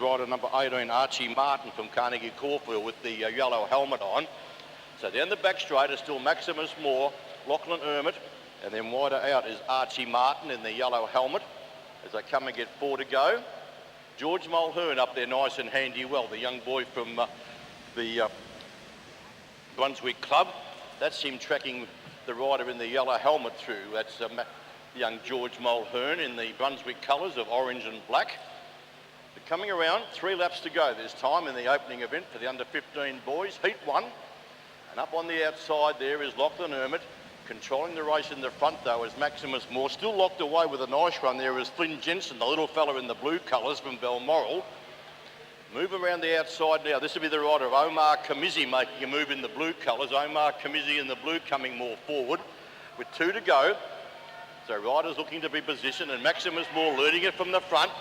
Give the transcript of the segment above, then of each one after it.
rider number 18, Archie Martin from Carnegie Caulfield with the yellow helmet on. So down the back straight is still Maximus Moore, Lachlan Ermit, and then wider out is Archie Martin in the yellow helmet as they come and get 4 to go. George Mulhern up there nice and handy well, the young boy from the Brunswick Club. That's him tracking the rider in the yellow helmet through. That's young George Mulhern in the Brunswick colours of orange and black. But coming around, 3 laps to go this time in the opening event for the under-15 boys. Heat 1. And up on the outside there is Lachlan Ermit. Controlling the race in the front though is Maximus Moore. Still locked away with a nice run there is Flynn Jensen, the little fella in the blue colours from Balmoral. Move around the outside now. This will be the rider of Omar Kamizi making a move in the blue colours. Omar Kamizi in the blue coming more forward with 2 to go. So riders looking to be positioned and Maximus Moore leading it from the front.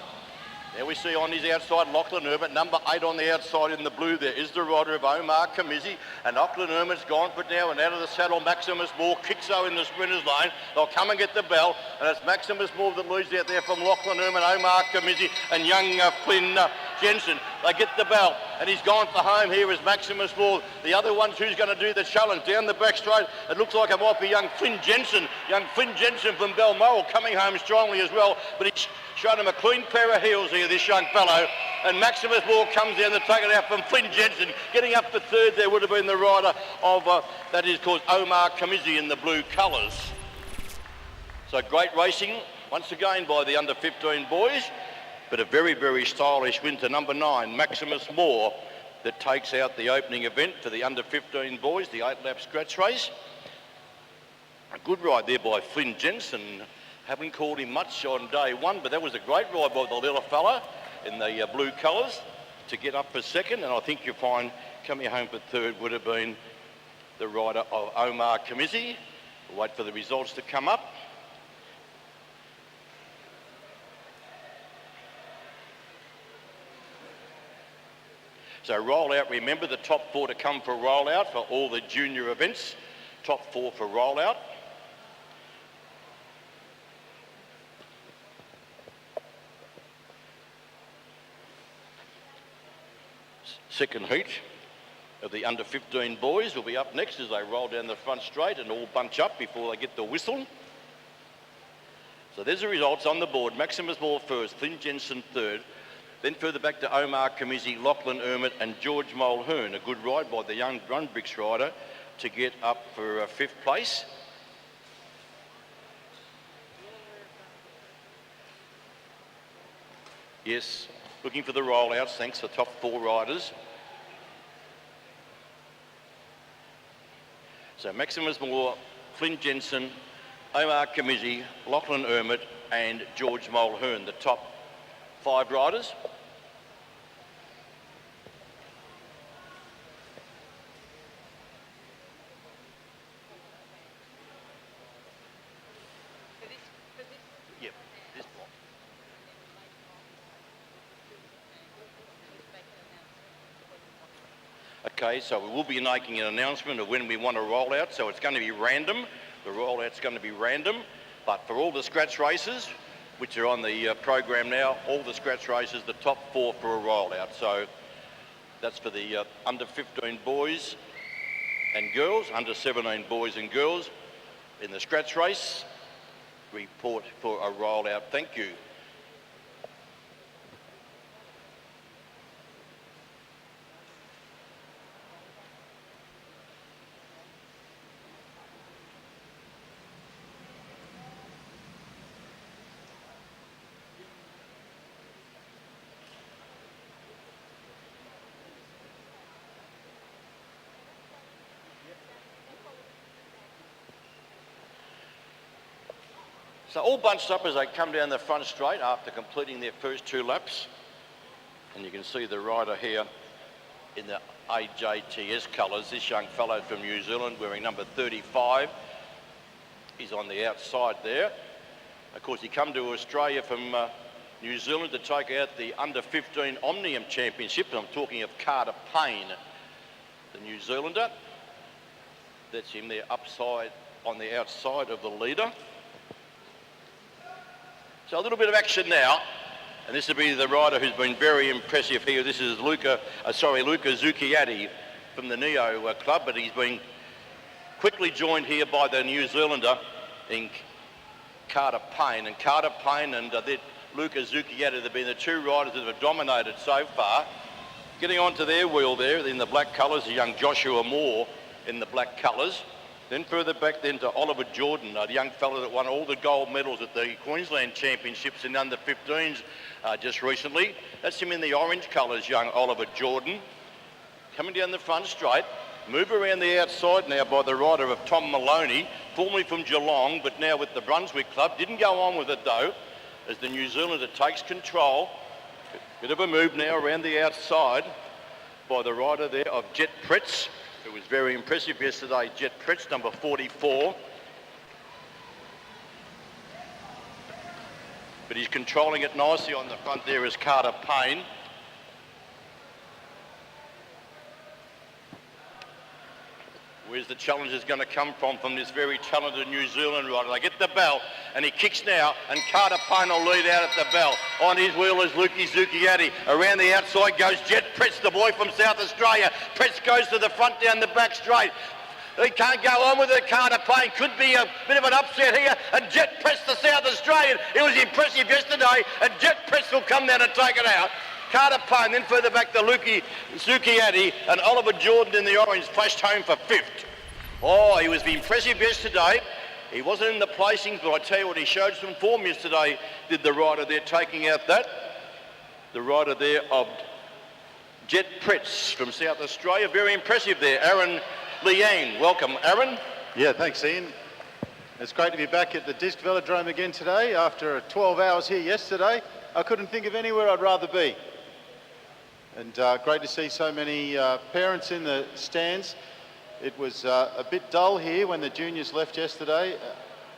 There we see on his outside Lachlan Ermit, number 8 on the outside in the blue there is the rider of Omar Kamizi, and Lachlan Ermit's gone for it now, and out of the saddle Maximus Moore kicks though in the sprinters lane. They'll come and get the bell, and it's Maximus Moore that leads out there from Lachlan Ermit, Omar Kamizi and young Flynn Jensen. They get the bell, and he's gone for home. Here is Maximus Moore. The other ones who's going to do the challenge down the back straight. It looks like it might be young Flynn Jensen from Balmoral coming home strongly as well, but he's shown him a clean pair of heels here, this young fellow. And Maximus Moore comes down to take it out from Flynn Jensen. Getting up for third there would have been the rider of, that is called Omar Kamizi in the blue colours. So great racing once again by the under-15 boys, but a very, very stylish win to number 9, Maximus Moore, that takes out the opening event for the under-15 boys, the 8-lap scratch race. A good ride there by Flynn Jensen. Haven't called him much on day 1, but that was a great ride by the little fella in the blue colours to get up for second. And I think you'll find coming home for third would have been the rider of Omar Kamizi. We'll wait for the results to come up. So roll out, remember the top 4 to come for roll out for all the junior events. Top 4 for roll out. Second heat of the under-15 boys will be up next as they roll down the front straight and all bunch up before they get the whistle. So there's the results on the board. Maximus Moore first, Flynn Jensen third. Then further back to Omar Kamizi, Lachlan Ermit and George Mulhern. A good ride by the young Brunswick rider to get up for 5th place. Yes, looking for the rollouts, thanks to the top 4 riders. So Maximus Moore, Flynn Jensen, Omar Kamizi, Lachlan Ermit and George Mulhern, the top 5 riders. Yep, this block. Okay, so we will be making an announcement of when we want to roll out, so it's going to be random. The rollout's going to be random, but for all the scratch races, which are on the program now, all the scratch races, the top 4 for a rollout. So that's for the under-15 boys and girls, under-17 boys and girls in the scratch race. Report for a rollout. Thank you. So all bunched up as they come down the front straight after completing their first 2 laps. And you can see the rider here in the AJTS colours, this young fellow from New Zealand wearing number 35. He's on the outside there. Of course, he come to Australia from New Zealand to take out the under-15 Omnium Championship. I'm talking of Carter Payne, the New Zealander. That's him there upside on the outside of the leader. So a little bit of action now And this will be the rider who's been very impressive here. This is Luca Zucchiatti from the Neo club, but he's been quickly joined here by the New Zealander in Carter Payne. And Carter Payne and Luca Zucchiatti have been the two riders that have dominated so far. Getting onto their wheel there in the black colours, the young Joshua Moore in the black colours. Then further back then to Oliver Jordan, a young fellow that won all the gold medals at the Queensland Championships in under 15s just recently. That's him in the orange colours, young Oliver Jordan. Coming down the front straight, move around the outside now by the rider of Tom Maloney, formerly from Geelong, but now with the Brunswick Club. Didn't go on with it though, as the New Zealander takes control. Bit of a move now around the outside by the rider there of Jet Pretz, who was very impressive yesterday, Jet Pretz, number 44. But he's controlling it nicely on the front there is Carter Payne. Where's the challenge is going to come from this very talented New Zealand rider? They get the bell, and he kicks now, and Carter Payne will lead out at the bell. On his wheel is Luca Zucchiatti. Around the outside goes Jet Pretz, the boy from South Australia. Pretz goes to the front down the back straight. He can't go on with it. Carter Payne could be a bit of an upset here, and Jet Pretz, the South Australian. It was impressive yesterday, and Jet Pretz will come down and take it out. Carter Payne, then further back to Luca Zucchiatti, and Oliver Jordan in the orange flashed home for 5th. Oh, he was impressive yesterday. He wasn't in the placings, but I tell you what, he showed some form yesterday, did the rider there, taking out the rider there of Jet Pretz from South Australia. Very impressive there. Aaron Liang, welcome, Aaron. Yeah, thanks, Ian. It's great to be back at the Disc Velodrome again today. After 12 hours here yesterday, I couldn't think of anywhere I'd rather be. And great to see so many parents in the stands. It was a bit dull here when the juniors left yesterday,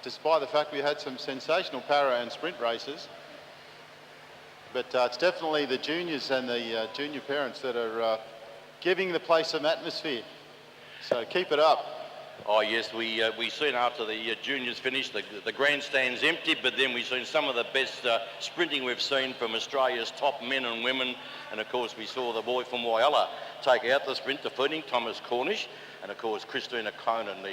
despite the fact we had some sensational para and sprint races. But it's definitely the juniors and the junior parents that are giving the place some atmosphere. So keep it up. Oh yes, we seen after the juniors finished, the grandstand's empty, but then we've seen some of the best sprinting we've seen from Australia's top men and women. And of course we saw the boy from Whyalla take out the sprint, defeating Thomas Cornish. And of course Christina Conan,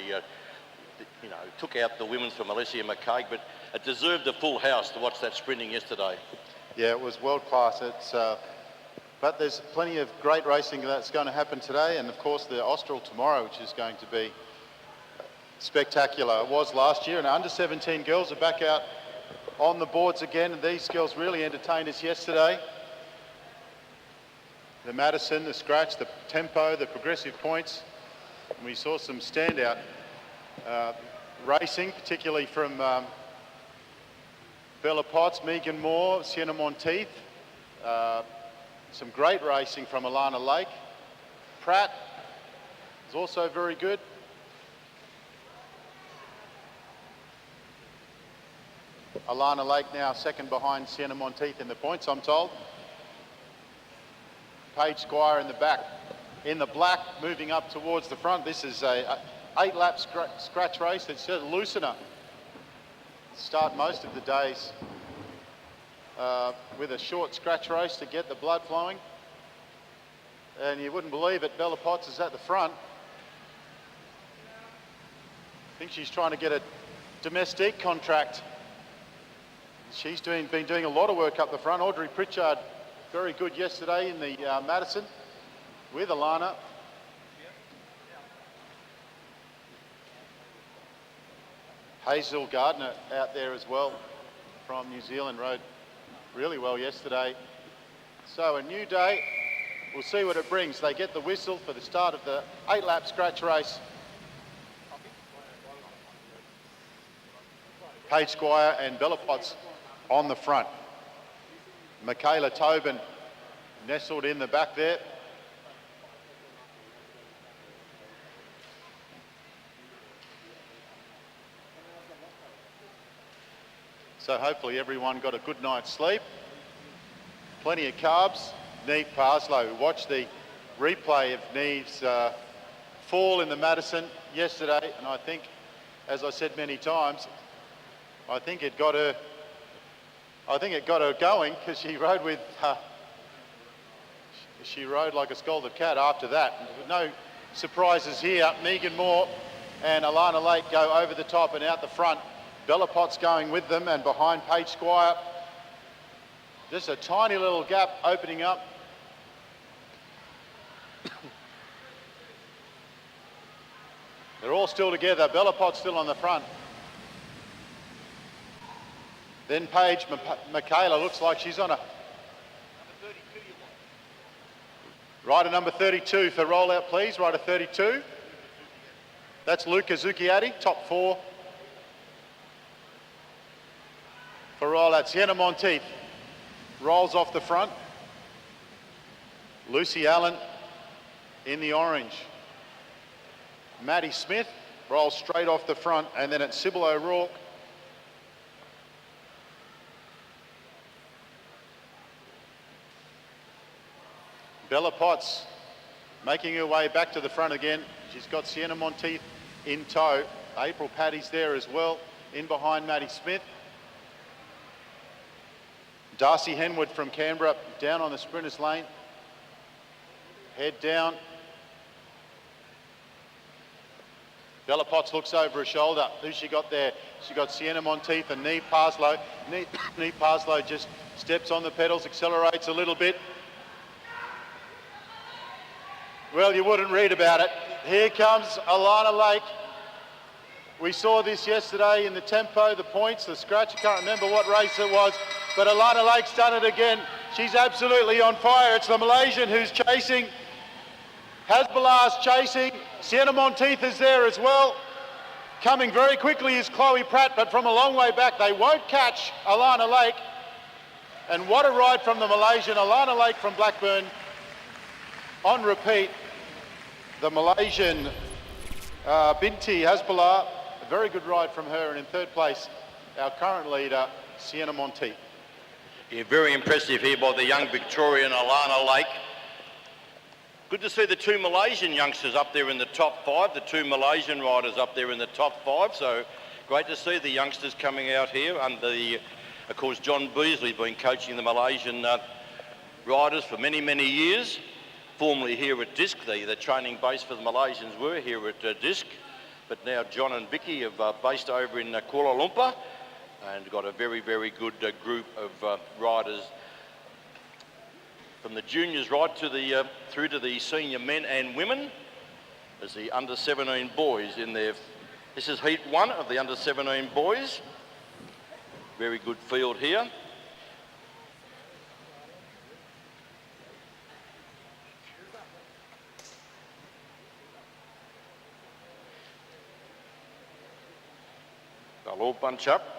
took out the women's from Alessia McCaig, but it deserved a full house to watch that sprinting yesterday. Yeah, it was world class. But there's plenty of great racing that's going to happen today, and of course the Austral tomorrow, which is going to be spectacular. It was last year, and under 17 girls are back out on the boards again, and these girls really entertained us yesterday. The Madison, the scratch, the tempo, the progressive points. And we saw some standout racing, particularly from Bella Potts, Megan Moore, Sienna Monteith. Some great racing from Alana Lake. Pratt is also very good. Alana Lake now second behind Sienna Monteith in the points, I'm told. Paige Squire in the back. In the black, moving up towards the front. This is a 8-lap scratch race. It's a loosener. Start most of the days with a short scratch race to get the blood flowing. And you wouldn't believe it, Bella Potts is at the front. I think she's trying to get a domestique contract. She's been doing a lot of work up the front. Audrey Pritchard, very good yesterday in the Madison with Alana. Hazel Gardner out there as well from New Zealand, rode really well yesterday. So a new day, we'll see what it brings. They get the whistle for the start of the 8-lap scratch race. Paige Squire and Bella Potts on the front. Michaela Tobin nestled in the back there. So hopefully everyone got a good night's sleep. Plenty of carbs. Neve Parslow, watch the replay of Neve's fall in the Madison yesterday, and I think, as I said many times, I think it got her I think it got her going because she rode with, she rode like a scalded cat after that. No surprises here. Megan Moore and Alana Lake go over the top and out the front. Bella Potts going with them, and behind Paige Squire. Just a tiny little gap opening up. They're all still together. Bella Potts still on the front. Then Paige Michaela looks like she's on a... Rider number 32 for rollout, please. Rider 32. That's Luca Zucchiatti, top 4. For rollout, Sienna Monteith rolls off the front. Lucy Allen in the orange. Maddie Smith rolls straight off the front, and then it's Sybil O'Rourke. Bella Potts making her way back to the front again. She's got Sienna Monteith in tow. April Paddy's there as well, in behind Maddie Smith. Darcy Henwood from Canberra down on the sprinters lane. Head down. Bella Potts looks over her shoulder. Who's she got there? She got Sienna Monteith and Neve Parslow. Neve Parslow just steps on the pedals, accelerates a little bit. Well, you wouldn't read about it. Here comes Alana Lake. We saw this yesterday in the tempo, the points, the scratch. I can't remember what race it was, but Alana Lake's done it again. She's absolutely on fire. It's the Malaysian who's chasing. Hasbulah's chasing. Sienna Monteith is there as well. Coming very quickly is Chloe Pratt, but from a long way back. They won't catch Alana Lake. And what a ride from the Malaysian. Alana Lake from Blackburn on repeat. The Malaysian Binti Hasbulah, a very good ride from her. And in third place, our current leader, Sienna Monteith. Yeah, very impressive here by the young Victorian Alana Lake. Good to see the 2 Malaysian youngsters up there in the top 5, the 2 Malaysian riders up there in the top 5. So great to see the youngsters coming out here under the, of course, John Beasley been coaching the Malaysian riders for many, many years. Formerly here at DISC, the training base for the Malaysians were here at DISC. But now John and Vicky have based over in Kuala Lumpur and got a very, very good group of riders from the juniors right to the through to the senior men and women as the under 17 boys in there. This is heat 1 of the under 17 boys. Very good field here. They'll all bunch up.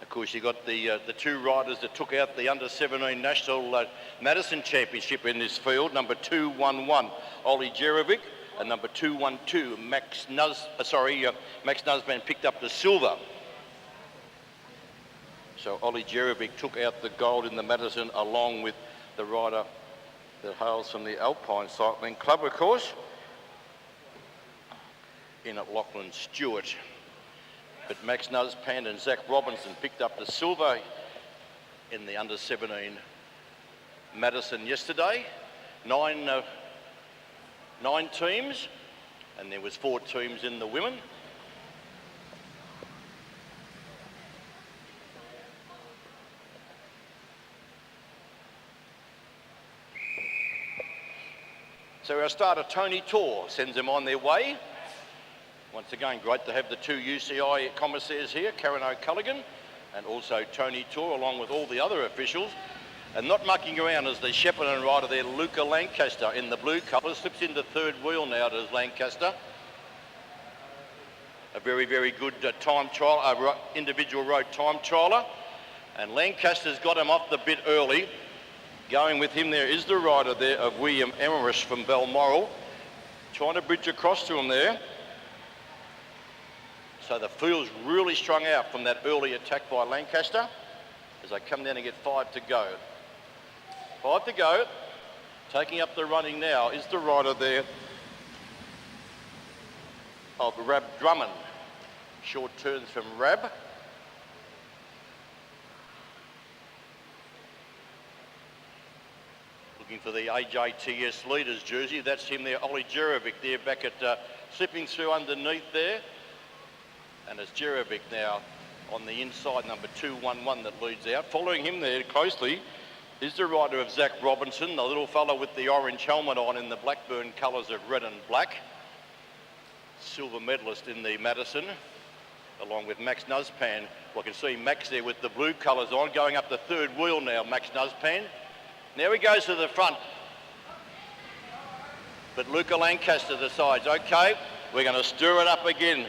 Of course, you got the 2 riders that took out the under-17 National Madison Championship in this field. Number 211, Ollie Jerovic, and number 212, Max Nuzman picked up the silver. So Ollie Jerovic took out the gold in the Madison along with the rider that hails from the Alpine Cycling Club, of course, in at Lachlan Stewart. But Max Nuzpan and Zach Robinson picked up the silver in the under-17 Madison yesterday. Nine teams, and there was 4 teams in the women. So our starter, Tony Tor, sends them on their way. Once again, great to have the 2 UCI commissaires here, Karen O'Culligan and also Tony Tor, along with all the other officials. And not mucking around as the Shepparton rider there, Luca Lancaster, in the blue colours, slips into 3rd wheel now, does Lancaster. A very, very good time trial, individual road time trialer. And Lancaster's got him off the bit early. Going with him there is the rider there of William Emmerich from Balmoral. Trying to bridge across to him there. So the field's really strung out from that early attack by Lancaster as they come down and get 5 to go. 5 to go. Taking up the running now is the rider there of Rab Drummond. Short turns from Rab. looking for the AJTS leaders jersey. That's him there, Ollie Jerovic there back at slipping through underneath there. And it's Jerovic now on the inside, number 211 that leads out. Following him there closely is the rider of Zach Robinson, the little fellow with the orange helmet on in the Blackburn colours of red and black. Silver medalist in the Madison, along with Max Nuzpan. Well, I can see Max there with the blue colours on, going up the third wheel now, Max Nuzpan. Now he goes to the front. But Luca Lancaster decides, okay, we're going to stir it up again.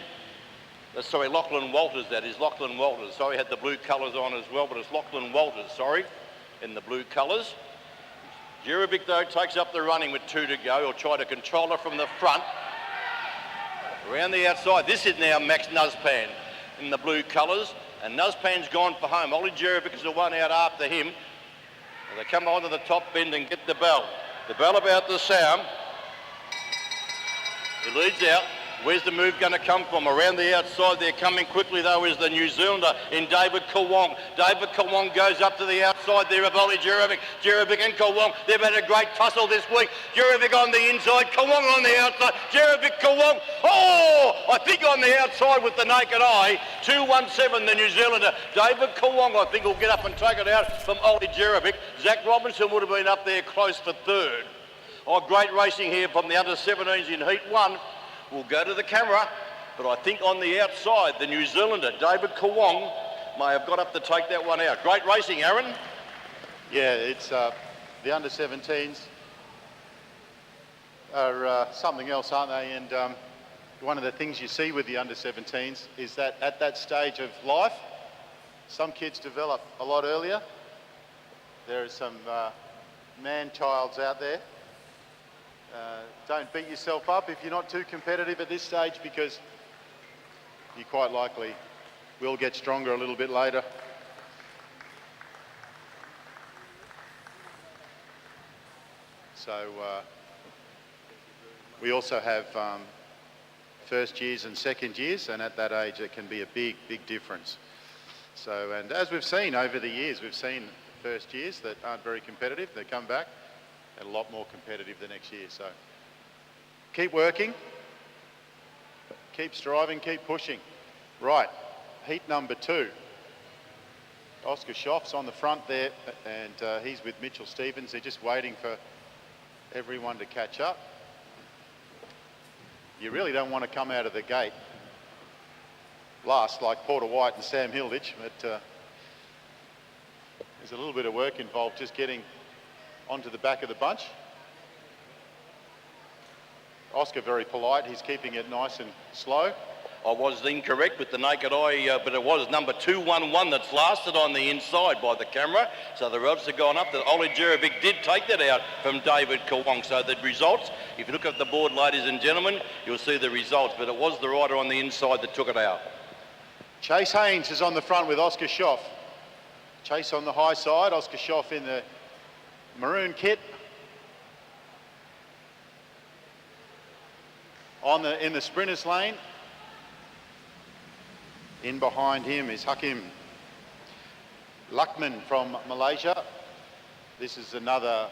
Sorry, Lachlan Walters, that is, Lachlan Walters. Sorry, had the blue colours on as well, but it's Lachlan Walters, sorry, in the blue colours. Jerovic, though, takes up the running with 2 to go. He'll try to control her from the front. Around the outside, this is now Max Nuzpan in the blue colours, and Nuzpan's gone for home. Ollie Jerovic is the one out after him. And they come onto the top bend and get the bell. The bell about to sound. He leads out. Where's the move going to come from? Around the outside there, coming quickly though, is the New Zealander in David Kawong. David Kawong goes up to the outside there of Ollie Jerovic. Jerovic and Kawong, they've had a great tussle this week. Jerovic on the inside, Kawong on the outside. Jerovic, Kawong, oh! I think on the outside with the naked eye, 217 the New Zealander. David Kawong, I think, will get up and take it out from Ollie Jerovic. Zach Robinson would have been up there close for third. Oh, great racing here from the under-17s in Heat 1. We'll go to the camera, but I think on the outside, the New Zealander, David Kawong, may have got up to take that one out. Great racing, Aaron. Yeah, it's the under-17s are something else, aren't they? And one of the things you see with the under-17s is that at that stage of life, some kids develop a lot earlier. There are some man-childs out there. Don't beat yourself up if you're not too competitive at this stage, because you quite likely will get stronger a little bit later. So we also have first years and second years, and at that age it can be a big difference. So, and as we've seen over the years, we've seen first years that aren't very competitive, they come back and a lot more competitive the next year. So keep working, keep striving, keep pushing. Right, heat number 2. Oscar Schoff's on the front there, and he's with Mitchell Stevens. They're just waiting for everyone to catch up. You really don't want to come out of the gate last like Porter White and Sam Hilditch, but there's a little bit of work involved just getting onto the back of the bunch. Oscar very polite, he's keeping it nice and slow. I was incorrect with the naked eye, but it was number 211 that's lasted on the inside by the camera. So the odds have gone up that Ollie Jerovic did take that out from David Kawong. So the results, if you look at the board, ladies and gentlemen, you'll see the results, but it was the rider on the inside that took it out. Chase Haynes is on the front with Oscar Schoff. Chase on the high side, Oscar Schoff in the maroon kit. In the sprinters lane. In behind him is Hakim Luckman from Malaysia. This is another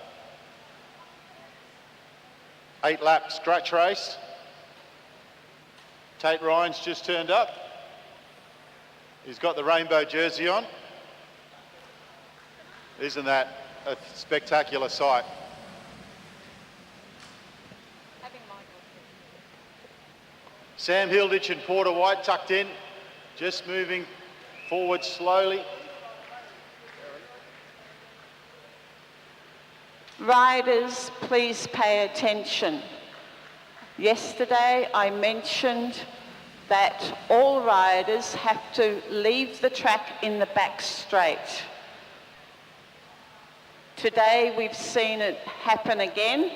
8-lap scratch race. Tate Ryan's just turned up. He's got the rainbow jersey on. Isn't that a spectacular sight? Sam Hilditch and Porter White tucked in, just moving forward slowly. Riders, please pay attention. Yesterday I mentioned that all riders have to leave the track in the back straight. Today we've seen it happen again.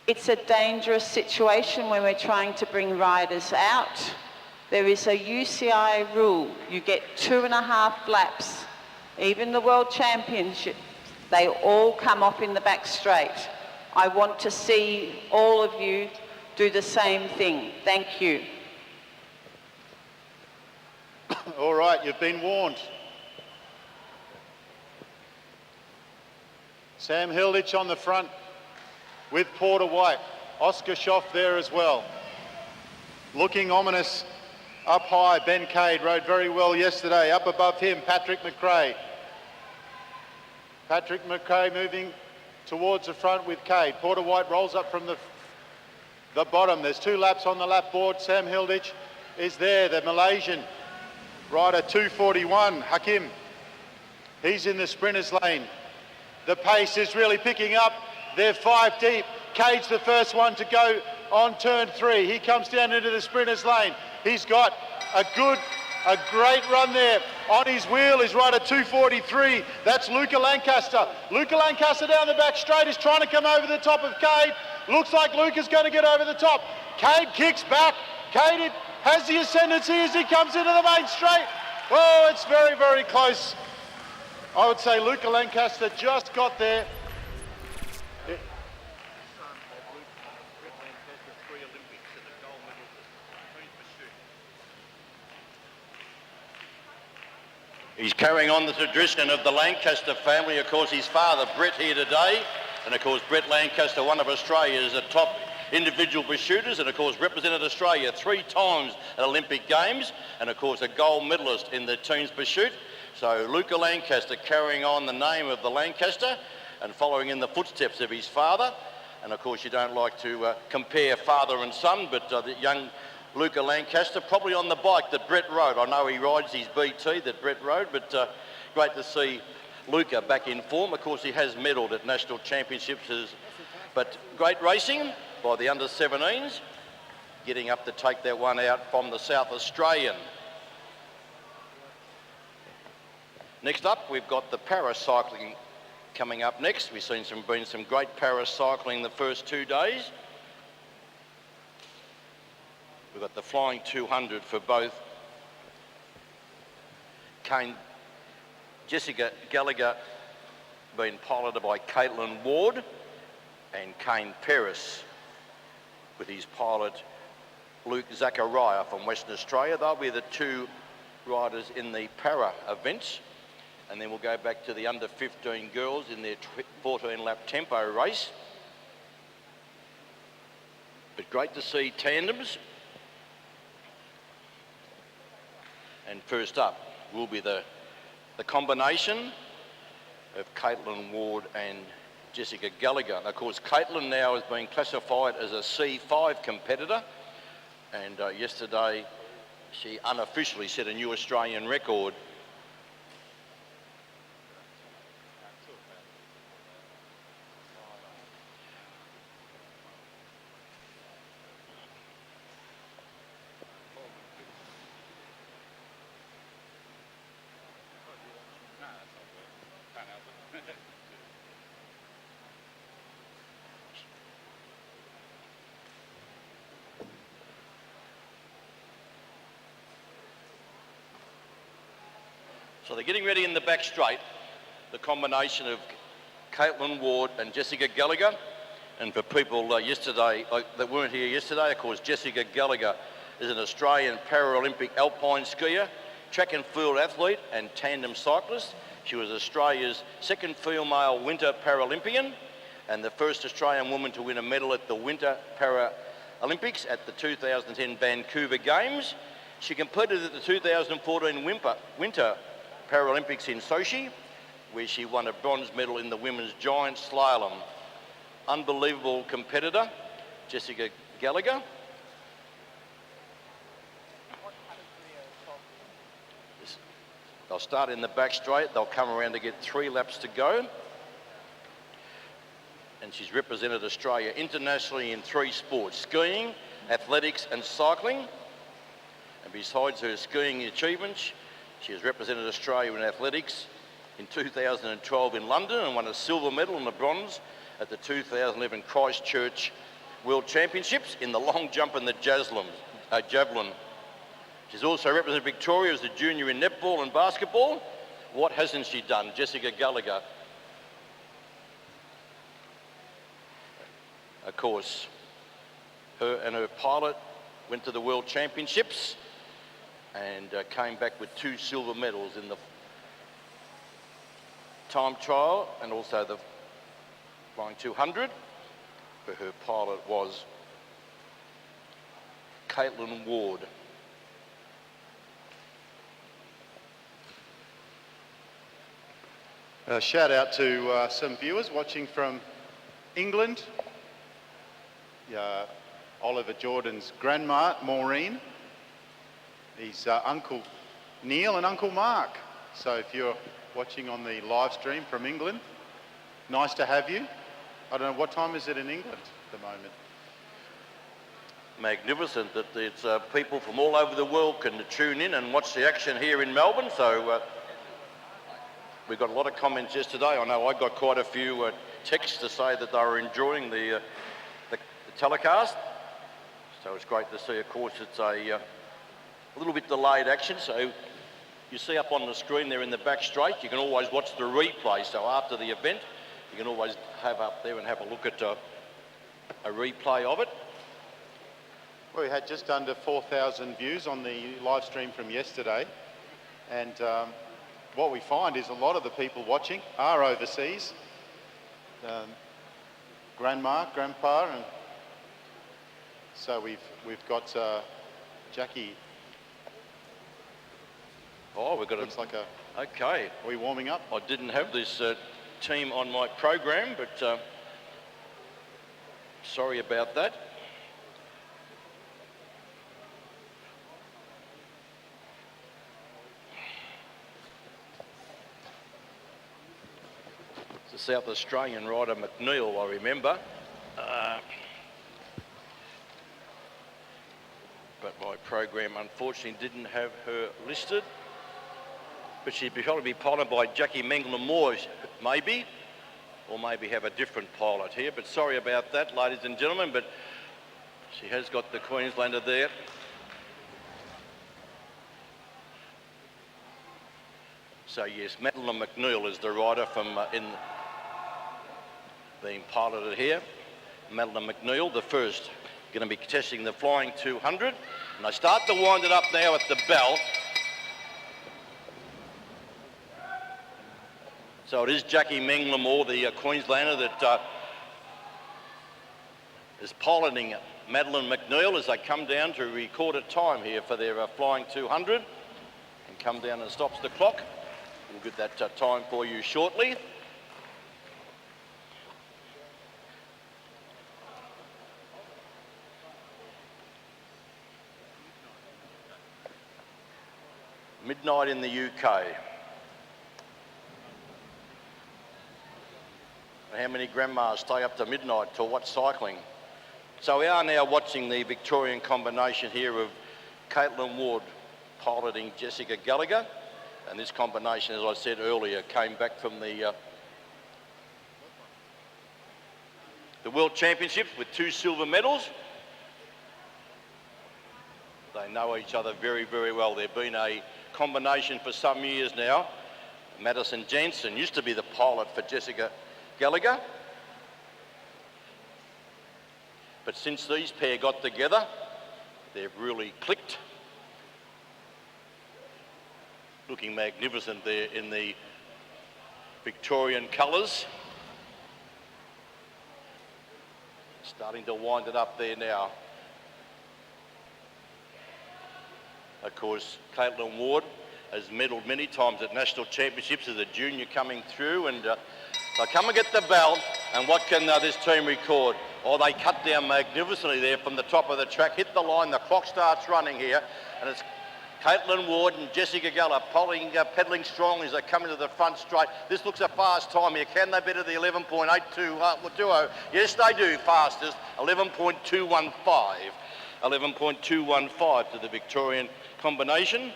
It's a dangerous situation when we're trying to bring riders out. There is a UCI rule. You get 2.5 laps. Even the World Championship, they all come off in the back straight. I want to see all of you do the same thing. Thank you. All right, you've been warned. Sam Hilditch on the front with Porter White. Oscar Schoff there as well. Looking ominous up high, Ben Cade rode very well yesterday. Up above him, Patrick McRae. Patrick McRae moving towards the front with Cade. Porter White rolls up from the bottom. There's 2 laps on the lap board. Sam Hilditch is there, the Malaysian rider, 2:41, Hakim. He's in the sprinters lane. The pace is really picking up. They're 5 deep. Cade's the first one to go on turn 3. He comes down into the sprinters lane. He's got a great run there. On his wheel is rider 2:43. That's Luca Lancaster. Luca Lancaster down the back straight is trying to come over the top of Cade. Looks like Luca's going to get over the top. Cade kicks back. Cade has the ascendancy as he comes into the main straight. Oh, it's very, very close. I would say Luca Lancaster just got there. He's carrying on the tradition of the Lancaster family. Of course, his father, Brett, here today. And of course, Brett Lancaster, one of Australia's top individual pursuiters, and of course represented Australia 3 times at Olympic Games, and of course a gold medalist in the team's pursuit. So Luca Lancaster carrying on the name of the Lancaster and following in the footsteps of his father. And of course you don't like to compare father and son, but the young Luca Lancaster probably on the bike that Brett rode. I know he rides his BT that Brett rode, but great to see Luca back in form. Of course he has medalled at national championships, but great racing by the under-17s, getting up to take that one out from the South Australian. Next up, we've got the paracycling coming up next. We've seen some great paracycling the first 2 days. We've got the flying 200 for both Jessica Gallagher being piloted by Caitlin Ward, and Kane Peris with his pilot Luke Zachariah from Western Australia. They'll be the 2 riders in the para events. And then we'll go back to the under 15 girls in their 14 lap tempo race. But great to see tandems. And first up will be the combination of Caitlin Ward and Jessica Gallagher. And of course, Caitlin now is being classified as a C5 competitor. And yesterday, she unofficially set a new Australian record. So they're getting ready in the back straight, the combination of Caitlin Ward and Jessica Gallagher. And for people yesterday that weren't here yesterday, of course, Jessica Gallagher is an Australian Paralympic alpine skier, track and field athlete and tandem cyclist. She was Australia's 2nd female Winter Paralympian and the first Australian woman to win a medal at the Winter Paralympics at the 2010 Vancouver Games. She competed at the 2014 Winter Paralympics in Sochi, where she won a bronze medal in the women's giant slalom. Unbelievable competitor, Jessica Gallagher. They'll start in the back straight. They'll come around to get 3 laps to go. And she's represented Australia internationally in 3 sports: skiing, athletics and cycling. And besides her skiing achievements, she has represented Australia in athletics in 2012 in London and won a silver medal and a bronze at the 2011 Christchurch World Championships in the long jump and the javelin. She's also represented Victoria as a junior in netball and basketball. What hasn't she done, Jessica Gallagher? Of course, her and her pilot went to the World Championships and came back with 2 silver medals in the time trial and also the flying 200, where her pilot was Caitlin Ward. A shout out to some viewers watching from England. Oliver Jordan's grandma, Maureen. His Uncle Neil and Uncle Mark. So if you're watching on the live stream from England, nice to have you. I don't know, what time is it in England at the moment? Magnificent that it's people from all over the world can tune in and watch the action here in Melbourne. So we got a lot of comments yesterday. I know I got quite a few texts to say that they were enjoying the telecast. So it's great to see. Of course, it's a little bit delayed action. So you see up on the screen there in the back straight, you can always watch the replay. So after the event, you can always have up there and have a look at a replay of it. Well, we had just under 4,000 views on the live stream from yesterday. And what we find is a lot of the people watching are overseas. Grandma, grandpa, and so we've got Jackie. Oh, we've got looks like a. Okay. Are we warming up? I didn't have this team on my program, but sorry about that. The South Australian rider McNeil, I remember. But my program unfortunately didn't have her listed. But she'd probably be piloted by Jackie Mengler-Moore, maybe, or maybe have a different pilot here. But sorry about that, ladies and gentlemen, but she has got the Queenslander there. So yes, Madeline McNeil is the rider from being piloted here. Madeline McNeil, the first, going to be testing the flying 200. And I start to wind it up now at the bell. So it is Jackie Mengler-Moore, the Queenslander, that is piloting Madeline McNeil as they come down to record a time here for their flying 200 and come down and stops the clock. We'll get that time for you shortly. Midnight in the UK. How many grandmas stay up to midnight to watch cycling? So we are now watching the Victorian combination here of Caitlin Ward piloting Jessica Gallagher. And this combination, as I said earlier, came back from the World Championships with 2 silver medals. They know each other very, very well. They've been a combination for some years now. Madison Jensen used to be the pilot for Jessica Gallagher. But since these pair got together, they've really clicked. Looking magnificent there in the Victorian colours. Starting to wind it up there now. Of course, Caitlin Ward has medalled many times at national championships as a junior coming through, and they'll come and get the bell, and what can this team record? Oh, they cut down magnificently there from the top of the track, hit the line, the clock starts running here, and it's Caitlin Ward and Jessica Gallagher pedalling strongly as they come into the front straight. This looks a fast time here. Can they better the 11.82 Yes, they do, fastest, 11.215. 11.215 to the Victorian combination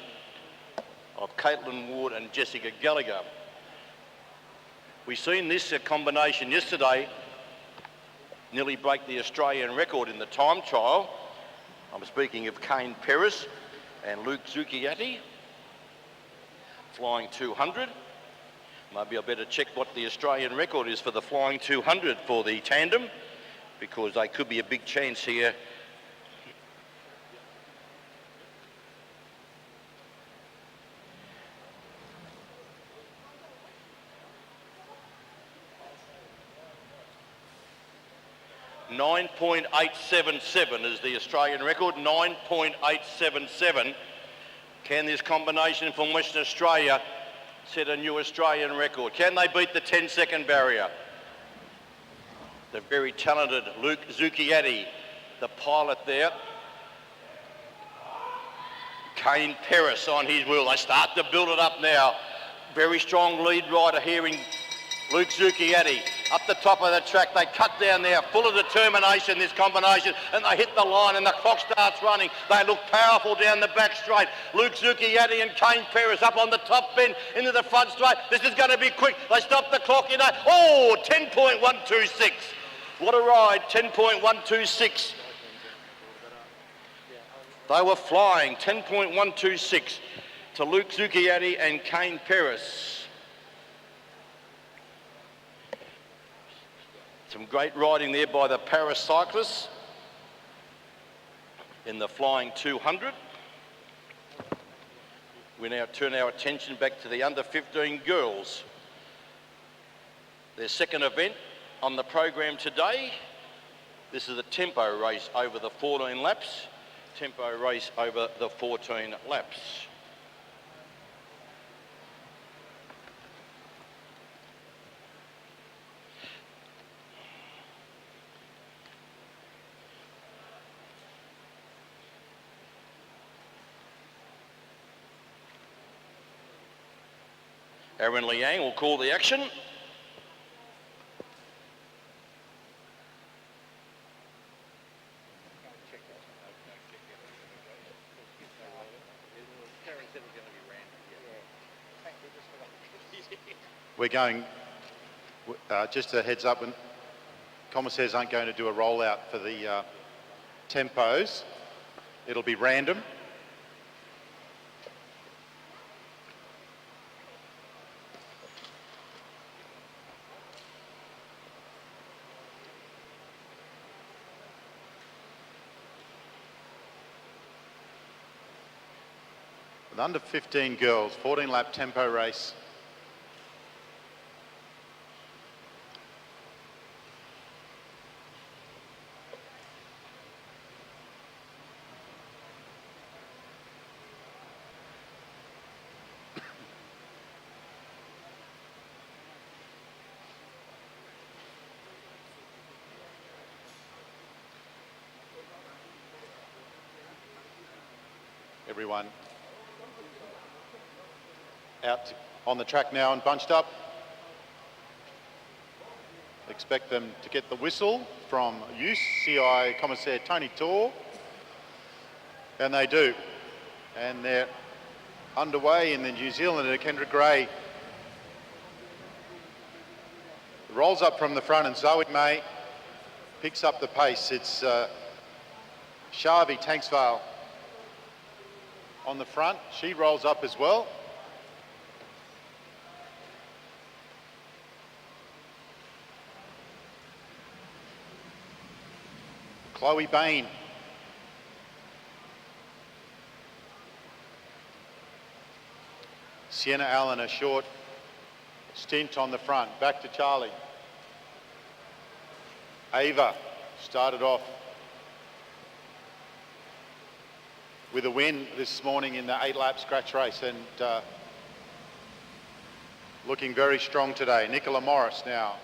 of Caitlin Ward and Jessica Gallagher. We seen this combination yesterday nearly break the Australian record in the time trial. I'm speaking of Kane Perris and Luke Zucchiatti, flying 200. Maybe I better check what the Australian record is for the flying 200 for the tandem, because they could be a big chance here. 9.877 is the Australian record, 9.877. Can this combination from Western Australia set a new Australian record? Can they beat the 10-second barrier? The very talented Luke Zucchiatti, the pilot there. Kane Perris on his wheel. They start to build it up now. Very strong lead rider here in Luke Zucchiatti. Up the top of the track, they cut down there, full of determination, this combination, and they hit the line and the clock starts running. They look powerful down the back straight. Luke Zucchiatti and Kane Perris up on the top bend into the front straight. This is going to be quick. They stop the clock, 10.126. What a ride, 10.126. They were flying, 10.126 to Luke Zucchiatti and Kane Perris. Some great riding there by the Paris cyclists in the flying 200. We now turn our attention back to the under 15 girls. Their second event on the program today. This is a tempo race over the 14 laps. Tempo race over the 14 laps. Aaron Liang will call the action. We're going, just a heads up, and commissaires aren't going to do a rollout for the tempos. It'll be random. With under 15 girls, 14-lap tempo race. Everyone out on the track now and bunched up. Expect them to get the whistle from UCI Commissaire Tony Torr, and they do. And they're underway in the New Zealander, Kendra Gray. Rolls up from the front and Zoe May picks up the pace. It's Shavi Tanksvale on the front. She rolls up as well. Chloe Bain. Sienna Allen, a short stint on the front. Back to Charlie. Ava started off with a win this morning in the 8-lap scratch race and looking very strong today. Nicola Morris now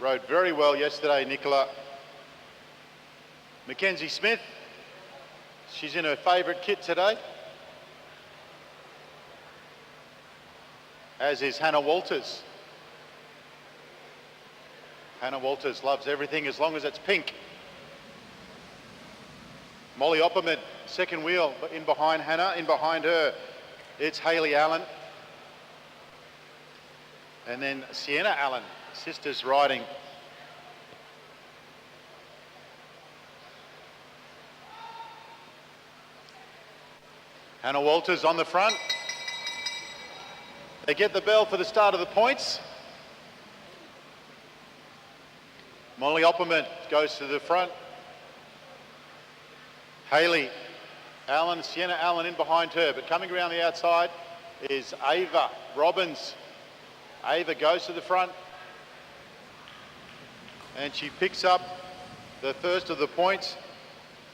rode very well yesterday, Nicola. Mackenzie Smith, she's in her favourite kit today, as is Hannah Walters. Hannah Walters loves everything as long as it's pink. Molly Opperman, second wheel in behind Hannah. In behind her, it's Hayley Allen. And then Sienna Allen, sisters riding. Hannah Walters on the front. They get the bell for the start of the points. Molly Opperman goes to the front. Hayley Allen, Sienna Allen in behind her, but coming around the outside is Ava Robbins. Ava goes to the front and she picks up the first of the points.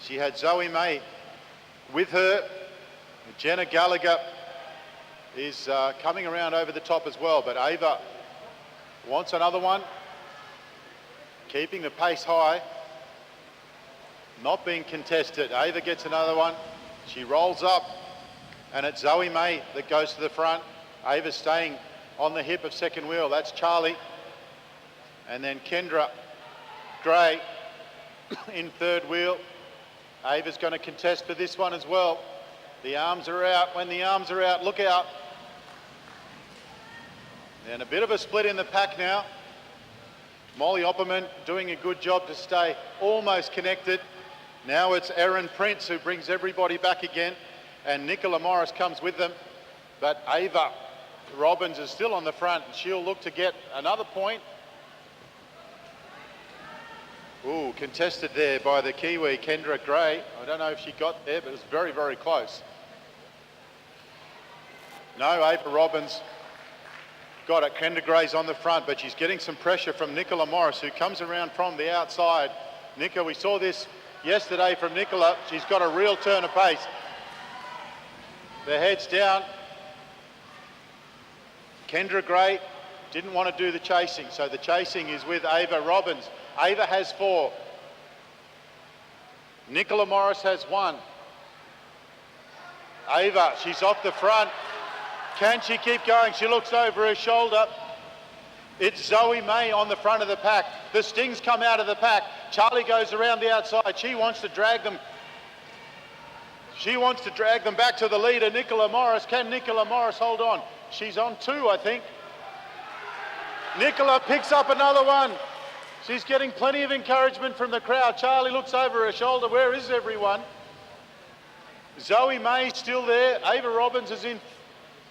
She had Zoe May with her. Jenna Gallagher is coming around over the top as well, but Ava wants another one. Keeping the pace high, not being contested. Ava gets another one. She rolls up, and it's Zoe May that goes to the front. Ava staying on the hip of second wheel. That's Charlie. And then Kendra Gray in third wheel. Ava's going to contest for this one as well. The arms are out. When the arms are out, look out. And a bit of a split in the pack now. Molly Opperman doing a good job to stay almost connected. Now it's Erin Prince who brings everybody back again, and Nicola Morris comes with them. But Ava Robbins is still on the front, and she'll look to get another point. Ooh, contested there by the Kiwi, Kendra Gray. I don't know if she got there, but it was very, very close. No, Ava Robbins got it. Kendra Gray's on the front, but she's getting some pressure from Nicola Morris, who comes around from the outside. Nicola, we saw this yesterday from Nicola. She's got a real turn of pace. The head's down. Kendra Gray didn't want to do the chasing, so the chasing is with Ava Robbins. Ava has 4. Nicola Morris has 1. Ava, she's off the front. Can she keep going? She looks over her shoulder. It's Zoe May on the front of the pack. The Stings come out of the pack. Charlie goes around the outside. She wants to drag them. She wants to drag them back to the leader, Nicola Morris. Can Nicola Morris hold on? She's on 2, I think. Nicola picks up another one. She's getting plenty of encouragement from the crowd. Charlie looks over her shoulder. Where is everyone? Zoe May still there. Ava Robbins is in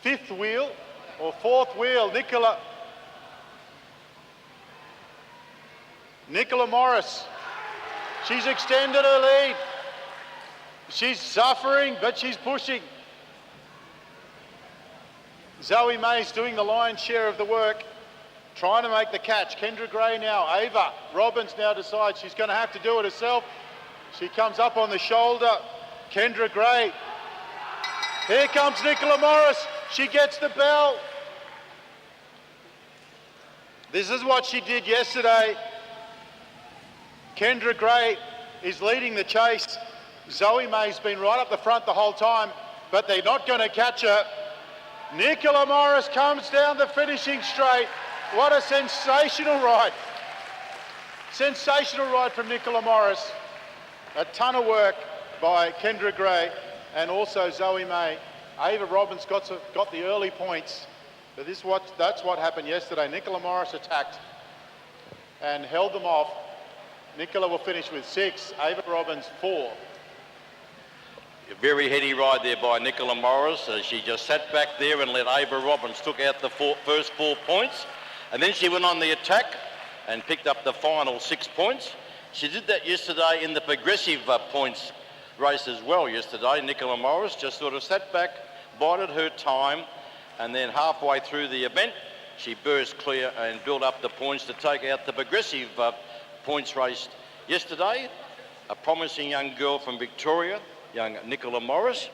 5th wheel or 4th wheel. Nicola Morris. She's extended her lead. She's suffering, but she's pushing. Zoe May's doing the lion's share of the work, trying to make the catch. Kendra Gray now. Ava Robbins now decides she's going to have to do it herself. She comes up on the shoulder. Kendra Gray. Here comes Nicola Morris. She gets the bell. This is what she did yesterday. Kendra Gray is leading the chase. Zoe May's been right up the front the whole time, but they're not going to catch her. Nicola Morris comes down the finishing straight. What a sensational ride. Sensational ride from Nicola Morris. A ton of work by Kendra Gray and also Zoe May. Ava Robbins got the early points, but that's what happened yesterday. Nicola Morris attacked and held them off. Nicola will finish with 6, Ava Robbins 4. A very heady ride there by Nicola Morris. She just sat back there and let Ava Robbins took out the first 4 points, and then she went on the attack and picked up the final 6 points. She did that yesterday in the progressive points race as well yesterday. Nicola Morris just sort of sat back, bided her time, and then halfway through the event she burst clear and built up the points to take out the progressive points race yesterday. A promising young girl from Victoria, young Nicola Morris,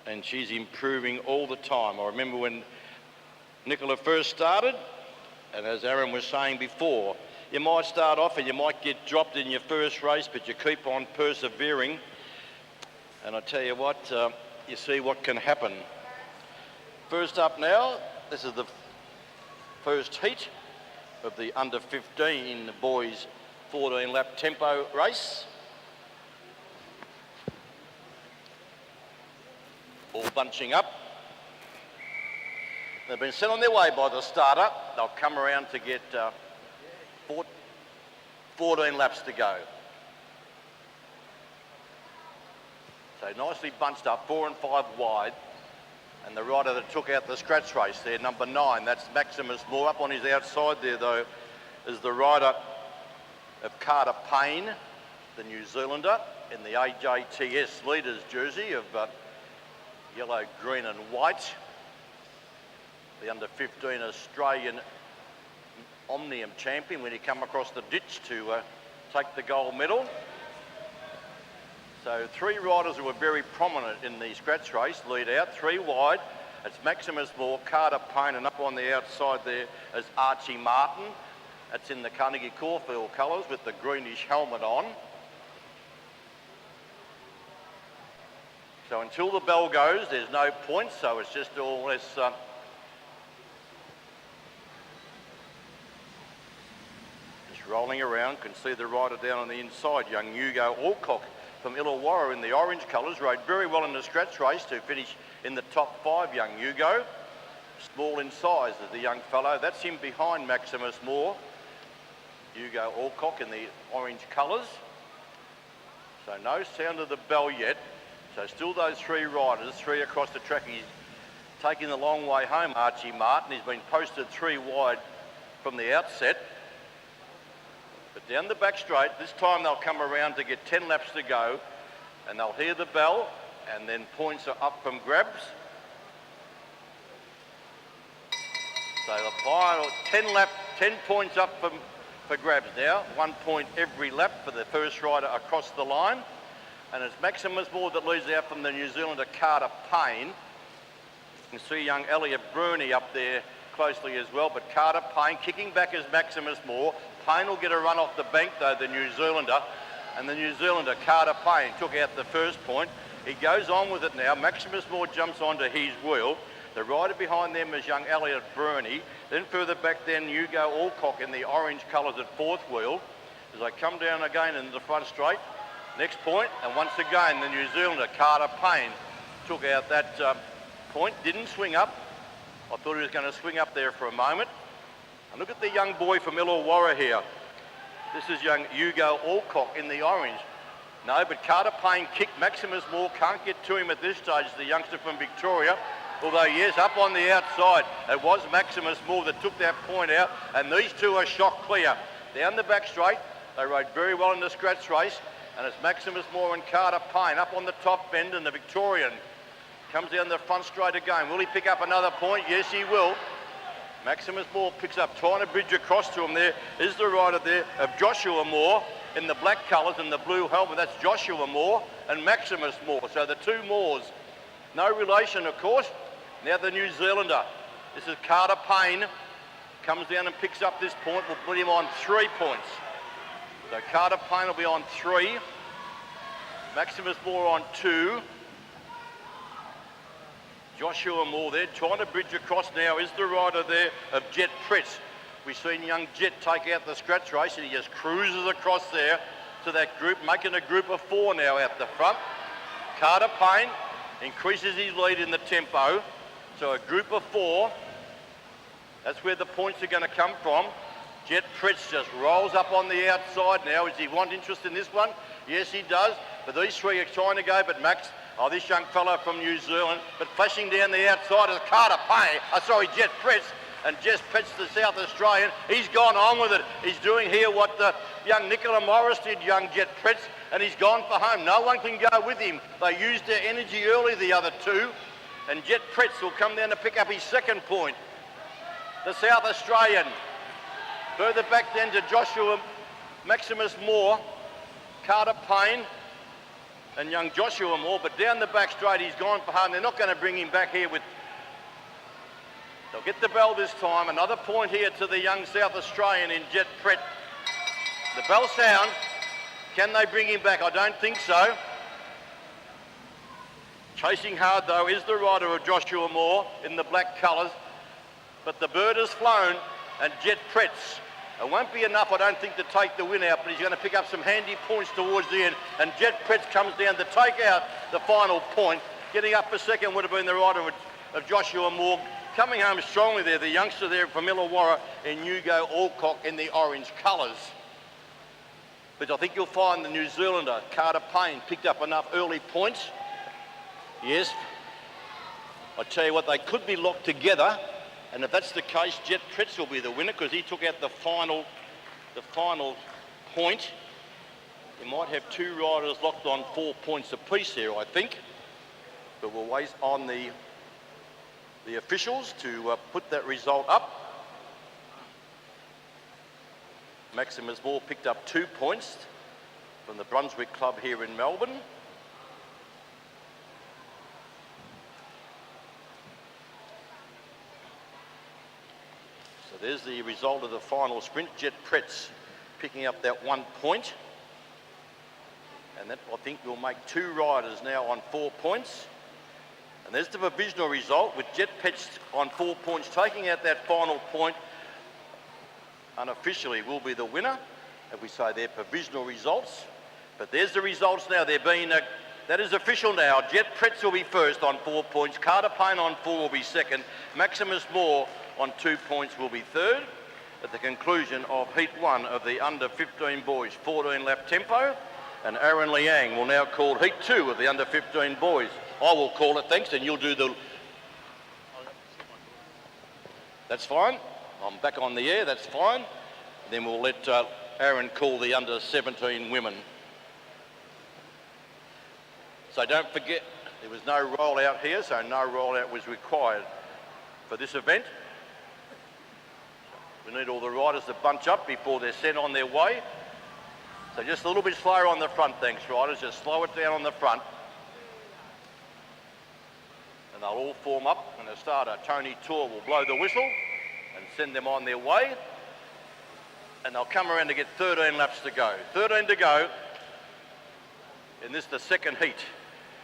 and she's improving all the time. I remember when Nicola first started, and as Aaron was saying before, you might start off and you might get dropped in your first race, but you keep on persevering. And I tell you what, you see what can happen. First up now, this is the first heat of the under 15 boys 14 lap tempo race. All bunching up. They've been sent on their way by the starter. They'll come around to get 14 laps to go. So nicely bunched up, 4 and 5 wide. And the rider that took out the scratch race there, number 9, that's Maximus Moore. Up on his outside there, though, is the rider of Carter Payne, the New Zealander, in the AJTS leaders jersey of yellow, green and white. The under 15 Australian Omnium champion when he come across the ditch to take the gold medal. So 3 riders who were very prominent in the scratch race lead out, 3 wide. It's Maximus Moore, Carter Payne, and up on the outside there is Archie Martin. That's in the Carnegie Caulfield colours with the greenish helmet on. So until the bell goes, there's no points, so it's just all this just rolling around. You can see the rider down on the inside, young Hugo Alcock from Illawarra in the orange colours, rode very well in the scratch race to finish in the top 5, young Hugo. Small in size as the young fellow. That's him behind Maximus Moore. Hugo Alcock in the orange colours. So no sound of the bell yet. So still those 3 riders, 3 across the track. He's taking the long way home, Archie Martin. He's been posted 3 wide from the outset. But down the back straight, this time they'll come around to get 10 laps to go, and they'll hear the bell, and then points are up from grabs. So the final 10 points up for grabs now. 1 point every lap for the first rider across the line. And it's Maximus Moore that leads out from the New Zealander Carter Payne. You can see young Elliot Bruni up there closely as well, but Carter Payne kicking back as Maximus Moore. Payne will get a run off the bank though, the New Zealander, and the New Zealander Carter Payne took out the first point. He goes on with it now. Maximus Moore jumps onto his wheel. The rider behind them is young Elliot Bruni. Then further back then Hugo Alcock in the orange colours at 4th wheel. As they come down again in the front straight. Next point, and once again the New Zealander Carter Payne took out that point. Didn't swing up. I thought he was going to swing up there for a moment. And look at the young boy from Illawarra here. This is young Hugo Alcock in the orange. No, but Carter Payne kicked. Maximus Moore can't get to him at this stage, the youngster from Victoria. Although, yes, up on the outside, it was Maximus Moore that took that point out, and these 2 are shock clear. Down the back straight, they rode very well in the scratch race, and it's Maximus Moore and Carter Payne up on the top bend, and the Victorian comes down the front straight again. Will he pick up another point? Yes, he will. Maximus Moore picks up, trying to bridge across to him. There is the rider there of Joshua Moore in the black colours and the blue helmet. That's Joshua Moore and Maximus Moore. So the 2 Moores. No relation, of course. Now the New Zealander. This is Carter Payne. Comes down and picks up this point. We'll put him on 3 points. So Carter Payne will be on 3. Maximus Moore on 2. Joshua Moore there, trying to bridge across now is the rider there of Jet Pritz. We've seen young Jet take out the scratch race and he just cruises across there to that group, making a group of 4 now out the front. Carter Payne increases his lead in the tempo. So a group of 4, that's where the points are going to come from. Jet Pritz just rolls up on the outside now. Does he want interest in this one? Yes, he does. But these 3 are trying to go, but this young fellow from New Zealand, but flashing down the outside is Carter Payne. Jet Pritz. And Jet Pritz, the South Australian, he's gone on with it. He's doing here what the young Nicola Morris did, young Jet Pritz, and he's gone for home. No one can go with him. They used their energy early, the other 2. And Jet Pritz will come down to pick up his 2nd point. The South Australian. Further back then to Joshua Maximus Moore, Carter Payne, and young Joshua Moore, but down the back straight he's gone for home. They're not going to bring him back here with... They'll get the bell this time. Another point here to the young South Australian in Jet Pritz. The bell sound. Can they bring him back? I don't think so. Chasing hard though is the rider of Joshua Moore in the black colours, but the bird has flown, and Jet Pritz. It won't be enough, I don't think, to take the win out, but he's going to pick up some handy points towards the end. And Jet Pritz comes down to take out the final point. Getting up for 2nd would have been the rider of Joshua Moore. Coming home strongly there, the youngster there from Illawarra in Hugo Alcock in the orange colours. But I think you'll find the New Zealander, Carter Payne, picked up enough early points. Yes, I tell you what, they could be locked together. And if that's the case, Jet Pritz will be the winner because he took out the final point. You might have 2 riders locked on 4 points apiece here, I think. But we'll wait on the officials to put that result up. Maximus Moore picked up 2 points from the Brunswick Club here in Melbourne. So there's the result of the final sprint. Jet Pretz picking up that 1 point. And that, I think, will make 2 riders now on 4 points. And there's the provisional result with Jet Pretz on 4 points, taking out that final point. Unofficially will be the winner, if we say their provisional results. But there's the results now. That is official now. Jet Pretz will be first on 4 points. Carter Payne on 4 will be second. Maximus Moore on 2 points will be third. At the conclusion of Heat 1 of the under-15 boys 14-lap tempo. And Aaron Liang will now call Heat 2 of the under-15 boys. I will call it, thanks, and you'll do the... That's fine. I'm back on the air, that's fine. Then we'll let Aaron call the under-17 women. So don't forget, there was no rollout here, so no rollout was required for this event. We need all the riders to bunch up before they're sent on their way. So just a little bit slower on the front, thanks, riders. Just slow it down on the front. And they'll all form up, and the starter, Tony Tour, will blow the whistle and send them on their way. And they'll come around to get 13 laps to go. 13 to go. And this is the second heat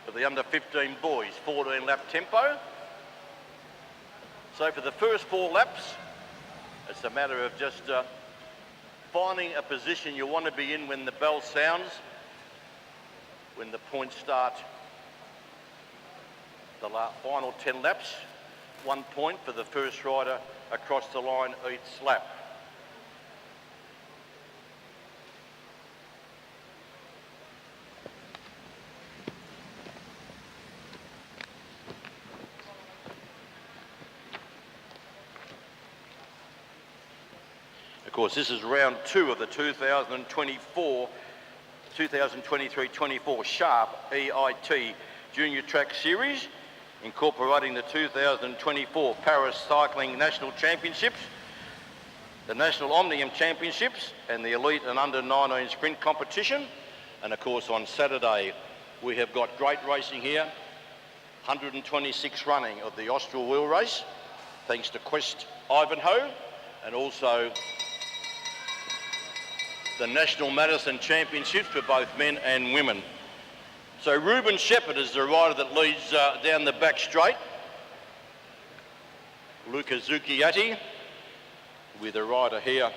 of the under-15 boys, 14-lap tempo. So for the first 4 laps, it's a matter of just finding a position you want to be in when the bell sounds, when the points start. The final 10 laps, 1 point for the first rider across the line each lap. Of course, this is round 2 of the 2023-24 Sharp EIT Junior Track Series, incorporating the 2024 Paris Cycling National Championships, the National Omnium Championships, and the Elite and Under-19 Sprint Competition. And of course, on Saturday, we have got great racing here, 126 running of the Austral Wheel Race, thanks to Quest Ivanhoe, and also the National Madison Championships for both men and women. So Ruben Shepherd is the rider that leads down the back straight. Luca Zucchiatti with a rider here.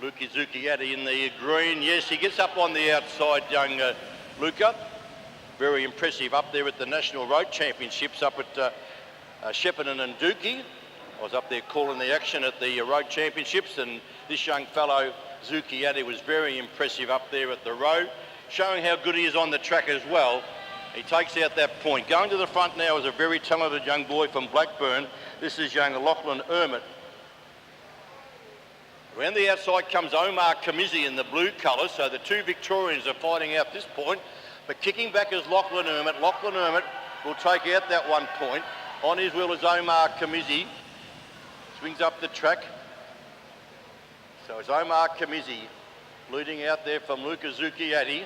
Luca Zucchiatti in the green. Yes, he gets up on the outside, young Luca. Very impressive up there at the National Road Championships up at Shepparton and Dookie. I was up there calling the action at the Road Championships, and this young fellow, Zucchiatti, was very impressive up there at the road, showing how good he is on the track as well. He takes out that point. Going to the front now is a very talented young boy from Blackburn. This is young Lachlan Ermit. Around the outside comes Omar Kamizi in the blue colours, so the 2 Victorians are fighting out this point. But kicking back is Lachlan Ermit. Lachlan Ermit will take out that 1 point. On his wheel is Omar Kamizi. Swings up the track. So it's Omar Kamizi leading out there from Luca Zucchiatti.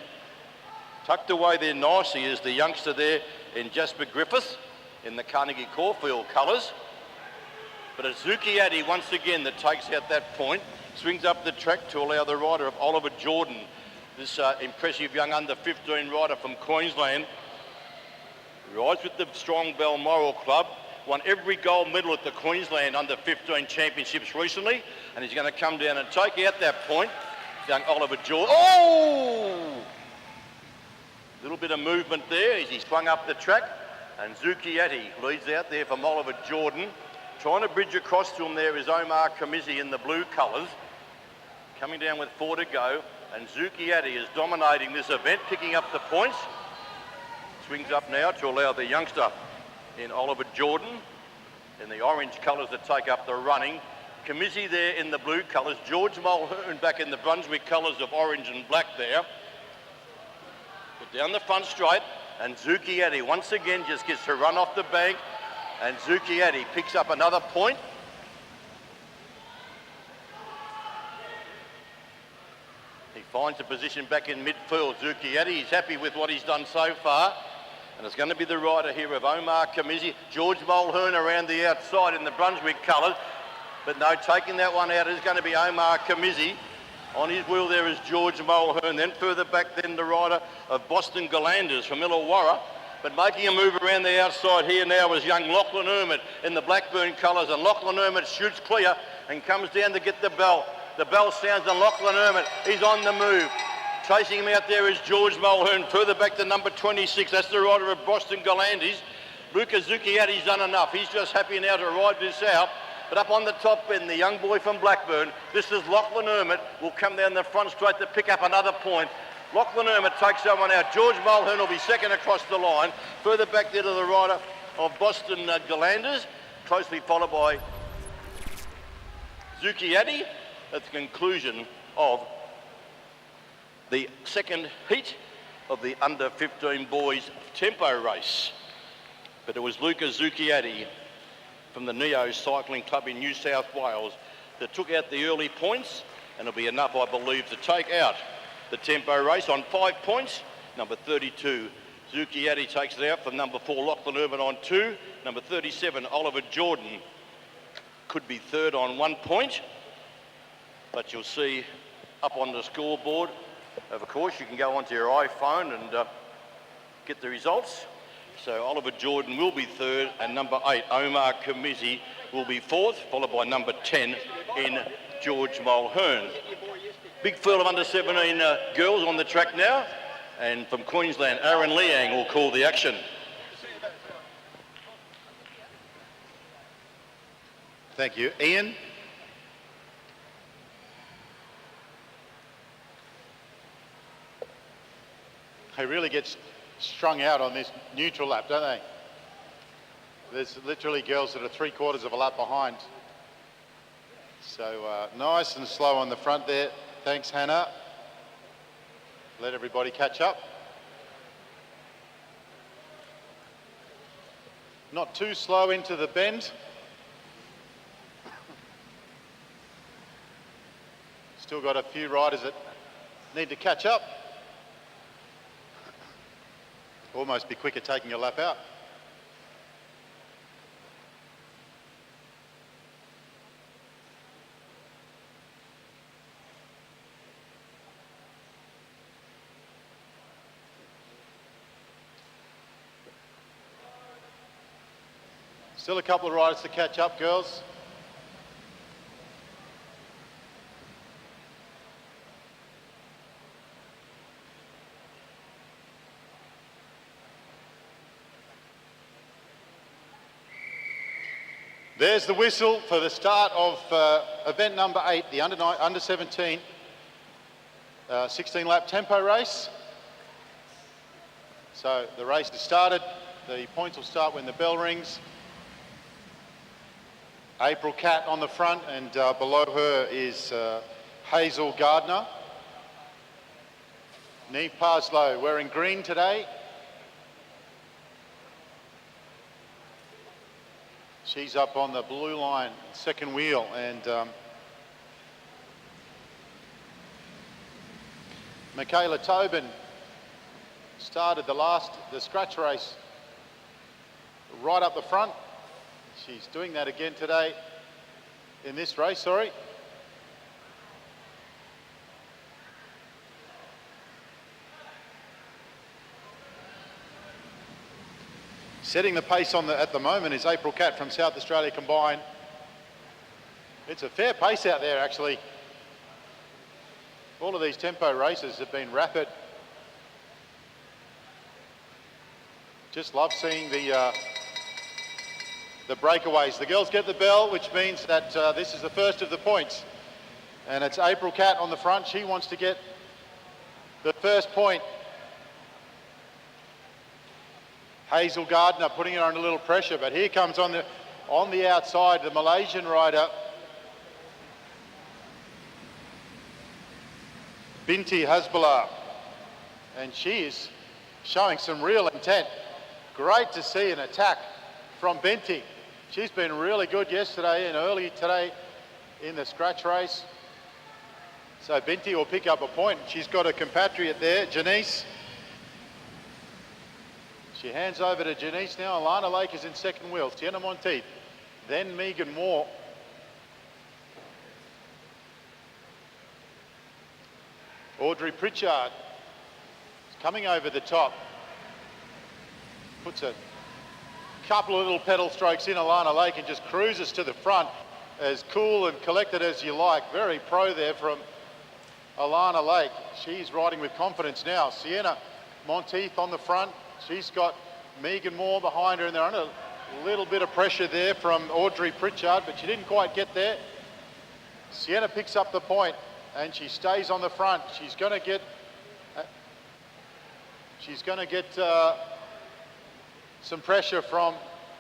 Tucked away there nicely is the youngster there in Jasper Griffith in the Carnegie Caulfield colours. But it's Zucchiatti once again that takes out that point. Swings up the track to allow the rider of Oliver Jordan, this impressive young under-15 rider from Queensland. Rides with the Strong Balmoral Club. Won every gold medal at the Queensland under-15 championships recently, and he's going to come down and take out that point. Young Oliver Jordan. Oh! Little bit of movement there as he swung up the track, and Zucchiatti leads out there from Oliver Jordan. Trying to bridge across to him there is Omar Kamizi in the blue colours. Coming down with 4 to go, and Zucchiatti is dominating this event, picking up the points. Swings up now to allow the youngster in Oliver Jordan in the orange colours that take up the running. Kamizi there in the blue colours. George Mulhern back in the Brunswick colours of orange and black there. But down the front straight, and Zucchiatti once again just gets to run off the bank, and Zucchiatti picks up another point. finds a position back in midfield. Zucchietti, he's happy with what he's done so far. And it's going to be the rider here of Omar Kamizi. George Mulhern around the outside in the Brunswick colours. But no, taking that one out is going to be Omar Kamizi. On his wheel there is George Mulhern. Then further back then the rider of Boston Galanders from Illawarra. But making a move around the outside here now is young Lachlan Ermit in the Blackburn colours. And Lachlan Ermit shoots clear and comes down to get the bell. The bell sounds and Lachlan Ermit, he's on the move. Chasing him out there is George Mulhern. Further back to number 26, that's the rider of Boston Galandis. Luca Zucchietti done enough. He's just happy now to ride this out. But up on the top end, the young boy from Blackburn, this is Lachlan Ermit, will come down the front straight to pick up another point. Lachlan Ermit takes someone out. George Mulhern will be second across the line. Further back there to the rider of Boston Galanders, closely followed by Zucchietti at the conclusion of the second heat of the under-15 boys tempo race. But it was Luca Zucchietti from the Neo Cycling Club in New South Wales that took out the early points, and it'll be enough, I believe, to take out the tempo race on 5 points. Number 32, Zucchietti takes it out from number 4, Lachlan Ermit on 2. Number 37, Oliver Jordan, could be third on 1 point, but you'll see up on the scoreboard. Of course, you can go onto your iPhone and get the results. So Oliver Jordan will be third, and number 8, Omar Kamizi, will be fourth, followed by number 10 in George Mulhern. Big field of under 17 girls on the track now, and from Queensland, Aaron Liang will call the action. Thank you. Ian? They really get strung out on this neutral lap, don't they? There's literally girls that are 3/4 of a lap behind. So nice and slow on the front there. Thanks, Hannah. Let everybody catch up. Not too slow into the bend. Still got a few riders that need to catch up. Almost be quicker taking a lap out. Still a couple of riders to catch up, girls. There's the whistle for the start of event number 8, the under 17 16-lap tempo race. So the race has started. The points will start when the bell rings. April Cat on the front, and below her is Hazel Gardner. Neve Parslow wearing green today. She's up on the blue line, second wheel, and Michaela Tobin started the scratch race right up the front. She's doing that again today in this race, sorry. Setting the pace at the moment is April Cat from South Australia Combined. It's a fair pace out there, actually. All of these tempo races have been rapid. Just love seeing the breakaways. The girls get the bell, which means that this is the first of the points. And it's April Cat on the front. She wants to get the first point. Hazel Gardner putting her under a little pressure, but here comes on the outside the Malaysian rider Binti Hasbullah, and she is showing some real intent. Great to see an attack from Binti. She's been really good yesterday and early today in the scratch race. So Binti will pick up a point. She's got a compatriot there, Janice. She hands over to Janice now. Alana Lake is in second wheel. Sienna Monteith, then Megan Moore. Audrey Pritchard is coming over the top. Puts a couple of little pedal strokes in Alana Lake and just cruises to the front, as cool and collected as you like. Very pro there from Alana Lake. She's riding with confidence now. Sienna Monteith on the front. She's got Megan Moore behind her, and they're under a little bit of pressure there from Audrey Pritchard, but she didn't quite get there. Sienna picks up the point and she stays on the front. She's going to get some pressure from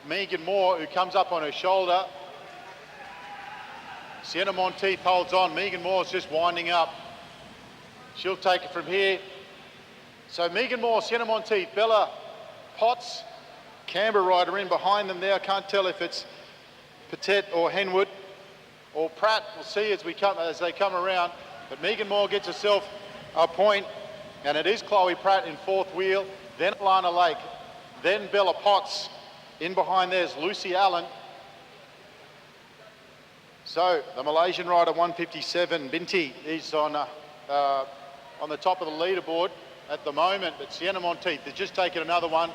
Megan Moore, who comes up on her shoulder. Sienna Monteith holds on. Megan Moore's just winding up. She'll take it from here. So Megan Moore, Sienna Monteith, Bella Potts, Canberra rider in behind them there. I can't tell if it's Patet or Henwood or Pratt. We'll see as they come around. But Megan Moore gets herself a point, and it is Chloe Pratt in fourth wheel, then Alana Lake, then Bella Potts. In behind there's Lucy Allen. So the Malaysian rider 157, Binti, is on the top of the leaderboard at the moment, but Sienna Monteith has just taken another one.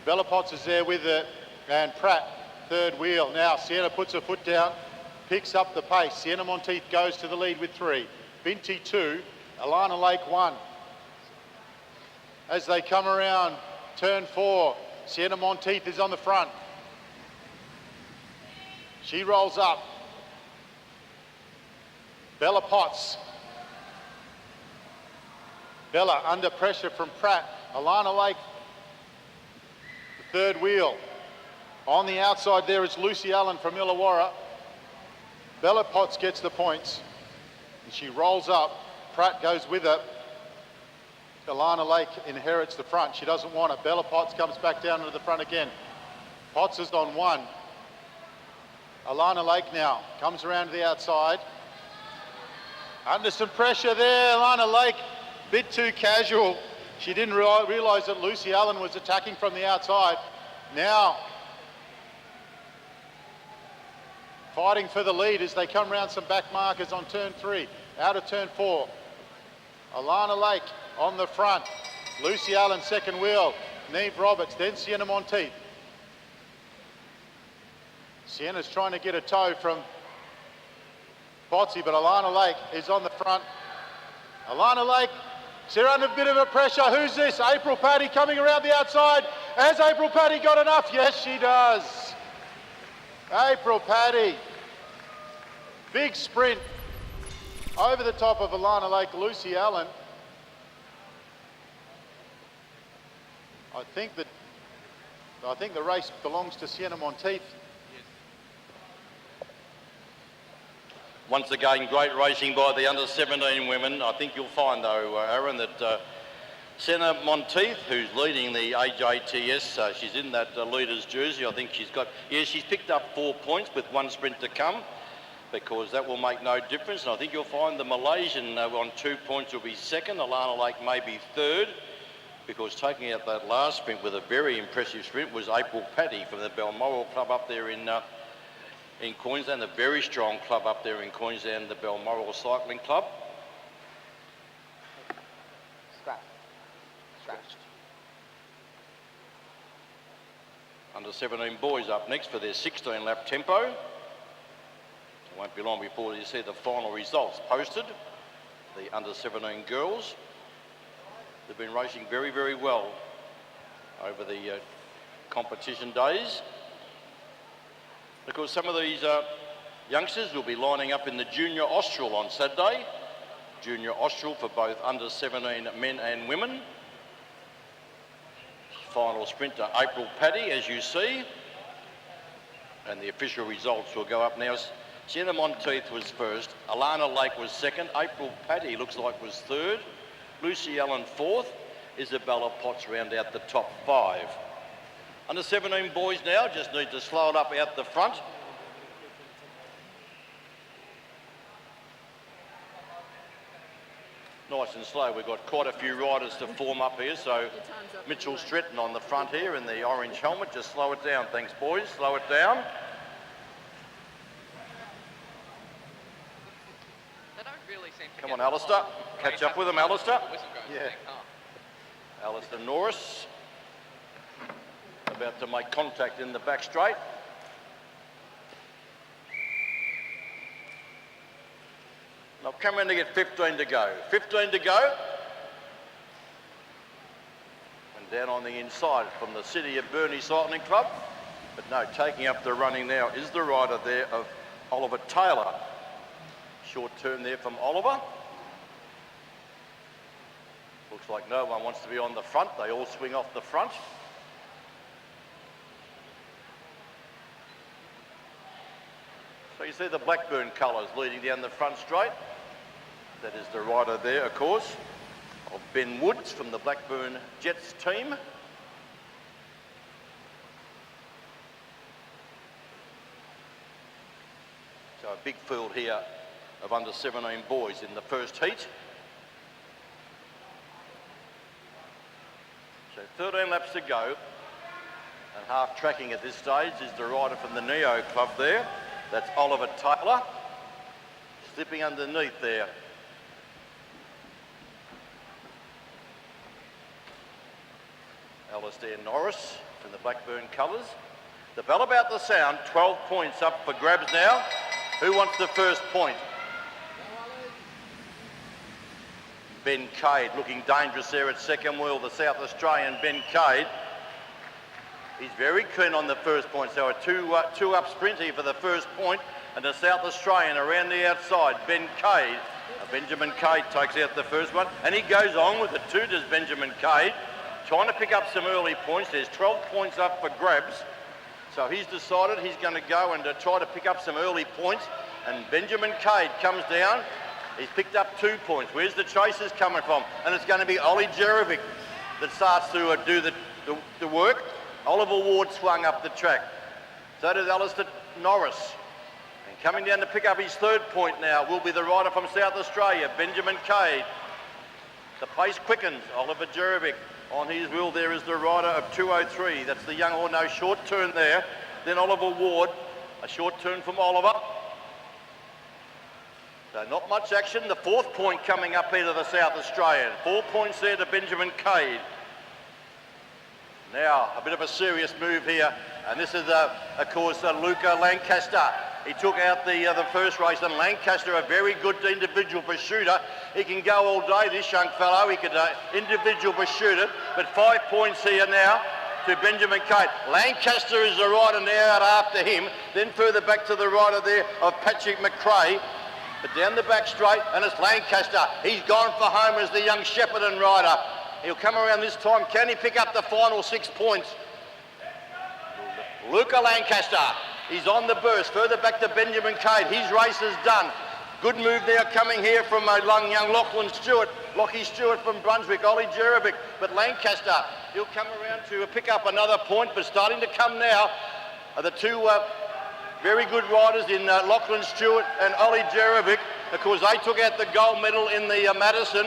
Bella Potts is there with her, and Pratt, third wheel. Now Sienna puts her foot down, picks up the pace. Sienna Monteith goes to the lead with 3. Binti 2, Alana Lake 1. As they come around turn 4, Sienna Monteith is on the front. She rolls up. Bella Potts. Bella under pressure from Pratt. Alana Lake, the third wheel. On the outside there is Lucy Allen from Illawarra. Bella Potts gets the points. And she rolls up. Pratt goes with her. Alana Lake inherits the front. She doesn't want it. Bella Potts comes back down to the front again. Potts is on 1. Alana Lake now comes around to the outside. Under some pressure there, Alana Lake, bit too casual. She didn't realise that Lucy Allen was attacking from the outside. Now, fighting for the lead as they come around some back markers on turn 3, out of turn 4. Alana Lake on the front. Lucy Allen second wheel. Neve Roberts, then Sienna Monteith. Sienna's trying to get a toe from Potsy, but Alana Lake is on the front. Alana Lake, they're under a bit of a pressure. Who's this? April Paddy coming around the outside. Has April Paddy got enough? Yes, she does. April Paddy. Big sprint over the top of Alana Lake. Lucy Allen. I think the race belongs to Sienna Monteith. Once again, great racing by the under-17 women. I think you'll find, though, Aaron, that Sienna Monteith, who's leading the AJTS, she's in that leader's jersey. I think she's picked up 4 points with 1 sprint to come, because that will make no difference. And I think you'll find the Malaysian on 2 points will be second. Alana Lake may be third, because taking out that last sprint with a very impressive sprint was April Paddy from the Balmoral Club up there in Queensland, a very strong club up there in Queensland, the Balmoral Cycling Club. Scratched. Under 17 boys up next for their 16 lap tempo. It won't be long before you see the final results posted. The under 17 girls. They've been racing very, very well over the competition days. Because some of these youngsters will be lining up in the Junior Austral on Saturday. Junior Austral for both under 17 men and women. Final sprint to April Paddy, as you see. And the official results will go up now. Sienna Monteith was first. Alana Lake was second. April Paddy looks like was third. Lucy Allen fourth. Isabella Potts round out the top 5. Under 17 boys now just need to slow it up out the front. nice and slow. We've got quite a few riders to form up here, so Mitchell Stretton on the front here in the orange helmet. Just slow it down, thanks boys, slow it down. They don't really seem to Come get on, Alistair, the catch up with him, Alistair. whistle goes, Yeah. I think. Oh. Alistair Norris, about to make contact in the back straight. Now come in to get 15 to go. 15 to go. And down on the inside from the City of Burnie Cycling Club. But no, taking up the running now is the rider there of Oliver Taylor. Short turn there from Oliver. Looks like no one wants to be on the front. They all swing off the front. So you see the Blackburn colours leading down the front straight. That is the rider there, of course, of Ben Woods from the Blackburn Jets team. So a big field here of under 17 boys in the first heat. So 13 laps to go, and half tracking at this stage is the rider from the Neo Club there. That's Oliver Taylor, slipping underneath there. Alistair Norris from the Blackburn colours. The bell about the sound, 12 points up for grabs now. Who wants the first point? Ben Cade looking dangerous there at second wheel, the South Australian Ben Cade. He's very keen on the first point, so a two up sprint here for the first point, and the South Australian around the outside, Ben Cade. Benjamin Cade takes out the first one, and he goes on with it too, does Benjamin Cade, trying to pick up some early points. There's 12 points up for grabs, so he's decided he's going to go and try to pick up some early points, and Benjamin Cade comes down. He's picked up 2 points. Where's the chasers coming from? And it's going to be Ollie Jerovic that starts to do the work. Oliver Ward swung up the track. So does Alistair Norris. And coming down to pick up his third point now will be the rider from South Australia, Benjamin Cade. The pace quickens. Oliver Jerovic on his wheel there is the rider of 203. That's the young or no short turn there. Then Oliver Ward, a short turn from Oliver. So not much action. The fourth point coming up here to the South Australian. 4 points there to Benjamin Cade. Now, a bit of a serious move here, and this is, of course, Luca Lancaster. He took out the first race, and Lancaster, a very good individual pursuiter. He can go all day, this young fellow. He could individual pursuit it, but 5 points here now to Benjamin Cade. Lancaster is the rider now out after him. Then further back to the rider there of Patrick McRae. But down the back straight, and it's Lancaster. He's gone for home as the young Shepparton rider. He'll come around this time. Can he pick up the final 6 points? Luca Lancaster. He's on the burst. Further back to Benjamin Cade. His race is done. Good move there coming here from young Lachlan Stewart. Lockie Stewart from Brunswick. Ollie Jerovic. But Lancaster, he'll come around to pick up another point. But starting to come now are the two very good riders in Lachlan Stewart and Ollie Jerovic. Of course, they took out the gold medal in the Madison.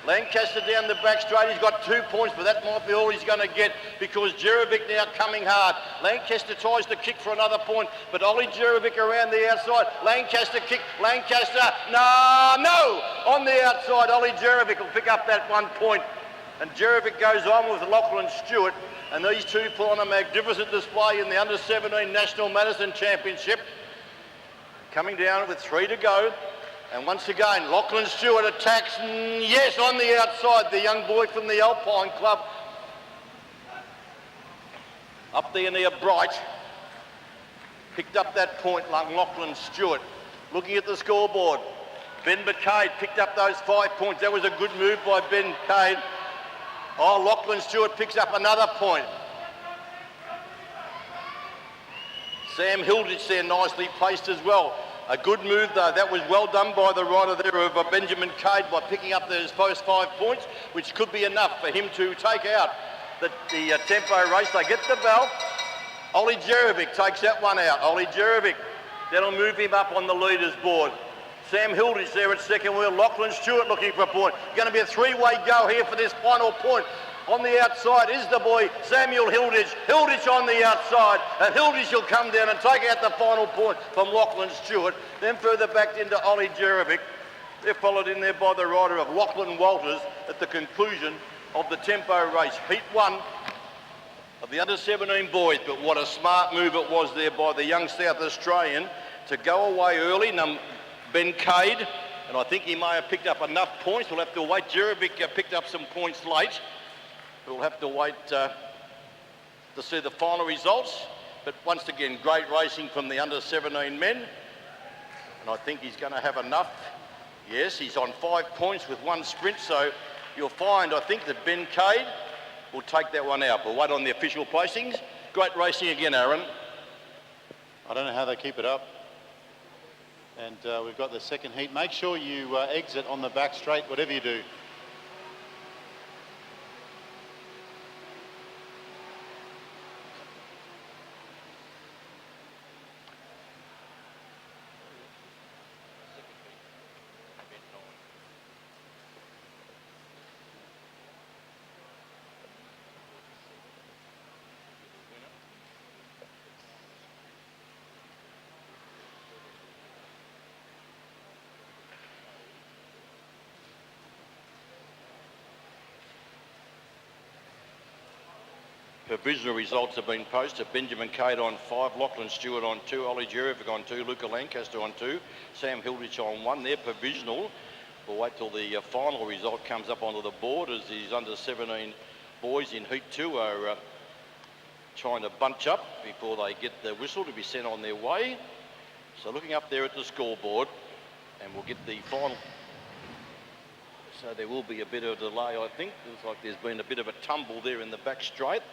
Lancaster down the back straight, he's got 2 points, but that might be all he's going to get because Jerovic now coming hard. Lancaster tries to kick for another point, but Ollie Jerovic around the outside. Lancaster kick, Lancaster, no! On the outside, Ollie Jerovic will pick up that 1 point. And Jerovic goes on with Lachlan Stewart, and these two put on a magnificent display in the Under-17 National Madison Championship. Coming down with 3 to go. And once again, Lachlan Stewart attacks, yes, on the outside, the young boy from the Alpine Club. Up there near Bright. Picked up that point, Lachlan Stewart. Looking at the scoreboard, Ben McCade picked up those 5 points. That was a good move by Ben McCade. Oh, Lachlan Stewart picks up another point. Sam Hilditch there nicely placed as well. A good move though, that was well done by the rider there of Benjamin Cade by picking up those first 5 points, which could be enough for him to take out the tempo race. They get the bell. Ollie Jerovic takes that one out. Ollie Jerovic, that'll move him up on the leaders board. Sam Hilditch there at second wheel. Lachlan Stewart looking for a point. Going to be a three-way go here for this final point. On the outside is the boy Samuel Hilditch. Hilditch on the outside, and Hilditch will come down and take out the final point from Lachlan Stewart. Then further back into Ollie Jerovic. They're followed in there by the rider of Lachlan Walters at the conclusion of the tempo race. Heat 1 of the under-17 boys, but what a smart move it was there by the young South Australian to go away early. Ben Cade, and I think he may have picked up enough points. We'll have to wait. Jerovic picked up some points late. We'll have to wait to see the final results. But once again, great racing from the under-17 men. And I think he's going to have enough. Yes, he's on 5 points with one sprint. So you'll find, I think, that Ben Cade will take that one out. We'll wait on the official placings. Great racing again, Aaron. I don't know how they keep it up. And we've got the second heat. Make sure you exit on the back straight, whatever you do. Provisional results have been posted. Benjamin Cade on 5, Lachlan Stewart on 2, Ollie Jerovic on 2, Luca Lancaster on 2, Sam Hilditch on 1. They're provisional. We'll wait till the final result comes up onto the board as these under-17 boys in Heat 2 are trying to bunch up before they get the whistle to be sent on their way. So looking up there at the scoreboard, and we'll get the final. So there will be a bit of a delay, I think. Looks like there's been a bit of a tumble there in the back straight.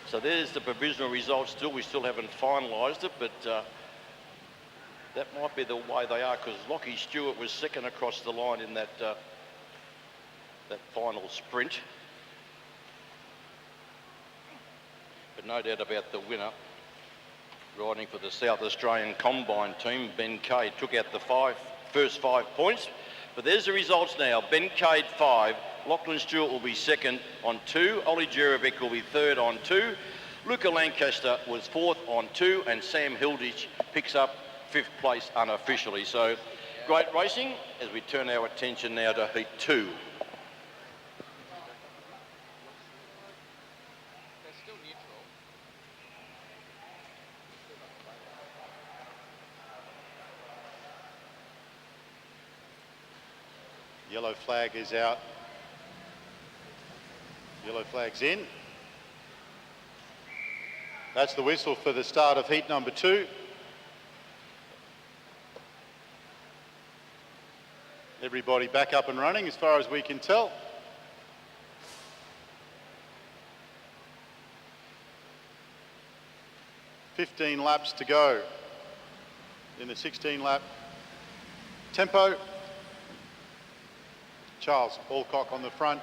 So there's the provisional results still. We still haven't finalised it, but that might be the way they are, because Lockie Stewart was second across the line in that final sprint. But no doubt about the winner. Riding for the South Australian Combine team, Ben Cade took out the first 5 points. But there's the results now. Ben Cade 5, Lachlan Stewart will be second on 2, Ollie Jerovic will be third on 2, Luca Lancaster was fourth on 2, and Sam Hilditch picks up 5th place unofficially. So great racing as we turn our attention now to Heat 2. They're still neutral. Yellow flag is out. Yellow flag's in. That's the whistle for the start of heat number 2. Everybody back up and running as far as we can tell. "15 laps to go in the 16-lap tempo. Charles Alcock on the front,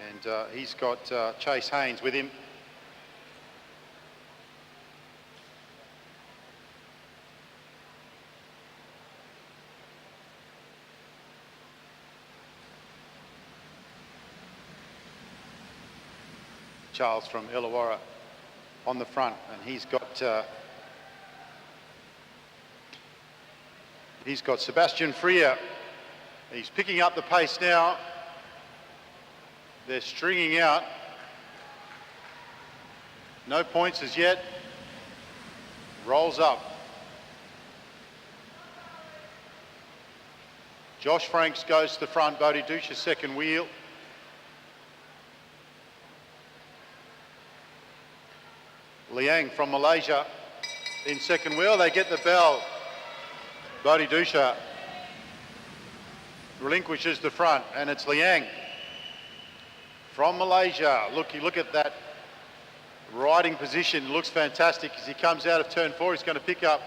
and he's got Chase Haynes with him. Charles from Illawarra on the front, and he's got Sebastian Freer. He's picking up the pace now. They're stringing out. No points as yet. Rolls up. Josh Franks goes to the front, Bodhi Dusha second wheel. Liang from Malaysia in second wheel. They get the bell. Bodhi Dusha relinquishes the front, and it's Liang from Malaysia. Look at that riding position. Looks fantastic as he comes out of turn 4. He's going to pick up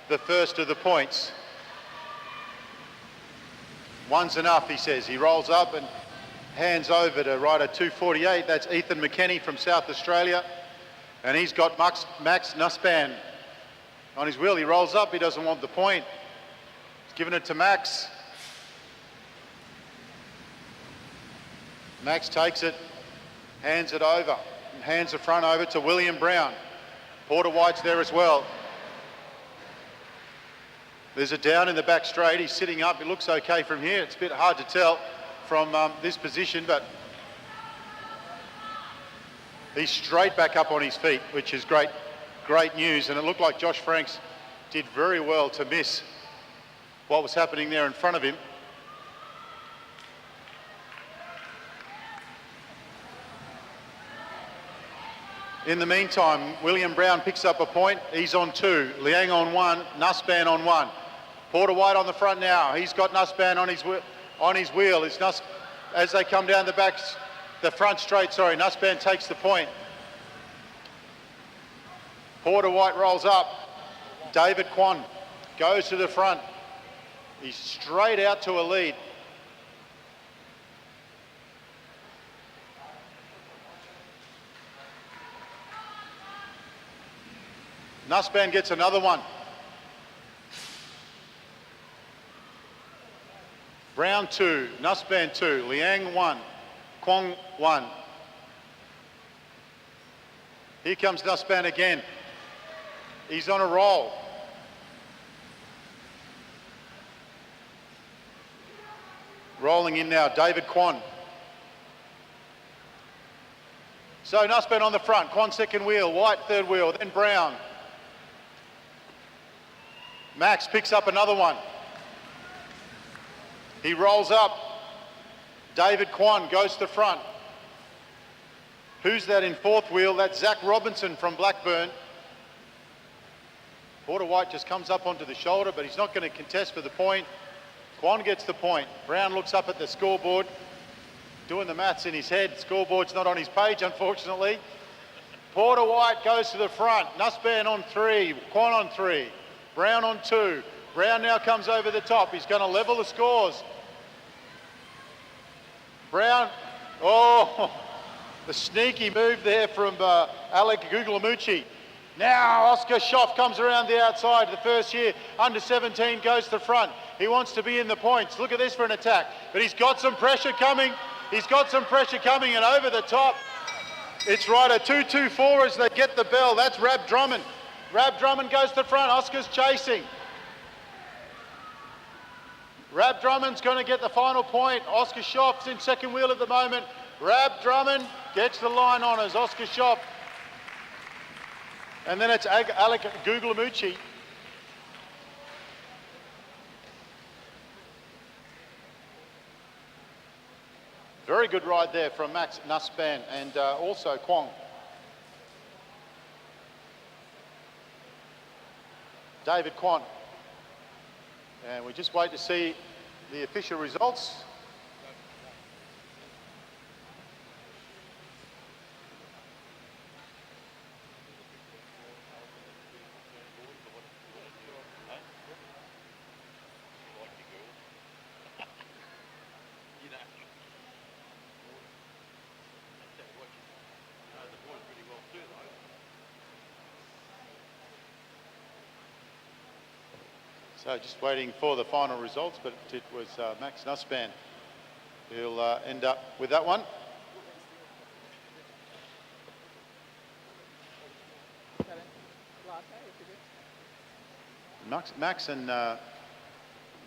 the first of the points. One's enough, he says. He rolls up and hands over to rider 248. That's Ethan McKenny from South Australia. And he's got Max Nussbaum on his wheel. He rolls up, he doesn't want the point. He's giving it to Max. Max takes it, hands it over, and hands the front over to William Brown. Porter White's there as well. There's a down in the back straight. He's sitting up. It looks okay from here. It's a bit hard to tell from this position, but he's straight back up on his feet, which is great news. And it looked like Josh Franks did very well to miss what was happening there in front of him. In the meantime, William Brown picks up a point. He's on 2. Liang on 1. Nussbaum on 1. Porter White on the front now. He's got Nussbaum on his wheel. It's as they come down the front straight, Nussbaum takes the point. Porter White rolls up. David Kwan goes to the front. He's straight out to a lead. Nussbaum gets another one. Brown 2, Nussbaum 2, Liang 1, Kwong 1. Here comes Nussbaum again. He's on a roll. Rolling in now, David Kwan. So Nussbaum on the front, Kwan second wheel, White third wheel, then Brown. Max picks up another one. He rolls up. David Kwan goes to the front. Who's that in fourth wheel? That's Zach Robinson from Blackburn. Porter White just comes up onto the shoulder, but he's not going to contest for the point. Kwan gets the point. Brown looks up at the scoreboard, doing the maths in his head. Scoreboard's not on his page, unfortunately. Porter White goes to the front. Nussbaum on 3, Kwan on 3, Brown on 2. Brown now comes over the top. He's going to level the scores. Brown, the sneaky move there from Alec Guglielmucci. Now Oscar Schoff comes around the outside. The first year, under 17, goes to the front. He wants to be in the points. Look at this for an attack. But he's got some pressure coming. He's got some pressure coming, and over the top, it's rider 224 as they get the bell. That's Rab Drummond. Rab Drummond goes to the front. Oscar's chasing. Rab Drummond's going to get the final point. Oscar Schoff's in second wheel at the moment. Rab Drummond gets the line honours. Oscar Schoff. And then it's Alec Guglielmucci. Very good ride there from Max Nussbaum and also Kwong. David Kwan. And we just wait to see the official results. So just waiting for the final results, but it was Max Nussbaum who'll end up with that one. Max and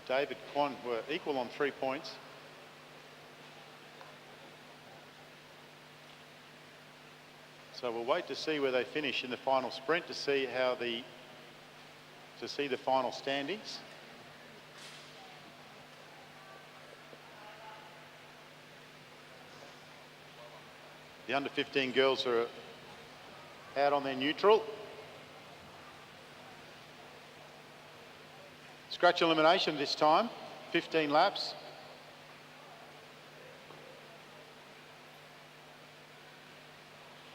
David Kwan were equal on 3 points. So we'll wait to see where they finish in the final sprint to see how the final standings. The under 15 girls are out on their neutral. Scratch elimination this time, 15 laps.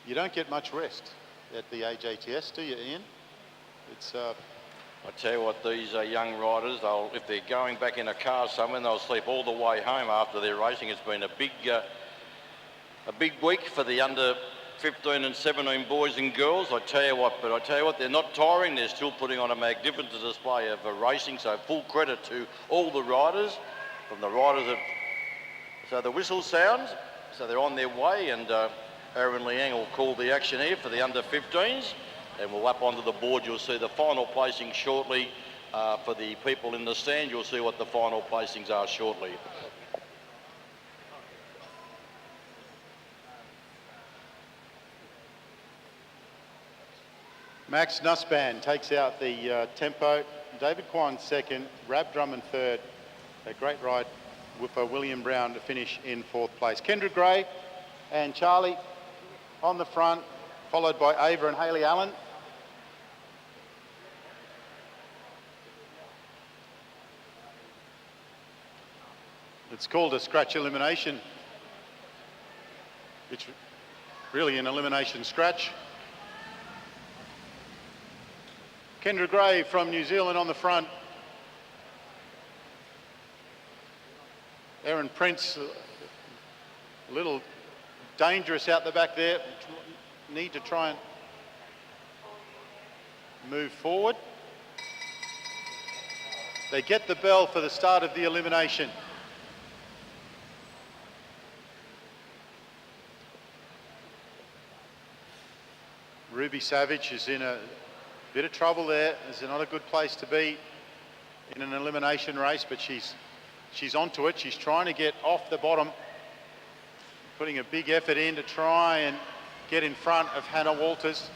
You don't get much rest at the AJTS, do you, Ian? It's I tell you what, these young riders, if they're going back in a car somewhere, they'll sleep all the way home after their racing. It's been a big week for the under 15 and 17 boys and girls. I tell you what, they're not tiring. They're still putting on a magnificent display of racing. So full credit to all the riders, from the riders that. So the whistle sounds. So they're on their way, and Aaron Liang will call the action here for the under 15s. And we'll up onto the board. You'll see the final placing shortly. For the people in the stand, you'll see what the final placings are shortly. Max Nussband takes out the tempo. David Kwan second, Rab Drummond third. A great ride with William Brown to finish in fourth place. Kendra Gray and Charlie on the front, followed by Ava and Hayley Allen. It's called a scratch elimination. It's really an elimination scratch. Kendra Gray from New Zealand on the front. Aaron Prince, a little dangerous out the back there. Need to try and move forward. They get the bell for the start of the elimination. Ruby Savage is in a bit of trouble there. It's not a good place to be in an elimination race, but she's onto it. She's trying to get off the bottom, putting a big effort in to try and get in front of Hannah Walters.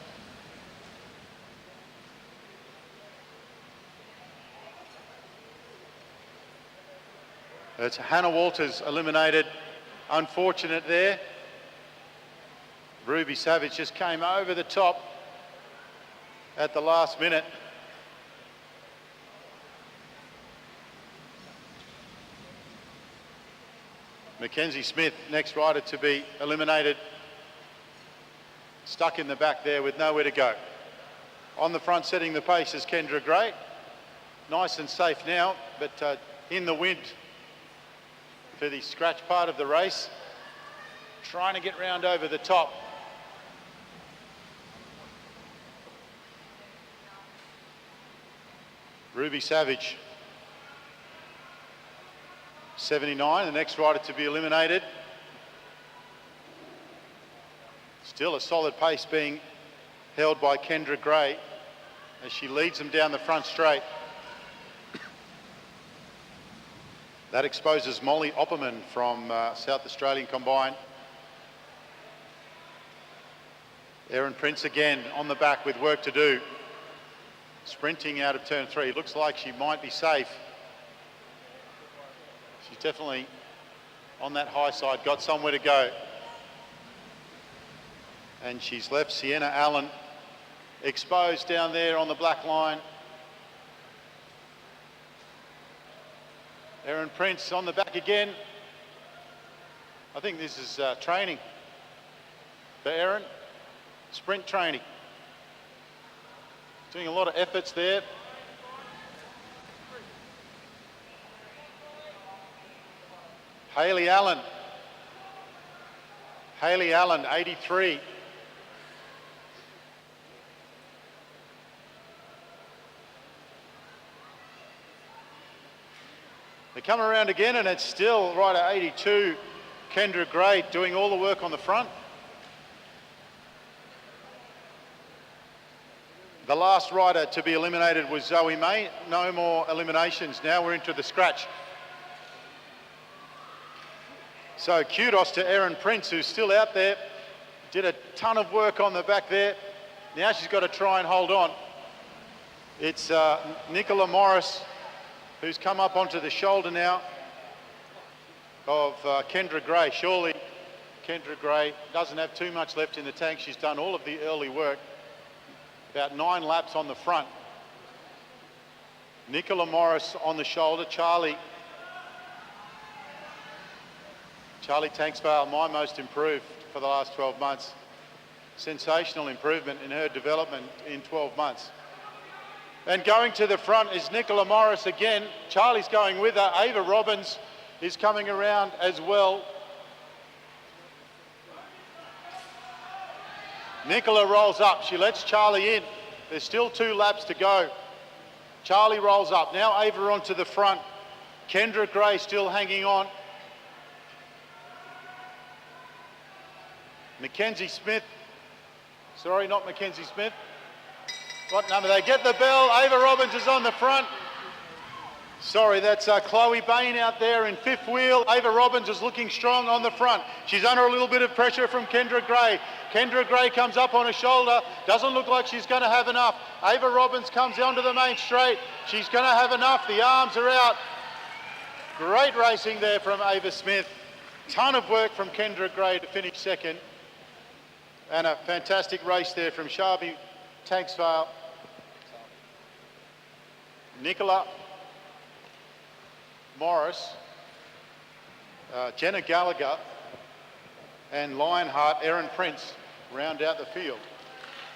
It's Hannah Walters eliminated. Unfortunate there. Ruby Savage just came over the top at the last minute. Mackenzie Smith, next rider to be eliminated. Stuck in the back there with nowhere to go. On the front setting the pace is Kendra Gray. Nice and safe now, but in the wind for the scratch part of the race. Trying to get round over the top. Ruby Savage, 79, the next rider to be eliminated. Still a solid pace being held by Kendra Gray as she leads them down the front straight. That exposes Molly Opperman from South Australian Combine. Erin Prince again on the back with work to do. Sprinting out of turn 3. Looks like she might be safe. She's definitely on that high side, got somewhere to go. And she's left Sienna Allen exposed down there on the black line. Erin Prince on the back again. I think this is training for Erin. Sprint training. Doing a lot of efforts there. Hayley Allen. Hayley Allen, 83. They come around again and it's still right at 82. Kendra Gray doing all the work on the front. The last rider to be eliminated was Zoe May. No more eliminations. Now we're into the scratch. So kudos to Erin Prince, who's still out there. Did a ton of work on the back there. Now she's got to try and hold on. It's Nicola Morris, who's come up onto the shoulder now of Kendra Gray. Surely Kendra Gray doesn't have too much left in the tank. She's done all of the early work. About 9 laps on the front. Nicola Morris on the shoulder. Charlie Tanksvale, my most improved for the last 12 months. Sensational improvement in her development in 12 months. And going to the front is Nicola Morris again. Charlie's going with her. Ava Robbins is coming around as well. Nicola rolls up. She lets Charlie in. There's still 2 laps to go. Charlie rolls up. Now Ava onto the front. Kendra Gray still hanging on. Mackenzie Smith. Sorry, not Mackenzie Smith. What number? They get the bell. Ava Robbins is on the front. Sorry, that's Chloe Bain out there in 5th wheel. Ava Robbins is looking strong on the front. She's under a little bit of pressure from Kendra Gray. Kendra Gray comes up on her shoulder. Doesn't look like she's going to have enough. Ava Robbins comes onto the main straight. She's going to have enough. The arms are out. Great racing there from Ava Smith. Ton of work from Kendra Gray to finish 2nd. And a fantastic race there from Sharby Tagsvale. Nicola Morris, Jenna Gallagher and Lionheart, Erin Prince round out the field.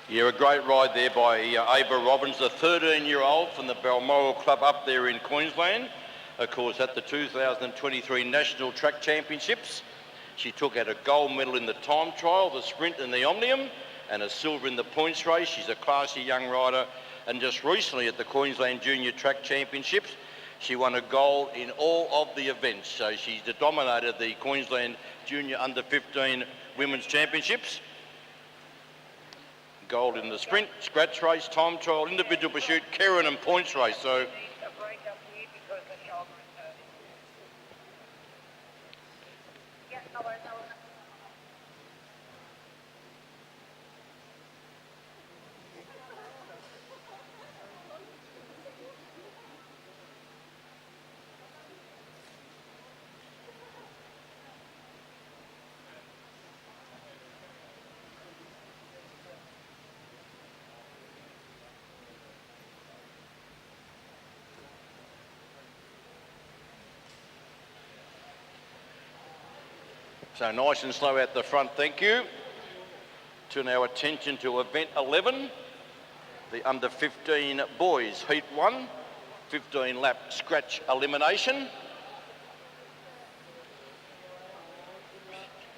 Yeah, a great ride there by Ava Robbins, the 13-year-old from the Balmoral Club up there in Queensland. Of course, at the 2023 National Track Championships, she took out a gold medal in the time trial, the sprint and the Omnium, and a silver in the points race. She's a classy young rider. And just recently at the Queensland Junior Track Championships, she won a gold in all of the events. So she's dominated the Queensland Junior Under-15 Women's Championships. Gold in the sprint, scratch race, time trial, individual pursuit, Karen and points race. So So nice and slow out the front, thank you. Turn our attention to event 11, the under 15 boys, heat 1, 15 lap scratch elimination.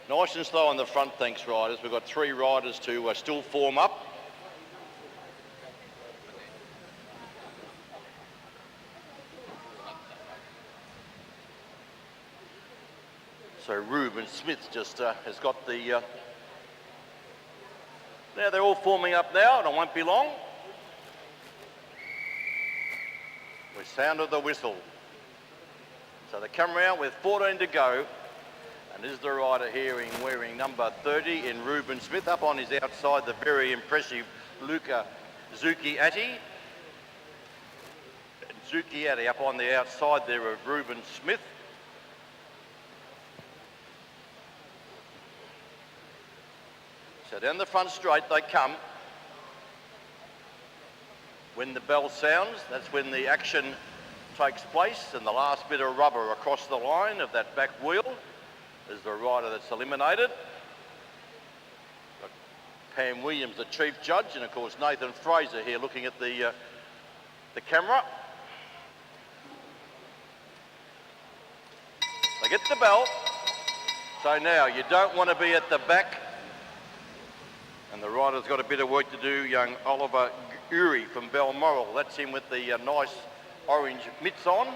Nice and slow on the front, thanks riders. We've got 3 riders to still form up. So Ruben Smith just has got the... Now they're all forming up now and it won't be long. We sounded the whistle. So they come around with 14 to go. And this is the rider here wearing number 30 in Ruben Smith. Up on his outside, the very impressive Luca Zucchiatti. Zucchiatti up on the outside there of Ruben Smith. So down the front straight they come. When the bell sounds, that's when the action takes place, and the last bit of rubber across the line of that back wheel is the rider that's eliminated. Got Pam Williams, the chief judge, and of course Nathan Fraser here looking at the camera. They get the bell. So now you don't want to be at the back. And the rider's got a bit of work to do, young Oliver Uri from Balmoral. That's him with the nice orange mitts on.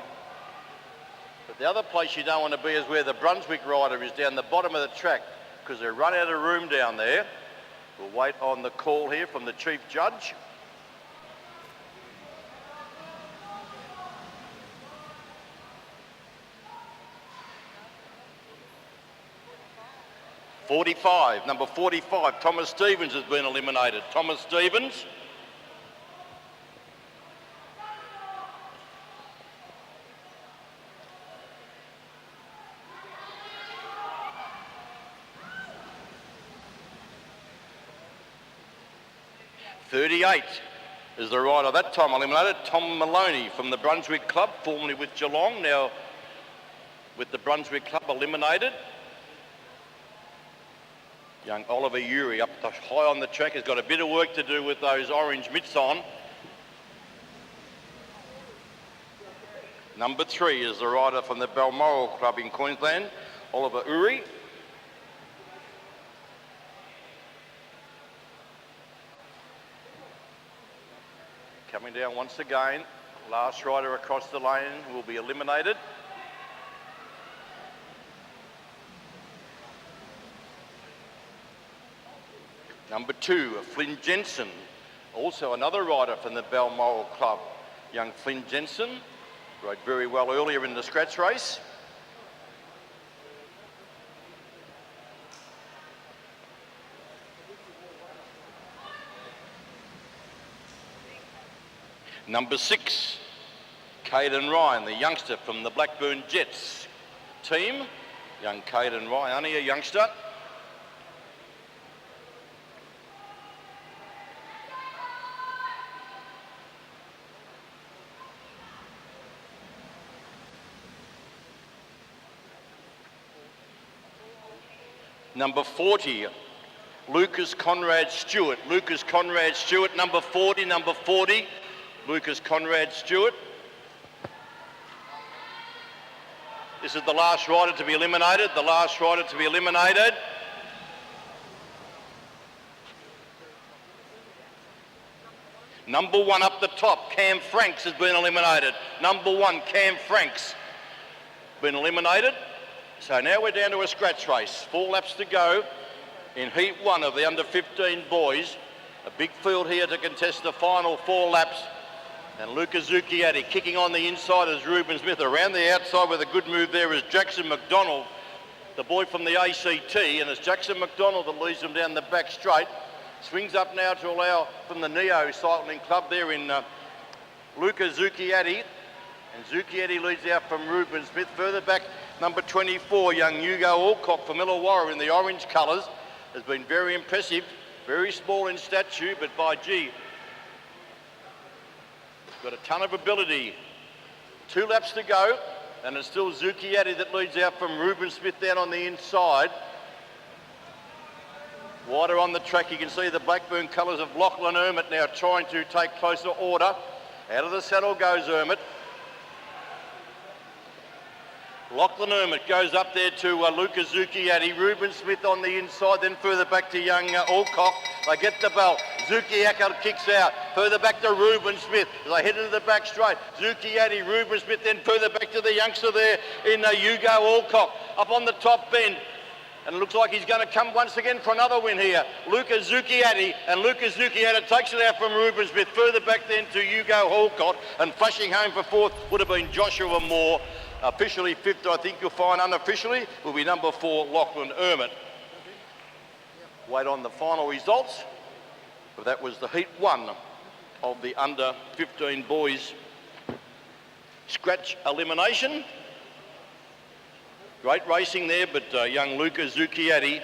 But the other place you don't want to be is where the Brunswick rider is, down the bottom of the track, because they run out of room down there. We'll wait on the call here from the chief judge. Number 45, Thomas Stevens has been eliminated. Thomas Stevens. .38 is the rider that time eliminated. Tom Maloney from the Brunswick Club, formerly with Geelong, now with the Brunswick Club eliminated. Young Oliver Uri up high on the track has got a bit of work to do with those orange mitts on. Number 3 is the rider from the Balmoral Club in Queensland, Oliver Uri. Coming down once again, last rider across the lane will be eliminated. Number 2, Flynn Jensen, also another rider from the Balmoral Club, young Flynn Jensen, rode very well earlier in the scratch race. Number 6, Caden Ryan, the youngster from the Blackburn Jets team. Young Caden Ryan, only a youngster. Number 40, Lucas Conrad Stewart. Lucas Conrad Stewart, number 40, Lucas Conrad Stewart. This is the last rider to be eliminated, Number 1 up the top, Cam Franks has been eliminated. Number 1, Cam Franks, been eliminated. So now we're down to a scratch race. 4 laps to go in heat 1 of the under 15 boys. A big field here to contest the final 4 laps. And Luca Zucchiatti kicking on the inside as Ruben Smith. Around the outside with a good move there is Jackson McDonald, the boy from the ACT. And it's Jackson McDonald that leads them down the back straight. Swings up now to allow from the Neo Cycling Club there in Luca Zucchiatti. And Zucchiatti leads out from Ruben Smith. Further back, number 24, young Hugo Alcock from Illawarra in the orange colours. Has been very impressive. Very small in stature, but by gee, got a ton of ability. 2 laps to go, and it's still Zucchiatti that leads out from Ruben Smith down on the inside. Wider on the track, you can see the Blackburn colours of Lachlan Emmett now trying to take closer order. Out of the saddle goes Emmett. Lachlan Emmett goes up there to Luca Zucchiatti. Ruben Smith on the inside, then further back to young Alcock. They get the bell. Zucchiatti kicks out. Further back to Ruben Smith. They head into the back straight. Zucchiatti, Ruben Smith, then further back to the youngster there in Hugo Alcock. Up on the top bend. And it looks like he's going to come once again for another win here. Luca Zucchiatti, and Luca Zucchiatti takes it out from Ruben Smith. Further back then to Hugo Alcock. And flashing home for 4th would have been Joshua Moore. Officially 5th, I think you'll find. Unofficially will be number 4, Lachlan Emmett. Wait on the final results. But that was the heat 1 of the under 15 boys scratch elimination. Great racing there, but young Luca Zucchiatti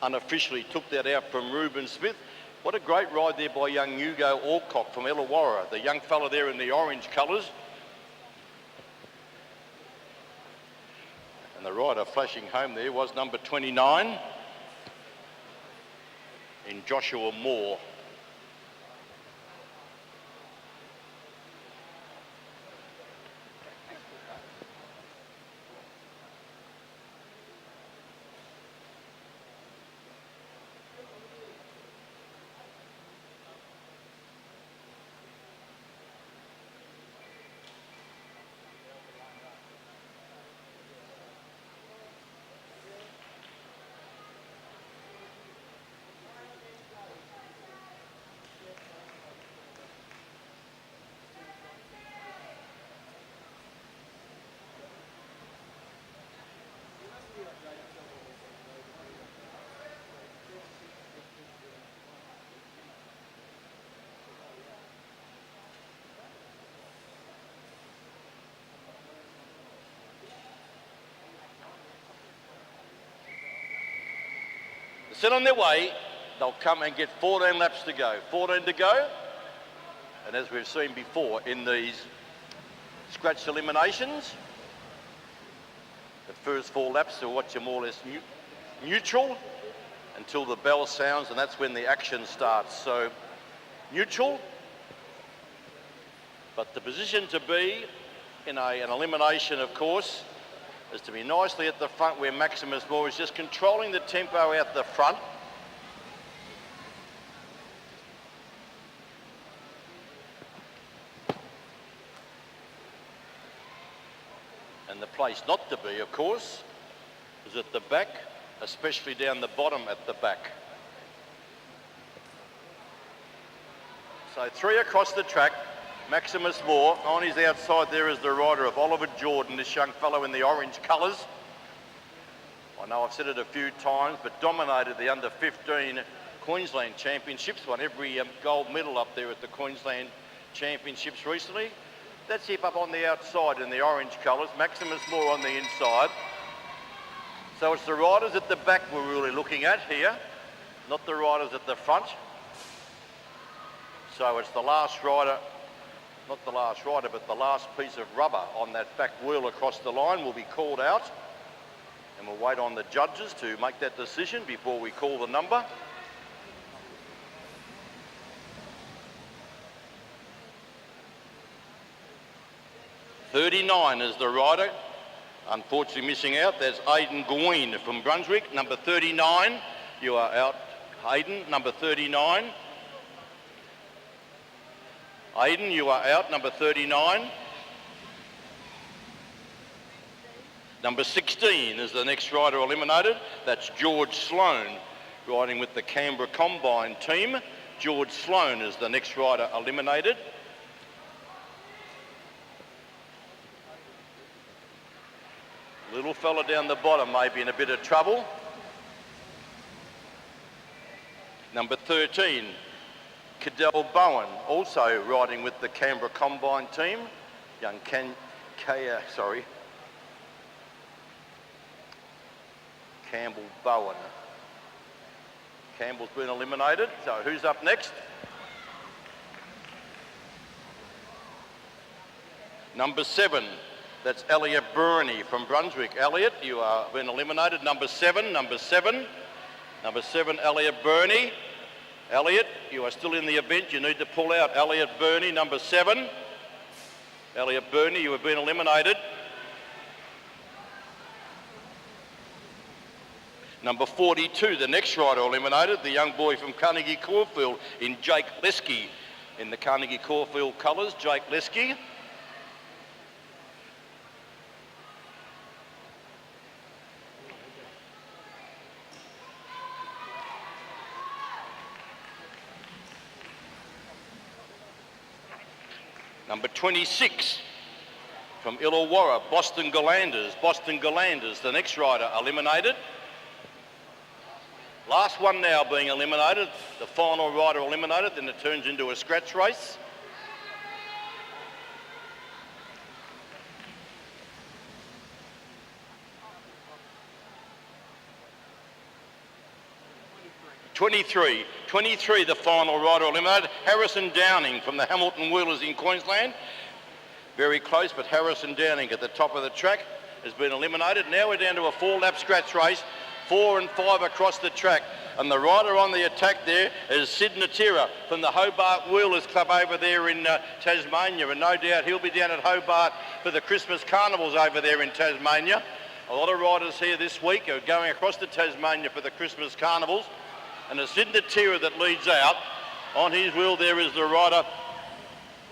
unofficially took that out from Ruben Smith. What a great ride there by young Hugo Alcock from Illawarra, the young fella there in the orange colours. And the rider flashing home there was number 29 in Joshua Moore. Set on their way, they'll come and get 14 laps to go. 14 to go, and as we've seen before in these scratch eliminations, the first 4 laps are what you're more or less neutral until the bell sounds, and that's when the action starts. So neutral, but the position to be in an elimination, of course, is to be nicely at the front where Maximus Moore is just controlling the tempo out the front. And the place not to be, of course, is at the back, especially down the bottom at the back. So 3 across the track, Maximus Moore. On his outside there is the rider of Oliver Jordan, this young fellow in the orange colours. I know I've said it a few times, but dominated the under-15 Queensland Championships, won every gold medal up there at the Queensland Championships recently. That's him up on the outside in the orange colours, Maximus Moore on the inside. So it's the riders at the back we're really looking at here, not the riders at the front. So it's the last rider, not the last rider, but the last piece of rubber on that back wheel across the line will be called out. And we'll wait on the judges to make that decision before we call the number. "39 is the rider. Unfortunately missing out. There's Aidan Gwyn from Brunswick, number 39. You are out, Aidan, number 39. Aidan, you are out, number 39. Number 16 is the next rider eliminated. That's George Sloan, riding with the Canberra Combine team. George Sloan is the next rider eliminated. Little fella down the bottom may be in a bit of trouble. Number 13, Cadell Bowen, also riding with the Canberra Combine team. Young Campbell Bowen. Campbell's been eliminated, so who's up next? Number 7, that's Elliot Burney from Brunswick. Elliot, you are been eliminated. Number 7, Elliot Burney. Elliot, you are still in the event. You need to pull out. Elliot Burney, number 7. Elliot Burney, you have been eliminated. Number 42, the next rider eliminated, the young boy from Carnegie Caulfield in Jake Lesky. In the Carnegie Caulfield colours, Jake Lesky. Number 26, from Illawarra, Boston Galanders. Boston Galanders, the next rider eliminated. Last one now being eliminated, the final rider eliminated, then it turns into a scratch race. '23, the final rider eliminated. Harrison Downing from the Hamilton Wheelers in Queensland. Very close, but Harrison Downing at the top of the track has been eliminated. Now we're down to a 4-lap scratch race, 4 and 5 across the track. And the rider on the attack there is Sid Natira from the Hobart Wheelers Club over there in Tasmania. And no doubt he'll be down at Hobart for the Christmas carnivals over there in Tasmania. A lot of riders here this week are going across to Tasmania for the Christmas carnivals. And it's Sid Natira that leads out. On his wheel there is the rider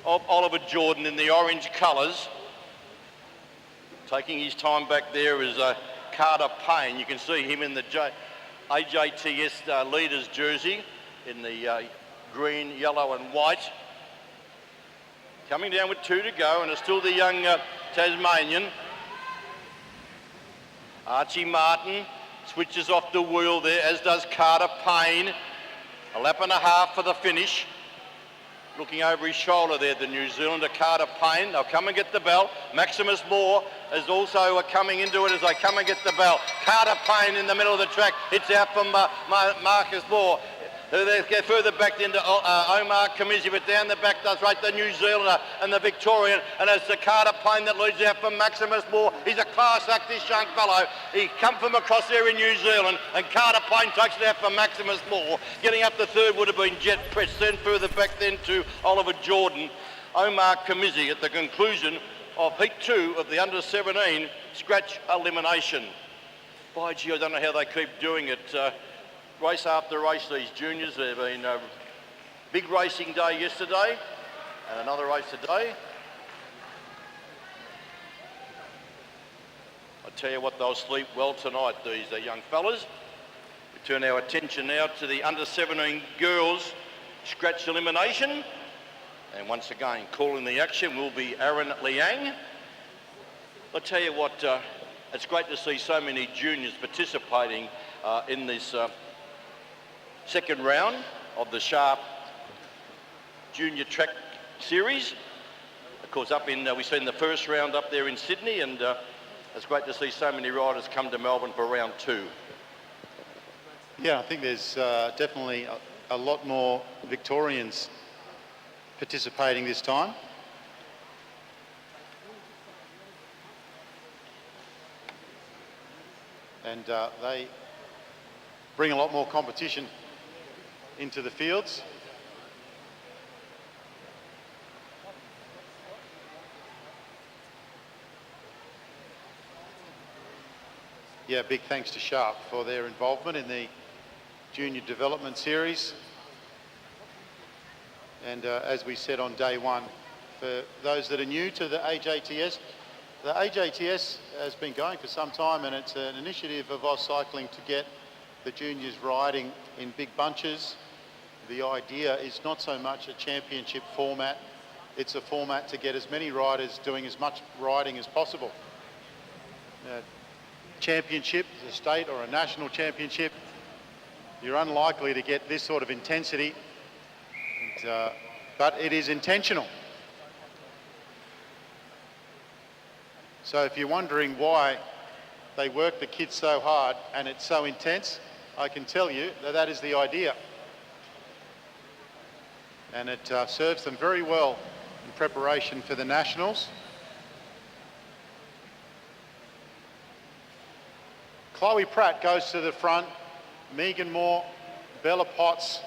of Oliver Jordan in the orange colours. Taking his time back there is Carter Payne. You can see him in the AJTS leaders jersey in the green, yellow and white. Coming down with 2 to go, and it's still the young Tasmanian. Archie Martin switches off the wheel there, as does Carter Payne. A lap and a half for the finish. Looking over his shoulder there, the New Zealander Carter Payne. They'll come and get the bell. Maximus Moore is also coming into it as they come and get the bell. Carter Payne in the middle of the track. It's out from Marcus Moore. They get further back into Omar Kamizi, but down the back does right the New Zealander and the Victorian, and it's the Carter Payne that leads out from Maximus Moore. He's a class act, this young fellow. He come from across there in New Zealand, and Carter Payne takes it out from Maximus Moore. Getting up the third would have been Jet Press, then further back then to Oliver Jordan. Omar Kamizi at the conclusion of Heat 2 of the under-17 scratch elimination. By gee, I don't know how they keep doing it. Race after race, these juniors. They've been a big racing day yesterday and another race today. I tell you what, they'll sleep well tonight, these young fellas. We turn our attention now to the under-17 girls scratch elimination. And once again, calling the action will be Aaron Liang. I tell you what, it's great to see so many juniors participating in this second round of the Sharp Junior Track Series. Of course, we've seen the first round up there in Sydney, and it's great to see so many riders come to Melbourne for round 2. Yeah, I think there's definitely a lot more Victorians participating this time. And they bring a lot more competition into the fields. Yeah, big thanks to Sharp for their involvement in the Junior Development Series. And as we said on day one, for those that are new to the AJTS has been going for some time, and it's an initiative of AusCycling to get the juniors riding in big bunches. The idea is not so much a championship format, it's a format to get as many riders doing as much riding as possible. Championship, a state or a national championship, you're unlikely to get this sort of intensity, but it is intentional. So if you're wondering why they work the kids so hard and it's so intense, I can tell you that that is the idea. And it serves them very well in preparation for the Nationals. Chloe Pratt goes to the front, Megan Moore, Bella Potts,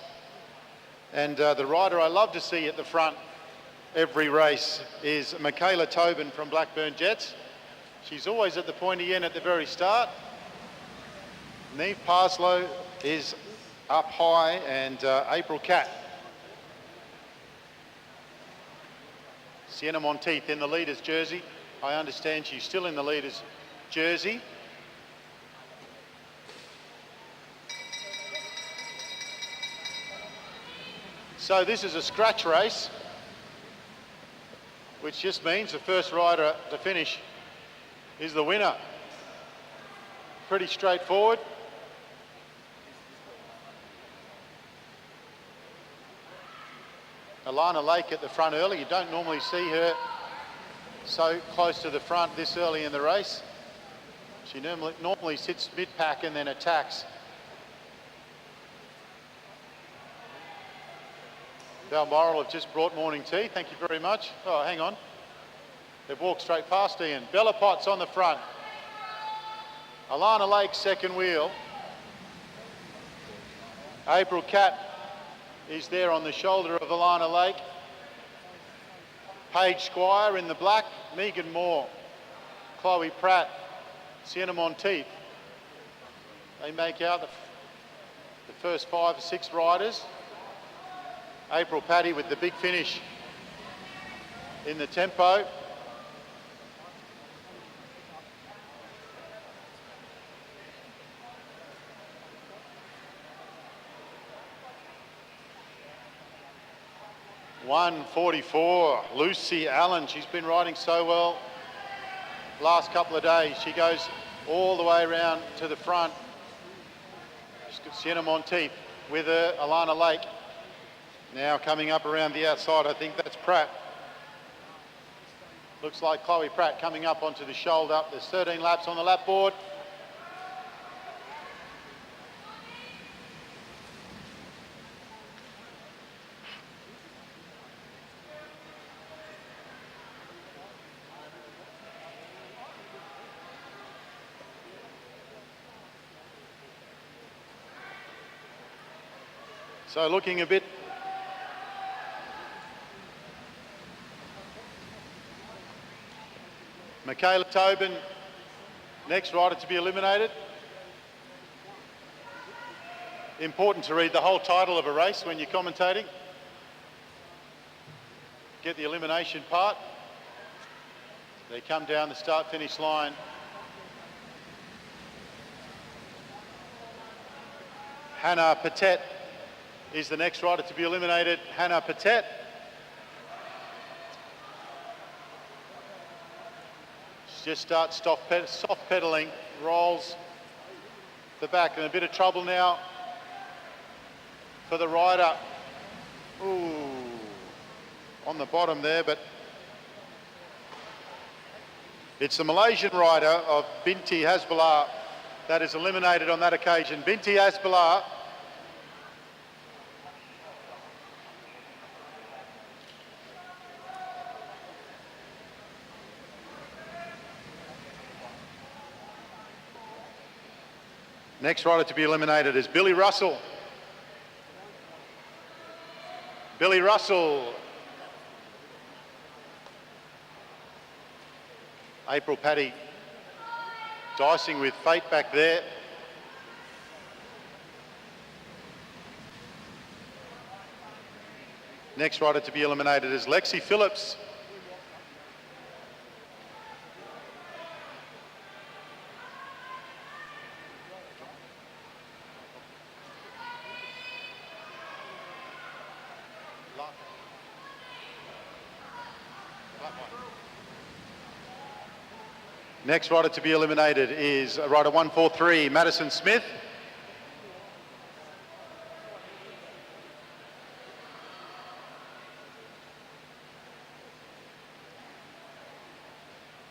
and the rider I love to see at the front every race is Michaela Tobin from Blackburn Jets. She's always at the pointy end at the very start. Neve Parslow is up high, and April Catt. Sienna Monteith in the leader's jersey. I understand she's still in the leader's jersey. So this is a scratch race, which just means the first rider to finish is the winner. Pretty straightforward. Alana Lake at the front early. You don't normally see her so close to the front this early in the race. She normally sits mid-pack and then attacks. Balmoral have just brought morning tea. Thank you very much. Oh, hang on. They've walked straight past Ian. Bella Potts on the front. Alana Lake second wheel. April Catt is there on the shoulder of Alana Lake. Paige Squire in the black. Megan Moore. Chloe Pratt. Sienna Monteith. They make out the first 5 or 6 riders. April Paddy with the big finish in the tempo. $1:44, Lucy Allen. She's been riding so well last couple of days. She goes all the way around to the front. She's got Sienna Monteith with her, Alana Lake. Now coming up around the outside, I think that's Pratt. Looks like Chloe Pratt coming up onto the shoulder. There's 13 laps on the lap board. So looking a bit Michaela Tobin, next rider to be eliminated. Important to read the whole title of a race when you're commentating. Get the elimination part. They come down the start-finish line. Hannah Patet is the next rider to be eliminated. Hannah Patet. She just starts soft pedaling, rolls the back, in a bit of trouble now for the rider. Ooh, on the bottom there, but it's the Malaysian rider of Binti Hasbulah that is eliminated on that occasion. Binti Hasbulah next rider to be eliminated is Billy Russell. Billy Russell. April Paddy dicing with fate back there. Next rider to be eliminated is Lexi Phillips. Next rider to be eliminated is rider 143, Madison Smith.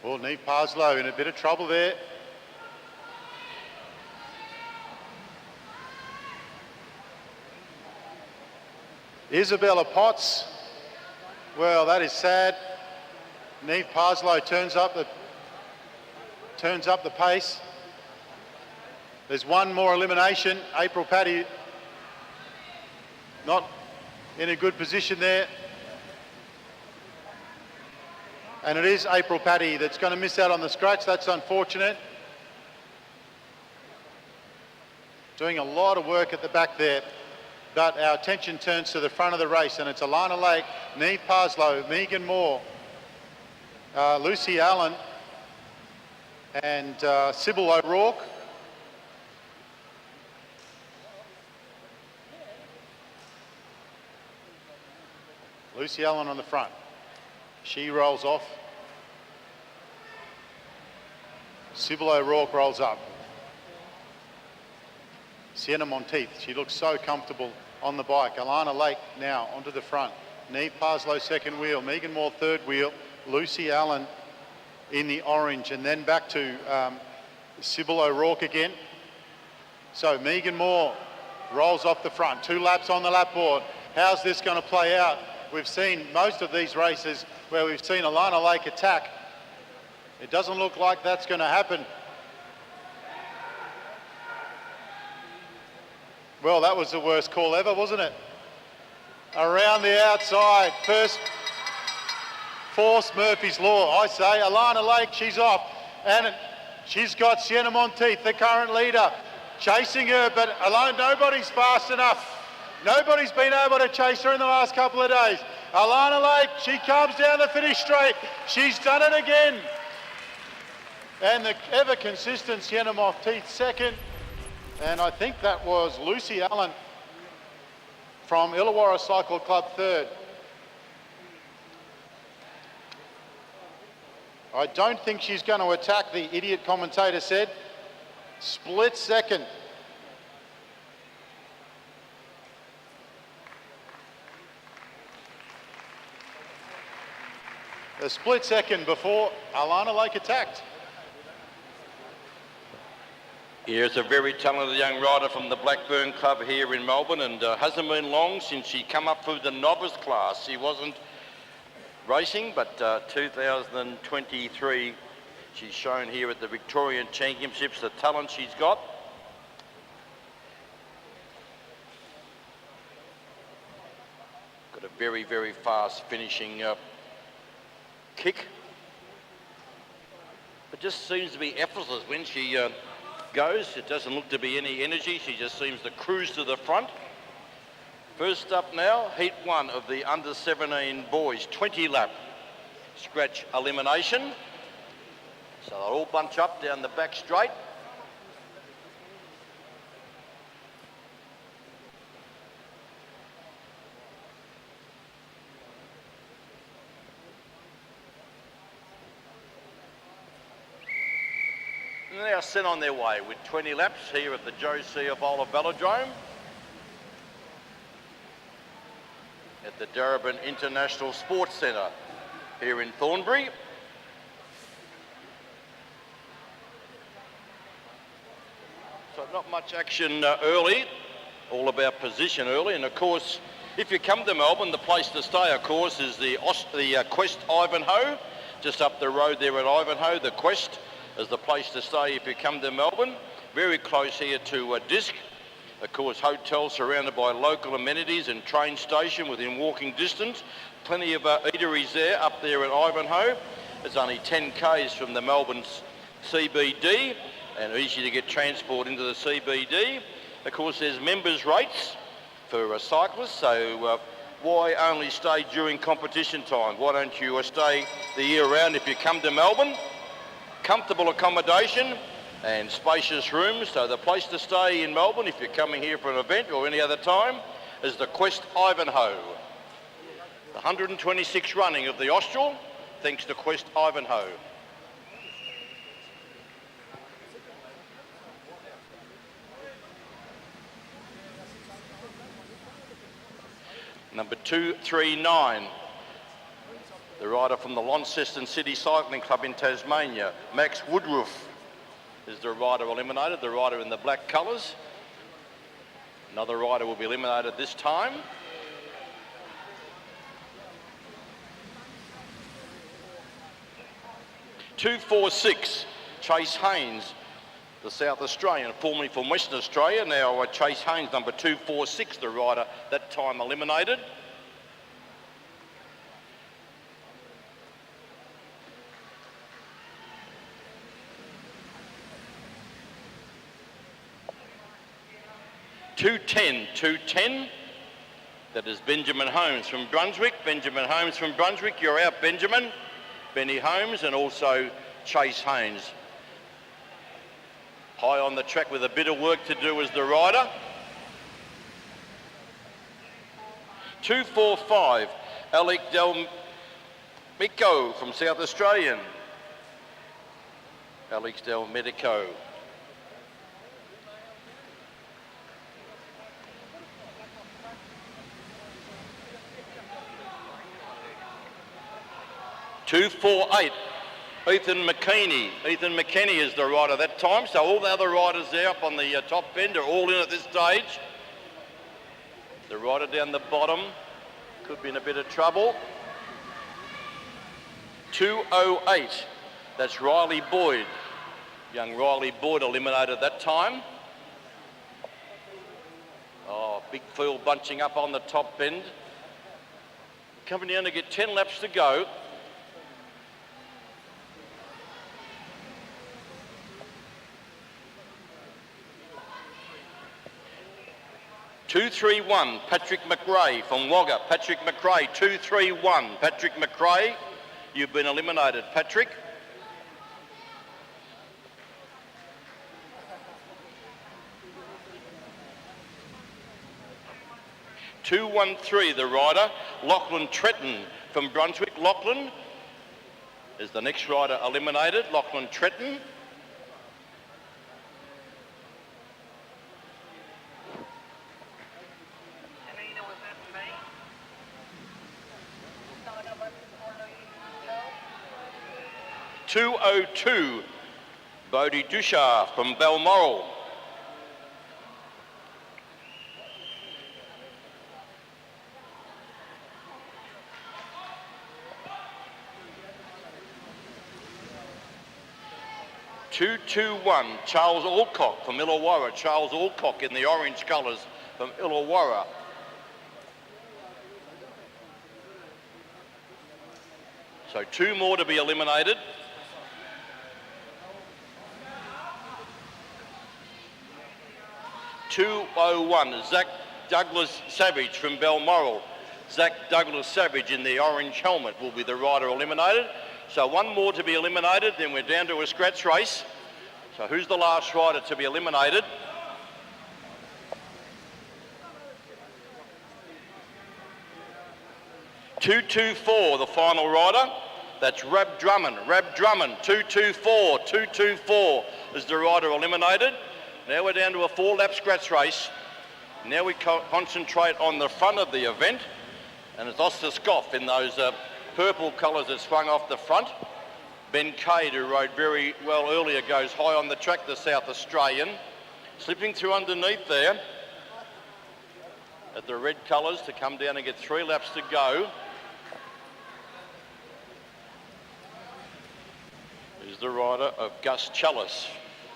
Oh, Neve Parslow in a bit of trouble there. Isabella Potts. Well, that is sad. Neve Parslow turns up the pace. There's one more elimination. April Paddy not in a good position there. And it is April Paddy that's going to miss out on the scratch. That's unfortunate. Doing a lot of work at the back there. But our attention turns to the front of the race, and it's Alana Lake, Neve Parslow, Megan Moore, Lucy Allen, and Sybil O'Rourke. Lucy Allen on the front. She rolls off. Sybil O'Rourke rolls up. Sienna Monteith, she looks so comfortable on the bike. Alana Lake now onto the front. Neve Parslow second wheel, Megan Moore third wheel, Lucy Allen in the orange, and then back to Sybil O'Rourke again. So Megan Moore rolls off the front, 2 laps on the lap board. How's this going to play out? We've seen most of these races where we've seen Alana Lake attack. It doesn't look like that's going to happen. Well, that was the worst call ever, wasn't it? Around the outside, first force Murphy's Law. I say Alana Lake, she's off. And she's got Sienna Monteith, the current leader, chasing her, but alone, nobody's fast enough. Nobody's been able to chase her in the last couple of days. Alana Lake, she comes down the finish straight. She's done it again. And the ever consistent Sienna Monteith second. And I think that was Lucy Allen from Illawarra Cycle Club third. I don't think she's going to attack, the idiot commentator said. Split second. A split second before Alana Lake attacked. Here's a very talented young rider from the Blackburn Club here in Melbourne, and hasn't been long since she come up through the novice class. She wasn't racing, but 2023 she's shown here at the Victorian Championships the talent she's got. Got a very, very fast finishing kick. just seems to be effortless when she goes. It doesn't look to be any energy. She just seems to cruise to the front. First up now, heat 1 of the under 17 boys, 20 lap scratch elimination. So they'll all bunch up down the back straight. And they are sent on their way with 20 laps here at the Joe Ciabola Velodrome at the Darebin International Sports Centre here in Thornbury. So not much action early, all about position early. And of course, if you come to Melbourne, the place to stay, of course, is the Quest Ivanhoe, just up the road there at Ivanhoe. The Quest is the place to stay if you come to Melbourne. Very close here to Disc. Of course, hotels surrounded by local amenities and train station within walking distance. Plenty of eateries there, up there at Ivanhoe. It's only 10 k's from the Melbourne CBD and easy to get transport into the CBD. Of course, there's members' rates for cyclists, so why only stay during competition time? Why don't you stay the year round if you come to Melbourne? Comfortable accommodation and spacious rooms. So the place to stay in Melbourne if you're coming here for an event or any other time is the Quest Ivanhoe. The 126th running of the Austral, thanks to Quest Ivanhoe. Number 239, the rider from the Launceston City Cycling Club in Tasmania, Max Woodruff, is the rider eliminated, the rider in the black colours. Another rider will be eliminated this time. (246), Chase Haynes, the South Australian, formerly from Western Australia. Now Chase Haynes, number 246, the rider that time eliminated. (210), that is Benjamin Holmes from Brunswick. Benjamin Holmes from Brunswick, you're out, Benjamin. Benny Holmes and also Chase Haynes. High on the track with a bit of work to do as the rider. 245, Alec Del Mico from South Australian. Alex Del Medico. (248), Ethan McKinney. Ethan McKinney is the rider that time, so all the other riders there up on the top end are all in at this stage. The rider down the bottom could be in a bit of trouble. 208, that's Riley Boyd. Young Riley Boyd eliminated that time. Oh, big field bunching up on the top end. Coming down to get 10 laps to go. 231, Patrick McRae from Wagga. Patrick McRae, 231. Patrick McRae, you've been eliminated, Patrick. (213), the rider, Lachlan Tretton from Brunswick. Lachlan is the next rider eliminated, Lachlan Tretton. (202), Bodie Duchar from Balmoral. (221), Charles Alcock from Illawarra. Charles Alcock in the orange colours from Illawarra. So two more to be eliminated. 201, Zach Douglas Savage from Balmoral. Zach Douglas Savage in the orange helmet will be the rider eliminated. So one more to be eliminated, then we're down to a scratch race. So who's the last rider to be eliminated? .224, the final rider. That's Rab Drummond. Rab Drummond, 224, 224 is the rider eliminated. Now we're down to a 4-lap scratch race. Now we concentrate on the front of the event, and it's Oscar Scoff in those purple colours that swung off the front. Ben Cade, who rode very well earlier, goes high on the track, the South Australian. Slipping through underneath there at the red colours to come down and get 3 laps to go. Is the rider of Gus Chalice,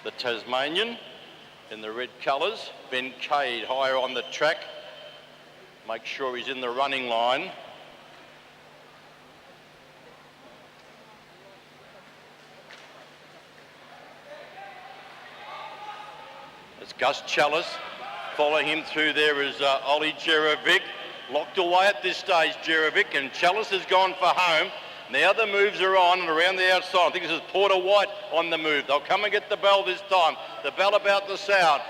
the Tasmanian, in the red colours. Ben Cade higher on the track. Make sure he's in the running line. It's Gus Chalice. Following him through there is Ollie Jerovic. Locked away at this stage, Jerovic, and Chalice has gone for home. Now the moves are on and around the outside. I think this is Porter White on the move. They'll come and get the bell this time. The bell about the sound.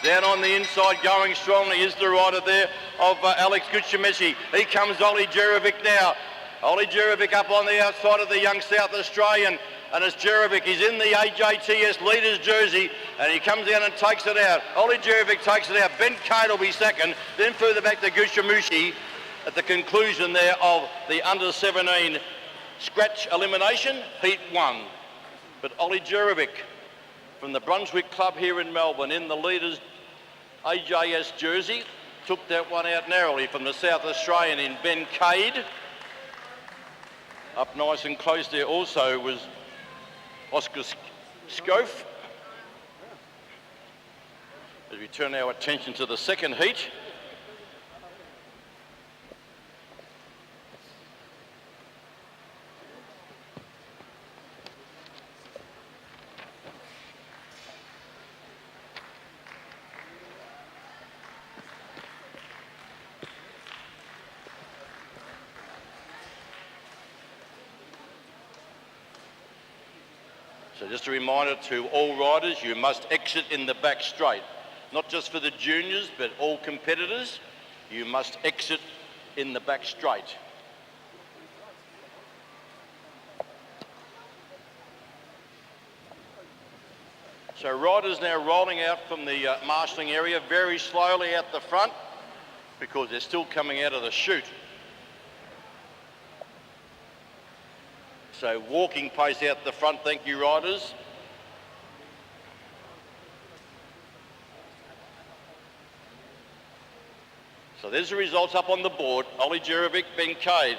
Down on the inside, going strongly, is the rider there of Alex Gucciamessi. Here comes Ollie Jerovic now. Ollie Jerovic up on the outside of the young South Australian. And it's Jerovic. He's in the AJTS leader's jersey, and he comes down and takes it out. Ollie Jerovic takes it out. Ben Cade will be second. Then further back to Gucciamessi at the conclusion there of the under-17 scratch elimination, Heat 1. But Ollie Jerovic from the Brunswick Club here in Melbourne in the leader's AJS jersey took that one out narrowly from the South Australian in Ben Cade. Up nice and close there also was Oscar Scoff. As we turn our attention to the second heat. So just a reminder to all riders, you must exit in the back straight. Not just for the juniors, but all competitors, you must exit in the back straight. So riders now rolling out from the marshalling area very slowly out the front because they're still coming out of the chute. So walking pace out the front, thank you riders. So there's the results up on the board. Ollie Jerovic, Ben Cade.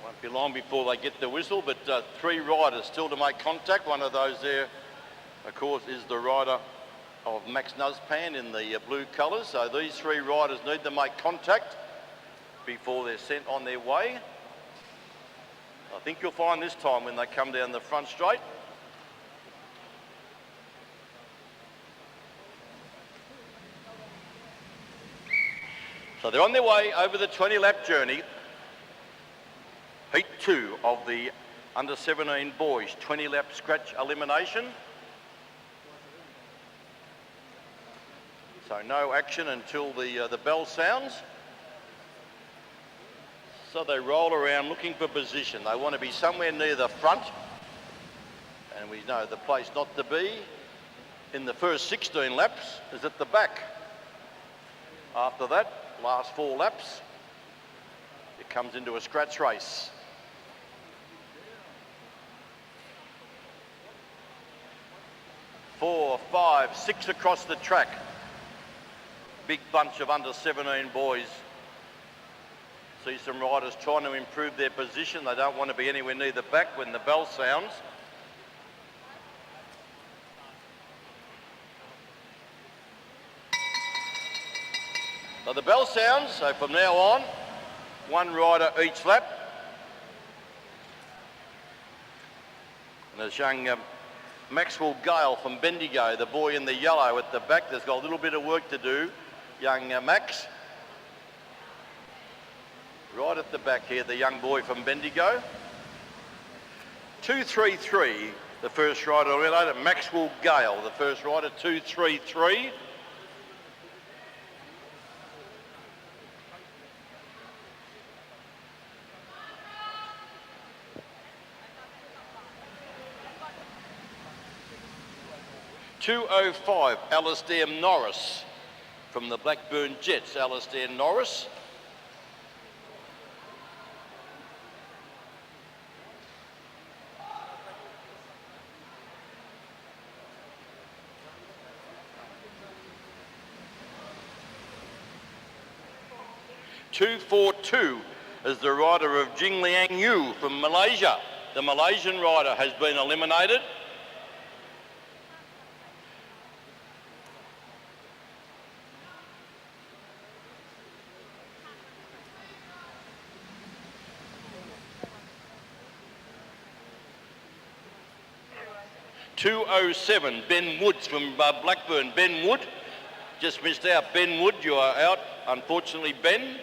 Won't be long before they get the whistle, but 3 riders still to make contact. One of those there, of course, is the rider of Max Nuzpan in the blue colours. So these 3 riders need to make contact before they're sent on their way. I think you'll find this time when they come down the front straight. So they're on their way over the 20-lap journey. Heat 2 of the under-17 boys, 20-lap scratch elimination. So no action until the bell sounds. So they roll around looking for position. They want to be somewhere near the front. And we know the place not to be in the first 16 laps is at the back. After that, last 4 laps, it comes into a scratch race. Four, 5, 6 across the track. Big bunch of under-17 boys. See some riders trying to improve their position. They don't want to be anywhere near the back when the bell sounds. Well, the bell sounds, so from now on, one rider each lap. And there's young Maxwell Gale from Bendigo, the boy in the yellow at the back. There's got a little bit of work to do, young Max. Right at the back here, the young boy from Bendigo. 2-3-3, the first rider eliminated. Maxwell Gale, the first rider, 2-3-3. .205, Alistair Norris from the Blackburn Jets, Alistair Norris. .242 is the rider of Jingliang Yu from Malaysia. The Malaysian rider has been eliminated. .207, Ben Woods from Blackburn. Ben Wood, just missed out. Ben Wood, you are out, unfortunately, Ben.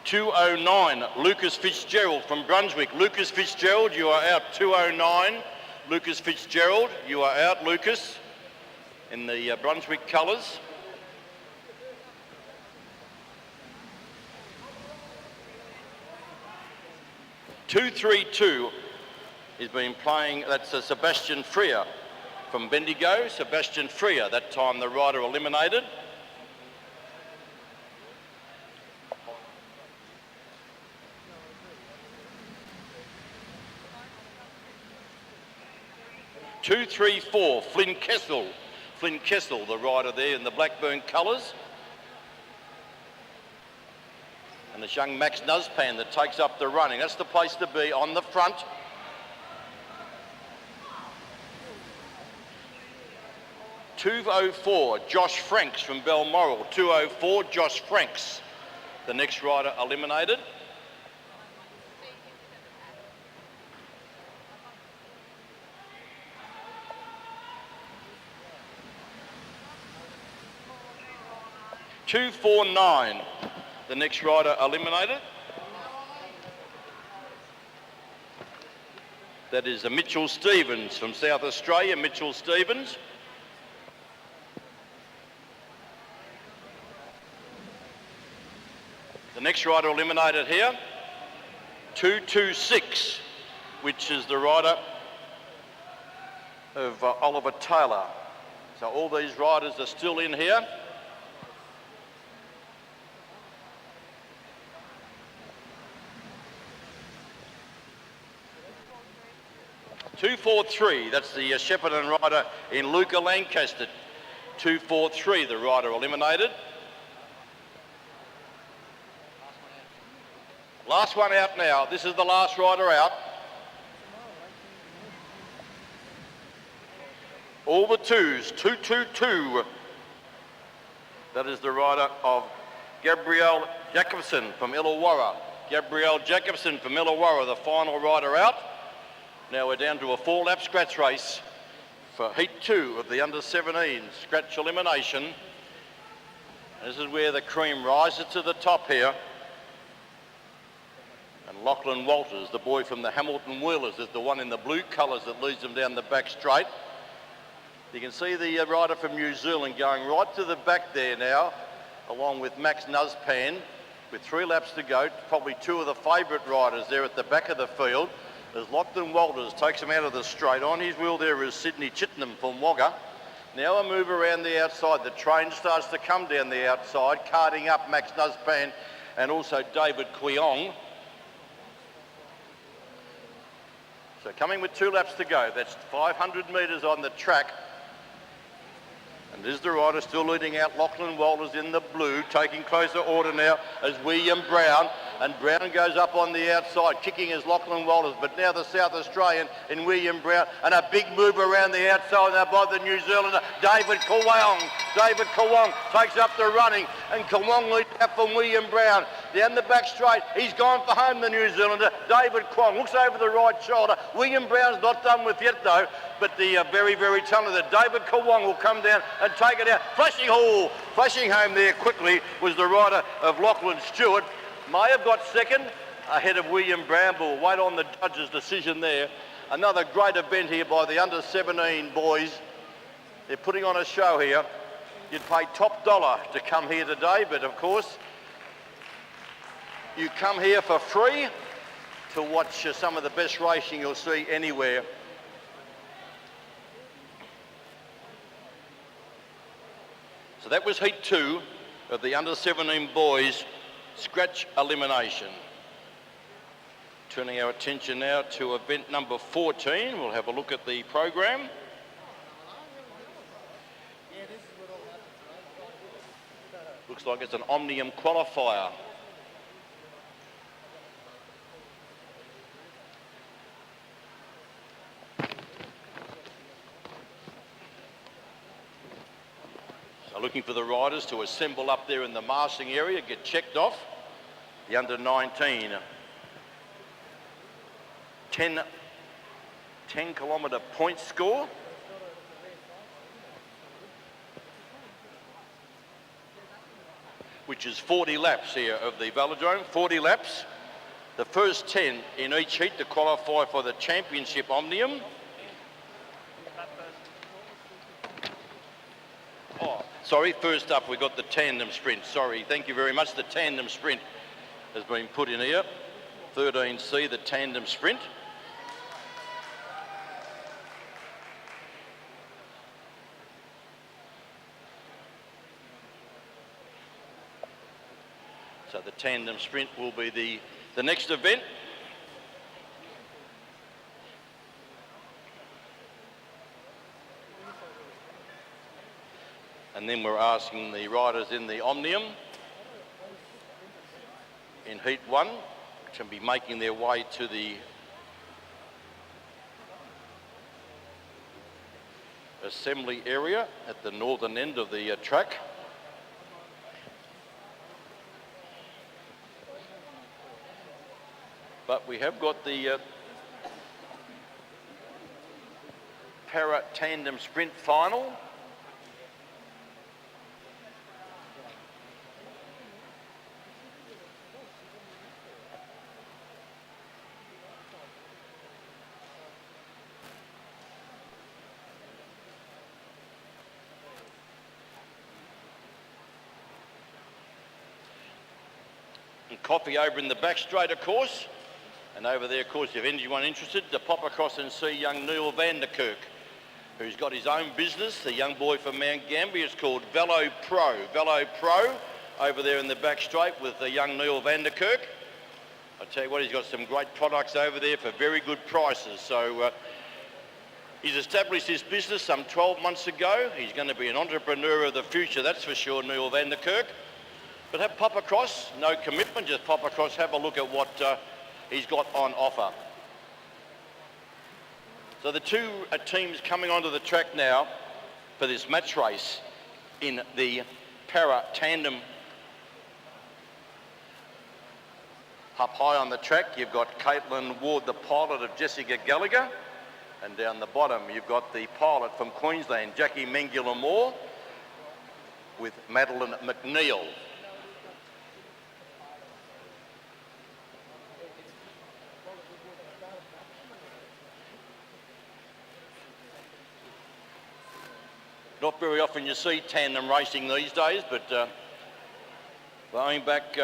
.209, Lucas Fitzgerald from Brunswick. Lucas Fitzgerald, you are out. .209, Lucas Fitzgerald, you are out, Lucas, in the Brunswick colours. .232 has been playing, that's Sebastian Freer from Bendigo. Sebastian Freer, that time the rider eliminated. .234, Flynn Kessel. Flynn Kessel, the rider there in the Blackburn colours. And this young Max Nuzpan that takes up the running. That's the place to be, on the front. .204, Josh Franks from Balmoral. .204, Josh Franks, the next rider eliminated. .249, the next rider eliminated. That is Mitchell Stevens from South Australia, Mitchell Stevens. The next rider eliminated here, .226, which is the rider of Oliver Taylor. So all these riders are still in here. .243, that's the Shepparton rider in Luca Lancaster. .243, the rider eliminated. Last one out now. This is the last rider out. All the twos, 222. That is the rider of Gabrielle Jacobson from Illawarra. Gabrielle Jacobson from Illawarra, the final rider out. Now we're down to a 4-lap scratch race for Heat 2 of the under-17 scratch elimination. This is where the cream rises to the top here. And Lachlan Walters, the boy from the Hamilton Wheelers, is the one in the blue colours that leads them down the back straight. You can see the rider from New Zealand going right to the back there now, along with Max Nuzpan, with 3 laps to go. Probably 2 of the favourite riders there at the back of the field. As Lachlan Walters takes him out of the straight. On his wheel there is Sydney Chittenham from Wagga. Now I move around the outside. The train starts to come down the outside, carting up Max Nuzpan and also David Quiong. So coming with 2 laps to go. That's 500 metres on the track. And is the rider still leading out? Lachlan Walters in the blue, taking closer order now as William Brown and Brown goes up on the outside, kicking his Lachlan Walters, but now the South Australian in William Brown, and a big move around the outside now by the New Zealander, David Kawong. David Kawong takes up the running, and Kawong leads out from William Brown. Down the back straight, he's gone for home, the New Zealander. David Kwong looks over the right shoulder. William Brown's not done with yet though, but the very, very talented David Kawong will come down and take it out. Flashing home there quickly was the rider of Lachlan Stewart. May have got second ahead of William Brown, but we'll wait on the judge's decision there. Another great event here by the under-17 boys. They're putting on a show here. You'd pay top dollar to come here today, but of course, you come here for free to watch some of the best racing you'll see anywhere. So that was heat 2 of the under-17 boys scratch elimination. Turning our attention now to event number 14. We'll have a look at the program. Looks like it's an Omnium qualifier. So looking for the riders to assemble up there in the marsing area, get checked off. The under-19 10 kilometre point score. Which is 40 laps here of the velodrome, 40 laps. The first 10 in each heat to qualify for the Championship Omnium. Oh, sorry, first up we got the tandem sprint. Sorry, thank you very much. The tandem sprint has been put in here. 13C, the tandem sprint. So the tandem sprint will be the next event. And then we're asking the riders in the Omnium in heat 1 to be making their way to the assembly area at the northern end of the track. But we have got the para tandem sprint final. And coffee over in the back straight, of course. And over there, of course, if anyone interested, to pop across and see young Neil van der Kerk, who's got his own business, the young boy from Mount Gambier. It's called Velo Pro. Velo Pro, over there in the back straight with the young Neil van der Kerk. I tell you what, he's got some great products over there for very good prices. So he's established his business some 12 months ago. He's going to be an entrepreneur of the future, that's for sure, Neil van der Kerk. But pop across, no commitment, just pop across, have a look at what he's got on offer. So the two teams coming onto the track now for this match race in the para tandem. Up high on the track, you've got Caitlin Ward, the pilot of Jessica Gallagher. And down the bottom, you've got the pilot from Queensland, Jackie Mengula-Moore, with Madeline McNeil. Not very often you see tandem racing these days, but going back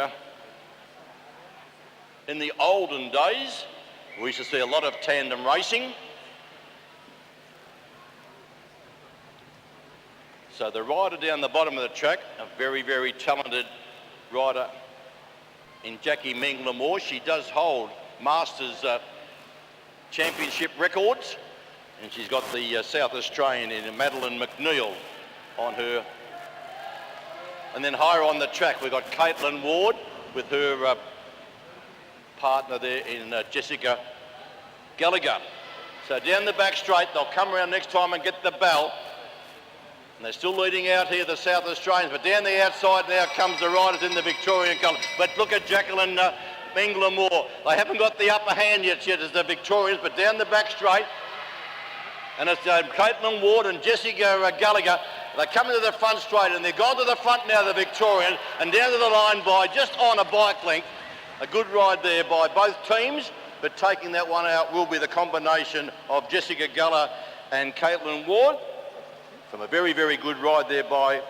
in the olden days, we used to see a lot of tandem racing. So the rider down the bottom of the track, a very, very talented rider in Jackie Mengula-Moore. She does hold Masters Championship records. And she's got the South Australian in Madeline McNeil on her. And then higher on the track, we've got Caitlin Ward with her partner there in Jessica Gallagher. So down the back straight, they'll come around next time and get the bell. And they're still leading out here, the South Australians, but down the outside now comes the riders in the Victorian colour. But look at Jacqueline Mingler-Moore. They haven't got the upper hand yet as the Victorians, but down the back straight, and it's Caitlin Ward and Jessica Gallagher. They're coming to the front straight, and they've gone to the front now, the Victorians, and down to the line by just on a bike length. A good ride there by both teams, but taking that one out will be the combination of Jessica Gallagher and Caitlin Ward. From a very, very good ride there by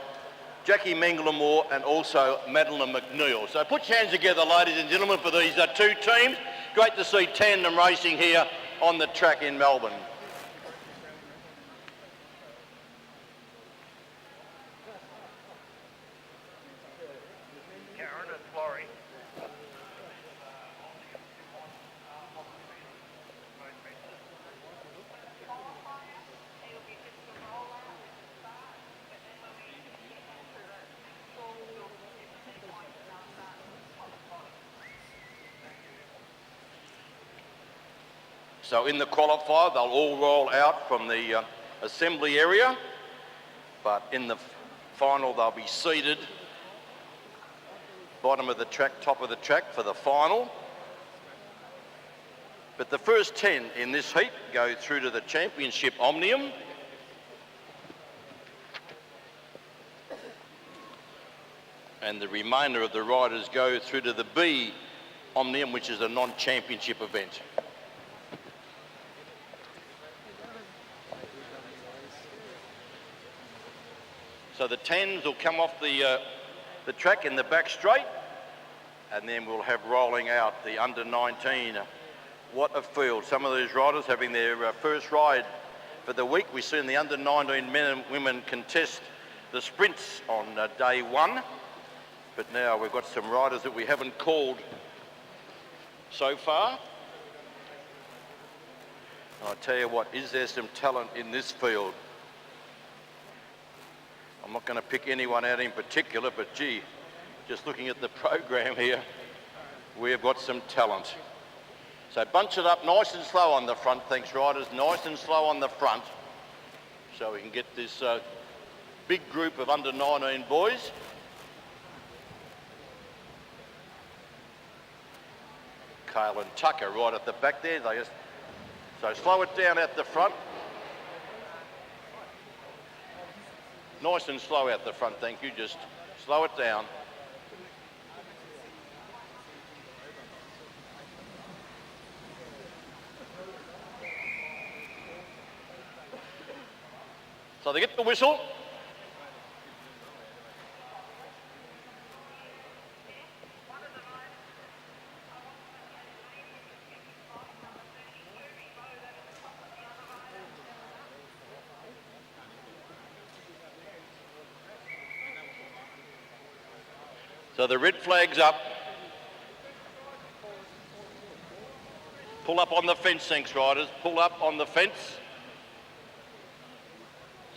Jackie Mingler-Moore and also Madeline McNeil. So put your hands together, ladies and gentlemen, for these two teams. Great to see tandem racing here on the track in Melbourne. Karen and Florrie. So in the qualifier, they'll all roll out from the assembly area, but in the final, they'll be seated bottom of the track, top of the track for the final. But the first 10 in this heat go through to the Championship Omnium. And the remainder of the riders go through to the B Omnium, which is a non-championship event. So the 10s will come off the track in the back straight, and then we'll have rolling out the under 19. What a field. Some of these riders having their first ride for the week. We've seen the under 19 men and women contest the sprints on day one, but now we've got some riders that we haven't called so far. And I tell you what, is there some talent in this field? I'm not going to pick anyone out in particular, but gee, just looking at the program here, we've got some talent. So bunch it up nice and slow on the front, thanks riders, nice and slow on the front, so we can get this big group of under 19 boys. Kale and Tucker right at the back there. So slow it down at the front. Nice and slow out the front, thank you. Just slow it down. So they get the whistle. So the red flag's up. Pull up on the fence, thanks riders. Pull up on the fence.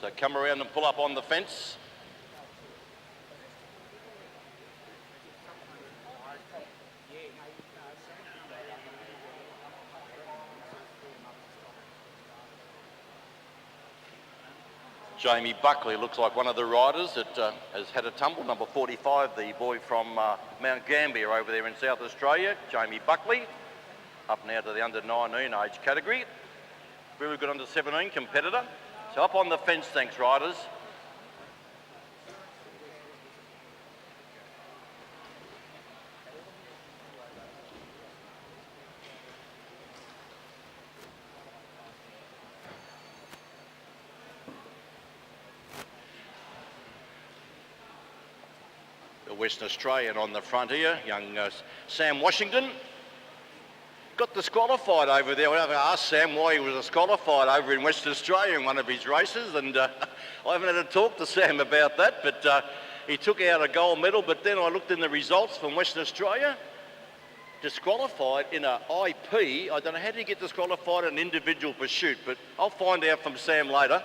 So come around and pull up on the fence. Jamie Buckley looks like one of the riders that has had a tumble. Number 45, the boy from Mount Gambier over there in South Australia. Jamie Buckley, up now to the under 19 age category. Very good under 17 competitor. So up on the fence, thanks riders. Western Australian on the front here, young Sam Washington. Got disqualified over there. I asked Sam why he was disqualified over in Western Australia in one of his races, and I haven't had a talk to Sam about that, but he took out a gold medal. But then I looked in the results from Western Australia, disqualified in an IP. I don't know how do you get disqualified in an individual pursuit, but I'll find out from Sam later.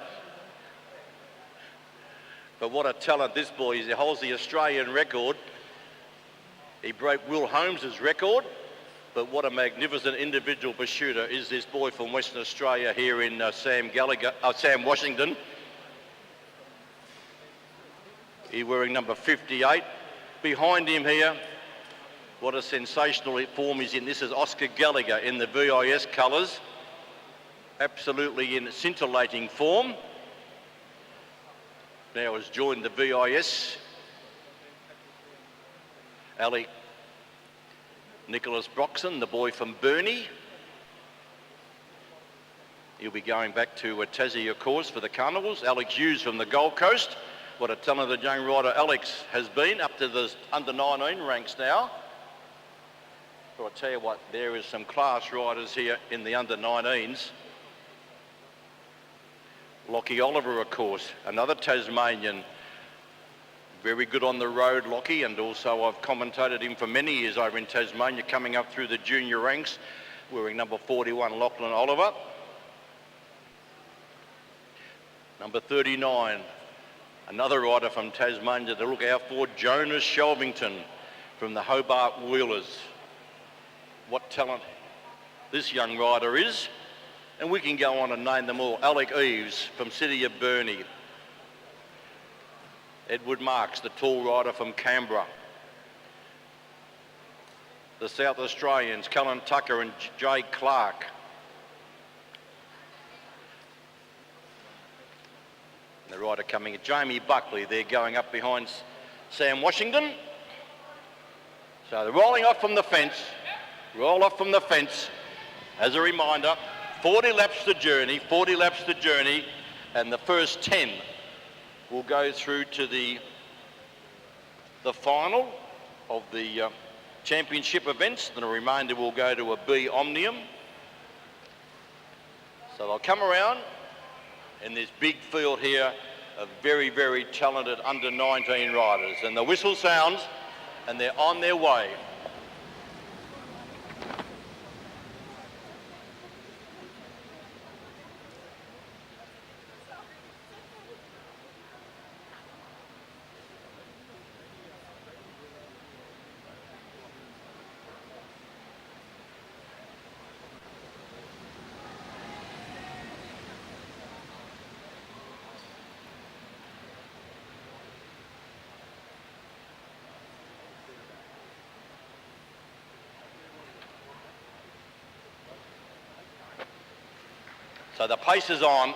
But what a talent this boy is. He holds the Australian record. He broke Will Holmes's record But what a magnificent individual pursuiter is this boy from Western Australia here in Sam Washington. He's wearing number 58. Behind him here, what a sensational form he's in. This is Oscar Gallagher in the VIS colours. Absolutely in scintillating form. Now has joined the VIS. Ali Nicholas Broxson, the boy from Burnie. He'll be going back to Tassie, of course, for the carnivals. Alex Hughes from the Gold Coast. What a talented young rider Alex has been, up to the under-19 ranks now. But I tell you what, there is some class riders here in the under-19s. Lockie Oliver, of course, another Tasmanian. Very good on the road, Lockie, and also I've commentated him for many years over in Tasmania, coming up through the junior ranks, wearing number 41, Lachlan Oliver. Number 39, another rider from Tasmania to look out for, Jonas Shelvington from the Hobart Wheelers. What talent this young rider is. And we can go on and name them all. Alec Eves from City of Burnie. Edward Marks, the tall rider from Canberra. The South Australians, Cullen Tucker and Jay Clark. The rider coming, Jamie Buckley, they're going up behind Sam Washington. So they're rolling off from the fence. Roll off from the fence. As a reminder, 40 laps to journey, 40 laps to journey, and the first 10 will go through to the final of the championship events. Then the remainder will go to a B Omnium. So they'll come around in this big field here of very, very talented under-19 riders. And the whistle sounds and they're on their way. So the pace is on.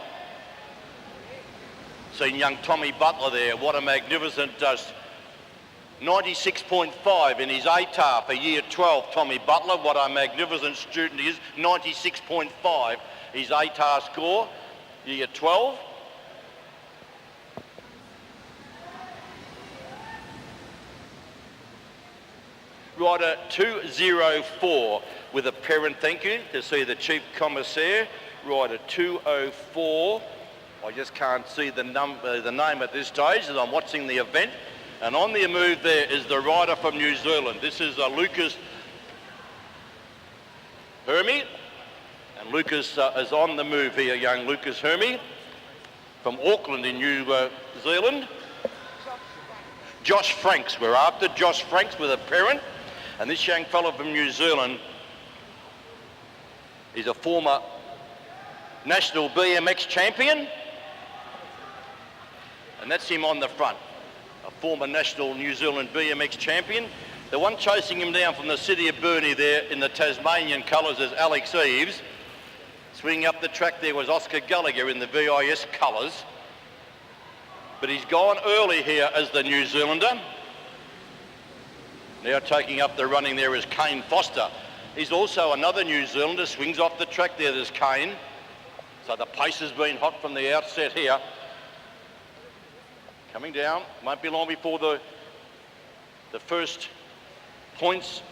Seen young Tommy Butler there. What a magnificent 96.5 in his ATAR for year 12, Tommy Butler. What a magnificent student he is. 96.5 his ATAR score, year 12. Rider 204 with a parent thank you to see the Chief Commissaire. Rider 204. I just can't see the name at this stage as I'm watching the event. And on the move there is the rider from New Zealand. This is Lucas Hermie. And Lucas is on the move here, young Lucas Hermie from Auckland in New Zealand. Josh Franks, we're after Josh Franks with a parent. And this young fellow from New Zealand is a former national BMX champion. And that's him on the front, a former national New Zealand BMX champion. The one chasing him down from the City of Burnie there in the Tasmanian colours is Alex Eves. Swinging up the track there was Oscar Gallagher in the VIS colours. But he's gone early here as the New Zealander. Now taking up the running there is Kane Foster. He's also another New Zealander, swings off the track there, there's Kane. So the pace has been hot from the outset here. Coming down, won't be long before the first points.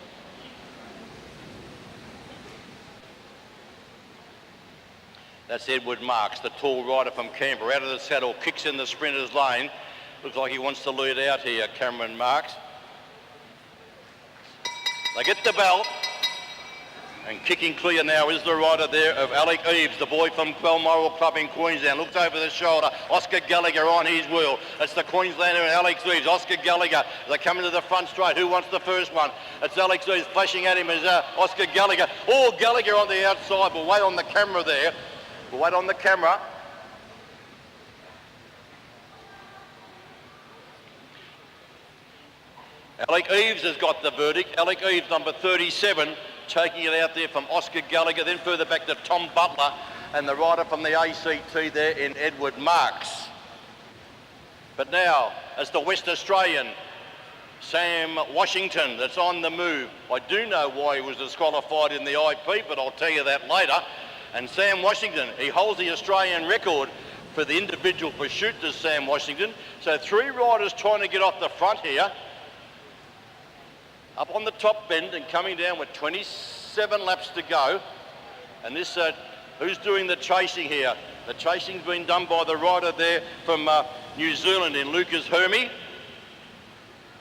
That's Edward Marks, the tall rider from Canberra, out of the saddle, kicks in the sprinter's lane. Looks like he wants to lead out here, Cameron Marks. They get the bell. And kicking clear now is the rider there of Alec Eves, the boy from Balmoral Club in Queensland. Looks over the shoulder. Oscar Gallagher on his wheel. It's the Queenslander and Alex Eves. Oscar Gallagher, they come into the front straight. Who wants the first one? It's Alex Eves flashing at him as Oscar Gallagher. Oh, Gallagher on the outside. We'll wait on the camera there. We'll wait on the camera. Alec Eves has got the verdict. Alec Eves, number 37. Taking it out there from Oscar Gallagher, then further back to Tom Butler and the rider from the ACT there in Edward Marks. But now, as the West Australian, Sam Washington, that's on the move. I do know why he was disqualified in the IP, but I'll tell you that later. And Sam Washington, he holds the Australian record for the individual pursuit, does Sam Washington. So 3 riders trying to get off the front here. Up on the top bend and coming down with 27 laps to go. And this, who's doing the chasing here? The chasing's been done by the rider there from New Zealand in Lucas Hermie.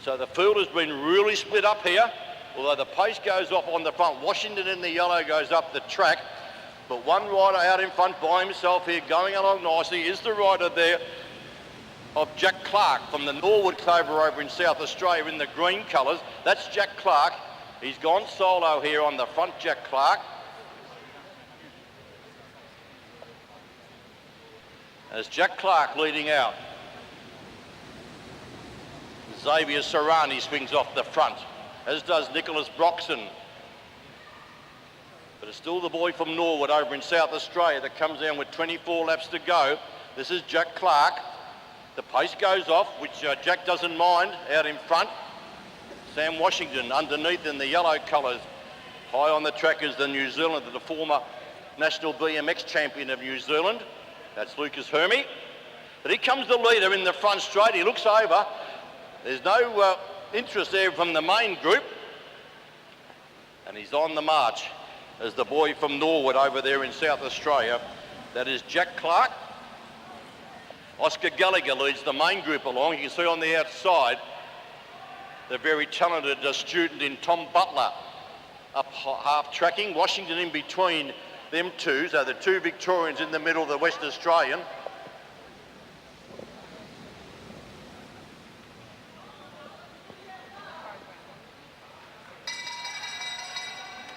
So the field has been really split up here. Although the pace goes off on the front. Washington in the yellow goes up the track. But one rider out in front by himself here going along nicely is the rider there of Jack Clark from the Norwood Clover over in South Australia in the green colours. That's Jack Clark. He's gone solo here on the front, Jack Clark. As Jack Clark leading out. Xavier Serrani swings off the front, as does Nicholas Broxton. But it's still the boy from Norwood over in South Australia that comes down with 24 laps to go. This is Jack Clark. The pace goes off, which Jack doesn't mind, out in front. Sam Washington underneath in the yellow colours. High on the track is the New Zealander, the former national BMX champion of New Zealand. That's Lucas Hermie. But here comes the leader in the front straight. He looks over. There's no interest there from the main group. And he's on the march as the boy from Norwood over there in South Australia. That is Jack Clark. Oscar Gallagher leads the main group along. You can see on the outside the very talented student in Tom Butler up half tracking. Washington in between them two, so the 2 Victorians in the middle, the West Australian.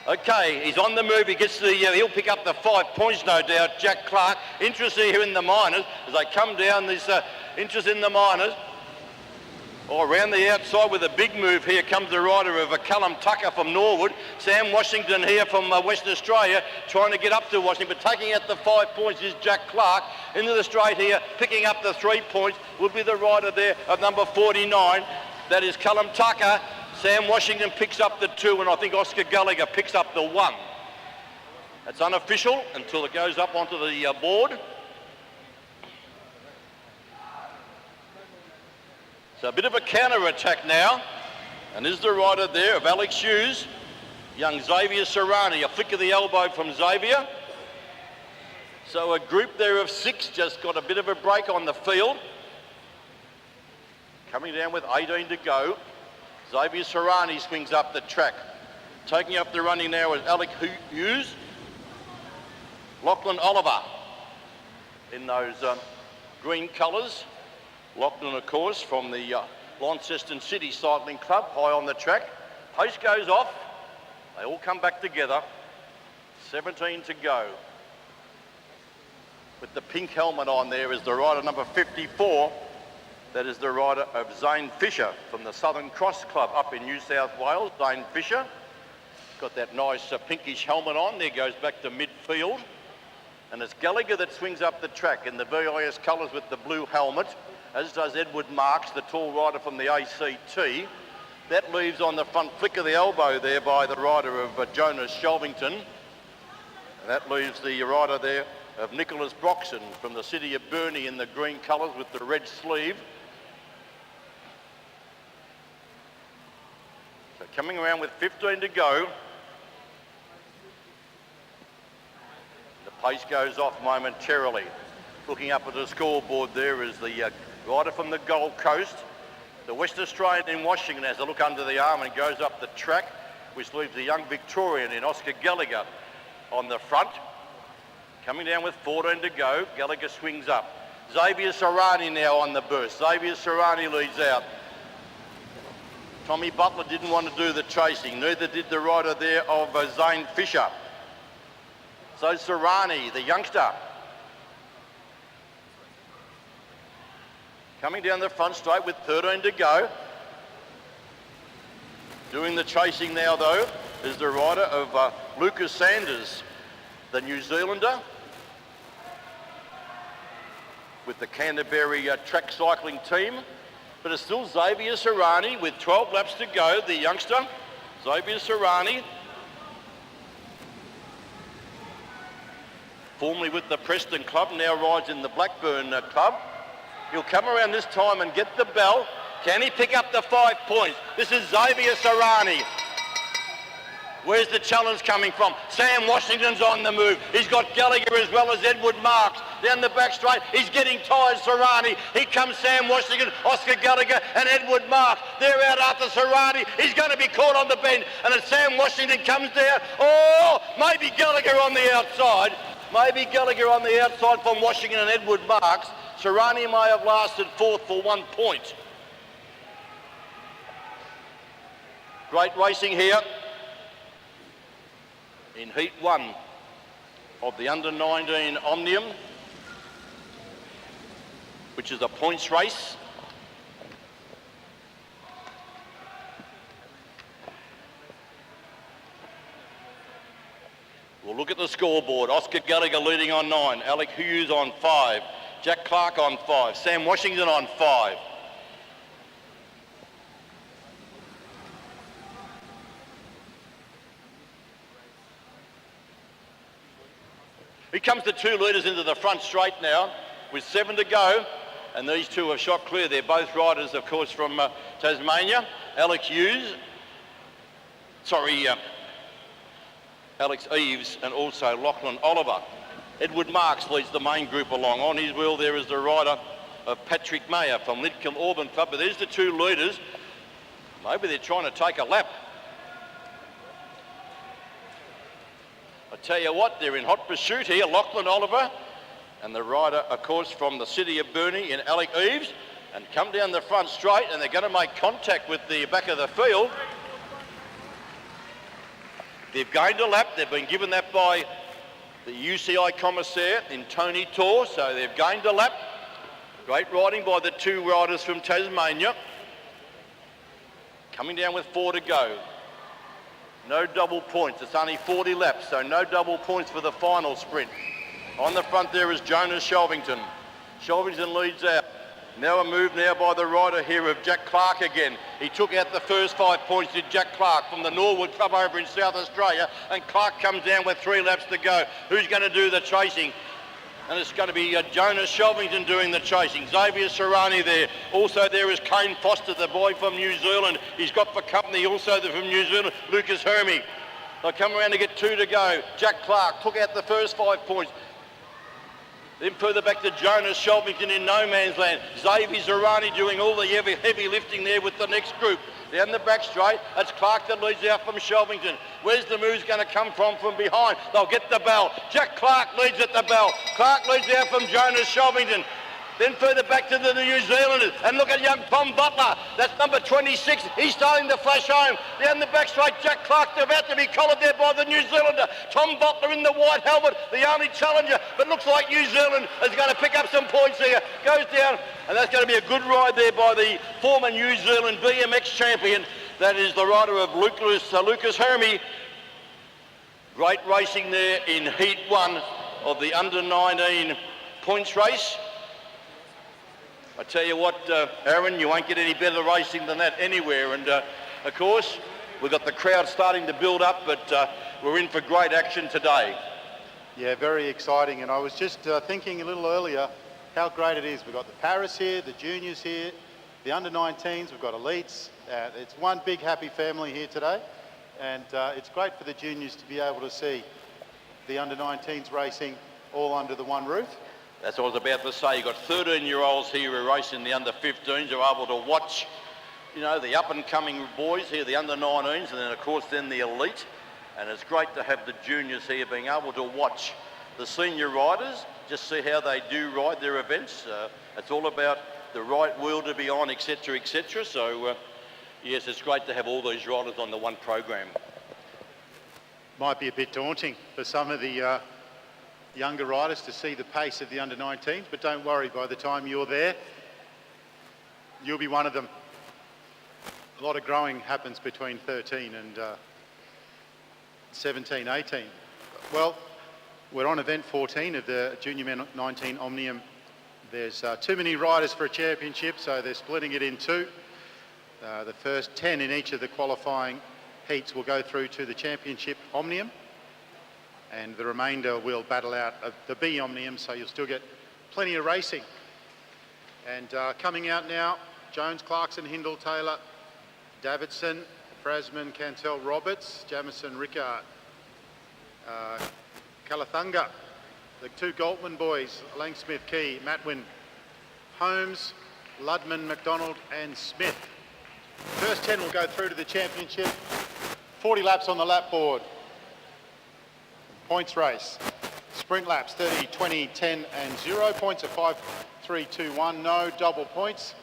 Okay, he's on the move. He gets the, he'll pick up the 5 points, no doubt. Jack Clark. Interest here in the minors as they come down. This interest in the minors. Oh, around the outside with a big move here comes the rider of Callum Tucker from Norwood. Sam Washington here from Western Australia trying to get up to Washington, but taking out the 5 points is Jack Clark. Into the straight here, picking up the 3 points will be the rider there of number 49. That is Callum Tucker. Sam Washington picks up the 2, and I think Oscar Gallagher picks up the 1. That's unofficial until it goes up onto the board. So a bit of a counter-attack now. And is the rider there of Alex Hughes, young Xavier Serrani. A flick of the elbow from Xavier. So a group there of 6 just got a bit of a break on the field. Coming down with 18 to go. Xavier Serrani swings up the track. Taking up the running now is Alec Hughes. Lachlan Oliver in those green colours. Lachlan, of course, from the Launceston City Cycling Club, high on the track. Pace goes off. They all come back together. 17 to go. With the pink helmet on there is the rider number 54. That is the rider of Zane Fisher from the Southern Cross Club up in New South Wales. Zane Fisher. Got that nice pinkish helmet on. There goes back to midfield. And it's Gallagher that swings up the track in the VIS colours with the blue helmet, as does Edward Marks, the tall rider from the ACT. That leaves on the front flick of the elbow there by the rider of Jonas Shelvington. And that leaves the rider there of Nicholas Broxton from the city of Burnie in the green colours with the red sleeve. So coming around with 15 to go. The pace goes off momentarily. Looking up at the scoreboard there is the rider from the Gold Coast. The West Australian in Washington has a look under the arm and goes up the track. which leaves the young Victorian in Oscar Gallagher on the front. Coming down with 14 to go, Gallagher swings up. Xavier Serrani now on the burst. Xavier Serrani leads out. Tommy Butler didn't want to do the chasing, neither did the rider there of Zane Fisher. So Serrani, the youngster, coming down the front straight with 13 to go. Doing the chasing now though is the rider of Lucas Sanders, the New Zealander, with the Canterbury track cycling team. But it's still Xavier Serrani with 12 laps to go, the youngster, Xavier Serrani. Formerly with the Preston Club, now rides in the Blackburn Club. He'll come around this time and get the bell. Can he pick up the 5 points? This is Xavier Serrani. Where's the challenge coming from? Sam Washington's on the move. He's got Gallagher as well as Edward Marks. Down the back straight, he's getting tired, Serrani. Here comes Sam Washington, Oscar Gallagher and Edward Marks. They're out after Serrani. He's going to be caught on the bend. And as Sam Washington comes down, oh, maybe Gallagher on the outside. Maybe Gallagher on the outside from Washington and Edward Marks. Serrani may have lasted fourth for 1 point. Great racing here in Heat 1 of the Under-19 Omnium, which is a points race. We'll look at the scoreboard. Oscar Gallagher leading on 9, Alec Hughes on 5, Jack Clark on 5, Sam Washington on 5. Here comes the 2 leaders into the front straight now with 7 to go, and these 2 have shot clear. They're both riders, of course, from Tasmania. Alex Eves and also Lachlan Oliver. Edward Marks leads the main group along. On his wheel there is the rider of Patrick Mayer from Lidcombe Auburn Club, but there's the 2 leaders. Maybe they're trying to take a lap. I tell you what, they're in hot pursuit here. Lachlan Oliver and the rider, of course, from the city of Burnie in Alec Eves, and come down the front straight, and they're going to make contact with the back of the field. They've gained a lap. They've been given that by the UCI commissaire in Tony Tor, so they've gained a lap. Great riding by the 2 riders from Tasmania. Coming down with 4 to go. No double points. It's only 40 laps, so no double points for the final sprint. On the front there is Jonas Shelvington. Shelvington leads out. Now a move now by the rider here of Jack Clark again. He took out the first 5 points, did Jack Clark from the Norwood Club over in South Australia, and Clark comes down with 3 laps to go. Who's going to do the chasing? And it's going to be Jonas Shelvington doing the chasing. Xavier Serrani there. Also there is Kane Foster, the boy from New Zealand. He's got for company also from New Zealand, Lucas Hermie. They'll come around to get 2 to go. Jack Clark took out the first 5 points. Then further back to Jonas Shelvington in no man's land. Xavier Serrani doing all the heavy lifting there with the next group. Down the back straight, it's Clark that leads out from Shelvington. Where's the moves going to come from behind? They'll get the bell. Jack Clark leads at the bell. Clark leads out from Jonas Shelvington. Then further back to the New Zealanders. And look at young Tom Butler. That's number 26. He's starting to flash home. Down the back straight, Jack Clark about to be collared there by the New Zealander. Tom Butler in the white helmet, the only challenger. But looks like New Zealand is going to pick up some points here. Goes down, and that's going to be a good ride there by the former New Zealand BMX champion. That is the rider of Lucas Hermie. Great racing there in Heat 1 of the Under-19 points race. I tell you what, Aaron, you won't get any better racing than that anywhere. And, of course, we've got the crowd starting to build up, but we're in for great action today. Yeah, very exciting. And I was just thinking a little earlier how great it is. We've got the Paris here, the juniors here, the under-19s, we've got elites. It's one big happy family here today. And it's great for the juniors to be able to see the under-19s racing all under the one roof. That's what I was about to say. You've got 13-year-olds here who race in the under-15s who are able to watch you know, the up-and-coming boys here, the under-19s, and then, of course, then the elite. And it's great to have the juniors here being able to watch the senior riders, just see how they do ride their events. It's all about the right wheel to be on, etc., etc. So, yes, it's great to have all these riders on the one program. Might be a bit daunting for some of the younger riders to see the pace of the under-19s, but don't worry, by the time you're there, you'll be one of them. A lot of growing happens between 13 and 17, 18. Well, we're on event 14 of the Junior 19 Omnium. There's too many riders for a championship, so they're splitting it in two. The first 10 in each of the qualifying heats will go through to the championship Omnium, and the remainder will battle out of the B Omnium, so you'll still get plenty of racing. And coming out now, Jones, Clarkson, Hindle, Taylor, Davidson, Frasman, Cantel, Roberts, Jamison, Rickard, Kalathunga, the two Galtman boys, Langsmith, Key, Matwin, Holmes, Ludman, McDonald and Smith. First 10 will go through to the championship. 40 laps on the lap board. Points race. Sprint laps 30, 20, 10 and 0. Points are 5, 3, 2, 1. No double points.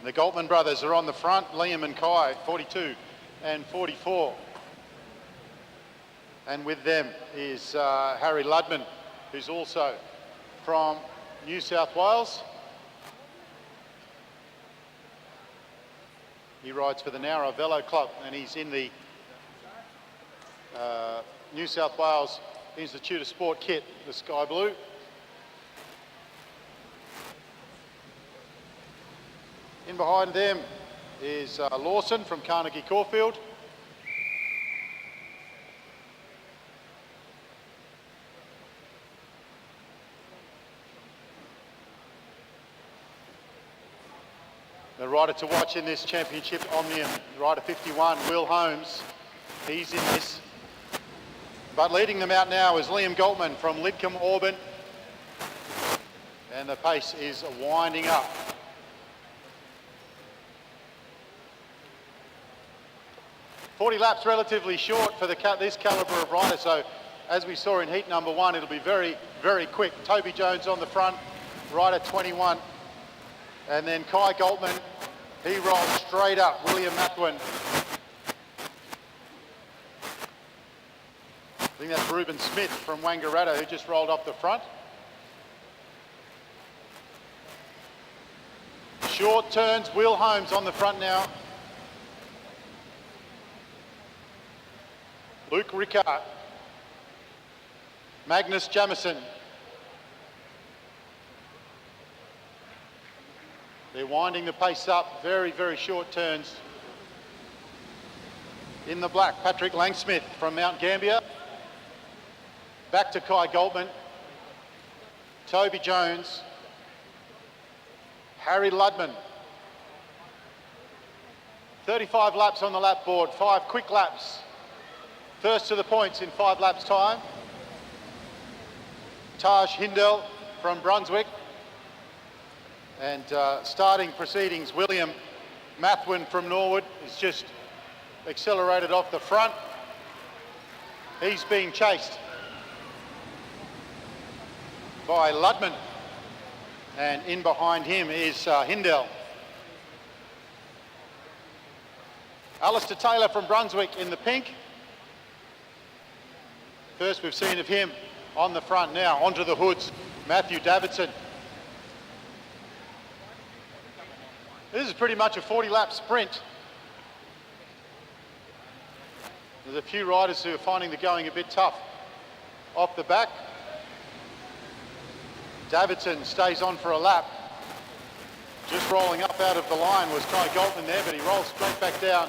The Galtman brothers are on the front, Liam and Kai, 42 and 44. And with them is Harry Ludman, who's also from New South Wales. He rides for the Nowra Velo Club, and he's in the New South Wales Institute of Sport kit, the sky blue. In behind them is Lawson from Carnegie Caulfield. The rider to watch in this championship Omnium, rider 51, Will Holmes. He's in this. But leading them out now is Liam Galtman from Lidcombe Auburn. And the pace is winding up. .40 laps relatively short for this calibre of rider, so as we saw in heat number 1, it'll be very, very quick. Toby Jones on the front, rider 21. And then Kai Galtman, he rolls straight up. William Mathwin. I think that's Ruben Smith from Wangaratta who just rolled off the front. Short turns, Will Holmes on the front now. Luke Rickard, Magnus Jamison. They're winding the pace up, very, very short turns. In the black, Patrick Langsmith from Mount Gambier. Back to Kai Galtman. Toby Jones. Harry Ludman. 35 laps on the lap board, 5 quick laps. First to the points in 5 laps time. Taj Hindel from Brunswick. And starting proceedings, William Mathwin from Norwood is just accelerated off the front. He's being chased by Ludman. And in behind him is Hindel. Alistair Taylor from Brunswick in the pink. First we've seen of him on the front now. Onto the hoods, Matthew Davidson. This is pretty much a 40-lap sprint. There's a few riders who are finding the going a bit tough off the back. Davidson stays on for a lap. Just rolling up out of the line was Kai Galtman there, but he rolls straight back down.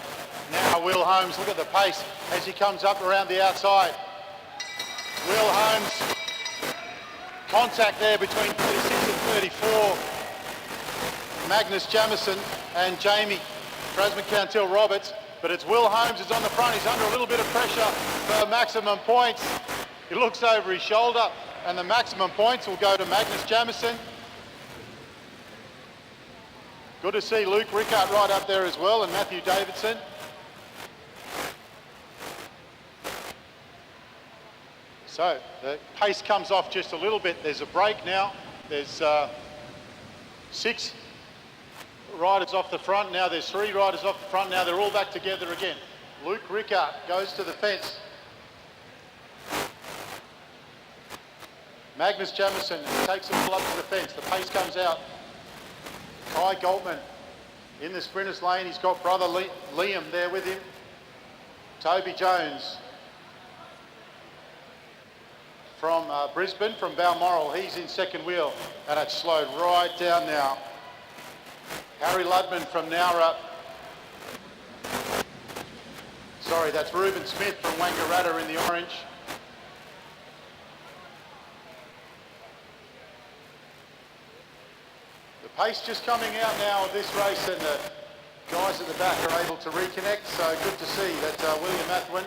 Now Will Holmes, look at the pace as he comes up around the outside. Will Holmes, contact there between 36 and 34. Magnus Jamison and Jamie Frasman Cantil Roberts, but it's Will Holmes who's on the front. He's under a little bit of pressure for maximum points. He looks over his shoulder and the maximum points will go to Magnus Jamison. Good to see Luke Rickard right up there as well, and Matthew Davidson. So the pace comes off just a little bit. There's a break now. There's 6 riders off the front. Now there's 3 riders off the front. Now they're all back together again. Luke Rickard goes to the fence. Magnus Jamison takes it all up to the fence. The pace comes out. Kai Goldman in the sprinters lane. He's got brother Liam there with him. Toby Jones from Brisbane, from Balmoral. He's in second wheel, and it's slowed right down now. Harry Ludman from Nowra. Sorry, that's Ruben Smith from Wangaratta in the orange. The pace just coming out now of this race, and the guys at the back are able to reconnect, so good to see that William Athwin,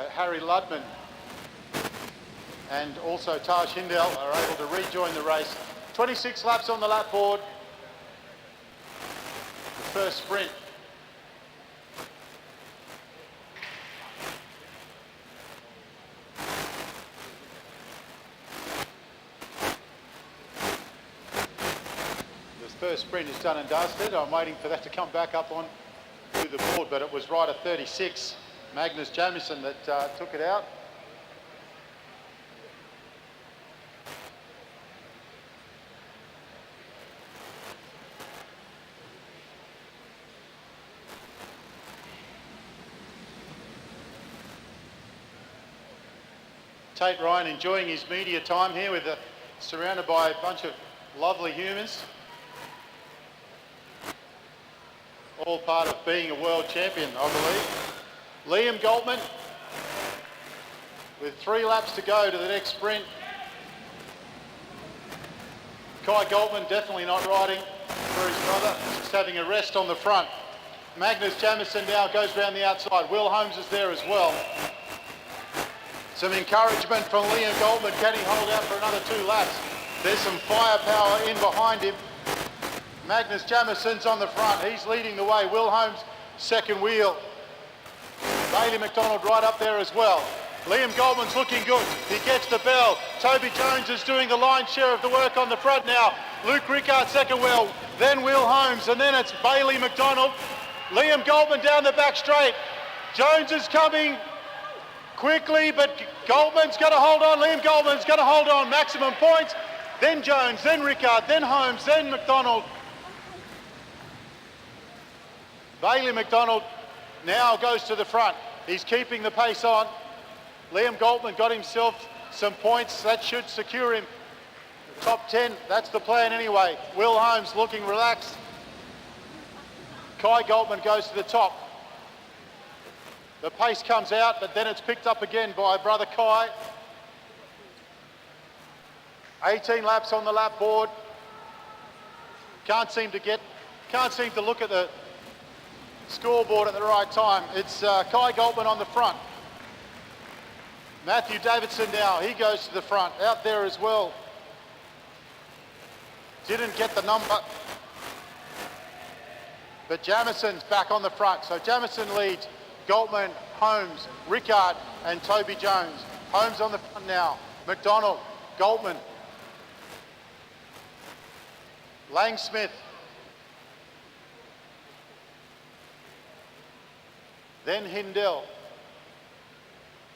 Harry Ludman and also Taj Hindell are able to rejoin the race. 26 laps on the lap board. The first sprint. The first sprint is done and dusted. I'm waiting for that to come back up on to the board, but it was rider 36, Magnus Jamison, that took it out. Tate Ryan enjoying his media time here with surrounded by a bunch of lovely humans. All part of being a world champion, I believe. Liam Goldman with 3 laps to go to the next sprint. Kai Goldman definitely not riding for his brother, just having a rest on the front. Magnus Jamison now goes round the outside. Will Holmes is there as well. Some encouragement from Liam Goldman. Can he hold out for another 2 laps? There's some firepower in behind him. Magnus Jamison's on the front. He's leading the way. Will Holmes, second wheel. Bailey McDonald right up there as well. Liam Goldman's looking good. He gets the bell. Toby Jones is doing the lion's share of the work on the front now. Luke Rickard, second wheel. Then Will Holmes, and then it's Bailey McDonald. Liam Goldman down the back straight. Jones is coming quickly, but Goldman's got to hold on. Liam Goldman's got to hold on. Maximum points. Then Jones, then Rickard, then Holmes, then McDonald. Bailey McDonald now goes to the front. He's keeping the pace on. Liam Goldman got himself some points. That should secure him top 10. That's the plan anyway. Will Holmes looking relaxed. Kai Goldman goes to the top. The pace comes out, but then it's picked up again by brother Kai. 18 laps on the lap board. Can't seem to look at the scoreboard at the right time. It's Kai Goldman on the front. Matthew Davidson now, he goes to the front, out there as well. Didn't get the number, but Jamison's back on the front. So Jamison leads. Goldman, Holmes, Rickard and Toby Jones. Holmes on the front now. McDonald, Goldman, Langsmith, then Hindell.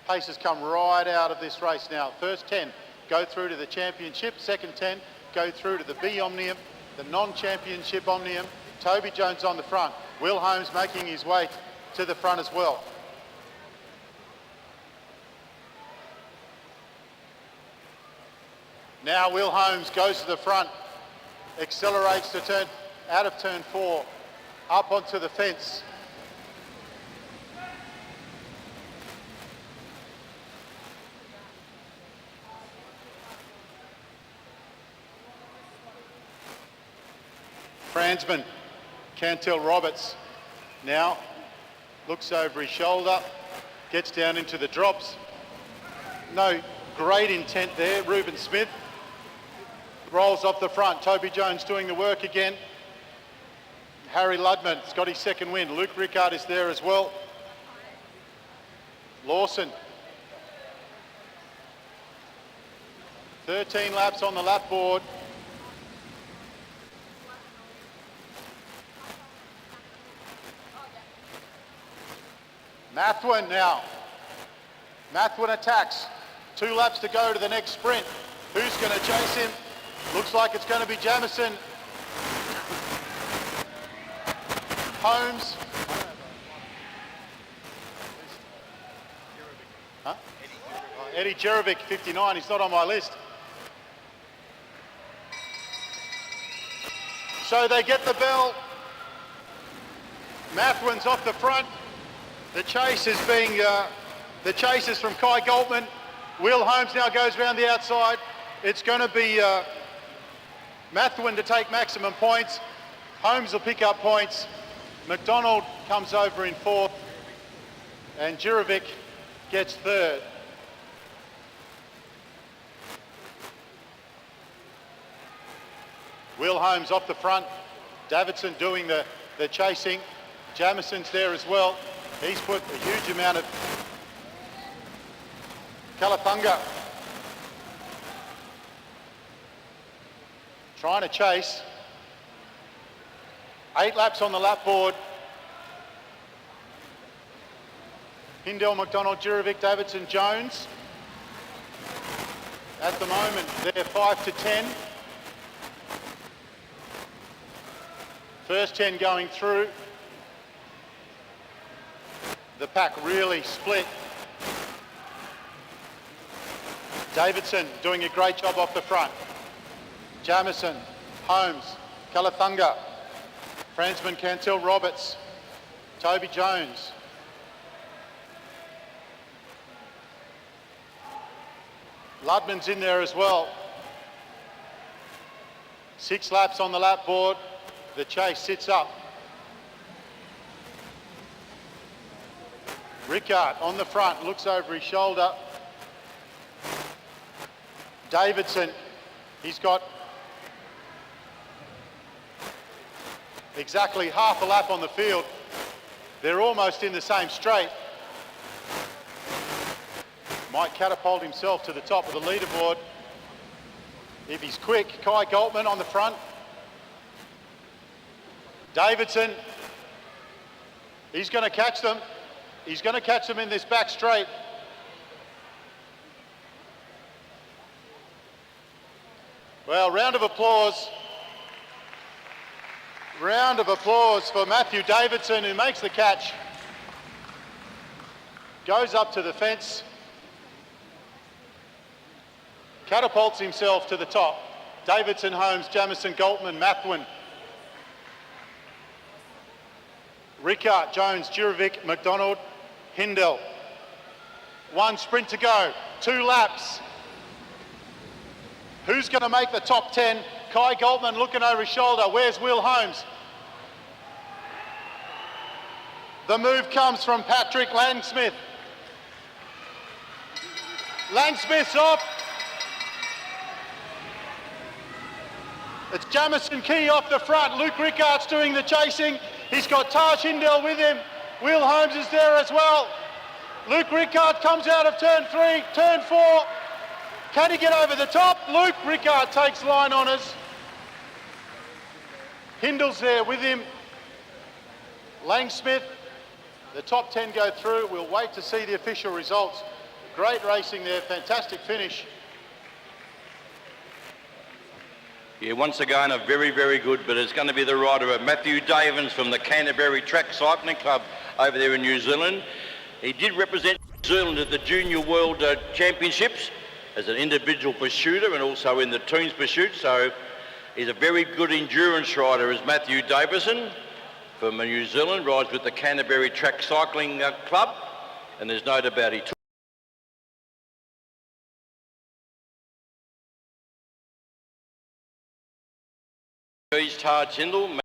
Pace has come right out of this race now. First 10 go through to the championship. Second 10 go through to the B Omnium, the non-championship Omnium. Toby Jones on the front. Will Holmes making his way to the front as well. Now Will Holmes goes to the front, accelerates to turn out of turn 4, up onto the fence. Fransman, Cantel Roberts now looks over his shoulder, gets down into the drops. No great intent there. Reuben Smith rolls off the front. Toby Jones doing the work again. Harry Ludman's got his second win. Luke Rickard is there as well. Lawson. 13 laps on the lap board. Mathwin now. Mathwin attacks. 2 laps to go to the next sprint. Who's going to chase him? Looks like it's going to be Jamison. Holmes. Huh? Eddie Jerovic, 59. He's not on my list. So they get the bell. Mathwin's off the front. The chase is the chase is from Kai Goltman. Will Holmes now goes round the outside. It's going to be Mathwin to take maximum points. Holmes will pick up points. McDonald comes over in 4th. And Jerovic gets 3rd. Will Holmes off the front. Davidson doing the chasing. Jamison's there as well. He's put a huge amount of Calathunga trying to chase. 8 laps on the lap board. Hindell, McDonald, Jerovic, Davidson, Jones. At the moment, they're 5 to 10. First 10 going through. The pack really split. Davidson doing a great job off the front. Jamison, Holmes, Calathunga, Fransman, Cantil, Roberts, Toby Jones. Ludman's in there as well. 6 laps on the lap board. The chase sits up. Rickard on the front, looks over his shoulder. Davidson, he's got exactly half a lap on the field. They're almost in the same straight. Might catapult himself to the top of the leaderboard if he's quick. Kai Goltman on the front. Davidson, he's going to catch them. He's going to catch them in this back straight. Well, round of applause. Round of applause for Matthew Davidson, who makes the catch. Goes up to the fence. Catapults himself to the top. Davidson, Holmes, Jamison, Goltman, Mathwin, Rickard, Jones, Jerovic, McDonald, Hindell. 1 sprint to go, 2 laps. Who's going to make the top 10? Kai Goltman looking over his shoulder. Where's Will Holmes? The move comes from Patrick Langsmith. Langsmith's off. It's Jamison Key off the front. Luke Rickard's doing the chasing. He's got Taj Hindell with him. Will Holmes is there as well. Luke Rickard comes out of turn 3, turn 4. Can he get over the top? Luke Rickard takes line honours. Hindell's there with him. Langsmith. The top 10 go through. We'll wait to see the official results. Great racing there, fantastic finish. Yeah, once again, a very, very good, but it's going to be the rider of Matthew Davins from the Canterbury Track Cycling Club over there in New Zealand. He did represent New Zealand at the Junior World Championships as an individual pursuiter and also in the teams pursuit, so he's a very good endurance rider as Matthew Davison from New Zealand, rides with the Canterbury Track Cycling Club, and there's no doubt about it. He's Taj Hindell.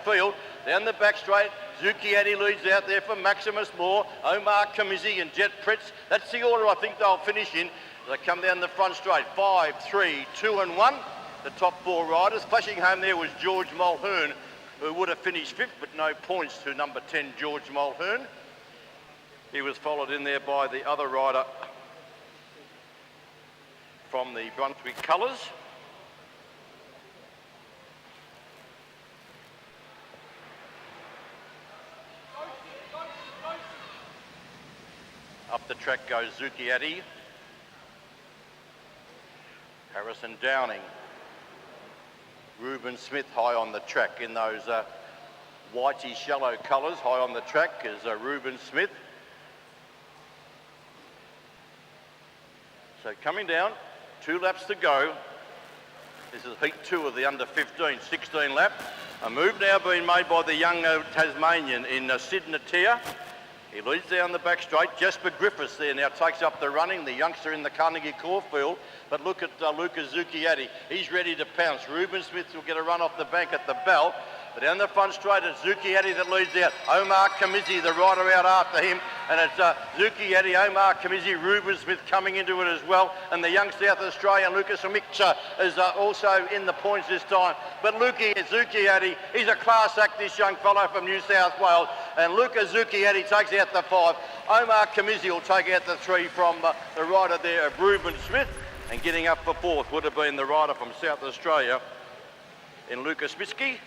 field. Down the back straight, Zucchiatti leads out there for Maximus Moore, Omar Kamizi and Jet Pritz. That's the order I think they'll finish in. They come down the front straight, 5, 3, 2 and 1. The top 4 riders. Flashing home there was George Mulhern, who would have finished 5th, but no points to number 10, George Mulhern. He was followed in there by the other rider from the Brunswick colours. Up the track goes Zucchiatti. Harrison Downing. Reuben Smith high on the track in those whitish yellow colours. High on the track is Reuben Smith. So coming down, 2 laps to go. This is heat 2 of the under 15, 16 lap. A move now being made by the young Tasmanian in Sid Natia. He leads down the back straight. Jasper Griffiths there now takes up the running, the youngster in the Carnegie Caulfield. But look at Lucas Zucchiatti. He's ready to pounce. Reuben Smith will get a run off the bank at the bell. But down the front straight, it's Zucchiatti that leads out. Omar Kamizi, the rider, out after him. And it's Zucchiatti, Omar Kamizi, Reuben Smith coming into it as well. And the young South Australian Lucas Amicha is also in the points this time. But Zucchiatti, he's a class act, this young fellow from New South Wales. And Lucas Zucchiatti takes out the 5. Omar Kamizi will take out the 3 from the rider there of Reuben Smith. And getting up for 4th would have been the rider from South Australia in Lucas Miski.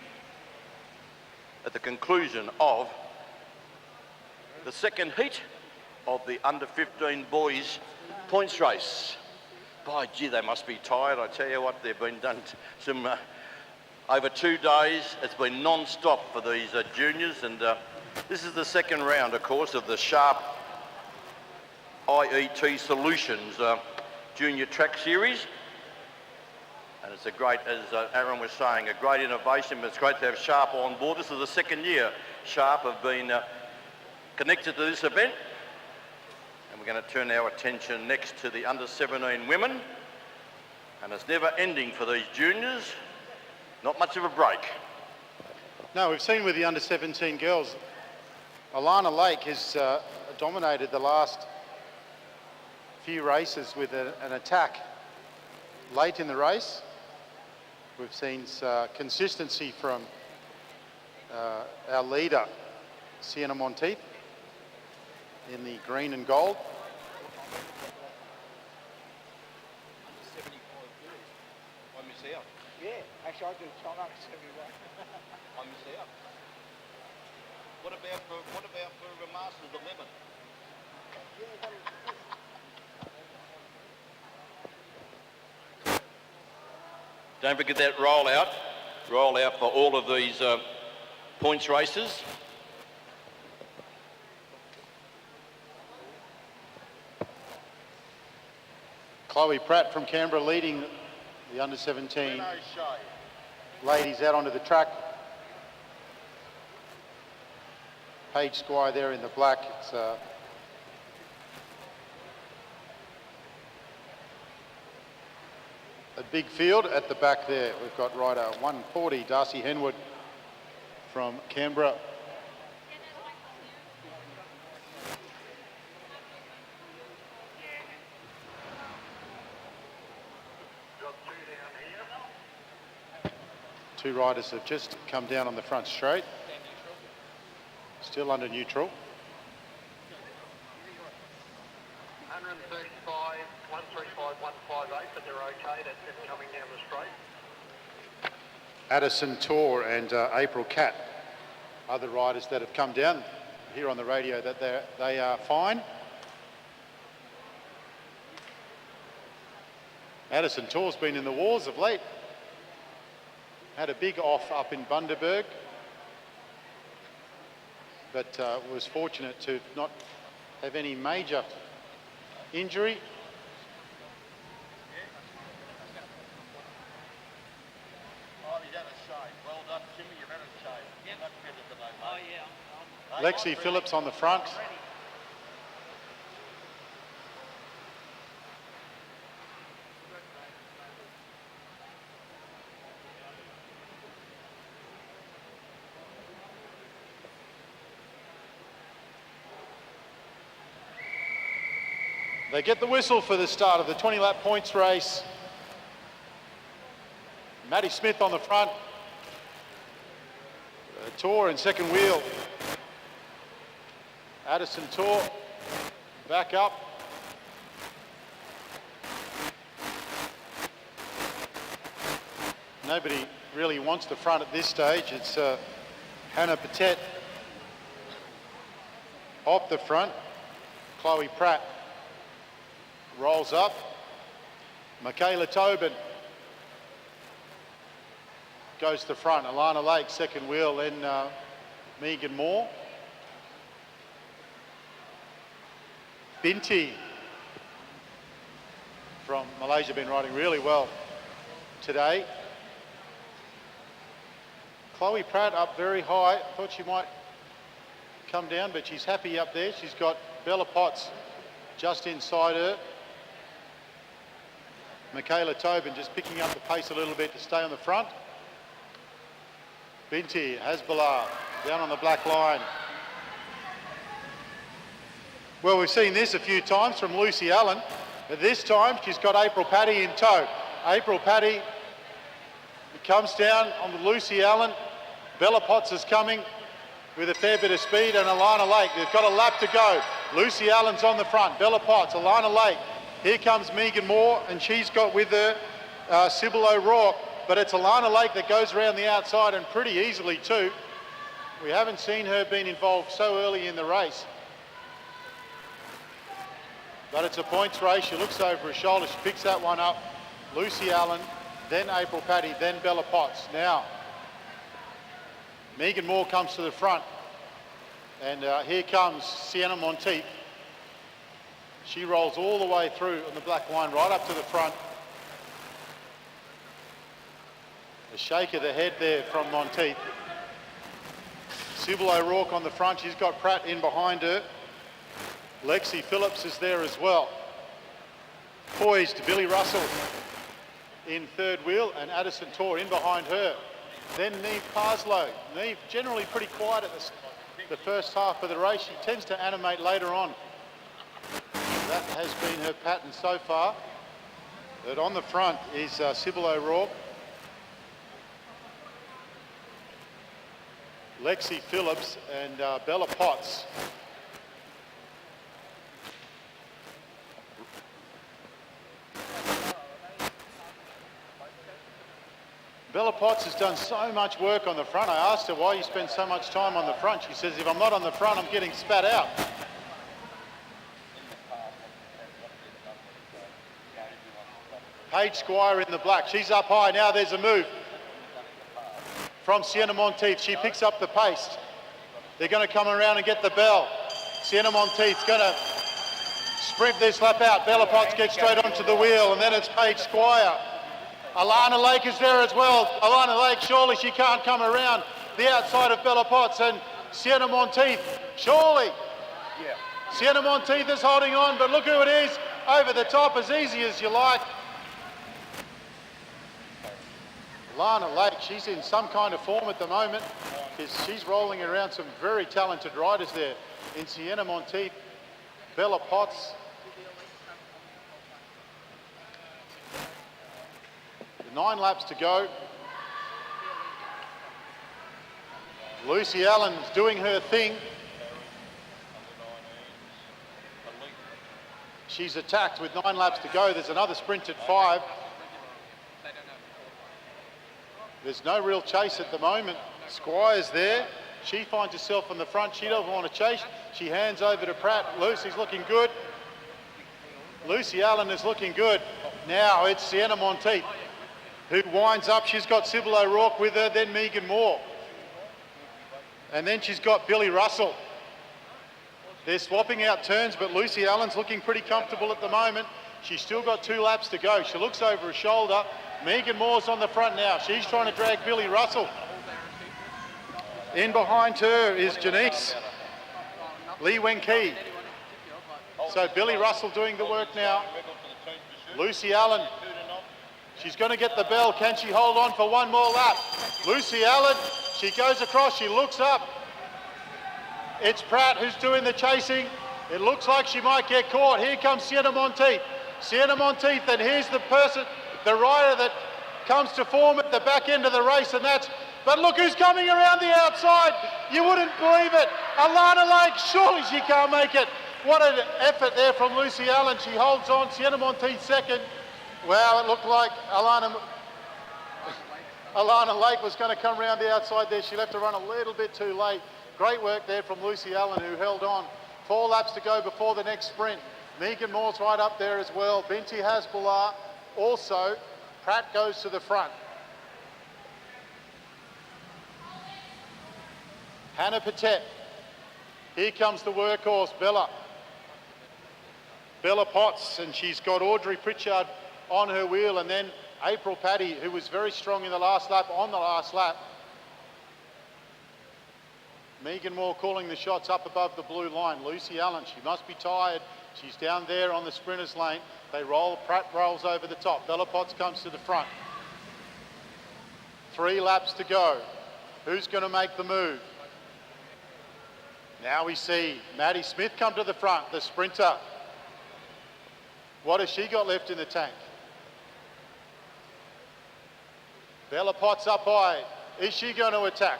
At the conclusion of the second heat of the under 15 boys points race. By gee, they must be tired. I tell you what, they've been done some over 2 days. It's been non-stop for these juniors, and this is the second round, of course, of the Sharp EIT Solutions Junior Track Series. And it's a great, as Aaron was saying, a great innovation, but it's great to have Sharp on board. This is the second year Sharp have been connected to this event. And we're going to turn our attention next to the under 17 women. And it's never ending for these juniors. Not much of a break. No, we've seen with the under 17 girls, Alana Lake has dominated the last few races with an attack late in the race. We've seen consistency from our leader, Sienna Monteith, in the green and gold. Under 75 girls. I miss out. Yeah, actually I do. I'm under 71. I miss out. What about for Masters 11? Don't forget that roll out for all of these points races. Chloe Pratt from Canberra leading the under 17 ladies out onto the track. Paige Squire there in the black. It's a big field at the back there. We've got rider 140, Darcy Henwood from Canberra. Two riders have just come down on the front straight. Still under neutral. 135, 135, 158, but they're okay. That's them coming down the straight. Addison Tor and April Catt, other riders that have come down. Here on the radio that they are fine. Addison Tor's been in the wars of late. Had a big off up in Bundaberg, but was fortunate to not have any major injury. Oh, he's out of shape. Well done, Timmy. You're out of shape. Much better today, mate. Lexi Phillips on the front. They get the whistle for the start of the 20-lap points race. Matty Smith on the front. Tor in second wheel. Addison Tor back up. Nobody really wants the front at this stage. It's Hannah Patet off the front. Chloe Pratt rolls up. Michaela Tobin goes to the front. Alana Lake, second wheel, then Megan Moore. Binti from Malaysia, been riding really well today. Chloe Pratt up very high. Thought she might come down, but she's happy up there. She's got Bella Potts just inside her. Michaela Tobin just picking up the pace a little bit to stay on the front. Binti Hasbulla down on the black line. Well, we've seen this a few times from Lucy Allen, but this time she's got April Paddy in tow. April Paddy comes down on the Lucy Allen. Bella Potts is coming with a fair bit of speed, and Alana Lake. They've got a lap to go. Lucy Allen's on the front. Bella Potts, Alana Lake. Here comes Megan Moore, and she's got with her Sybil O'Rourke, but it's Alana Lake that goes around the outside, and pretty easily too. We haven't seen her being involved so early in the race. But it's a points race. She looks over her shoulder. She picks that one up. Lucy Allen, then April Paddy, then Bella Potts. Now, Megan Moore comes to the front. And here comes Sienna Monteith. She rolls all the way through on the black line, right up to the front. A shake of the head there from Monteith. Sybil O'Rourke on the front. She's got Pratt in behind her. Lexi Phillips is there as well. Poised, Billy Russell in third wheel, and Addison Tor in behind her. Then Neve Parslow. Neve generally pretty quiet at the first half of the race. She tends to animate later on. That has been her pattern so far. But on the front is Sybil O'Rourke. Lexi Phillips and Bella Potts. Bella Potts has done so much work on the front. I asked her why you spend so much time on the front. She says, if I'm not on the front, I'm getting spat out. Paige Squire in the black. She's up high. Now there's a move from Sienna Monteith. She picks up the pace. They're going to come around and get the bell. Sienna Monteith's going to sprint this lap out. Bella Potts gets straight onto the wheel, and then it's Paige Squire. Alana Lake is there as well. Alana Lake, surely she can't come around the outside of Bella Potts, and Sienna Monteith, surely. Yeah. Sienna Monteith is holding on, but look who it is, over the top, as easy as you like. Alana Lake, she's in some kind of form at the moment, because she's rolling around some very talented riders there. In Sienna Monteith, Bella Potts. 9 laps to go. Lucy Allen's doing her thing. She's attacked with 9 laps to go. There's another sprint at 5. There's no real chase at the moment. Squire's there. She finds herself on the front. She doesn't want to chase. She hands over to Pratt. Lucy's looking good. Lucy Allen is looking good. Now it's Sienna Monteith who winds up. She's got Sybil O'Rourke with her, then Megan Moore. And then she's got Billy Russell. They're swapping out turns, but Lucy Allen's looking pretty comfortable at the moment. She's still got 2 laps to go. She looks over her shoulder. Megan Moore's on the front now. She's trying to drag Billy Russell. In behind her is Janice Lee Wen-Ki. So Billy Russell doing the work now. Lucy Allen. She's going to get the bell. Can she hold on for one more lap? Lucy Allen, she goes across, she looks up. It's Pratt who's doing the chasing. It looks like she might get caught. Here comes Sienna Monteith. Sienna Monteith, and here's the person, the rider that comes to form at the back end of the race, and that's, but look who's coming around the outside. You wouldn't believe it. Alana Lake, surely she can't make it. What an effort there from Lucy Allen. She holds on. Sienna Monteith second. Wow, it looked like Alana Lake was going to come around the outside there. She left her run a little bit too late. Great work there from Lucy Allen, who held on. 4 laps to go before the next sprint. Megan Moore's right up there as well. Binti Hasbulla also. Pratt goes to the front. Hannah Patet. Here comes the workhorse, Bella. Bella Potts, and she's got Audrey Pritchard on her wheel, and then April Paddy, who was very strong in the last lap, on the last lap. Megan Moore calling the shots up above the blue line. Lucy Allen, she must be tired. She's down there on the sprinters lane. They roll, Pratt rolls over the top. Bella Potts comes to the front. 3 laps to go. Who's going to make the move? Now we see Maddie Smith come to the front, the sprinter. What has she got left in the tank? Bella Potts up high. Is she going to attack?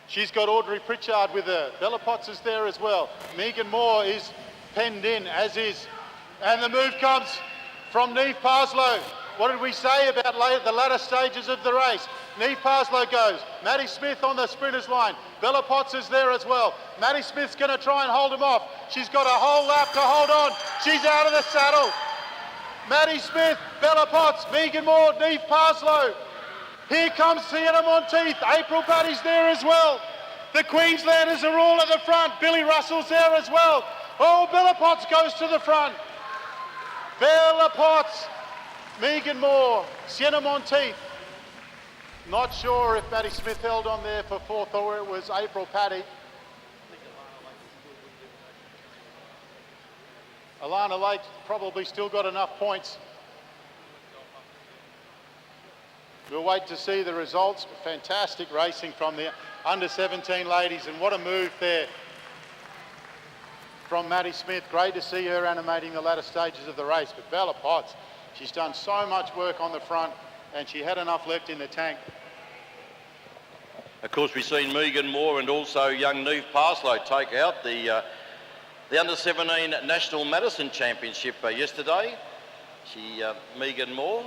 She's got Audrey Pritchard with her. Bella Potts is there as well. Megan Moore is penned in, as is. And the move comes from Neve Parslow. What did we say about the latter stages of the race? Neve Parslow goes. Maddie Smith on the sprinters line. Bella Potts is there as well. Maddie Smith's going to try and hold him off. She's got a whole lap to hold on. She's out of the saddle. Maddie Smith, Bella Potts, Megan Moore, Neve Parslow. Here comes Sienna Monteith. April Paddy's there as well. The Queenslanders are all at the front. Billy Russell's there as well. Oh, Bella Potts goes to the front. Bella Potts, Megan Moore, Sienna Monteith. Not sure if Maddie Smith held on there for 4th or it was April Paddy. Alana Lake probably still got enough points. We'll wait to see the results. Fantastic racing from the under-17 ladies, and what a move there from Maddie Smith. Great to see her animating the latter stages of the race. But Bella Potts, she's done so much work on the front, and she had enough left in the tank. Of course, we've seen Megan Moore and also young Neve Parslow take out the Under-17 National Madison Championship yesterday. Megan Moore,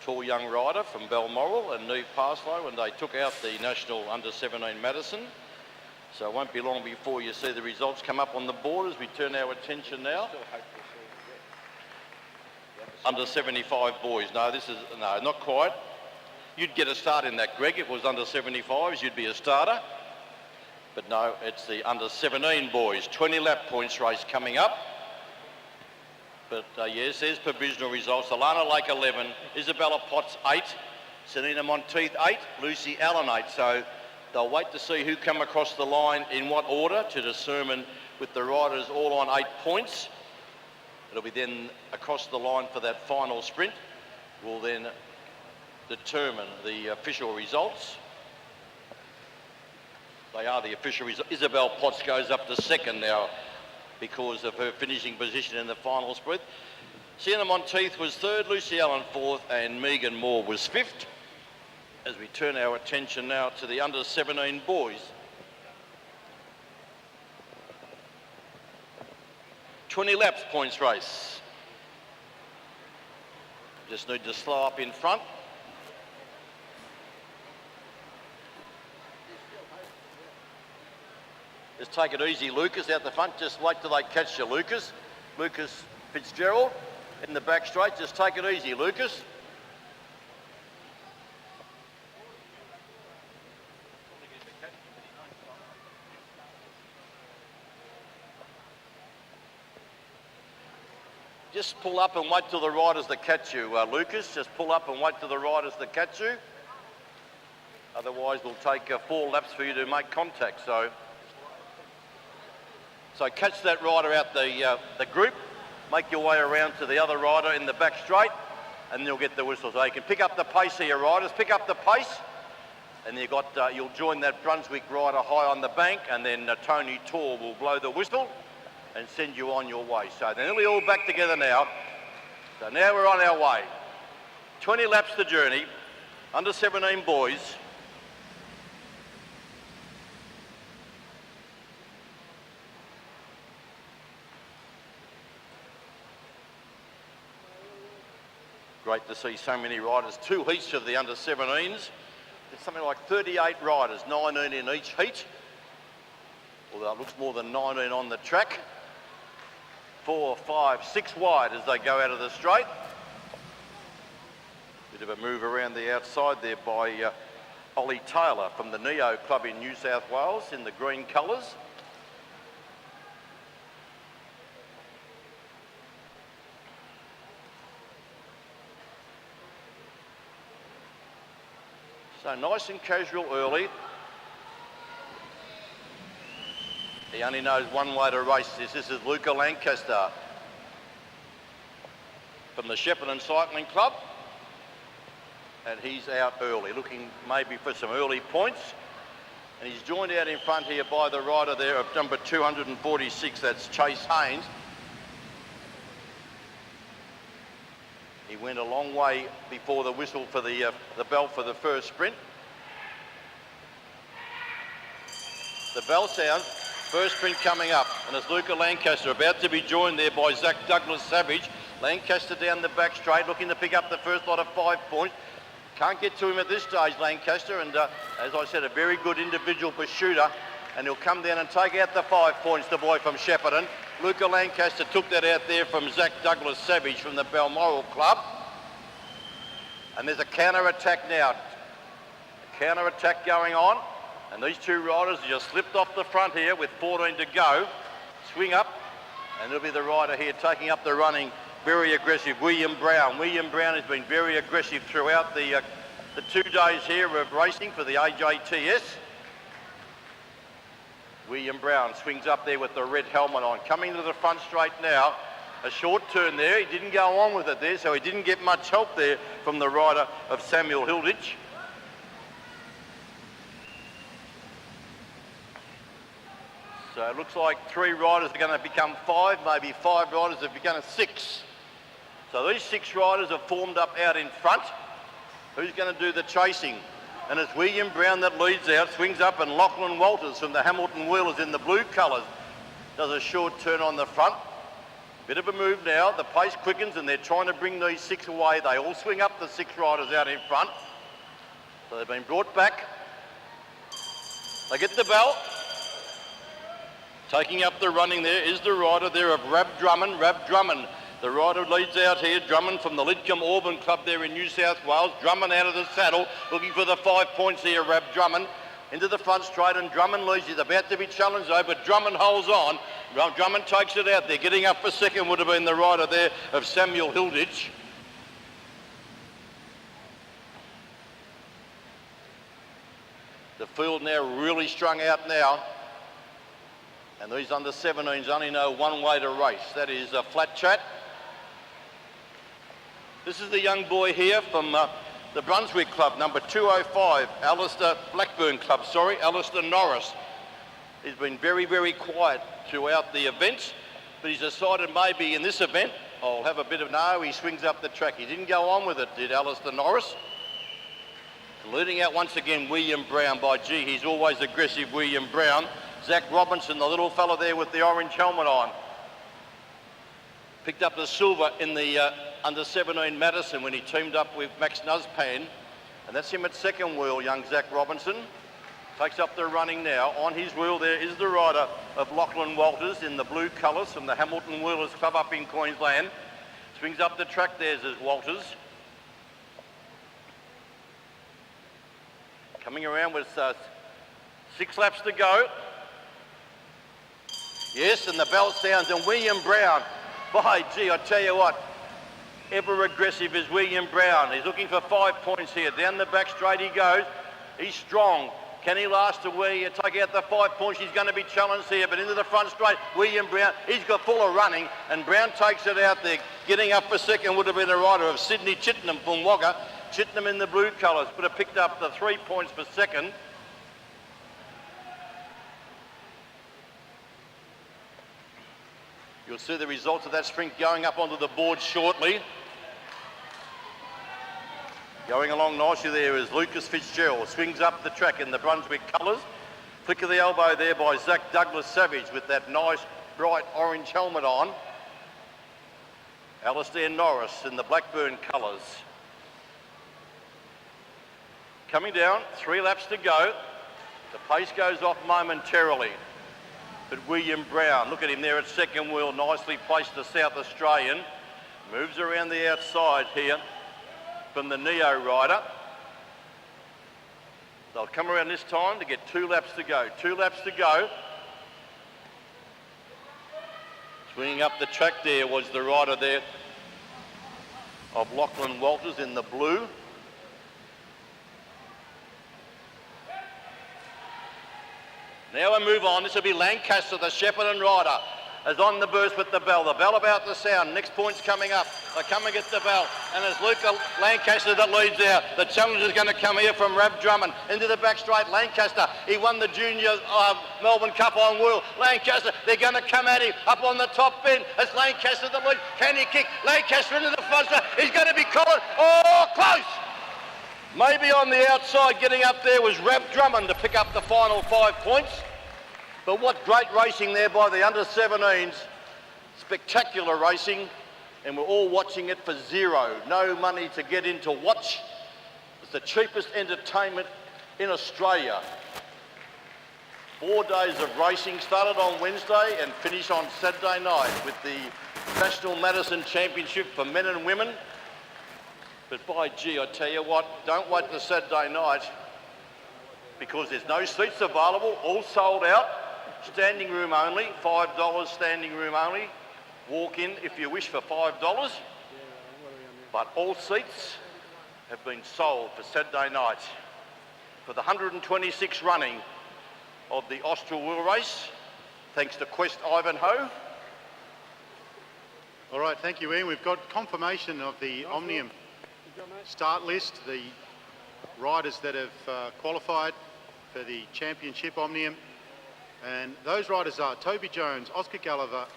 tall young rider from Balmoral, and Neve Parslow, and they took out the National Under-17 Madison. So it won't be long before you see the results come up on the board as we turn our attention now. Under-75 boys. No, not quite. You'd get a start in that, Greg. It was under-75s, you'd be a starter. But no, it's the under-17 boys. 20-lap points race coming up. But yes, there's provisional results. Alana Lake 11, Isabella Potts 8, Selena Monteith 8, Lucy Allen 8. So they'll wait to see who come across the line in what order to determine, with the riders all on 8 points. It'll be then across the line for that final sprint. We'll then determine the official results. They are the official results. Isabel Potts goes up to second now because of her finishing position in the final sprint. Sienna Monteith was third, Lucy Allen fourth, and Megan Moore was fifth. As we turn our attention now to the under-17 boys. 20 laps points race. Just need to slow up in front. Just take it easy, Lucas, out the front. Just wait till they catch you, Lucas. Lucas Fitzgerald in the back straight. Just take it easy, Lucas. Just pull up and wait till the riders that catch you, Lucas. Just pull up and wait till the riders that catch you. Otherwise, we'll take 4 laps for you to make contact. So catch that rider out the group, make your way around to the other rider in the back straight, and you'll get the whistle. So you can pick up the pace here, riders, pick up the pace, and you'll join that Brunswick rider high on the bank, and then Tony Tor will blow the whistle. and send you on your way. So they're nearly all back together now. So now we're on our way. 20 laps the journey, under 17 boys. Great to see so many riders, 2 heats of the under 17s. There's something like 38 riders, 19 in each heat. Although it looks more than 19 on the track. 4, 5, 6 wide as they go out of the straight. Bit of a move around the outside there by Ollie Taylor from the Neo Club in New South Wales in the green colours. So nice and casual early. He only knows one way to race this. This is Luca Lancaster from the Shepparton Cycling Club. And he's out early, looking maybe for some early points. And he's joined out in front here by the rider there of number 246, that's Chase Haynes. He went a long way before the whistle for the bell for the first sprint. The bell sounds, first sprint coming up, and it's Luca Lancaster about to be joined there by Zach Douglas Savage. Lancaster down the back straight, looking to pick up the first lot of 5 points. Can't get to him at this stage, Lancaster, and as I said, a very good individual pursuiter, and he'll come down and take out the 5 points, the boy from Shepparton. Luca Lancaster took that out there from Zach Douglas Savage from the Balmoral Club. And there's a counter-attack now. A counter-attack going on. And these 2 riders just slipped off the front here with 14 to go. Swing up, and it'll be the rider here taking up the running, very aggressive, William Brown. William Brown has been very aggressive throughout the 2 days here of racing for the AJTS. William Brown swings up there with the red helmet on. Coming to the front straight now. A short turn there. He didn't go on with it there, so he didn't get much help there from the rider of Samuel Hilditch. So it looks like 3 riders are going to become 5, maybe 5 riders have become 6. So these 6 riders have formed up out in front. Who's going to do the chasing? And it's William Brown that leads out, swings up, and Lachlan Walters from the Hamilton Wheelers in the blue colours does a short turn on the front. Bit of a move now, the pace quickens and they're trying to bring these 6 away. They all swing up, the 6 riders out in front. So they've been brought back. They get the bell. Taking up the running there is the rider there of Rab Drummond. Rab Drummond, the rider leads out here. Drummond from the Lidcombe Auburn Club there in New South Wales. Drummond out of the saddle, looking for the 5 points here, Rab Drummond. Into the front straight, and Drummond leads. He's about to be challenged though, but Drummond holds on. Drummond takes it out there. Getting up for second would have been the rider there of Samuel Hilditch. The field now really strung out now. And these under 17s only know one way to race. That is a flat chat. This is the young boy here from the Brunswick Club, number 205, Blackburn Club, Alistair Norris. He's been very, very quiet throughout the events, but he's decided maybe in this event, I'll have a bit of no, he swings up the track. He didn't go on with it, did Alistair Norris. And leading out once again, William Brown. By gee, he's always aggressive, William Brown. Zach Robinson, the little fella there with the orange helmet on. Picked up the silver in the under 17 Madison when he teamed up with Max Nuzpan. And that's him at second wheel, young Zach Robinson. Takes up the running now. On his wheel there is the rider of Lachlan Walters in the blue colours from the Hamilton Wheelers Club up in Queensland. Swings up the track there is Walters. Coming around with 6 laps to go. Yes, and the bell sounds, and William Brown. By gee, I tell you what, ever aggressive is William Brown. He's looking for 5 points here. Down the back straight he goes. He's strong. Can he last to where you take out the 5 points? He's going to be challenged here, but into the front straight, William Brown, he's got full of running, and Brown takes it out there. Getting up for second would have been a rider of Sydney Chittenham from Wagga. Chittenham in the blue colours would have picked up the 3 points for second. You'll see the results of that sprint going up onto the board shortly. Going along nicely there is Lucas Fitzgerald, swings up the track in the Brunswick colours. Flick of the elbow there by Zach Douglas Savage with that nice bright orange helmet on. Alistair Norris in the Blackburn colours. Coming down, 3 laps to go. The pace goes off momentarily. But William Brown, look at him there at second wheel, nicely placed, the South Australian. Moves around the outside here from the Neo rider. They'll come around this time to get 2 laps to go. 2 laps to go. Swinging up the track there was the rider there of Lachlan Walters in the blue. Now we move on. This will be Lancaster, the Shepparton rider, is on the burst with the bell. The bell about to sound. Next point's coming up. They come and get the bell. And it's Luca Lancaster that leads out. The challenge is going to come here from Rab Drummond into the back straight. Lancaster, he won the Junior Melbourne Cup on wheel. Lancaster, they're going to come at him up on the top bend. It's Lancaster that leads. Can he kick? Lancaster into the front straight. He's going to be collared. Oh, close! Maybe on the outside getting up there was Rab Drummond to pick up the final 5 points. But what great racing there by the under-17s. Spectacular racing, and we're all watching it for zero. No money to get in to watch. It's the cheapest entertainment in Australia. 4 days of racing, started on Wednesday and finished on Saturday night with the National Madison Championship for men and women. But by gee, I tell you what, don't wait till Saturday night because there's no seats available, all sold out. Standing room only, $5 standing room only. Walk in if you wish for $5. But all seats have been sold for Saturday night. For the 126th running of the Austral Wheel Race, thanks to Quest Ivanhoe. All right, thank you, Ian. We've got confirmation of the Omnium start list, the riders that have qualified for the Championship Omnium. And those riders are Toby Jones, Oscar Gallagher,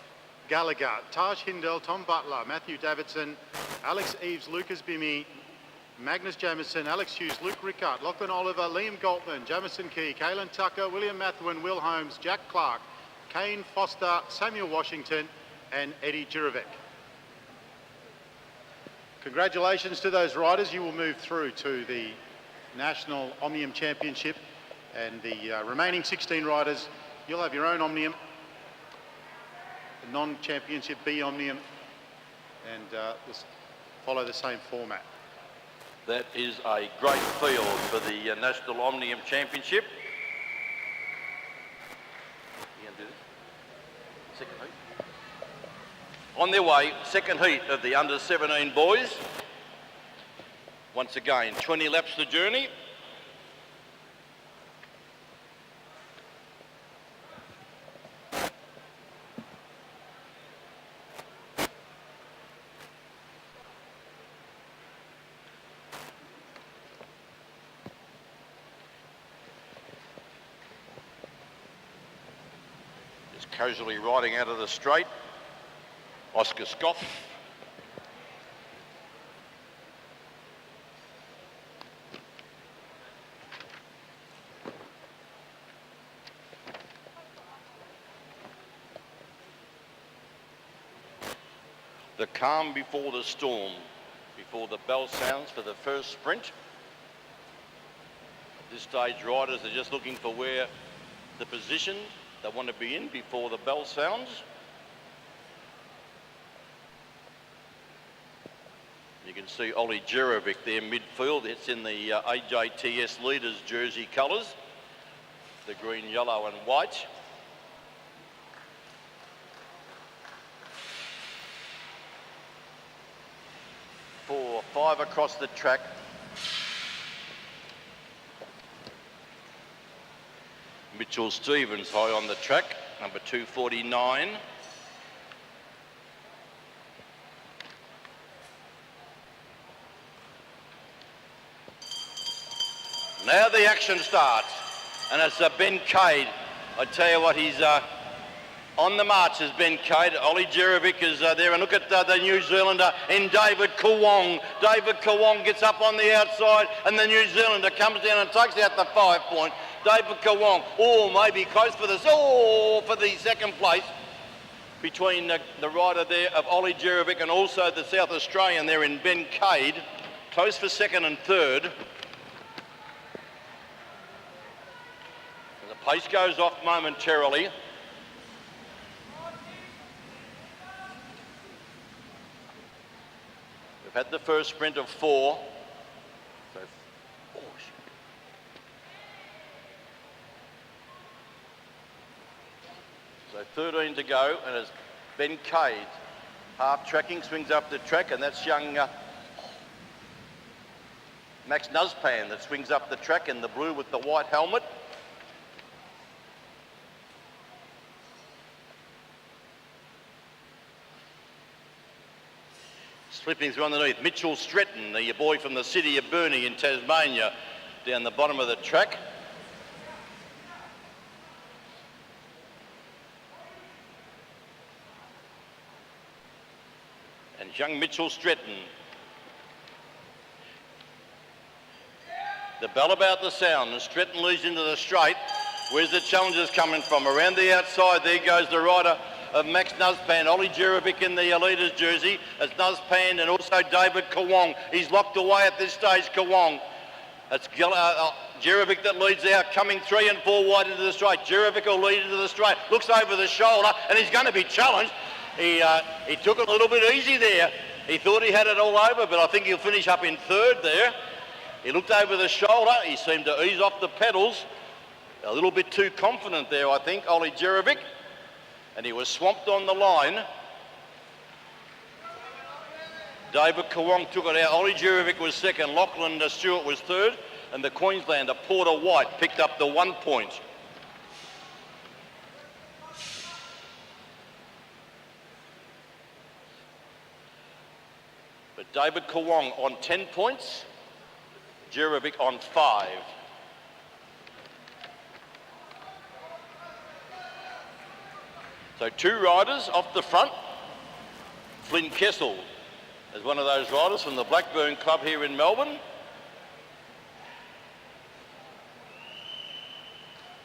Taj Hindell, Tom Butler, Matthew Davidson, Alex Eves, Lucas Bimmy, Magnus Jamieson, Alex Hughes, Luke Rickard, Lachlan Oliver, Liam Galtman, Jamison Key, Kaylin Tucker, William Mathewin, Will Holmes, Jack Clark, Kane Foster, Samuel Washington and Eddie Jurovic. Congratulations to those riders. You will move through to the National Omnium Championship, and the remaining 16 riders, you'll have your own Omnium, the non-championship B Omnium, and follow the same format. That is a great field for the National Omnium Championship. You going to do this? Second heat. On their way, second heat of the under-17 boys. Once again, 20 laps the journey. Just casually riding out of the straight. Oscar Scott. The calm before the storm, before the bell sounds for the first sprint. At this stage, riders are just looking for where the position they want to be in before the bell sounds. You can see Ollie Jurovic there midfield. It's in the AJTS leaders jersey colours, the green, yellow and white. Four, five across the track. Mitchell Stevens high on the track, number 249. Now the action starts, and it's Ben Cade. I tell you what, he's On the march is Ben Cade. Ollie Jerovic is there, and look at the New Zealander in David Kawong. David Kawong gets up on the outside, and the New Zealander comes down and takes out the 5 point. David Kawong, maybe close for this, for the second place between the rider there of Ollie Jerovic and also the South Australian there in Ben Cade. Close for second and third. And the pace goes off momentarily. We've had the first sprint of 4. So 13 to go, and as Ben Cade half tracking, swings up the track, and that's young Max Nuzpan that swings up the track in the blue with the white helmet. Slipping through underneath, Mitchell Stretton, the boy from the city of Burnie in Tasmania, down the bottom of the track. And young Mitchell Stretton. The bell about the sound, and Stretton leads into the straight. Where's the challengers coming from? Around the outside, there goes the rider of Max Nuzpan, Ollie Jerovic in the leader's jersey, as Nuzpan and also David Kawong. He's locked away at this stage, Kawong. It's Jerovic that leads out, coming 3 and 4 wide into the straight. Jerovic will lead into the straight, looks over the shoulder, and he's going to be challenged. He took it a little bit easy there. He thought he had it all over, but I think he'll finish up in third there. He looked over the shoulder, he seemed to ease off the pedals. A little bit too confident there, I think, Ollie Jerovic. And he was swamped on the line. David Kawong took it out. Ollie Jerovic was second. Lachlan Stewart was third. And the Queenslander, Porter White, picked up the 1 point. But David Kawong on 10 points. Jerovic on 5. So 2 riders off the front. Flynn Kessel is one of those riders from the Blackburn Club here in Melbourne.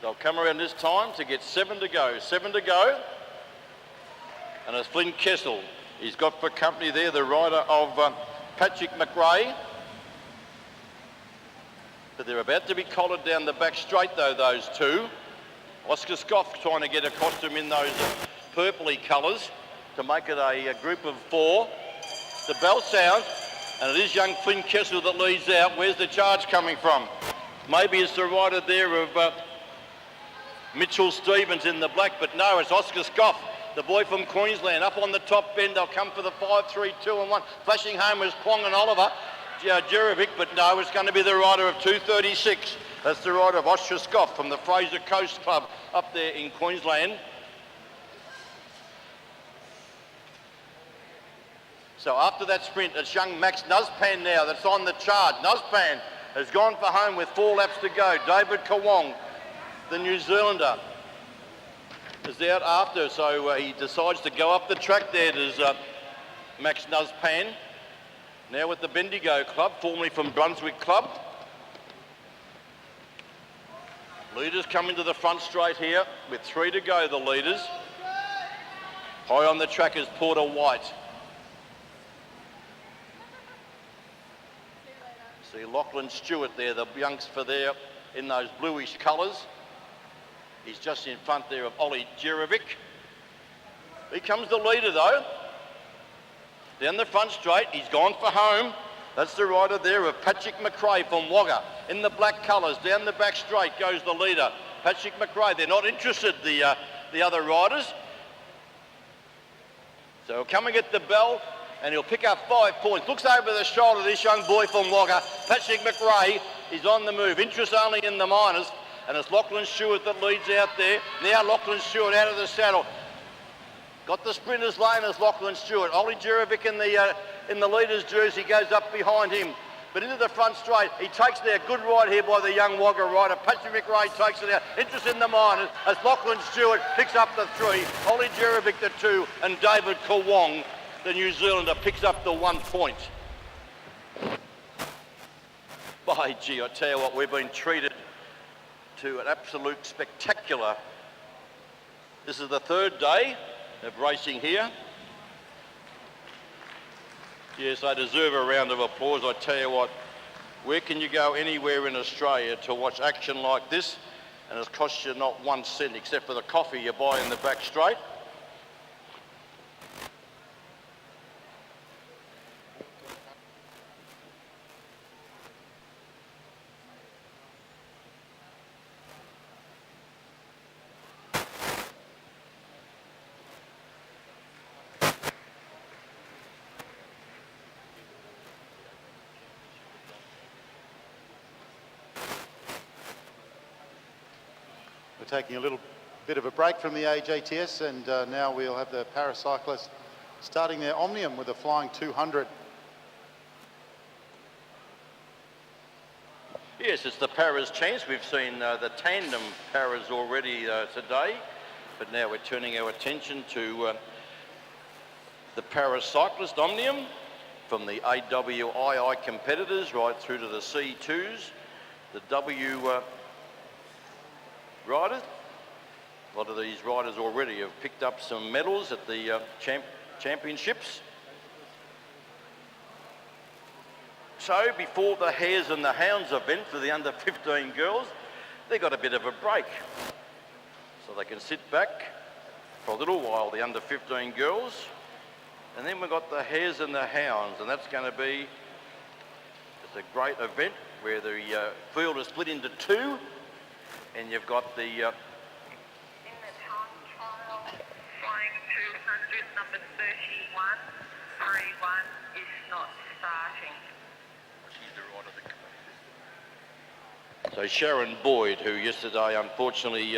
They'll come around this time to get 7 to go. 7 to go. And as Flynn Kessel, he's got for company there the rider of Patrick McRae. But they're about to be collared down the back straight though, those two. Oscar Scoff trying to get across them in those purpley colours to make it a group of 4. The bell sounds, and it is young Flynn Kessel that leads out. Where's the charge coming from? Maybe it's the rider there of Mitchell Stevens in the black, but no, it's Oscar Scoff, the boy from Queensland, up on the top bend. They'll come for the 5, 3, 2 and 1. Flashing home is Kwong and Oliver, Jerovic, but no, it's going to be the rider of 236. That's the rider of Oscar Scoff from the Fraser Coast Club up there in Queensland. So after that sprint, it's young Max Nuzpan now that's on the charge. Nuzpan has gone for home with 4 laps to go. David Kawong, the New Zealander, is out after, so he decides to go up the track there. There's Max Nuzpan, now with the Bendigo Club, formerly from Brunswick Club. Leaders come into the front straight here with 3 to go, the leaders. High on the track is Porter White. See Lachlan Stewart there, the youngster there in those bluish colours. He's just in front there of Ollie Jerovic. Here comes the leader though. Down the front straight, he's gone for home. That's the rider there of Patrick McRae from Wagga. In the black colours, down the back straight goes the leader, Patrick McRae. They're not interested, the other riders. So he'll come and get the bell, and he'll pick up 5 points. Looks over the shoulder, this young boy from Wagga, Patrick McRae. He's on the move. Interest only in the minors, and it's Lachlan Stewart that leads out there. Now Lachlan Stewart out of the saddle. Got the sprinter's lane as Lachlan Stewart. Ollie Jerovic in the leader's jersey goes up behind him. but into the front straight. He takes there, good ride here by the young Wagga rider. Patrick McRae takes it out. Interest in the minors as Lachlan Stewart picks up the 3, Ollie Jerovic the 2, and David Kawong, the New Zealander, picks up the 1 point. By gee, I tell you what, we've been treated to an absolute spectacular. This is the 3rd day of racing here. Yes, they deserve a round of applause. I tell you what, where can you go anywhere in Australia to watch action like this, and it's cost you not 1 cent except for the coffee you buy in the back straight? We're taking a little bit of a break from the AJTS, and now we'll have the paracyclists starting their Omnium with a flying 200. Yes, it's the paras chance. We've seen the tandem paras already today, but now we're turning our attention to the paracyclist Omnium, from the AWII competitors right through to the C2s, the W riders. A lot of these riders already have picked up some medals at the championships. So before the Hares and the Hounds event for the under 15 girls, they got a bit of a break. So they can sit back for a little while, the under 15 girls. And then we've got the Hares and the Hounds, and that's going to be it's a great event where the field is split into 2, and you've got the In the time trial, flying 200, number 31, 31 is not starting. So Sharon Boyd, who yesterday unfortunately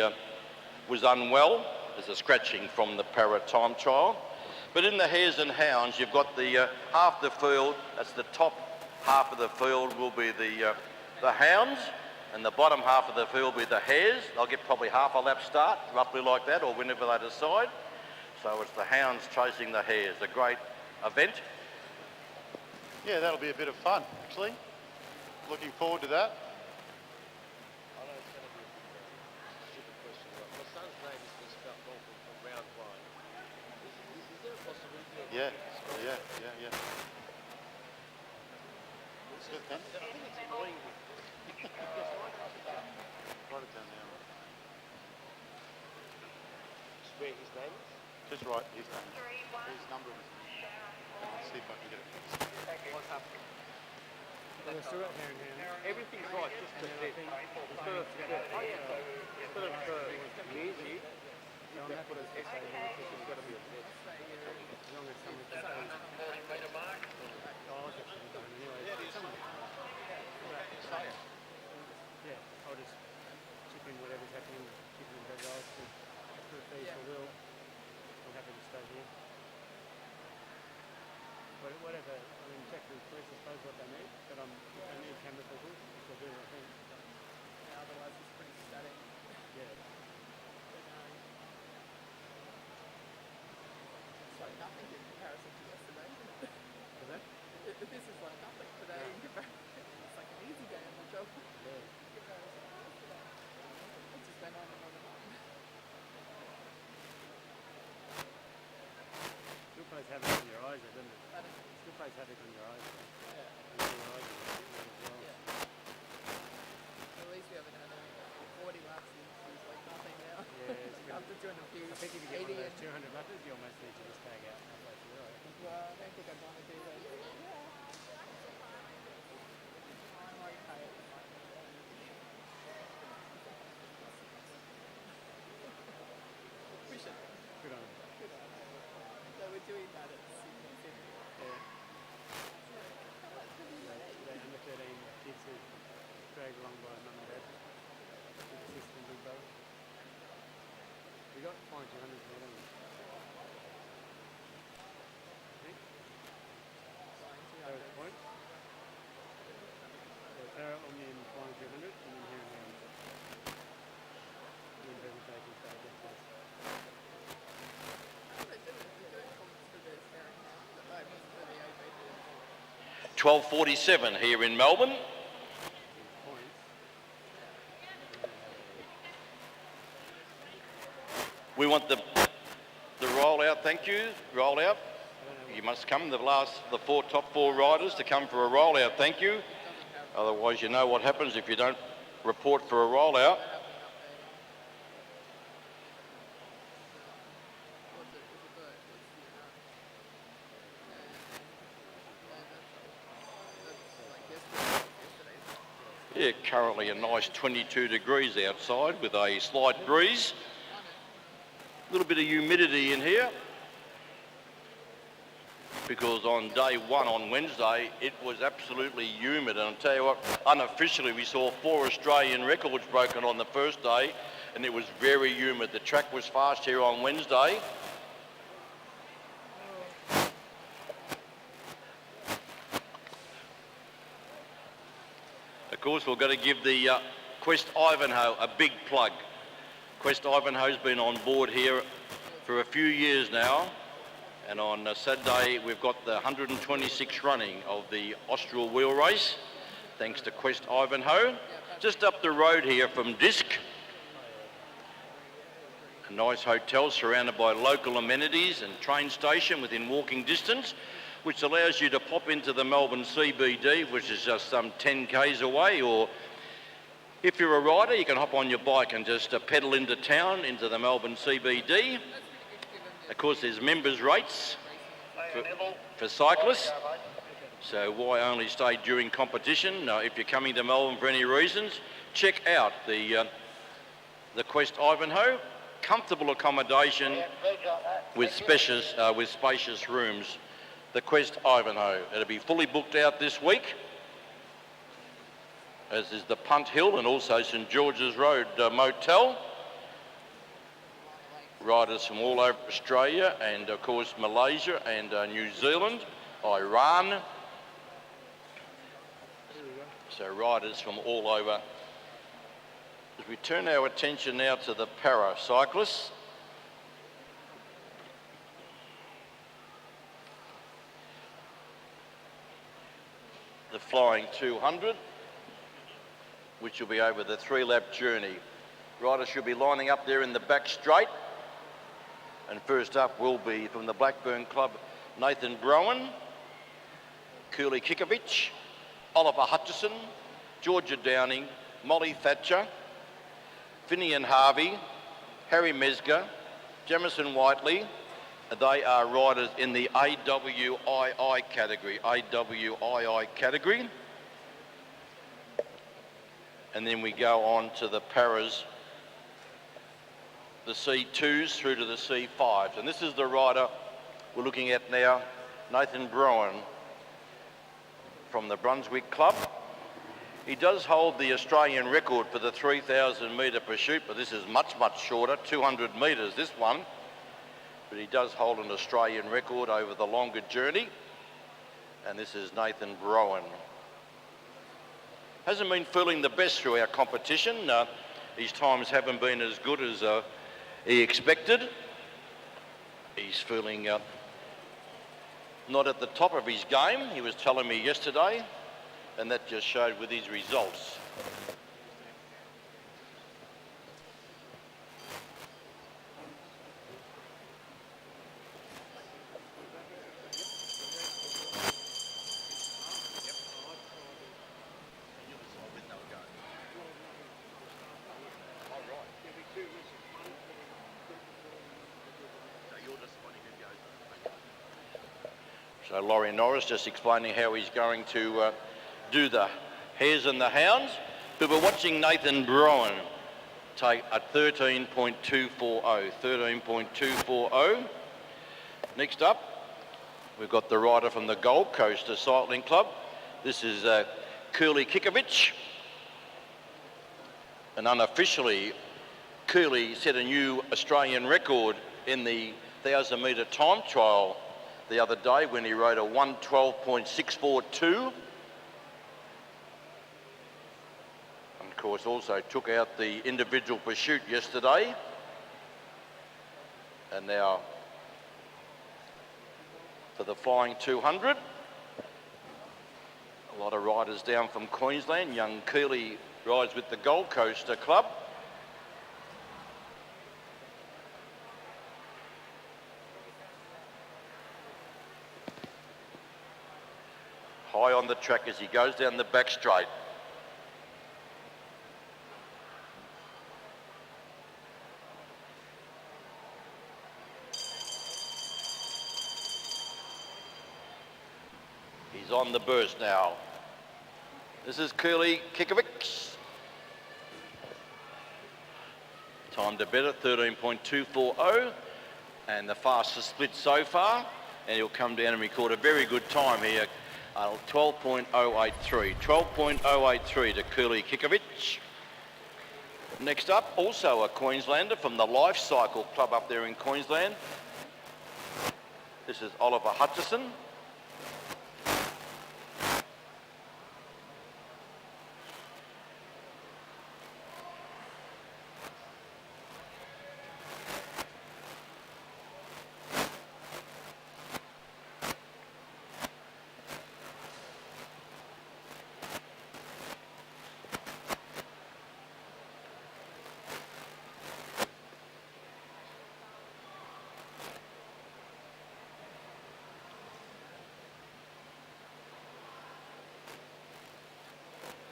was unwell, there's a scratching from the para time trial. But in the Hares and Hounds, you've got the half the field, that's the top half of the field will be the Hounds, and the bottom half of the field will be the Hares. They'll get probably half a lap start, roughly like that, or whenever they decide. So it's the Hounds chasing the Hares, a great event. Yeah, that'll be a bit of fun, actually. Looking forward to that. I know it's going to be a stupid question, but my son's name is being spelled wrong from round 1. Is there a possibility of... Yeah. It's good, then. I think it's annoying. Write it down now. Where his name is? Just write his name. His number. Let's see if I can get it fixed. What's happening? We're still got Hair and Hounds. Everything's right, just And the then I think instead of music, so I'm happy to say that it's got to be a bit. As long as someone can say, oh, I'll get something done anyway. Yeah, I'll just chip in whatever's happening, keep it in their guys to approve these for Will. I'm happy to stay here. But whatever, I mean, check with police, I suppose, what they need, but if they need camera people, they'll do it, I think. Yeah, otherwise it's pretty static. Yeah. It's like nothing in comparison to yesterday, isn't it? Is that? This is like nothing today in comparison. It's like an easy game of job. Yeah. In comparison to yesterday. It just went on and on and on. Still plays havoc on your eyes, doesn't it? I don't know. Still plays havoc on your eyes. Yeah. And on your eyes as well. Yeah. At least we haven't had 40 laps in. It's like nothing now. Yeah, it's good. After doing a few I think if you get one 80 of and... those 200 lappers, you almost need to just tag out halfway through, I reckon. Well, I don't think I'd want to do that. I'm okay. We should. Good on you. Good on us. So we're doing that at Sydney. Yeah. The under 13 kids who dragged along by mum and dad. Big sister and big brother. We got flying 200 from that, haven't we? I think. Flying That was 200. the point. 12:47 here in Melbourne. We want the rollout, thank you, rollout. You must come, the top four riders to come for a rollout, thank you. Otherwise you know what happens if you don't report for a rollout. Yeah, currently a nice 22 degrees outside with a slight breeze. A little bit of humidity in here because on day one on Wednesday it was absolutely humid, and I'll tell you what, unofficially we saw 4 Australian records broken on the first day and it was very humid. The track was fast here on Wednesday. Of course, we've got to give the Quest Ivanhoe a big plug. Quest Ivanhoe's been on board here for a few years now, and on Saturday we've got the 126th running of the Austral Wheel Race, thanks to Quest Ivanhoe. Just up the road here from Disc, a nice hotel surrounded by local amenities and train station within walking distance, which allows you to pop into the Melbourne CBD, which is just some 10 k's away, or if you're a rider, you can hop on your bike and just pedal into town, into the Melbourne CBD. Of course, there's members' rates for cyclists, so why only stay during competition? If you're coming to Melbourne for any reasons, check out the Quest Ivanhoe. Comfortable accommodation with spacious rooms. The Quest Ivanhoe. It'll be fully booked out this week, as is the Punt Hill and also St George's Road Motel. Riders from all over Australia and of course Malaysia and New Zealand, Iran. So riders from all over. As we turn our attention now to the para cyclists, the Flying 200, which will be over the 3-lap journey. Riders should be lining up there in the back straight. And first up will be from the Blackburn Club, Nathan Browan, Cooley Kikovich, Oliver Hutchison, Georgia Downing, Molly Thatcher, Finian Harvey, Harry Mesger, Jamison Whiteley. They are riders in the AWII category. And then we go on to the paras, the C2s through to the C5s. And this is the rider we're looking at now, Nathan Browan from the Brunswick Club. He does hold the Australian record for the 3,000 metre pursuit, but this is much shorter, 200 metres this one. But he does hold an Australian record over the longer journey. And this is Nathan Browan. Hasn't been feeling the best through our competition. His times haven't been as good as he expected. He's feeling not at the top of his game, he was telling me yesterday, and that just showed with his results. So Laurie Norris just explaining how he's going to do the hares and the hounds. But we're watching Nathan Browan take a 13.240. 13.240. Next up, we've got the rider from the Gold Coast Cycling Club. This is Cooley Kikovich. And unofficially, Cooley set a new Australian record in the 1,000 metre time trial the other day when he rode a 1:12.642. And of course also took out the individual pursuit yesterday. And now for the Flying 200. A lot of riders down from Queensland. Young Keeley rides with the Gold Coast club. High on the track as he goes down the back straight. He's on the burst now. This is Keeley Kikovic. Time to better, 13.240. And the fastest split so far. And he'll come down and record a very good time here. 12.083. 12.083 to Keeley Kikovic. Next up, also a Queenslander from the AusCycling club up there in Queensland. This is Oliver Hutchison.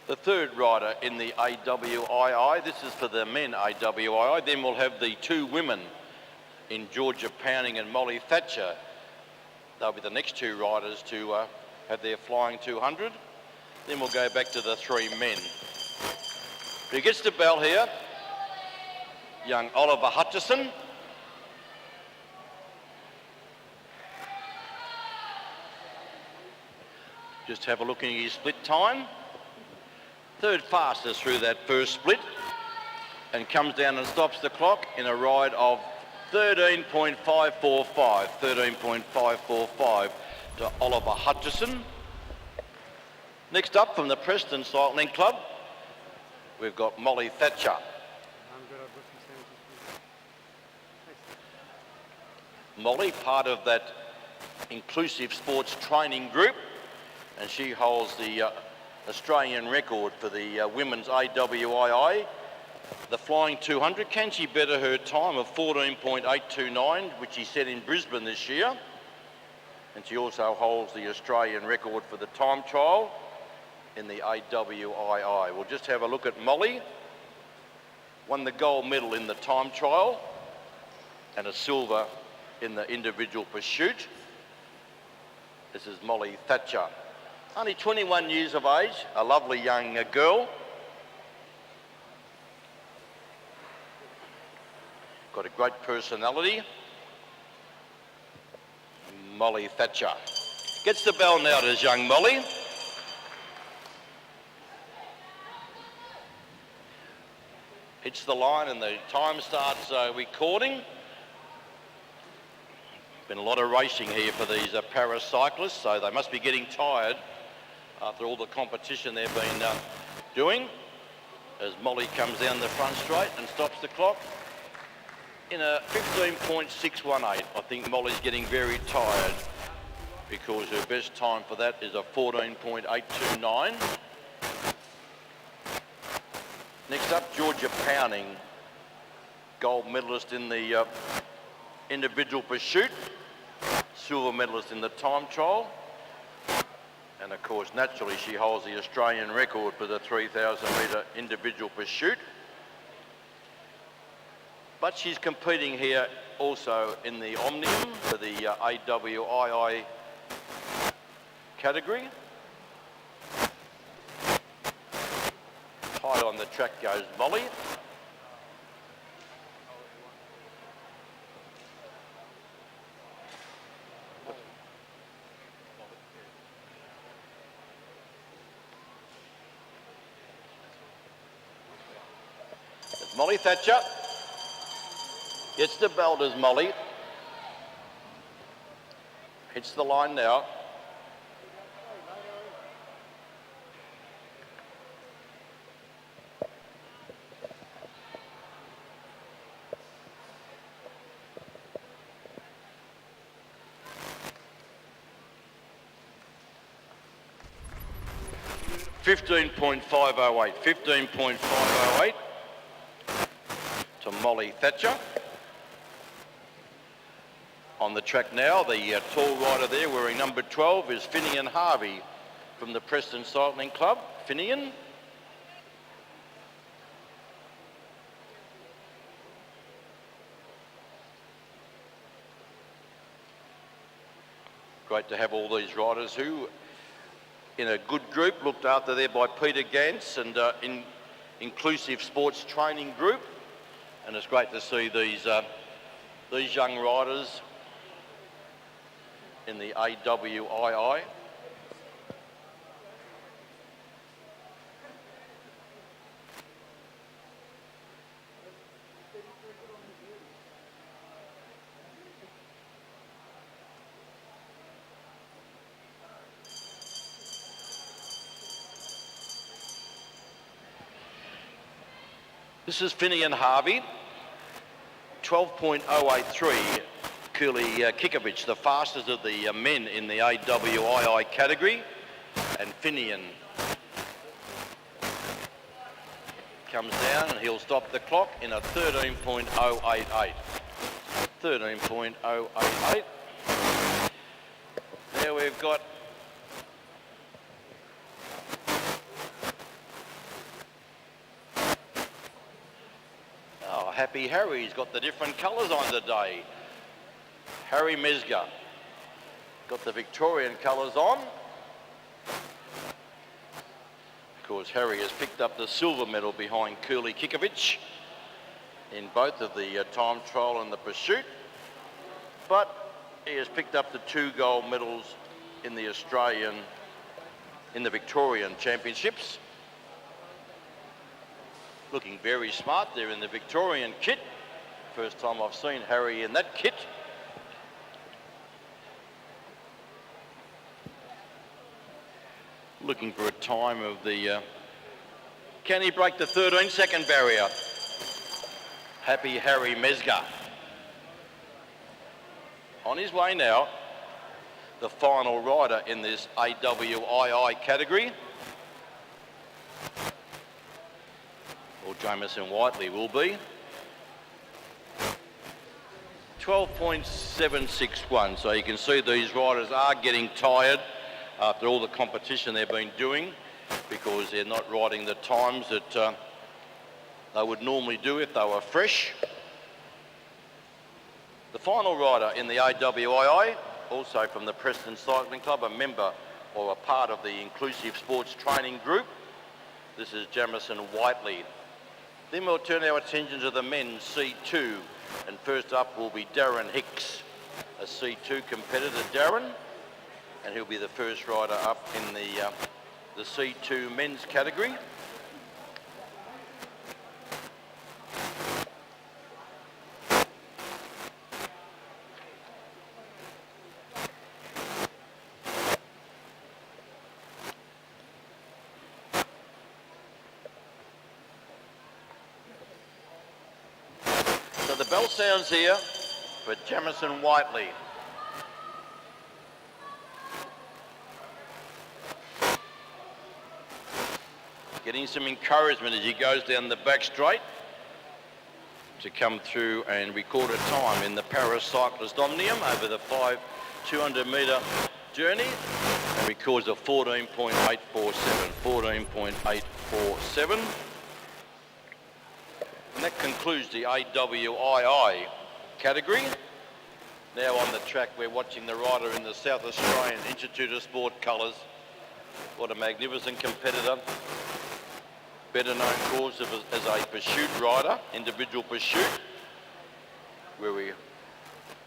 The third rider in the AWII. This is for the men AWII. Then we'll have the two women in Georgia Pounding and Molly Thatcher. They'll be the next two riders to have their flying 200. Then we'll go back to the three men. Who gets the bell here? Young Oliver Hutchison. Just have a look at his split time. Third fastest through that first split, and comes down and stops the clock in a ride of 13.545. 13.545 to Oliver Hutchison. Next up from the Preston Cycling Club, we've got Molly Thatcher. I'm good. I've got some sandwiches for you. Molly, part of that inclusive sports training group, and she holds the Australian record for the women's AWII. The flying 200, can she better her time of 14.829, which she set in Brisbane this year? And she also holds the Australian record for the time trial in the AWII. We'll just have a look at Molly. Won the gold medal in the time trial and a silver in the individual pursuit. This is Molly Thatcher. Only 21 years of age, a lovely young girl. Got a great personality. Molly Thatcher. Gets the bell now to young Molly. Hits the line and the time starts recording. Been a lot of racing here for these paracyclists, so they must be getting tired after all the competition they've been doing. As Molly comes down the front straight and stops the clock in a 15.618. I think Molly's getting very tired because her best time for that is a 14.829. Next up, Georgia Pounding, gold medalist in the individual pursuit, silver medalist in the time trial. And of course, naturally, she holds the Australian record for the 3,000 metre individual pursuit. But she's competing here also in the Omnium for the AWII category. Tight on the track goes Molly. Molly Thatcher gets the belt as Molly. Hits the line now. 15.508. 15.508 to Molly Thatcher. On the track now, the tall rider there wearing number 12 is Finian Harvey from the Preston Cycling Club. Finian. Great to have all these riders who, in a good group, looked after there by Peter Gantz and Inclusive Sports Training Group. And it's great to see these young riders in the AWII. This is Finian Harvey, 12.083, Kuli Kikovic, the fastest of the men in the AWII category, and Finian comes down and he'll stop the clock in a 13.088. 13.088. There we've got Happy Harry's got the different colours on today. Harry Mesga got the Victorian colours on. Of course, Harry has picked up the silver medal behind Kuli Kikovic in both of the time trial and the pursuit, but he has picked up the 2 gold medals in the Victorian Championships. Looking very smart there in the Victorian kit. First time I've seen Harry in that kit. Looking for a time of the... can he break the 13-second barrier? Happy Harry Mesga. On his way now, the final rider in this AWII category. Or Jamison Whiteley will be. 12.761, so you can see these riders are getting tired after all the competition they've been doing, because they're not riding the times that they would normally do if they were fresh. The final rider in the AWII, also from the Preston Cycling Club, a member or a part of the Inclusive Sports Training Group. This is Jamison Whiteley. Then we'll turn our attention to the men's C2, and first up will be Darren Hicks, a C2 competitor, Darren, and he'll be the first rider up in the C2 men's category. The bell sounds here for Jamison Whiteley. Getting some encouragement as he goes down the back straight to come through and record a time in the Paris Cyclist Omnium over the 200 metre journey, and records a 14.847. 14.847. And that concludes the AWII category. Now on the track, we're watching the rider in the South Australian Institute of Sport colours. What a magnificent competitor. Better known, of course, as a pursuit rider, individual pursuit, where we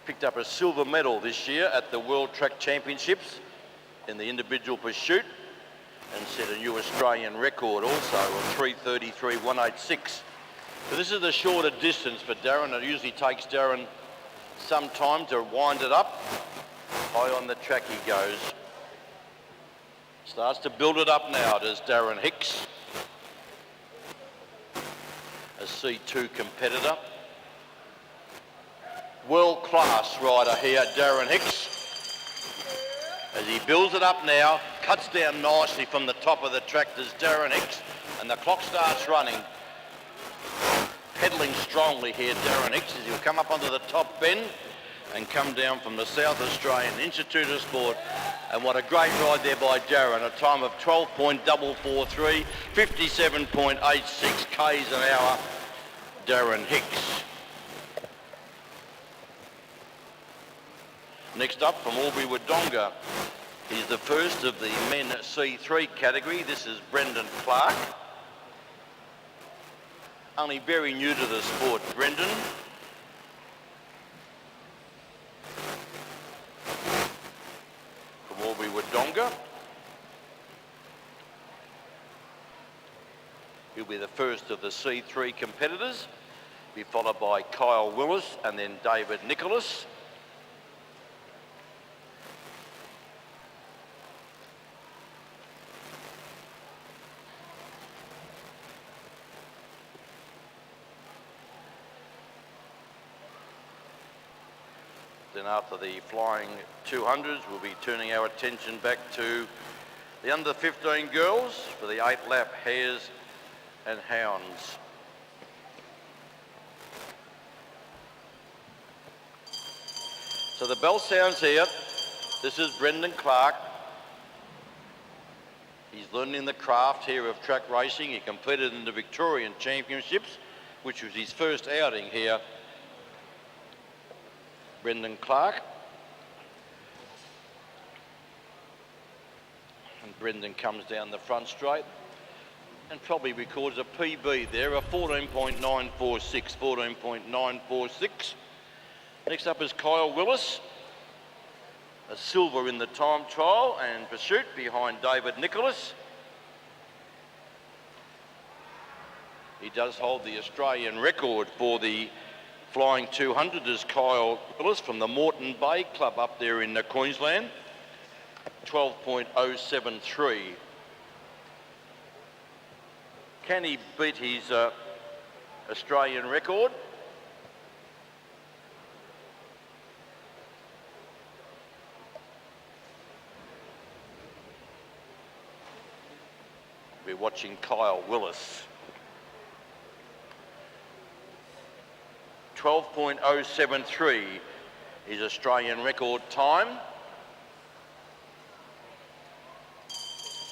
picked up a silver medal this year at the World Track Championships in the individual pursuit, and set a new Australian record also of 3:33.186. So this is the shorter distance for Darren. It usually takes Darren some time to wind it up. High on the track he goes. Starts to build it up now, does Darren Hicks, a C2 competitor. World-class rider here, Darren Hicks. As he builds it up now, cuts down nicely from the top of the track. There's Darren Hicks, and the clock starts running. Pedalling strongly here, Darren Hicks, as he'll come up onto the top bend and come down from the South Australian Institute of Sport. And what a great ride there by Darren, a time of 12.443, 57.86 k's an hour, Darren Hicks. Next up from Albury-Wodonga, he's the first of the men C3 category. This is Brendan Clark. Only very new to the sport, Brendan. From Albury-Wodonga. He'll be the first of the C3 competitors, be followed by Kyle Willis and then David Nicholas. Then after the flying 200s, we'll be turning our attention back to the under 15 girls for the 8-lap hares and hounds. So the bell sounds here. This is Brendan Clark. He's learning the craft here of track racing. He competed in the Victorian Championships, which was his first outing here. Brendan Clark. And Brendan comes down the front straight and probably records a PB there, a 14.946, 14.946. Next up is Kyle Willis, a silver in the time trial and pursuit behind David Nicholas. He does hold the Australian record for the flying 200 is Kyle Willis from the Moreton Bay Club up there in Queensland, 12.073. Can he beat his Australian record? We're watching Kyle Willis. 12.073 is Australian record time.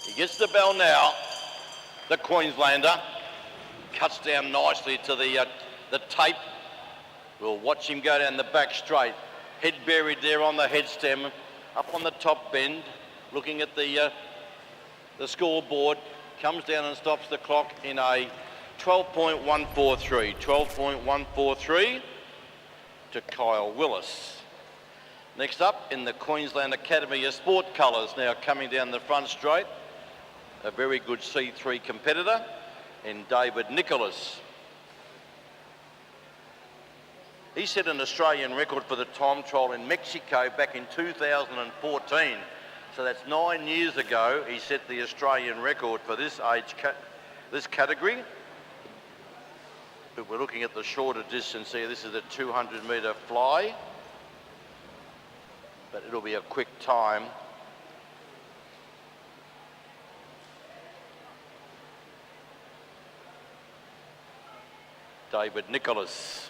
He gets the bell now. The Queenslander cuts down nicely to the tape. We'll watch him go down the back straight. Head buried there on the head stem, up on the top bend, looking at the scoreboard. Comes down and stops the clock in a 12.143, 12.143 to Kyle Willis. Next up in the Queensland Academy of Sport colours, now coming down the front straight, a very good C3 competitor in David Nicholas. He set an Australian record for the time trial in Mexico back in 2014. So that's 9 years ago he set the Australian record for this this category. But we're looking at the shorter distance here. This is a 200-metre fly, but it'll be a quick time. David Nicholas.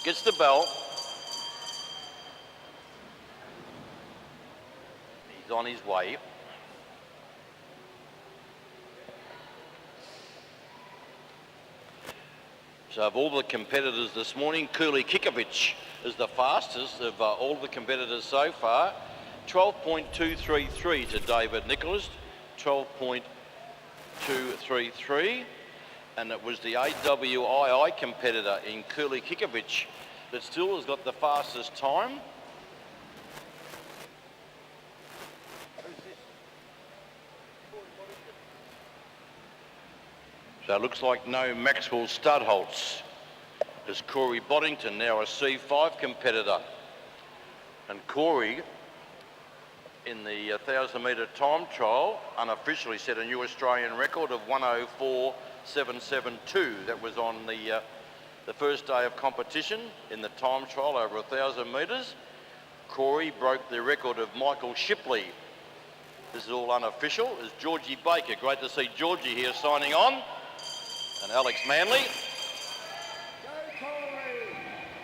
Gets the bell. He's on his way. So of all the competitors this morning, Kuli Kikovic is the fastest of all the competitors so far. 12.233 to David Nicholas, 12.233. And it was the AWII competitor in Kuli Kikovic that still has got the fastest time. So it looks like no Maxwell Studholtz. There's Corey Boddington, now a C5 competitor. And Corey, in the 1,000-metre time trial, unofficially set a new Australian record of 104.772. That was on the first day of competition in the time trial over 1,000 metres. Corey broke the record of Michael Shipley. This is all unofficial. Is Georgie Baker. Great to see Georgie here signing on. And Alex Manley.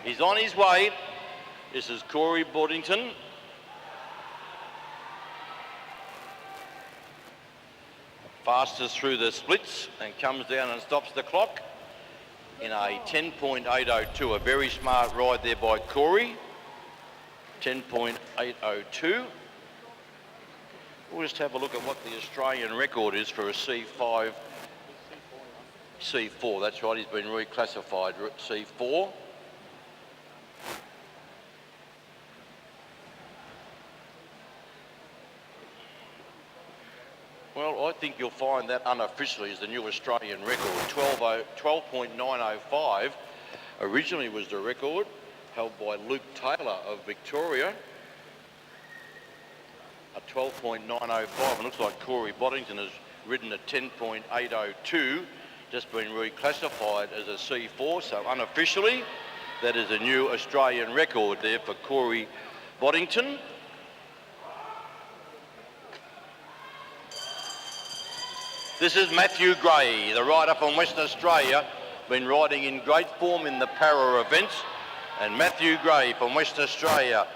He's on his way. This is Corey Boddington. Fastest through the splits and comes down and stops the clock in a 10.802. A very smart ride there by Corey. 10.802. We'll just have a look at what the Australian record is for a C5, C4. That's right, he's been reclassified C4. Well, I think you'll find that unofficially is the new Australian record. 12.905 originally was the record held by Luke Taylor of Victoria. A 12.905, and looks like Corey Boddington has ridden a 10.802, just been reclassified as a C4, so unofficially that is a new Australian record there for Corey Boddington. This is Matthew Gray, the rider from Western Australia, been riding in great form in the para events, and Matthew Gray from Western Australia,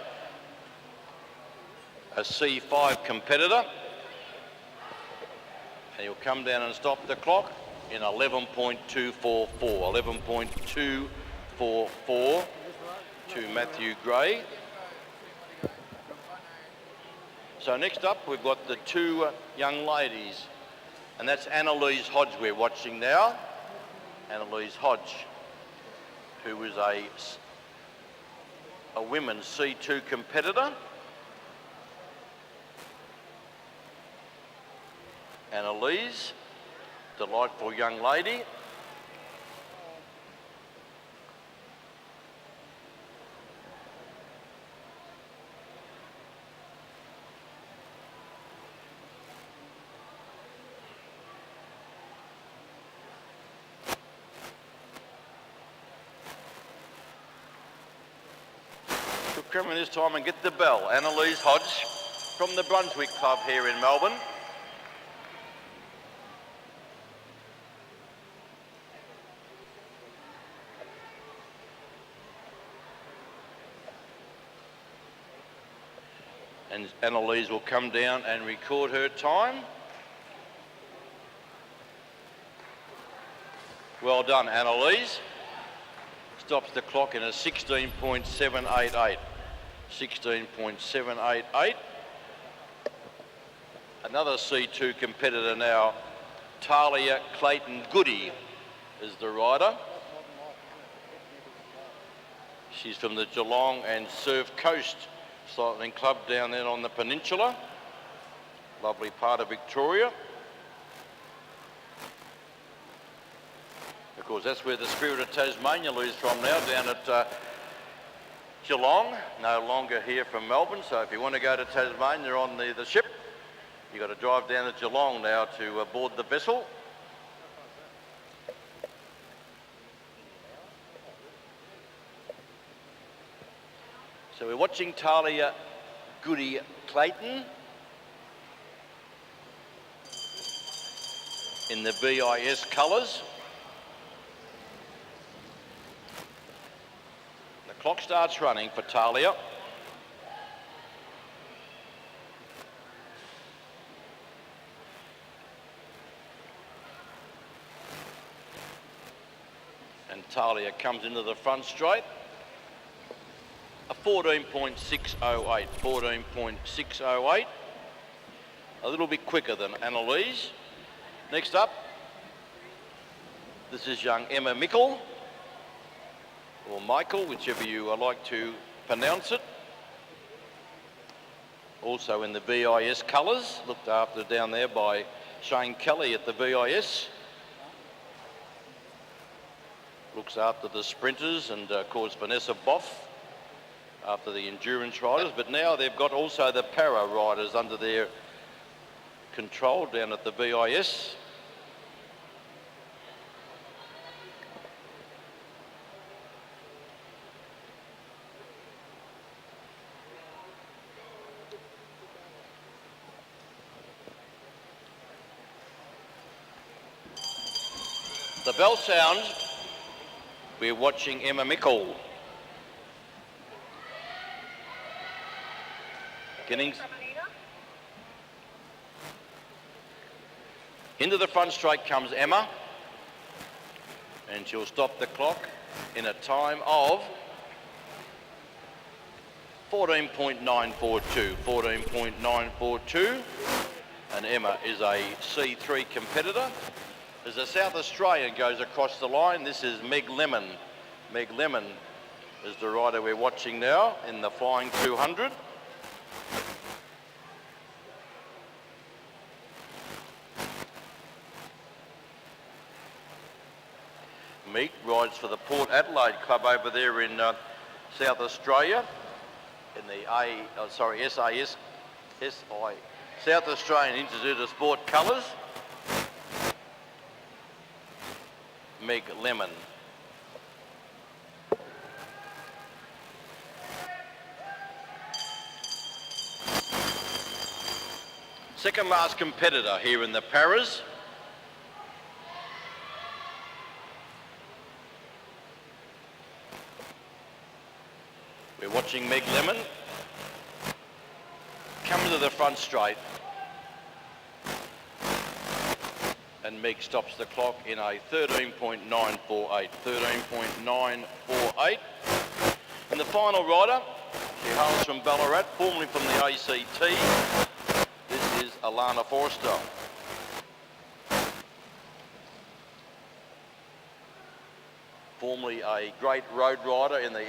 a C5 competitor, and he'll come down and stop the clock in 11.244. 11.244 to Matthew Gray. So next up we've got the two young ladies, and that's Annalise Hodge we're watching now. Annalise Hodge, who was a women's C2 competitor. Annalise, delightful young lady. She'll come in this time and get the bell. Annalise Hodge from the Brunswick Club here in Melbourne. And Annalise will come down and record her time. Well done, Annalise. Stops the clock in a 16.788. 16.788. Another C2 competitor now, Talia Clayton-Goody is the rider. She's from the Geelong and Surf Coast Cycling Club down there on the peninsula. Lovely part of Victoria. Of course, that's where the Spirit of Tasmania is from now, down at Geelong, no longer here from Melbourne. So if you want to go to Tasmania on the ship, you've got to drive down to Geelong now to board the vessel. So we're watching Talia Goody Clayton in the VIS colours. The clock starts running for Talia. And Talia comes into the front straight. A 14.608, 14.608. A little bit quicker than Annalise. Next up, this is young Emma Mickle, or Michael, whichever you like to pronounce it. Also in the VIS colours, looked after down there by Shane Kelly at the VIS. Looks after the sprinters and of course Vanessa Boff after the endurance riders, but now they've got also the para riders under their control down at the VIS. The bell sounds. We're watching Emma Mickle. Getting into the front straight comes Emma, and she'll stop the clock in a time of 14.942. 14.942, and Emma is a C3 competitor. As a South Australian goes across the line, this is Meg Lemon. Meg Lemon is the rider we're watching now in the flying 200. Meg rides for the Port Adelaide Club over there in South Australia in the SAS, South Australian Institute of Sport colours. Meg Lemon. Second last competitor here in the Paras. We're watching Meg Lemon come to the front straight, and Meg stops the clock in a 13.948. 13.948. And the final rider, she hails from Ballarat, formerly from the ACT. This is Alana Forster. Formerly a great road rider in the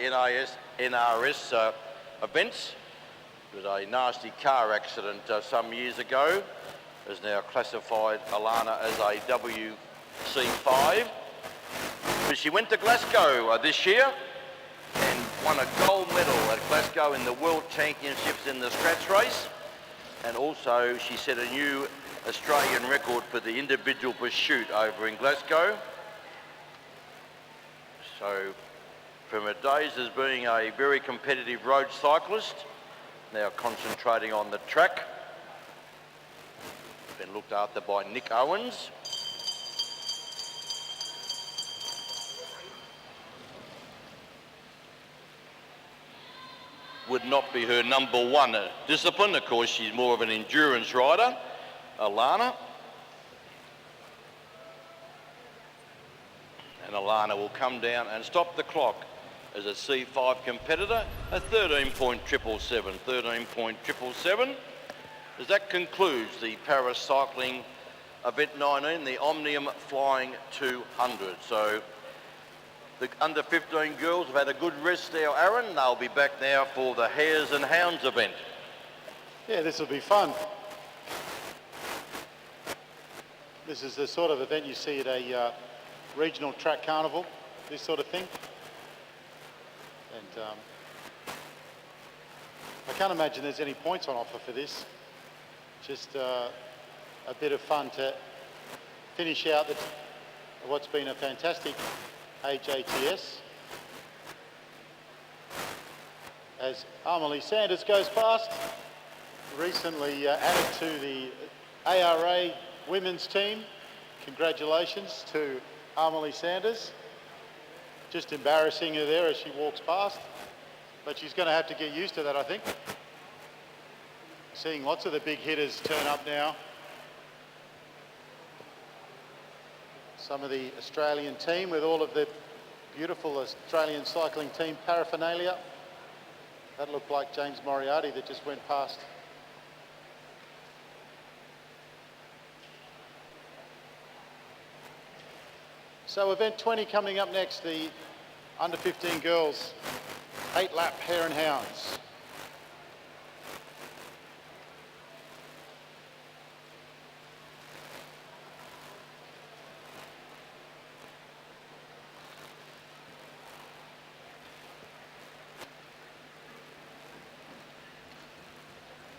NRS events. With a nasty car accident some years ago. Is now classified Alana as a WC5. But she went to Glasgow this year and won a gold medal at Glasgow in the World Championships in the scratch race. And also she set a new Australian record for the individual pursuit over in Glasgow. So from her days as being a very competitive road cyclist, now concentrating on the track. Been looked after by Nick Owens. Would not be her number one discipline. Of course, she's more of an endurance rider, Alana. And Alana will come down and stop the clock as a C5 competitor, a 13.777. 13.777. As that concludes the Paris Cycling Event 19, the Omnium Flying 200. So the under 15 girls have had a good rest there, Aaron. They'll be back now for the Hares and Hounds event. Yeah, this will be fun. This is the sort of event you see at a regional track carnival, this sort of thing. And I can't imagine there's any points on offer for this. Just a bit of fun to finish out what's been a fantastic AJTS. As Amelie Sanders goes past, recently added to the ARA women's team. Congratulations to Amelie Sanders. Just embarrassing her there as she walks past, but she's going to have to get used to that, I think. Seeing lots of the big hitters turn up now. Some of the Australian team with all of the beautiful Australian cycling team paraphernalia. That looked like James Moriarty that just went past. So event 20 coming up next, the under 15 girls, 8-lap Hare and Hounds.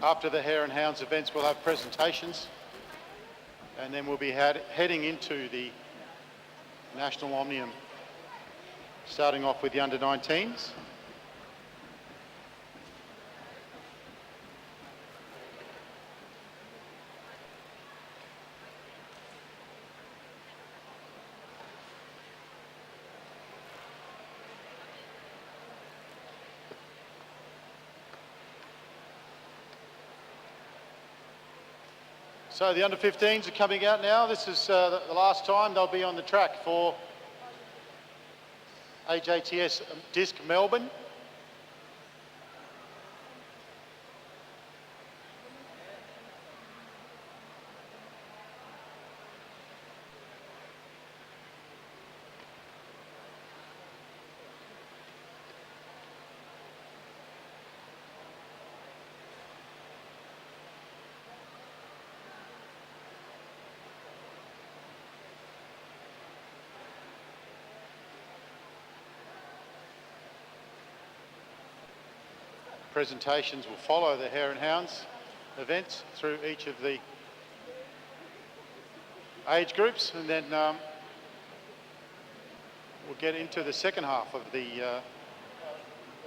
After the Hare and Hounds events, we'll have presentations, and then we'll be heading into the National Omnium, starting off with the under-19s. So the under-15s are coming out now. This is the last time they'll be on the track for AJTS Disc Melbourne. Presentations will follow the Hare and Hounds events through each of the age groups, and then we'll get into the second half of the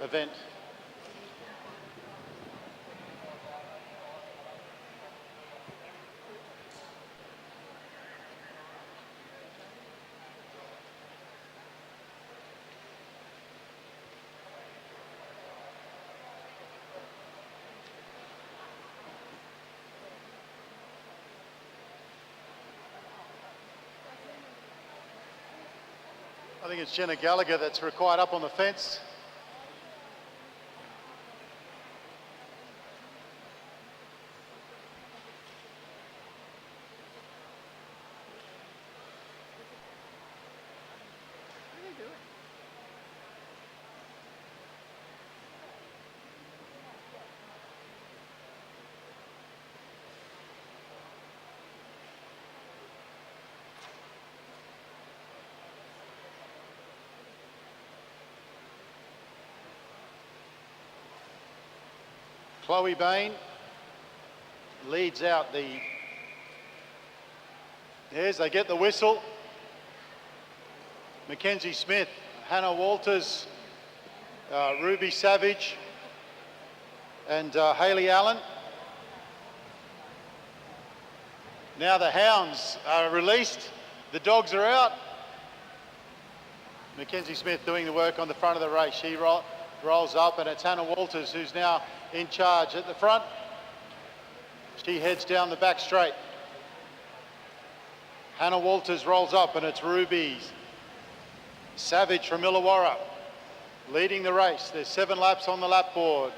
event. I think it's Jenna Gallagher that's required up on the fence. What are they doing? Chloe Bain leads out the hares. They get the whistle. Mackenzie Smith, Hannah Walters, Ruby Savage and Hayley Allen. Now the hounds are released. The dogs are out. Mackenzie Smith doing the work on the front of the race. She rolls up, and it's Hannah Walters who's now in charge at the front. She heads down the back straight. Hannah Walters rolls up, and it's Ruby Savage from Illawarra leading the race. There's 7 laps on the lap board.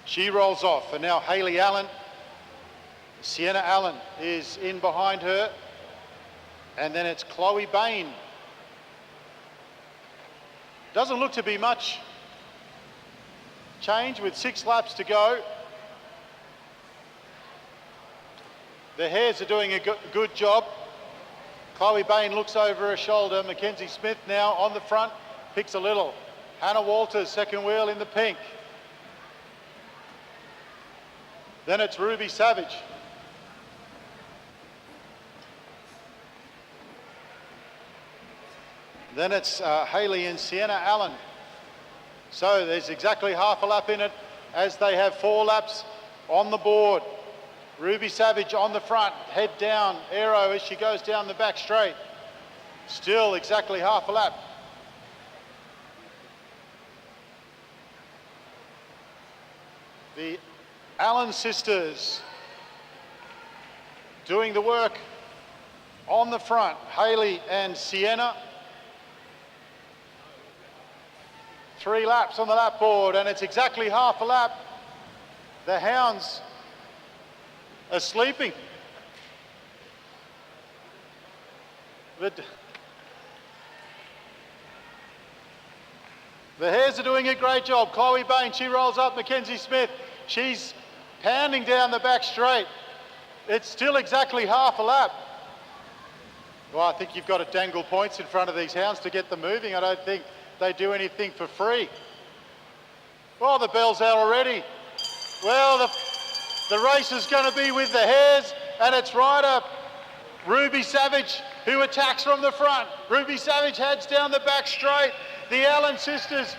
She rolls off, and now Hayley Allen. Sienna Allen is in behind her, and then it's Chloe Bain. Doesn't look to be much change with 6 laps to go. The hares are doing a good job. Chloe Bain looks over her shoulder. Mackenzie Smith now on the front, picks a little. Hannah Walters, second wheel in the pink. Then it's Ruby Savage. Then it's Hayley and Sienna Allen. So there's exactly half a lap in it as they have 4 laps on the board. Ruby Savage on the front, head down, arrow as she goes down the back straight. Still exactly half a lap. The Allen sisters doing the work on the front. Hayley and Sienna. 3 laps on the lap board, and it's exactly half a lap. The hounds are sleeping. But the hares are doing a great job. Chloe Bain, she rolls up. Mackenzie Smith, she's pounding down the back straight. It's still exactly half a lap. Well, I think you've got to dangle points in front of these hounds to get them moving. I don't think they do anything for free. Well, the bell's out already. Well, the race is going to be with the hares, and it's rider Ruby Savage who attacks from the front. Ruby Savage heads down the back straight. The Allen sisters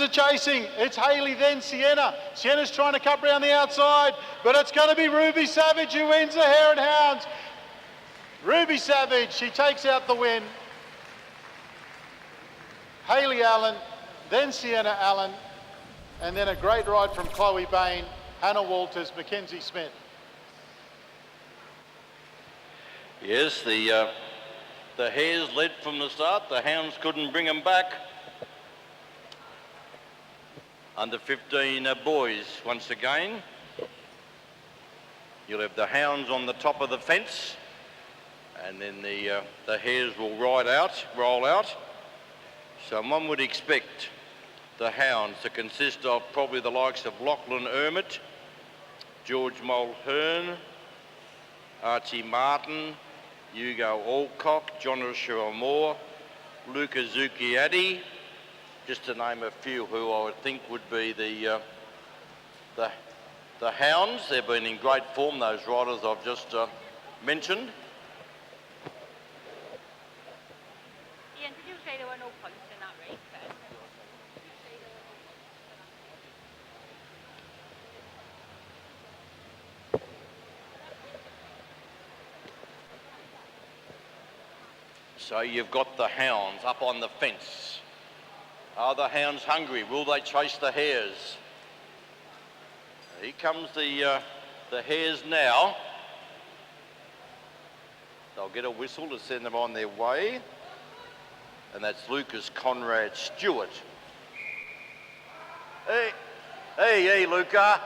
are chasing. It's Hayley, then Sienna. Sienna's trying to cut round the outside, but it's going to be Ruby Savage who wins the Hare and Hounds. Ruby Savage, she takes out the win. Hayley Allen, then Sienna Allen, and then a great ride from Chloe Bain Hannah Walters, Mackenzie Smith. Yes, the hares led from the start. The hounds couldn't bring them back. Under 15 boys once again. You'll have the hounds on the top of the fence, and then the hares will roll out. So one would expect the hounds to consist of probably the likes of Lachlan Ermit, George Mulhern, Archie Martin, Hugo Alcock, Joshua Moore, Luca Zucchiatti, just to name a few who I would think would be the hounds. They've been in great form, those riders I've just mentioned. Ian, did you say there were no points in that race then? So you've got the hounds up on the fence. Are the hounds hungry? Will they chase the hares? Here comes the hares now. They'll get a whistle to send them on their way. And that's Lucas Conrad Stewart. Hey, Luca.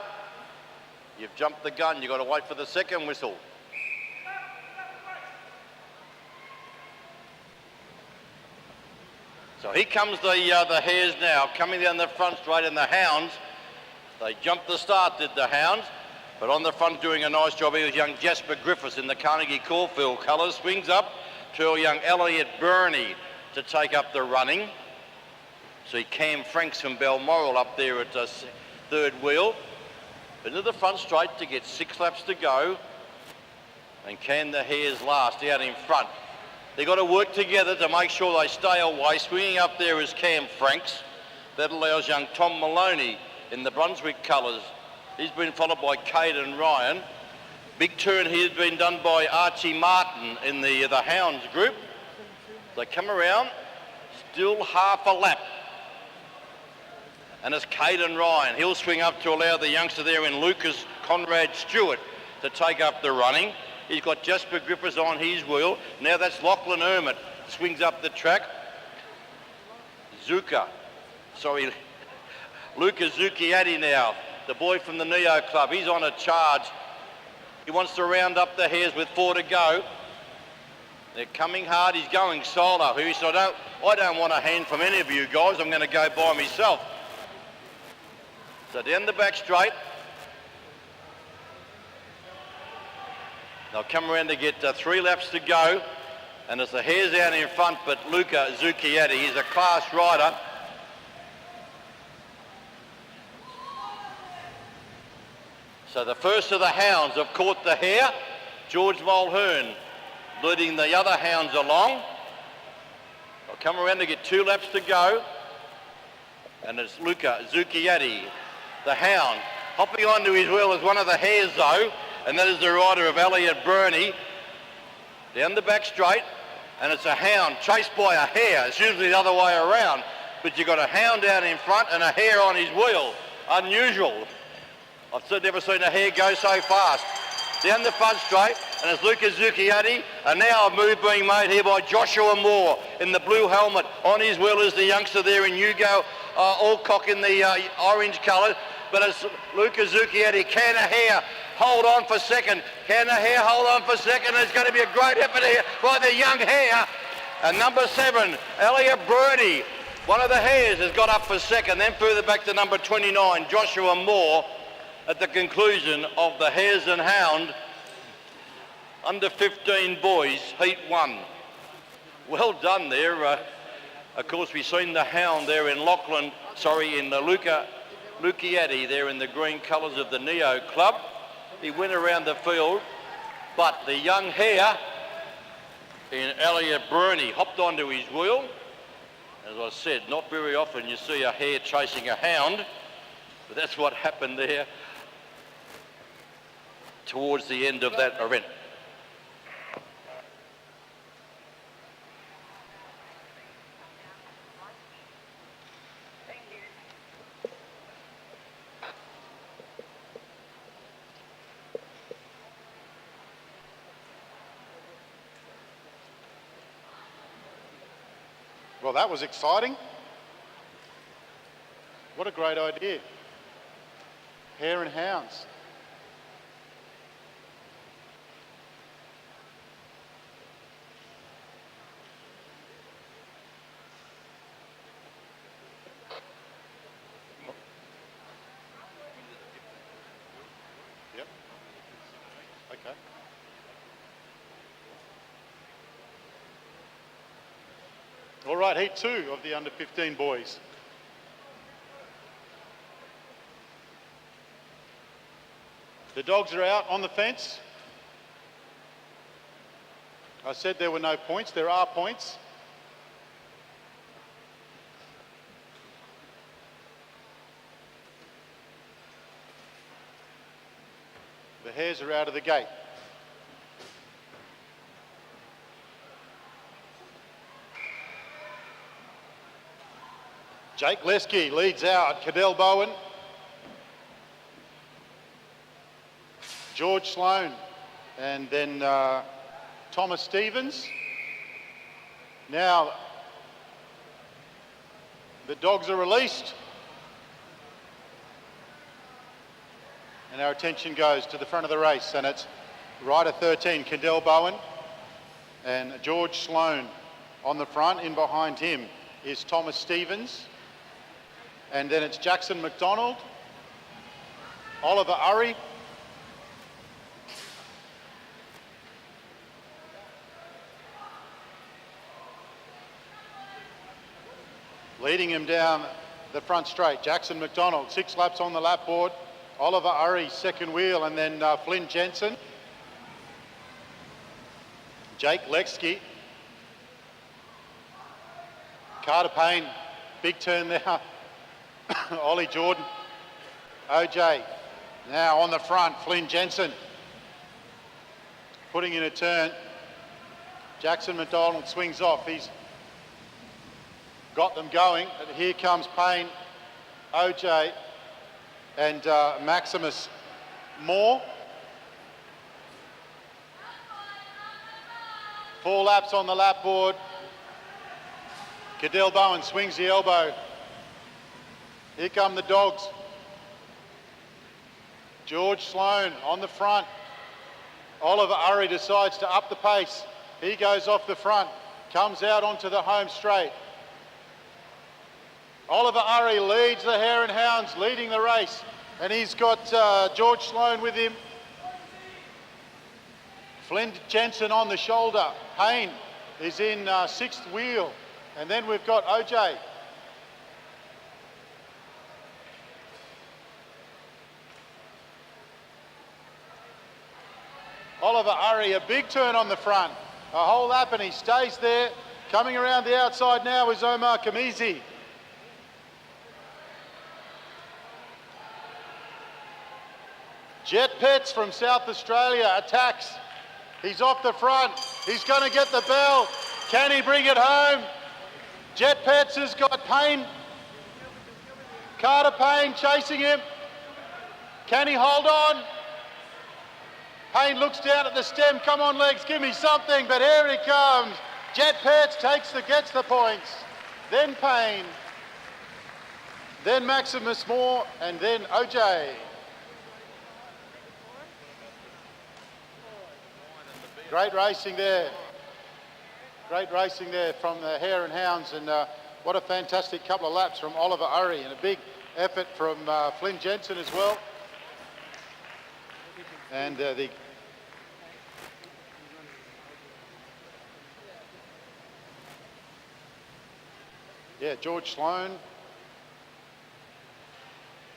You've jumped the gun. You've got to wait for the second whistle. So here comes the hares now, coming down the front straight, and the hounds. They jumped the start, did the hounds, but on the front doing a nice job. He was young Jasper Griffiths in the Carnegie Caulfield colours. Swings up to our young Elliot Burney to take up the running. See Cam Franks from Balmoral up there at third wheel. Into the front straight to get 6 laps to go. And can the hares last out in front? They've got to work together to make sure they stay away. Swinging up there is Cam Franks. That allows young Tom Maloney in the Brunswick colours. He's been followed by Caden Ryan. Big turn here has been done by Archie Martin in the hounds group. They come around, still half a lap. And it's Caden Ryan. He'll swing up to allow the youngster there in Lucas Conrad Stewart to take up the running. He's got Jasper Griffiths on his wheel. Now that's Lachlan Ermit. Swings up the track. Luca Zucchiatti now, the boy from the Neo Club. He's on a charge. He wants to round up the hares with 4 to go. They're coming hard. He's going solo. He said, I don't want a hand from any of you guys. I'm going to go by myself. So down the back straight. They'll come around to get 3 laps to go. And it's the hares out in front, but Luca Zucchiatti, he's a class rider. So the first of the hounds have caught the hare. George Mulhern leading the other hounds along. They'll come around to get 2 laps to go. And it's Luca Zucchiatti, the hound. Hopping onto his wheel is one of the hares though, and that is the rider of Elliot Burney. Down the back straight, and it's a hound chased by a hare. It's usually the other way around, but you've got a hound out in front and a hare on his wheel. Unusual. I've still never seen a hare go so fast. Down the front straight, and it's Lucas Zucchiatti, and now a move being made here by Joshua Moore in the blue helmet. On his wheel is the youngster there in Hugo Alcock in the orange colour, but it's Lucas Zucchiatti. Can a hare hold on for second? Can a hare hold on for second? It's going to be a great effort here by the young hare. And number 7, Elliot Burney, one of the hares, has got up for second. Then further back to number 29, Joshua Moore, at the conclusion of the hares and hound under 15 boys heat 1. Well done there. Of course, we've seen the hound there in Luca Zucchiatti there in the green colours of the Neo Club. He went around the field, but the young hare in Elliot Burney hopped onto his wheel. As I said, not very often you see a hare chasing a hound, but that's what happened there towards the end of that event. Well, that was exciting. What a great idea. Hare and hounds. Yep. Okay. All right, heat 2 of the under 15 boys. The dogs are out on the fence. I said there were no points. There are points. The hares are out of the gate. Jake Lesky leads out. Cadell Bowen. George Sloan. And then Thomas Stevens. Now, the dogs are released. And our attention goes to the front of the race, and it's rider 13, Cadell Bowen, and George Sloan on the front. In behind him is Thomas Stevens. And then it's Jackson McDonald, Oliver Urry, leading him down the front straight. Jackson McDonald, 6 laps on the lap board. Oliver Urry, second wheel, and then Flynn Jensen. Jake Lexky. Carter Payne, big turn there. Ollie Jordan. OJ, now on the front, Flynn Jensen. Putting in a turn. Jackson McDonald swings off. He's got them going. And here comes Payne, OJ, and Maximus Moore. 4 laps on the lap board. Cadell Bowen swings the elbow. Here come the dogs. George Sloan on the front. Oliver Urry decides to up the pace. He goes off the front, comes out onto the home straight. Oliver Urry leads the Hare and Hounds, leading the race, and he's got George Sloan with him. Flynn Jensen on the shoulder. Payne is in 6th wheel, and then we've got OJ. Oliver Urry, a big turn on the front, a whole lap, and he stays there. Coming around the outside now is Omar Kamizi. Jet Pets from South Australia attacks. He's off the front. He's going to get the bell. Can he bring it home? Jet Pets has got Payne. Carter Payne chasing him. Can he hold on? Payne looks down at the stem. Come on, legs, give me something. But here he comes. Jet Pets gets the points. Then Payne. Then Maximus Moore, and then OJ. Great racing there. Great racing there from the Hare and Hounds, and what a fantastic couple of laps from Oliver Urry, and a big effort from Flynn Jensen as well. And George Sloan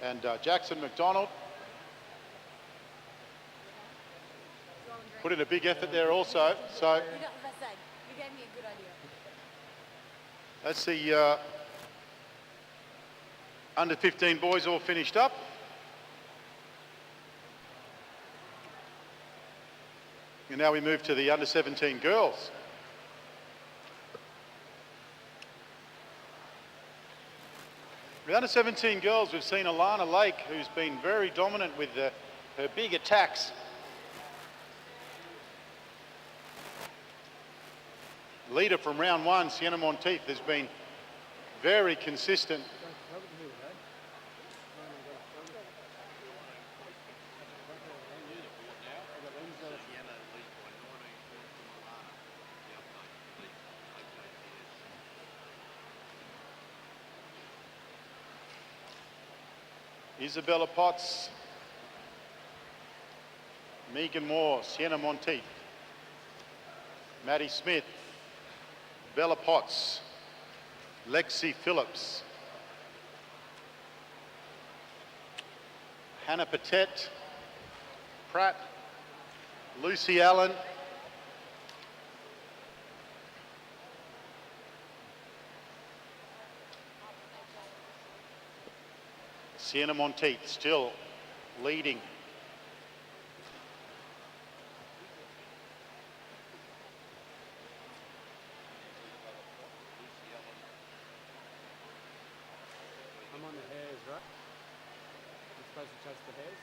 and Jackson McDonald put in a big effort there also. So that's the under 15 boys all finished up. And now we move to the under 17 girls. The under 17 girls, we've seen Alana Lake, who's been very dominant with her big attacks. Leader from round 1, Sienna Monteith, has been very consistent. Isabella Potts, Megan Moore, Sienna Monteith, Maddie Smith, Bella Potts, Lexi Phillips, Hannah Patet, Pratt, Lucy Allen, Sienna Monteith still leading. I'm on the hares, right? I'm supposed to chase the hares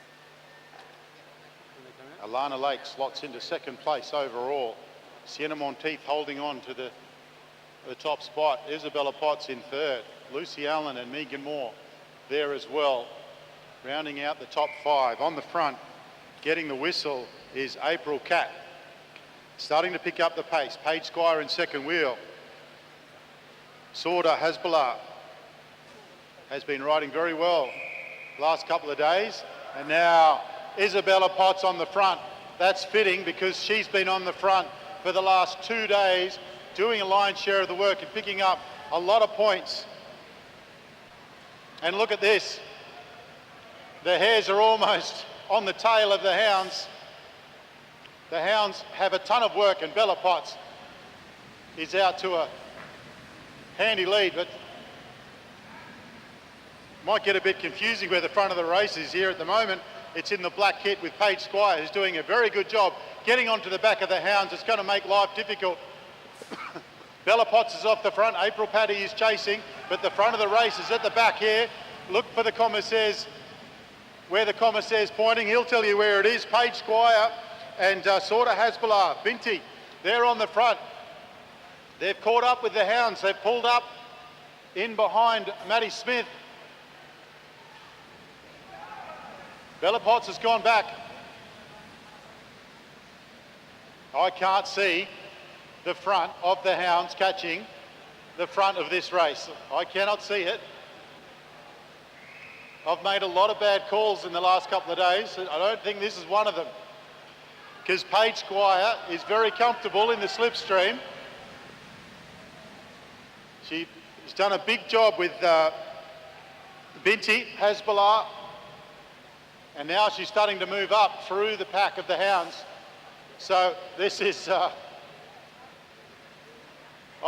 when they come out. Alana Lake slots into second place overall. Sienna Monteith holding on to the top spot. Isabella Potts in third. Lucy Allen and Megan Moore there as well, rounding out the top five. On the front, getting the whistle is April Catt, starting to pick up the pace. Paige Squire in second wheel. Sorda Hasbulla has been riding very well last couple of days, and now Isabella Potts on the front. That's fitting because she's been on the front for the last 2 days, doing a lion's share of the work and picking up a lot of points. And look at this. The hares are almost on the tail of the hounds. The hounds have a ton of work, and Bella Potts is out to a handy lead, but might get a bit confusing where the front of the race is here at the moment. It's in the black kit with Paige Squire, who's doing a very good job getting onto the back of the hounds. It's going to make life difficult. Bella Potts is off the front. April Paddy is chasing, but the front of the race is at the back here. Look for the commissaires, where the commissaire's pointing. He'll tell you where it is. Paige Squire and Sorda Hasbulla, Binti, they're on the front. They've caught up with the hounds. They've pulled up in behind Maddie Smith. Bella Potts has gone back. I can't see the front of the hounds catching the front of this race. I cannot see it. I've made a lot of bad calls in the last couple of days. I don't think this is one of them, because Paige Squire is very comfortable in the slipstream. She's done a big job with Binti Hasbulla, and now she's starting to move up through the pack of the hounds. So this is, I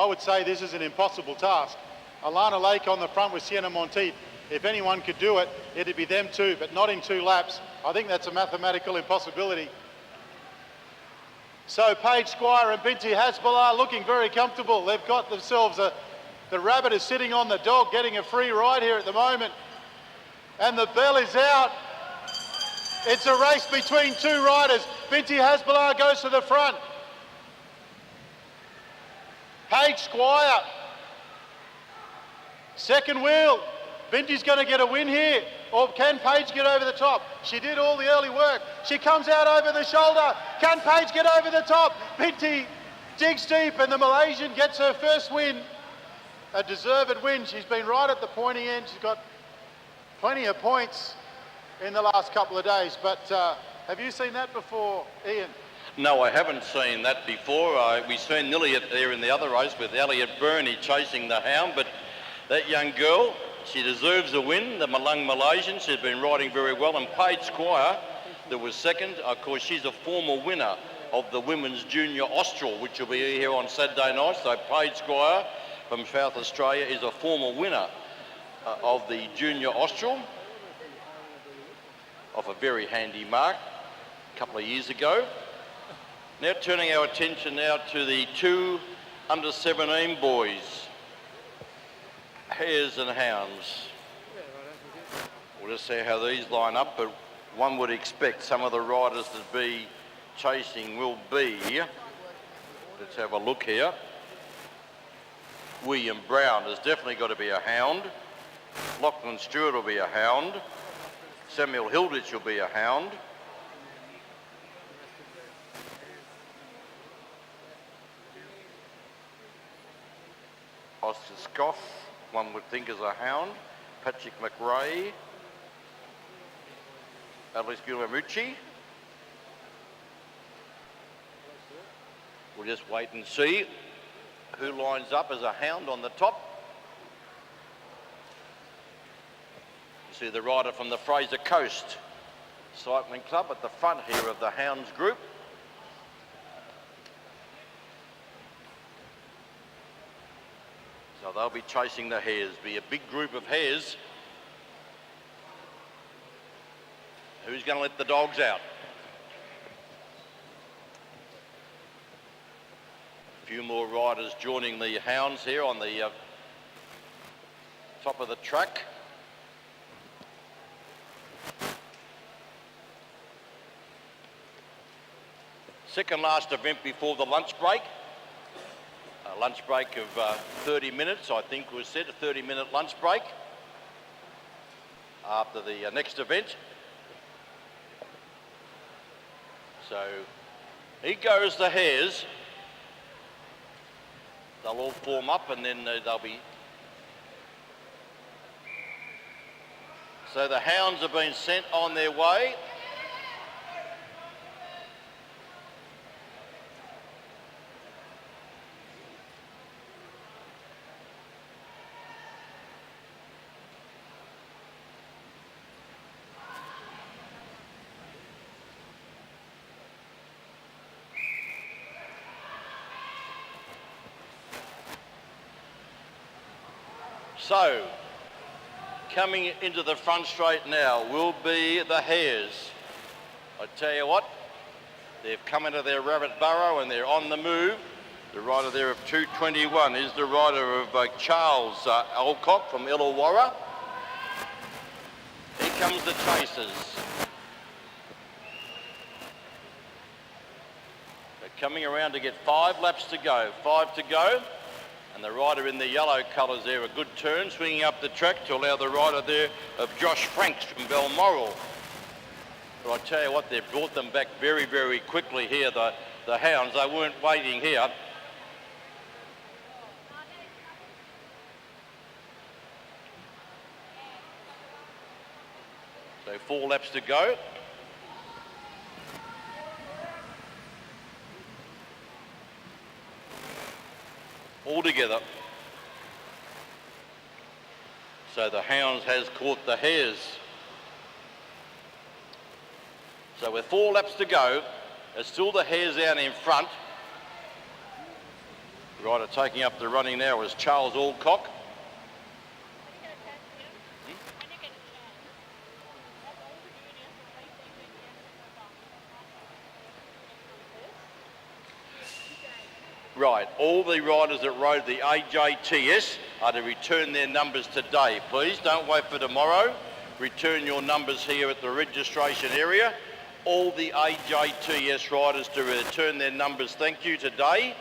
would say this is an impossible task. Alana Lake on the front with Sienna Monteith. If anyone could do it, it'd be them two, but not in 2 laps. I think that's a mathematical impossibility. So Paige Squire and Binti Hasbulla looking very comfortable. They've got themselves the rabbit is sitting on the dog, getting a free ride here at the moment. And the bell is out. It's a race between 2 riders. Binti Hasbulla goes to the front. Paige Squire, second wheel. Binti's going to get a win here, or can Paige get over the top? She did all the early work. She comes out over the shoulder. Can Paige get over the top? Binti digs deep, and the Malaysian gets her first win. A deserved win. She's been right at the pointy end. She's got plenty of points in the last couple of days. But have you seen that before, Ian? No, I haven't seen that before. We've seen Elliot there in the other race with Elliot Burney chasing the hound, but that young girl, she deserves a win. The Malung Malaysian, she's been riding very well. And Paige Squire, that was second. Of course, she's a former winner of the Women's Junior Austral, which will be here on Saturday night. So Paige Squire from South Australia is a former winner of the Junior Austral, off a very handy mark a couple of years ago. Now turning our attention now to the 2 under-17 boys. Hares and hounds. We'll just see how these line up, but one would expect some of the riders to be chasing will be. Let's have a look here. William Brown has definitely got to be a hound. Lachlan Stewart will be a hound. Samuel Hilditch will be a hound. Oscar Scoff, one would think, is a hound. Patrick McRae. Alex Guillermucci. We'll just wait and see who lines up as a hound on the top. You see the rider from the Fraser Coast Cycling Club at the front here of the hounds group. So they'll be chasing the hares, be a big group of hares. Who's going to let the dogs out? A few more riders joining the hounds here on the top of the track. Second last event before the lunch break. A lunch break of 30 minutes, I think was said, a 30-minute lunch break after the next event. So here goes the hares. They'll all form up and then they'll be... So the hounds have been sent on their way. So, coming into the front straight now will be the hares. I tell you what, they've come into their rabbit burrow and they're on the move. The rider there of 221 is the rider of Charles Alcock from Illawarra. Here comes the chasers. They're coming around to get 5 laps to go, 5 to go. And the rider in the yellow colours there, a good turn, swinging up the track to allow the rider there of Josh Franks from Balmoral. But I tell you what, they've brought them back very, very quickly here, the hounds. They weren't waiting here. So 4 laps to go. All together. So the hounds has caught the hares. So with 4 laps to go, there's still the hares out in front. The rider taking up the running now is Charles Alcock. Right, all the riders that rode the AJTS are to return their numbers today. Please don't wait for tomorrow. Return your numbers here at the registration area. All the AJTS riders to return their numbers, thank you, today.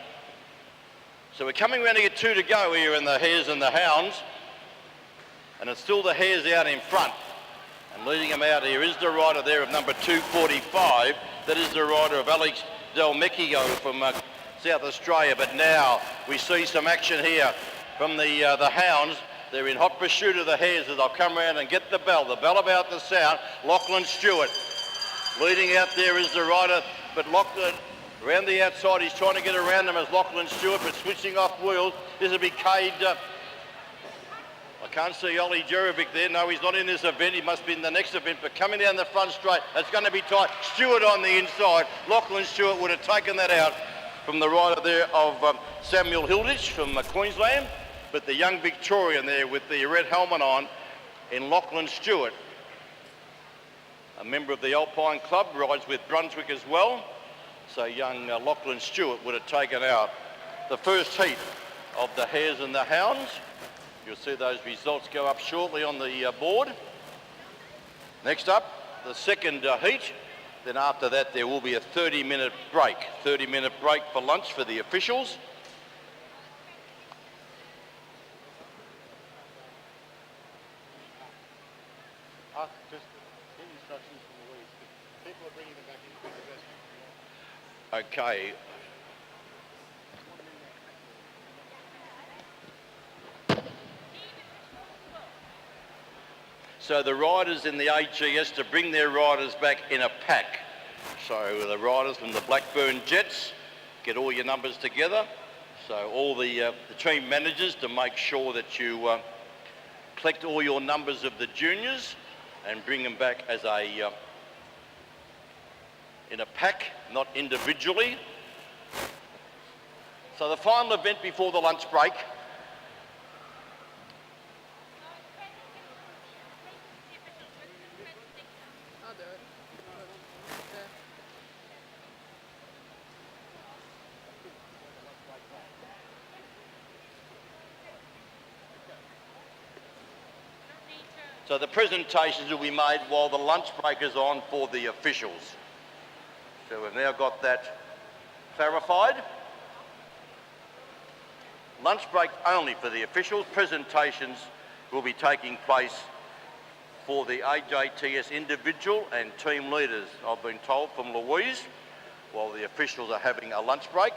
So we're coming around to get 2 to go here in the hares and the hounds. And it's still the hares out in front. And leading them out here is the rider there of number 245. That is the rider of Alex Del Mexico from South Australia. But now we see some action here from the hounds. They're in hot pursuit of the hares as they'll come around and get the bell about to sound. Lachlan Stewart leading out there is the rider, but Lachlan around the outside, he's trying to get around them as Lachlan Stewart, but switching off wheels. This will be Cade. I can't see Ollie Jerovic there. No, he's not in this event. He must be in the next event, but coming down the front straight, it's going to be tight. Stewart on the inside. Lachlan Stewart would have taken that out from the rider there of Samuel Hilditch from Queensland, but the young Victorian there with the red helmet on in Lachlan Stewart, a member of the Alpine Club, rides with Brunswick as well. So young Lachlan Stewart would have taken out the first heat of the hares and the hounds. You'll see those results go up shortly on the board. Next up, the second heat. Then after that, there will be a 30-minute break. 30-minute break for lunch for the officials. Okay. So the riders in the AJTS to bring their riders back in a pack. So the riders from the Blackburn Jets, get all your numbers together. So all the team managers to make sure that you collect all your numbers of the juniors and bring them back as a in a pack, not individually. So the final event before the lunch break. I'll do it. Yeah. So the presentations will be made while the lunch break is on for the officials. So we've now got that clarified. Lunch break only for the officials. Presentations will be taking place for the AJTS individual and team leaders, I've been told from Louise, while the officials are having a lunch break.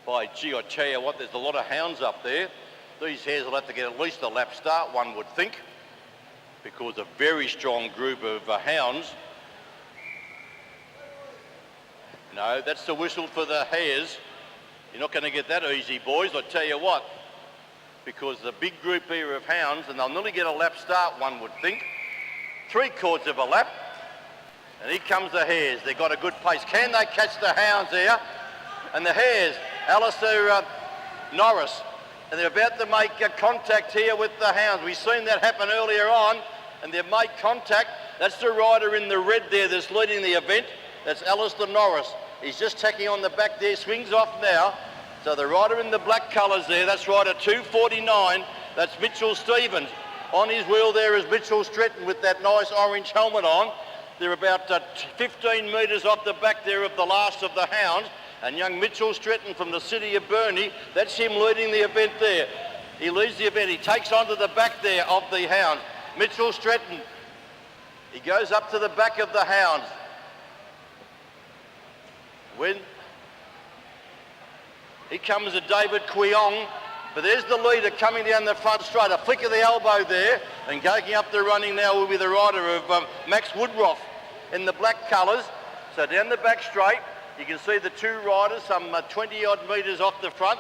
By gee, I tell you what, there's a lot of hounds up there. These hares will have to get at least a lap start, one would think, because a very strong group of hounds. No, that's the whistle for the hares. You're not going to get that easy, boys, I tell you what, because the big group here of hounds, and they'll nearly get a lap start, one would think. 3/4 of a lap, and here comes the hares. They've got a good pace. Can they catch the hounds here? And the hares, Alistair Norris, and they're about to make contact here with the hounds. We've seen that happen earlier on, and they've made contact. That's the rider in the red there that's leading the event. That's Alistair Norris. He's just tacking on the back there, swings off now. So the rider in the black colours there, that's rider 249, that's Mitchell Stevens. On his wheel there is Mitchell Stretton with that nice orange helmet on. They're about 15 metres off the back there of the last of the hounds. And young Mitchell Stretton from the city of Burnie, that's him leading the event there. He leads the event, he takes onto the back there of the hounds. Mitchell Stretton, he goes up to the back of the hounds. When he comes to David Quiong, but there's the leader coming down the front straight, a flick of the elbow there, and going up the running now will be the rider of Max Woodruff in the black colours. So down the back straight, you can see the two riders some 20 odd metres off the front.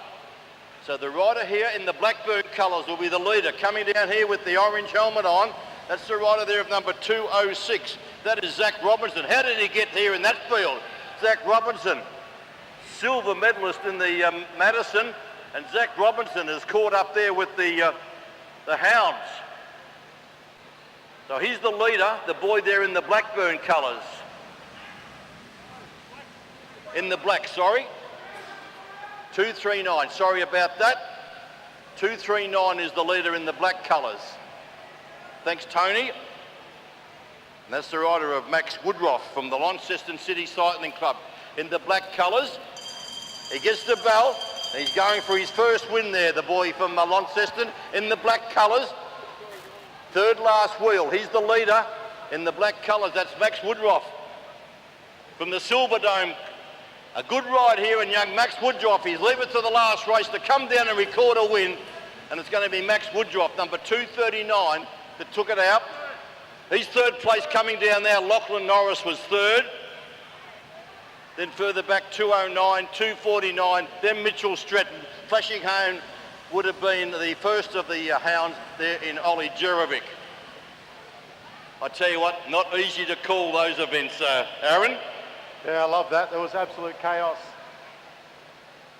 So the rider here in the Blackburn colours will be the leader, coming down here with the orange helmet on. That's the rider there of number 206. That is Zach Robinson. How did he get here in that field? Zach Robinson, silver medalist in the Madison, and Zach Robinson is caught up there with the hounds. So he's the leader, the boy there in the Blackburn colours. In the black, sorry. 239, sorry about that. 239 is the leader in the black colours. Thanks, Tony. And that's the rider of Max Woodruff from the Launceston City Cycling Club. In the black colours, he gets the bell. He's going for his first win there, the boy from Launceston. In the black colours, third last wheel. He's the leader in the black colours. That's Max Woodruff from the Silver Dome. A good ride here in young Max Woodruff. He's leaving it to the last race to come down and record a win. And it's going to be Max Woodruff, number 239, that took it out. He's third place coming down now. Lachlan Norris was third. Then further back 209, 249, then Mitchell Stretton. Flashing Home would have been the first of the hounds there in Ollie Jurovic. I tell you what, not easy to call those events, Aaron. Yeah, I love that. There was absolute chaos.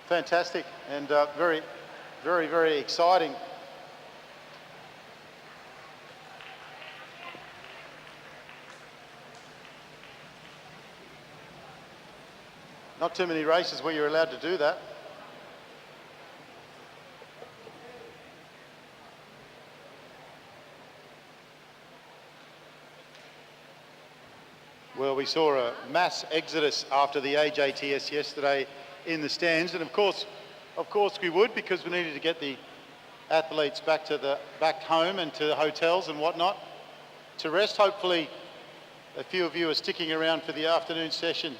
Fantastic and very, very, very exciting. Not too many races where you're allowed to do that. Well, we saw a mass exodus after the AJTS yesterday in the stands, and of course we would, because we needed to get the athletes back home and to the hotels and whatnot to rest. Hopefully a few of you are sticking around for the afternoon session.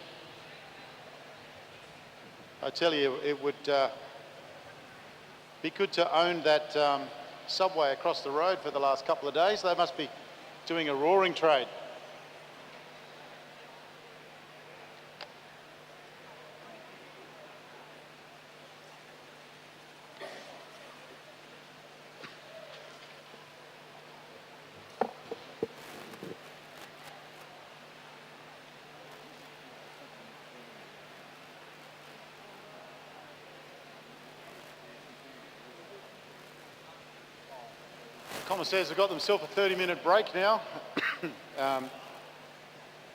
I tell you, it would be good to own that subway across the road for the last couple of days. They must be doing a roaring trade. Commissaires have got themselves a 30-minute break now.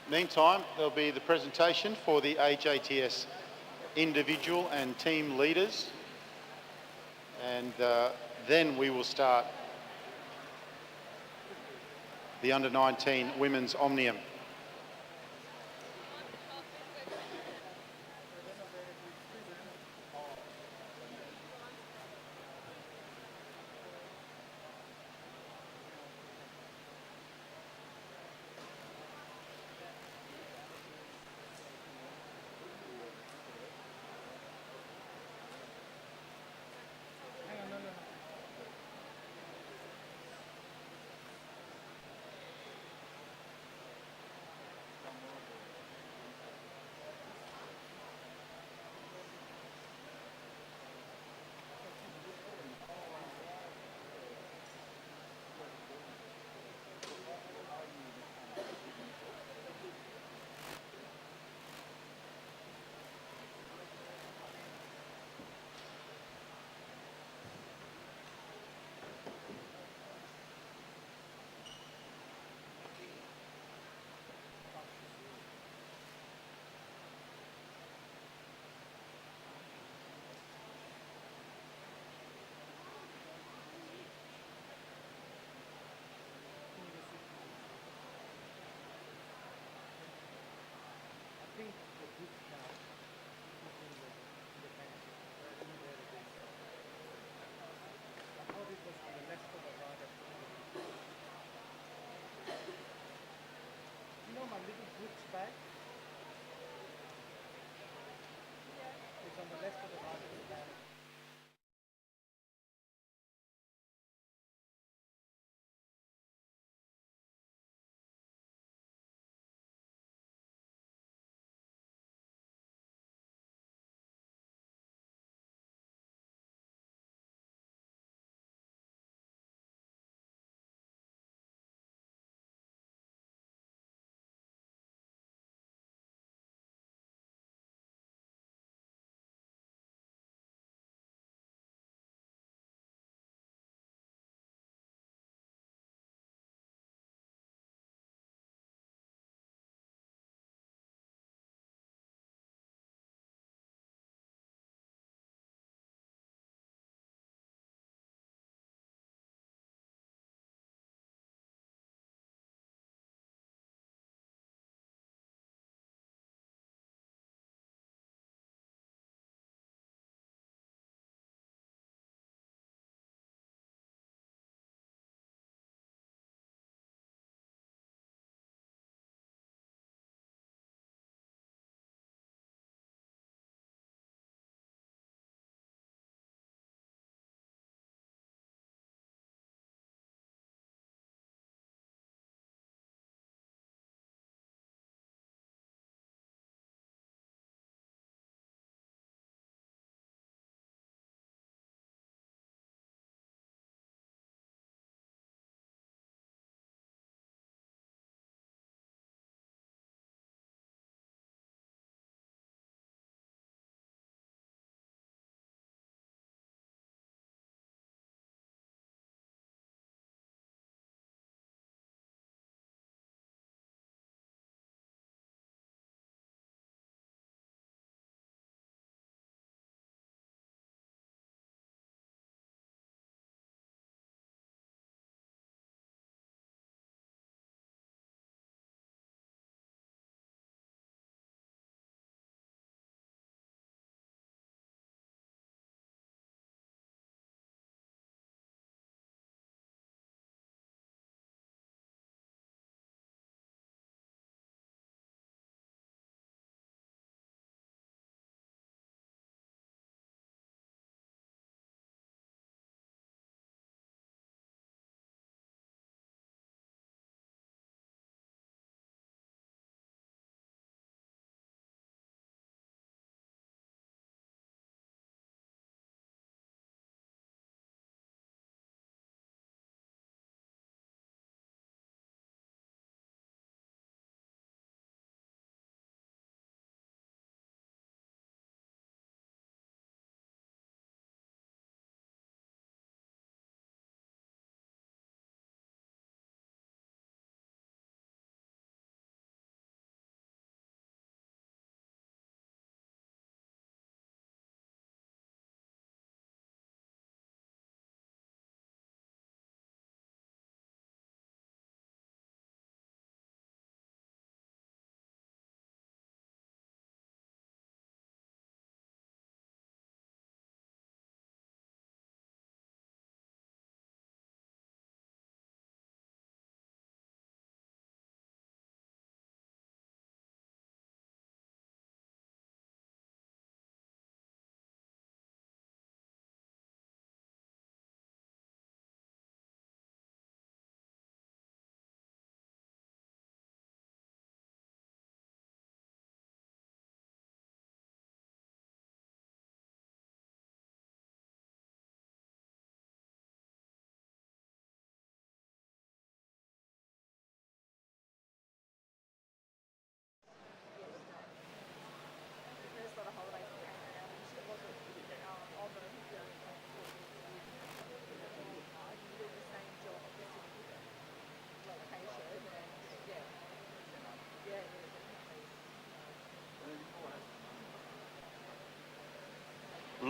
Meantime, there'll be the presentation for the AJTS individual and team leaders. And then we will start the under-19 Women's Omnium.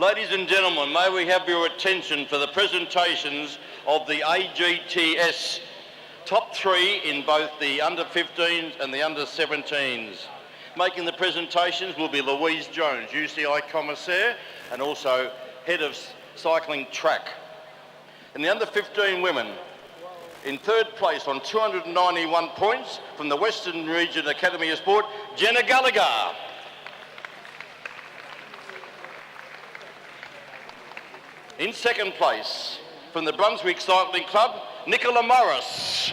Ladies and gentlemen, may we have your attention for the presentations of the AJTS top three in both the under-15s and the under-17s. Making the presentations will be Louise Jones, UCI Commissaire, and also Head of Cycling Track. In the under-15 women, in third place on 291 points from the Western Region Academy of Sport, Jenna Gallagher. In second place, from the Brunswick Cycling Club, Nicola Morris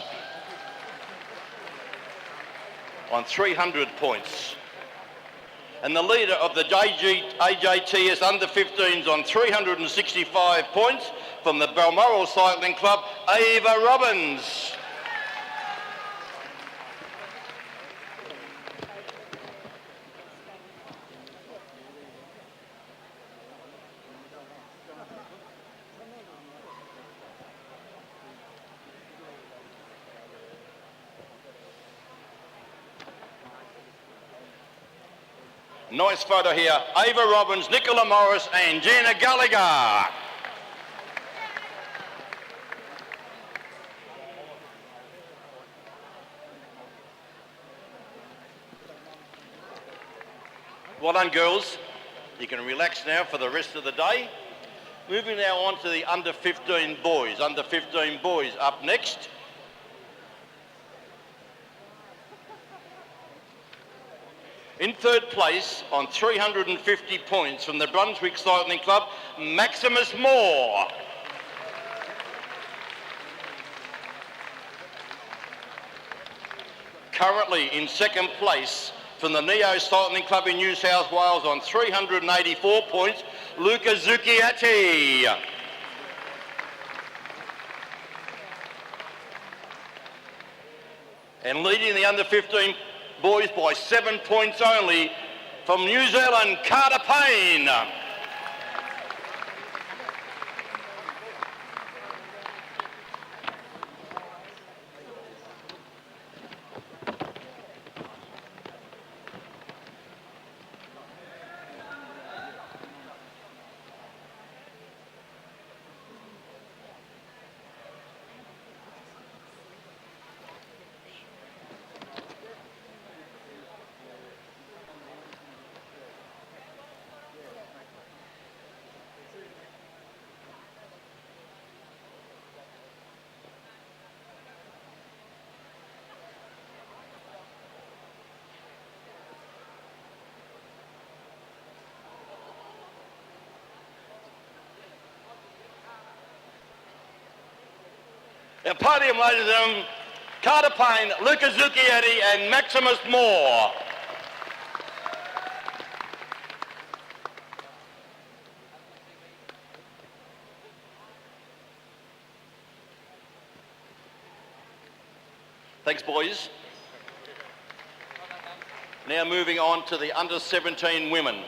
on 300 points. And the leader of the AJTS under-15s on 365 points from the Balmoral Cycling Club, Ava Robbins. Nice photo here. Ava Robbins, Nicola Morris and Gina Gallagher. Well done, girls. You can relax now for the rest of the day. Moving now on to the under-15 boys. Under-15 boys up next. In third place on 350 points from the Brunswick Cycling Club, Maximus Moore. Currently in second place from the Neo Cycling Club in New South Wales on 384 points, Luca Zucchiatti. And leading the under-15 boys by 7 points only from New Zealand, Carter Payne. Our podium, ladies and gentlemen, Carter Payne, Luca Zucchiatti and Maximus Moore. Thanks, boys. Now moving on to the under-17 women.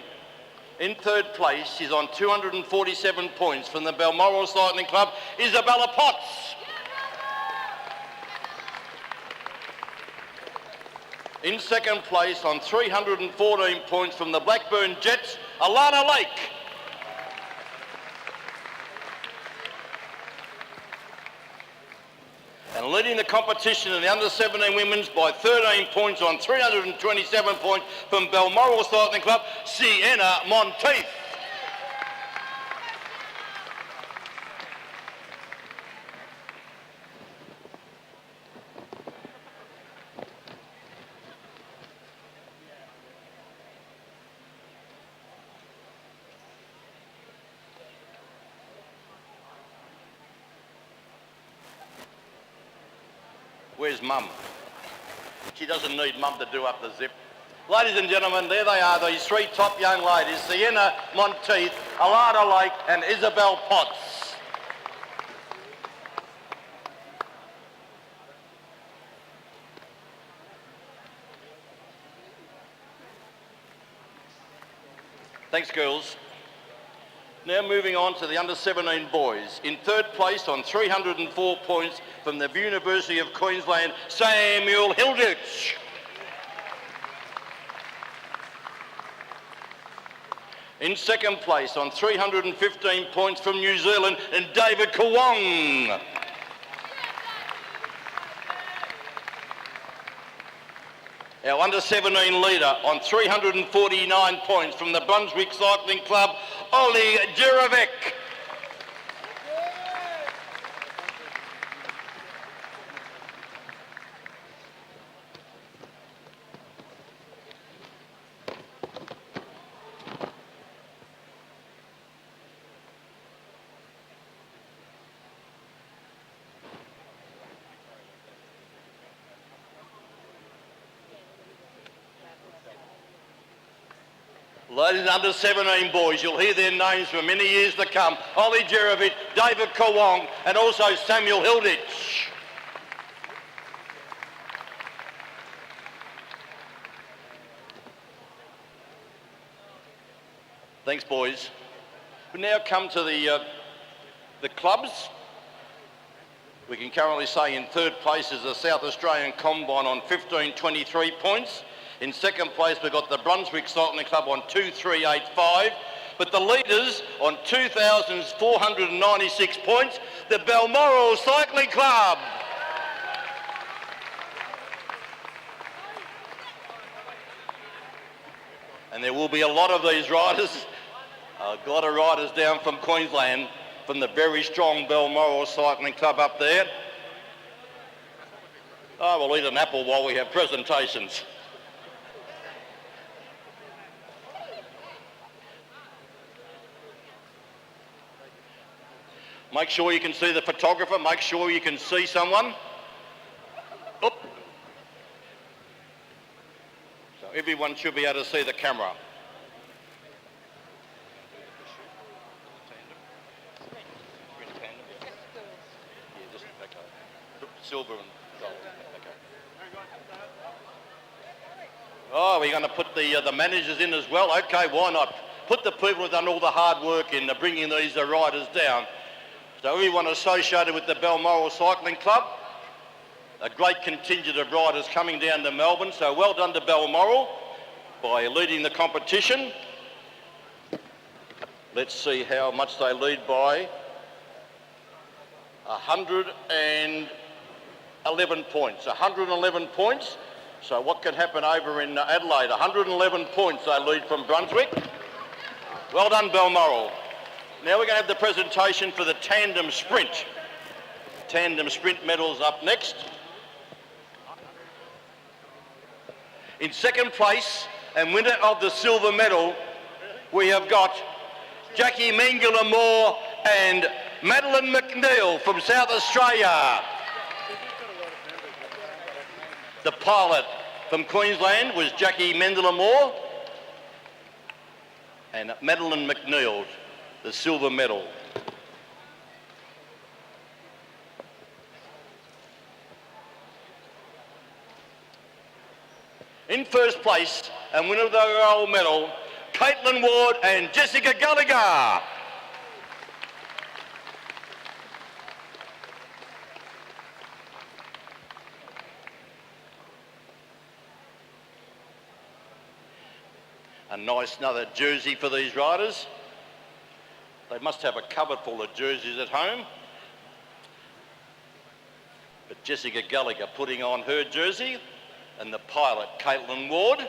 In third place, she's on 247 points from the Balmoral Cycling Club, Isabella Potts. In second place on 314 points from the Blackburn Jets, Alana Lake. And leading the competition in the under-17 women's by 13 points on 327 points from Balmoral Cycling Club, Sienna Monteith. Where's Mum? She doesn't need Mum to do up the zip. Ladies and gentlemen, there they are, these three top young ladies, Sienna Monteith, Alana Lake and Isabel Potts. Thanks, girls. Now moving on to the under-17 boys. In third place on 304 points from the University of Queensland, Samuel Hilditch. In In second place on 315 points from New Zealand and David Kawong. Our under-17 leader on 349 points from the Brunswick Cycling Club, Oli Jerovic. Ladies and under 17 boys, you'll hear their names for many years to come. Oli Jerovic, David Kawong, and also Samuel Hilditch. Thanks, boys. We now come to the clubs. We can currently say in third place is the South Australian Combine on 1523 points. In second place, we've got the Brunswick Cycling Club on 2385. But the leaders on 2,496 points, the Balmoral Cycling Club. And there will be a lot of these riders, a lot of riders down from Queensland, from the very strong Balmoral Cycling Club up there. Oh, we'll eat an apple while we have presentations. Make sure you can see the photographer, make sure you can see someone. Oop. So everyone should be able to see the camera. Silver and gold. Okay. Oh, we're going to put the managers in as well. Okay, why not? Put the people who've done all the hard work in bringing these riders down. So everyone associated with the Balmoral Cycling Club, a great contingent of riders coming down to Melbourne. So well done to Balmoral by leading the competition. Let's see how much they lead by. 111 points. 111 points. So what can happen over in Adelaide? 111 points they lead from Brunswick. Well done, Balmoral. Now we're going to have the presentation for the tandem sprint. Tandem sprint medals up next. In second place and winner of the silver medal, we have got Jackie Mengele-Moore and Madeline McNeil from South Australia. The pilot from Queensland was Jackie Mengele-Moore and Madeline McNeil, the silver medal. In first place and winner of the gold medal, Caitlin Ward and Jessica Gallagher. A nice another jersey for these riders. They must have a cupboard full of jerseys at home. But Jessica Gallagher putting on her jersey and the pilot, Caitlin Ward.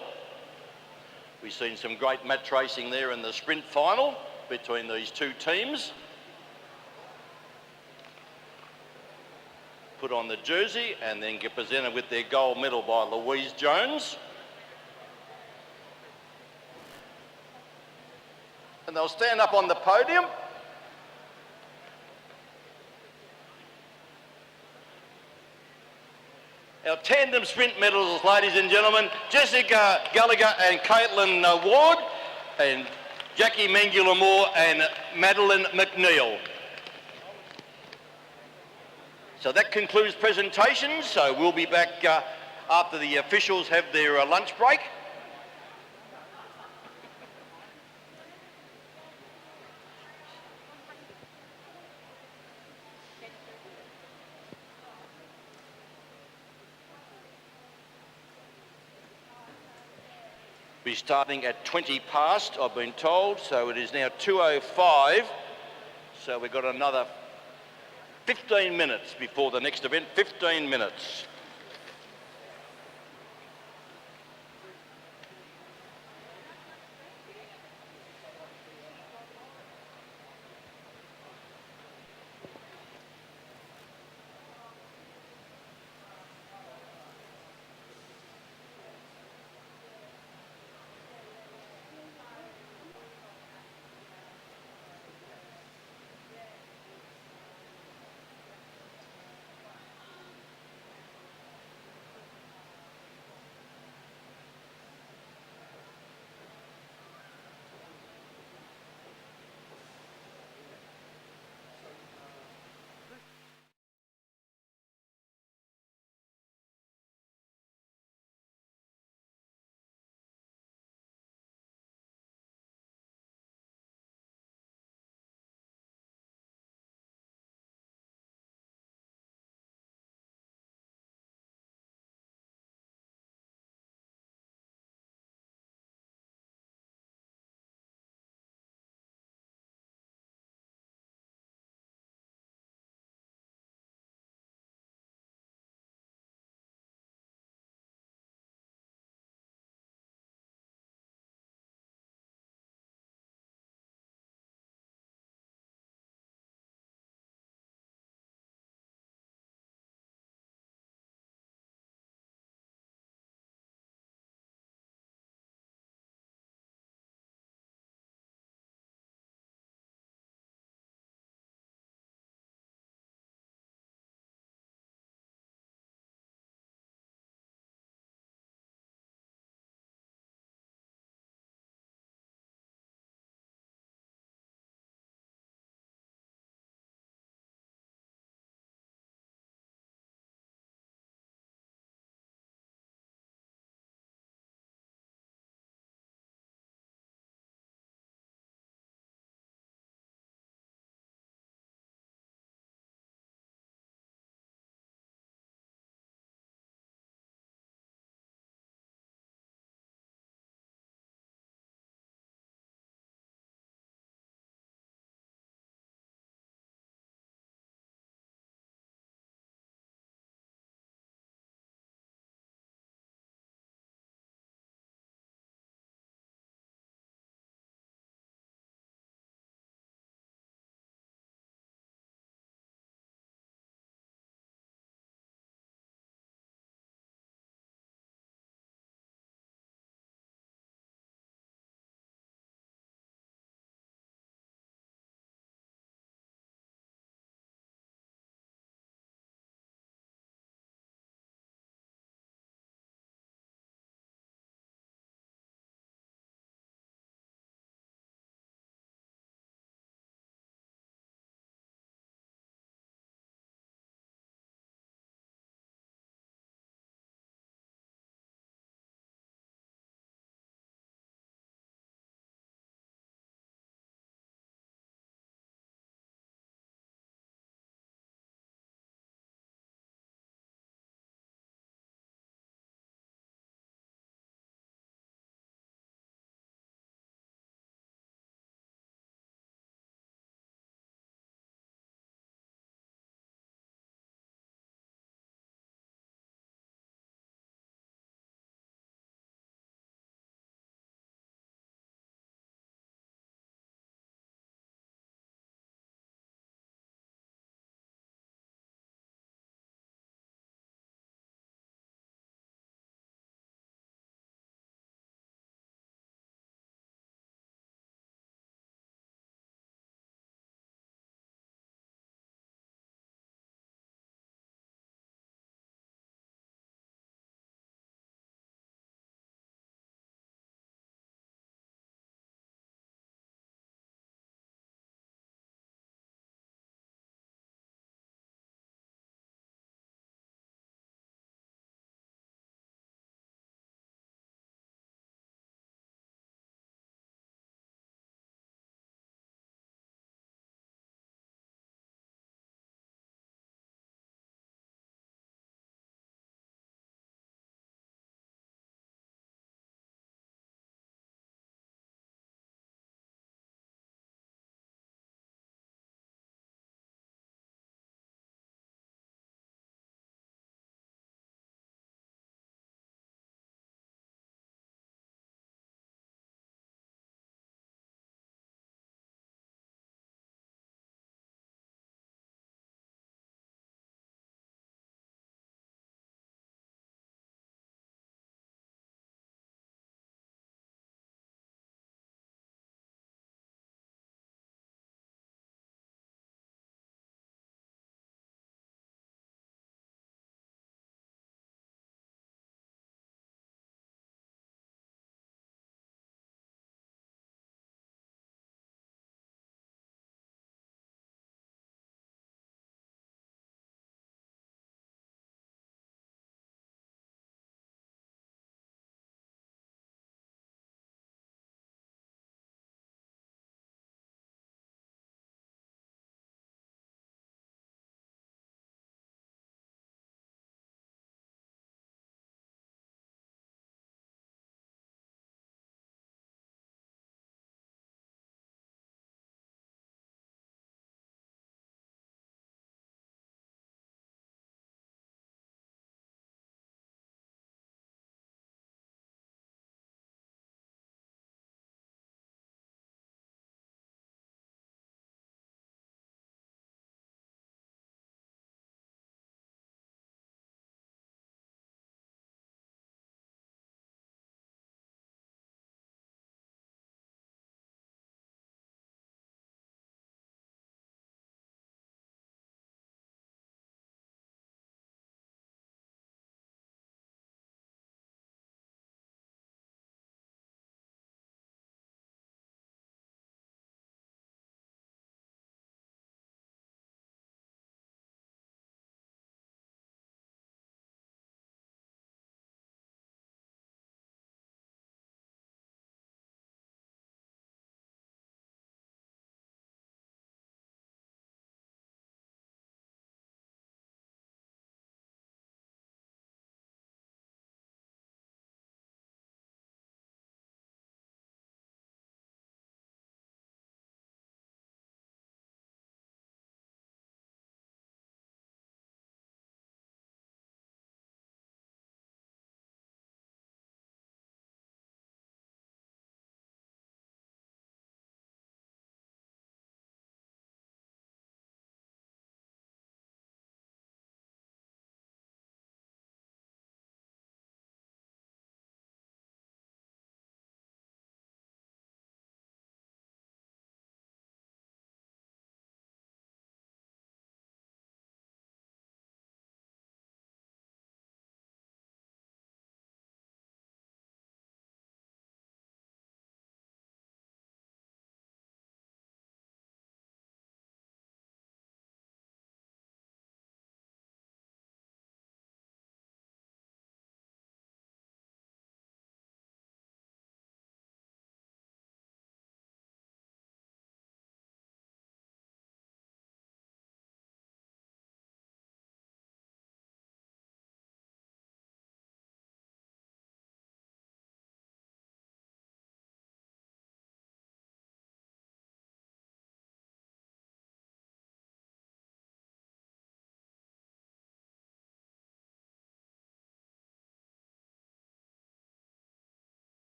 We've seen some great match racing there in the sprint final between these two teams. Put on the jersey and then get presented with their gold medal by Louise Jones. And they'll stand up on the podium. Our tandem sprint medals, ladies and gentlemen, Jessica Gallagher and Caitlin Ward, and Jackie Mengele-Moore and Madeline McNeil. So that concludes presentations. So we'll be back after the officials have their lunch break. be starting at 20 past, I've been told, so it is now 2:05. So we've got another 15 minutes before the next event, 15 minutes.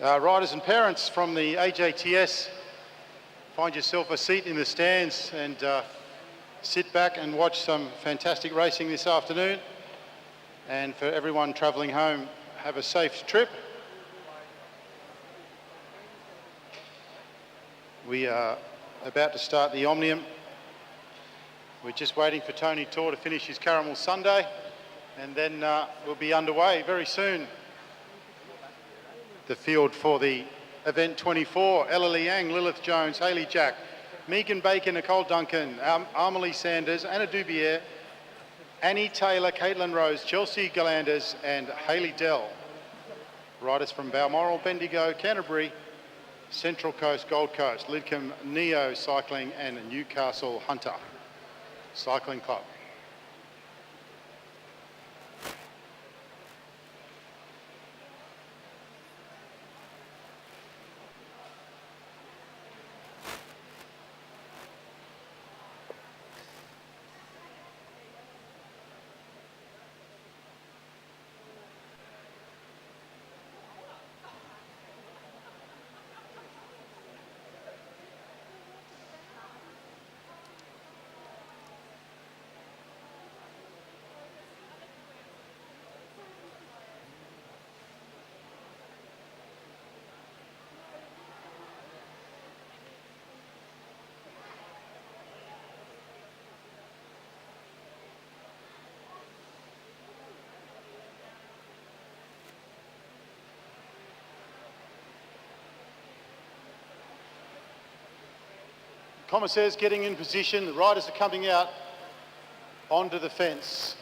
Riders and parents from the AJTS, find yourself a seat in the stands and sit back and watch some fantastic racing this afternoon. And for everyone travelling home, have a safe trip. We are about to start the Omnium. We're just waiting for Tony Tor to finish his caramel sundae, and then we'll be underway very soon. The field for the event 24, Ella Liang, Lilith Jones, Hayley Jack, Megan Baker, Nicole Duncan, Amelie Sanders, Anna Dubier, Annie Taylor, Caitlin Rose, Chelsea Galanders and Hayley Dell. Riders from Balmoral, Bendigo, Canterbury, Central Coast, Gold Coast, Lidcombe, Neo Cycling and Newcastle Hunter Cycling Club. Commissaires getting in position, the riders are coming out onto the fence.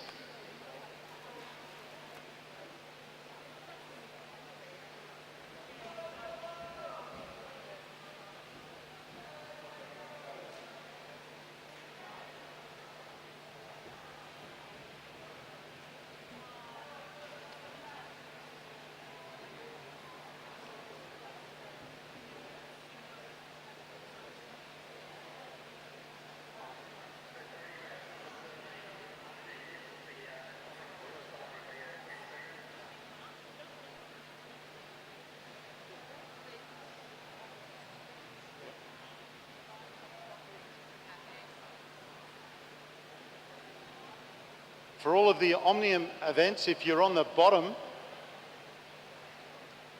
For all of the Omnium events, if you're on the bottom,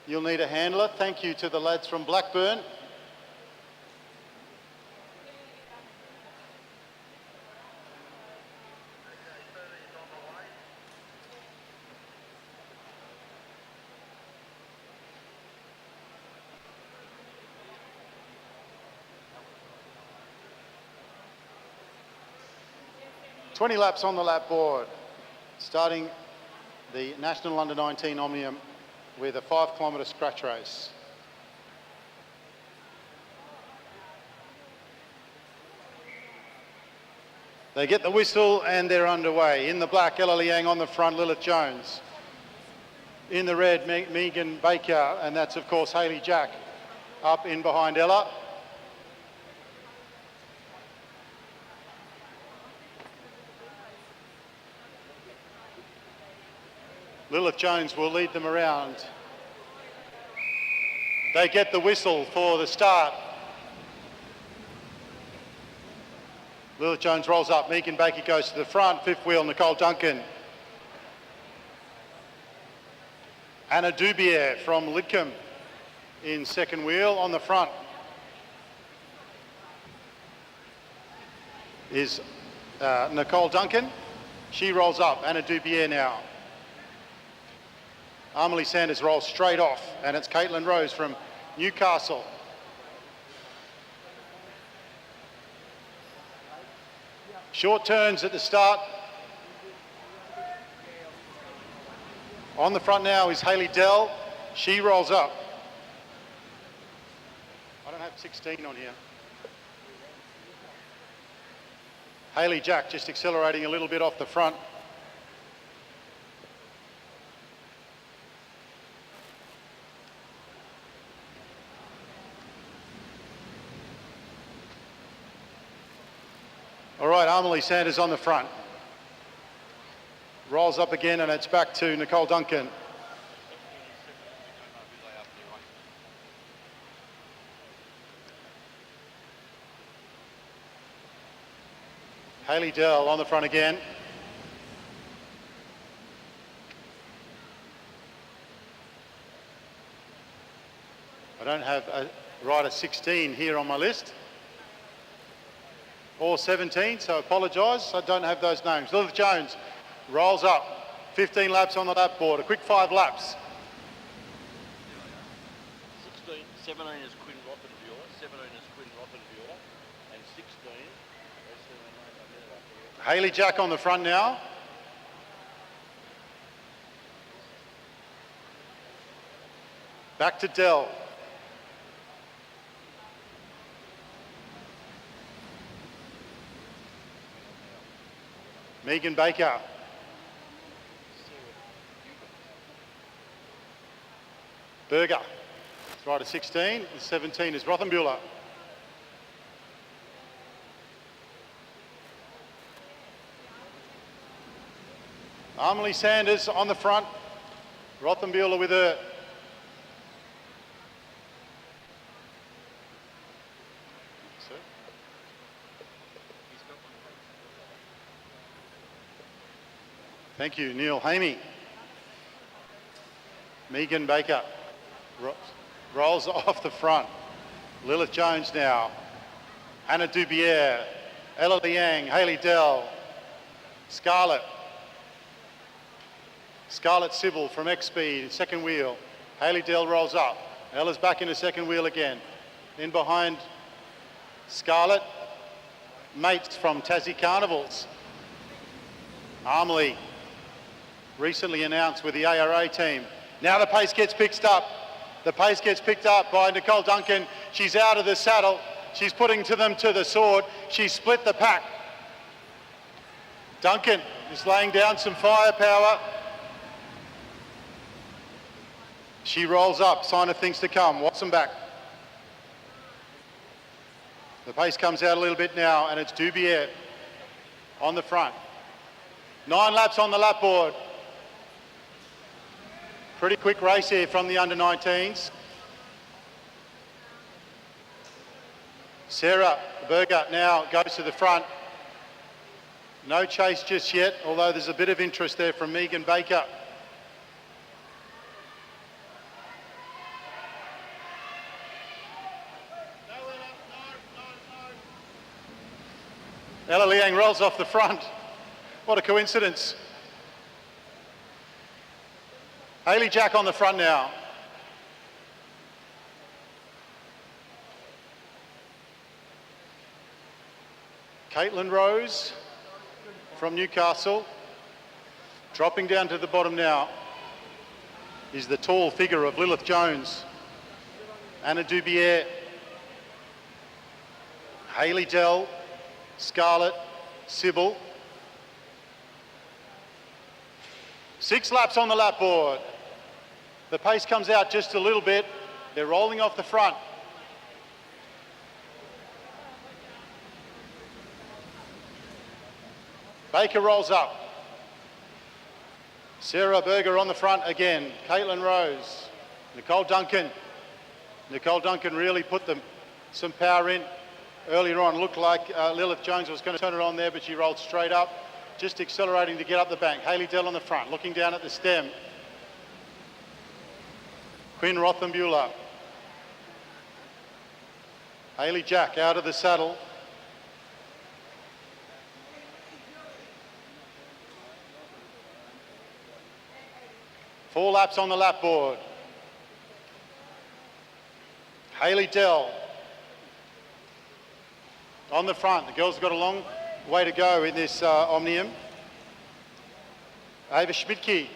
you'll need a handler. Thank you to the lads from Blackburn. "20 laps on the lap board, starting the National Under 19 Omnium with a 5 kilometre scratch race. They get the whistle and they're underway. In the black, Ella Liang on the front, Lilith Jones. In the red, Megan Baker, and that's of course Hayley Jack up in behind Ella. Lilith Jones will lead them around. They get the whistle for the start. Lilith Jones rolls up, Megan Baker goes to the front, fifth wheel, Nicole Duncan. Anna Dubier from Lidcombe in second wheel. On the front is Nicole Duncan. She rolls up, Anna Dubier now. Amelie Sanders rolls straight off, and it's Caitlin Rose from Newcastle. Short turns at the start. On the front now is Hayley Dell. She rolls up. I don't have 16 on here. Hayley Jack just accelerating a little bit off the front. All right, Amelie Sanders on the front. Rolls up again and it's back to Nicole Duncan. Hayley Dell on the front again. I don't have a rider 16 here on my list, or 17, so apologise, I don't have those names. Lilith Jones rolls up, 15 laps on the lap board, a quick 5 laps. 17 is Quinn Rothenbuehler, 17 is Quinn Rothenbuehler, and 16. Hayley Jack on the front now. Back to Dell. Megan Baker. Berger. It's right at 16. The 17 is Rothenbuehler. Amelie Sanders on the front. Rothenbuehler with her. Thank you, Neil Hamey. Megan Baker rolls off the front. Lilith Jones now. Hannah Dubier, Ella Liang, Hayley Dell, Scarlett. Scarlett Sybil from X-Speed, second wheel. Hayley Dell rolls up. Ella's back in the second wheel again. In behind Scarlett, mates from Tassie Carnivals. Armley, recently announced with the ARA team. Now the pace gets picked up. The pace gets picked up by Nicole Duncan. She's out of the saddle. She's putting them to the sword. She's split the pack. Duncan is laying down some firepower. She rolls up, sign of things to come. Watson back. The pace comes out a little bit now, and it's Dubier on the front. 9 laps on the lap board. Pretty quick race here from the under-19s. Sarah Berger now goes to the front. No chase just yet, although there's a bit of interest there from Megan Baker. Ella Liang rolls off the front. What a coincidence. Hayley Jack on the front now. Caitlin Rose from Newcastle. Dropping down to the bottom now is the tall figure of Lilith Jones. Anna Dubier. Hayley Dell. Scarlett. Sybil. 6 laps on the lap board. The pace comes out just a little bit. They're rolling off the front. Baker rolls up. Sarah Berger on the front again. Caitlin Rose. Nicole Duncan. Nicole Duncan really put some power in earlier on. Looked like Lilith Jones was going to turn it on there, but she rolled straight up. Just accelerating to get up the bank. Hayley Dell on the front, looking down at the stem. Quinn Rothenbuehler. Hayley Jack out of the saddle. Four laps on the lap board. Hayley Dell on the front. The girls have got a long way to go in this Omnium. Ava Schmidtke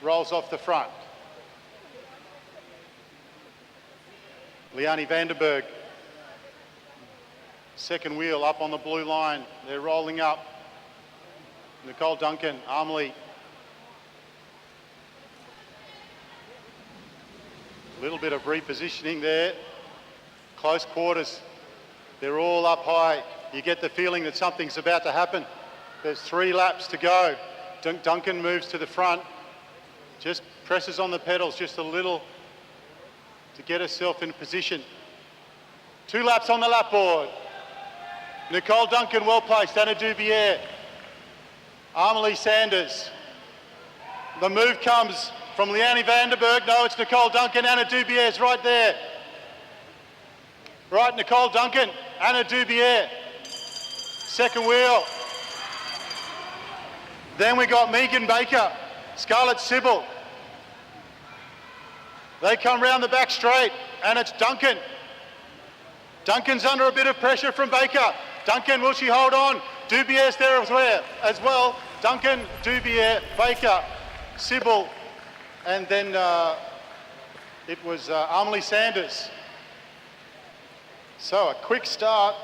rolls off the front. Liani Vandenberg, second wheel up on the blue line. They're rolling up. Nicole Duncan, Armley. A little bit of repositioning there. Close quarters. They're all up high. You get the feeling that something's about to happen. There's 3 laps to go. Duncan moves to the front. Just presses on the pedals just a little to get herself in position. 2 laps on the lap board. Nicole Duncan, well placed. Anna Dubier. Amelie Sanders. The move comes from Leanne Vanderberg. No, it's Nicole Duncan. Anna Dubier's right there. Right, Nicole Duncan. Anna Dubier. Second wheel. Then we got Megan Baker. Scarlett Sybil. They come round the back straight, and it's Duncan. Duncan's under a bit of pressure from Baker. Duncan, will she hold on? Dubier's there as well. Duncan, Dubier, Baker, Sybil, and then it was Amelie Sanders. So a quick start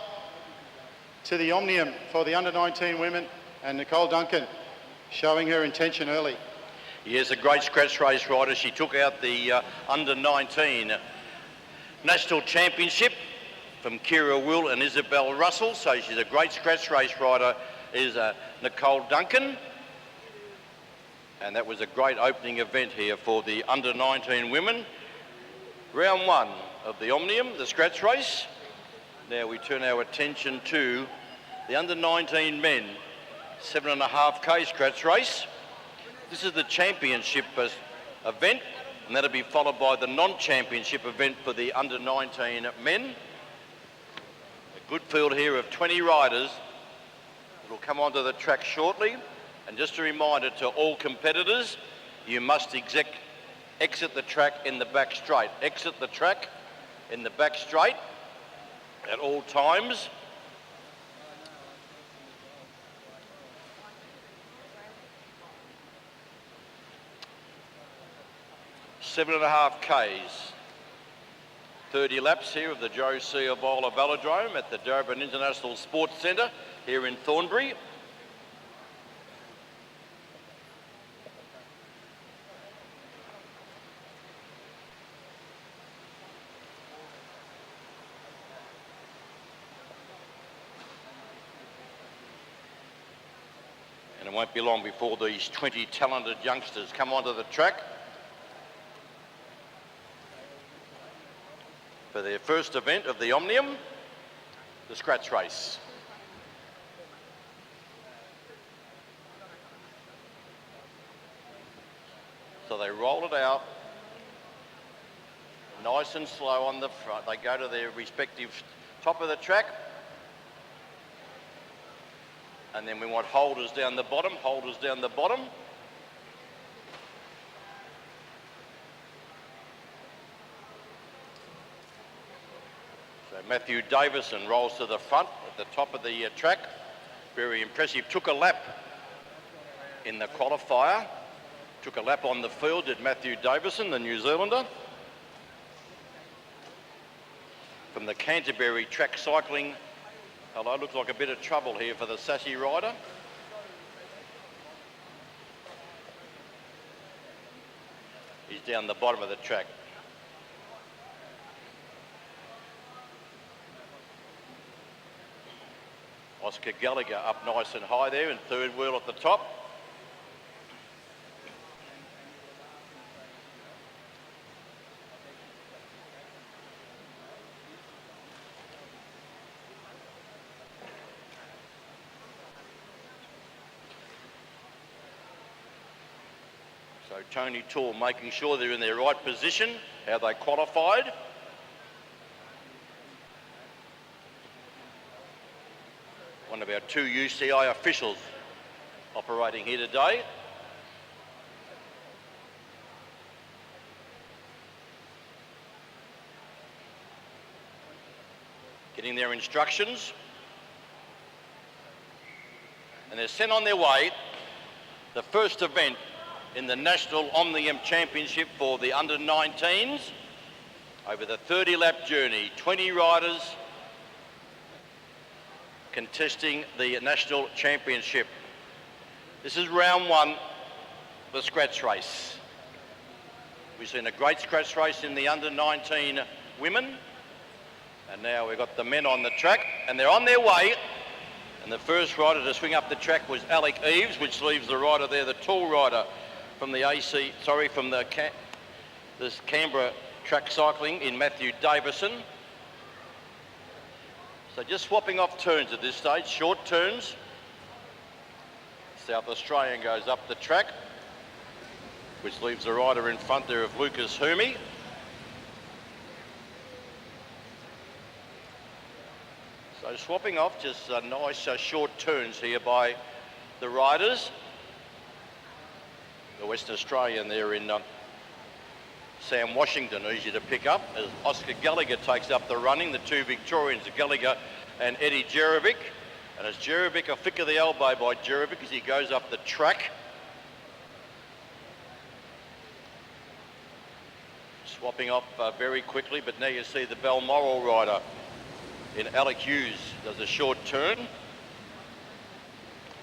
to the Omnium for the under-19 women, and Nicole Duncan showing her intention early. Yes, a great scratch race rider. She took out the under-19 National Championship from Kira Will and Isabel Russell. So she's a great scratch race rider, is Nicole Duncan. And that was a great opening event here for the under-19 women. Round one of the Omnium, the scratch race. Now we turn our attention to the under-19 men 7.5K scratch race. This is the championship event, and that'll be followed by the non-championship event for the under-19 men. A good field here of 20 riders that will come onto the track shortly. And just a reminder to all competitors, you must exit the track in the back straight. Exit the track in the back straight at all times. Seven and a half Ks. 30 laps here of the Joe C. Avola Velodrome at the Durban International Sports Centre here in Thornbury. And it won't be long before these 20 talented youngsters come onto the track for their first event of the Omnium, the scratch race. So they roll it out nice and slow on the front. They go to their respective top of the track. And then we want holders down the bottom, holders down the bottom. So Matthew Davison rolls to the front at the top of the track. Very impressive. Took a lap in the qualifier. Took a lap on the field, did Matthew Davison, the New Zealander. From the Canterbury track cycling. Hello, looks like a bit of trouble here for the sassy rider. He's down the bottom of the track. Oscar Gallagher up nice and high there in third wheel at the top. So Tony Toole making sure they're in their right position, how they qualified. One of our two UCI officials operating here today. Getting their instructions. And they're sent on their way. The first event in the National Omnium Championship for the under-19s. Over the 30-lap journey, 20 riders contesting the National Championship. This is round one, the scratch race. We've seen a great scratch race in the under-19 women. And now we've got the men on the track, and they're on their way. And the first rider to swing up the track was Alec Eves, which leaves the rider there, the tall rider from the this Canberra track cycling in Matthew Davison. So just swapping off turns at this stage, short turns. South Australian goes up the track, which leaves the rider in front there of Lucas Humi. So swapping off, just nice short turns here by the riders. The West Australian there in Sam Washington, easy to pick up, as Oscar Gallagher takes up the running. The two Victorians, Gallagher and Eddie Jerovic. And it's Jerovic, a flick of the elbow by Jerovic as he goes up the track. Swapping off very quickly, but now you see the Balmoral rider in Alec Hughes does a short turn.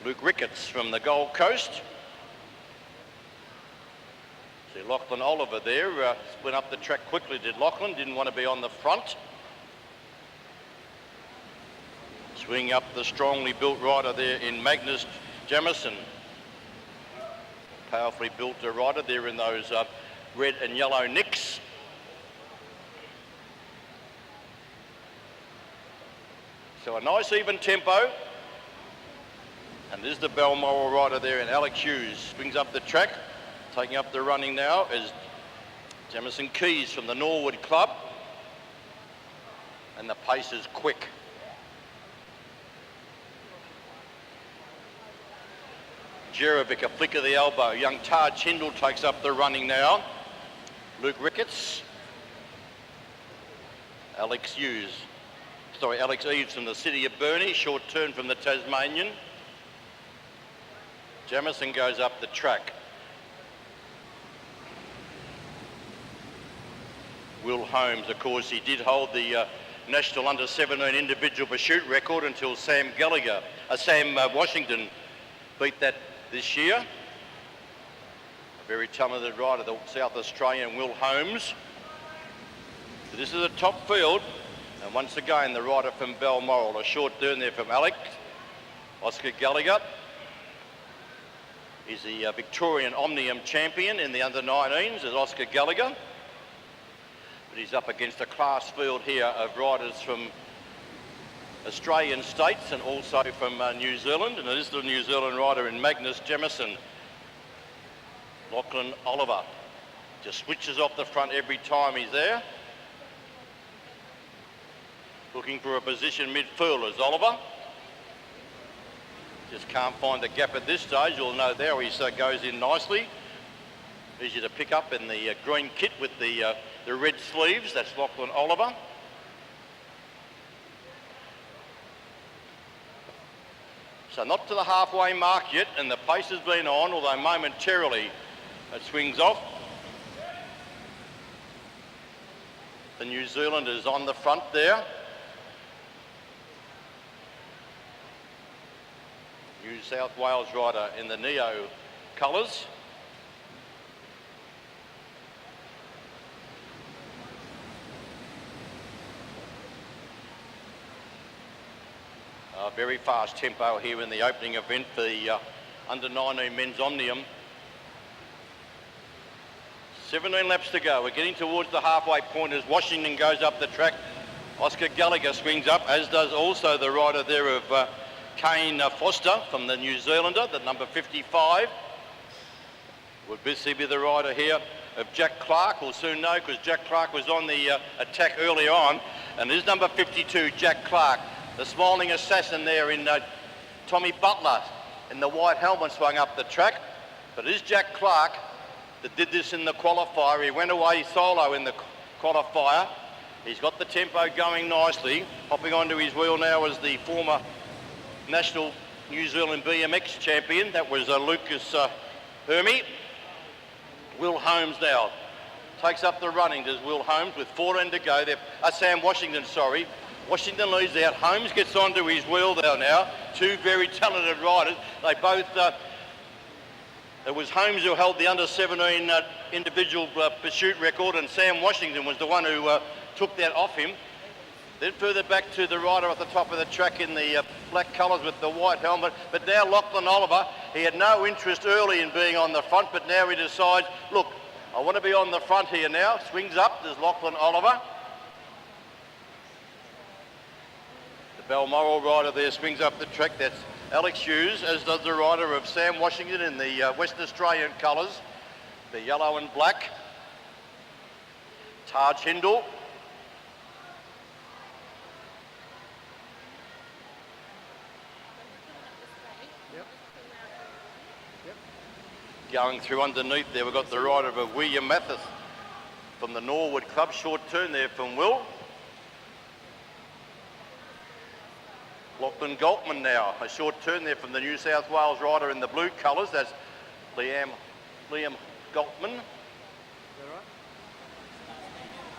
Luke Ricketts from the Gold Coast. See Lachlan Oliver there, went up the track quickly, did Lachlan, didn't want to be on the front. Swinging up the strongly built rider there in Magnus Jamison. Powerfully built rider there in those red and yellow nicks. So a nice even tempo. And there's the Balmoral rider there in Alec Hughes. Swings up the track. Taking up the running now is Jamison Keys from the Norwood Club. And the pace is quick. Jerovic, a flick of the elbow. Young Taj Hindle takes up the running now. Luke Ricketts. Alex Eves from the City of Burnie. Short turn from the Tasmanian. Jamison goes up the track. Will Holmes, of course, he did hold the National Under-17 individual pursuit record until Sam Washington beat that this year. A very talented rider, the South Australian Will Holmes. So this is a top field, and once again the rider from Balmoral, a short turn there from Alec. Oscar Gallagher is the Victorian Omnium champion in the under-19s, as Oscar Gallagher. But he's up against a class field here of riders from Australian states and also from New Zealand, and it is the New Zealand rider in Magnus Jamison. Lachlan Oliver just switches off the front every time he's there. Looking for a position midfield is Oliver. Just can't find the gap at this stage. You'll know there he goes in nicely. Easy to pick up in the green kit with the red sleeves. That's Lachlan Oliver. So not to the halfway mark yet, and the pace has been on, although momentarily it swings off. The New Zealanders on the front there. New South Wales rider in the Neo colours. Very fast tempo here in the opening event for the under-19 men's Omnium. 17 laps to go. We're getting towards the halfway point as Washington goes up the track. Oscar Gallagher swings up, as does also the rider there of Kane Foster from the New Zealander, the number 55. Would this be the rider here of Jack Clark? We'll soon know, because Jack Clark was on the attack early on. And there's number 52, Jack Clark. The smiling assassin there in Tommy Butler in the white helmet swung up the track. But it is Jack Clark that did this in the qualifier. He went away solo in the qualifier. He's got the tempo going nicely. Hopping onto his wheel now is the former National New Zealand BMX champion. That was Lucas Humi. Will Holmes now takes up the running. Does Will Holmes with 14 to go. Sam Washington, sorry. Washington leads out. Holmes gets onto his wheel now. Two very talented riders. They both, it was Holmes who held the under-17 individual pursuit record, and Sam Washington was the one who took that off him. Then further back to the rider at the top of the track in the black colours with the white helmet. But now Lachlan Oliver, he had no interest early in being on the front, but now he decides, look, I want to be on the front here now. Swings up, there's Lachlan Oliver. The Balmoral rider there swings up the track. That's Alex Hughes, as does the rider of Sam Washington in the Western Australian colours, the yellow and black. Taj Hindle. Going through underneath there, we've got the rider of William Mathis from the Norwood Club. Short turn there from Will. Lachlan Galtman now, a short turn there from the New South Wales rider in the blue colours. That's Liam Galtman.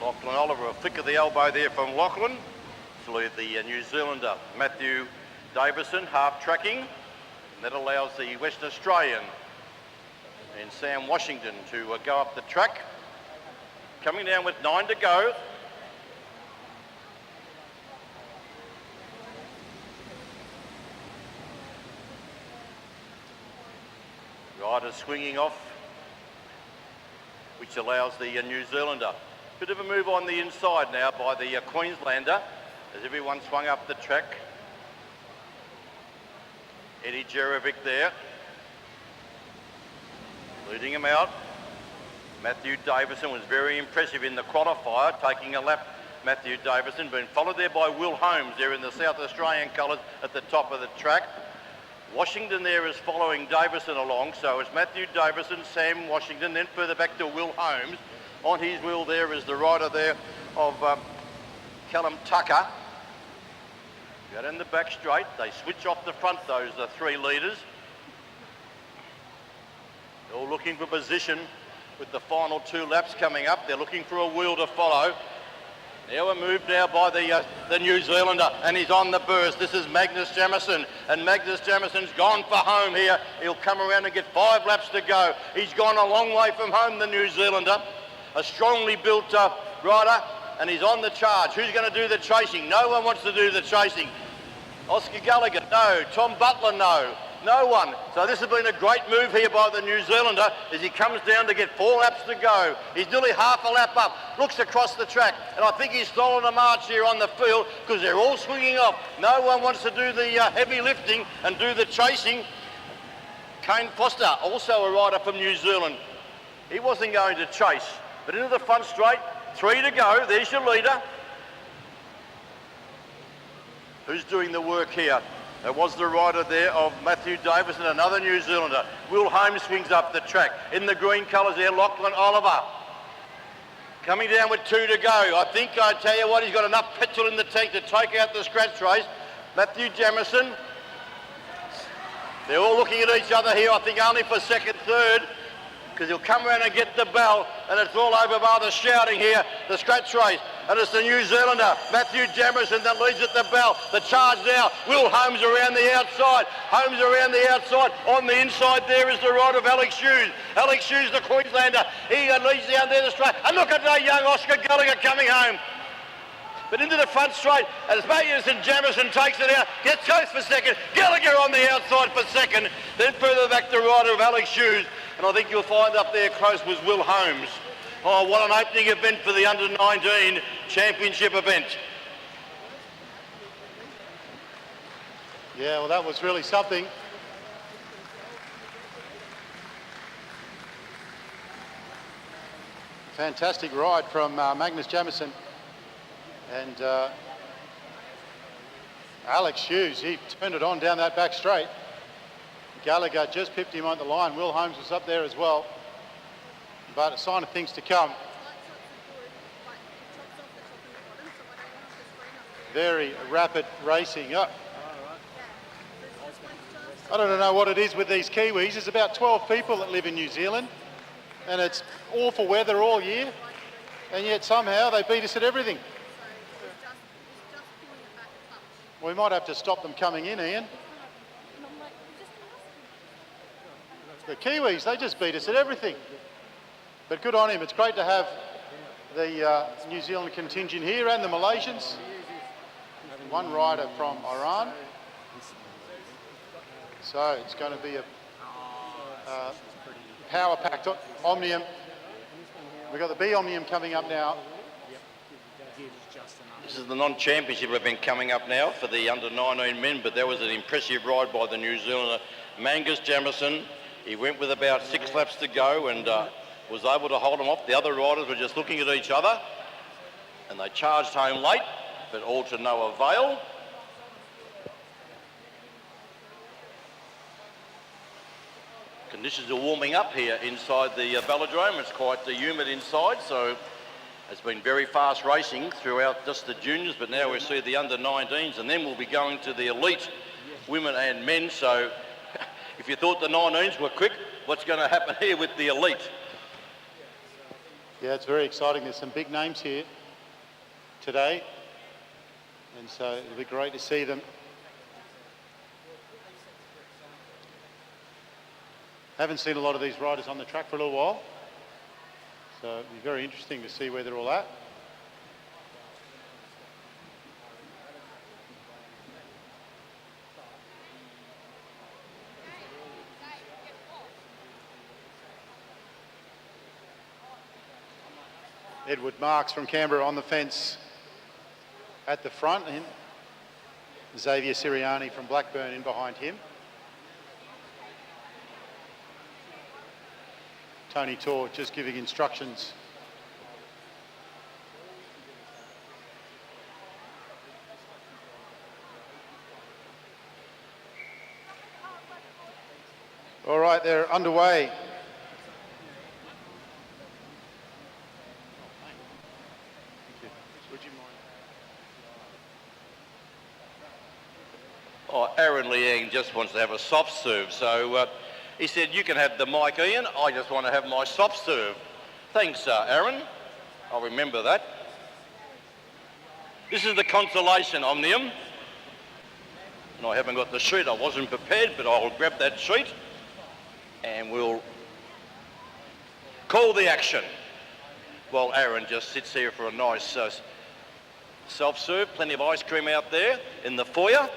Lachlan Oliver, a flick of the elbow there from Lachlan. To the New Zealander Matthew Davison, half tracking. And that allows the Western Australian and Sam Washington to go up the track. Coming down with 9 to go. Rider swinging off, which allows the New Zealander. Bit of a move on the inside now by the Queenslander as everyone swung up the track. Eddie Jerovic there, leading him out. Matthew Davison was very impressive in the qualifier, taking a lap. Matthew Davison being followed there by Will Holmes there in the South Australian colours at the top of the track. Washington there is following Davison along, so it's Matthew Davison, Sam Washington, then further back to Will Holmes. On his wheel there is the rider there of Callum Tucker. Got in the back straight. They switch off the front, those are 3 leaders. They're all looking for position with the final 2 laps coming up. They're looking for a wheel to follow. Now a move now by the New Zealander, and he's on the burst. This is Magnus Jamison, and Magnus Jamison's gone for home here. He'll come around and get 5 laps to go. He's gone a long way from home, the New Zealander. A strongly built rider, and he's on the charge. Who's going to do the chasing? No one wants to do the chasing. Oscar Gallagher, no. Tom Butler, no. No one. So this has been a great move here by the New Zealander as he comes down to get 4 laps to go. He's nearly half a lap up, looks across the track, and I think he's stolen a march here on the field because they're all swinging off. No one wants to do the heavy lifting and do the chasing. Kane Foster, also a rider from New Zealand. He wasn't going to chase, but into the front straight, 3 to go. There's your leader. Who's doing the work here? It was the rider there of Matthew Davison, another New Zealander. Will Holmes swings up the track. In the green colours there, Lachlan Oliver. Coming down with 2 to go. I think, I tell you what, he's got enough petrol in the tank to take out the scratch race. Matthew Jamison. They're all looking at each other here, I think only for second, third, because he'll come around and get the bell, and it's all over by the shouting here, the scratch race. And it's the New Zealander, Matthew Jamison, that leads at the bell. The charge now, Will Holmes around the outside. Holmes around the outside. On the inside there is the rider of Alex Hughes. Alex Hughes, the Queenslander. He leads down there the straight. And look at that young Oscar Gallagher coming home. But into the front straight, as Magnusson Jamison takes it out, gets close for second. Gallagher on the outside for second. Then further back the rider of Alex Hughes. And I think you'll find up there close was Will Holmes. Oh, what an opening event for the Under-19 Championship event. Yeah, well, that was really something. Fantastic ride from Magnus Jamison. And Alex Hughes, he turned it on down that back straight. Gallagher just pipped him on the line. Will Holmes was up there as well. But a sign of things to come. Very rapid racing. Oh. I don't know what it is with these Kiwis. There's about 12 people that live in New Zealand, and it's awful weather all year, and yet somehow they beat us at everything. We might have to stop them coming in, Ian. The Kiwis, they just beat us at everything. But good on him. It's great to have the New Zealand contingent here and the Malaysians. One rider from Iran. So it's going to be a power-packed Omnium. We've got the B Omnium coming up now. This is the non-championship event coming up now for the under-19 men, but that was an impressive ride by the New Zealander, Mangus Jamieson. He went with about 6 laps to go and was able to hold him off. The other riders were just looking at each other and they charged home late, but all to no avail. Conditions are warming up here inside the velodrome. It's quite humid inside, so it's been very fast racing throughout just the juniors, but now we see the under-19s, and then we'll be going to the elite women and men. So if you thought the 19s were quick, what's going to happen here with the elite? Yeah, it's very exciting. There's some big names here today, and so it'll be great to see them. Haven't seen a lot of these riders on the track for a little while, so it'll be very interesting to see where they're all at. Edward Marks from Canberra on the fence at the front, and Xavier Siriani from Blackburn in behind him. Tony Tor just giving instructions. All right, they're underway. Would you mind? Oh, Aaron Liang just wants to have a soft serve, so he said, you can have the mic, Ian. I just want to have my soft serve. Thanks, Aaron. I'll remember that. This is the consolation Omnium. And I haven't got the sheet. I wasn't prepared, but I'll grab that sheet and we'll call the action. While Aaron just sits here for a nice self-serve. Plenty of ice cream out there in the foyer.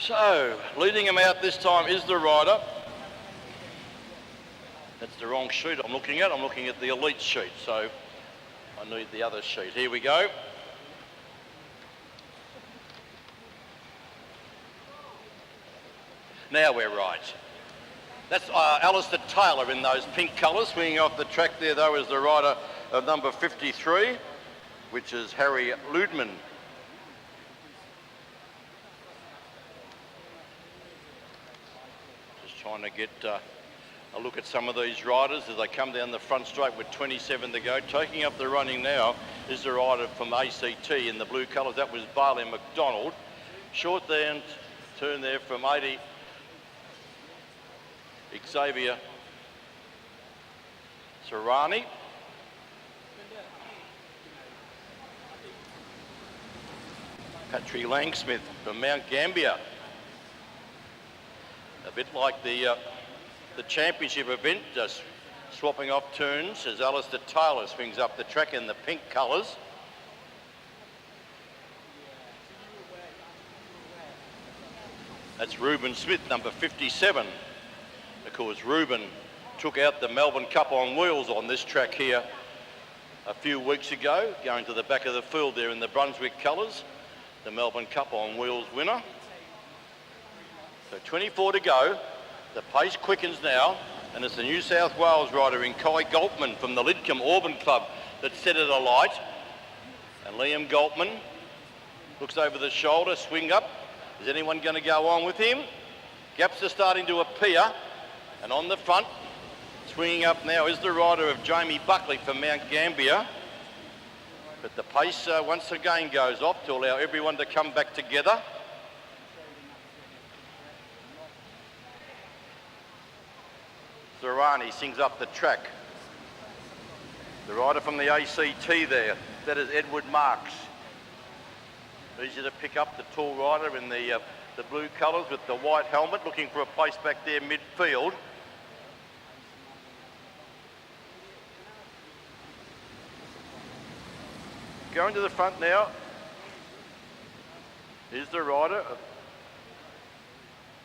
So, leading him out this time is the rider. That's the wrong sheet I'm looking at. I'm looking at the elite sheet, so I need the other sheet. Here we go. Now we're right. That's Alistair Taylor in those pink colours. Swinging off the track there, though, is the rider of number 53, which is Harry Ludman. Trying to get a look at some of these riders as they come down the front straight with 27 to go. Taking up the running now is the rider from ACT in the blue colours. That was Barley McDonald. Short down turn there from 80. Xavier Serrani. Patrick Langsmith from Mount Gambier. A bit like the championship event, just swapping off turns as Alistair Taylor swings up the track in the pink colours. That's Ruben Smith, number 57. Of course, Ruben took out the Melbourne Cup on wheels on this track here a few weeks ago, going to the back of the field there in the Brunswick colours. The Melbourne Cup on wheels winner. So 24 to go. The pace quickens now, and it's the New South Wales rider in Kai Galtman from the Lidcombe Auburn Club that set it alight. And Liam Galtman looks over the shoulder, swing up. Is anyone going to go on with him? Gaps are starting to appear, and on the front, swinging up now is the rider of Jamie Buckley from Mount Gambier. But the pace once again goes off to allow everyone to come back together. Zerani sings up the track. The rider from the ACT there, that is Edward Marks. Easy to pick up, the tall rider in the blue colours with the white helmet, looking for a place back there midfield. Going to the front now is the rider of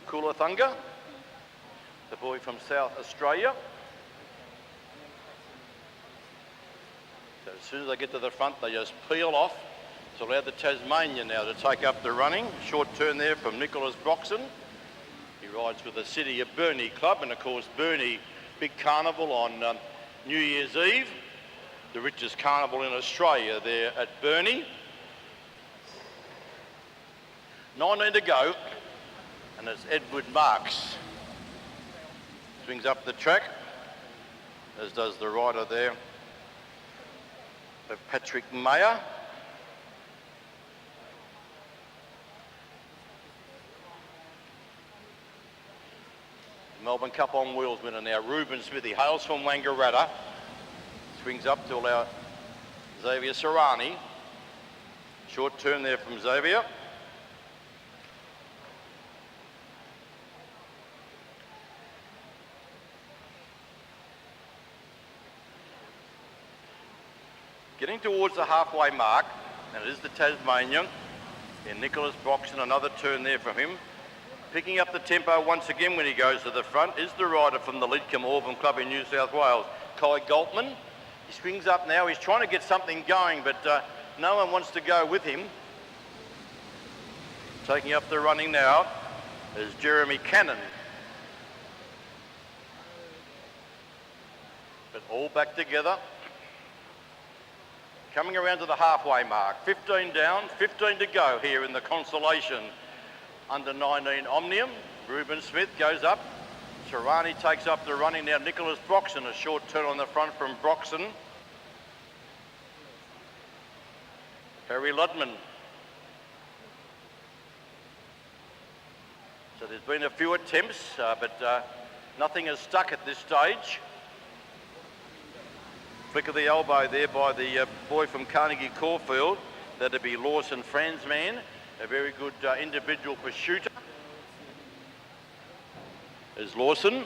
Coolangatta, the boy from South Australia. As soon as they get to the front, they just peel off to allow the Tasmanian now to take up the running. Short turn there from Nicholas Broxton. He rides with the City of Burnie Club, and of course Burnie, big carnival on New Year's Eve. The richest carnival in Australia there at Burnie. 19 to go, and it's Edward Marks. Swings up the track, as does the rider there of Patrick Mayer. Melbourne Cup on wheels winner now, Reuben Smith. He hails from Wangaratta. Swings up to allow Xavier Serrani. Short turn there from Xavier. Getting towards the halfway mark, and it is the Tasmanian. And Nicholas Broxton, another turn there from him. Picking up the tempo once again when he goes to the front is the rider from the Lidcombe Auburn Club in New South Wales, Kai Galtman. He swings up now. He's trying to get something going, but no one wants to go with him. Taking up the running now is Jeremy Cannon. But all back together. Coming around to the halfway mark. 15 down, 15 to go here in the consolation. Under 19 Omnium. Reuben Smith goes up. Serrani takes up the running now. Nicholas Broxton, a short turn on the front from Broxton. Harry Ludman. So there's been a few attempts, but nothing has stuck at this stage. Flick of the elbow there by the boy from Carnegie Caulfield. That'd be Lawson Fransman, a very good individual pursuiter is Lawson.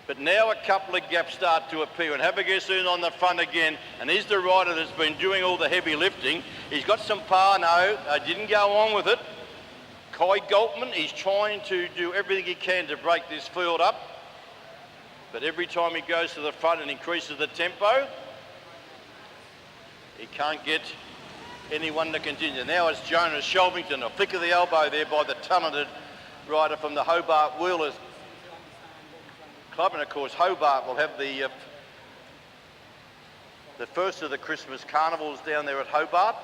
But now a couple of gaps start to appear, and Habergesoon on the front again, and he's the rider that's been doing all the heavy lifting. He's got some power now, didn't go on with it. Kai Galtman, he's trying to do everything he can to break this field up, but every time he goes to the front and increases the tempo, he can't get anyone to continue. Now it's Jonas Shelvington, a flick of the elbow there by the talented rider from the Hobart Wheelers Club, and of course Hobart will have the first of the Christmas carnivals down there at Hobart.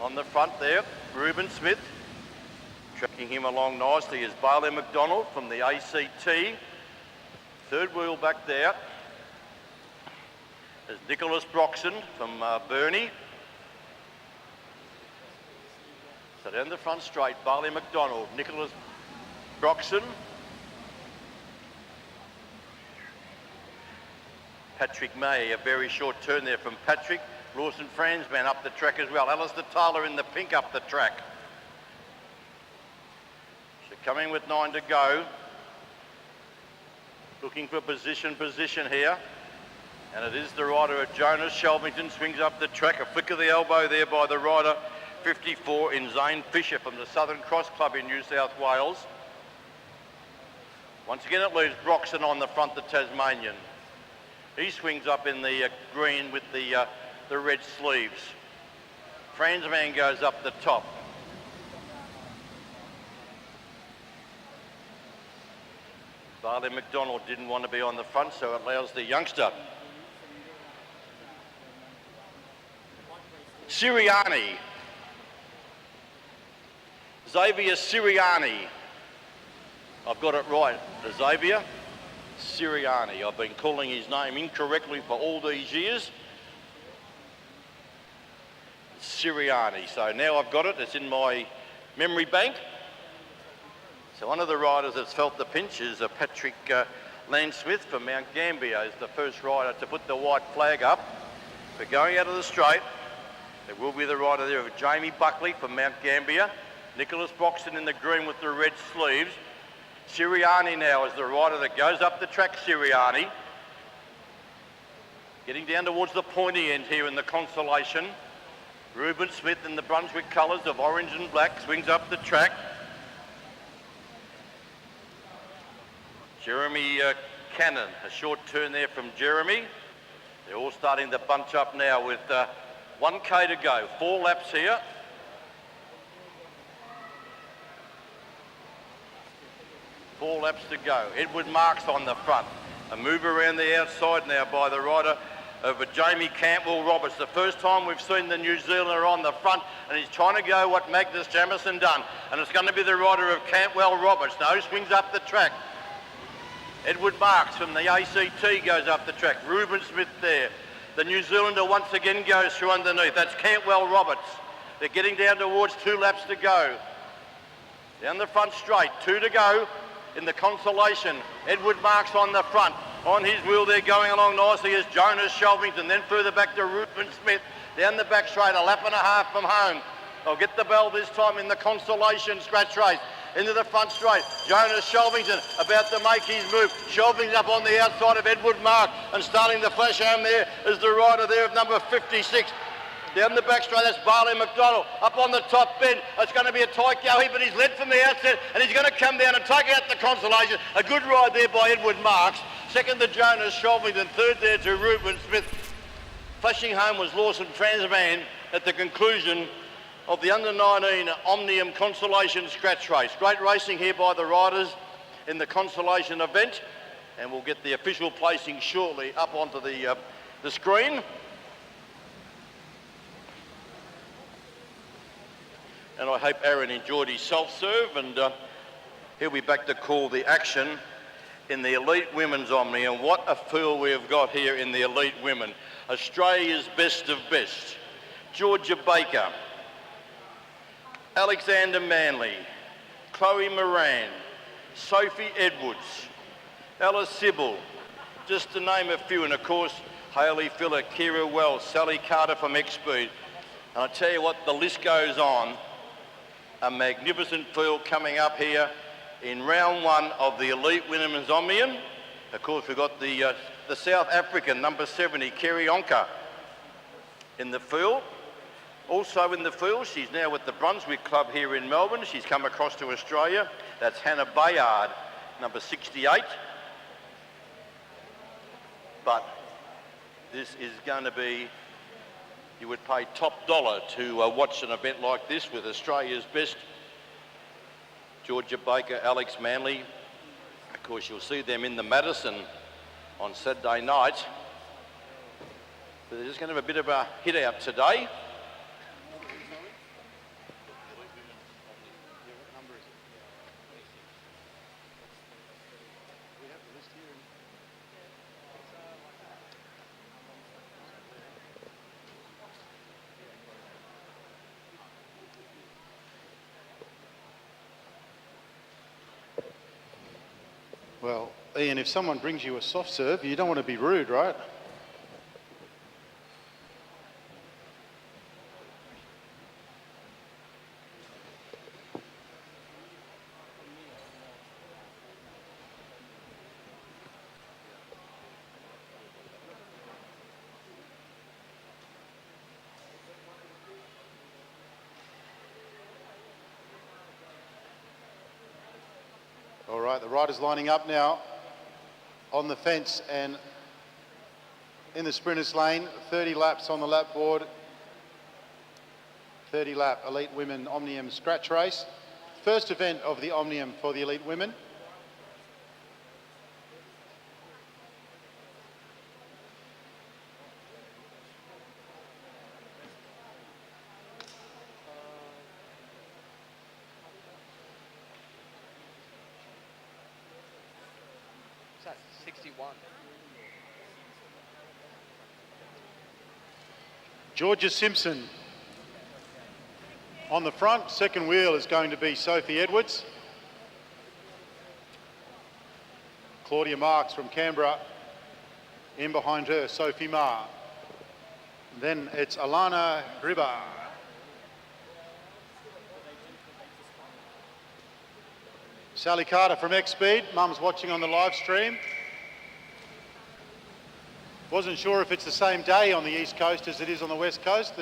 On the front there, Reuben Smith. Tracking him along nicely is Bailey McDonald from the ACT. Third wheel back there is Nicholas Broxton from Burnie. So down the front straight, Bailey McDonald, Nicholas Broxton, Patrick May, a very short turn there from Patrick. Lawson Fransman up the track as well. Alistair Taylor in the pink up the track. So coming with 9 to go. Looking for position here. And it is the rider of Jonas Shelvington, swings up the track. A flick of the elbow there by the rider 54 in Zane Fisher from the Southern Cross Club in New South Wales. Once again it leaves Broxton on the front, the Tasmanian. He swings up in the green with the red sleeves. Fransman goes up the top. Barley McDonald didn't want to be on the front, so it allows the youngster. Siriani. Xavier Siriani. I've got it right. Xavier Siriani. I've been calling his name incorrectly for all these years. Siriani. So now I've got it. It's in my memory bank. So one of the riders that's felt the pinch is Patrick Landsmith from Mount Gambier. Is the first rider to put the white flag up. But going out of the straight, there will be the rider there of Jamie Buckley from Mount Gambier. Nicholas Broxton in the green with the red sleeves. Siriani now is the rider that goes up the track, Siriani. Getting down towards the pointy end here in the consolation. Reuben Smith in the Brunswick colours of orange and black swings up the track. Jeremy Cannon, a short turn there from Jeremy. They're all starting to bunch up now with 1K to go. 4 laps here. Four laps to go. Edward Marks on the front. A move around the outside now by the rider of Jamie Cantwell Roberts. The first time we've seen the New Zealander on the front, and he's trying to go what Magnus Jamison done. And it's going to be the rider of Cantwell Roberts. No swings up the track. Edward Marks from the ACT goes up the track. Reuben Smith there. The New Zealander once again goes through underneath. That's Cantwell Roberts. They're getting down towards 2 laps to go. Down the front straight, 2 to go in the consolation. Edward Marks on the front. On his wheel they're going along nicely as Jonas Shelvington. Then further back to Reuben Smith. Down the back straight, 1.5 laps from home. They'll get the bell this time in the consolation scratch race. Into the front straight. Jonas Shelvington about to make his move. Shelvington up on the outside of Edward Mark and starting to flash home there is the rider there of number 56. Down the back straight, that's Barley McDonald. Up on the top bend, it's going to be a tight go here, but he's led from the outset and he's going to come down and take out the consolation. A good ride there by Edward Marks. Second to Jonas Shelvington, third there to Reuben Smith. Flashing home was Lawson Transman at the conclusion of the under-19 Omnium Consolation Scratch Race. Great racing here by the riders in the consolation event, and we'll get the official placing shortly up onto the screen. And I hope Aaron enjoyed his self-serve, and he'll be back to call the action in the Elite Women's Omni. And what a field we've got here in the Elite Women. Australia's best of best. Georgia Baker, Alexander Manley, Chloe Moran, Sophie Edwards, Ella Sybil, just to name a few, and of course Hayley Filler, Kira Wells, Sally Carter from X-Speed. And I tell you what, the list goes on. A magnificent field coming up here in round 1 of the Elite Women's Omnium. Of course we've got the South African number 70, Kerry Onka, in the field. Also in the field, she's now with the Brunswick Club here in Melbourne. She's come across to Australia. That's Hannah Bayard, number 68. But this is going to be, you would pay top dollar to watch an event like this with Australia's best. Georgia Baker, Alex Manley. Of course, you'll see them in the Madison on Saturday night. But they're just going to have a bit of a hit out today. Well, Ian, if someone brings you a soft serve, you don't want to be rude, right? All right, the riders lining up now on the fence and in the sprinters lane, 30 laps on the lap board, 30 lap Elite Women Omnium Scratch Race. First event of the Omnium for the Elite Women. What's that? 61. Georgia Simpson on the front. Second wheel is going to be Sophie Edwards. Claudia Marks from Canberra. In behind her, Sophie Ma. Then it's Alana Riba. Sally Carter from X-Speed. Mum's watching on the live stream. Wasn't sure if it's the same day on the East Coast as it is on the West Coast.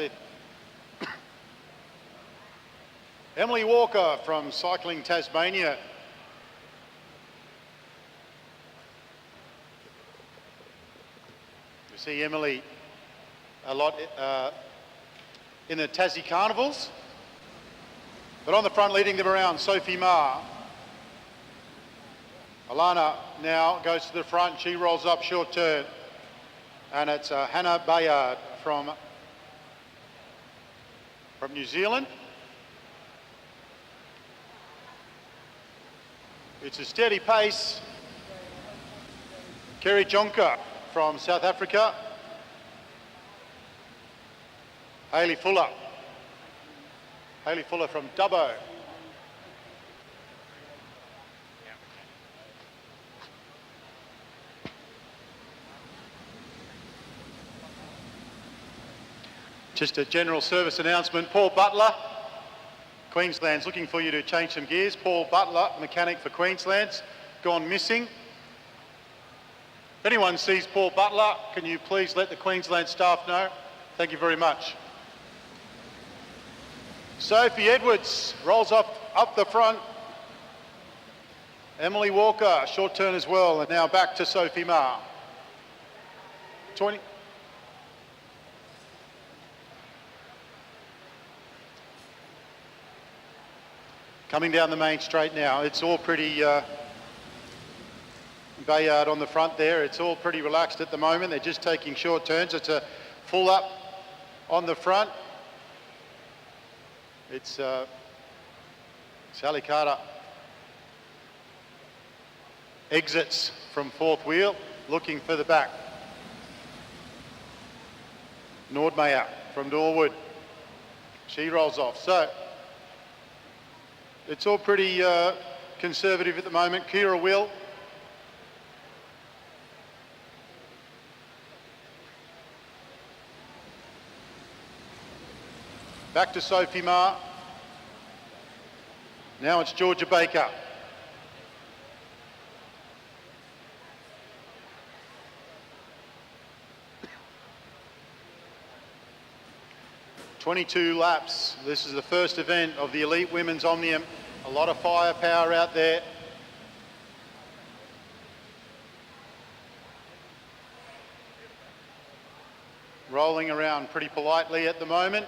Emily Walker from Cycling Tasmania. see Emily a lot in the Tassie Carnivals. But on the front, leading them around, Sophie Ma. Alana now goes to the front. She rolls up short turn. And it's Hannah Bayard from New Zealand. It's a steady pace. Kerry Jonker from South Africa. Hayley Fuller. Hayley Fuller from Dubbo. Just a general service announcement. Paul Butler, Queensland's looking for you to change some gears. Paul Butler, mechanic for Queensland's gone missing. If anyone sees Paul Butler, can you please let the Queensland staff know? Thank you very much. Sophie Edwards rolls up the front. Emily Walker, short turn as well, and now back to Sophie Ma. 20. Coming down the main straight now, it's all pretty, Bayard on the front there, it's all pretty relaxed at the moment. They're just taking short turns. It's a full up on the front. It's Sally Carter exits from fourth wheel, looking for the back. Nordmeyer from Norwood, she rolls off. So it's all pretty conservative at the moment. Kira Will. Back to Sophie Ma. Now it's Georgia Baker. "22 laps. This is the first event of the Elite Women's Omnium. A lot of firepower out there. Rolling around pretty politely at the moment.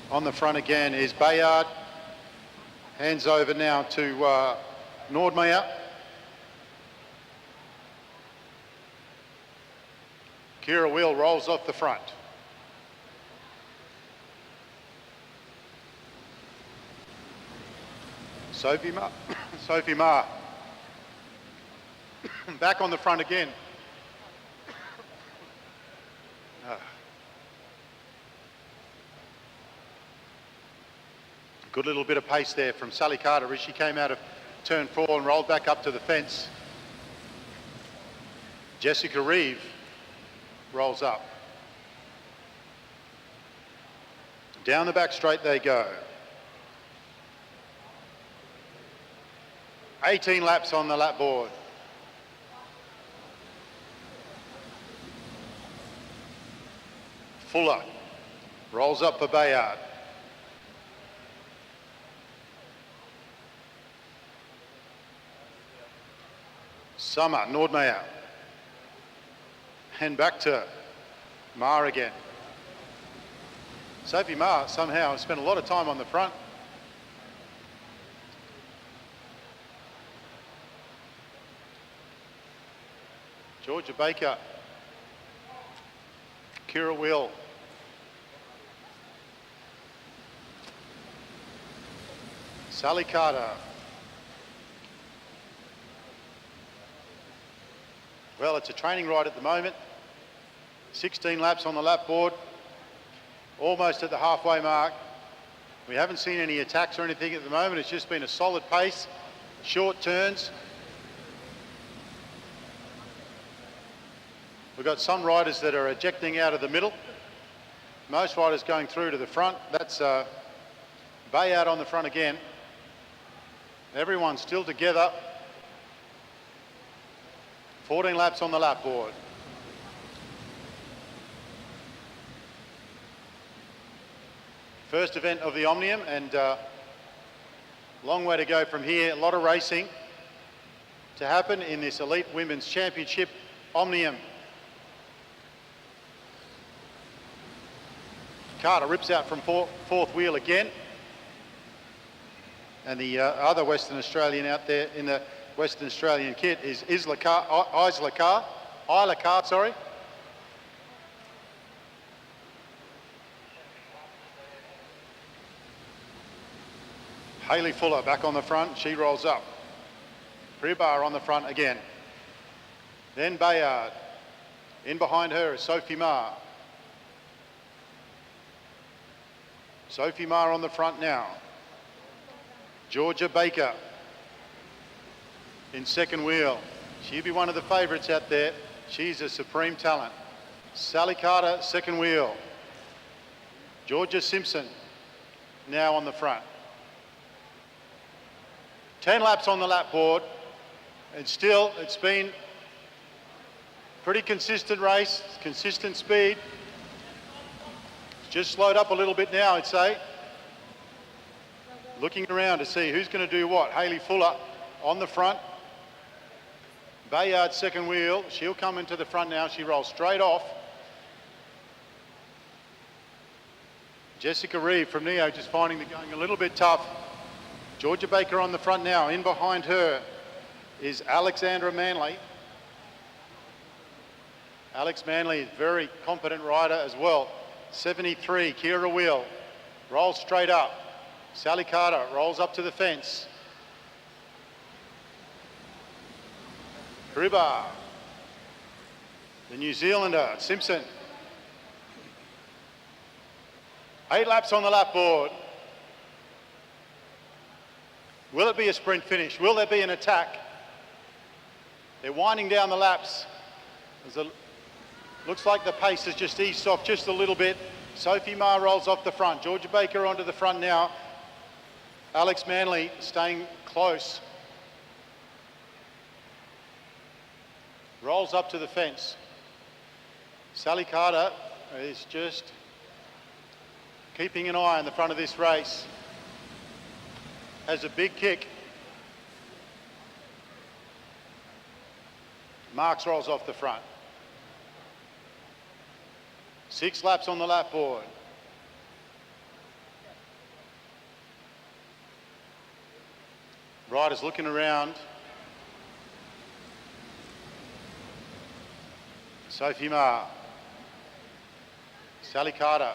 On the front again is Bayard. Hands over now to Nordmeyer. Kira Wheel rolls off the front. Sophie Ma. Sophie Ma. Back on the front again. Good little bit of pace there from Sally Carter as she came out of turn 4 and rolled back up to the fence. Jessica Reeve rolls up. Down the back straight they go. 18 laps on the lap board. Fuller rolls up for Bayard. Summer, Nordmeyer. And back to Ma again. Sophie Ma somehow has spent a lot of time on the front. Georgia Baker. Kira Will. Sally Carter. Well, it's a training ride at the moment. 16 laps on the lap board. Almost at the halfway mark. We haven't seen any attacks or anything at the moment. It's just been a solid pace. Short turns. We've got some riders that are ejecting out of the middle. Most riders going through to the front. That's Bayard on the front again. Everyone's still together. 14 laps on the lap board. First event of the Omnium, and Long way to go from here. A lot of racing to happen in this Elite Women's Championship Omnium. Carter rips out from fourth wheel again. And the other Western Australian out there in the Western Australian kit is Isla Carr, sorry. Hayley Fuller back on the front, she rolls up. Pribar on the front again. Then Bayard. In behind her is Sophie Marr. Sophie Marr on the front now. Georgia Baker in second wheel. She'll be one of the favourites out there. She's a supreme talent. Sally Carter, second wheel. Georgia Simpson now on the front. 10 laps on the lap board, and still it's been pretty consistent race, consistent speed. It's just slowed up a little bit now, I'd say. Looking around to see who's going to do what. Hayley Fuller on the front. Bayard second wheel. She'll come into the front now. She rolls straight off. Jessica Reeve from Neo just finding the going a little bit tough. Georgia Baker on the front now. In behind her is Alexandra Manley. Alex Manley is a very competent rider as well. 73, Kira Wheel. Rolls straight up. Sally Carter rolls up to the fence. Kariba. The New Zealander, Simpson. 8 laps on the lap board. Will it be a sprint finish? Will there be an attack? They're winding down the laps. Looks like the pace has just eased off just a little bit. Sophie Marr rolls off the front. Georgia Baker onto the front now. Alex Manley staying close. Rolls up to the fence. Sally Carter is just keeping an eye on the front of this race. Has a big kick. Marks rolls off the front. 6 laps on the lap board. Riders looking around. Sophie Marr. Sally Carter.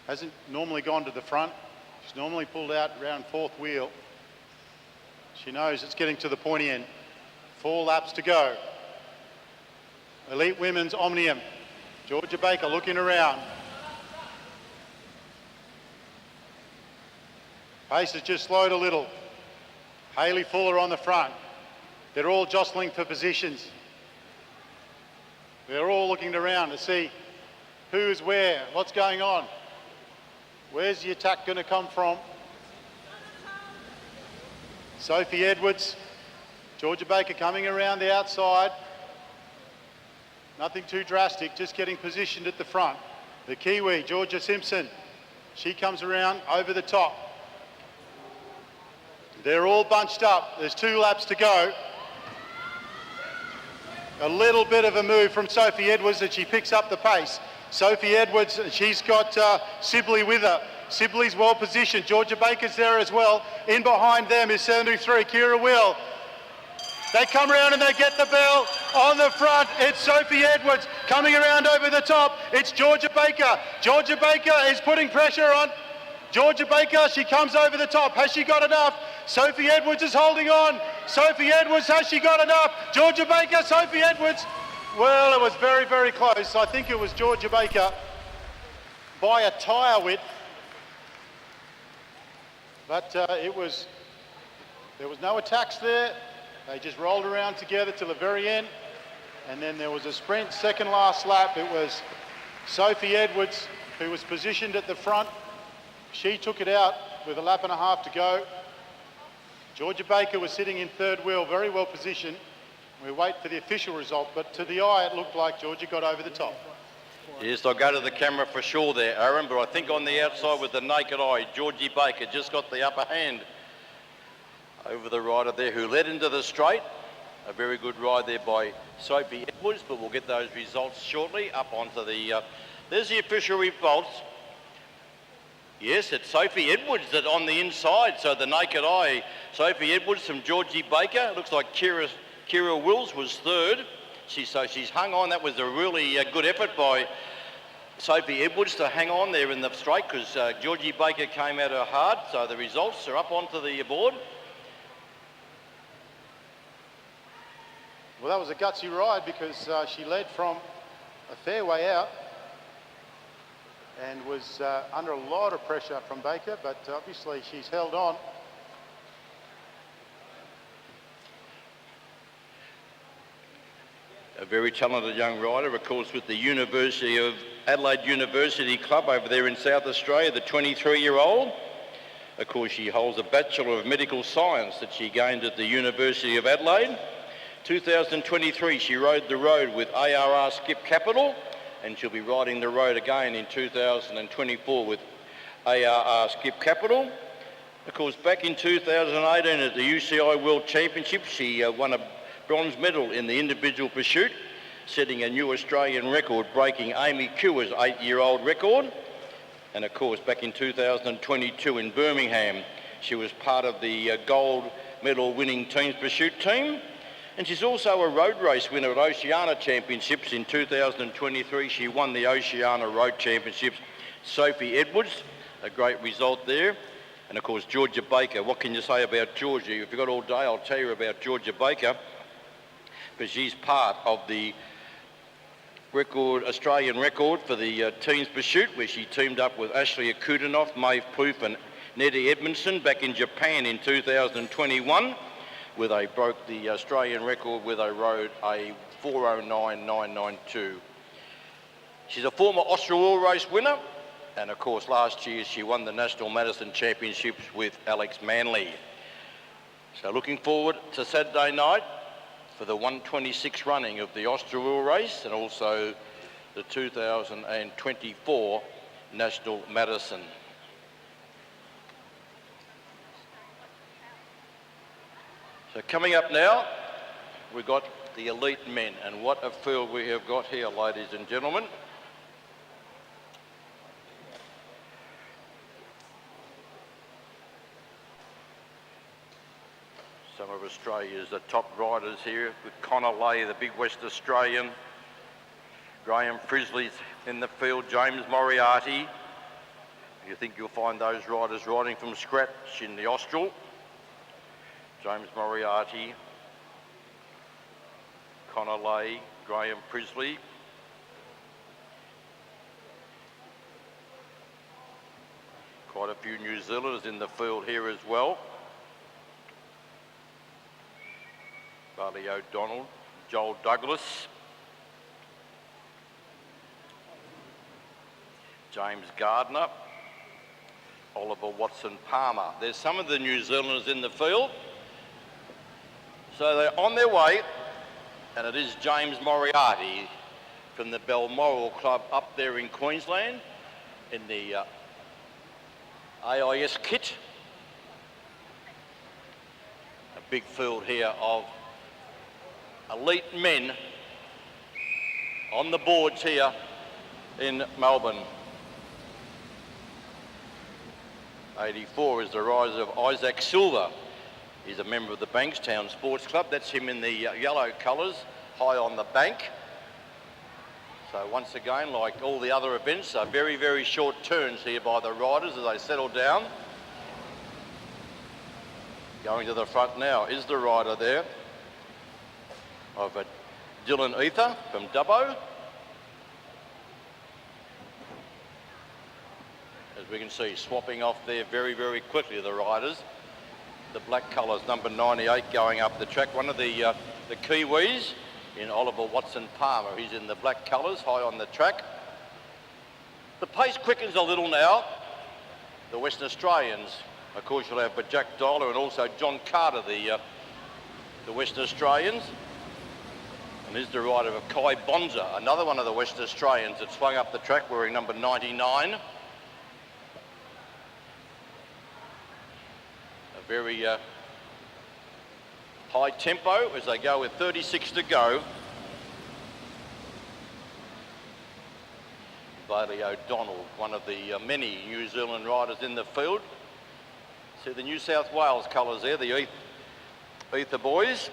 Hasn't normally gone to the front. She's normally pulled out around fourth wheel. She knows it's getting to the pointy end. 4 laps to go. Elite Women's Omnium. Georgia Baker looking around. Pace has just slowed a little. Hayley Fuller on the front. They're all jostling for positions. They're all looking around to see who's where, what's going on. Where's the attack going to come from? Sophie Edwards, Georgia Baker coming around the outside. Nothing too drastic, just getting positioned at the front. The Kiwi, Georgia Simpson, she comes around over the top. They're all bunched up. There's 2 laps to go. A little bit of a move from Sophie Edwards and she picks up the pace. Sophie Edwards, she's got Sibley with her. Sibley's well positioned. Georgia Baker's there as well. In behind them is 73, Kira Will. They come around and they get the bell. On the front, it's Sophie Edwards coming around over the top. It's Georgia Baker. Georgia Baker is putting pressure on. Georgia Baker, she comes over the top. Has she got enough? Sophie Edwards is holding on. Sophie Edwards, has she got enough? Georgia Baker, Sophie Edwards. Well, it was very, very close. I think it was Georgia Baker by a tyre width. But there was no attacks there. They just rolled around together till the very end. And then there was a sprint, second last lap. It was Sophie Edwards who was positioned at the front. She took it out with 1.5 laps to go. Georgia Baker was sitting in third wheel, very well positioned. We wait for the official result, but to the eye it looked like Georgia got over the top. Yes, I'll go to the camera for sure there, Aaron, but I think on the outside with the naked eye, Georgie Baker just got the upper hand over the rider there who led into the straight. A very good ride there by Sophie Edwards, but we'll get those results shortly. Up onto the, there's the official results. Yes, it's Sophie Edwards that on the inside, so the naked eye, Sophie Edwards from Georgie Baker. Looks like Kira Wills was third. She's hung on. That was a really good effort by Sophie Edwards to hang on there in the straight because Georgie Baker came at her hard. So the results are up onto the board. Well, that was a gutsy ride because she led from a fair way out and was under a lot of pressure from Baker, but obviously she's held on. A very talented young rider, of course, with the University of Adelaide University Club over there in South Australia, the 23-year-old. Of course, she holds a Bachelor of Medical Science that she gained at the University of Adelaide. 2023, she rode the road with ARR Skip Capital, and she'll be riding the road again in 2024 with ARR Skip Capital. Of course, back in 2018 at the UCI World Championship, she won a bronze medal in the individual pursuit, setting a new Australian record, breaking Amy Kewer's 8-year-old record. And of course, back in 2022 in Birmingham, she was part of the gold medal winning teams pursuit team. And she's also a road race winner at Oceania Championships in 2023. She won the Oceania Road Championships. Sophie Edwards, a great result there. And of course, Georgia Baker. What can you say about Georgia? If you've got all day, I'll tell you about Georgia Baker. But she's part of the Australian record for the teams pursuit, where she teamed up with Ashley Akutinoff, Maeve Plouffe and Nettie Edmondson back in Japan in 2021. Where they broke the Australian record where they rode a 4:09.992. She's a former Austral race winner, and of course last year she won the National Madison Championships with Alex Manley. So looking forward to Saturday night for the 126 running of the Austral race and also the 2024 National Madison. So coming up now, we've got the elite men, and what a field we have got here, ladies and gentlemen. Some of Australia's the top riders here, with Connor Lay, the big West Australian. Graham Frisley's in the field, James Moriarty. You think you'll find those riders riding from scratch in the Austral. James Moriarty, Connor Lay, Graham Frisley. Quite a few New Zealanders in the field here as well. Barley O'Donnell, Joel Douglas, James Gardner, Oliver Watson-Palmer. There's some of the New Zealanders in the field. So they're on their way, and it is James Moriarty from the Balmoral Club up there in Queensland in the AIS kit. A big field here of elite men on the boards here in Melbourne. 84 is the rise of Isaac Silver. He's a member of the Bankstown Sports Club. That's him in the yellow colours, high on the bank. So once again, like all the other events, are very, very short turns here by the riders as they settle down. Going to the front now is the rider there of Dylan Ether from Dubbo. As we can see, swapping off there very, very quickly, the riders. The black colours, number 98 going up the track. One of the Kiwis in Oliver Watson-Palmer. He's in the black colours, high on the track. The pace quickens a little now. The Western Australians, of course, you'll have Jack Doller and also John Carter, the Western Australians. And here's the rider of Kai Bonza, another one of the West Australians that swung up the track wearing number 99. A very high tempo as they go with 36 to go. Bailey O'Donnell, one of the many New Zealand riders in the field. See the New South Wales colours there, the Ether boys,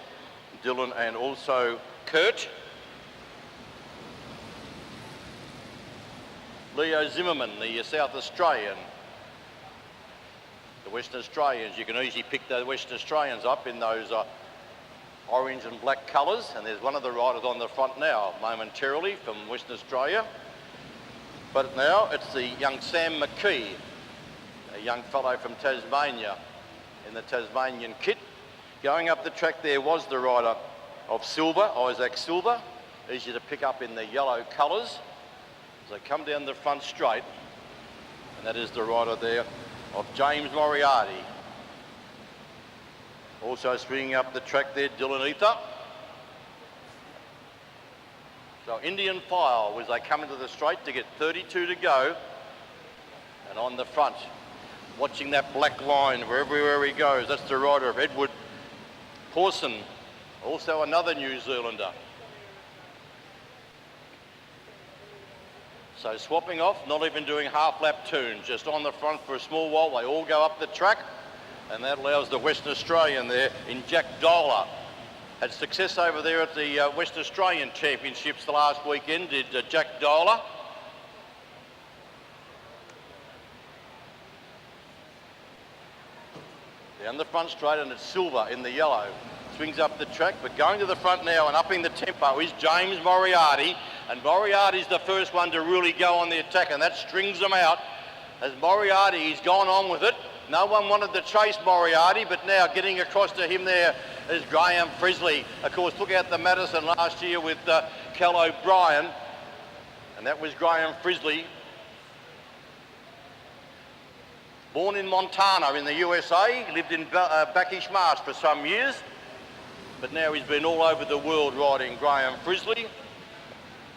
Dylan and also Kurt. Leo Zimmerman, the South Australian. The Western Australians, you can easily pick the Western Australians up in those orange and black colours, and there's one of the riders on the front now momentarily from Western Australia. But now it's the young Sam McKee, a young fellow from Tasmania in the Tasmanian kit. Going up the track there was the rider of Silver, Isaac Silver, easy to pick up in the yellow colours as they come down the front straight, and that is the rider there of James Moriarty. Also swinging up the track there, Dylan Ether. So Indian file as they come into the straight to get 32 to go, and on the front, watching that black line wherever he goes, that's the rider of Edward Pawson, also another New Zealander. So swapping off, not even doing half lap turns, just on the front for a small while. They all go up the track, and that allows the Western Australian there in Jack Dola. Had success over there at the West Australian Championships the last weekend, did Jack Dola. Down the front straight, and it's Silver in the yellow. Swings up the track, but going to the front now and upping the tempo is James Moriarty. And Moriarty's the first one to really go on the attack, and that strings them out. As Moriarty's gone on with it. No one wanted to chase Moriarty, but now getting across to him there is Graham Frisley. Of course, took out the Madison last year with Cal O'Brien, and that was Graham Frisley. Born in Montana in the USA, lived in Backish Marsh for some years, but now he's been all over the world riding Graham Frisley,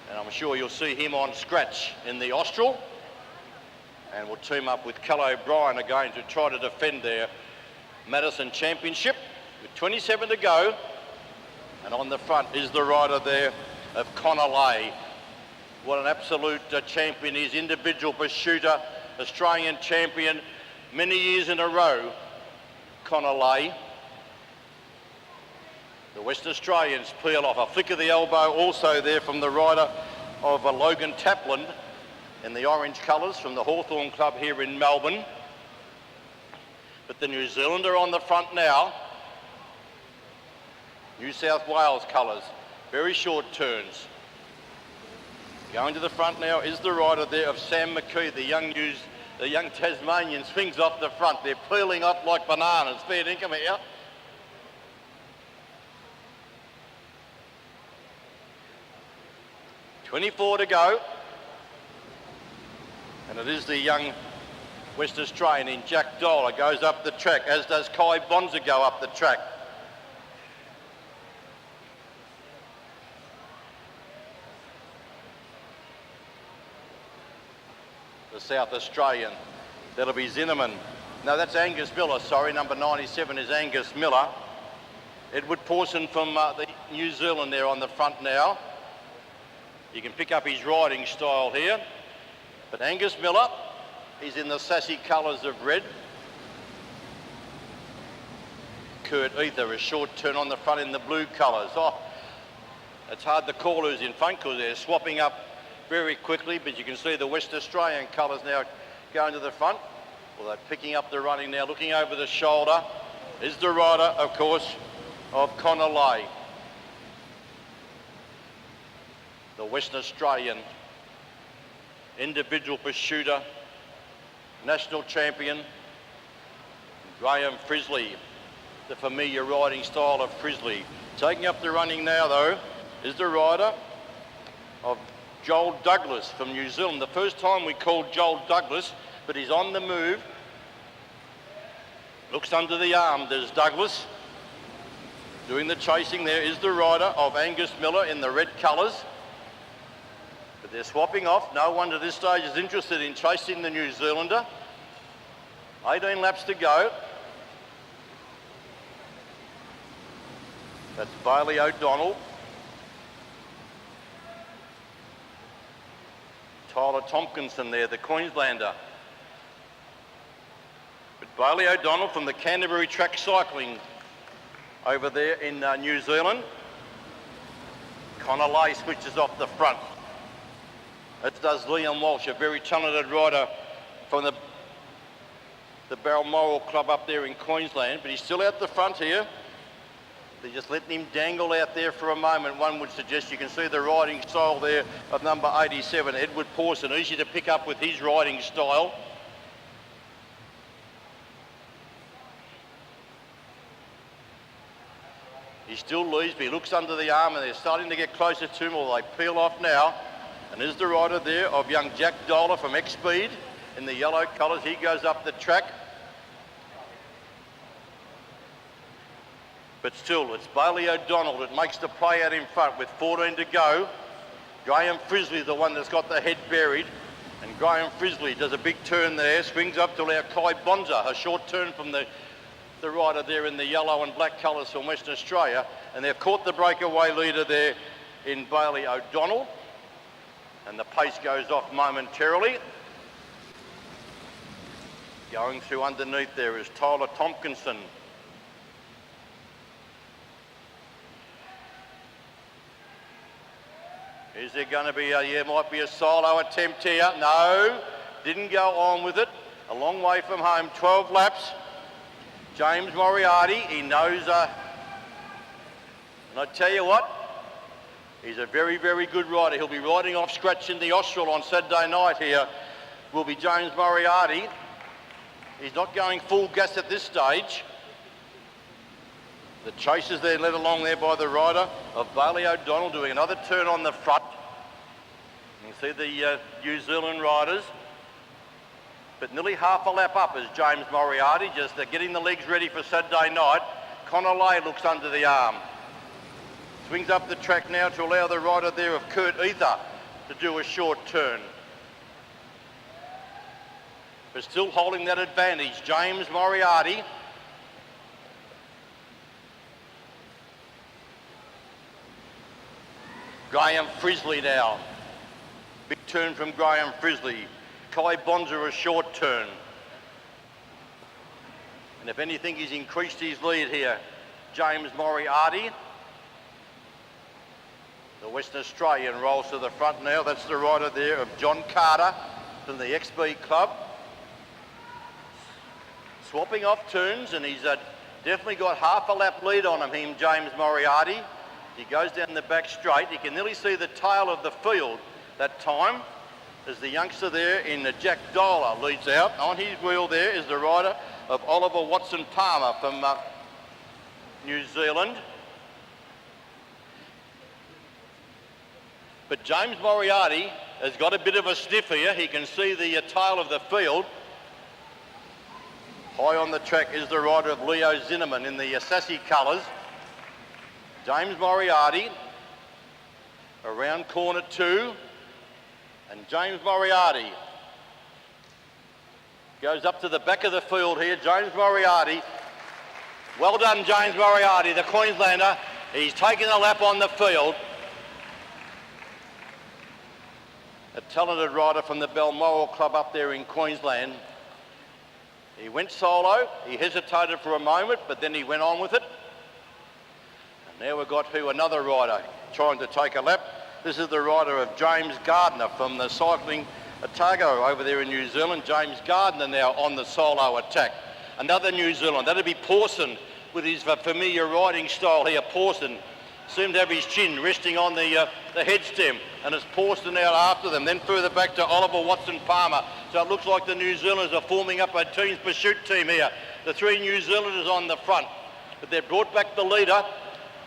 and I'm sure you'll see him on scratch in the Austral. And we'll team up with Cal O'Brien again to try to defend their Madison Championship with 27 to go. And on the front is the rider there of Connor Lay. What an absolute champion he is, individual pursuiter, Australian champion, many years in a row, Connor Lay. The Western Australians peel off. A flick of the elbow also there from the rider of Logan Tapland in the orange colours from the Hawthorn Club here in Melbourne. But the New Zealander on the front now. New South Wales colours, very short turns. Going to the front now is the rider there of Sam McKee, the young Tasmanian, swings off the front. They're peeling off like bananas. Fair dinkum here. .24 to go. And it is the young West Australian in Jack Dola goes up the track, as does Kai Bonza go up the track. The South Australian, that'll be Zinnerman. No, that's Angus Miller, sorry, number 97 is Angus Miller. Edward Pawson from the New Zealand there on the front now. You can pick up his riding style here. But Angus Miller, he's in the sassy colours of red. Kurt Ether, a short turn on the front in the blue colours. Oh, it's hard to call who's in front because they're swapping up very quickly, but you can see the West Australian colours now going to the front. Well, they're picking up the running now, looking over the shoulder is the rider, of course, of Connor Lay. The Western Australian individual pursuiter, national champion, Graham Frisley, the familiar riding style of Frisley. Taking up the running now, though, is the rider of Joel Douglas from New Zealand. The first time we called Joel Douglas, but he's on the move. Looks under the arm, there's Douglas. Doing the chasing there is the rider of Angus Miller in the red colours. But they're swapping off. No one at this stage is interested in chasing the New Zealander. 18 laps to go. That's Bailey O'Donnell. Tyler Tompkinson there, the Queenslander. But Bailey O'Donnell from the Canterbury Track Cycling over there in New Zealand. Connor Lay switches off the front. As does Liam Walsh, a very talented rider from the Balmoral Club up there in Queensland, but he's still out the front here. They're just letting him dangle out there for a moment. One would suggest you can see the riding style there of number 87, Edward Pawson, easy to pick up with his riding style. He still leads, but he looks under the arm and they're starting to get closer to him, or they peel off now. And there's the rider there of young Jack Dola from X-Speed in the yellow colours. He goes up the track. But still, it's Bailey O'Donnell that makes the play out in front with 14 to go. Graham Frisley, the one that's got the head buried. And Graham Frisley does a big turn there, swings up to allow Kai Bonza, a short turn from the rider there in the yellow and black colours from Western Australia. And they've caught the breakaway leader there in Bailey O'Donnell. And the pace goes off momentarily. Going through underneath there is Tyler Tompkinson. Is there going to be might be a solo attempt here? No, didn't go on with it. A long way from home, 12 laps. James Moriarty, he knows, and I tell you what, he's a very, very good rider. He'll be riding off scratch in the Austral on Saturday night here. Will be James Moriarty. He's not going full gas at this stage. The chase is there led along there by the rider of Bailey O'Donnell doing another turn on the front. You can see the New Zealand riders. But nearly half a lap up is James Moriarty, just getting the legs ready for Saturday night. Connor Lay looks under the arm. Swings up the track now to allow the rider there of Kurt Ether to do a short turn. But still holding that advantage, James Moriarty. Graham Frisley now. Big turn from Graham Frisley. Kai Bonza a short turn. And if anything, he's increased his lead here. James Moriarty. The Western Australian rolls to the front now. That's the rider there of John Carter from the XB Club. Swapping off turns, and he's definitely got half a lap lead on him, James Moriarty. He goes down the back straight. You can nearly see the tail of the field that time as the youngster there in Jack Dola leads out. On his wheel there is the rider of Oliver Watson Palmer from New Zealand. But James Moriarty has got a bit of a sniff here. He can see the tail of the field. High on the track is the rider of Leo Zinnerman in the Sassy colours. James Moriarty around corner 2, and James Moriarty goes up to the back of the field here. James Moriarty, well done James Moriarty, the Queenslander. He's taken a lap on the field. A talented rider from the Balmoral Club up there in Queensland. He went solo, he hesitated for a moment, but then he went on with it. Now we've got another rider trying to take a lap. This is the rider of James Gardner from the Cycling Otago over there in New Zealand. James Gardner now on the solo attack. Another New Zealand. That'd be Pawson with his familiar riding style here. Pawson seemed to have his chin resting on the head stem, and it's Pawson out after them. Then further back to Oliver Watson Palmer. So it looks like the New Zealanders are forming up a team's pursuit team here. The 3 New Zealanders on the front, but they've brought back the leader.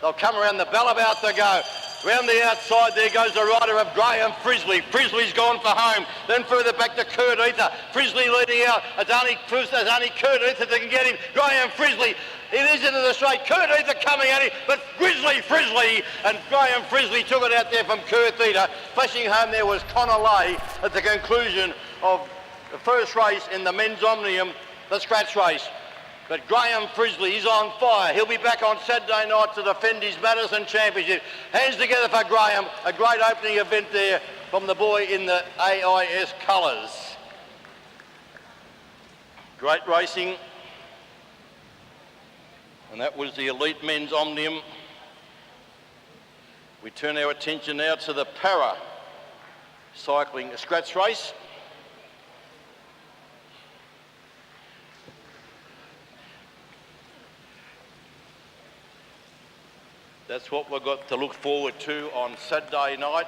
They'll come around the bell about to go. Round the outside there goes the rider of Graham Frizzley. Frizzley's gone for home. Then further back to Kurt Ether. Frizzley leading out. It's only Kurt Ether that can get him. Graham Frizzley. It is into the straight. Kurt Ether coming at him, but Frizzley, and Graham Frizzley took it out there from Kurt Ether. Flashing home there was Connor Lay at the conclusion of the first race in the men's Omnium, the scratch race. But Graham Frizzley is on fire. He'll be back on Saturday night to defend his Madison Championship. Hands together for Graham. A great opening event there from the boy in the AIS colours. Great racing. And that was the elite men's Omnium. We turn our attention now to the para cycling scratch race. That's what we've got to look forward to on Saturday night.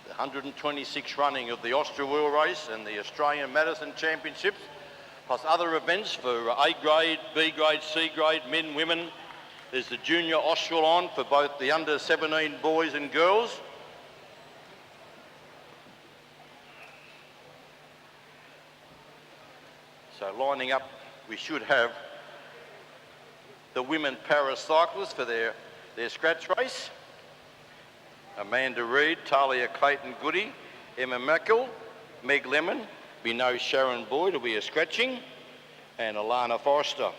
The 126th running of the Austria Wheel Race and the Australian Madison Championships, plus other events for A grade, B grade, C grade, men, women. There's the Junior Austral on for both the under 17 boys and girls. So lining up, we should have the women paracyclists for their scratch race. Amanda Reid, Talia Clayton-Goody, Emma Mackel, Meg Lemon, we know Sharon Boyd will be a scratching, and Alana Forster.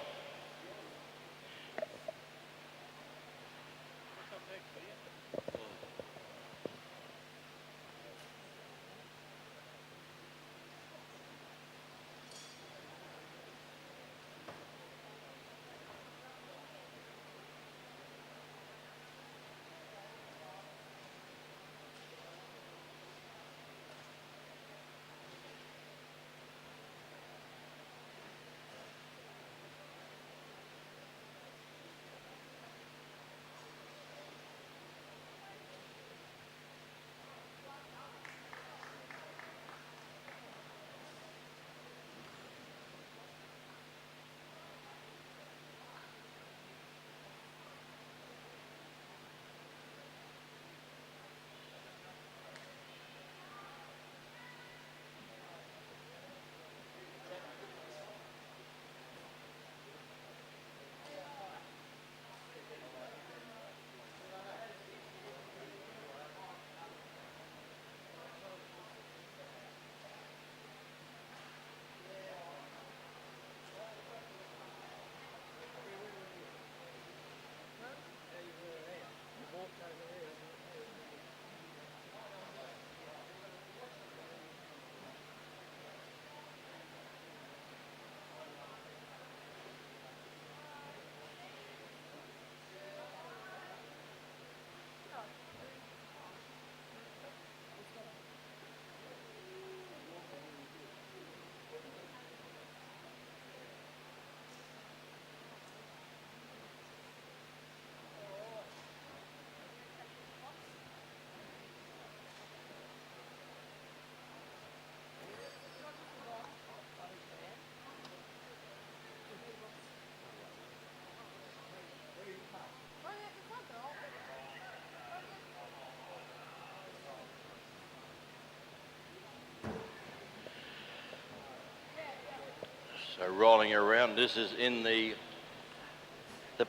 So rolling around, this is in the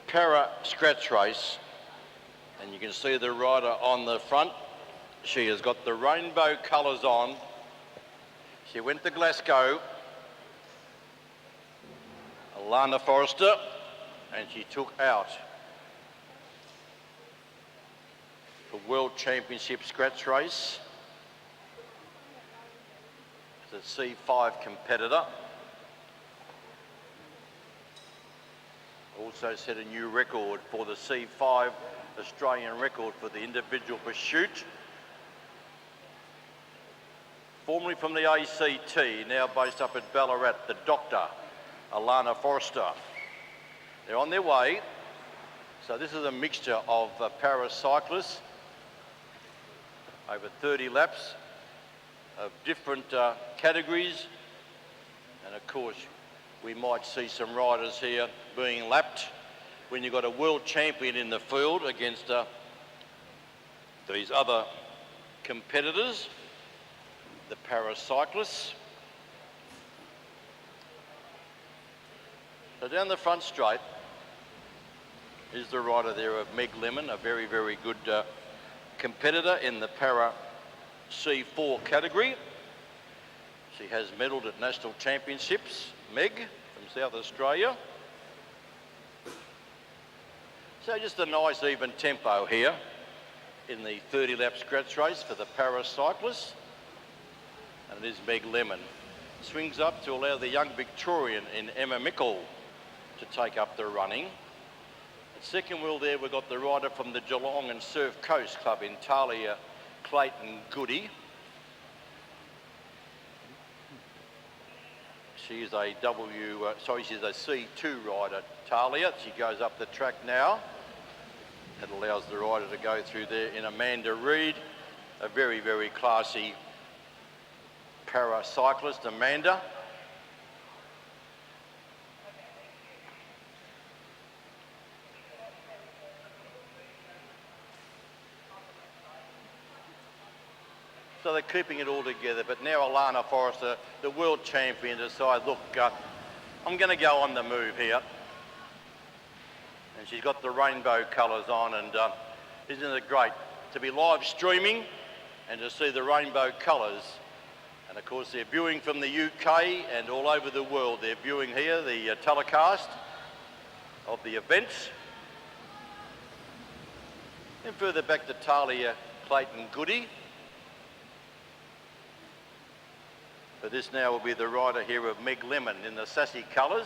para scratch race, and you can see the rider on the front. She has got the rainbow colours on. She went to Glasgow, Alana Forrester, and she took out the World Championship scratch race. The C5 competitor. Also set a new record for the C5 Australian record for the individual pursuit. Formerly from the ACT, now based up at Ballarat, the Doctor, Alana Forrester. They're on their way. So this is a mixture of paracyclists, over 30 laps of different categories. And of course, we might see some riders here being lapped when you've got a world champion in the field against These other competitors, the paracyclists. So down the front straight is the rider there of Meg Lemon, a very, very good competitor in the para C4 category. She has medalled at national championships, Meg from South Australia. So just a nice even tempo here in the 30 lap scratch race for the paracyclists. And it is Meg Lemon. Swings up to allow the young Victorian in Emma Mickle to take up the running. At second wheel there we've got the rider from the Geelong and Surf Coast Club in Talia Clayton Goody. She's a she's a C2 rider, Talia. She goes up the track now. That allows the rider to go through there in Amanda Reid, a very, very classy paracyclist, Amanda. So they're keeping it all together, but now Alana Forrester, the world champion, decides, look, I'm going to go on the move here. And she's got the rainbow colours on, and isn't it great to be live streaming and to see the rainbow colours? And of course they're viewing from the UK and all over the world. They're viewing here the telecast of the events. And further back to Talia Clayton Goody. But this now will be the rider here of Meg Lemon in the sassy colours.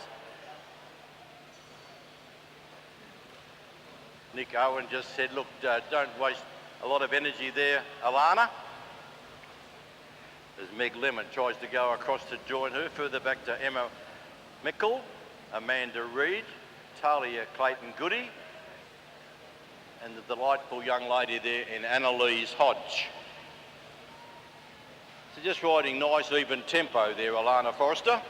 Nick Owen just said, look, don't waste a lot of energy there, Alana. As Meg Lemon tries to go across to join her. Further back to Emma Mickle, Amanda Reid, Talia Clayton Goody, and the delightful young lady there in Annalise Hodge. So just riding nice even tempo there, Alana Forrester.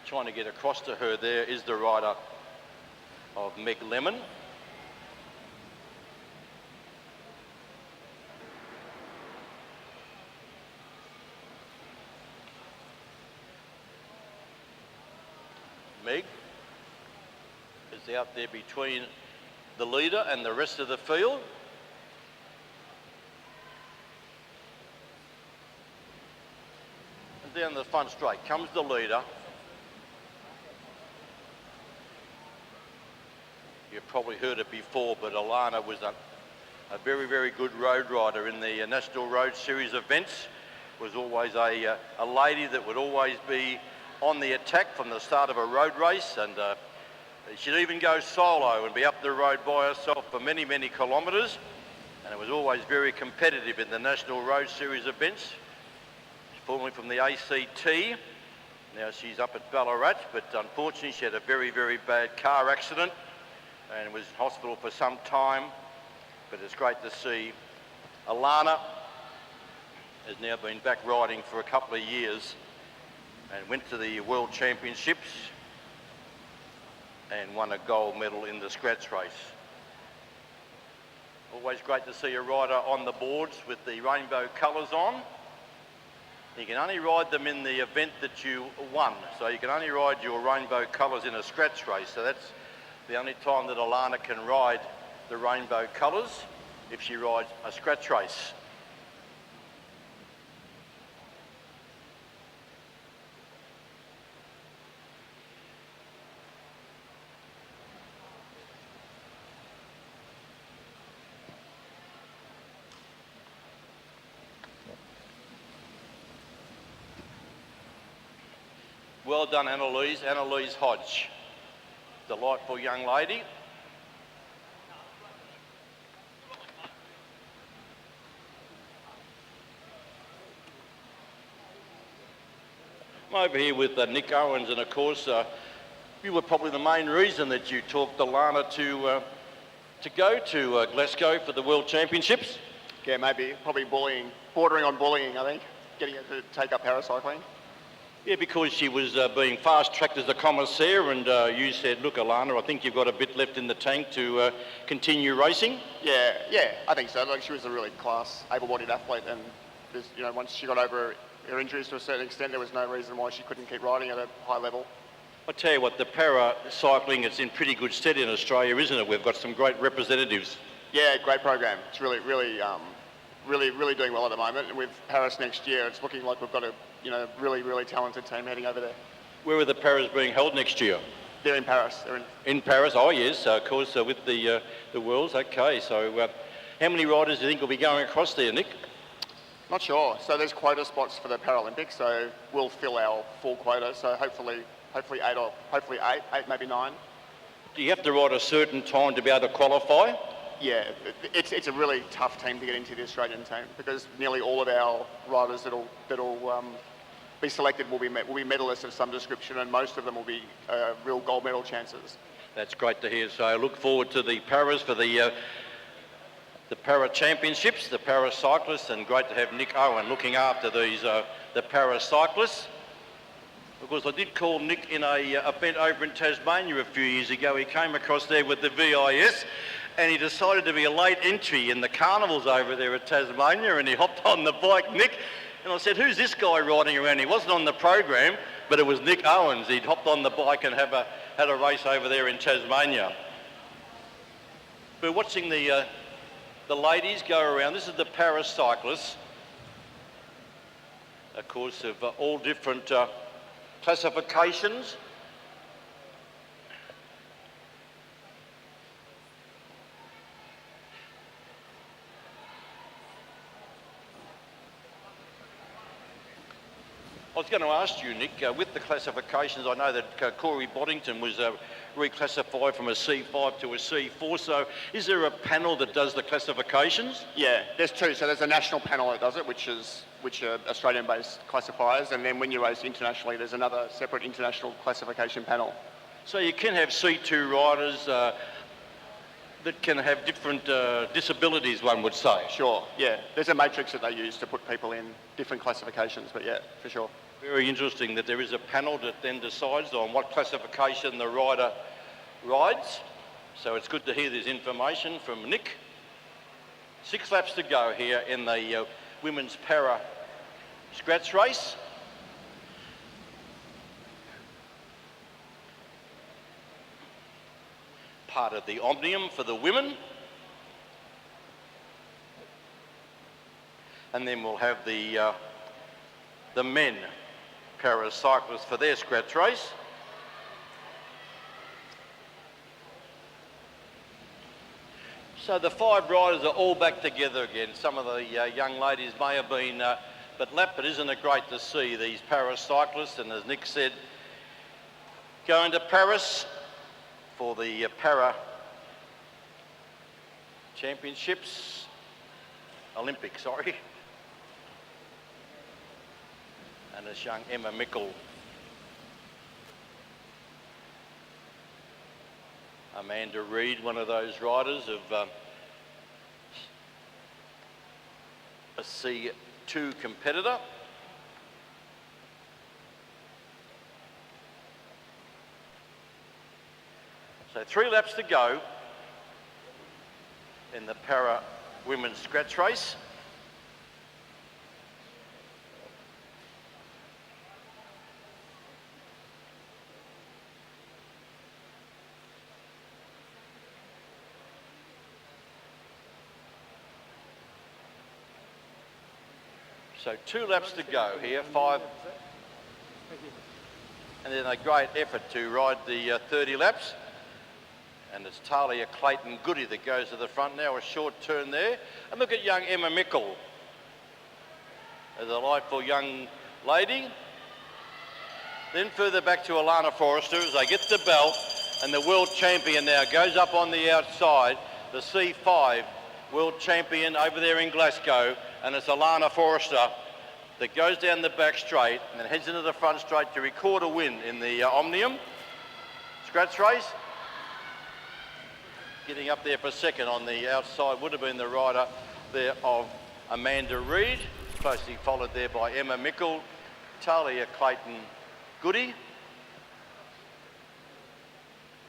Trying to get across to her there is the rider of Meg Lemon. Meg is out there between the leader and the rest of the field. And down the front straight comes the leader. You've probably heard it before, but Alana was a very, very good road rider in the National Road Series events. Was always a lady that would always be on the attack from the start of a road race, and she'd even go solo and be up the road by herself for many, many kilometres, and it was always very competitive in the National Road Series events. She's formerly from the ACT. Now she's up at Ballarat, but unfortunately she had a very, very bad car accident and was in hospital for some time. But it's great to see Alana has now been back riding for a couple of years and went to the World Championships and won a gold medal in the scratch race. Always great to see a rider on the boards with the rainbow colours on. You can only ride them in the event that you won, so you can only ride your rainbow colours in a scratch race. So that's the only time that Alana can ride the rainbow colours, if she rides a scratch race. Well done, Annalise Hodge. Delightful young lady. I'm over here with Nick Owens, and of course you were probably the main reason that you talked Alana to go to Glasgow for the World Championships. Yeah, maybe, probably bullying, bordering on bullying, I think, getting her to take up paracycling. Yeah, because she was being fast-tracked as the commissaire, and you said, look, Alana, I think you've got a bit left in the tank to continue racing. Yeah, I think so. Like, she was a really class, able-bodied athlete, and there's, you know, once she got over her injuries to a certain extent, there was no reason why she couldn't keep riding at a high level. I tell you what, the para-cycling, it's in pretty good stead in Australia, isn't it? We've got some great representatives. Yeah, great program. It's really doing well at the moment. And with Paris next year, it's looking like we've got a really talented team heading over there. Where are the paras being held next year? They're in Paris. They're in Paris. Oh yes, of course, with the Worlds. Okay, so how many riders do you think will be going across there, Nick? Not sure. So there's quota spots for the Paralympics, so we'll fill our full quota. So hopefully eight, maybe 9. Do you have to ride a certain time to be able to qualify? Yeah, it's a really tough team to get into the Australian team because nearly all of our riders that'll be selected will be medalists of some description, and most of them will be real gold medal chances. That's great to hear. So I look forward to the paras for the para championships, the para cyclists, and great to have Nick Owen looking after these the para cyclists. Of course, I did call Nick in a event over in Tasmania a few years ago. He came across there with the VIS, and he decided to be a late entry in the carnivals over there at Tasmania, and he hopped on the bike, Nick, and I said, who's this guy riding around? He wasn't on the program, but it was Nick Owens. He'd hopped on the bike and had a race over there in Tasmania. We're watching the ladies go around. This is the paracyclists, of course, of all different classifications. I was going to ask you, Nick, with the classifications, I know that Corey Boddington was reclassified from a C5 to a C4, so is there a panel that does the classifications? Yeah, there's 2. So there's a national panel that does it, which are Australian-based classifiers, and then when you race internationally, there's another separate international classification panel. So you can have C2 riders that can have different disabilities, one would say. Sure, yeah. There's a matrix that they use to put people in different classifications, but yeah, for sure. Very interesting that there is a panel that then decides on what classification the rider rides. So it's good to hear this information from Nick. 6 laps to go here in the women's para scratch race. Part of the Omnium for the women. And then we'll have the men paracyclists for their scratch race. So the 5 riders are all back together again. Some of the young ladies may have been but isn't it great to see these paracyclists, and as Nick said, going to Paris for the para championships, Olympics, sorry. And this young Emma Mickle, Amanda Reid, one of those riders of a C2 competitor. So 3 laps to go in the para women's scratch race. So 2 laps to go here, 5. And then a great effort to ride the 30 laps. And it's Talia Clayton Goody that goes to the front now, a short turn there. And look at young Emma Mickle. A delightful young lady. Then further back to Alana Forrester as they get to belt, and the world champion now goes up on the outside, the C5 world champion over there in Glasgow, and it's Alana Forrester that goes down the back straight and then heads into the front straight to record a win in the Omnium scratch race. Getting up there for second on the outside would have been the rider there of Amanda Reid, closely followed there by Emma Mickle, Talia Clayton-Goody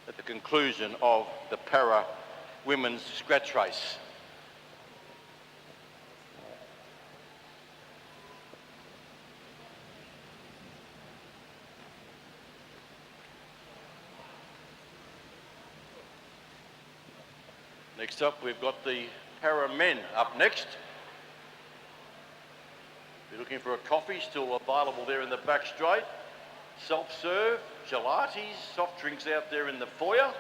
at the conclusion of the para women's scratch race. Next up, we've got the para men up next. If you're looking for a coffee, still available there in the back straight. Self-serve, gelatis, soft drinks out there in the foyer.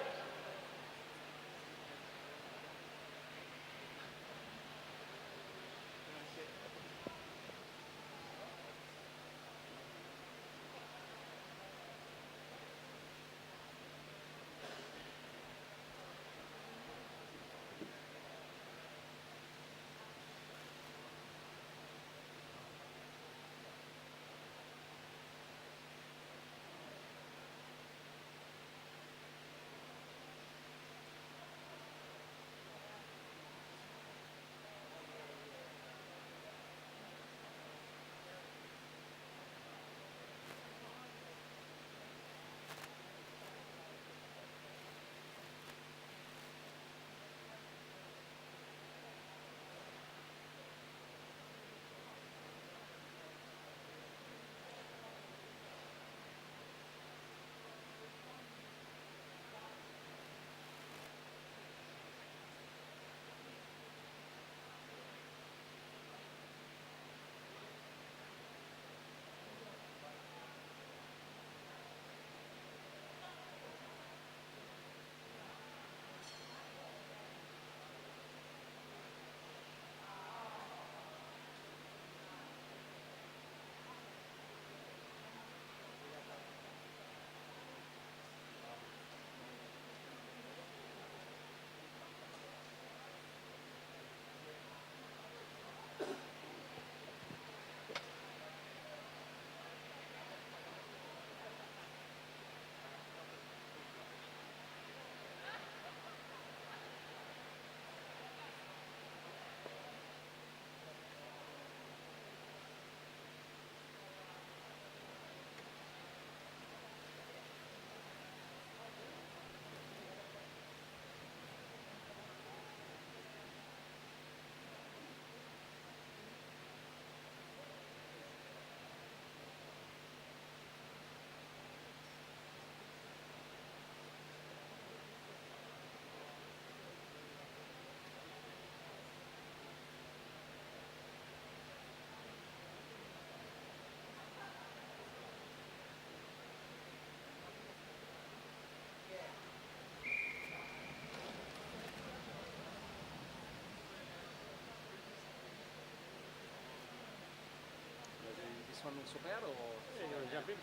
This one will swap out or? Yeah, you want to jump in?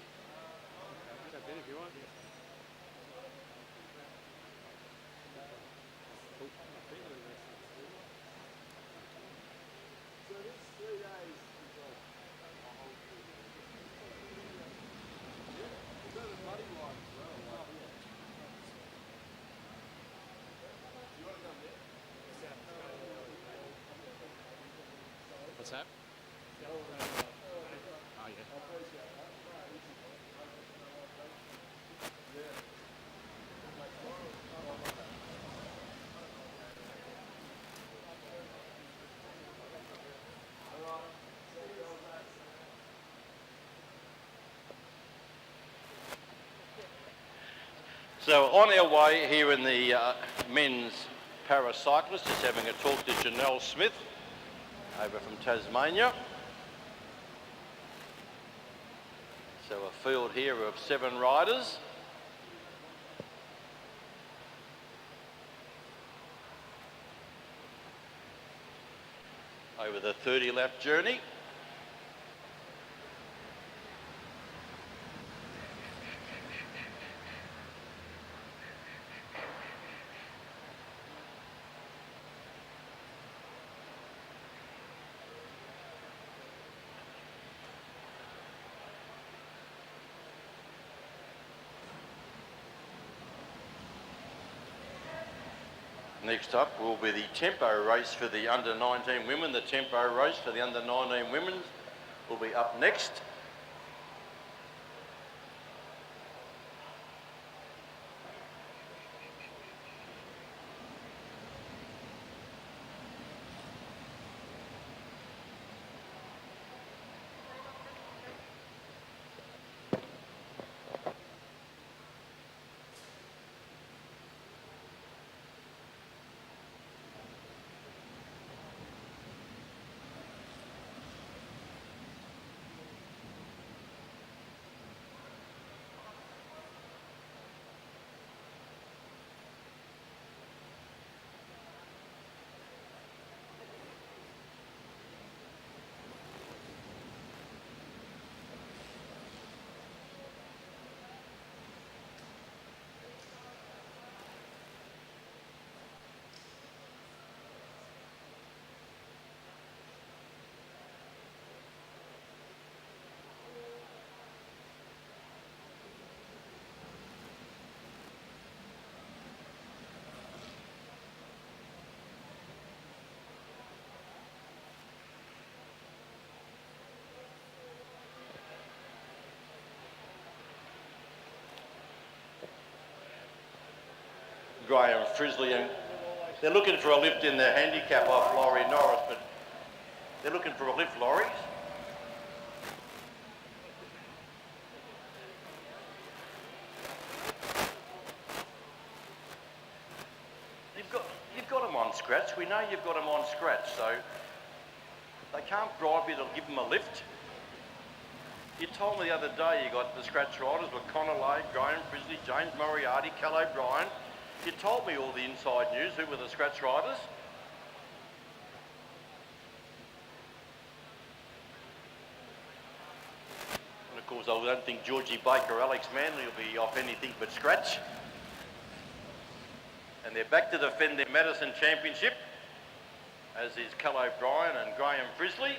Jump in if you want. What's that? Oh, yeah. So on our way here in the men's paracyclist, just having a talk to Janelle Smith over from Tasmania. So a field here of 7 riders. Over the 30-lap journey. Next up will be the tempo race for the under-19 women. The tempo race for the under-19 women will be up next. Graham Frizzley, and they're looking for a lift in their handicap off Laurie Norris, but they're looking for a lift, Laurie. You've got them on scratch. We know you've got them on scratch, so they can't bribe you to give them a lift. You told me the other day you got the scratch riders with Connor Lay, Graham Frizzley, James Moriarty, Cal O'Brien. You told me all the inside news, who were the scratch riders. And of course, I don't think Georgie Baker or Alex Manley will be off anything but scratch. And they're back to defend their Madison Championship, as is Cal O'Brien and Graham Frizzley.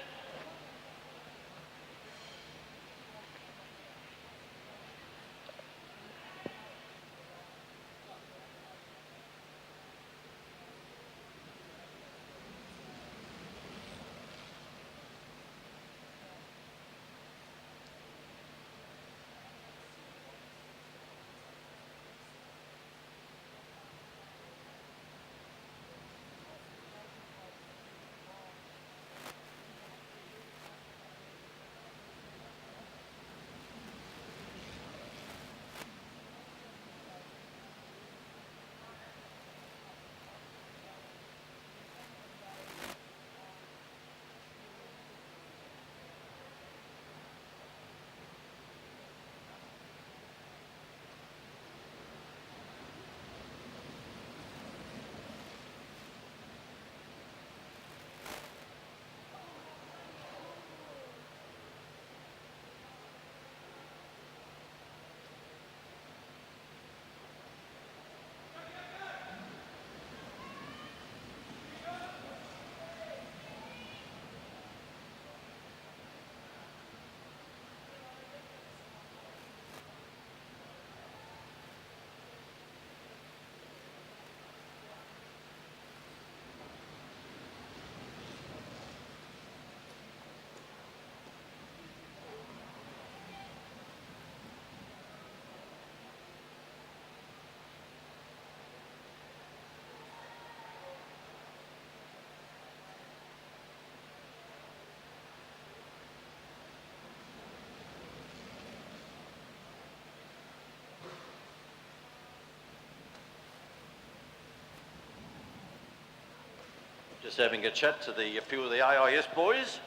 Just having a chat to a few of the AIS boys.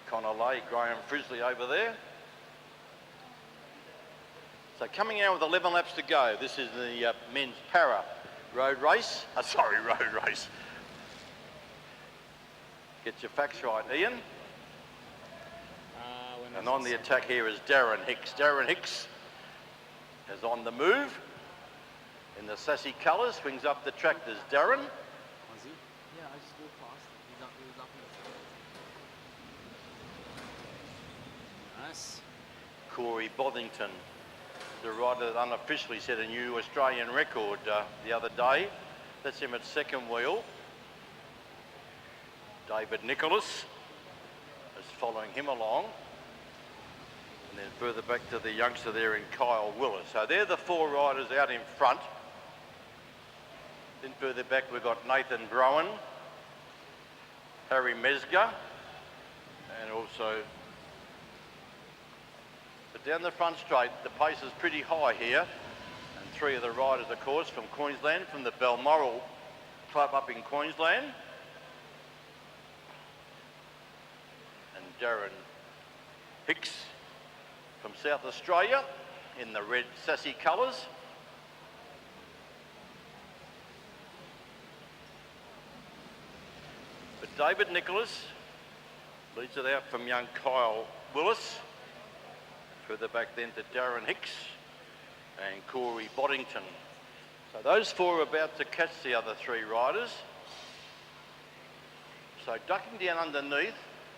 Connor Lay, Graham Frizzley over there. So coming out with 11 laps to go. This is the men's para road race. Road race. Get your facts right, Ian. And on the attack here is Darren Hicks. Darren Hicks is on the move in the sassy colours. Swings up the track. There's Darren. Yeah, I just walked past. He was up in the Nice. Corey Bothington, the rider that unofficially set a new Australian record the other day. That's him at second wheel. David Nicholas is following him along. And then further back to the youngster there in Kyle Willis. So they're the four riders out in front. Then further back we've got Nathan Browen, Harry Mesger, and also, but down the front straight, the pace is pretty high here. And three of the riders, of course, from Queensland, from the Balmoral Club up in Queensland. And Darren Hicks from South Australia in the red sassy colours. But David Nicholas leads it out from young Kyle Willis. Further back then to Darren Hicks and Corey Boddington. So those four are about to catch the other three riders. So ducking down underneath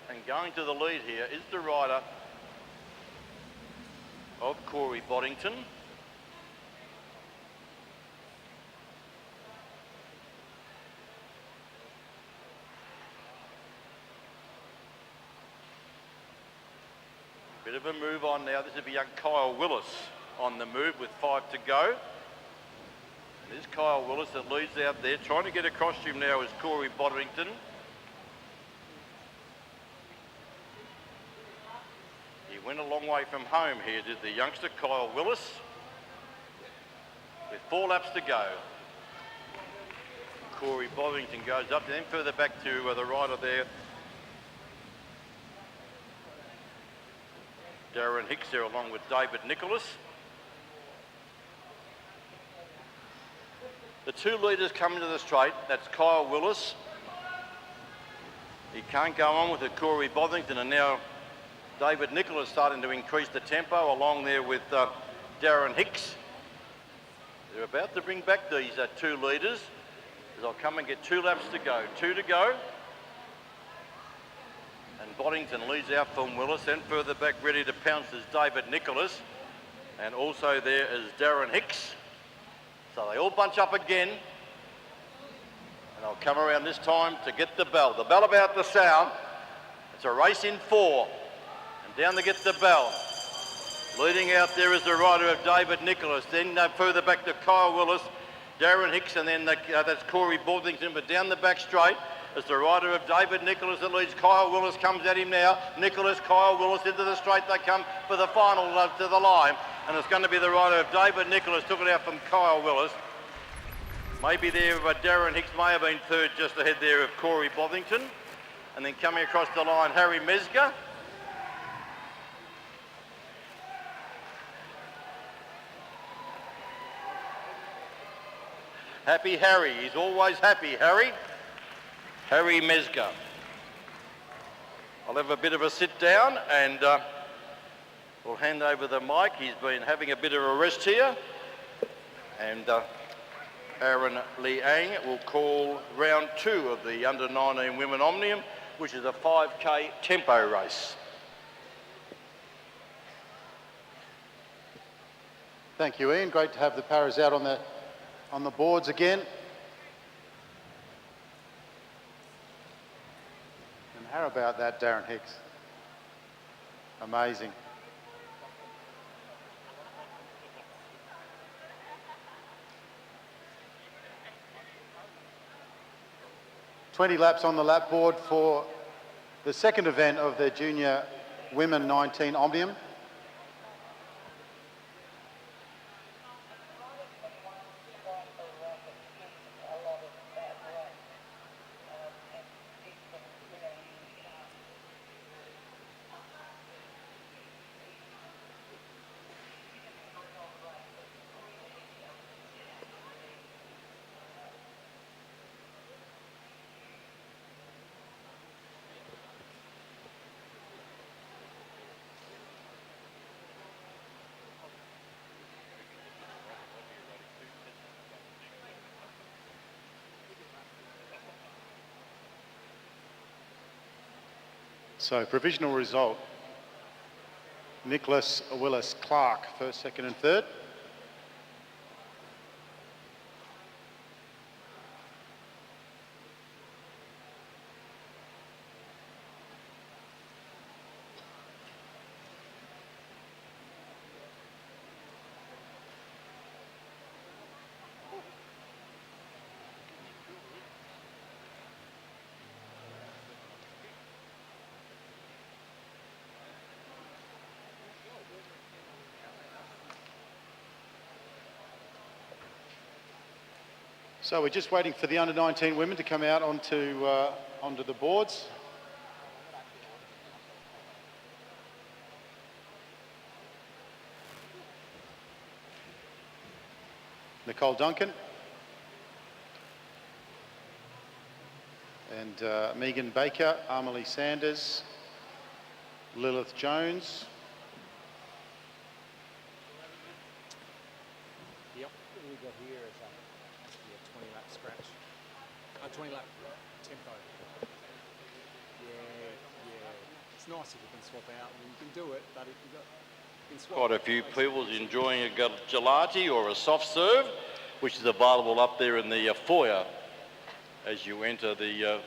and going to the lead here is the rider of Corey Boddington. Bit of a move on now. This will be young Kyle Willis on the move with 5 to go. There's Kyle Willis that leads out there. Trying to get across to him now is Corey Bodrington. He went a long way from home here, did the youngster Kyle Willis. With 4 laps to go. Corey Bodrington goes up, then further back to the rider there. Darren Hicks there along with David Nicholas. The 2 leaders come into the straight. That's Kyle Willis. He can't go on with it, Corey Bodrington, and now David Nicholas starting to increase the tempo along there with Darren Hicks. They're about to bring back these 2 leaders as I'll come and get 2 laps to go. 2 to go. And Boddington leads out from Willis, then further back ready to pounce is David Nicholas. And also there is Darren Hicks. So they all bunch up again. And I'll come around this time to get the bell. The bell about to sound. It's a race in 4. And down to get the bell. Leading out there is the rider of David Nicholas. Then further back to Kyle Willis, Darren Hicks, and then that's Corey Boardington. But down the back straight is the rider of David Nicholas that leads. Kyle Willis comes at him now. Nicholas, Kyle Willis into the straight. They come for the final to the line. And it's going to be the rider of David Nicholas. Took it out from Kyle Willis. Maybe there, but Darren Hicks may have been third just ahead there of Corey Bothington. And then coming across the line, Harry Mesger. Happy Harry, he's always happy, Harry. Harry Mesger. I'll have a bit of a sit down and we'll hand over the mic. He's been having a bit of a rest here. And Aaron Liang will call round 2 of the under-19 Women Omnium, which is a 5K tempo race. Thank you, Ian. Great to have the paras out on the boards again. And how about that, Darren Hicks? Amazing. "20 laps on the lap board for the second event of the Junior Women 19 Omnium. So provisional result, Nicholas Willis Clark, first, second and third. So we're just waiting for the under-19 women to come out onto the boards. Nicole Duncan and Megan Baker, Amelie Sanders, Lilith Jones. Yep, what we got here is actually a 20 lap scratch. A 20 lap tempo. Yeah. It's nice if you can swap out. I mean, you can do it, but if you can swap. Quite a few people enjoying a gelati or a soft serve, which is available up there in the foyer as you enter the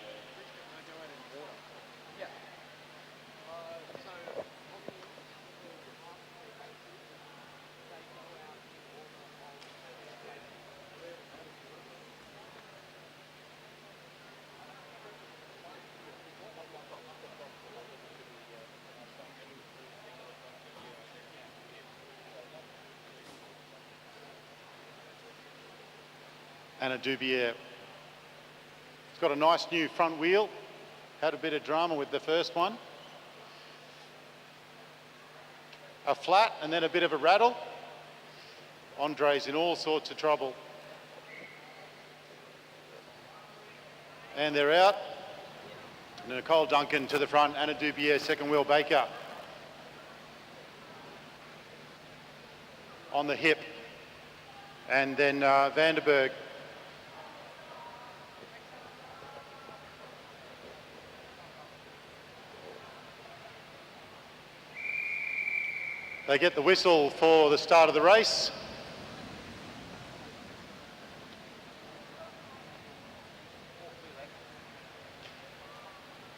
Anna Dubier. It's got a nice new front wheel. Had a bit of drama with the first one. A flat and then a bit of a rattle. Andre's in all sorts of trouble. And they're out. Nicole Duncan to the front, Anna Dubier, second wheel Baker. On the hip. And then Vanderberg. They get the whistle for the start of the race.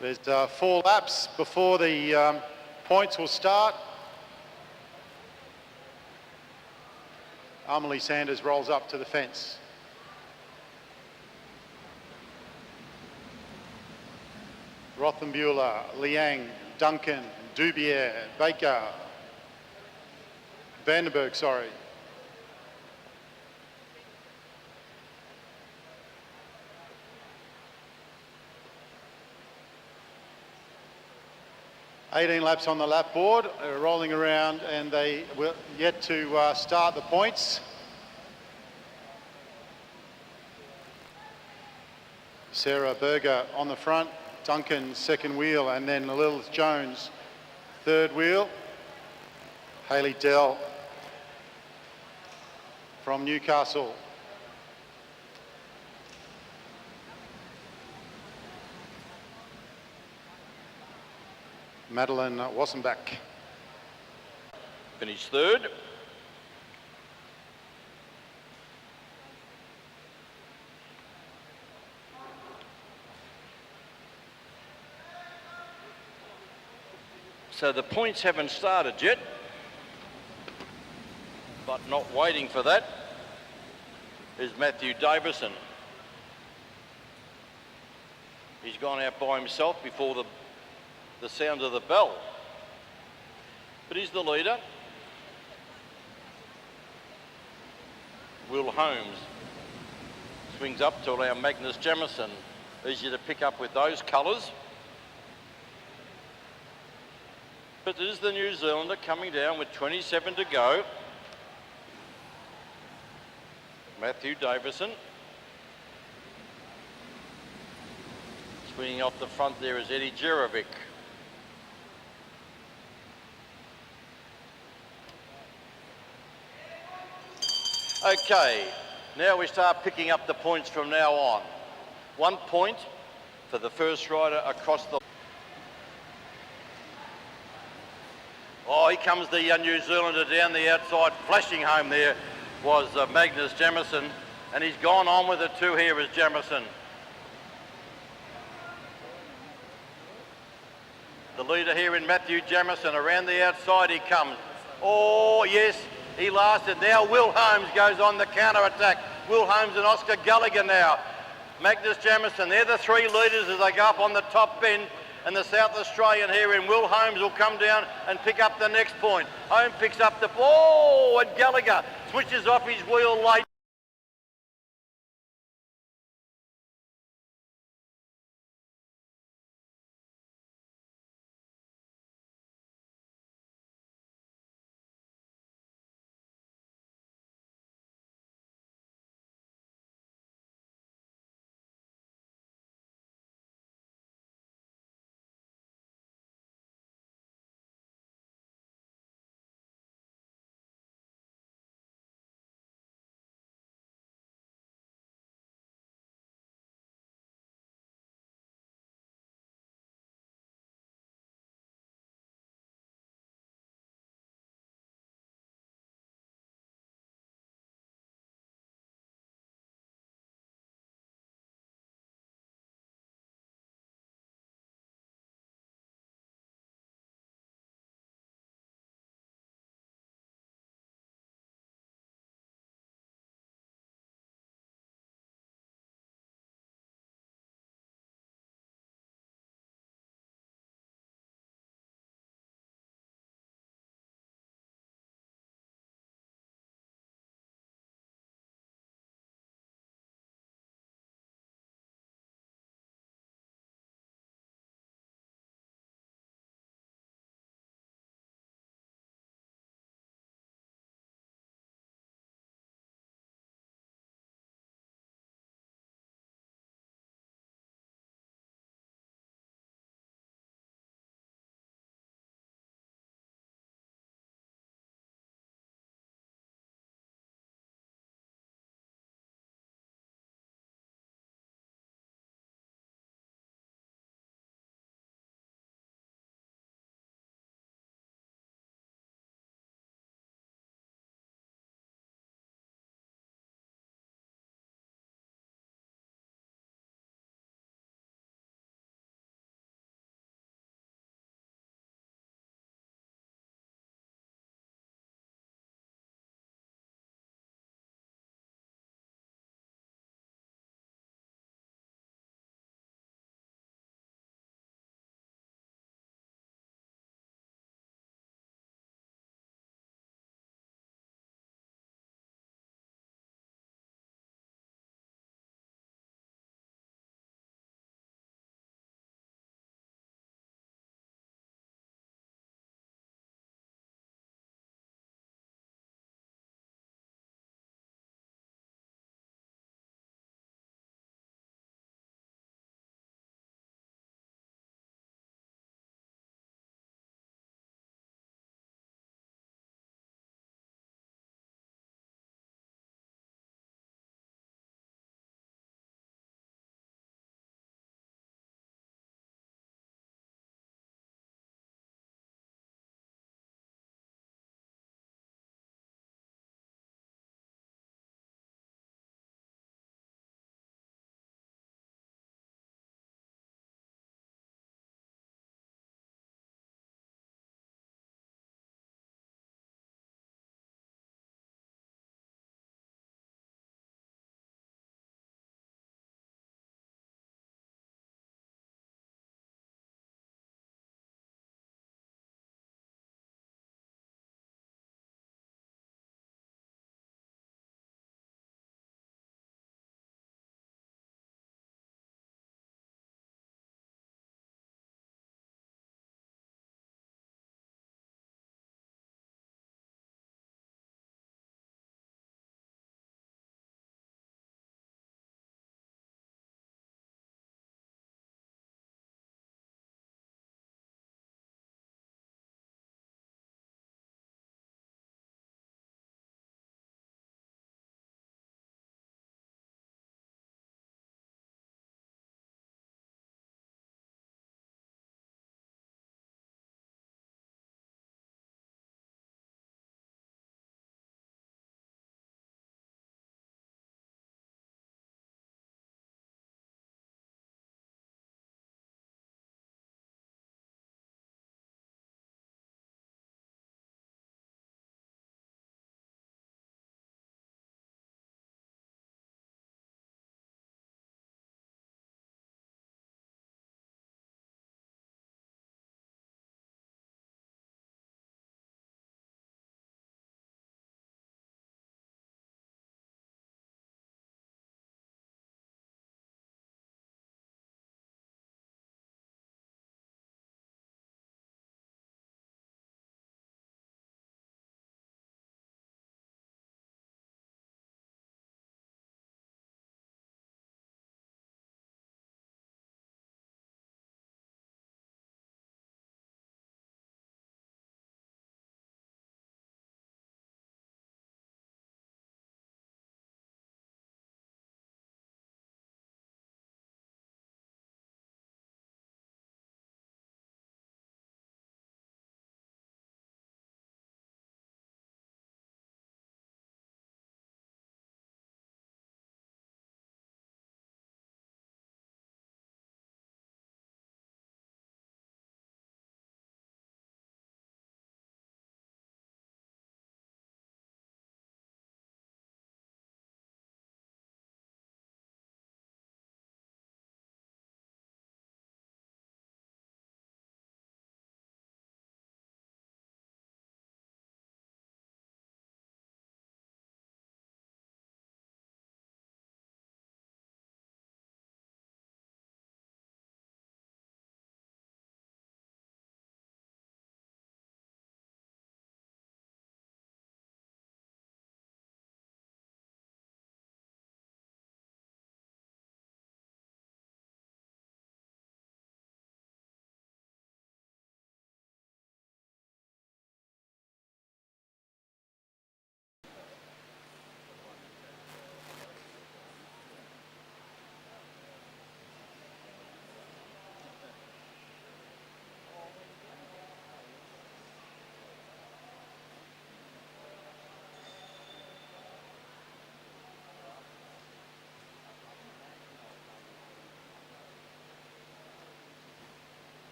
There's 4 laps before the points will start. Amelie Sanders rolls up to the fence. Rothenbuehler, Liang, Duncan, Dubier, Baker, Vandenberg, sorry. $18 laps on the lap board, they're rolling around and they will yet to start the points. Sarah Berger on the front, Duncan second wheel, and then Lilith Jones third wheel. Hayley Dell from Newcastle. Madeline Wassenbach. Finished third. So the points haven't started yet, but not waiting for that is Matthew Davison. He's gone out by himself before the sound of the bell. But he's the leader. Will Holmes swings up to allow Magnus Jamison. Easy to pick up with those colours. But it is the New Zealander coming down with 27 to go. Matthew Davison. Swinging off the front there is Eddie Jerovic. Okay, now we start picking up the points from now on. 1 point for the first rider across the... Oh, here comes the New Zealander down the outside, flashing home there was Magnus Jamison, and he's gone on with the 2 here is Jamison. The leader here in Matthew Jamison, around the outside he comes. Oh yes, he lasted. Now Will Holmes goes on the counter-attack. Will Holmes and Oscar Gallagher now. Magnus Jamison, they're the 3 leaders as they go up on the top bend. And the South Australian here in Will Holmes will come down and pick up the next point. Holmes picks up the... Oh, and Gallagher switches off his wheel late.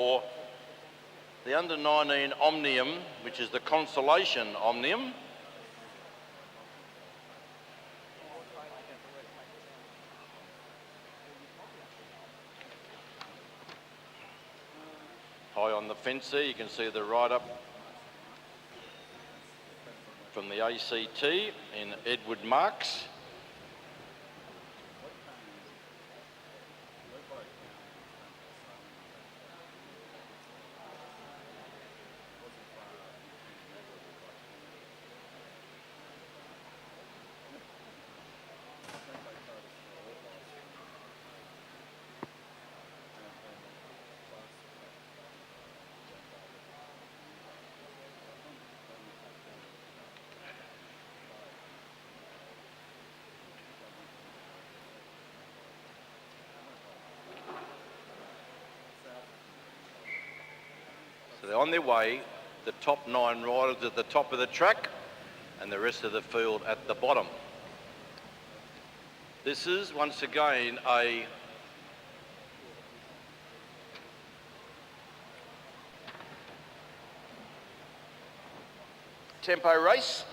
for the under-19 Omnium, which is the Consolation Omnium. High on the fence there, you can see the write-up from the ACT in Edward Marks. So they're on their way, the top 9 riders at the top of the track and the rest of the field at the bottom. This is once again a tempo race.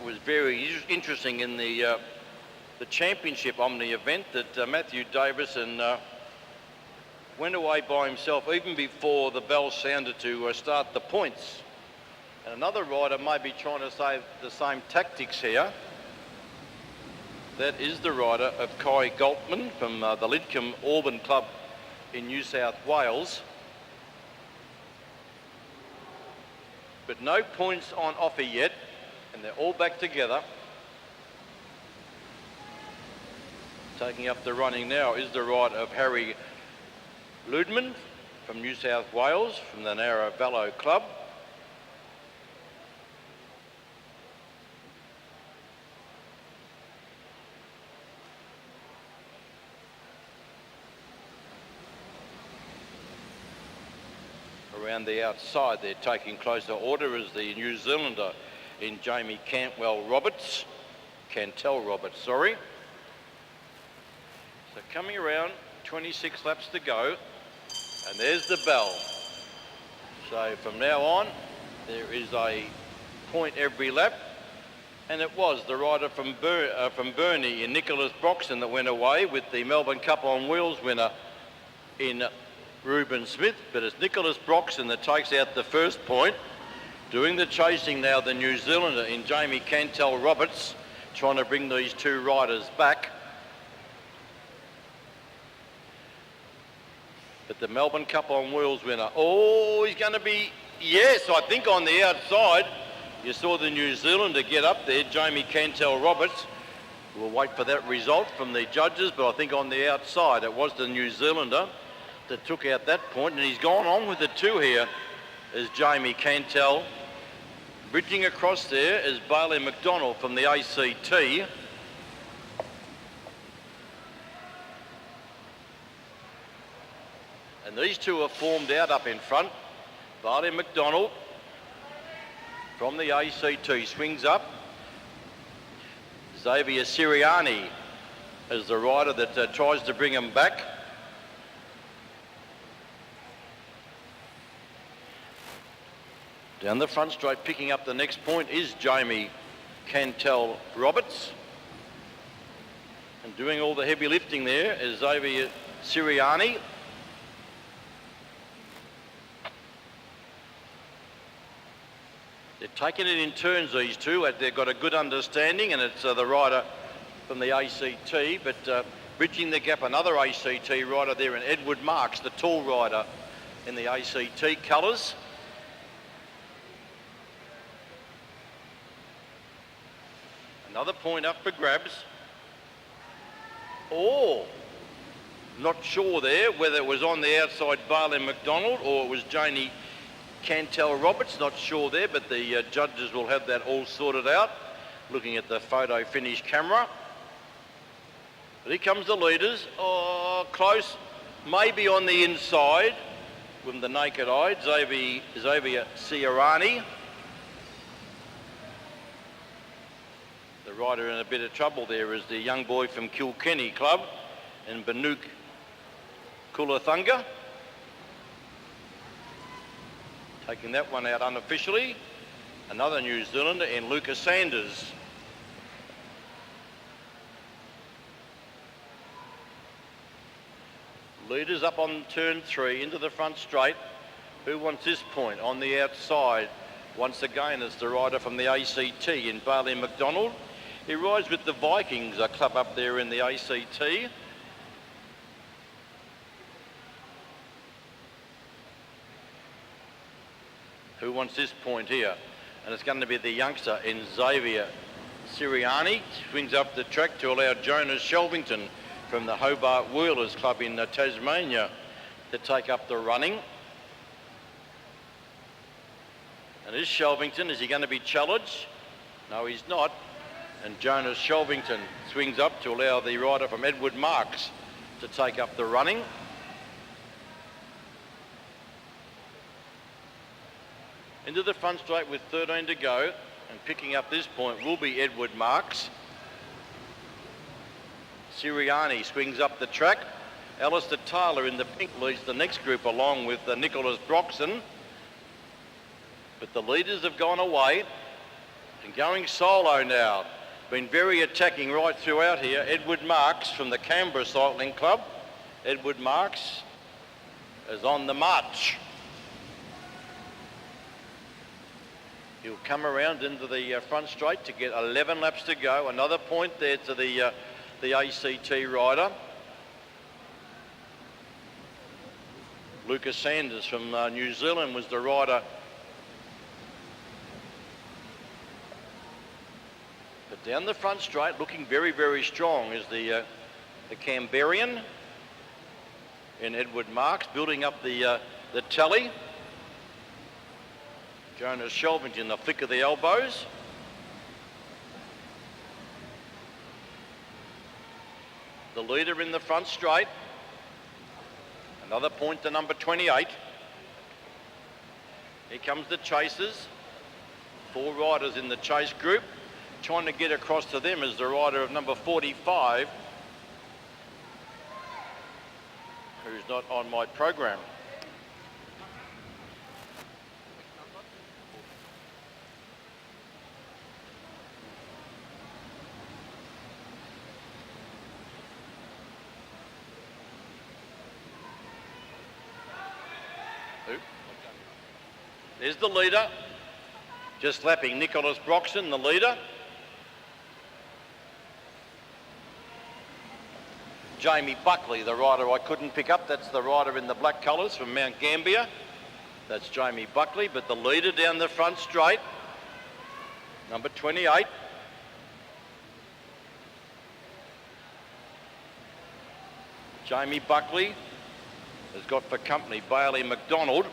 It was very interesting in the championship Omni event that Matthew Davison went away by himself even before the bell sounded to start the points. And another rider may be trying to say the same tactics here. That is the rider of Kai Galtman from the Lidcombe Auburn Club in New South Wales. But no points on offer yet, and they're all back together. Taking up the running now is the rider of Harry Ludman from New South Wales, from the Narrow Vallow Club. Around the outside, they're taking closer order as the New Zealander in Jamie Cantwell Roberts. Cantel Roberts, sorry. So coming around, 26 laps to go, and there's the bell. So from now on, there is a point every lap, and it was the rider from Burnie in Nicholas Broxton that went away with the Melbourne Cup on Wheels winner in Reuben Smith, but it's Nicholas Broxton that takes out the first point. Doing the chasing now, the New Zealander in Jamie Cantel Roberts, trying to bring these two riders back. But the Melbourne Cup on Wheels winner, oh, he's going to be, yes, I think on the outside. You saw the New Zealander get up there, Jamie Cantel Roberts. We'll wait for that result from the judges, but I think on the outside it was the New Zealander that took out that point, and he's gone on with the two here is Jamie Cantel. Bridging across there is Bailey McDonald from the ACT. And these two are formed out up in front. Bailey McDonald from the ACT swings up. Xavier Siriani is the rider that tries to bring him back. Down the front straight, picking up the next point is Jamie Cantel Roberts. And doing all the heavy lifting there is Xavier Siriani. They're taking it in turns, these two. They've got a good understanding, and it's the rider from the ACT, but bridging the gap, another ACT rider there in Edward Marks, the tall rider in the ACT colours. Another point up for grabs. Oh, not sure there whether it was on the outside Bailey McDonald or it was Jamie Cantel Roberts, not sure there, but the judges will have that all sorted out, looking at the photo finish camera. But here comes the leaders. Oh, close, maybe on the inside with the naked eye, Xavier Siriani. rider in a bit of trouble there is the young boy from Kilkenny Club in Banuk Kulathunga. Taking that one out unofficially. Another New Zealander in Lucas Sanders. Leaders up on turn 3 into the front straight. Who wants this point? On the outside, once again, it's the rider from the ACT in Bailey McDonald. He rides with the Vikings, a club up there in the ACT. Who wants this point here? And it's going to be the youngster in Xavier Siriani. Swings up the track to allow Jonas Shelvington from the Hobart Wheelers Club in Tasmania to take up the running. And is Shelvington, is he going to be challenged? No, he's not. And Jonas Shelvington swings up to allow the rider from Edward Marks to take up the running. Into the front straight with 13 to go, and picking up this point will be Edward Marks. Siriani swings up the track. Alistair Taylor in the pink leads the next group along with Nicholas Broxton. But the leaders have gone away and going solo now. Been very attacking right throughout here. Edward Marks from the Canberra Cycling Club. Edward Marks is on the march. He'll come around into the front straight to get 11 laps to go. Another point there to the ACT rider. Lucas Sanders from New Zealand was the rider. But down the front straight, looking very, very strong, is the Canberrian in Edward Marks, building up the tally. Jonas Shelvington in the flick of the elbows. The leader in the front straight. Another point to number 28. Here comes the chasers. 4 riders in the chase group. Trying to get across to them is the rider of number 45, who's not on my program. There's the leader, just lapping Nicholas Broxton, the leader. Jamie Buckley, the rider I couldn't pick up, that's the rider in the black colours from Mount Gambier. That's Jamie Buckley, but the leader down the front straight, number 28. Jamie Buckley has got for company Bailey McDonald.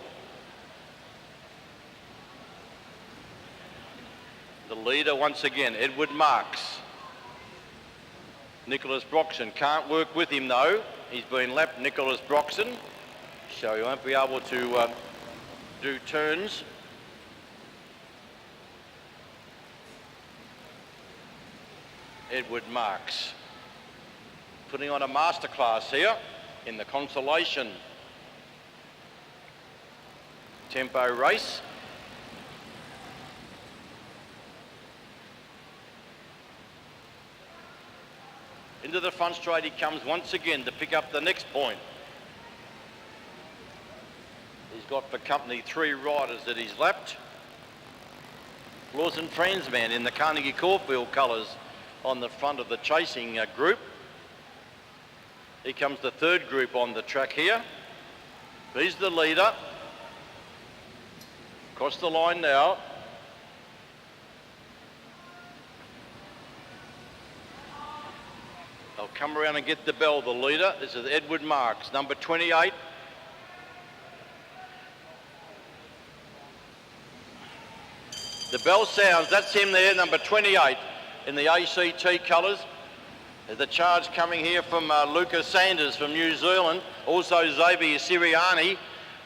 The leader once again, Edward Marks. Nicholas Broxton can't work with him though. He's been lapped, Nicholas Broxton, so he won't be able to do turns. Edward Marks putting on a masterclass here in the consolation tempo race. Into the front straight he comes once again to pick up the next point. He's got for company 3 riders that he's lapped. Lawson Fransman in the Carnegie Caulfield colours on the front of the chasing group. Here comes the 3rd group on the track here. He's the leader. Across the line now. They'll come around and get the bell, the leader. This is Edward Marks, number 28. The bell sounds, that's him there, number 28 in the ACT colours. There's a charge coming here from Lucas Sanders from New Zealand, also Xavier Siriani,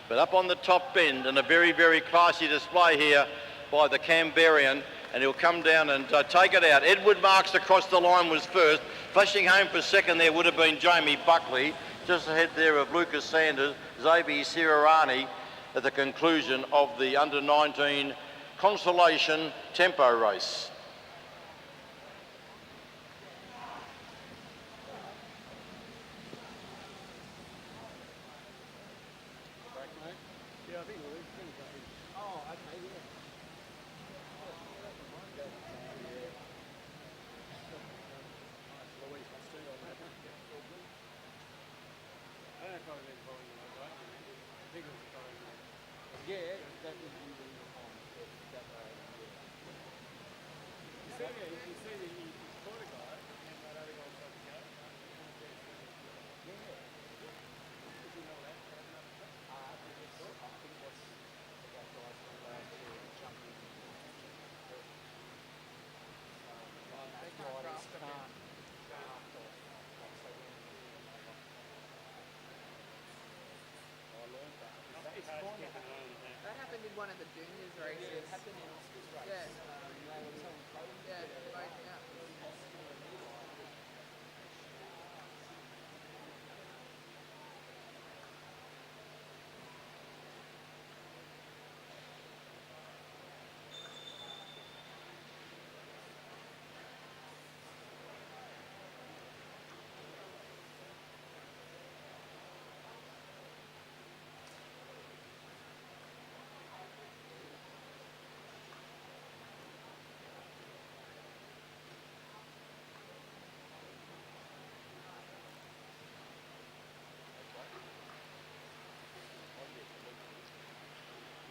but up on the top end and a very, very classy display here by the Canberrian and he'll come down and take it out. Edward Marks across the line was first. Flashing home for second there would have been Jamie Buckley. Just ahead there of Lucas Sanders, Xavier Sirarani at the conclusion of the under-19 consolation tempo race. Yeah, I think we'll finish up here. Oh, okay, yeah. I don't know if I was in following you like that, I think it was following you. Yeah, that was usually that way, You see that he caught a guy, and that other guy tried to go. yeah. Did you know that? I think that's the guy from last year that jumped in. They can't grasp it. That happened in one of the juniors races. It happened in Oscar's race. Yeah. They were telling Clayton. Yeah, both out.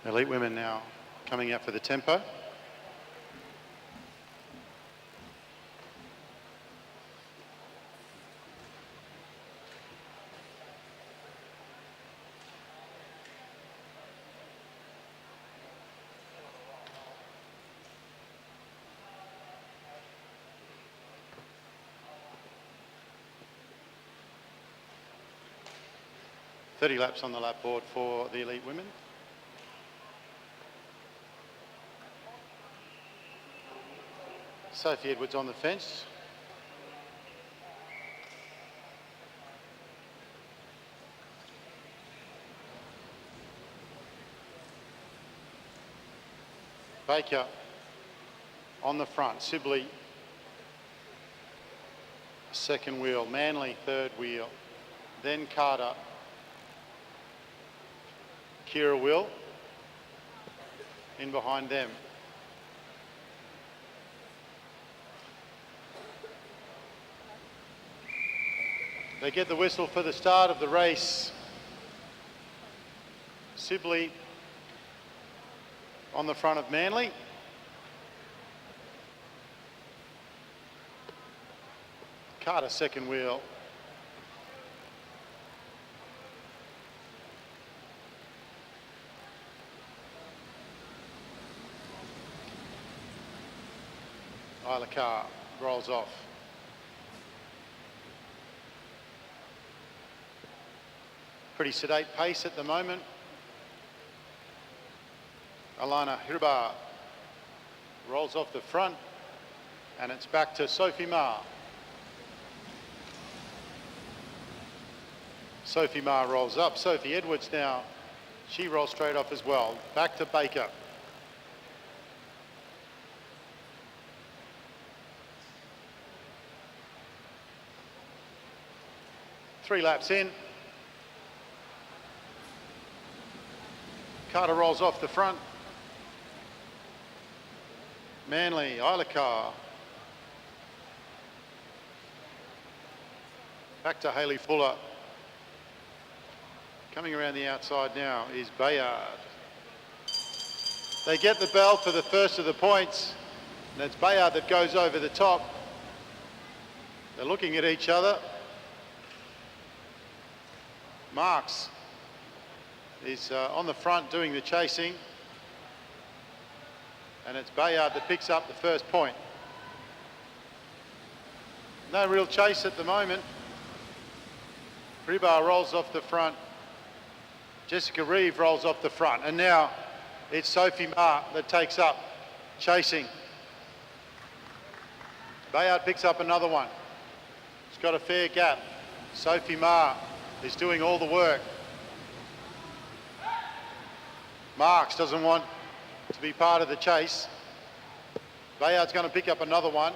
Elite women now coming out for the tempo. .30 laps on the lap board for the elite women. Sophie Edwards on the fence. Baker on the front. Sibley second wheel. Manley third wheel. Then Carter. Kira Will in behind them. They get the whistle for the start of the race. Sibley on the front of Manley. Carter second wheel. Isla Carr rolls off. Pretty sedate pace at the moment. Alana Hirba rolls off the front, and it's back to Sophie Ma. Sophie Ma rolls up. Sophie Edwards now, she rolls straight off as well. Back to Baker. Three laps in. Carter rolls off the front. Manley, Isla Carr. Back to Hayley Fuller. Coming around the outside now is Bayard. They get the bell for the first of the points, and it's Bayard that goes over the top. They're looking at each other. Marks is on the front doing the chasing, and it's Bayard that picks up the first point. No real chase at the moment. Ribar rolls off the front. Jessica Reeve rolls off the front, and now it's Sophie Ma that takes up chasing. Bayard picks up another one. She's got a fair gap. Sophie Ma is doing all the work. Marks doesn't want to be part of the chase. Bayard's going to pick up another one.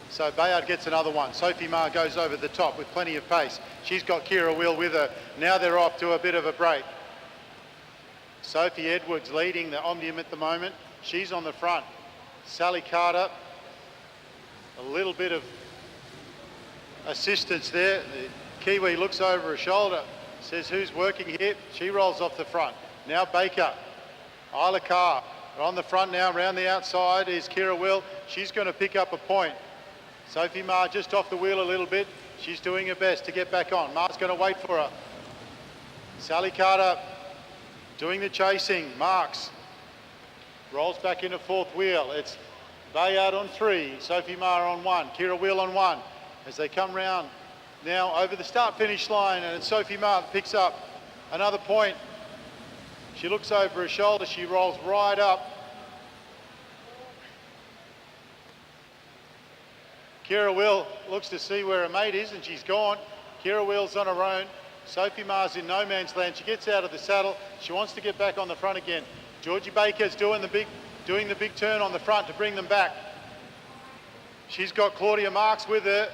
So Bayard gets another one. Sophie Ma goes over the top with plenty of pace. She's got Kira Will with her. Now they're off to a bit of a break. Sophie Edwards leading the Omnium at the moment. She's on the front. Sally Carter, a little bit of assistance there. The Kiwi looks over her shoulder, says, who's working here? She rolls off the front. Now Baker, Isla Carr are on the front now. Around the outside is Kira Will. She's going to pick up a point. Sophie Ma just off the wheel a little bit. She's doing her best to get back on. Ma's going to wait for her. Sally Carter doing the chasing. Marks rolls back into fourth wheel. It's Bayard on 3, Sophie Ma on 1, Kira Will on 1. As they come round now over the start-finish line, and it's Sophie Ma that picks up another point. She looks over her shoulder. She rolls right up. Kira Will looks to see where her mate is, and she's gone. Kira Will's on her own. Sophie Ma's in no man's land. She gets out of the saddle. She wants to get back on the front again. Georgie Baker's doing the big turn on the front to bring them back. She's got Claudia Marks with her.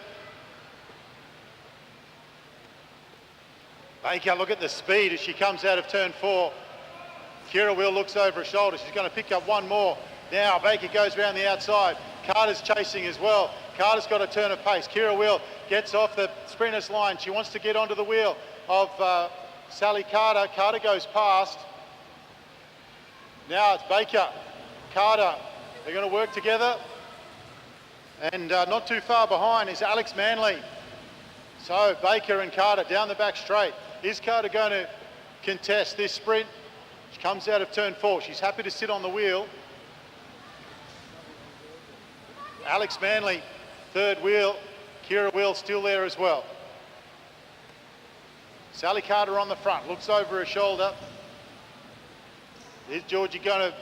Baker, look at the speed as she comes out of turn 4. Kira Will looks over her shoulder. She's going to pick up one more. Now Baker goes around the outside. Carter's chasing as well. Carter's got a turn of pace. Kira Will gets off the sprinter's line. She wants to get onto the wheel of Sally Carter. Carter goes past. Now it's Baker, Carter. They're going to work together. And not too far behind is Alex Manley. So Baker and Carter down the back straight. Is Carter going to contest this sprint? She comes out of turn 4. She's happy to sit on the wheel. Alex Manley, third wheel. Kira Will still there as well. Sally Carter on the front, looks over her shoulder. Is Georgie going to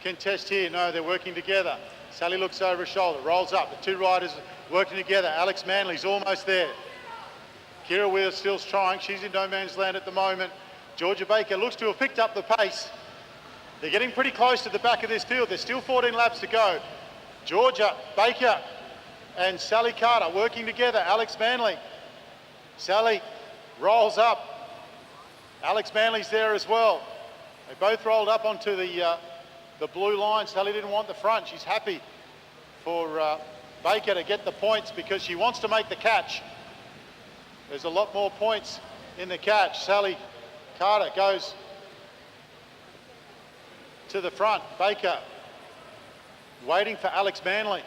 contest here? No, they're working together. Sally looks over her shoulder, rolls up. The two riders working together. Alex Manley's almost there. Kira Will still's trying. She's in no man's land at the moment. Georgia Baker looks to have picked up the pace. They're getting pretty close to the back of this field. There's still 14 laps to go. Georgia Baker and Sally Carter working together. Alex Manley. Sally rolls up. Alex Manley's there as well. They both rolled up onto the blue line. Sally didn't want the front. She's happy for Baker to get the points because she wants to make the catch. There's a lot more points in the catch. Sally Carter goes to the front. Baker waiting for Alex Manley.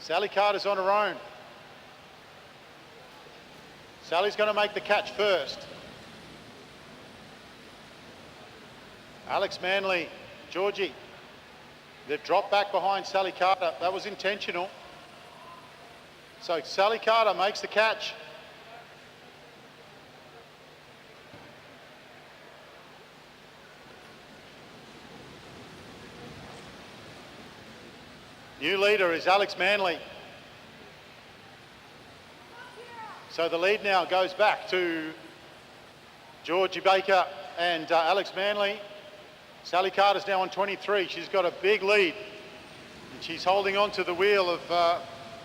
Sally Carter's on her own. Sally's going to make the catch first. Alex Manley, Georgie, they've dropped back behind Sally Carter. That was intentional. So Sally Carter makes the catch. New leader is Alex Manley. So the lead now goes back to Georgie Baker and Alex Manley. Sally Carter's now on 23. She's got a big lead. And she's holding on to the wheel of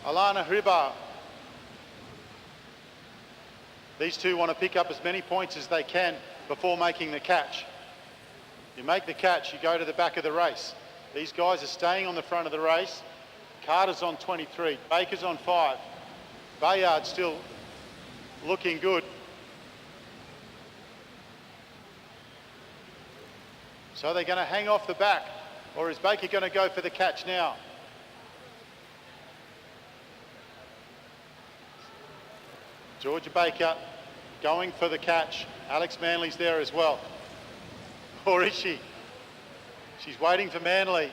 Alana Hribar. These two want to pick up as many points as they can before making the catch. You make the catch, you go to the back of the race. These guys are staying on the front of the race. Carter's on 23, Baker's on 5. Bayard's still looking good. So they're going to hang off the back, or is Baker going to go for the catch now? Georgia Baker going for the catch. Alex Manley's there as well. Or is she? She's waiting for Manley.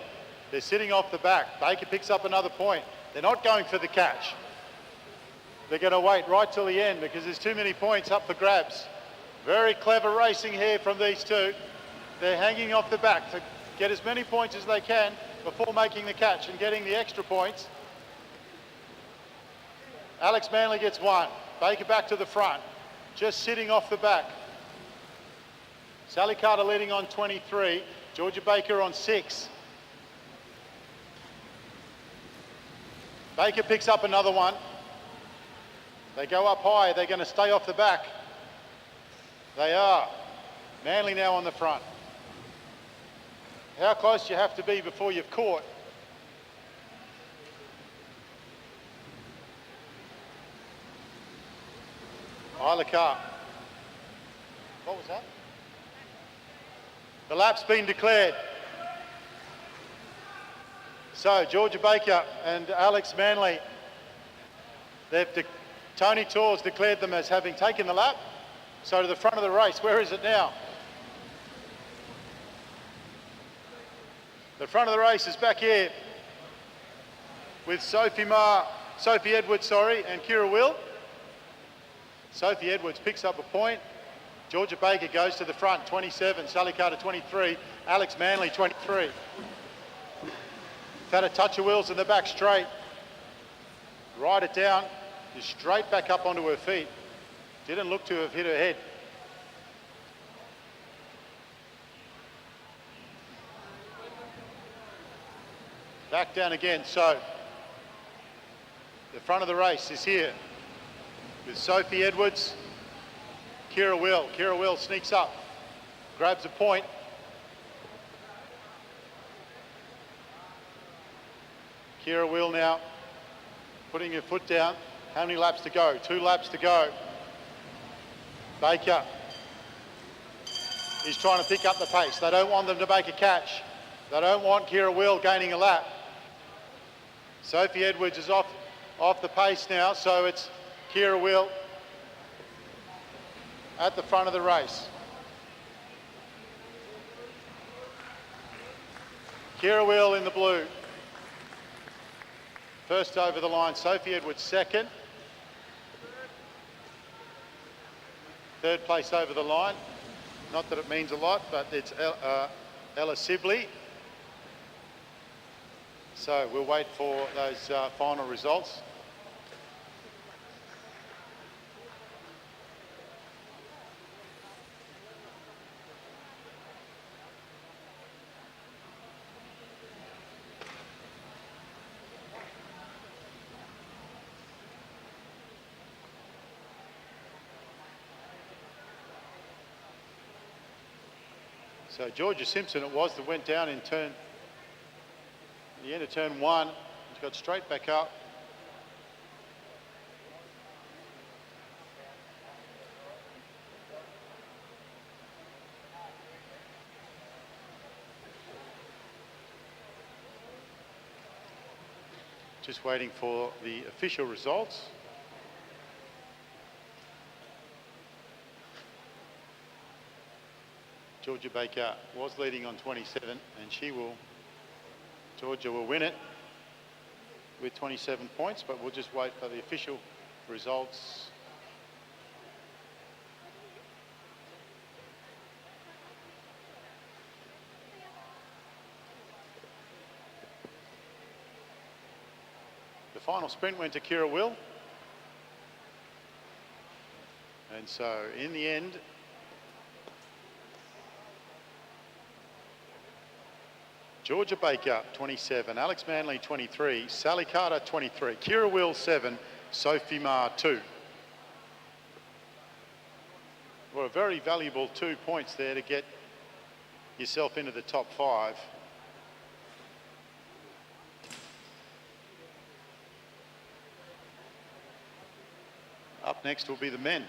They're sitting off the back. Baker picks up another point. They're not going for the catch. They're going to wait right till the end because there's too many points up for grabs. Very clever racing here from these two. They're hanging off the back to get as many points as they can before making the catch and getting the extra points. Alex Manley gets 1. Baker back to the front, just sitting off the back. Sally Carter leading on 23, Georgia Baker on 6. Baker picks up another one. They go up high, they're going to stay off the back. They are. Manley now on the front. How close do you have to be before you've caught? Isla Carr. What was that? The lap's been declared. So Georgia Baker and Alex Manley, Tony Torres declared them as having taken the lap. So to the front of the race, where is it now? The front of the race is back here with Sophie Edwards, and Kira Will. Sophie Edwards picks up a point. Georgia Baker goes to the front, 27. Sally Carter, 23. Alex Manley, 23. Had a touch of Wills in the back straight. Ride it down. Is straight back up onto her feet. Didn't look to have hit her head. Back down again. So the front of the race is here with Sophie Edwards, Kira Will. Kira Will sneaks up, grabs a point. Kira Will now putting her foot down. How many laps to go? 2 laps to go. Baker is trying to pick up the pace. They don't want them to make a catch. They don't want Kira Will gaining a lap. Sophie Edwards is off the pace now, so it's Kira Will at the front of the race. Kira Will in the blue. First over the line, Sophie Edwards second. Third place over the line. Not that it means a lot, but it's Ella Sibley. So we'll wait for those final results. So Georgia Simpson it was that went down in the end of turn 1. She got straight back up. Just waiting for the official results. Georgia Baker was leading on 27 and Georgia will win it with 27 points, but we'll just wait for the official results. The final sprint went to Kira Will. And so in the end, Georgia Baker, 27, Alex Manley, 23, Sally Carter, 23, Kira Will, 7, Sophie Ma, 2. Well, a very valuable 2 points there to get yourself into the top 5. Up next will be the men.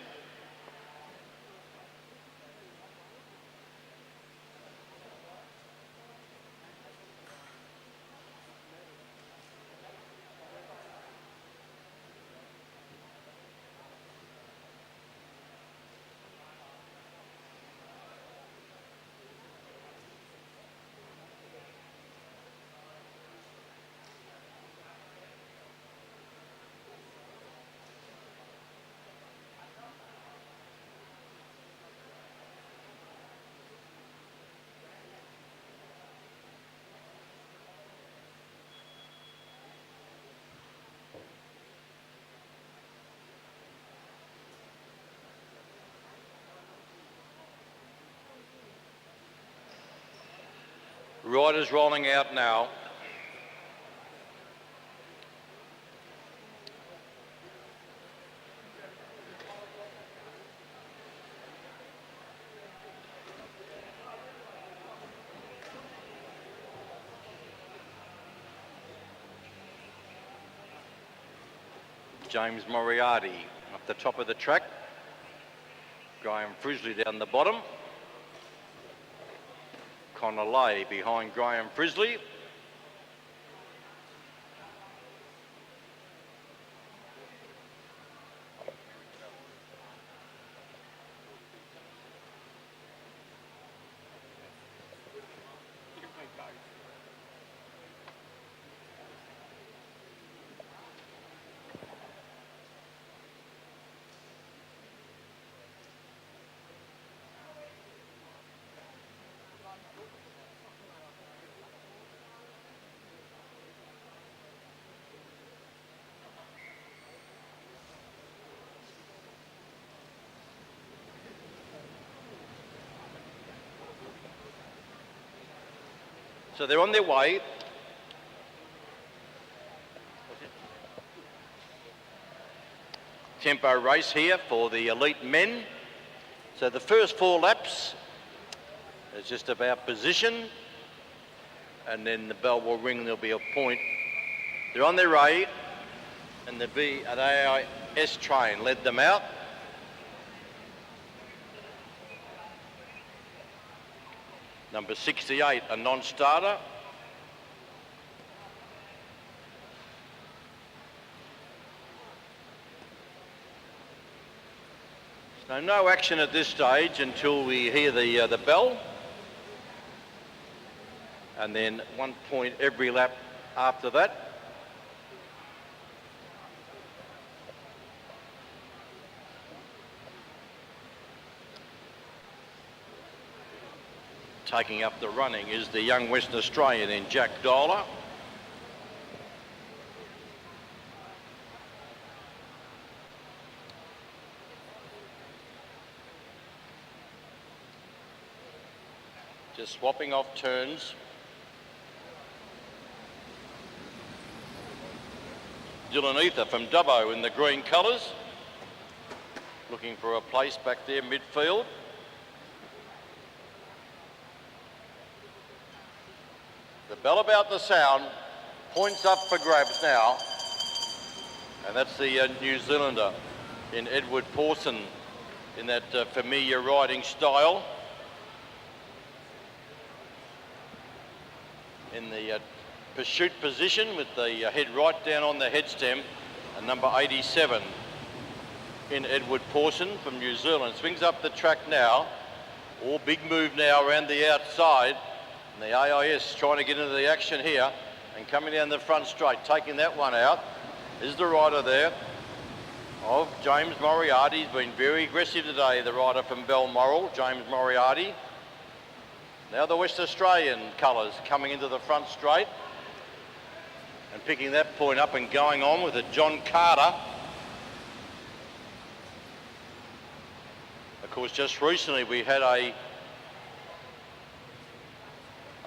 Riders rolling out now. James Moriarty up the top of the track. Graham Frisley down the bottom. Connor Lay behind Graham Frisley. So they're on their way. Tempo race here for the elite men. So the first 4 laps is just about position, and then the bell will ring, there'll be a point. They're on their way, and the AIS train led them out. Number 68, a non-starter. So no action at this stage until we hear the bell. And then 1 point every lap after that. Taking up the running is the young Western Australian in Jack Dollar. Just swapping off turns. Dylan Ether from Dubbo in the green colours. Looking for a place back there midfield. The bell about the sound, points up for grabs now, and that's the New Zealander in Edward Pawson in that familiar riding style. In the pursuit position with the head right down on the head stem, and number 87 in Edward Pawson from New Zealand. Swings up the track now, all big move now around the outside. And the AIS trying to get into the action here and coming down the front straight, taking that one out is the rider there of James Moriarty. He's been very aggressive today, the rider from Balmoral, James Moriarty. Now the West Australian colours coming into the front straight and picking that point up and going on with it, John Carter. Of course, just recently we had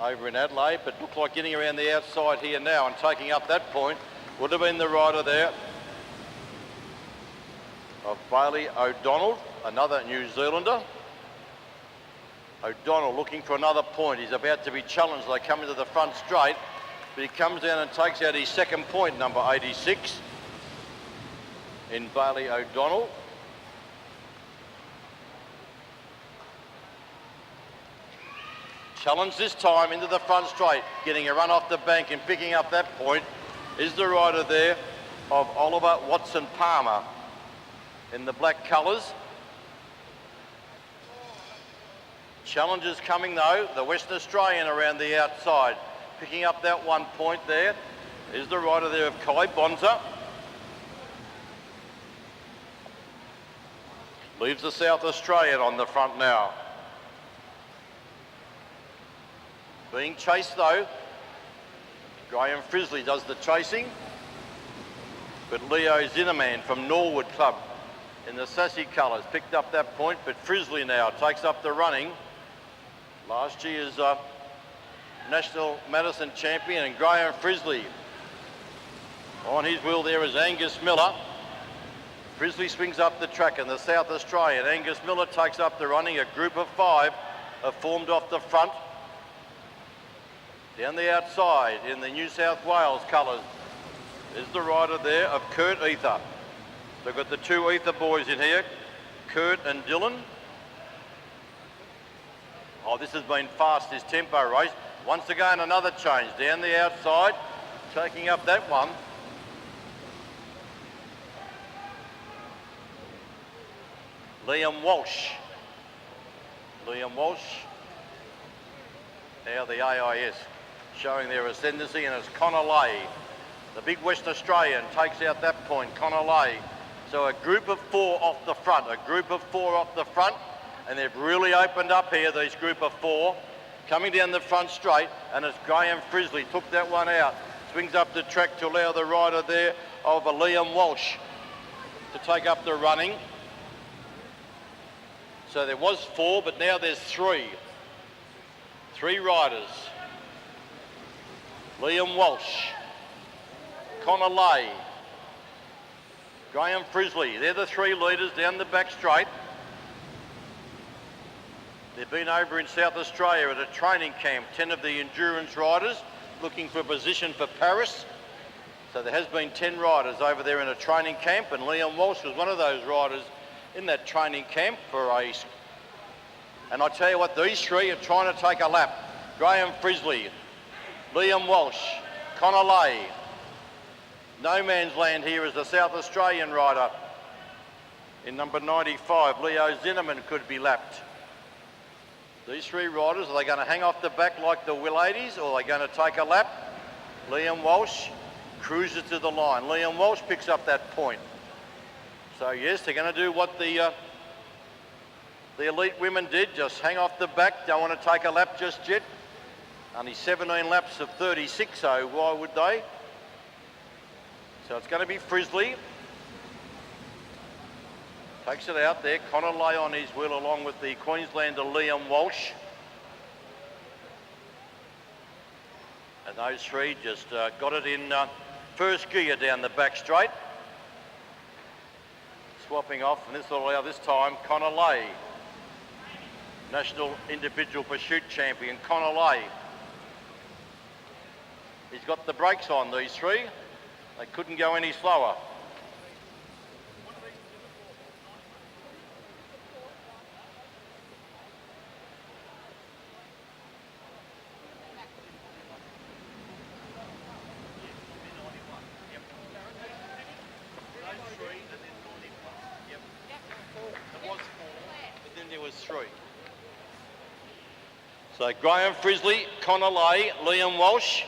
over in Adelaide, but looked like getting around the outside here now and taking up that point would have been the rider there of Bailey O'Donnell, another New Zealander. O'Donnell looking for another point. He's about to be challenged. They come into the front straight, but he comes down and takes out his second point, number 86 in Bailey O'Donnell. Challenge this time into the front straight, getting a run off the bank and picking up that point is the rider there of Oliver Watson Palmer in the black colours. Challengers coming though, the Western Australian around the outside. Picking up that 1 point there is the rider there of Kai Bonza. Leaves the South Australian on the front now. Being chased though, Graham Frisley does the chasing, but Leo Zinnerman from Norwood Club in the sassy colours picked up that point, but Frisley now takes up the running. Last year's National Madison champion, and Graham Frisley. On his wheel there is Angus Miller. Frisley swings up the track in the South Australian. Angus Miller takes up the running. A group of 5 have formed off the front. Down the outside in the New South Wales colours is the rider there of Kurt Ether. They've got the 2 Ether boys in here, Kurt and Dylan. Oh, this has been fast, this tempo race. Once again, another change down the outside, taking up that one. Liam Walsh. Liam Walsh. Now the AIS showing their ascendancy, and it's Connor Lay. The big West Australian takes out that point, Connor Lay. So a group of 4 off the front, and they've really opened up here, these group of 4. Coming down the front straight, and it's Graham Frisley, took that one out. Swings up the track to allow the rider there of Liam Walsh to take up the running. So there was 4, but now there's 3. 3 riders. Liam Walsh, Connor Lay, Graham Frisley. They're the 3 leaders down the back straight. They've been over in South Australia at a training camp, 10 of the endurance riders looking for a position for Paris. So there has been 10 riders over there in a training camp, and Liam Walsh was one of those riders in that training camp for a... And I tell you what, these 3 are trying to take a lap. Graham Frisley, Liam Walsh, Connor Lay. No man's land here is the South Australian rider in number 95. Leo Zinnerman could be lapped. These 3 riders, are they going to hang off the back like the Will-80s, or are they going to take a lap? Liam Walsh cruises to the line. Liam Walsh picks up that point. So yes, they're going to do what the elite women did, just hang off the back, don't want to take a lap just yet. Only 17 laps of 36, so why would they? So it's going to be Frisley. Takes it out there, Connor Lay on his wheel along with the Queenslander Liam Walsh. And those 3 just got it in first gear down the back straight. Swapping off, and this will allow this time Connor Lay, National Individual Pursuit Champion, Connor Lay. He's got the brakes on, these 3. They couldn't go any slower. So Graham Frisley, Connor Lay, Liam Walsh.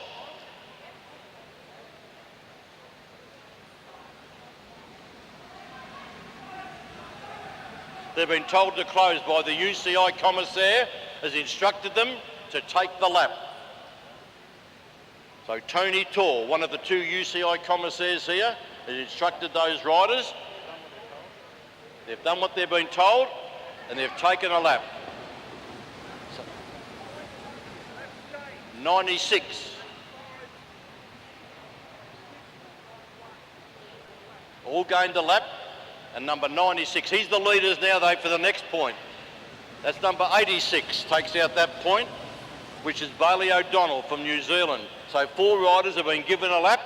They've been told to close by the UCI commissaire, has instructed them to take the lap. So Tony Tor, one of the 2 UCI commissaires here, has instructed those riders. They've done what they've been told, and they've taken a lap. 96. All gained a lap, and number 96. He's the leaders now though for the next point. That's number 86, takes out that point, which is Bailey O'Donnell from New Zealand. So 4 riders have been given a lap.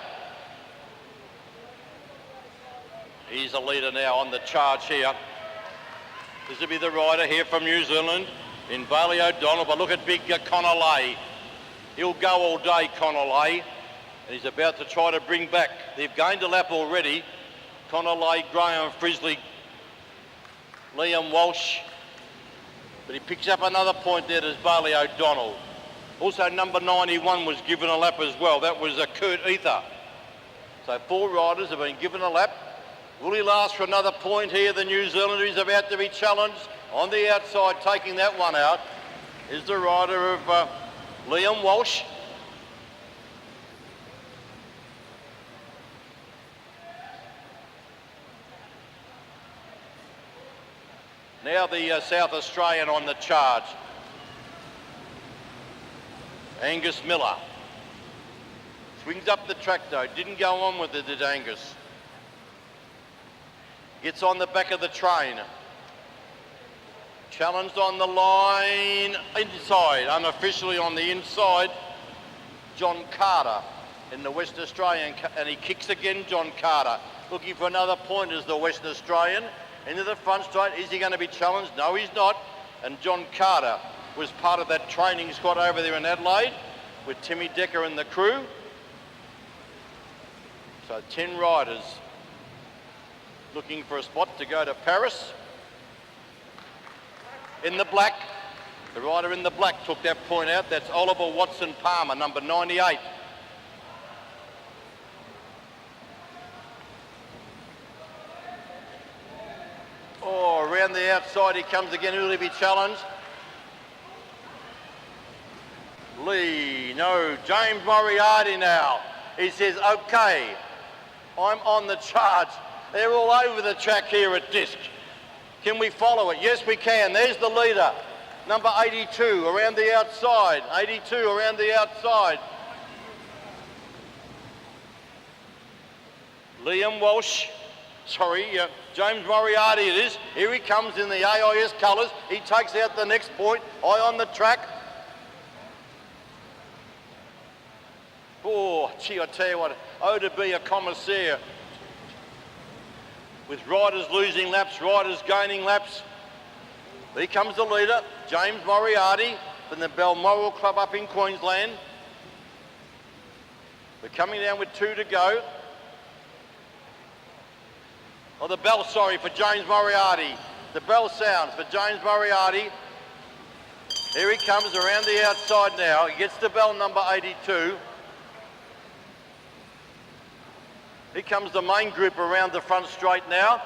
He's the leader now on the charge here. This will be the rider here from New Zealand in Bailey O'Donnell, but look at big Connor Lay. He'll go all day, Connor Lay, and he's about to try to bring back. They've gained a lap already. Connor Lay, Graham Frisley, Liam Walsh, but he picks up another point there as Bailey O'Donnell. Also number 91 was given a lap as well. That was Kurt Ether. So 4 riders have been given a lap. Will he last for another point here? The New Zealander is about to be challenged. On the outside, taking that one out, is the rider of Liam Walsh. Now the South Australian on the charge. Angus Miller. Swings up the track though, didn't go on with it, did Angus. Gets on the back of the train. Challenged on the line, inside, unofficially on the inside, John Carter in the West Australian, and he kicks again, John Carter. Looking for another point as the West Australian. Into the front straight, is he going to be challenged? No, he's not. And John Carter was part of that training squad over there in Adelaide with Timmy Decker and the crew. So 10 riders looking for a spot to go to Paris. In the black, the rider in the black took that point out. That's Oliver Watson Palmer, number 98. Oh, around the outside he comes again. Who'll he be challenged? Lee, no, James Moriarty now. He says, okay, I'm on the charge. They're all over the track here at Disc. Can we follow it? Yes, we can. There's the leader, number 82, around the outside. 82 around the outside. Liam Walsh, James Moriarty it is. Here he comes in the AIS colours. He takes out the next point, eye on the track. Oh, gee, I tell you what, oh to be a commissaire. With riders losing laps, riders gaining laps. Here comes the leader, James Moriarty from the Balmoral Club up in Queensland. We're coming down with 2 to go. Oh, the bell, sorry, for James Moriarty. The bell sounds for James Moriarty. Here he comes around the outside now. He gets the bell, number 82. Here comes the main group around the front straight now.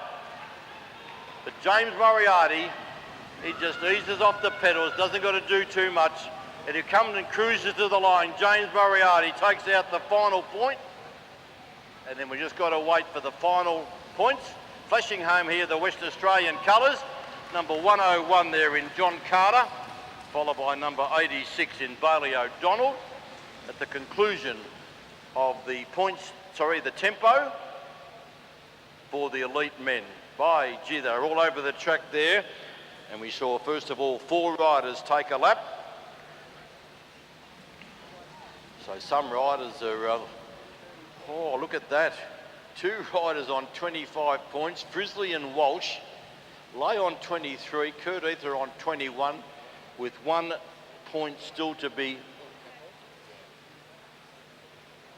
But James Moriarty, he just eases off the pedals, doesn't got to do too much. And he comes and cruises to the line. James Moriarty takes out the final point. And then we just got to wait for the final points. Flashing home here the West Australian colours. Number 101 there in John Carter, followed by number 86 in Bailey O'Donnell. At the conclusion of the points, the tempo for the elite men. By gee, they're all over the track there. And we saw, first of all, 4 riders take a lap. So some riders are, oh, look at that. 2 riders on 25 points, Frizzley and Walsh. Lay on 23, Kurt Ether on 21, with 1 point still to be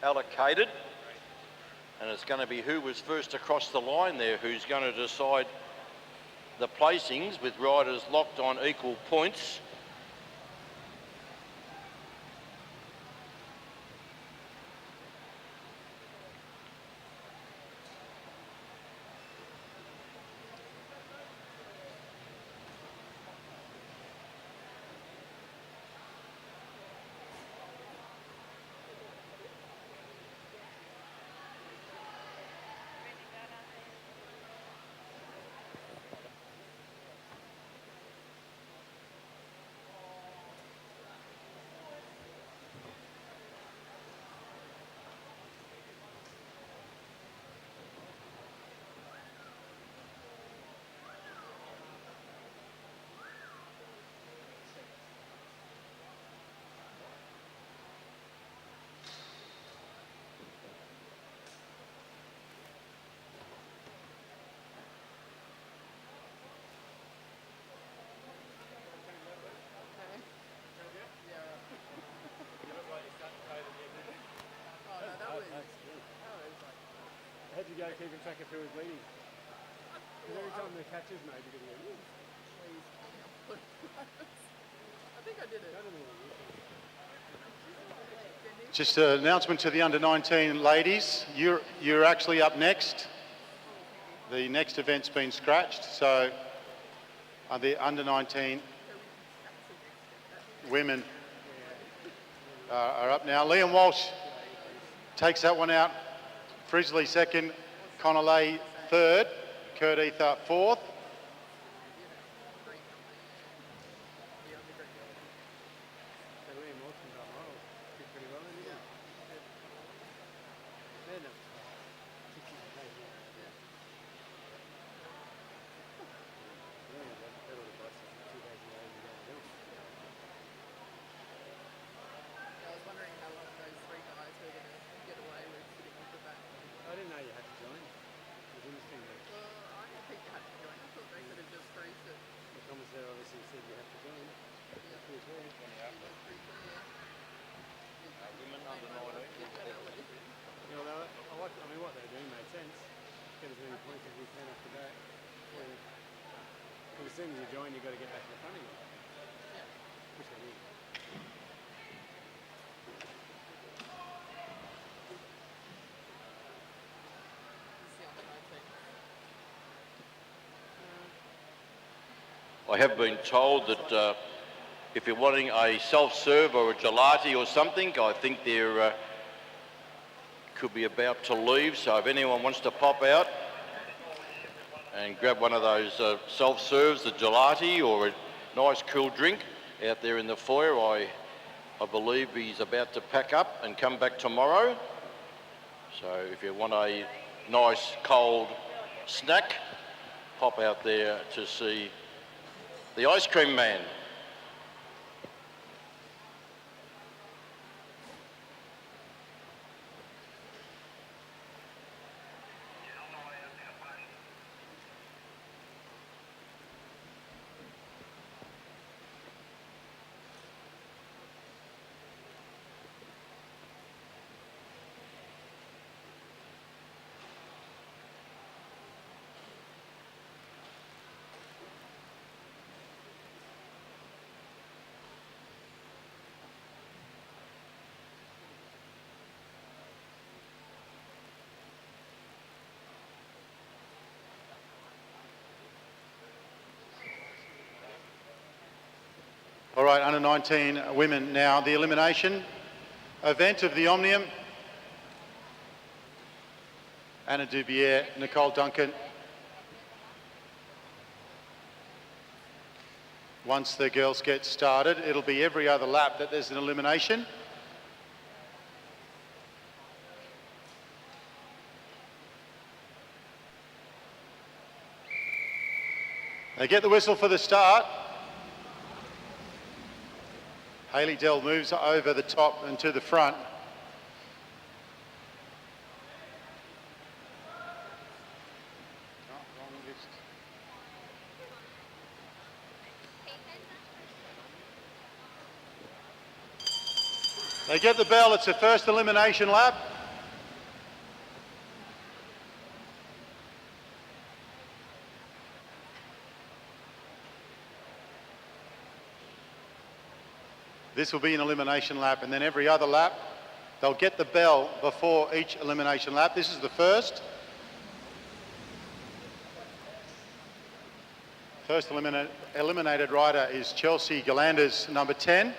allocated. And it's going to be who was first across the line there who's going to decide the placings, with riders locked on equal points. How'd you go keeping track of who was leading? Because every time the catches made, you're going to go, I think I did it. Just an announcement to the under-19 ladies. You're actually up next. The next event's been scratched, so the under-19 women are up now. Liam Walsh takes that one out. Frizzley second, Connolly third, Kurt Ether fourth. soon as you join, you've got to get back to the front again. Yeah. Which they did. This is the under-19. I have been told that if you're wanting a self-serve or a gelati or something, I think they're could be about to leave. So if anyone wants to pop out and grab one of those self-serves, the gelati or a nice cool drink out there in the foyer, I believe he's about to pack up and come back tomorrow. So if you want a nice cold snack, pop out there to see the ice cream man. All right, under 19 women now. The elimination event of the Omnium. Anna Dubier, Nicole Duncan. Once the girls get started, it'll be every other lap that there's an elimination. They get the whistle for the start. Hayley Dell moves over the top and to the front. They get the bell, it's the first elimination lap. This will be an elimination lap, and then every other lap, they'll get the bell before each elimination lap. This is the first. First eliminated rider is Chelsea Galanders, number 10.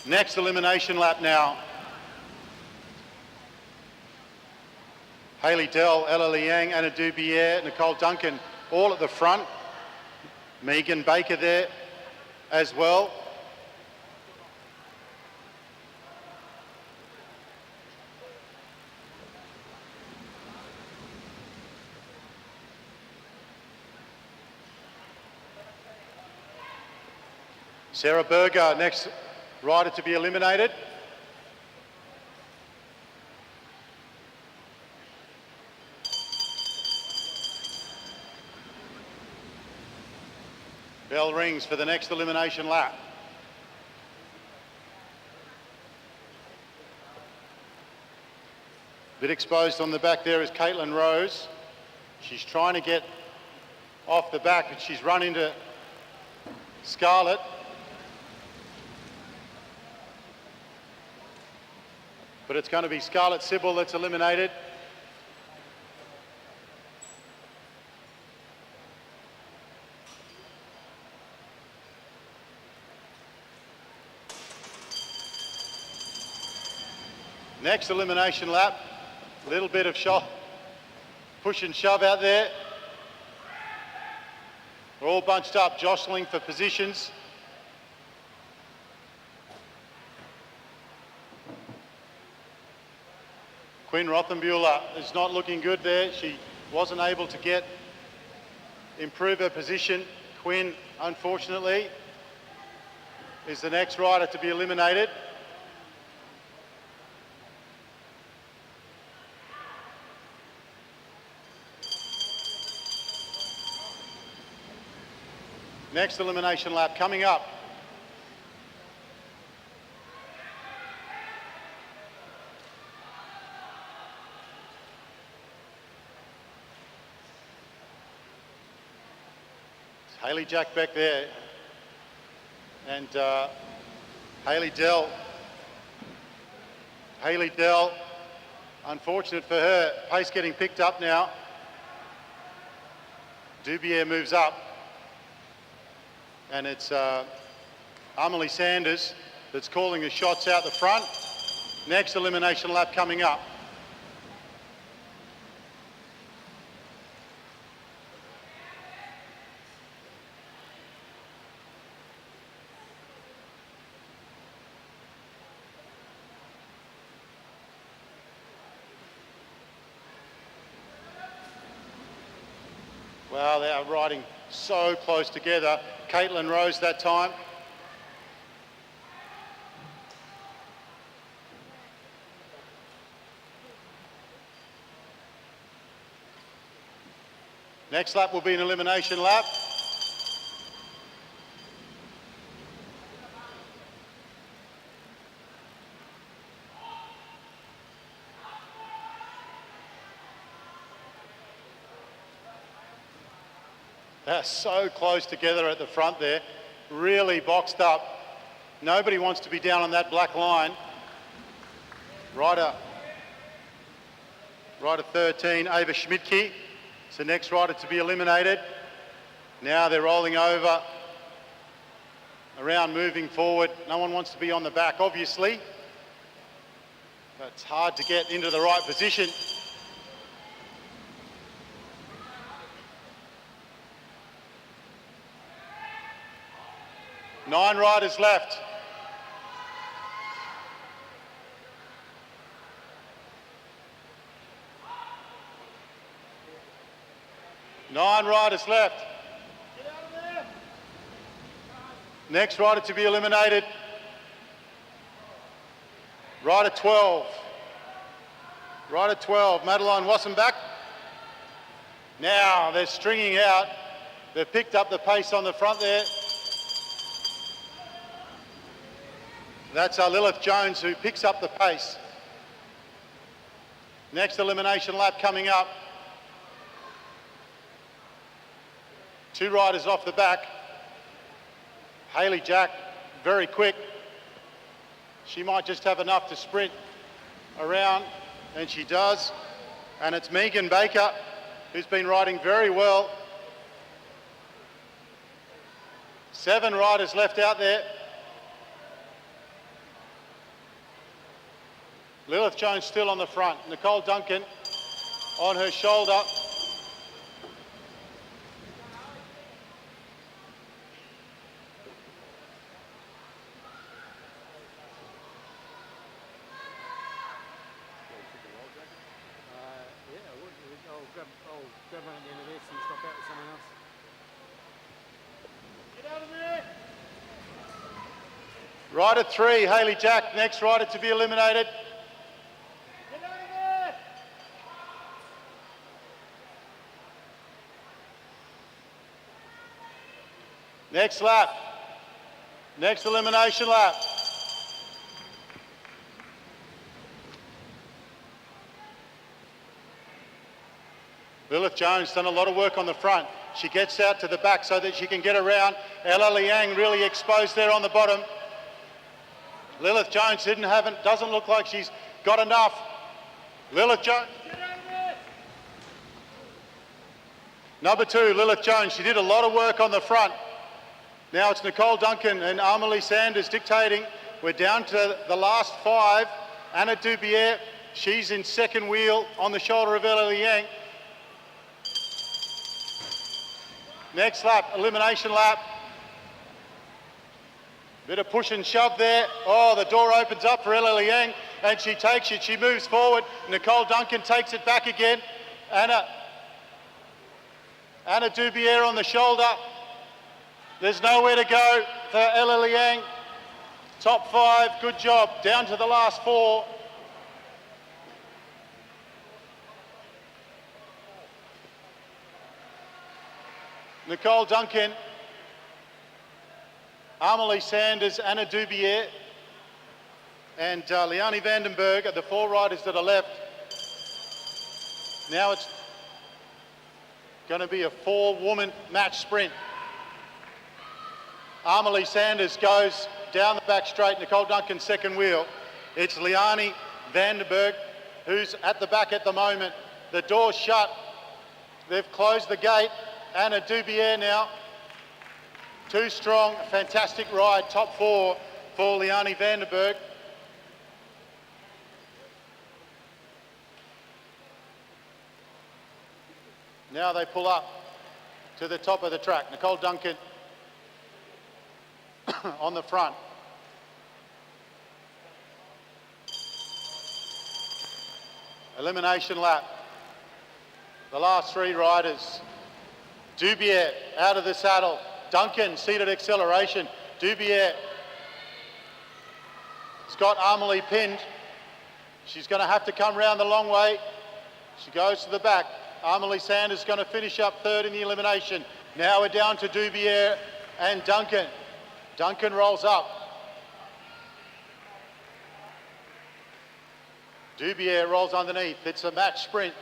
Next elimination lap now. Hayley Dell, Ella Liang, Anna Dubier, Nicole Duncan, all at the front. Megan Baker there as well. Sarah Berger, next rider to be eliminated. Bell rings for the next elimination lap. Bit exposed on the back there is Caitlin Rose. She's trying to get off the back, but she's run into Scarlett. But it's going to be Scarlett Sybil that's eliminated. Next elimination lap, a little bit of push and shove out there. We're all bunched up, jostling for positions. Quinn Rothenbuehler is not looking good there. She wasn't able to improve her position. Quinn, unfortunately, is the next rider to be eliminated. Next elimination lap coming up. Hayley Jack back there. And Hayley Dell, unfortunate for her, pace getting picked up now. Dubier moves up. And it's Amelie Sanders that's calling the shots out the front. Next elimination lap coming up. Wow, they are riding so close together. Caitlin Rose that time. Next lap will be an elimination lap. They're so close together at the front there, really boxed up. Nobody wants to be down on that black line. Rider 13, Ava Schmidtke, is the next rider to be eliminated. Now they're rolling over, around moving forward. No one wants to be on the back, obviously, but it's hard to get into the right position. Nine riders left. Nine riders left. Get out of there. Next rider to be eliminated. Rider 12. Rider 12, Madeline Wassenbach. Now they're stringing out. They've picked up the pace on the front there. That's Lilith Jones who picks up the pace. Next elimination lap coming up. Two riders off the back. Hayley Jack, very quick. She might just have enough to sprint around, and she does. And it's Megan Baker, who's been riding very well. 7 riders left out there. Lilith Jones still on the front. Nicole Duncan on her shoulder. I'll grab one at the end of this and swap out with someone else. Get out of there! Rider 3, Hayley Jack, next rider to be eliminated. Get out of there! Next lap. Next elimination lap. Lilith Jones done a lot of work on the front. She gets out to the back so that she can get around. Ella Liang really exposed there on the bottom. Lilith Jones doesn't look like she's got enough. Lilith Jones. Number 2, Lilith Jones. She did a lot of work on the front. Now it's Nicole Duncan and Amelie Sanders dictating. We're down to the last 5. Anna Dubier, she's in second wheel on the shoulder of Ella Liang. Next lap, elimination lap. Bit of push and shove there. Oh, the door opens up for Ella Liang and she takes it. She moves forward. Nicole Duncan takes it back again. Anna Dubier on the shoulder. There's nowhere to go for Ella Liang. Top 5, good job. Down to the last 4. Nicole Duncan, Amelie Sanders, Anna Dubier, and Leonie Vandenberg are the 4 riders that are left. Now it's going to be a 4-woman match sprint. Amelie Sanders goes down the back straight, Nicole Duncan second wheel. It's Liani Vandenberg who's at the back at the moment. The door's shut. They've closed the gate. Anna Dubier now. Too strong, fantastic ride, top four for Liani Vandenberg. Now they pull up to the top of the track. Nicole Duncan on the front. Elimination lap. The last three riders. Dubier out of the saddle. Duncan seated acceleration. Dubier. Scott Amelie pinned. She's going to have to come round the long way. She goes to the back. Amelie Sanders going to finish up third in the elimination. Now we're down to Dubier and Duncan. Duncan rolls up. Dubier rolls underneath. It's a match sprint.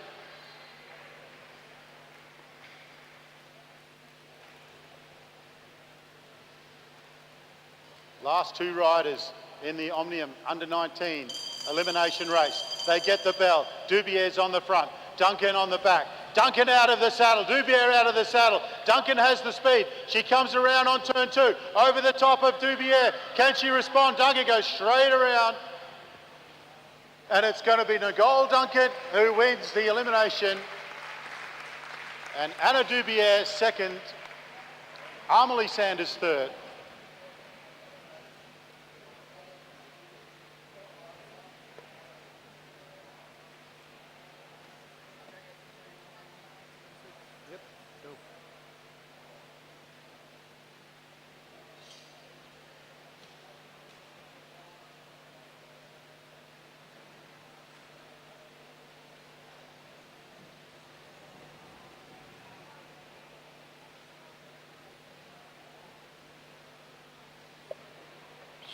Last two riders in the Omnium under 19 elimination race. They get the bell. Dubier's on the front. Duncan on the back. Duncan out of the saddle. Dubier out of the saddle. Duncan has the speed. She comes around on turn two. Over the top of Dubier. Can she respond? Duncan goes straight around. And it's going to be Nicole Duncan who wins the elimination. And Anna Dubier second. Amelie Sanders third.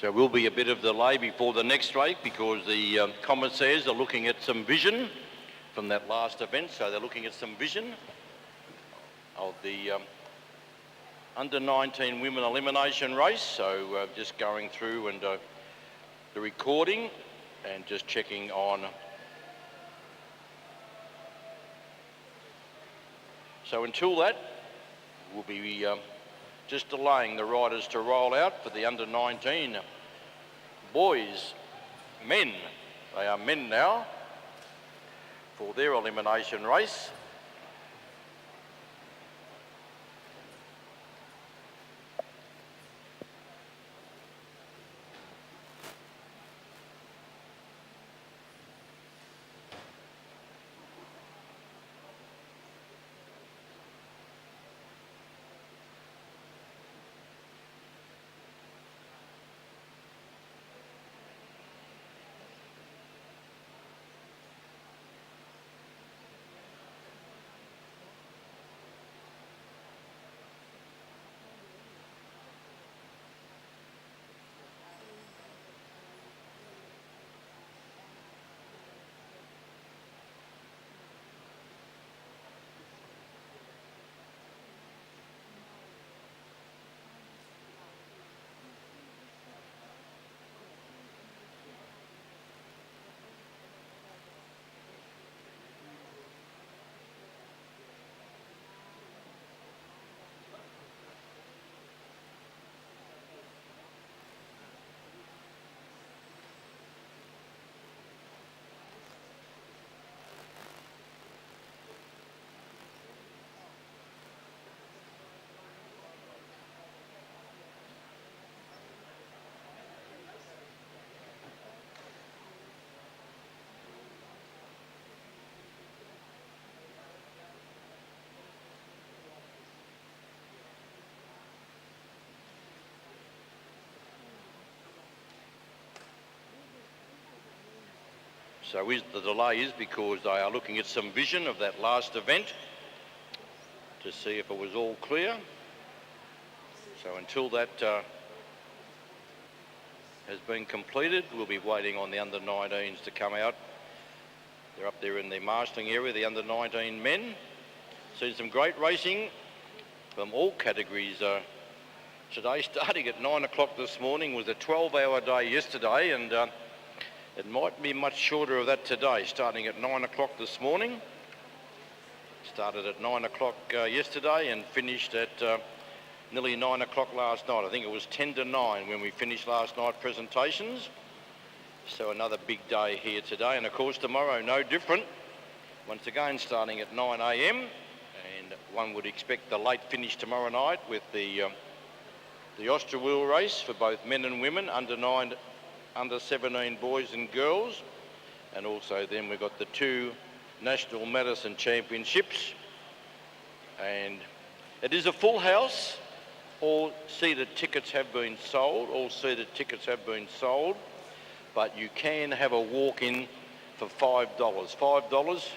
So will be a bit of delay before the next race because the commissaires are looking at some vision from that last event. So they're looking at some vision of the under 19 women elimination race. So just going through and the recording and just checking on. So until that, we'll be just delaying the riders to roll out for the under 19 boys, men. They are men now for their elimination race. So the delay is because they are looking at some vision of that last event to see if it was all clear. So until that has been completed, we'll be waiting on the under 19s to come out. They're up there in the marshalling area, the under 19 men. Seen some great racing from all categories today, starting at 9 o'clock this morning, was a 12-hour day yesterday, and it might be much shorter of that today, starting at 9 o'clock this morning. Started at 9 o'clock yesterday and finished at nearly 9 o'clock last night. I think it was 10 to 9 when we finished last night presentations. So another big day here today, and of course tomorrow no different. Once again starting at 9 a.m. and one would expect the late finish tomorrow night with the Austria wheel race for both men and women, under 9, under 17 boys and girls, and also then we've got the 2 National Medicine Championships, and it is a full house. All seated tickets have been sold. But you can have a walk-in for $5. $5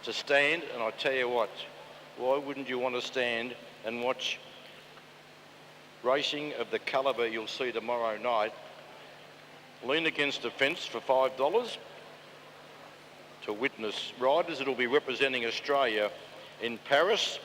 to stand, and I tell you what, why wouldn't you want to stand and watch racing of the calibre you'll see tomorrow night? Lean against a fence for $5 to witness riders that'll be representing Australia in Paris.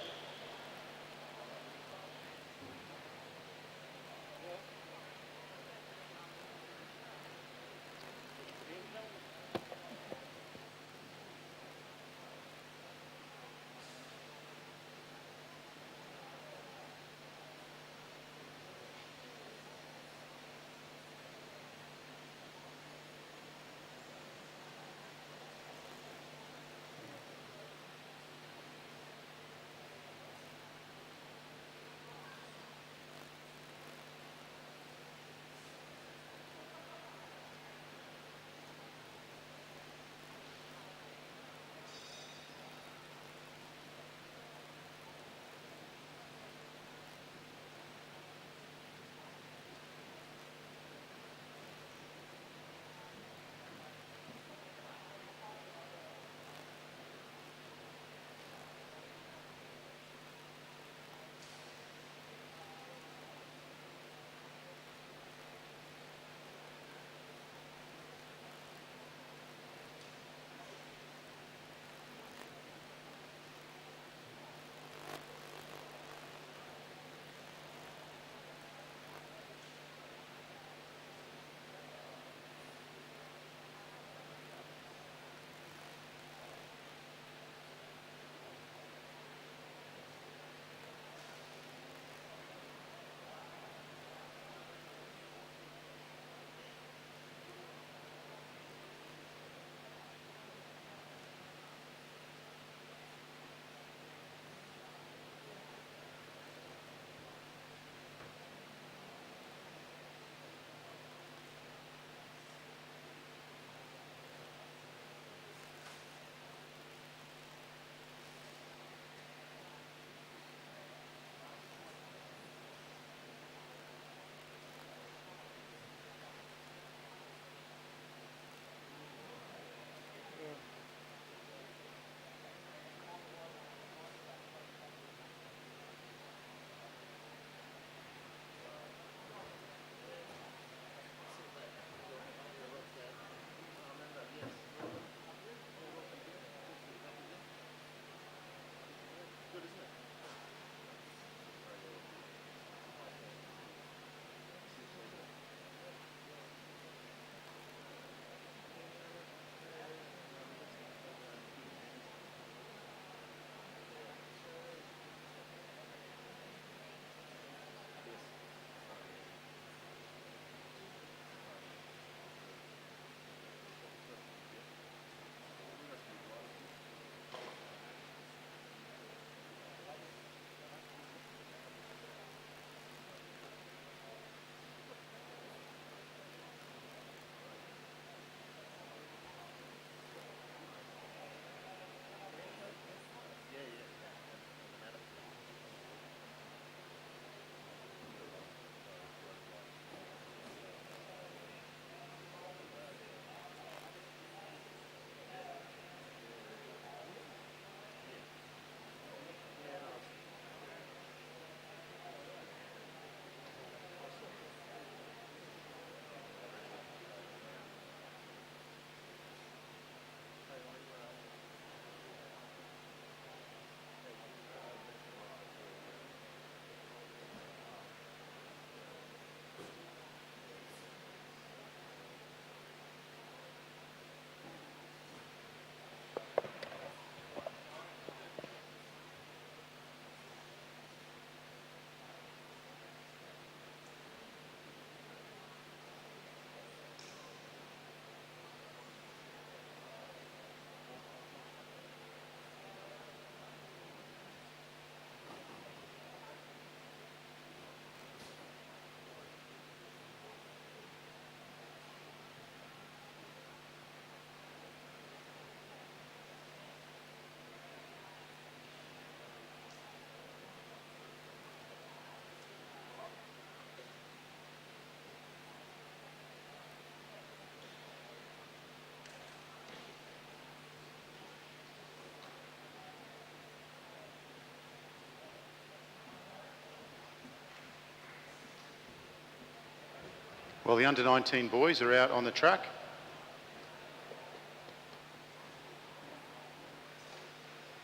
Well, the under-19 boys are out on the track.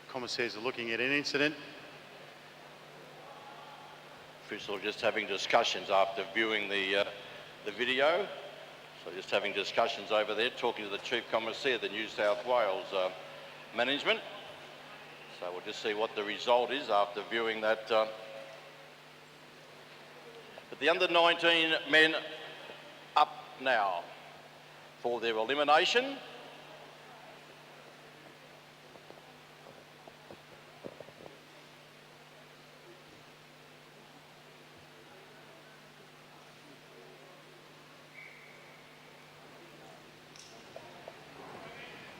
Commissaires are looking at an incident. Officials just having discussions after viewing the video. So just having discussions over there, talking to the Chief Commissaire, the New South Wales management. So we'll just see what the result is after viewing that. But the under-19 men up now for their elimination.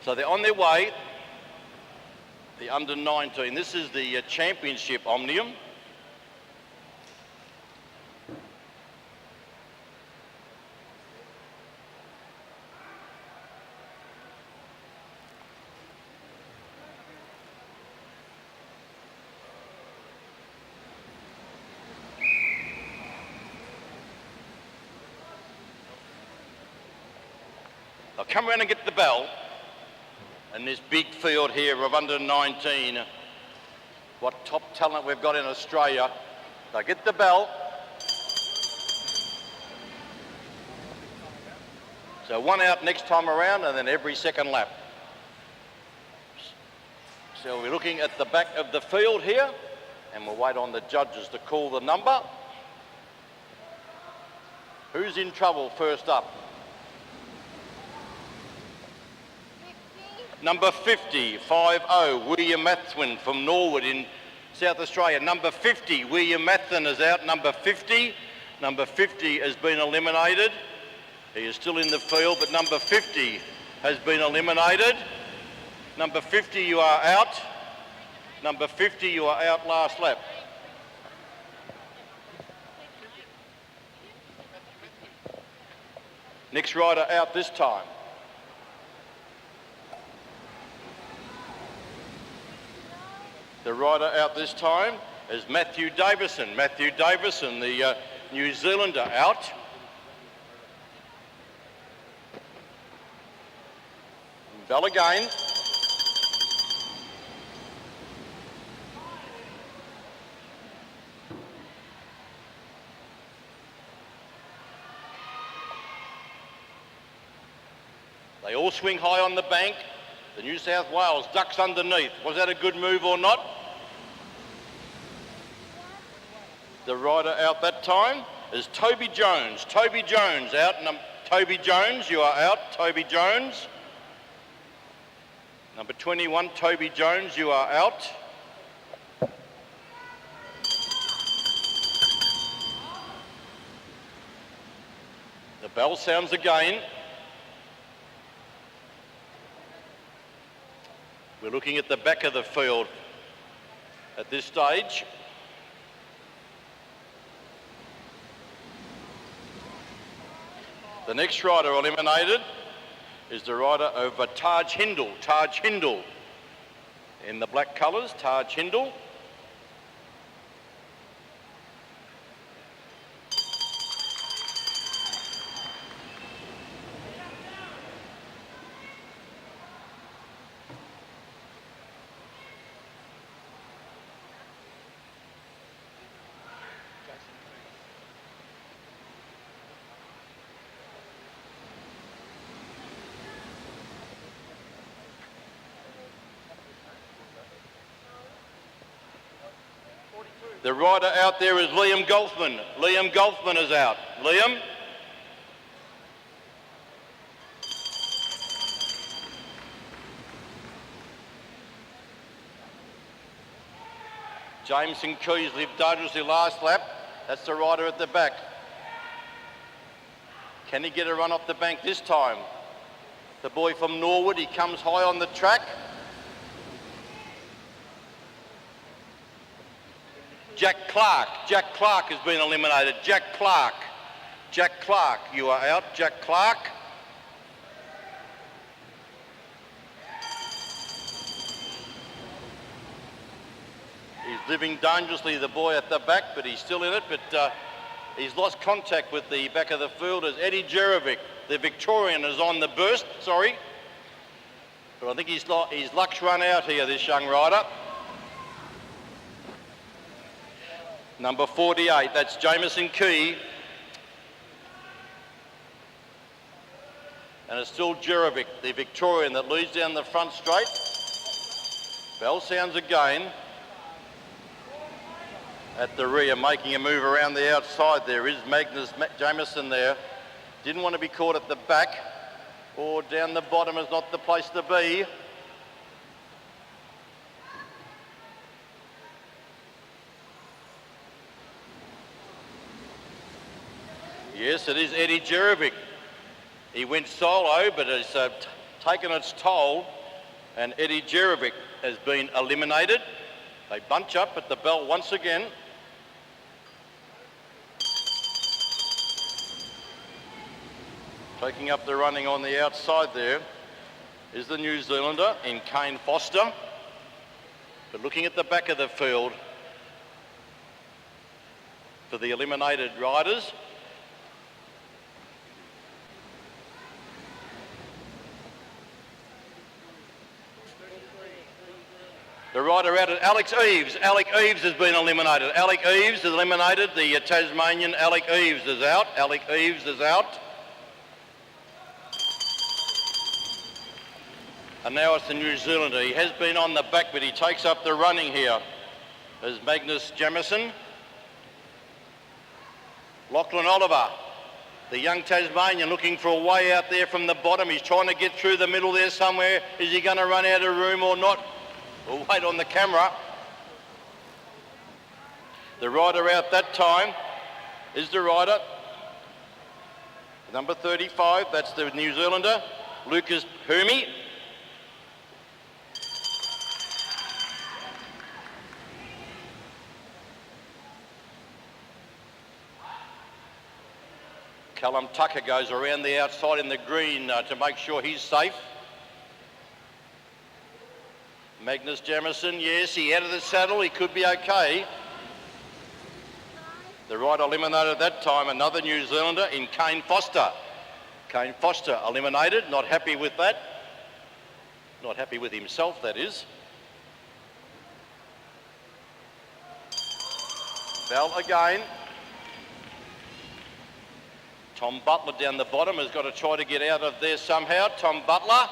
So they're on their way, the under-19. This is the championship Omnium. They'll come around and get the bell. And this big field here of under-19, what top talent we've got in Australia. They get the bell. So one out next time around and then every second lap. So we're looking at the back of the field here and we'll wait on the judges to call the number. Who's in trouble first up? Number 50, 5-0, William Mathwin from Norwood in South Australia. Number 50, William Mathwin is out. Number 50 has been eliminated. He is still in the field, but number 50 has been eliminated. Number 50, you are out. Number 50, you are out last lap. Next rider out this time. The rider out this time is Matthew Davison. Matthew Davison, the New Zealander, out. Bell again. They all swing high on the bank. The New South Wales ducks underneath. Was that a good move or not? The rider out that time is Toby Jones. Toby Jones out. Toby Jones, you are out. Toby Jones. Number 21, Toby Jones, you are out. The bell sounds again. We're looking at the back of the field at this stage. The next rider eliminated is the rider of Taj Hindle. Taj Hindle in the black colours, Taj Hindle. The rider out there is Liam Golfman. Liam Golfman is out. Liam? Jameson Keys lived dangerously last lap. That's the rider at the back. Can he get a run off the bank this time? The boy from Norwood, he comes high on the track. Jack Clark has been eliminated. Jack Clark, you are out. Jack Clark. He's living dangerously, the boy at the back, but he's still in it. But He's lost contact with the back of the field as Eddie Jerovic, the Victorian, is on the burst, sorry. But I think his luck's run out here, this young rider. Number 48, that's Jameson Key. And it's still Jerovic, the Victorian, that leads down the front straight. Bell sounds again. At the rear, making a move around the outside there is Magnus Jameson there. Didn't want to be caught at the back, or down the bottom is not the place to be. Yes, it is Eddie Jerovic. He went solo, but it's taken its toll, and Eddie Jerovic has been eliminated. They bunch up at the bell once again. Taking up the running on the outside there is the New Zealander in Kane Foster. But looking at the back of the field for the eliminated riders, the rider out at Alex Eves. Alec Eves has been eliminated. Alec Eves is eliminated. The Tasmanian Alec Eves is out. Alec Eves is out. And now it's the New Zealander. He has been on the back, but he takes up the running here as Magnus Jamieson. Lachlan Oliver, the young Tasmanian, looking for a way out there from the bottom. He's trying to get through the middle there somewhere. Is he going to run out of room or not? We'll wait on the camera. The rider out that time is the rider, number 35, that's the New Zealander, Lucas Hermie. Callum Tucker goes around the outside in the green to make sure he's safe. Magnus Jamieson, yes, he out of the saddle, he could be okay. The rider eliminated that time, another New Zealander in Kane Foster. Kane Foster eliminated, not happy with that. Not happy with himself, that is. Bell again. Tom Butler down the bottom has got to try to get out of there somehow. Tom Butler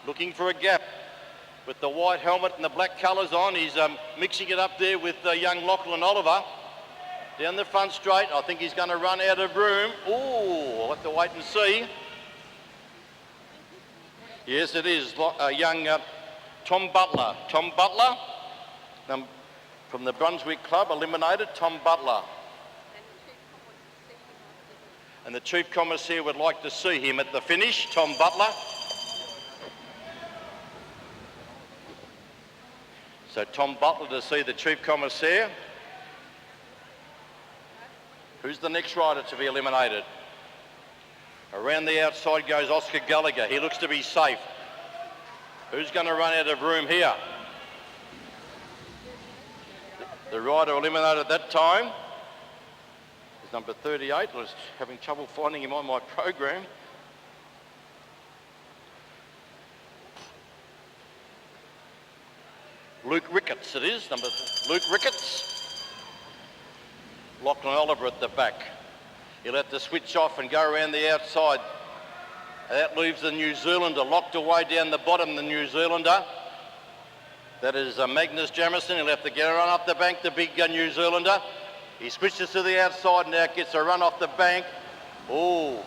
looking for a gap. With the white helmet and the black colours on, he's mixing it up there with young Lachlan Oliver. Down the front straight, I think he's going to run out of room. Ooh, I'll have to wait and see. Yes, it is young Tom Butler. Tom Butler, from the Brunswick Club, eliminated Tom Butler. And the Chief Commissaire would like to see him at the finish, Tom Butler. So Tom Butler to see the Chief Commissaire. Who's the next rider to be eliminated? Around the outside goes Oscar Gallagher. He looks to be safe. Who's going to run out of room here? The rider eliminated that time is number 38. I was having trouble finding him on my program. Luke Ricketts it is, Luke Ricketts. Lachlan Oliver at the back. He'll have to switch off and go around the outside. And that leaves the New Zealander locked away down the bottom, the New Zealander. That is Magnus Jamieson. He'll have to get a run up the bank, the big New Zealander. He switches to the outside now, gets a run off the bank. Oh,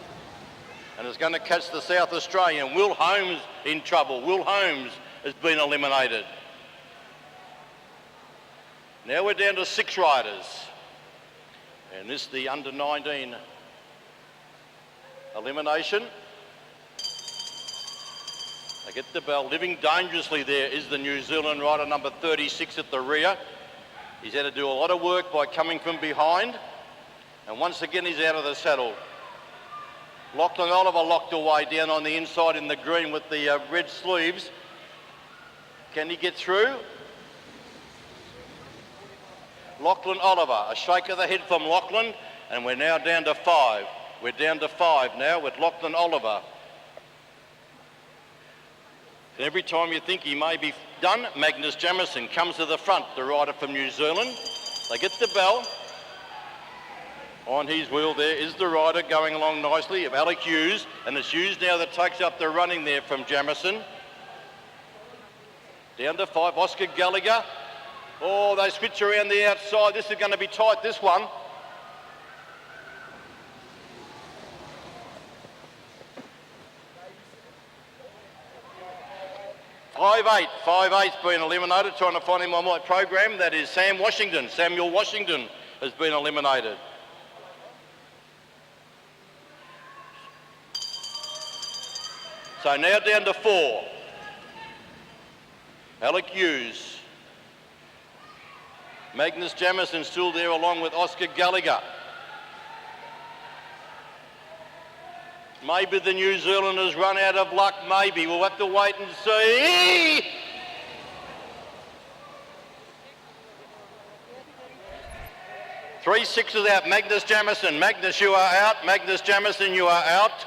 and is going to catch the South Australian. Will Holmes in trouble. Will Holmes has been eliminated. Now we're down to 6 riders. And this is the under-19 elimination. They get the bell. Living dangerously there is the New Zealand rider, number 36 at the rear. He's had to do a lot of work by coming from behind. And once again, he's out of the saddle. Lachlan Oliver locked away down on the inside in the green with the red sleeves. Can he get through? Lachlan Oliver, a shake of the head from Lachlan. and we're now down to 5. We're down to 5 now with Lachlan Oliver. And every time you think he may be done, Magnus Jamieson comes to the front, the rider from New Zealand. They get the bell. On his wheel there is the rider going along nicely of Alec Hughes, and it's Hughes now that takes up the running there from Jamieson. Down to 5, Oscar Gallagher. Oh, they switch around the outside. This is going to be tight, this one. 5'8", 5'8's been eliminated, trying to find him on my program. That is Samuel Washington has been eliminated. So now down to 4. Alec Hughes. Magnus Jamieson still there along with Oscar Gallagher. Maybe the New Zealanders run out of luck, maybe. We'll have to wait and see. Three sixes out, Magnus Jamieson. Magnus, you are out. Magnus Jamieson, you are out.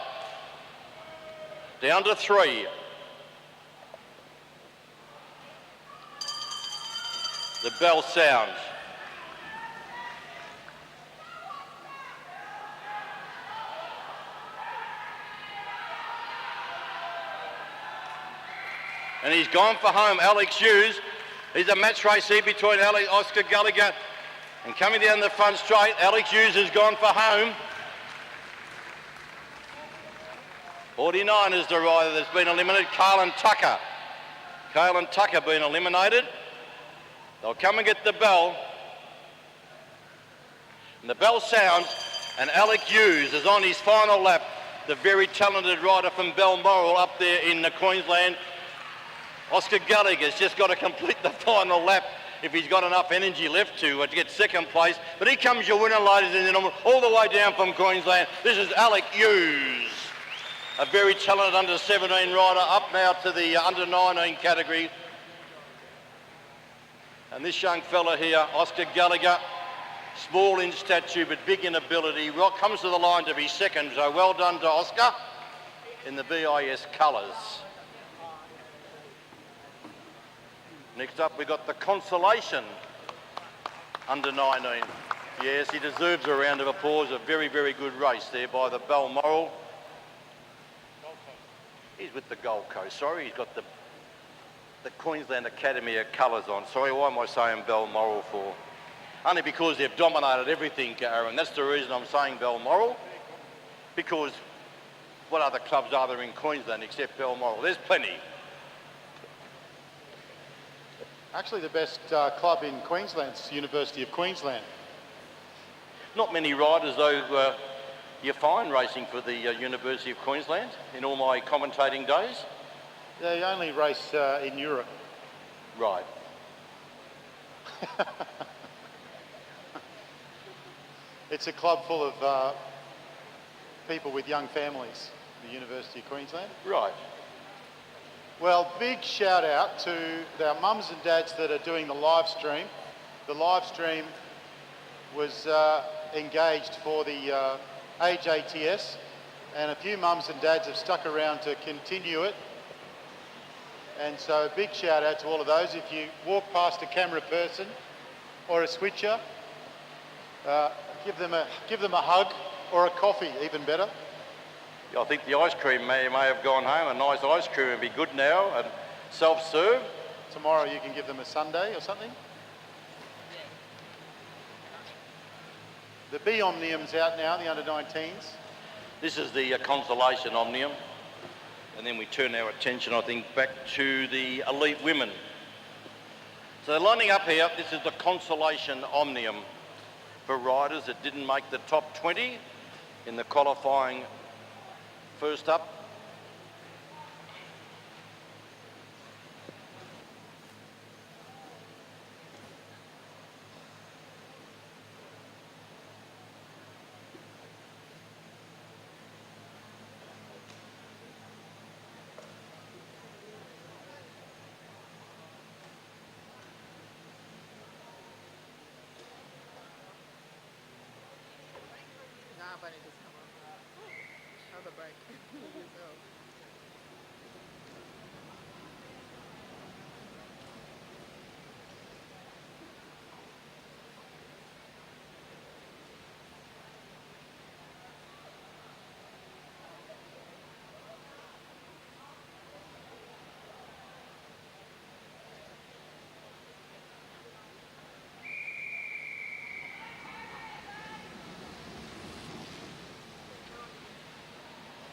Down to 3. The bell sounds. And he's gone for home, Alex Hughes. He's a match race here between Oscar Gallagher and coming down the front straight. Alex Hughes has gone for home. 49 is the rider that's been eliminated, Carlin Tucker. Carlin Tucker been eliminated. They'll come and get the bell. And the bell sounds, and Alec Hughes is on his final lap. The very talented rider from Balmoral up there in Queensland. Oscar Gallagher's just got to complete the final lap if he's got enough energy left to get second place. But here comes your winner, ladies and gentlemen, all the way down from Queensland. This is Alec Hughes, a very talented under-17 rider, up now to the under-19 category. And this young fella here, Oscar Gallagher, small in stature but big in ability, comes to the line to be second, so well done to Oscar in the BIS colours. Next up, we've got the Consolation under 19. Yes, he deserves a round of applause. A very, very good race there by the Balmoral. He's with the Gold Coast, sorry. He's got the Queensland Academy of colours on. Sorry, why am I saying Balmoral for? Only because they've dominated everything, Aaron. That's the reason I'm saying Balmoral. Because what other clubs are there in Queensland except Balmoral? There's plenty. Actually, the best club in Queensland's University of Queensland. Not many riders, though, you find racing for the University of Queensland in all my commentating days. They only race in Europe. Right. It's a club full of people with young families, the University of Queensland. Right. Well, big shout out to our mums and dads that are doing the live stream. The live stream was engaged for the AJTS, and a few mums and dads have stuck around to continue it. And so a big shout out to all of those. If you walk past a camera person or a switcher, give them a hug or a coffee, even better. I think the ice cream may have gone home. A nice ice cream would be good now, and self-serve. Tomorrow you can give them a sundae or something. The B Omnium's out now, the under-19s. This is the Consolation Omnium. And then we turn our attention, I think, back to the elite women. So they're lining up here. This is the Consolation Omnium for riders that didn't make the top 20 in the qualifying first up. funny just come on. Have a break. Yourself.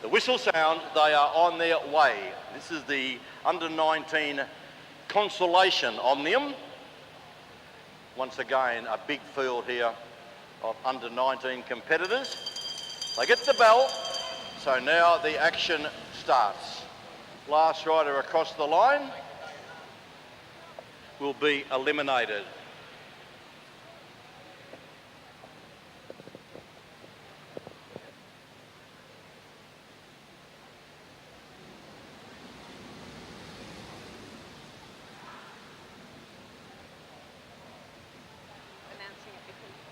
The whistle sound, they are on their way. This is the under-19 Consolation Omnium. Once again, a big field here of under-19 competitors. They get the bell, so now the action starts. Last rider across the line will be eliminated.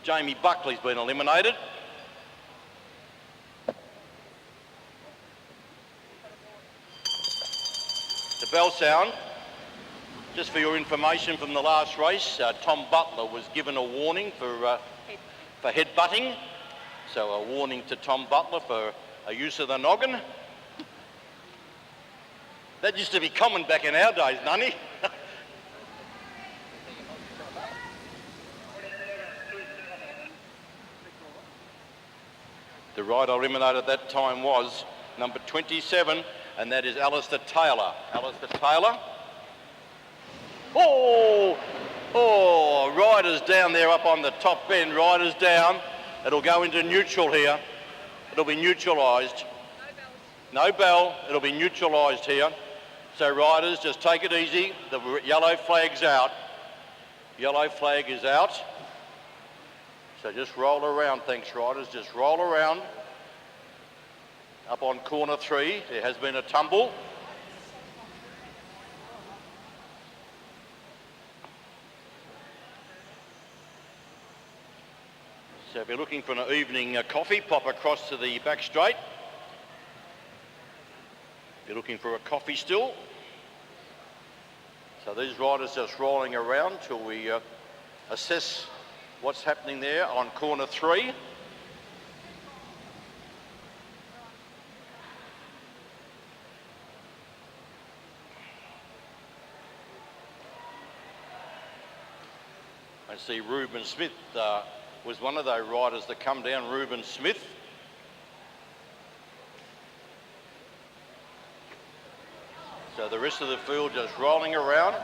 Jamie Buckley's been eliminated. The bell sound, just for your information from the last race, Tom Butler was given a warning for headbutting. So a warning to Tom Butler for a use of the noggin. That used to be common back in our days, Nunny. The rider eliminated at that time was number 27, and that is Alistair Taylor. Alistair Taylor. Oh, riders down there up on the top end, riders down. It'll go into neutral here. It'll be neutralised. No bell, it'll be neutralised here. So riders, just take it easy. The yellow flag's out. Yellow flag is out. So just roll around, thanks riders, just roll around. Up on corner 3, there has been a tumble. So if you're looking for an evening coffee, pop across to the back straight. If you're looking for a coffee still. So these riders just rolling around till we assess what's happening there on corner 3. I see Reuben Smith was one of those riders that come down, Reuben Smith. So the rest of the field just rolling around.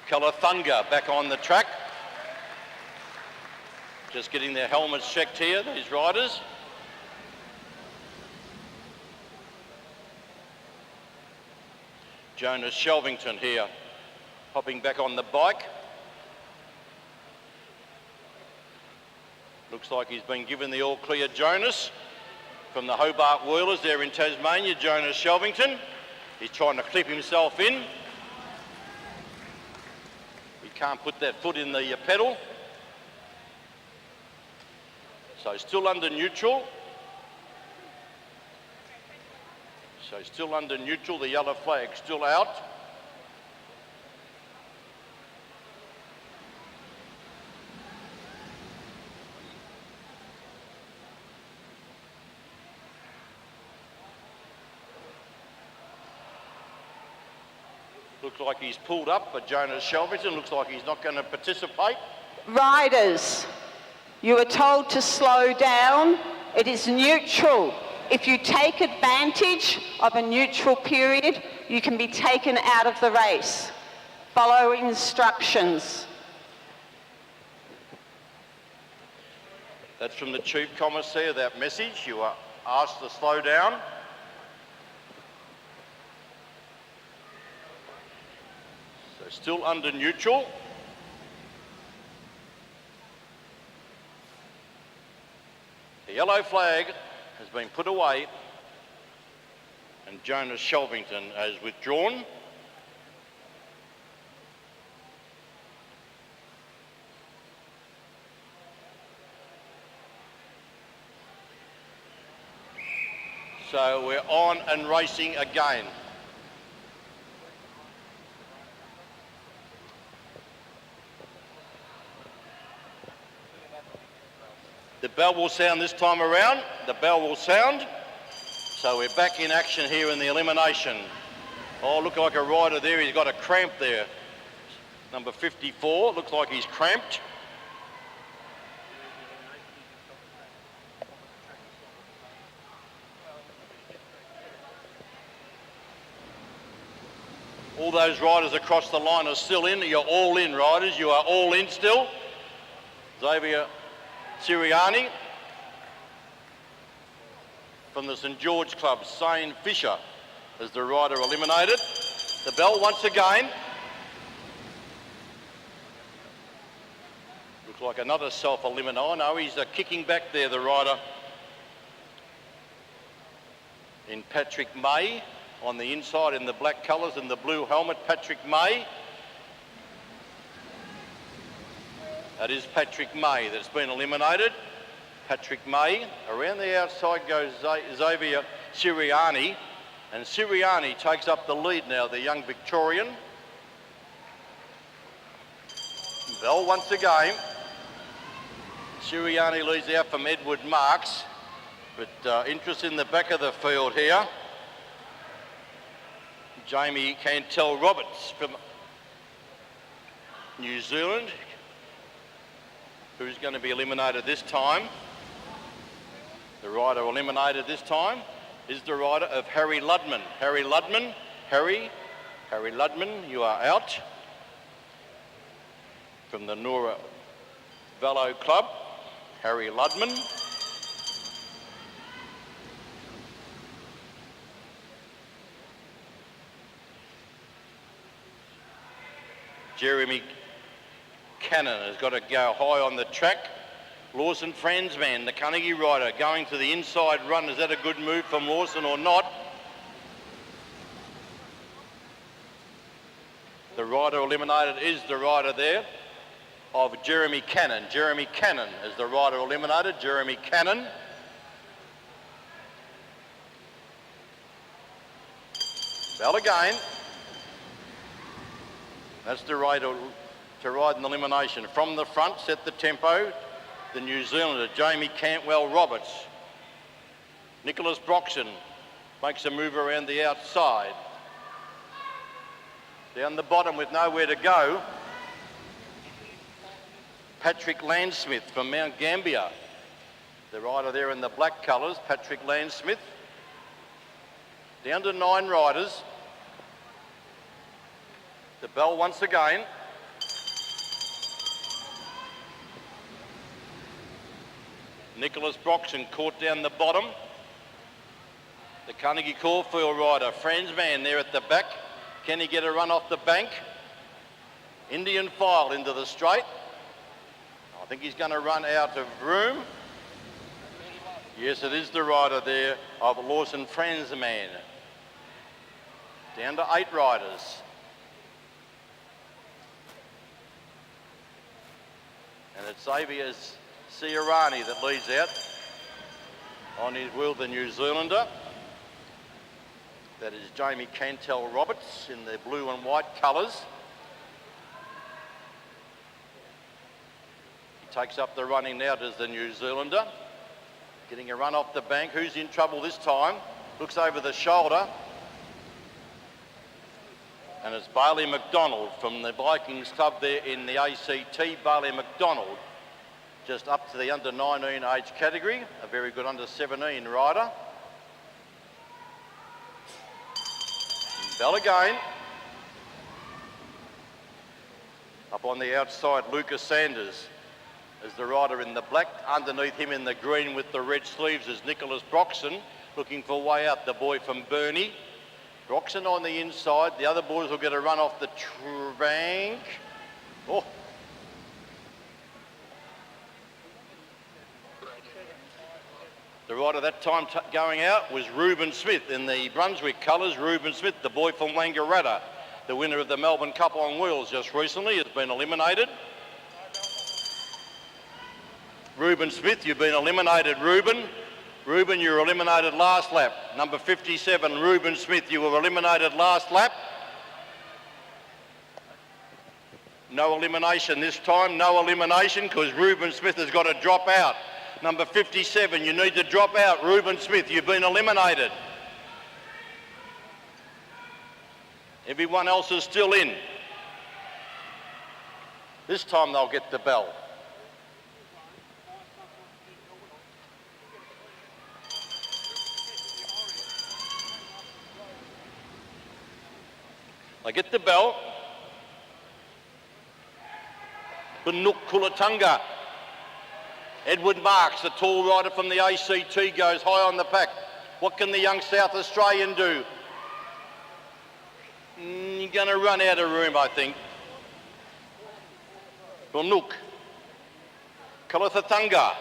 Calathunga back on the track. Just getting their helmets checked here, these riders. Jonas Shelvington here, hopping back on the bike. Looks like he's been given the all clear, Jonas, from the Hobart Wheelers there in Tasmania, Jonas Shelvington. He's trying to clip himself in. Can't put that foot in the pedal. So still under neutral. So still under neutral, the yellow flag still out. Looks like he's pulled up, but Jonas Shelvington looks like he's not going to participate. Riders, you are told to slow down. It is neutral. If you take advantage of a neutral period, you can be taken out of the race. Follow instructions. That's from the Chief Commissary, that message. You are asked to slow down. So still under neutral. The yellow flag has been put away and Jonas Shelvington has withdrawn. So we're on and racing again. The bell will sound this time around. The bell will sound. So we're back in action here in the elimination. Oh, look like a rider there. He's got a cramp there. Number 54. Looks like he's cramped. All those riders across the line are still in. You're all in, riders. You are all in still. Xavier Siriani from the St George Club, Shane Fisher as the rider eliminated. The bell once again. Looks like another self-eliminate. Oh no, he's kicking back there, the rider in Patrick May. On the inside in the black colours and the blue helmet, Patrick May. That is Patrick May that's been eliminated. Patrick May. Around the outside goes Xavier Siriani. And Siriani takes up the lead now, the young Victorian. Bell once again. Siriani leads out from Edward Marks. But interest in the back of the field here. Jamie Cantel Roberts from New Zealand, who's going to be eliminated this time. The rider eliminated this time is the rider of Harry Ludman. Harry Ludman, Harry Ludman, you are out from the Nora Velo Club. Harry Ludman. Jeremy Cannon has got to go high on the track. Lawson Franzman, the Carnegie rider, going to the inside run. Is that a good move from Lawson or not? The rider eliminated is the rider there of Jeremy Cannon. Jeremy Cannon is the rider eliminated. Jeremy Cannon. Bell again. That's the rider to ride in the elimination. From the front, set the tempo. The New Zealander, Jamie Cantwell Roberts. Nicholas Broxton makes a move around the outside. Down the bottom with nowhere to go, Patrick Landsmith from Mount Gambier. The rider there in the black colours, Patrick Landsmith. Down to 9 riders. The bell once again. Nicholas Broxton caught down the bottom. The Carnegie Caulfield rider, Franzman there at the back. Can he get a run off the bank? Indian File into the straight. I think he's going to run out of room. Yes, it is the rider there of Lawson Franzman. Down to 8 riders. And it's Xavier Siriani that leads out on his wheel, the New Zealander. That is Jamie Cantel Roberts in the blue and white colours. He takes up the running now as the New Zealander. Getting a run off the bank. Who's in trouble this time? Looks over the shoulder. And it's Bailey McDonald from the Vikings club there in the ACT. Bailey McDonald, just up to the under 19 age category. A very good under 17 rider. Bell again. Up on the outside, Lucas Sanders. is the rider in the black. Underneath him in the green with the red sleeves is Nicholas Broxton, looking for way out, the boy from Burnie. Broxton on the inside. The other boys will get a run off the bank. Oh. The rider that time going out was Reuben Smith in the Brunswick colours. Reuben Smith, the boy from Wangaratta, the winner of the Melbourne Cup on wheels just recently, has been eliminated. Reuben Smith, you've been eliminated, Reuben. Reuben, you were eliminated last lap. Number 57, Reuben Smith, you were eliminated last lap. No elimination this time, no elimination, because Reuben Smith has got to drop out. Number 57, you need to drop out. Reuben Smith, you've been eliminated. Everyone else is still in. This time they'll get the bell. They get the bell. Banuk Kulatunga. Edward Marks, the tall rider from the ACT, goes high on the pack. What can the young South Australian do? You're going to run out of room, I think. Banuk. Kulatunga.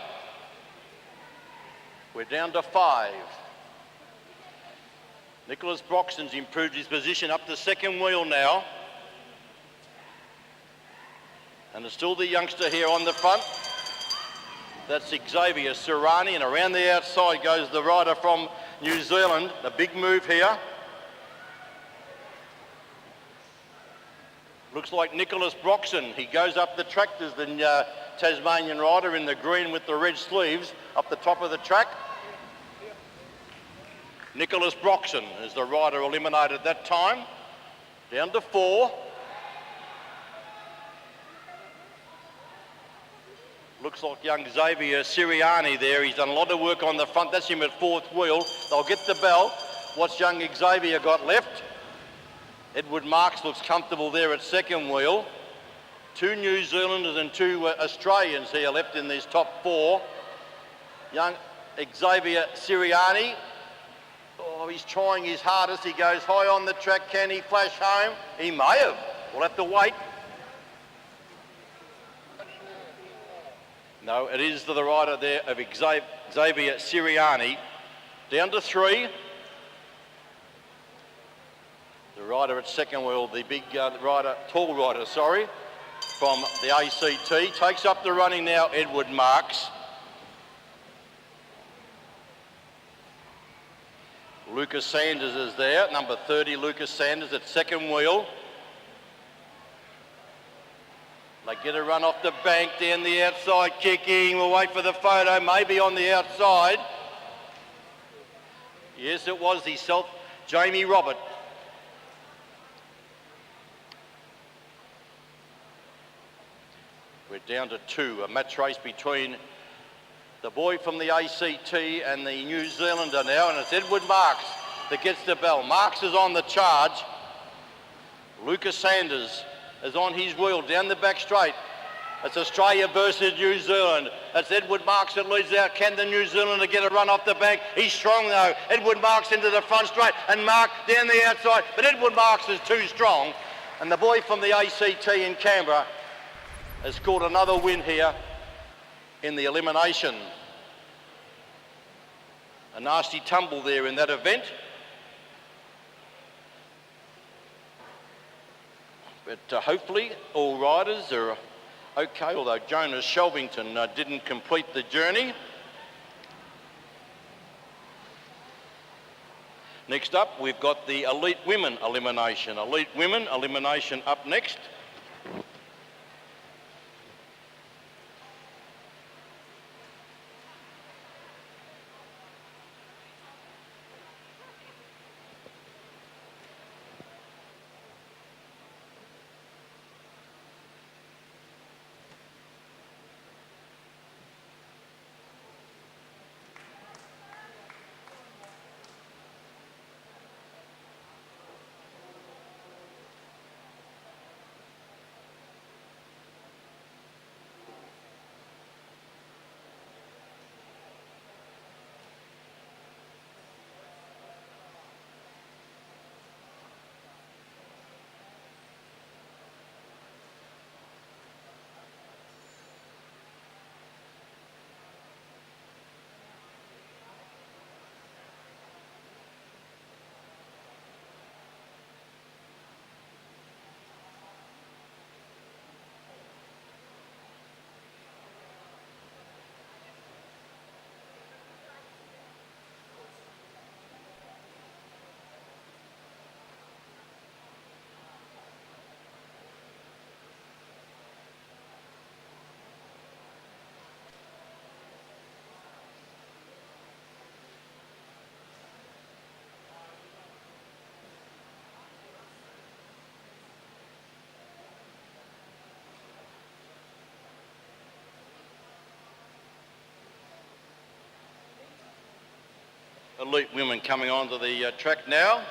We're down to 5. Nicholas Broxton's improved his position up to second wheel now. And there's still the youngster here on the front. That's Xavier Sirani, and around the outside goes the rider from New Zealand. A big move here. Looks like Nicholas Broxton. He goes up the track. There's the Tasmanian rider in the green with the red sleeves up the top of the track. Nicholas Broxton is the rider eliminated that time. Down to 4. Looks like young Xavier Siriani there. He's done a lot of work on the front. That's him at 4th wheel. They'll get the bell. What's young Xavier got left? Edward Marks looks comfortable there at 2nd wheel. 2 New Zealanders and 2 Australians here left in these top 4. Young Xavier Siriani. Oh, he's trying his hardest. He goes high on the track. Can he flash home? He may have. We'll have to wait. No, it is the rider there of Xavier Siriani. Down to 3. The rider at 2nd wheel, the big tall rider, from the ACT. Takes up the running now, Edward Marks. Lucas Sanders is there, number 30, Lucas Sanders at 2nd wheel. They get a run off the bank, down the outside, kicking. We'll wait for the photo, maybe on the outside. Yes, it was himself, Jamie Robert. We're down to 2, a match race between the boy from the ACT and the New Zealander now, and it's Edward Marks that gets the bell. Marks is on the charge. Lucas Sanders is on his wheel down the back straight. It's Australia versus New Zealand. That's Edward Marks that leads out. Can the New Zealander get a run off the bank? He's strong though. Edward Marks into the front straight and Mark down the outside. But Edward Marks is too strong. And the boy from the ACT in Canberra has scored another win here in the elimination. A nasty tumble there in that event. But hopefully all riders are okay, although Jonas Shelvington didn't complete the journey. Next up, we've got the Elite Women elimination. Elite Women elimination up next. elite women coming onto the track now.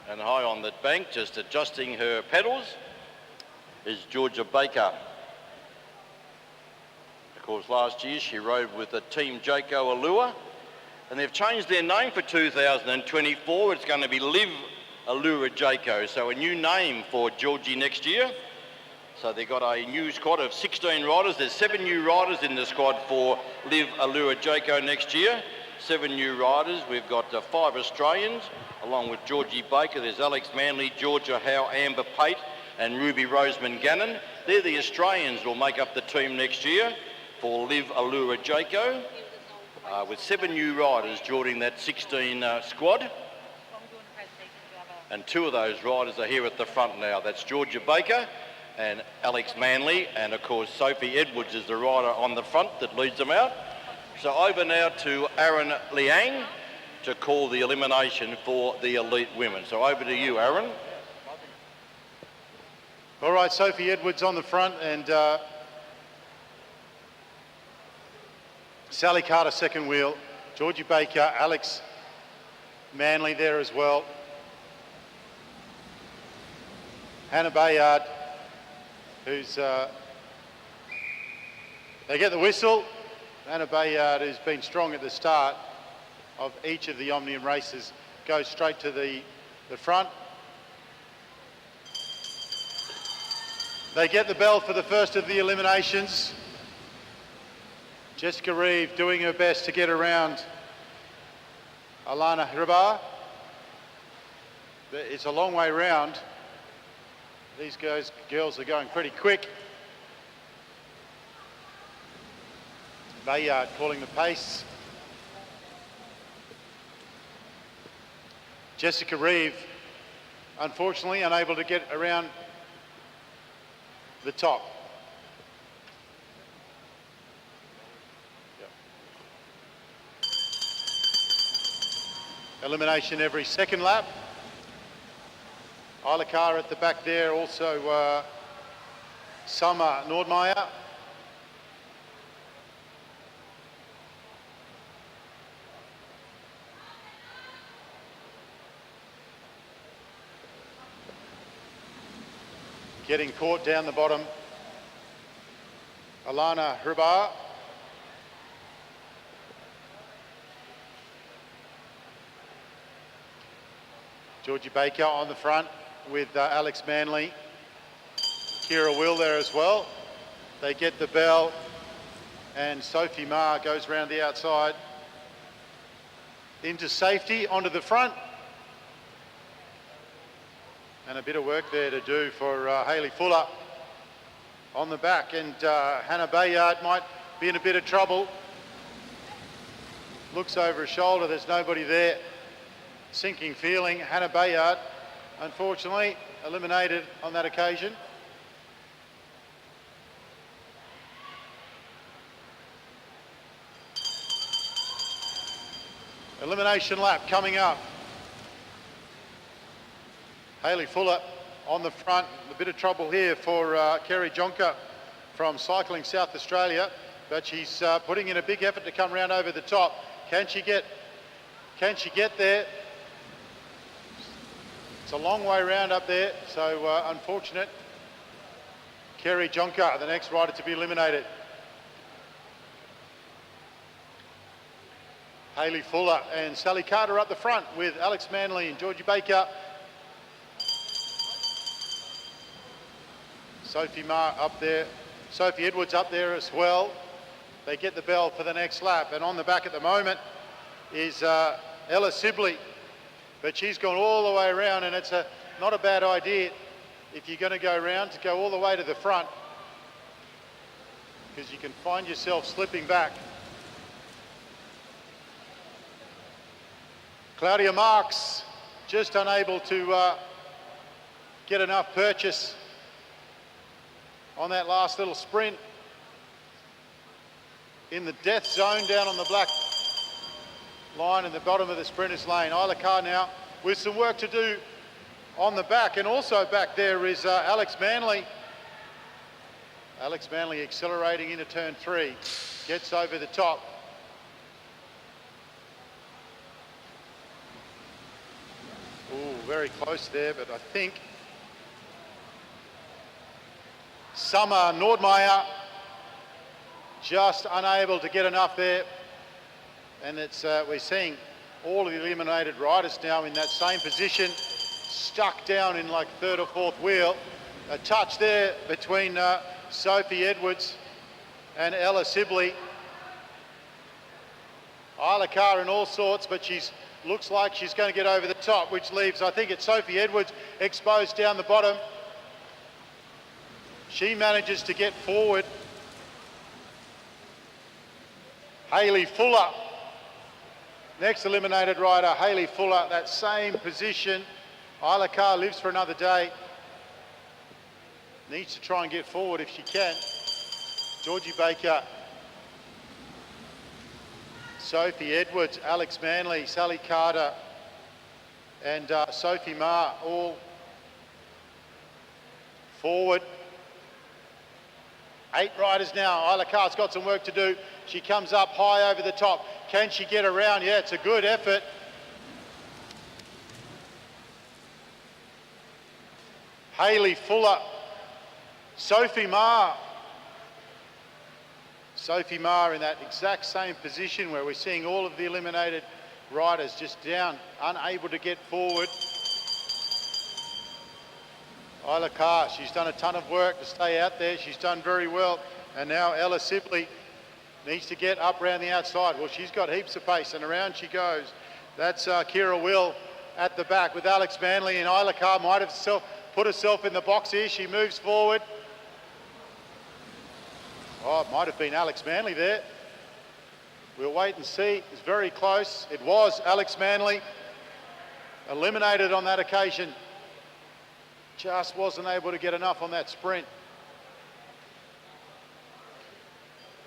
And high on the bank, just adjusting her pedals, is Georgia Baker. Of course, last year she rode with the Team Jayco Allure, and they've changed their name for 2024. It's going to be Live Allure Jayco, so a new name for Georgie next year. So they've got a new squad of 16 riders. There's 7 new riders in the squad for Live Allure Jayco next year. 7 new riders. We've got 5 Australians, along with Georgie Baker. There's Alex Manley, Georgia Howe, Amber Pate, and Ruby Roseman Gannon. They're the Australians who will make up the team next year for Live Allure Jayco, with 7 new riders joining that 16 squad. And 2 of those riders are here at the front now. That's Georgia Baker and Alex Manley, and of course Sophie Edwards is the rider on the front that leads them out. So over now to Aaron Liang to call the elimination for the elite women. So over to you, Aaron. All right, Sophie Edwards on the front, and Sally Carter second wheel, Georgie Baker, Alex Manley there as well. Hannah Bayard, who's, they get the whistle. Hannah Bayard, who's been strong at the start of each of the Omnium races, goes straight to the front. They get the bell for the first of the eliminations. Jessica Reeve doing her best to get around Alana Hribar. It's a long way round. These girls are going pretty quick. Bayard calling the pace. Jessica Reeve, unfortunately, unable to get around the top. Yep. Elimination every second lap. Isla Carr at the back there, also Summer Nordmeyer. Getting caught down the bottom, Alana Hribar. Georgie Baker on the front with Alex Manley. Kira Will there as well. They get the bell, and Sophie Ma goes round the outside into safety, onto the front. And a bit of work there to do for Hayley Fuller on the back, and Hannah Bayard might be in a bit of trouble. Looks over her shoulder, there's nobody there. Sinking feeling. Hannah Bayard, unfortunately, eliminated on that occasion. Elimination lap coming up. Hayley Fuller on the front. A bit of trouble here for Kerry Jonker from Cycling South Australia, but she's putting in a big effort to come round over the top. Can she get there? It's a long way round up there, so unfortunate. Kerry Jonker, the next rider to be eliminated. Hayley Fuller and Sally Carter up the front with Alex Manley and Georgie Baker. Sophie Ma up there, Sophie Edwards up there as well. They get the bell for the next lap, and on the back at the moment is Ella Sibley, but she's gone all the way around, and it's not a bad idea if you're going to go around to go all the way to the front, because you can find yourself slipping back. Claudia Marks just unable to get enough purchase on that last little sprint. In the death zone down on the black line in the bottom of the sprinters lane. Isla Carr now with some work to do on the back, and also back there is Alex Manley. Alex Manley accelerating into turn 3, gets over the top. Ooh, very close there, but I think Summer Nordmeyer just unable to get enough there. And it's we're seeing all of the eliminated riders now in that same position, stuck down in like third or fourth wheel. A touch there between Sophie Edwards and Ella Sibley. Isla Carr in all sorts, but looks like she's going to get over the top, which leaves, I think it's Sophie Edwards exposed down the bottom. She manages to get forward. Hayley Fuller, next eliminated rider, Hayley Fuller, that same position. Isla Carr lives for another day. Needs to try and get forward if she can. Georgie Baker, Sophie Edwards, Alex Manley, Sally Carter and Sophie Marr all forward. 8 riders now. Isla Carr's got some work to do. She comes up high over the top. Can she get around? Yeah, it's a good effort. Hayley Fuller, Sophie Marr. Sophie Marr in that exact same position where we're seeing all of the eliminated riders just down, unable to get forward. Isla Carr, she's done a ton of work to stay out there. She's done very well. And now Ella Sibley needs to get up around the outside. Well, she's got heaps of pace and around she goes. That's Kira Will at the back with Alex Manley, and Isla Carr might have put herself in the box here. She moves forward. Oh, it might have been Alex Manley there. We'll wait and see. It's very close. It was Alex Manley. Eliminated on that occasion. Just wasn't able to get enough on that sprint.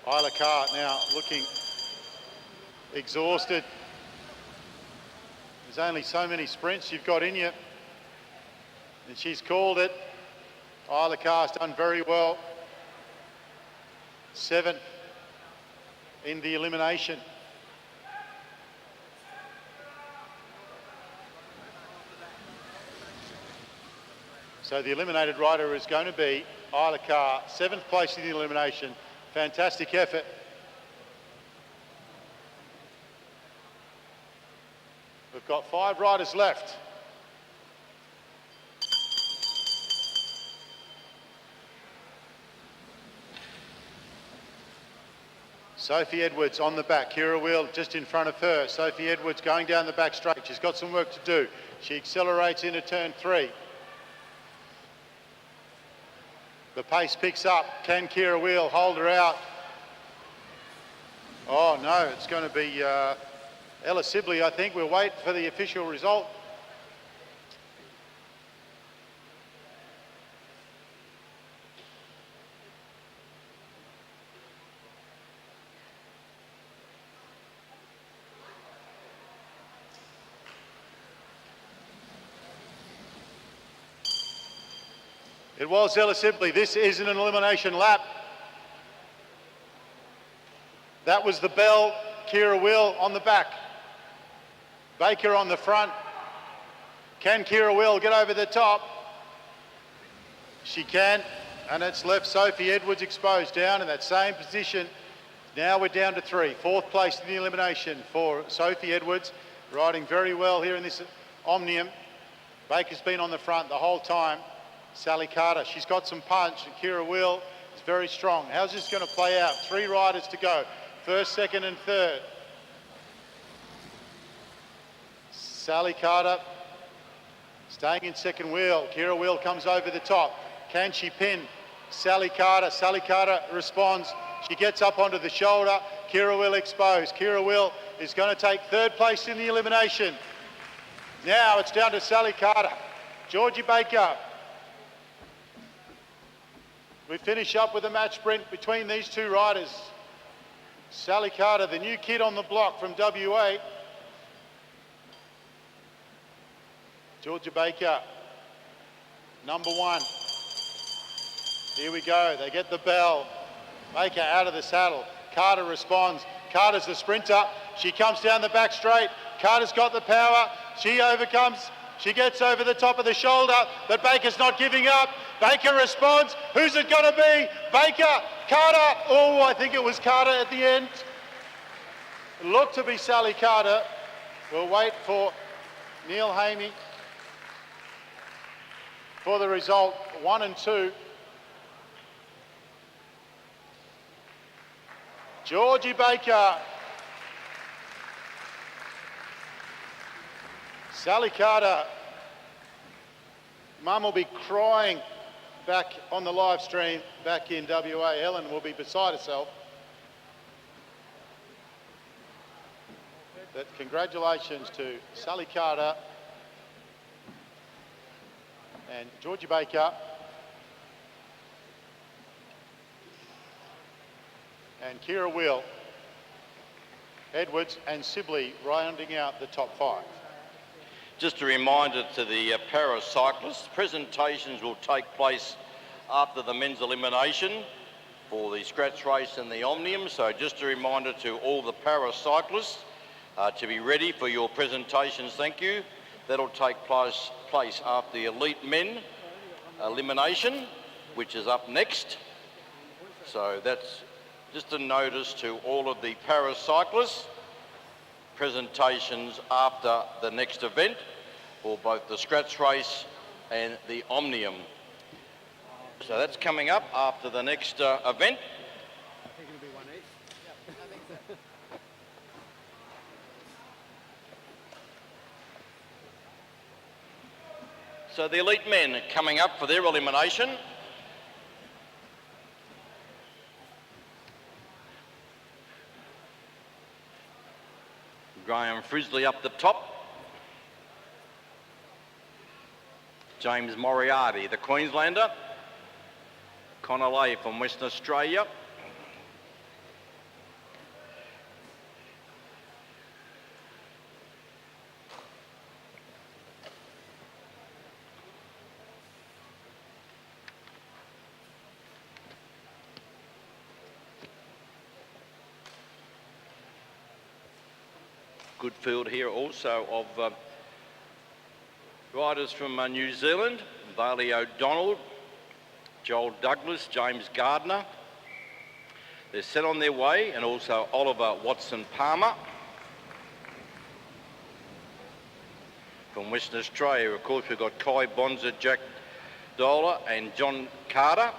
Isla Carr now looking exhausted. There's only so many sprints you've got in you. And she's called it. Isla Carr's done very well. 7th in the elimination. So the eliminated rider is going to be Isla Carr, 7th place in the elimination. Fantastic effort. We've got 5 riders left. Sophie Edwards on the back, Kira Wheel just in front of her. Sophie Edwards going down the back straight. She's got some work to do. She accelerates into turn 3. The pace picks up. Can Kira Wheel hold her out? Oh no, it's going to be Ella Sibley, I think. We'll wait for the official result. It was Ella Sibley. This isn't an elimination lap. That was the bell. Kira Will on the back. Baker on the front. Can Kira Will get over the top? She can, and it's left Sophie Edwards exposed down in that same position. Now we're down to 3. 4th place in the elimination for Sophie Edwards, riding very well here in this Omnium. Baker's been on the front the whole time. Sally Carter, she's got some punch, and Kira Will is very strong. How's this going to play out? 3 riders to go. 1st, 2nd and 3rd. Sally Carter staying in 2nd wheel. Kira Will comes over the top. Can she pin Sally Carter? Sally Carter responds. She gets up onto the shoulder. Kira Will exposed. Kira Will is going to take 3rd place in the elimination. Now it's down to Sally Carter. Georgie Baker. We finish up with a match sprint between these 2 riders. Sally Carter, the new kid on the block from WA. Georgia Baker, number 1. Here we go, they get the bell. Baker out of the saddle. Carter responds. Carter's the sprinter. She comes down the back straight. Carter's got the power. She overcomes She gets over the top of the shoulder, but Baker's not giving up. Baker responds. Who's it going to be? Baker, Carter. Oh, I think it was Carter at the end. It looked to be Sally Carter. We'll wait for Neil Hamey for the result, 1 and 2. Georgie Baker. Sally Carter. Mum will be crying back on the live stream back in WA. Helen will be beside herself. But congratulations to Sally Carter and Georgie Baker and Kira Wheel, Edwards and Sibley rounding out the top 5. Just a reminder to the para-cyclists, presentations will take place after the men's elimination for the scratch race and the Omnium. So just a reminder to all the para-cyclists to be ready for your presentations, thank you. That'll take place after the elite men elimination, which is up next. So that's just a notice to all of the para-cyclists. Presentations after the next event for both the scratch race and the Omnium. So that's coming up after the next event. I think it'll be 1 each. I think so. So the elite men are coming up for their elimination. Graham Frisley up the top. James Moriarty, the Queenslander. Connor Lay from Western Australia. Good field here also of riders from New Zealand, Bailey O'Donnell, Joel Douglas, James Gardner. They're set on their way, and also Oliver Watson-Palmer. From Western Australia, of course, we've got Kai Bonza, Jack Dola and John Carter.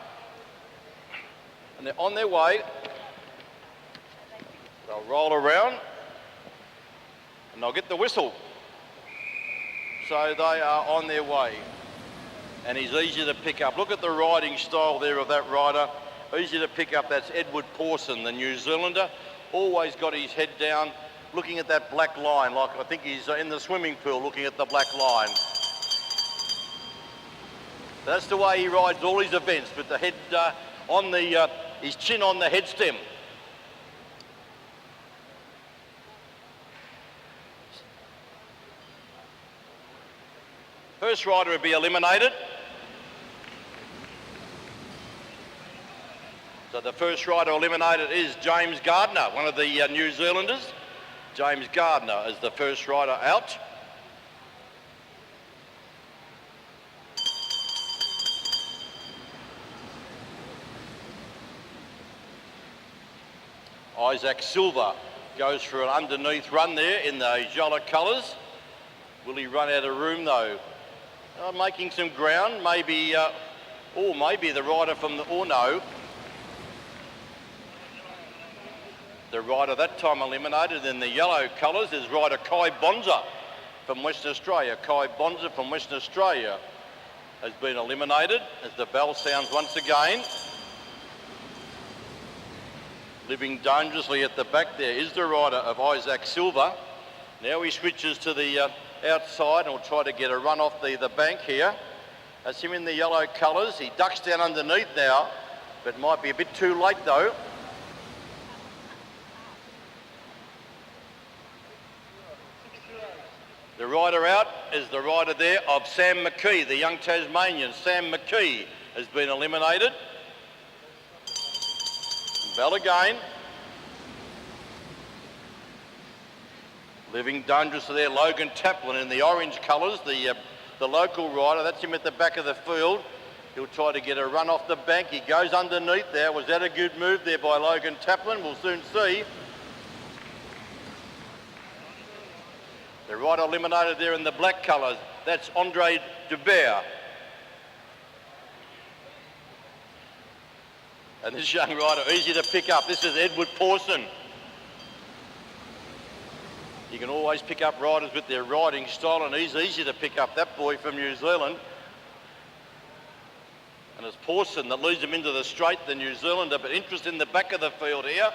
And they're on their way. They'll roll around and they'll get the whistle. So they are on their way. And he's easy to pick up. Look at the riding style there of that rider. Easy to pick up. That's Edward Pawson, the New Zealander. Always got his head down, looking at that black line, like I think he's in the swimming pool looking at the black line. That's the way he rides all his events, with the head on the, his chin on the head stem. First rider would be eliminated. So the first rider eliminated is James Gardner, one of the New Zealanders. James Gardner is the first rider out. Isaac Silva goes for an underneath run there in those yellow colours. Will he run out of room though? Making some ground, maybe, or maybe the rider from the, or no. The rider that time eliminated in the yellow colours is rider Kai Bonza from Western Australia. Kai Bonza from Western Australia has been eliminated as the bell sounds once again. Living dangerously at the back there is the rider of Isaac Silva. Now he switches to the outside and will try to get a run off the bank here. That's him in the yellow colours. He ducks down underneath now, but might be a bit too late though. The rider out is the rider there of Sam McKee, the young Tasmanian. Sam McKee has been eliminated. Bell again. Living dangerously there, Logan Taplin in the orange colours, the local rider. That's him at the back of the field. He'll try to get a run off the bank. He goes underneath there. Was that a good move there by Logan Taplin? We'll soon see. The rider eliminated there in the black colours. That's Andre Dubert. And this young rider, easy to pick up. This is Edward Pawson. You can always pick up riders with their riding style, and he's easy to pick up, that boy from New Zealand. And it's Pawson that leads him into the straight, the New Zealander, but interest in the back of the field here.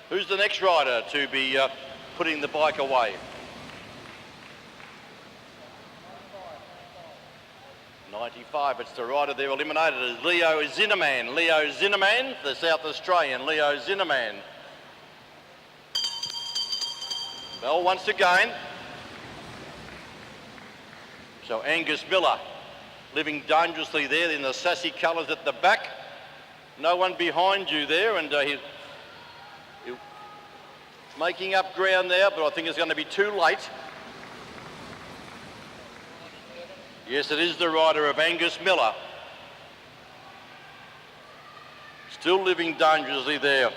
Who's the next rider to be putting the bike away? 95, it's the rider there eliminated is Leo Zinnerman. Leo Zinnerman, the South Australian, Leo Zinnerman. Bell once again. So Angus Miller living dangerously there in the sassy colours at the back. No one behind you there, and he's making up ground there, but I think it's going to be too late. Yes, it is the rider of Angus Miller. Still living dangerously there.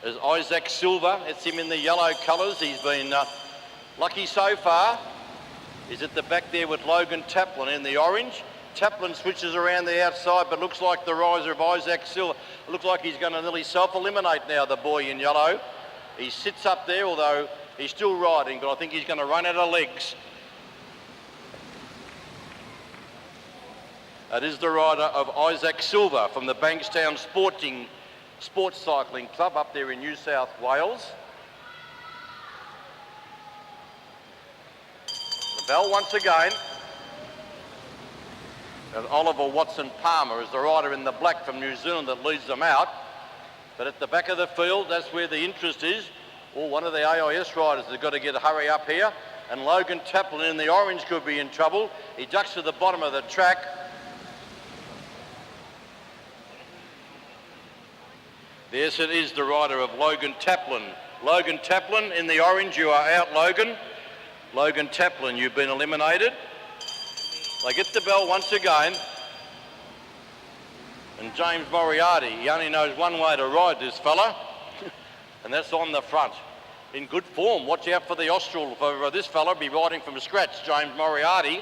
There's Isaac Silva, it's him in the yellow colours. He's been lucky so far. He's at the back there with Logan Taplin in the orange. Taplin switches around the outside, but looks like the riser of Isaac Silva. It looks like he's going to nearly self-eliminate now, the boy in yellow. He sits up there, although he's still riding, but I think he's going to run out of legs. It is the rider of Isaac Silva from the Bankstown Sports Cycling Club up there in New South Wales. The bell once again. And Oliver Watson-Palmer is the rider in the black from New Zealand that leads them out. But at the back of the field, that's where the interest is. Or one of the AIS riders has got to get a hurry up here. And Logan Taplin in the orange could be in trouble. He ducks to the bottom of the track. Yes, it is the rider of Logan Taplin. Logan Taplin in the orange, you are out, Logan. Logan Taplin, you've been eliminated. They get the bell once again. And James Moriarty, he only knows one way to ride, this fella, and that's on the front. In good form. Watch out for the Austral for this fella, be riding from scratch, James Moriarty.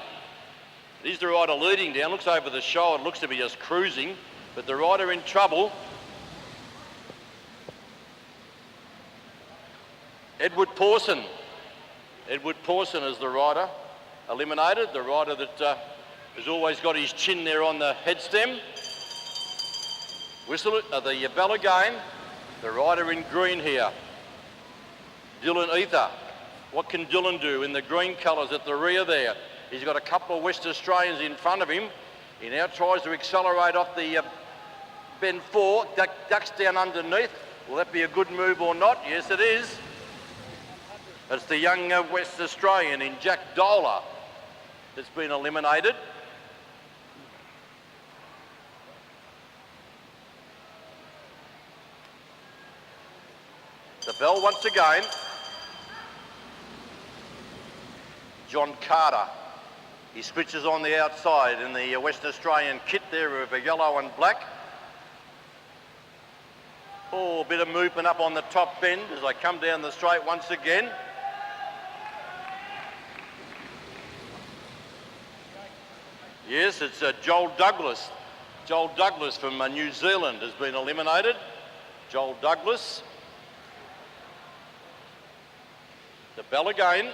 He's the rider leading down, looks over the shoulder, looks to be just cruising, but the rider in trouble. Edward Pawson. Edward Pawson is the rider eliminated, the rider that has always got his chin there on the head stem. Whistle the bell again. The rider in green here, Dylan Ether. What can Dylan do in the green colours at the rear there? He's got a couple of West Australians in front of him. He now tries to accelerate off the bend 4, ducks down underneath. Will that be a good move or not? Yes, it is. It's the young West Australian in Jack Dola that's been eliminated. The bell once again. John Carter. He switches on the outside in the West Australian kit there of a yellow and black. Oh, a bit of movement up on the top bend as I come down the straight once again. Yes, it's Joel Douglas. Joel Douglas from New Zealand has been eliminated. Joel Douglas. The bell again.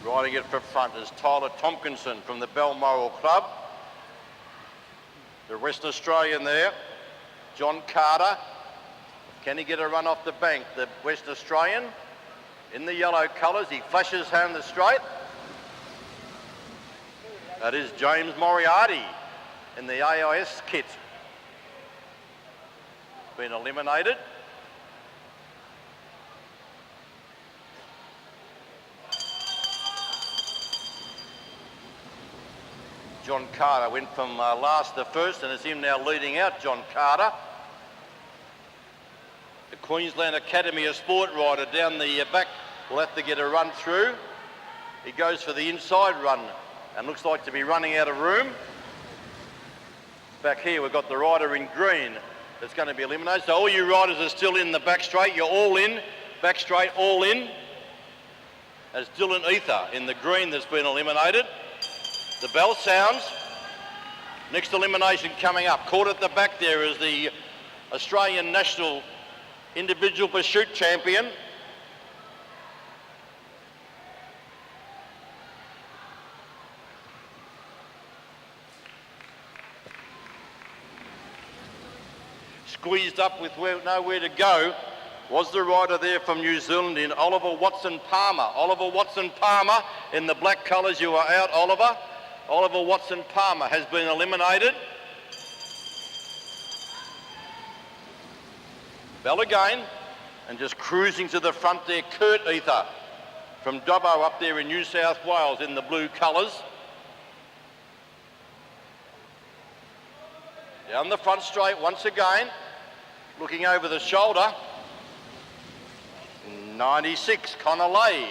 Riding it for front is Tyler Tompkinson from the Balmoral Club. The West Australian there, John Carter. Can he get a run off the bank? The West Australian in the yellow colours. He flashes home the straight. That is James Moriarty in the AIS kit. Been eliminated. John Carter went from last to first, and it's him now leading out, John Carter. The Queensland Academy of Sport rider down the back will have to get a run through. He goes for the inside run and looks like to be running out of room. Back here we've got the rider in green that's going to be eliminated. So all you riders are still in the back straight. You're all in, back straight, all in. As Dylan Ether in the green that's been eliminated. The bell sounds. Next elimination coming up. Caught at the back there is the Australian National Individual Pursuit Champion. Squeezed up with nowhere to go was the rider there from New Zealand in Oliver Watson-Palmer. Oliver Watson-Palmer in the black colours. You are out, Oliver. Oliver Watson-Palmer has been eliminated. Bell again, and just cruising to the front there, Kurt Ether from Dobbo up there in New South Wales in the blue colours. Down the front straight once again, looking over the shoulder. 96, Connor Lay.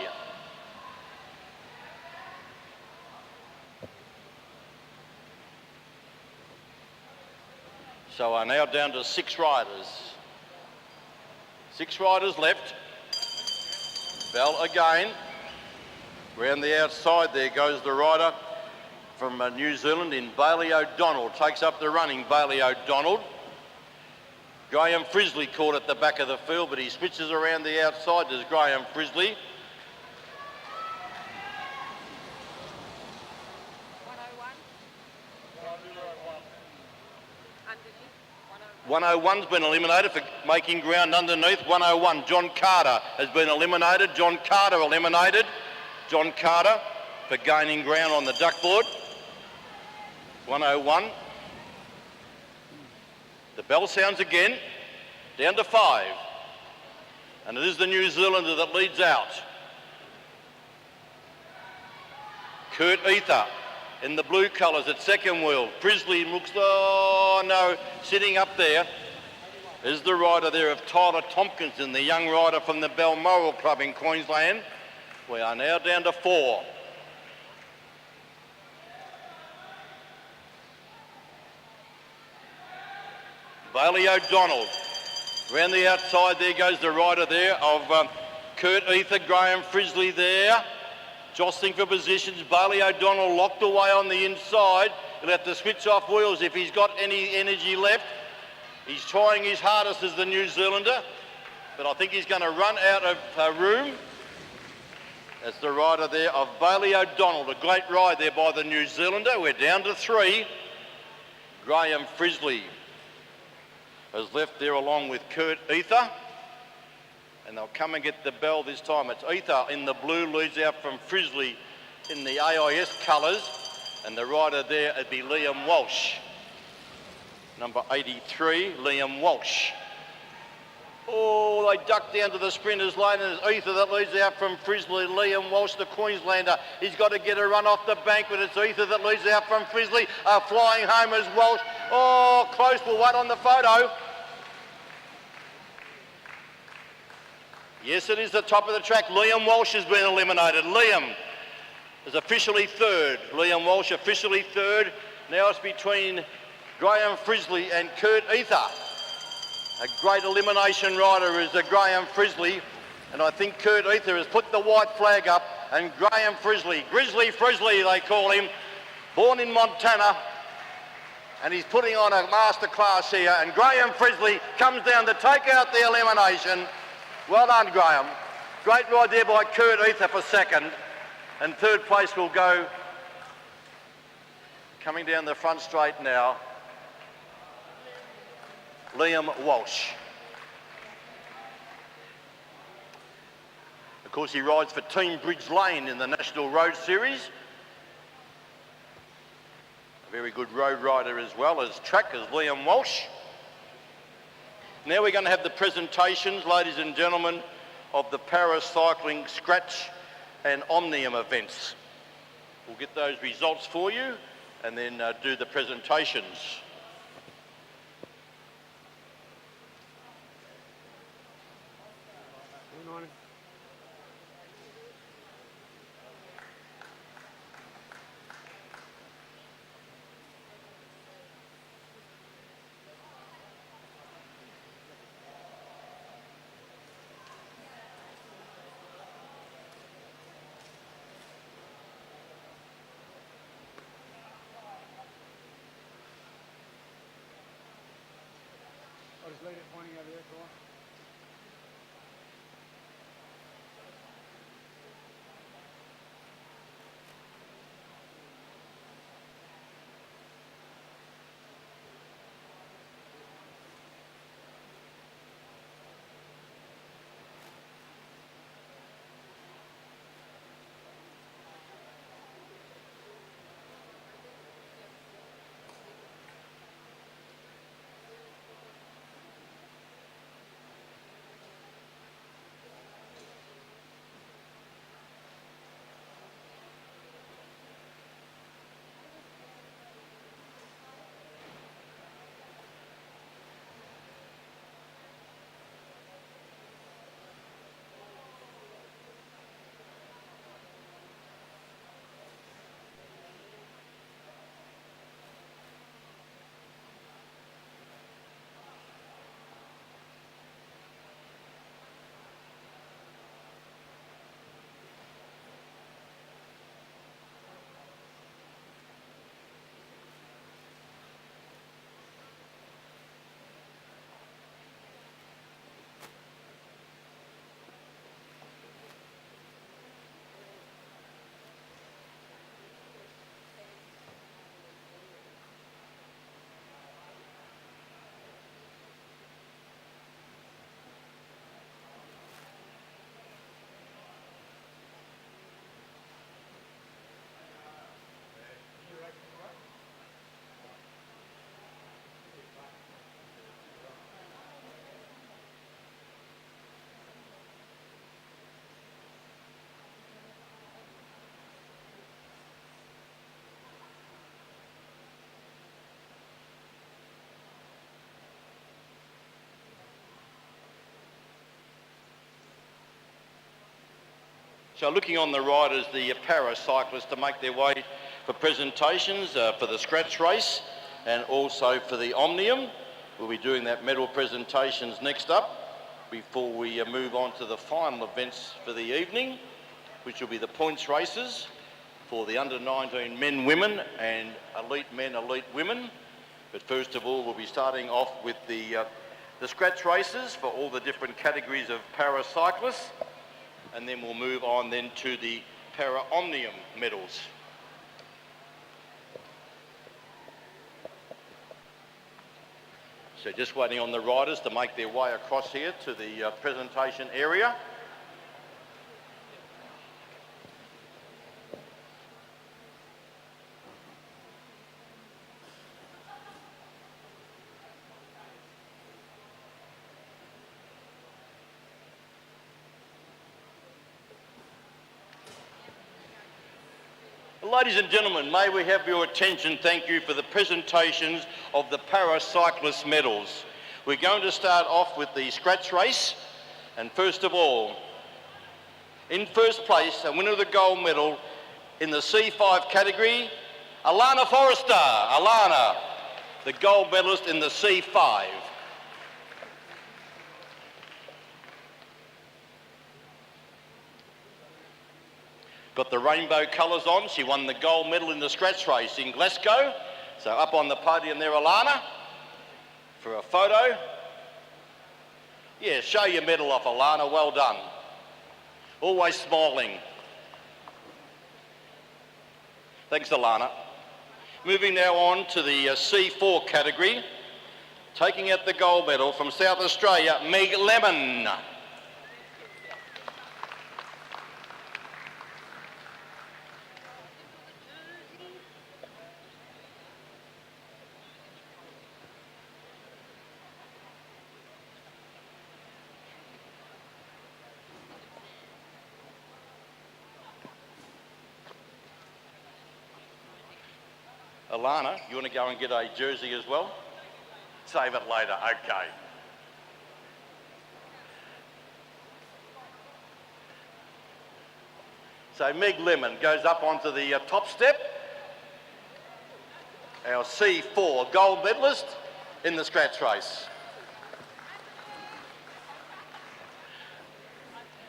So are now down to 6 riders. 6 riders left. Bell again. Round the outside there goes the rider from New Zealand in Bailey O'Donnell. Takes up the running, Bailey O'Donnell. Graham Frisley caught at the back of the field, but he switches around the outside. There's Graham Frisley. 101's been eliminated for making ground underneath. 101, John Carter has been eliminated. John Carter eliminated. John Carter for gaining ground on the duckboard. 101. The bell sounds again. Down to 5. And it is the New Zealander that leads out. Kurt Ether in the blue colours at second wheel. Frisley looks, oh no, sitting up there is the rider there of Tyler Tompkinson, the young rider from the Balmoral Club in Queensland. We are now down to 4. Bailey O'Donnell. Round the outside there goes the rider there of Kurt Ether, Graham Frisley there. Jostling for positions. Bailey O'Donnell locked away on the inside. He'll have to switch off wheels if he's got any energy left. He's trying his hardest as the New Zealander, but I think he's going to run out of room. That's the rider there of Bailey O'Donnell. A great ride there by the New Zealander. We're down to 3. Graham Frisley has left there along with Kurt Ether. And they'll come and get the bell this time. It's Ether in the blue, leads out from Frisley in the AIS colours. And the rider there would be Liam Walsh. Number 83, Liam Walsh. Oh, they duck down to the sprinters lane, and it's Ether that leads out from Frisley. Liam Walsh, the Queenslander. He's got to get a run off the bank, but it's Ether that leads out from Frisley. Flying home as Walsh. Oh, close, we'll wait on the photo. Yes, it is the top of the track. Liam Walsh has been eliminated. Liam is officially 3rd. Liam Walsh officially 3rd. Now it's between Graham Frisley and Kurt Ether. A great elimination rider is Graham Frisley. And I think Kurt Ether has put the white flag up. And Graham Frisley, Grizzly Frisley they call him, born in Montana. And he's putting on a masterclass here. And Graham Frisley comes down to take out the elimination. Well done, Graham. Great ride there by Kurt Ether for 2nd. And 3rd place will go, coming down the front straight now, Liam Walsh. Of course, he rides for Team Bridge Lane in the National Road Series. A very good road rider as well as track as Liam Walsh. Now we're going to have the presentations, ladies and gentlemen, of the AusCycling Scratch and Omnium events. We'll get those results for you and then do the presentations. morning. I'll just leave it pointing over there for a while. So looking on the right is the para-cyclists to make their way for presentations for the scratch race and also for the Omnium. We'll be doing that medal presentations next up before we move on to the final events for the evening, which will be the points races for the under-19 men, women and elite men, elite women. But first of all, we'll be starting off with the scratch races for all the different categories of para-cyclists, and then we'll move on then to the para-omnium medals. So just waiting on the riders to make their way across here to the presentation area. Ladies and gentlemen, may we have your attention, thank you, for the presentations of the para-cyclist medals. We're going to start off with the scratch race, and first of all, in first place, a winner of the gold medal in the C5 category, Alana Forrester. Alana, the gold medalist in the C5. Got the rainbow colours on. She won the gold medal in the scratch race in Glasgow. So up on the podium there, Alana, for a photo. Yeah, show your medal off, Alana. Well done. Always smiling. Thanks, Alana. Moving now on to the C4 category. Taking out the gold medal from South Australia, Meg Lemon. Alana, you want to go and get a jersey as well? Save it later, okay. So Meg Lemon goes up onto the top step. Our C4 gold medalist in the scratch race.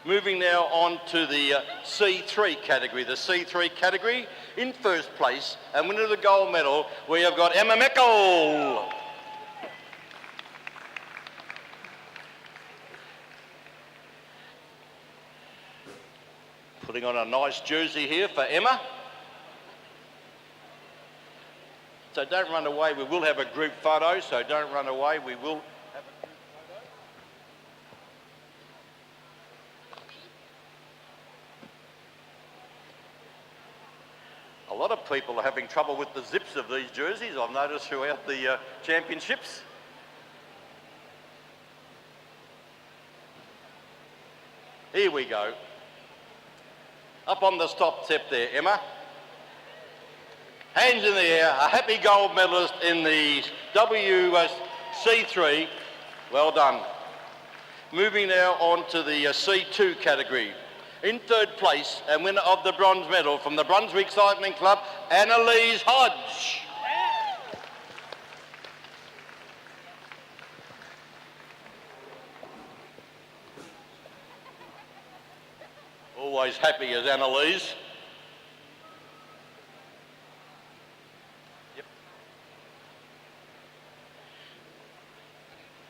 Moving now on to the C3 category. The C3 category, in first place and winner of the gold medal, we have got Emma Meckel. Putting on a nice jersey here for Emma. So don't run away, we will have a group photo, so don't run away, we will have a group photo. A lot of people are having trouble with the zips of these jerseys, I've noticed throughout the championships. Here we go. Up on the top step there, Emma. Hands in the air, a happy gold medalist in the WC3. Well done. Moving now on to the C2 category. In third place and winner of the bronze medal from the Brunswick Cycling Club, Annalise Hodge. Always happy as Annalise. Yep.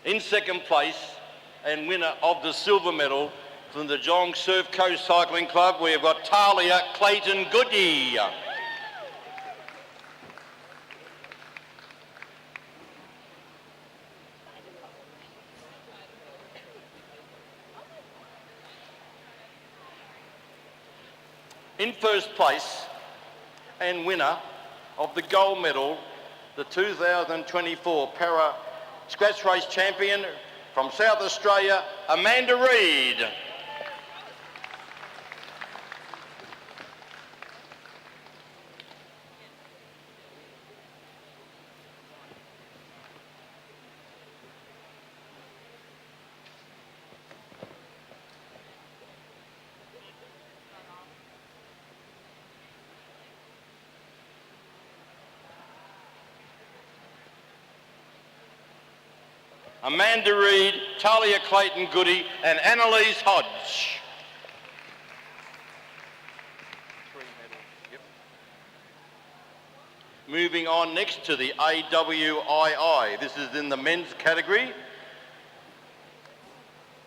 In second place and winner of the silver medal from the Geelong Surf Coast Cycling Club, we have got Talia Clayton-Goody. In first place and winner of the gold medal, the 2024 Para Scratch Race Champion from South Australia, Amanda Reid. Amanda Reid, Talia Clayton-Goody and Annalise Hodge. Yep. Moving on next to the AWII. This is in the men's category.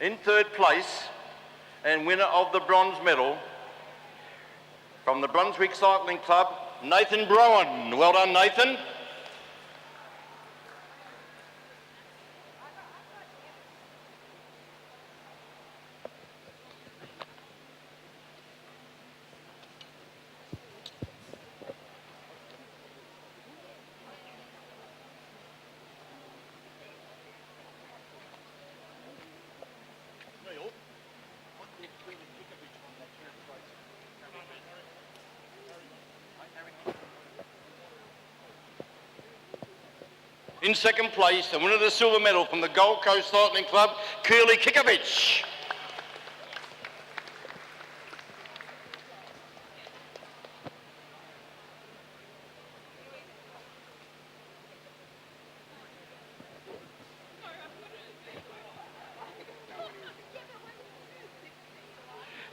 In third place and winner of the bronze medal from the Brunswick Cycling Club, Nathan Browan. Well done, Nathan. In second place, and winner of the silver medal from the Gold Coast Cycling Club, Keely Kikovic.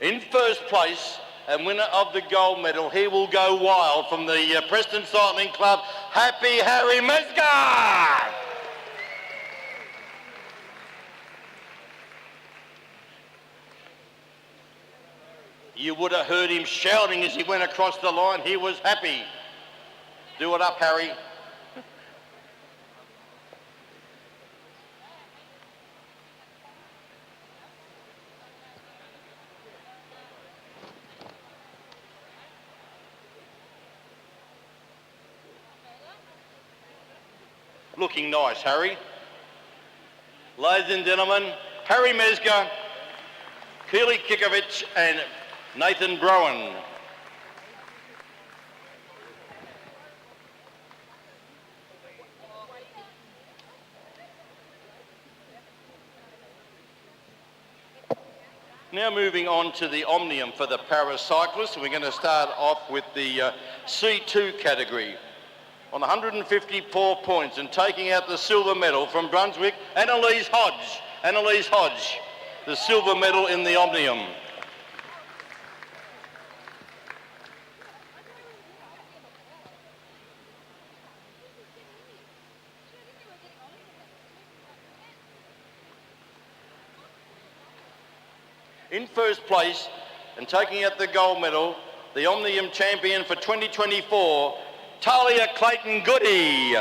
In first place, and winner of the gold medal, he will go wild from the Preston Cycling Club, Happy Harry Mesgar. You would have heard him shouting as he went across the line. He was happy. Do it up, Harry. Looking nice, Harry. Ladies and gentlemen, Harry Mesgar, Keely Kikovic and Nathan Browan. Now moving on to the Omnium for the paracyclists. We're going to start off with the C2 category. On 154 points and taking out the silver medal from Brunswick, Annalise Hodge. Annalise Hodge, the silver medal in the Omnium. In first place and taking out the gold medal, the Omnium champion for 2024, Talia Clayton-Goody.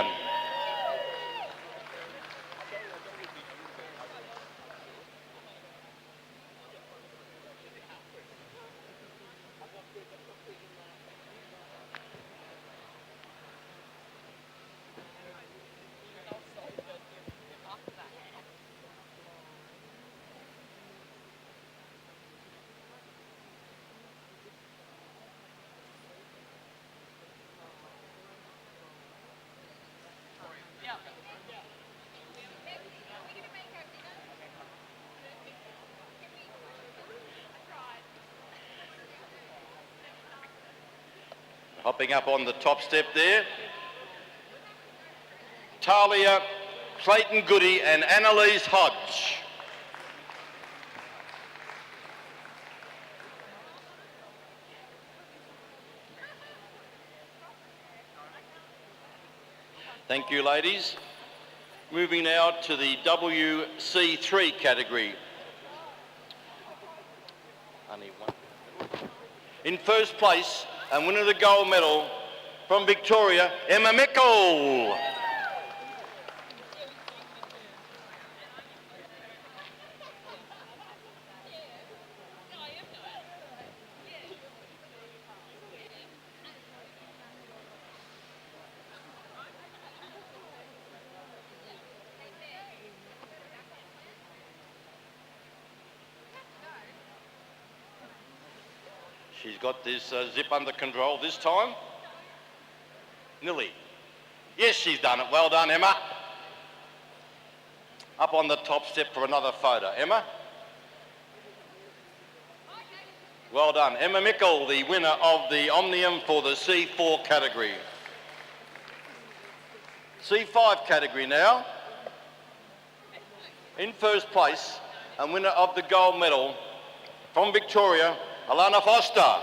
Hopping up on the top step there, Talia Clayton-Goody and Annalise Hodge. Thank you, ladies. Moving now to the WC3 category. Only one. In first place, and winner of the gold medal from Victoria, Emma Mickle. She's got this zip under control this time. Nearly. Yes, she's done it. Well done, Emma. Up on the top step for another photo. Emma? Well done. Emma Mickle, the winner of the Omnium for the C4 category. C5 category now. In first place and winner of the gold medal from Victoria, Alana Foster.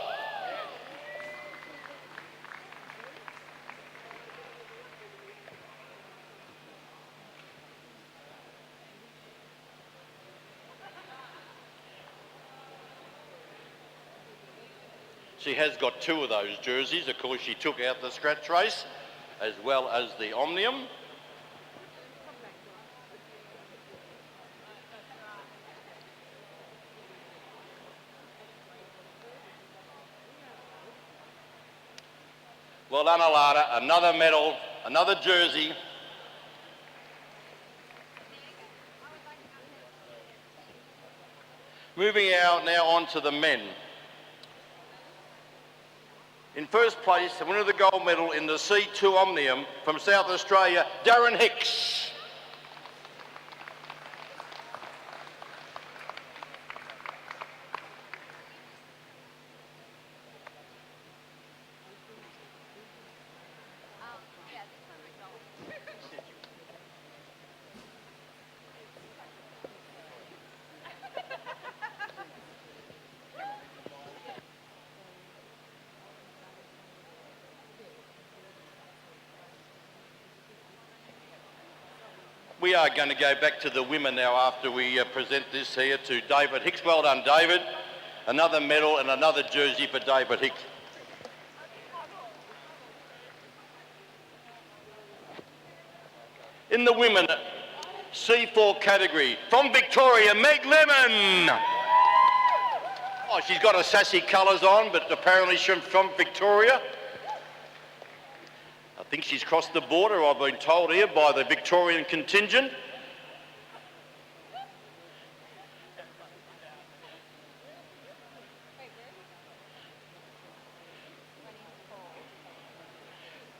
She has got two of those jerseys. Of course, she took out the scratch race as well as the Omnium. Well done, Alana. Another medal, another jersey. Moving out now on to the men. In first place, the winner of the gold medal in the C2 Omnium from South Australia, Darren Hicks. We are going to go back to the women now after we present this here to David Hicks. Well done, David. Another medal and another jersey for David Hicks. In the women C4 category, from Victoria, Meg Lemon. Oh, she's got her sassy colours on, but apparently she's from Victoria. I think she's crossed the border, I've been told here, by the Victorian contingent.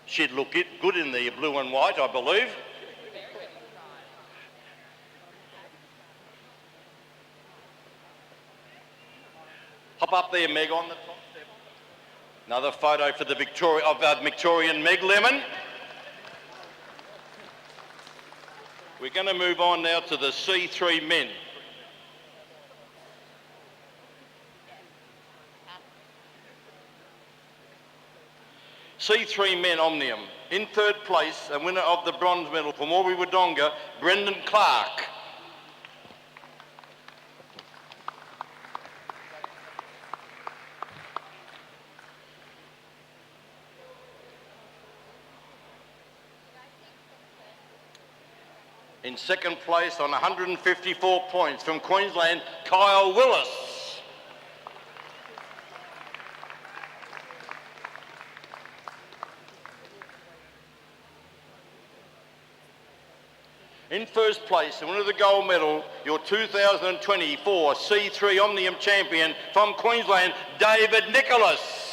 She'd look good in the blue and white, I believe. Hop up there, Meg, on the top step. Another photo for the Victorian Meg Lemon. We're going to move on now to the C3 men. C3 men Omnium. In third place, a winner of the bronze medal from Albury Wodonga, Brendan Clark. In second place on 154 points from Queensland, Kyle Willis. In first place, and winner of the gold medal, your 2024 C3 Omnium champion from Queensland, David Nicholas.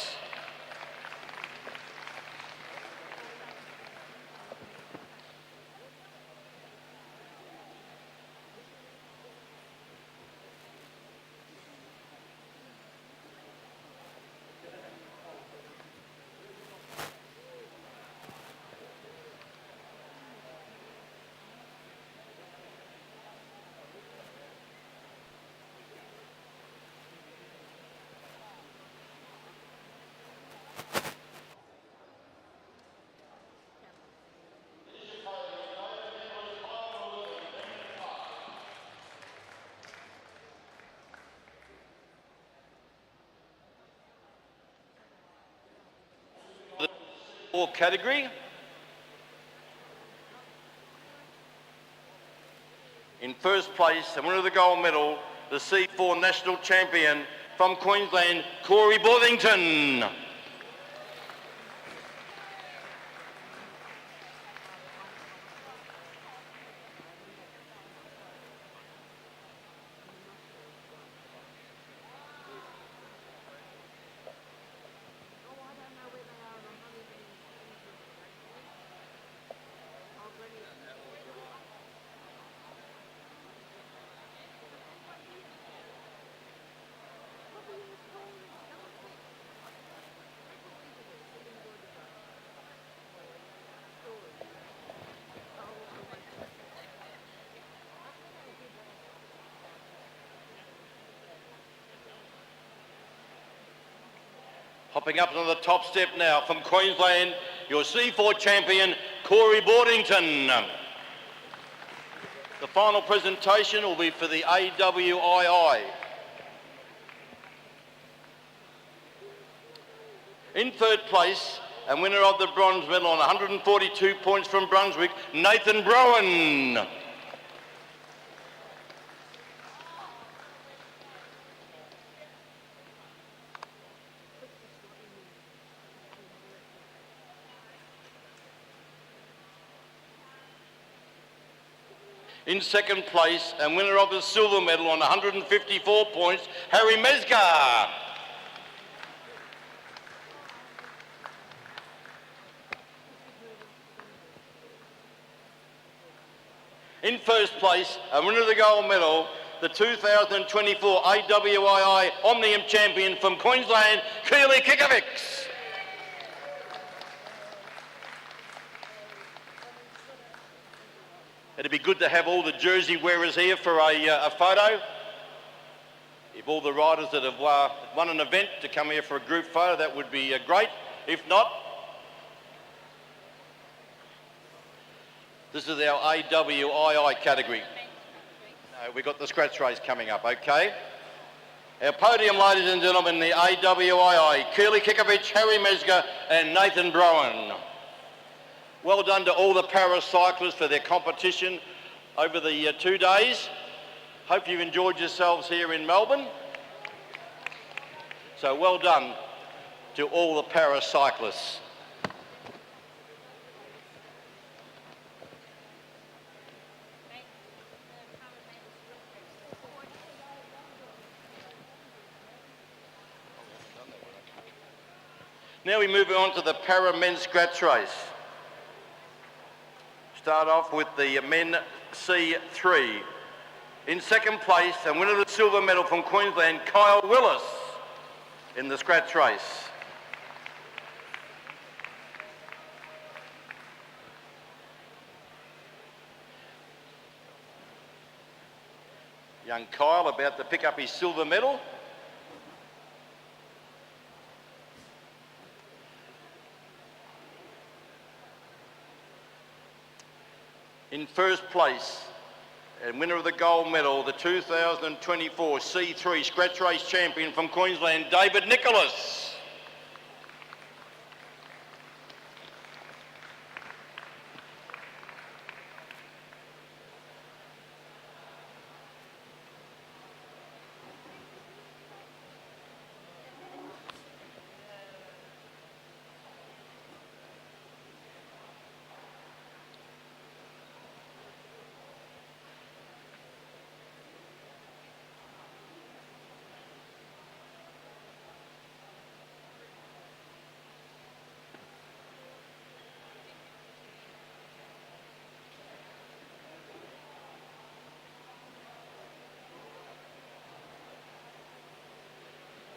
Category. In first place, and winner of the gold medal, the C4 national champion from Queensland, Corey Borthington. Hopping up to the top step now from Queensland, your C4 champion, Corey Borthington. The final presentation will be for the AWII. In third place, and winner of the bronze medal on 142 points from Brunswick, Nathan Browan. In second place, and winner of the silver medal on 154 points, Harry Mesgar. In first place, and winner of the gold medal, the 2024 AWII Omnium champion from Queensland, Keely Kikovics. It'd be good to have all the jersey wearers here for a photo. If all the riders that have won an event to come here for a group photo, that would be great. If not, this is our AWII category. No, we've got the scratch race coming up, okay? Our podium, ladies and gentlemen, the AWII, Keely Kikovic, Harry Mesgar and Nathan Browan. Well done to all the paracyclists for their competition over the 2 days. Hope you've enjoyed yourselves here in Melbourne. So well done to all the paracyclists. Now we move on to the para men's scratch race. Start off with the men C3. In second place, and winner of the silver medal from Queensland, Kyle Willis. in the scratch race. Young Kyle about to pick up his silver medal. In first place and winner of the gold medal, the 2024 C3 scratch race champion from Queensland, David Nicholas.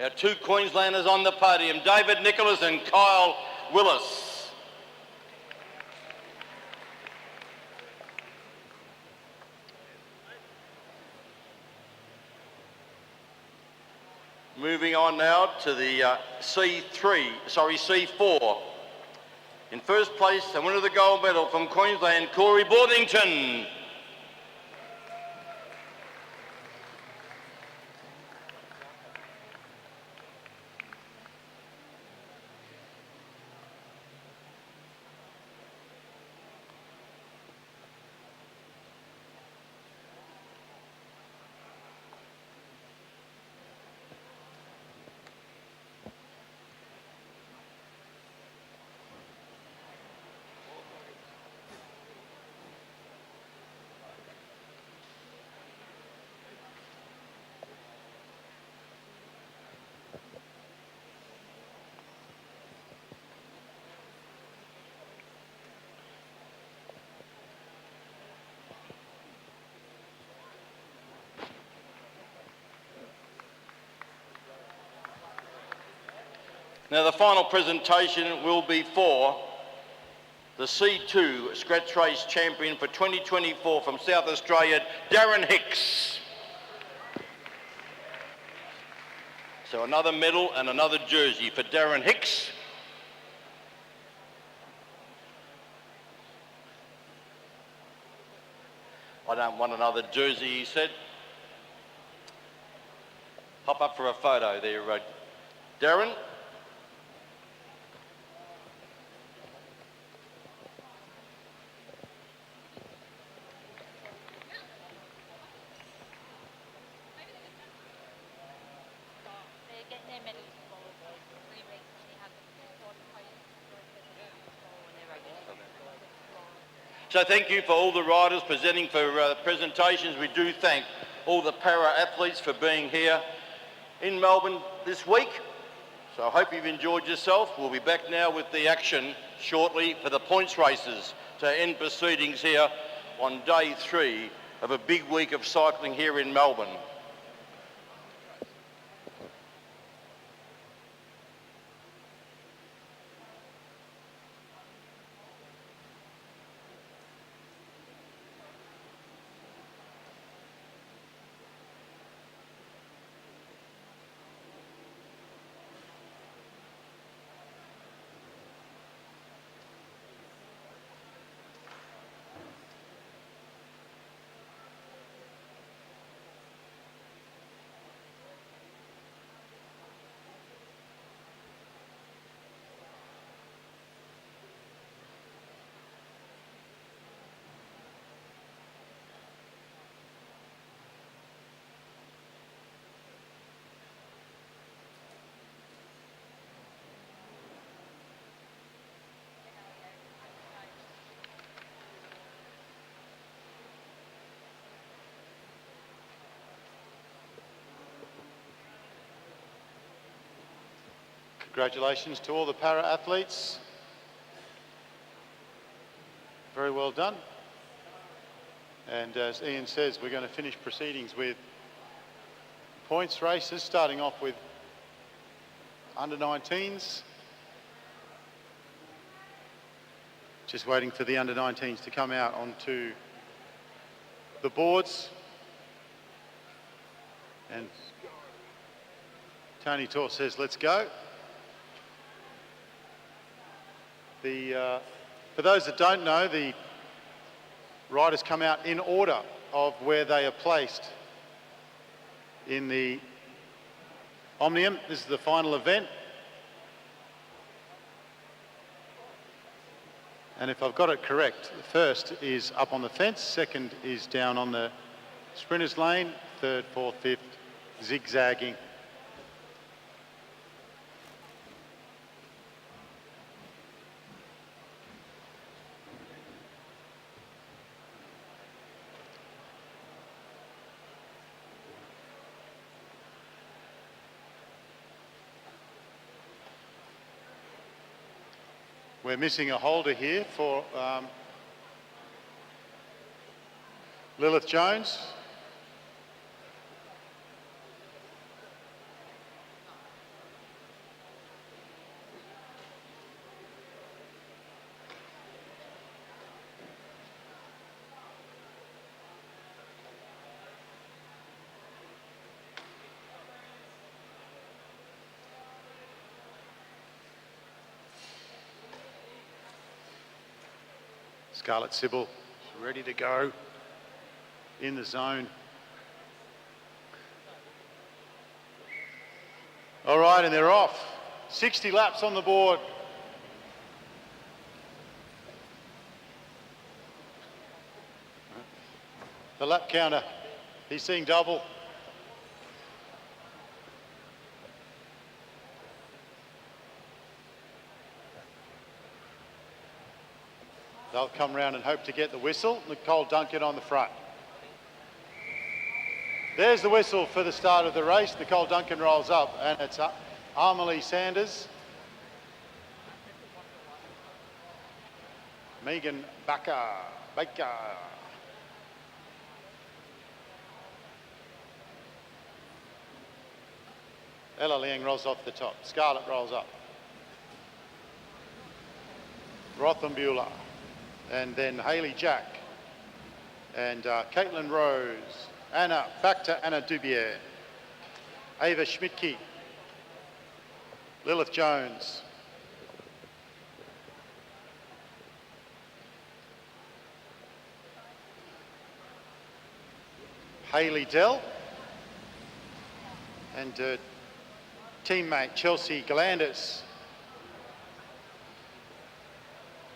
Our two Queenslanders on the podium, David Nicholas and Kyle Willis. Moving on now to the C4. In first place, the winner of the gold medal from Queensland, Corey Bordington. Now the final presentation will be for the C2 scratch race champion for 2024 from South Australia, Darren Hicks. So another medal and another jersey for Darren Hicks. I don't want another jersey, he said. Hop up for a photo there, Darren. So thank you for all the riders presenting for presentations. We do thank all the para-athletes for being here in Melbourne this week. So I hope you've enjoyed yourself. We'll be back now with the action shortly for the points races to end proceedings here on day 3 of a big week of cycling here in Melbourne. Congratulations to all the para-athletes. Very well done. And as Ian says, we're going to finish proceedings with points races, starting off with under-19s. Just waiting for the under-19s to come out onto the boards. And Tony Tor says, let's go. For those that don't know, the riders come out in order of where they are placed in the Omnium. This is the final event. And if I've got it correct, the first is up on the fence, second is down on the sprinters lane, third, fourth, fifth, zigzagging. We're missing a holder here for Lilith Jones. Scarlett Sybil ready to go in the zone. All right, and they're off. 60 laps on the board. The lap counter, he's seeing double. They'll come round and hope to get the whistle. Nicole Duncan on the front. There's the whistle for the start of the race. Nicole Duncan rolls up, and it's Amelie Sanders. Megan Baker. Ella Liang rolls off the top. Scarlett rolls up. Rothenbuehler. And then Hayley Jack. And Caitlin Rose. Anna, back to Anna Dubier. Ava Schmidtke. Lilith Jones. Hayley Dell. And teammate Chelsea Galandis.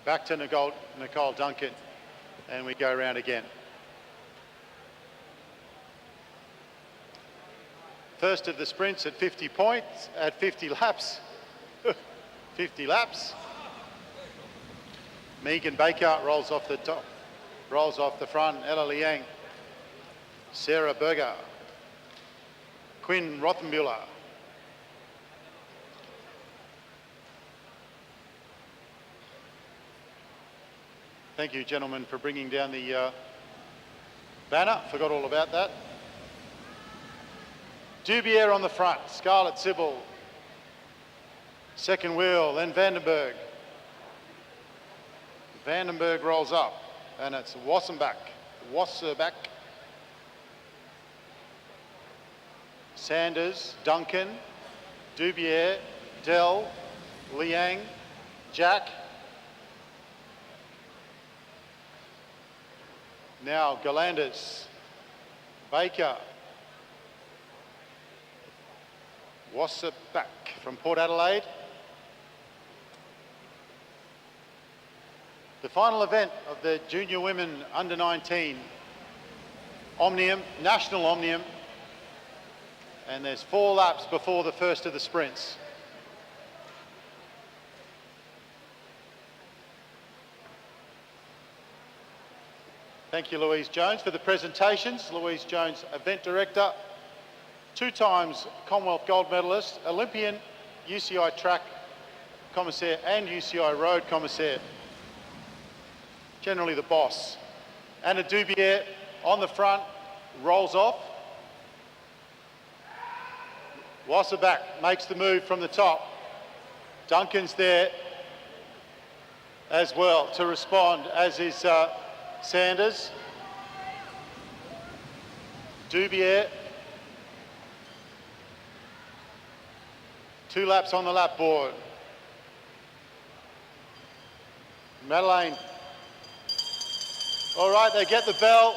Back to Nicole Duncan, and we go around again. First of the sprints at 50 points, at 50 laps. 50 laps. Megan Baker rolls off the top, rolls off the front. Ella Liang, Sarah Berger, Quinn Rothenbuehler. Thank you, gentlemen, for bringing down the banner. Forgot all about that. Dubier on the front, Scarlett Sybil. Second wheel, then Vandenberg. Vandenberg rolls up, and it's Wassenbach. Sanders, Duncan, Dubier, Dell, Liang, Jack. Now Galandis, Baker, Wasserback from Port Adelaide. The final event of the Junior Women Under-19 Omnium, National Omnium, and there's 4 laps before the first of the sprints. Thank you, Louise Jones, for the presentations. Louise Jones, Event Director, 2 times Commonwealth Gold Medalist, Olympian, UCI Track Commissaire and UCI Road Commissaire. Generally the boss. Anna Dubier on the front, rolls off. Wasserback makes the move from the top. Duncan's there as well to respond, as is Sanders. Dubier. 2 laps on the lap board. Madeleine. All right, they get the bell.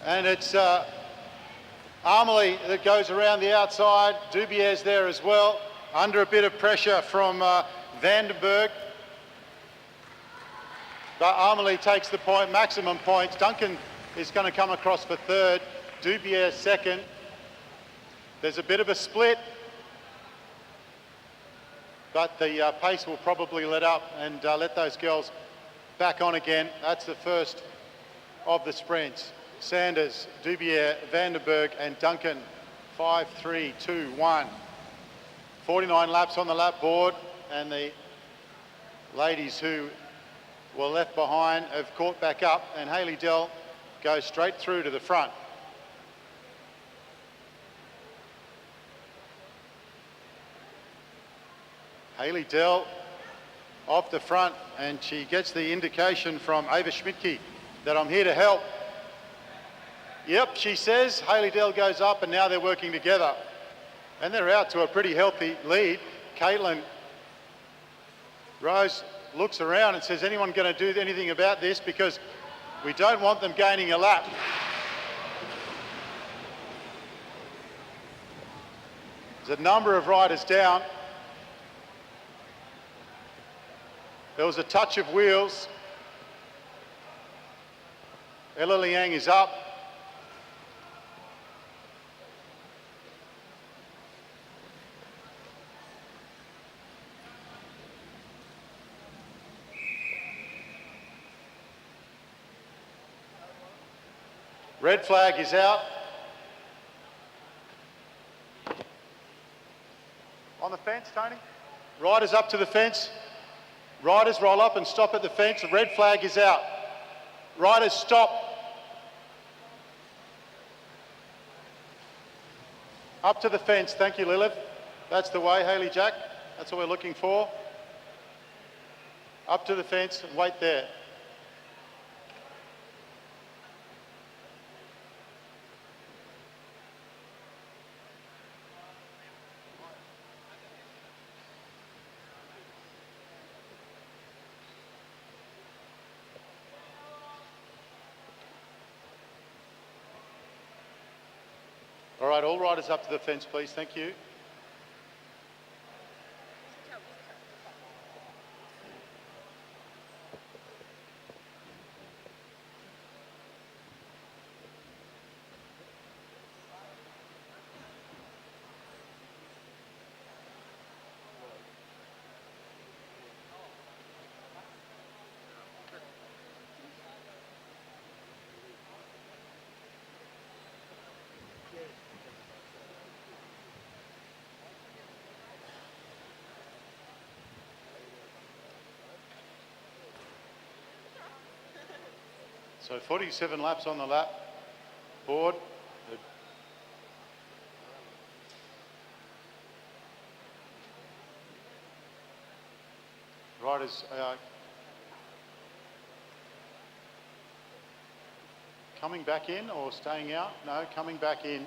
And it's Armley that goes around the outside. Dubier's there as well, under a bit of pressure from Vandenberg. But Armley takes the point, maximum points. Duncan is going to come across for third. Dubier second. There's a bit of a split, but the pace will probably let up and let those girls back on again. That's the first of the sprints. Sanders, Dubier, Vandenberg and Duncan, 5, 3, 2, 1. 49 laps on the lap board, and the ladies who were left behind have caught back up, and Hayley Dell goes straight through to the front. Hayley Dell off the front, and she gets the indication from Ava Schmidtke that I'm here to help. Yep, she says. Hayley Dell goes up, and now they're working together. And they're out to a pretty healthy lead. Caitlin Rose looks around and says, anyone going to do anything about this? Because we don't want them gaining a lap. There's a number of riders down. There was a touch of wheels. Ella Liang is up. Red flag is out. On the fence, Tony? Riders up to the fence. Riders roll up and stop at the fence. The red flag is out. Riders stop. Up to the fence. Thank you, Lilith. That's the way, Hayley Jack. That's what we're looking for. Up to the fence and wait there. All right, all riders up to the fence, please. Thank you. So 47 laps on the lap board. The riders are coming back in or staying out? No, coming back in.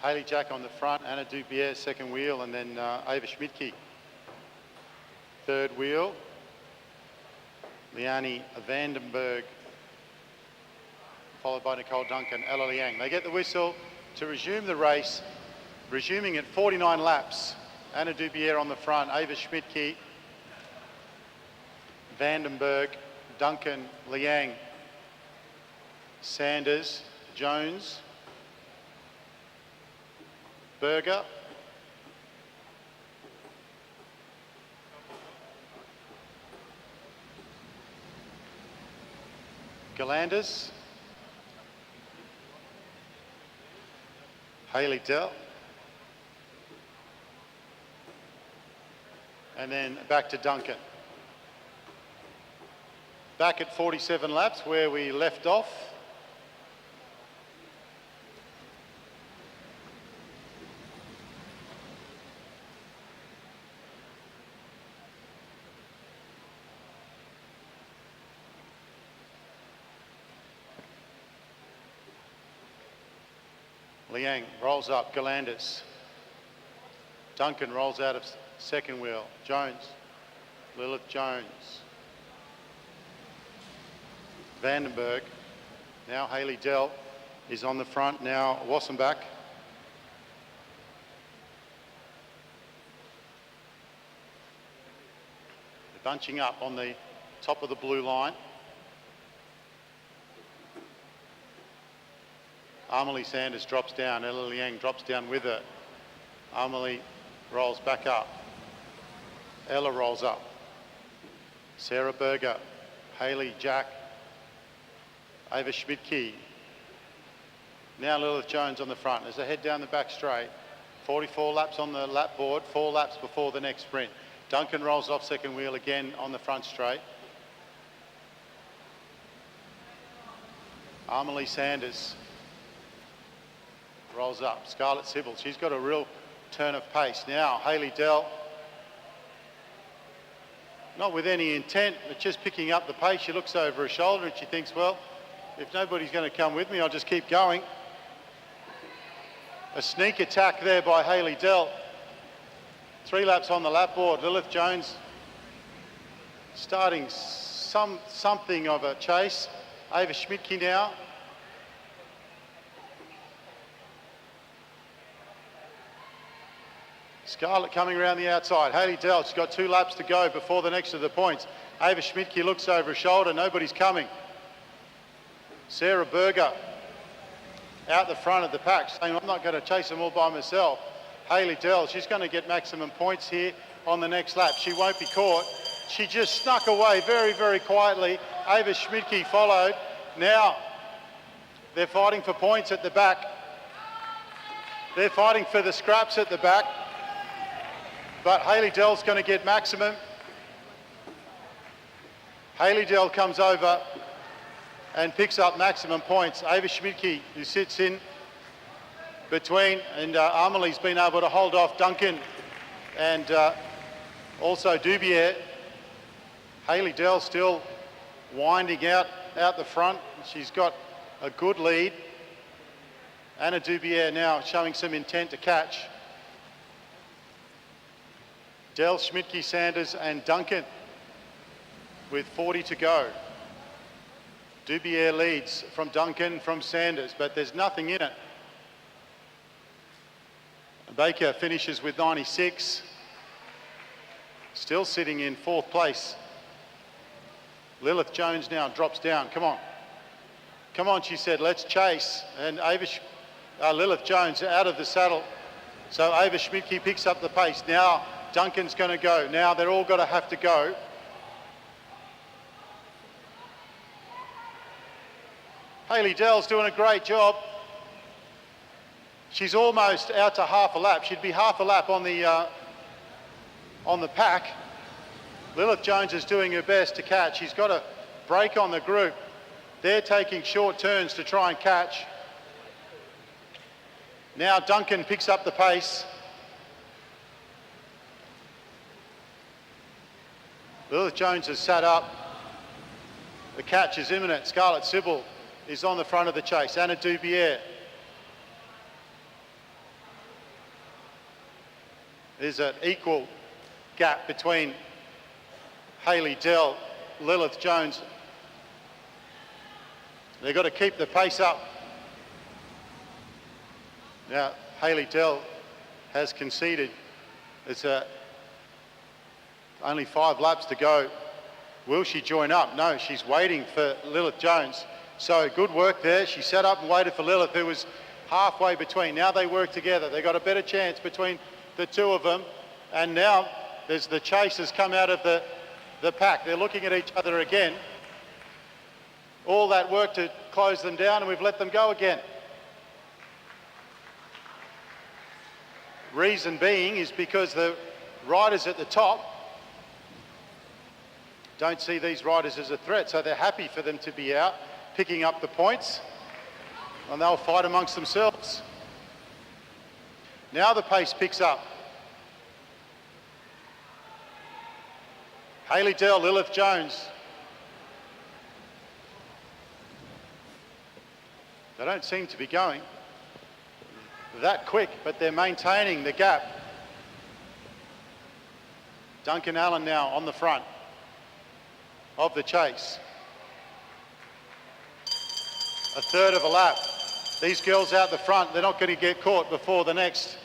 Hayley Jack on the front, Anna Dubier second wheel, and then Ava Schmidtke third wheel. Liani Vandenberg, followed by Nicole Duncan, Ella Liang. They get the whistle to resume the race, resuming at 49 laps. Anna Dubier on the front, Ava Schmidtke, Vandenberg, Duncan, Liang, Sanders, Jones, Berger, Galanders, Hayley Dell, and then back to Duncan. Back at 47 laps where we left off. Liang rolls up, Galandis. Duncan rolls out of second wheel. Jones, Lilith Jones. Vandenberg, now Hayley Dell is on the front, now Wassenbach. They're bunching up on the top of the blue line. Amelie Sanders drops down, Ella Liang drops down with her. Amelie rolls back up. Ella rolls up. Sarah Berger, Hayley Jack, Ava Schmidtke. Now Lilith Jones on the front as they head down the back straight. 44 laps on the lap board, 4 laps before the next sprint. Duncan rolls off second wheel again on the front straight. Amelie Sanders rolls up. Scarlett Sybil, she's got a real turn of pace. Now Hayley Dell, not with any intent, but just picking up the pace. She looks over her shoulder and she thinks, well, if nobody's going to come with me, I'll just keep going. A sneak attack there by Hayley Dell. 3 laps on the lap board. Lilith Jones starting something of a chase. Ava Schmidtke now. Scarlett coming around the outside. Hayley Dell, she's got 2 laps to go before the next of the points. Ava Schmidtke looks over her shoulder, nobody's coming. Sarah Berger out the front of the pack, saying I'm not going to chase them all by myself. Hayley Dell, she's going to get maximum points here on the next lap. She won't be caught. She just snuck away very, very quietly. Ava Schmidtke followed. Now they're fighting for points at the back. They're fighting for the scraps at the back. But Hayley Dell's going to get maximum. Hayley Dell comes over and picks up maximum points. Ava Schmidtke, who sits in between, and Amelie's been able to hold off Duncan and also Dubier. Hayley Dell still winding out the front. She's got a good lead. Anna Dubier now showing some intent to catch. Dell, Schmidtke, Sanders and Duncan with 40 to go. Dubier leads from Duncan, from Sanders, but there's nothing in it. Baker finishes with 96, still sitting in 4th place. Lilith Jones now drops down. Come on. Come on, she said, let's chase. And Lilith Jones out of the saddle. So Ava Schmidtke picks up the pace. Now Duncan's going to go. Now they're all going to have to go. Hayley Dell's doing a great job. She's almost out to half a lap. She'd be half a lap on the pack. Lilith Jones is doing her best to catch. She's got a break on the group. They're taking short turns to try and catch. Now Duncan picks up the pace. Lilith Jones has sat up. The catch is imminent. Scarlett Sybil is on the front of the chase. Anna Dubier. There's an equal gap between Hayley Dell, Lilith Jones. They've got to keep the pace up. Now, Hayley Dell has conceded. It's only 5 laps to go. Will she join up? No, she's waiting for Lilith Jones. So good work there. She set up and waited for Lilith, who was halfway between. Now they work together. They've got a better chance between the two of them. And now there's the chase has come out of the pack. They're looking at each other again. All that work to close them down, and we've let them go again. Reason being is because the riders at the top don't see these riders as a threat, so they're happy for them to be out, picking up the points, and they'll fight amongst themselves. Now the pace picks up. Hayley Dell, Lilith Jones. They don't seem to be going that quick, but they're maintaining the gap. Duncan Allen now on the front of the chase. A third of a lap. These girls out the front, they're not going to get caught before the next.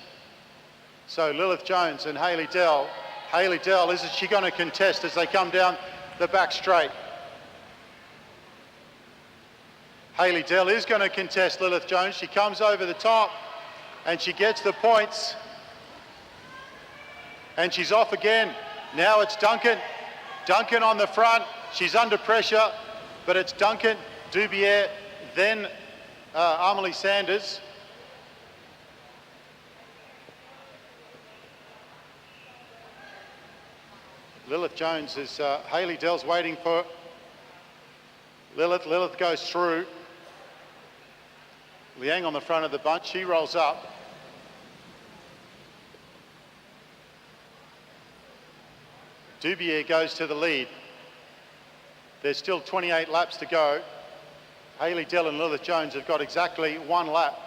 So Lilith Jones and Hayley Dell. Hayley Dell, is she going to contest as they come down the back straight? Hayley Dell is going to contest Lilith Jones. She comes over the top and she gets the points. And she's off again. Now it's Duncan. Duncan on the front. She's under pressure, but it's Duncan, Dubier, then Amelie Sanders. Lilith Jones is, Hayley Dell's waiting for Lilith. Lilith goes through. Liang on the front of the bunch, she rolls up. Dubier goes to the lead. There's still 28 laps to go. Hayley Dell and Lilith Jones have got exactly 1 lap.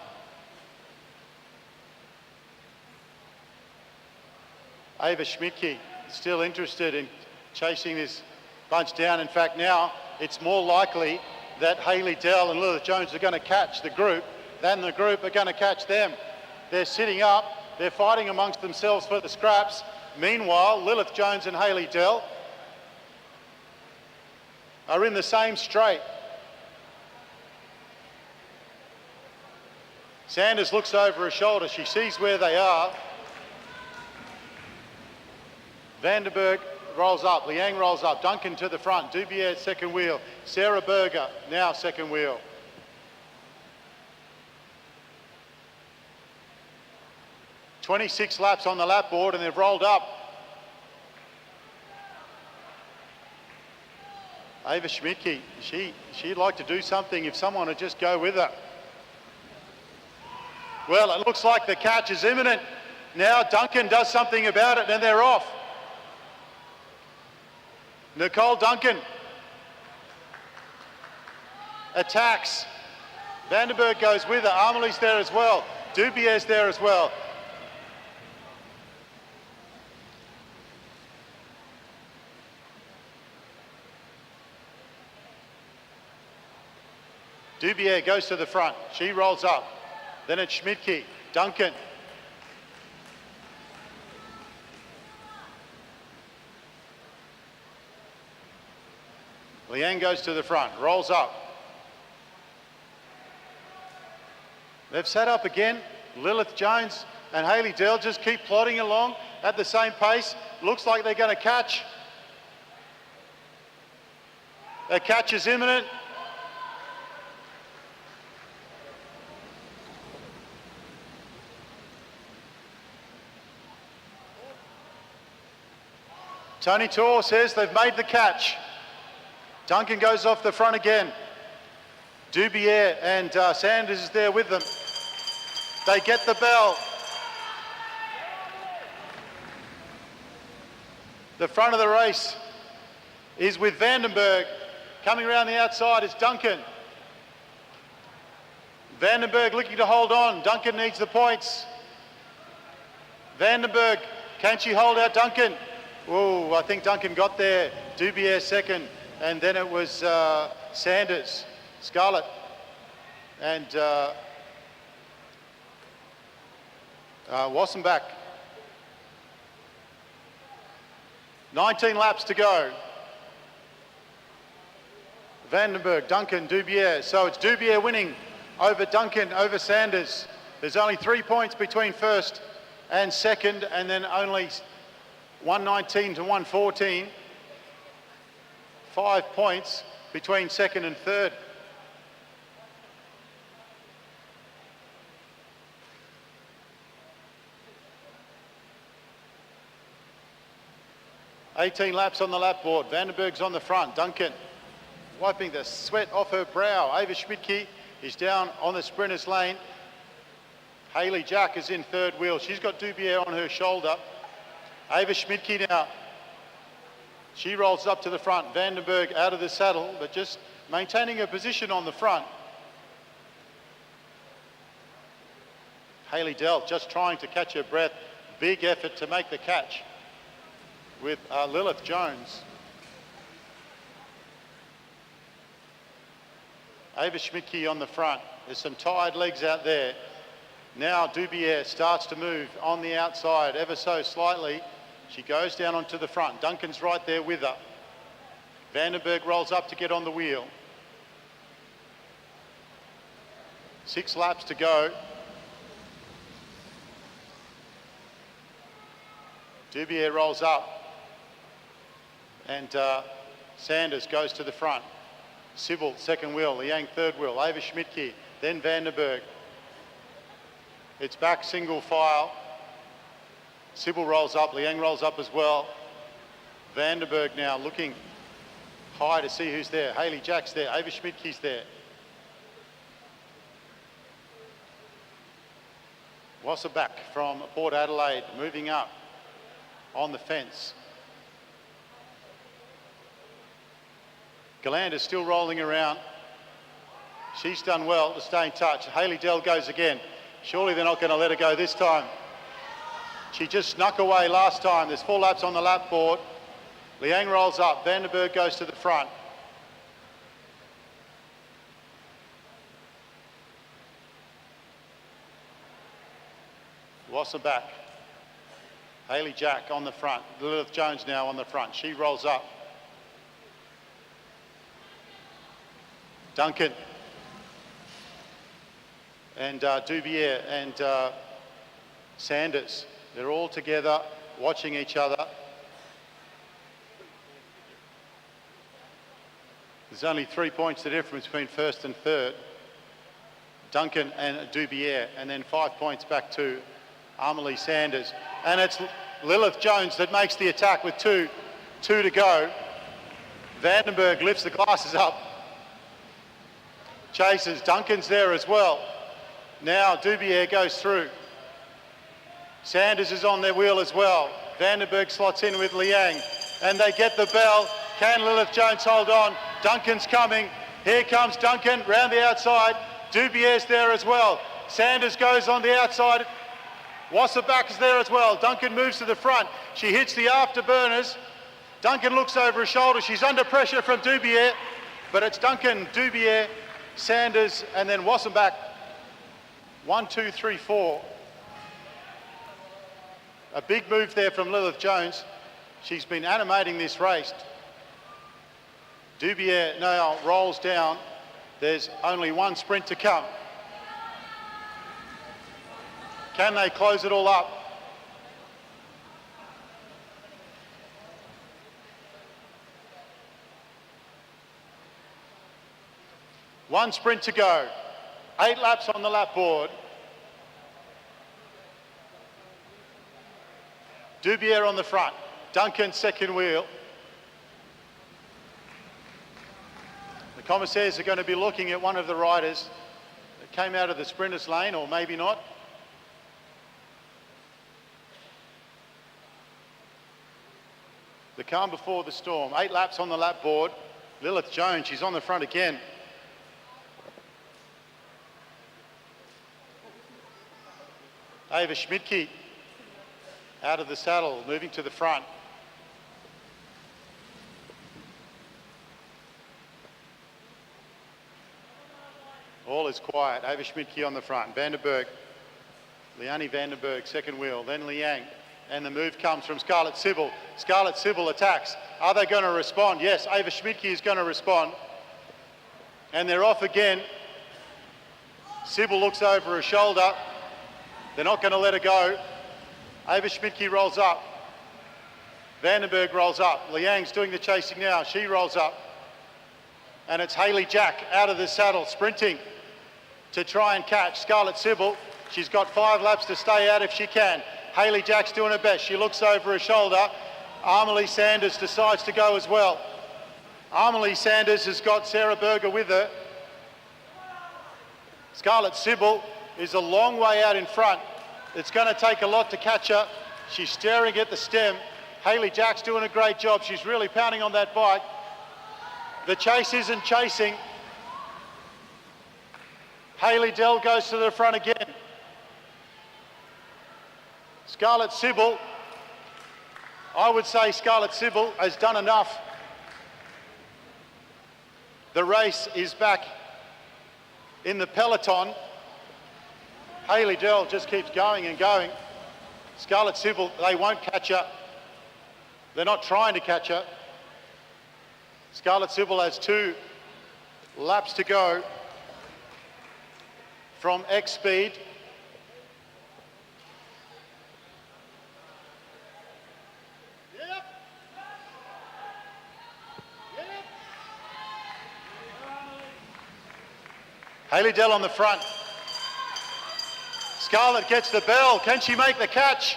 Ava Schmidtke still interested in chasing this bunch down. In fact, now it's more likely that Hayley Dell and Lilith Jones are going to catch the group than the group are going to catch them. They're sitting up, they're fighting amongst themselves for the scraps. Meanwhile, Lilith Jones and Hayley Dell are in the same straight. Sanders looks over her shoulder, she sees where they are. Vandenberg rolls up, Liang rolls up, Duncan to the front, Dubier second wheel, Sarah Berger now second wheel. "26 laps on the lap board and they've rolled up. Ava Schmidtke, she'd like to do something if someone would just go with her. Well, it looks like the catch is imminent. Now Duncan does something about it and they're off. Nicole Duncan attacks. Vandenberg goes with her. Amelie's there as well. Dubier's there as well. Dubier goes to the front. She rolls up. Then it's Schmidtke. Duncan. Liang goes to the front, rolls up. They've set up again. Lilith Jones and Hayley Dell just keep plodding along at the same pace. Looks like they're going to catch. The catch is imminent. Tony Tor says they've made the catch. Duncan goes off the front again. Dubier and Sanders is there with them. They get the bell. The front of the race is with Vandenberg. Coming around the outside is Duncan. Vandenberg looking to hold on. Duncan needs the points. Vandenberg Can she hold out Duncan? Oh, I think Duncan got there. Dubier second, and then it was Sanders, Scarlett, and Wassenbach. 19 laps to go. Vandenberg, Duncan, Dubier. So it's Dubier winning over Duncan, over Sanders. There's only 3 points between first and second, and then only 119 to 114. 5 points between second and third. "18 laps on the lap board. Vandenberg's on the front. Duncan wiping the sweat off her brow. Ava Schmidtke is down on the sprinters lane. Hayley Jack is in third wheel. She's got Dubier on her shoulder. Ava Schmidtke now. She rolls up to the front. Vandenberg out of the saddle, but just maintaining her position on the front. Hayley Dell just trying to catch her breath. Big effort to make the catch with Lilith Jones. Ava Schmidtke on the front. There's some tired legs out there. Now Dubier starts to move on the outside ever so slightly. She goes down onto the front. Duncan's right there with her. Vandenberg rolls up to get on the wheel. 6 laps to go. Dubier rolls up. And Sanders goes to the front. Sybil, second wheel. Liang, third wheel. Ava Schmidtke, then Vandenberg. It's back single file. Sybil rolls up. Liang rolls up as well. Vandenberg now looking high to see who's there. Hayley Jack's there. Ava Schmidtke's there. Wasserback from Port Adelaide moving up on the fence. Galland is still rolling around. She's done well to stay in touch. Hayley Dell goes again. Surely they're not going to let her go this time. She just snuck away last time. There's 4 laps on the lap board. Liang rolls up. Vandenberg goes to the front. Wasserback. Hayley Jack on the front. Lilith Jones now on the front. She rolls up. Duncan and Dubier and Sanders. They're all together watching each other. There's only 3 points the difference between first and third. Duncan and Dubier, and then 5 points back to Amelie Sanders. And it's Lilith Jones that makes the attack with two to go. Vandenberg lifts the glasses up. Chases. Duncan's there as well. Now Dubier goes through. Sanders is on their wheel as well. Vandenberg slots in with Liang, and they get the bell. Can Lilith Jones hold on? Duncan's coming. Here comes Duncan round the outside. Dubier's there as well. Sanders goes on the outside. Wasserback is there as well. Duncan moves to the front. She hits the afterburners. Duncan looks over her shoulder. She's under pressure from Dubier, but it's Duncan, Dubier, Sanders, and then Wassenbach. 1, 2, 3, 4. A big move there from Lilith Jones. She's been animating this race. Dubier now rolls down. There's only 1 sprint to come. Can they close it all up? One sprint to go. 8 laps on the lap board. Dubier on the front. Duncan second wheel. The commissaires are going to be looking at one of the riders that came out of the sprinters lane, or maybe not. The calm before the storm. 8 laps on the lap board. Lilith Jones, she's on the front again. Ava Schmidtke. out of the saddle, moving to the front. All is quiet. Ava Schmidtke on the front. Vandenberg, Liani Vandenberg, second wheel. Then Liang. And the move comes from Scarlett Sybil. Scarlett Sybil attacks. Are they going to respond? Yes, Ava Schmidtke is going to respond. And they're off again. Sybil looks over her shoulder. They're not going to let her go. Ava Schmidtke rolls up. Vandenberg rolls up. Liang's doing the chasing now. She rolls up. And it's Hayley Jack out of the saddle, sprinting to try and catch Scarlett Sybil. She's got 5 laps to stay out if she can. Hayley Jack's doing her best. She looks over her shoulder. Amelie Sanders decides to go as well. Amelie Sanders has got Sarah Berger with her. Scarlett Sybil is a long way out in front. It's going to take a lot to catch her. She's staring at the stem. Hayley Jack's doing a great job. She's really pounding on that bike. The chase isn't chasing. Hayley Dell goes to the front again. Scarlett Sybil, I would say Scarlett Sybil has done enough. The race is back in the peloton. Hayley Dell just keeps going and going. Scarlett Sybil, they won't catch her. They're not trying to catch her. Scarlett Sybil has 2 laps to go from X speed. Hayley Dell on the front. Scarlett gets the bell. Can she make the catch?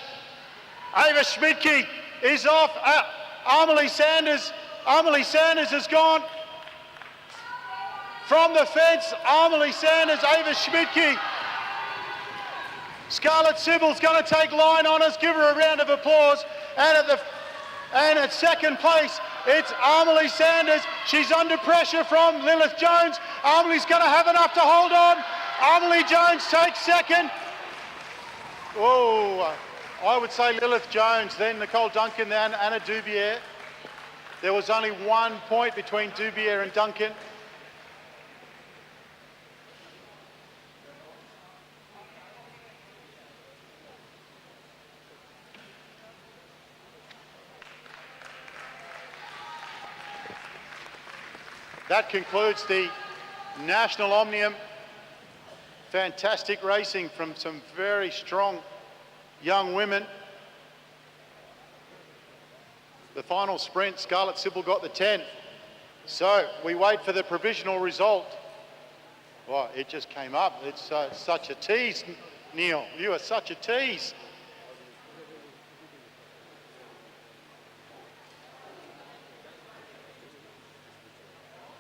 Ava Schmidtke is off. Amelie Sanders has gone from the fence. Amelie Sanders, Ava Schmidtke. Scarlett Sybil's going to take line on us. Give her a round of applause. And at second place, it's Amelie Sanders. She's under pressure from Lilith Jones. Amelie's going to have enough to hold on. Amelie Jones takes second. Oh, I would say Lilith Jones, then Nicole Duncan, then Anna Dubier. There was only 1 point between Dubier and Duncan. That concludes the National Omnium. Fantastic racing from some very strong young women. The final sprint, Scarlett Sybil got the 10. So we wait for the provisional result. Well, it just came up. It's such a tease, Neil. You are such a tease.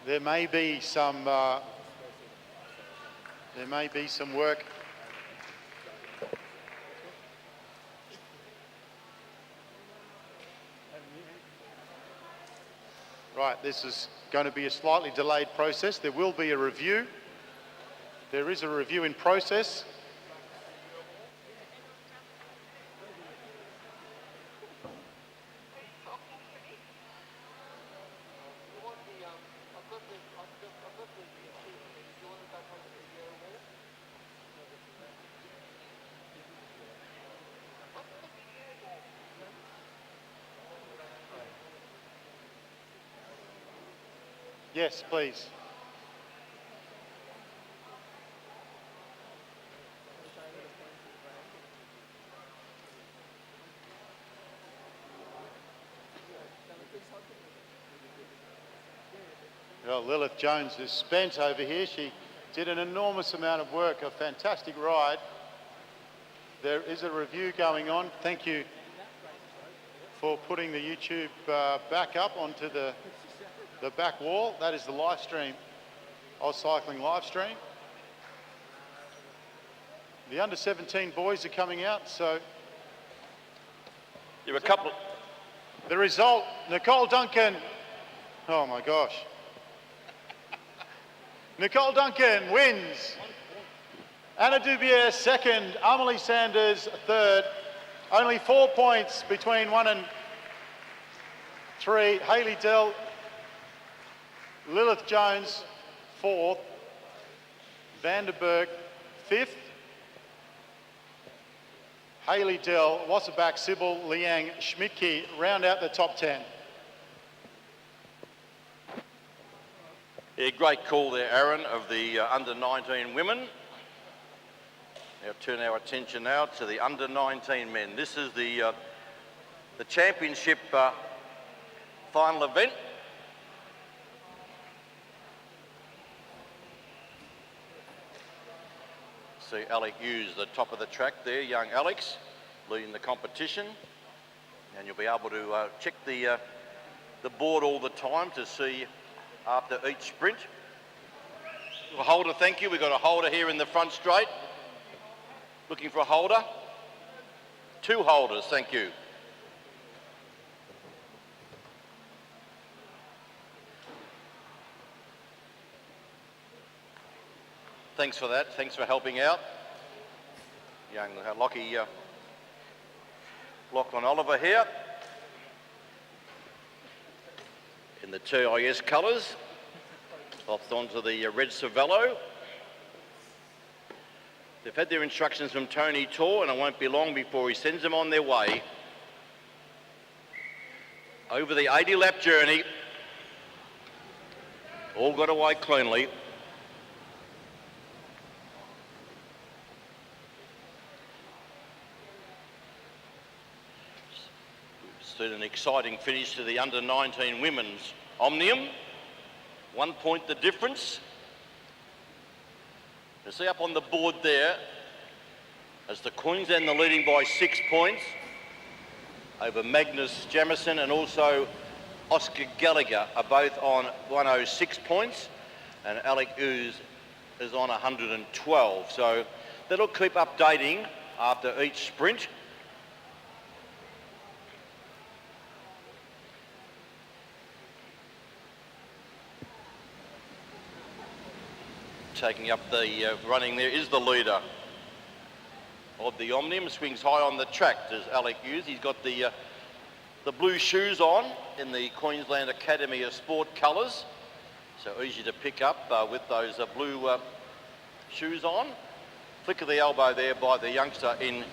There may be some work. Right, this is going to be a slightly delayed process. There will be a review. There is a review in process. Yes, please. Well, Lilith Jones is spent over here. She did an enormous amount of work, a fantastic ride. There is a review going on. Thank you for putting the YouTube back up onto the back wall. That is the live stream, AusCycling live stream. The under 17 boys are coming out, so. You have a couple. The result, Nicole Duncan. Oh my gosh. Nicole Duncan wins. Anna Dubier second, Amelie Sanders third. Only 4 points between 1 and 3. Hayley Dell, Lilith Jones, 4th. Vanderberg, 5th. Hayley Dell, Wasserback, Sybil, Liang, Schmidtke round out the top 10. Yeah, great call there, Aaron, of the under-19 women. Now turn our attention now to the under-19 men. This is the championship final event. See Alec Hughes, the top of the track there, young Alex, leading the competition. And you'll be able to check the board all the time to see after each sprint. A holder, thank you. We've got a holder here in the front straight. Looking for a holder. 2 holders, thank you. Thanks for that. Thanks for helping out. Young Lockie Lachlan Oliver here. In the TIS colours. Off onto the red Cervelo. They've had their instructions from Tony Tor, and it won't be long before he sends them on their way over the 80-lap journey. All got away cleanly. Seen an exciting finish to the under-19 women's Omnium. 1 point the difference. You see up on the board there, as the Queensland are leading by 6 points over Magnus Jamison and also Oscar Gallagher are both on 106 points, and Alec Hughes is on 112. So that'll keep updating after each sprint. Taking up the running there is the leader of the Omnium. Swings high on the track as Alec Hughes. He's got the blue shoes on in the Queensland Academy of Sport colours. So easy to pick up with those blue shoes on. Flick of the elbow there by the youngster in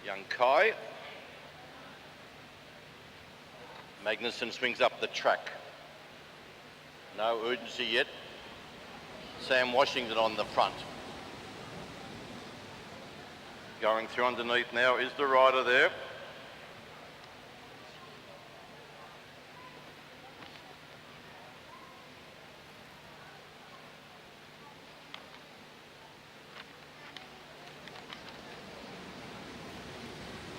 young Kai. Magnuson swings up the track. No urgency yet. Sam Washington on the front. Going through underneath now is the rider there.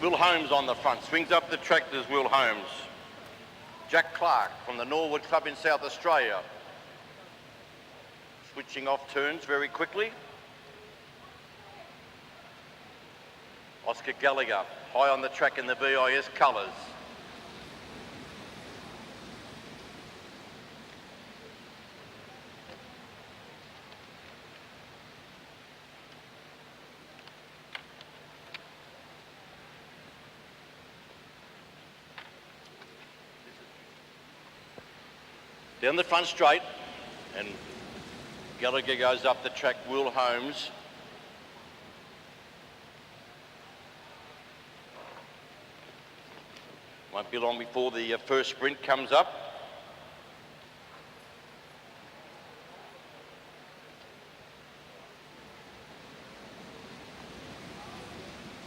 Will Holmes on the front. Swings up the track, there's Will Holmes. Jack Clark from the Norwood Club in South Australia. Switching off turns very quickly. Oscar Gallagher, high on the track in the VIS colours. Down the front straight, and Gallagher goes up the track, Will Holmes. Won't be long before the first sprint comes up.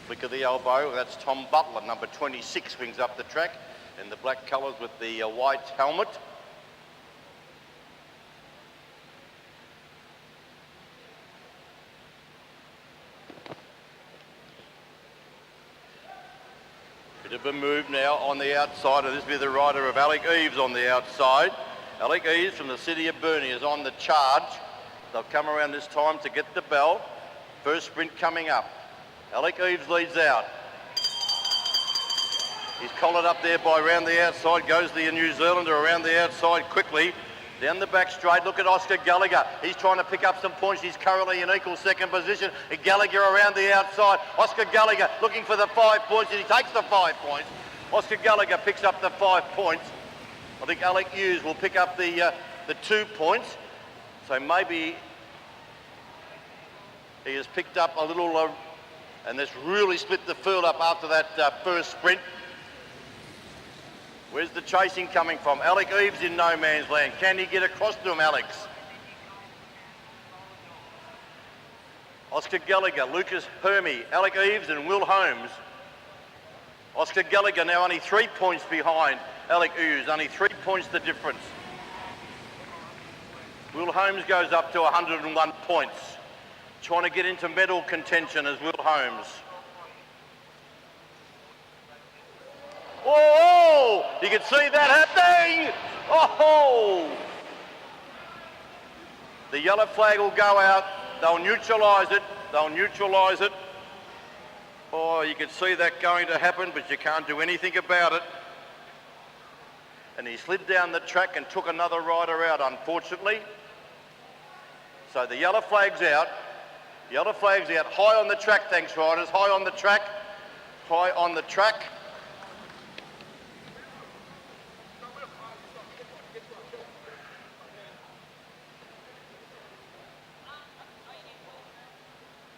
Flick of the elbow, that's Tom Butler, number 26, swings up the track in the black colours with the white helmet. Bit of a move now on the outside, and this will be the rider of Alec Eves on the outside. Alec Eves from the city of Burnie is on the charge. They'll come around this time to get the bell. First sprint coming up. Alec Eves leads out. He's collared up there by around the outside. Goes the New Zealander around the outside quickly. Down the back straight, look at Oscar Gallagher. He's trying to pick up some points. He's currently in equal second position. Gallagher around the outside. Oscar Gallagher looking for the 5 points, and he takes the 5 points. Oscar Gallagher picks up the 5 points. I think Alec Hughes will pick up the 2 points. So maybe he has picked up a little, and that's really split the field up after that first sprint. Where's the chasing coming from? Alec Eves in no man's land. Can he get across to him, Alex? Oscar Gallagher, Lucas Hermy, Alec Eves and Will Holmes. Oscar Gallagher now only 3 points behind Alec Eves, only 3 points the difference. Will Holmes goes up to 101 points. Trying to get into medal contention as Will Holmes. Oh, you can see that happening. Oh, the yellow flag will go out. They'll neutralise it. They'll neutralise it. Oh, you can see that going to happen, but you can't do anything about it. And he slid down the track and took another rider out, unfortunately. So the yellow flag's out. Yellow flag's out. High on the track, thanks, riders. High on the track. High on the track.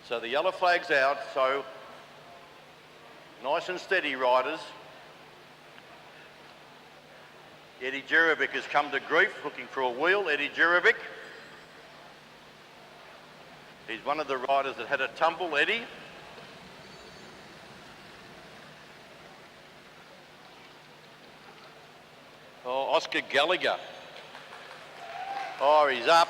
So the yellow flag's out, so nice and steady, riders. Eddie Jerovic has come to grief, looking for a wheel. Eddie Jerovic. He's one of the riders that had a tumble, Eddie. Oh, Oscar Gallagher. Oh, he's up.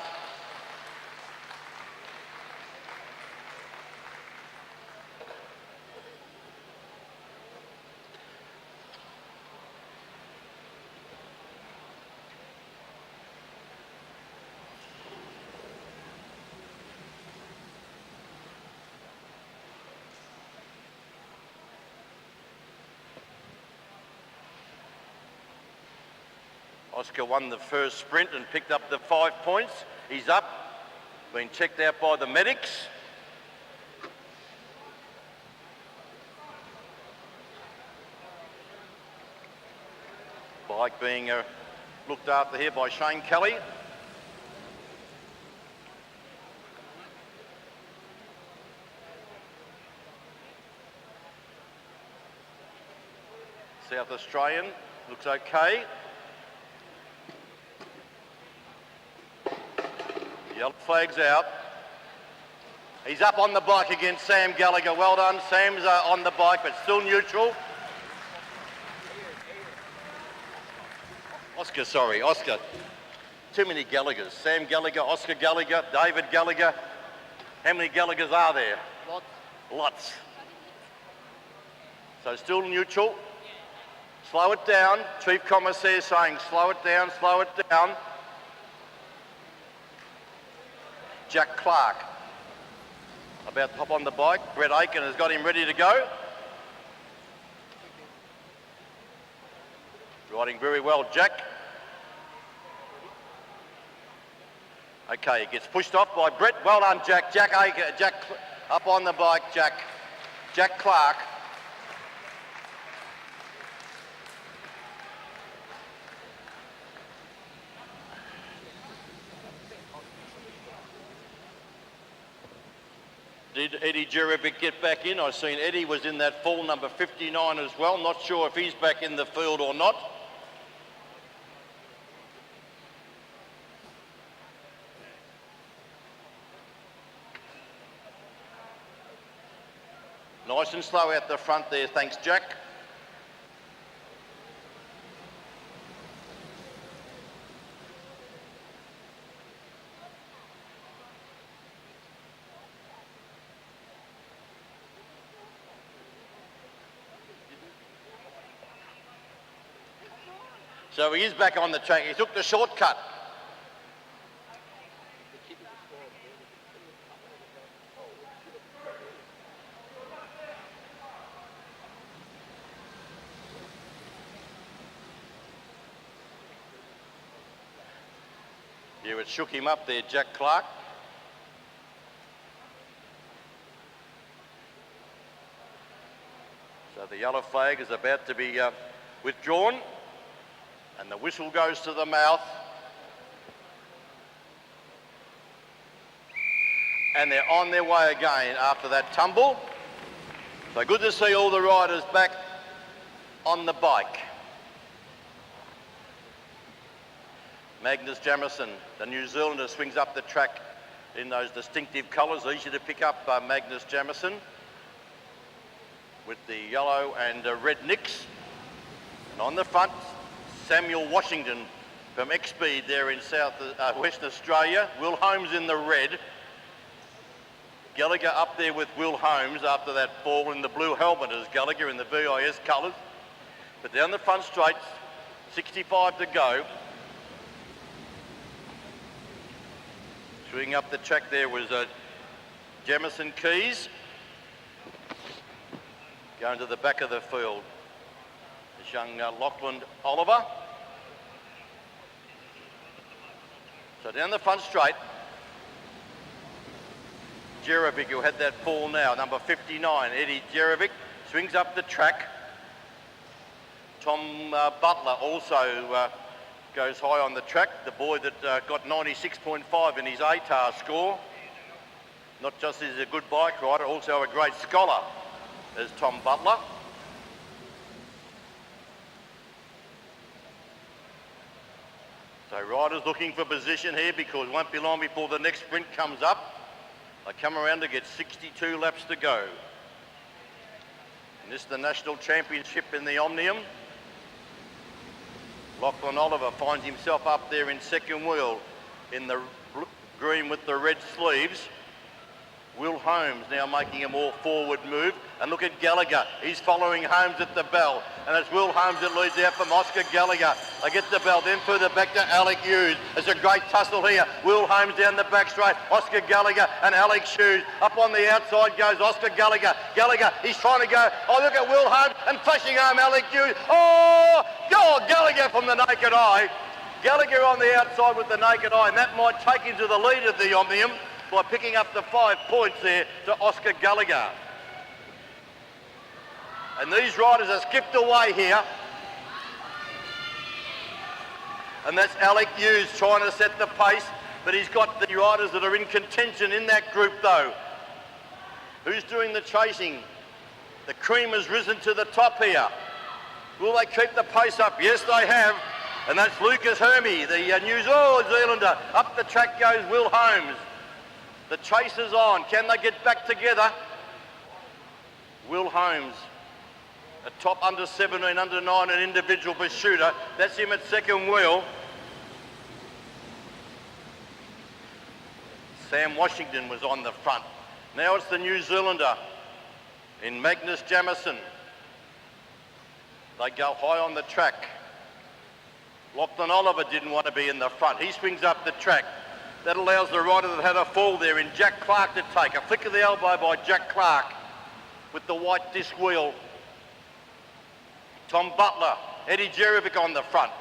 Oscar won the first sprint and picked up the 5 points. He's up, been checked out by the medics. Bike being looked after here by Shane Kelly. South Australian, looks okay. Yellow flag's out. He's up on the bike against Sam Gallagher. Well done. Sam's on the bike, but still neutral. Oscar. Too many Gallaghers. Sam Gallagher, Oscar Gallagher, David Gallagher. How many Gallaghers are there? Lots. So still neutral. Slow it down. Chief Commissaire saying slow it down, slow it down. Jack Clark about to hop on the bike. Brett Aiken has got him ready to go. Riding very well, Jack. Okay, he gets pushed off by Brett. Well done, Jack. Jack up on the bike, Jack Clark. Did Eddie Jerovic get back in? I've seen Eddie was in that full number 59 as well. Not sure if he's back in the field or not. Nice and slow out the front there, thanks, Jack. So he is back on the track. He took the shortcut. Yeah, it shook him up there, Jack Clark. So the yellow flag is about to be withdrawn, and the whistle goes to the mouth. And they're on their way again after that tumble. So good to see all the riders back on the bike. Magnus Jamison, the New Zealander, swings up the track in those distinctive colours, easy to pick up. Magnus Jamison with the yellow and red nicks. And on the front, Samuel Washington from X-Speed there in Western Australia. Will Holmes in the red. Gallagher up there with Will Holmes after that fall in the blue helmet as Gallagher in the VIS colours. But down the front straight, 65 to go. Swinging up the track there was Jamison Keys. Going to the back of the field, this young Lachlan Oliver. So down the front straight, Jerovic, who had that fall now, number 59, Eddie Jerovic, swings up the track. Tom Butler also goes high on the track, the boy that got 96.5 in his ATAR score. Not just is a good bike rider, also a great scholar, as Tom Butler. So riders looking for position here because it won't be long before the next sprint comes up. They come around to get 62 laps to go. And this is the national championship in the Omnium. Lachlan Oliver finds himself up there in second wheel in the green with the red sleeves. Will Holmes now making a more forward move. And look at Gallagher. He's following Holmes at the bell. And it's Will Holmes that leads out from Oscar Gallagher. They get the bell, then further back to Alec Hughes. It's a great tussle here. Will Holmes down the back straight. Oscar Gallagher and Alex Hughes. Up on the outside goes Oscar Gallagher. Gallagher, he's trying to go. Oh, look at Will Holmes and flashing home Alec Hughes. Oh, Gallagher from the naked eye. Gallagher on the outside with the naked eye. And that might take him to the lead of the Omnium by picking up the 5 points there to Oscar Gallagher. And these riders are skipped away here. And that's Alec Hughes trying to set the pace, but he's got the riders that are in contention in that group though. Who's doing the chasing? The cream has risen to the top here. Will they keep the pace up? Yes, they have. And that's Lucas Hermie, the New Zealander. Up the track goes Will Holmes. The chase is on. Can they get back together? Will Holmes, a top under 17, under 9, an individual pursuiter. That's him at second wheel. Sam Washington was on the front. Now it's the New Zealander in Magnus Jamison. They go high on the track. Lachlan Oliver didn't want to be in the front. He swings up the track. That allows the rider that had a fall there in Jack Clark to take. A flick of the elbow by Jack Clark with the white disc wheel. Tom Butler, Eddie Jerovic on the front.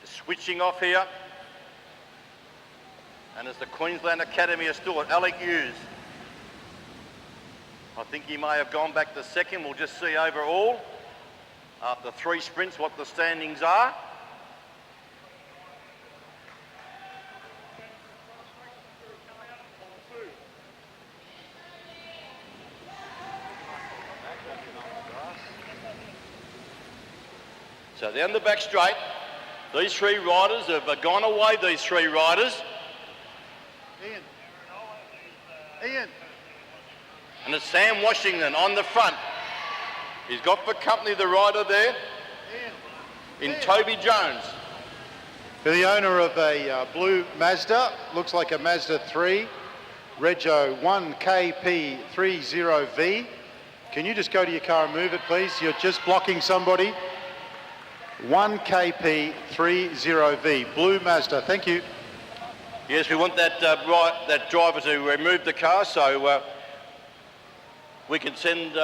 Switching off here. And as the Queensland Academy are still at Alec Hughes. I think he may have gone back to second. We'll just see overall, after 3 sprints, what the standings are. So down the back straight, these 3 riders have gone away, these 3 riders. Ian. And it's Sam Washington on the front. He's got for company the rider there in Toby Jones. For the owner of a blue Mazda, looks like a Mazda 3, Rego 1KP30V. Can you just go to your car and move it, please? You're just blocking somebody. 1KP30V, blue Mazda, thank you. Yes, we want that that driver to remove the car so we can send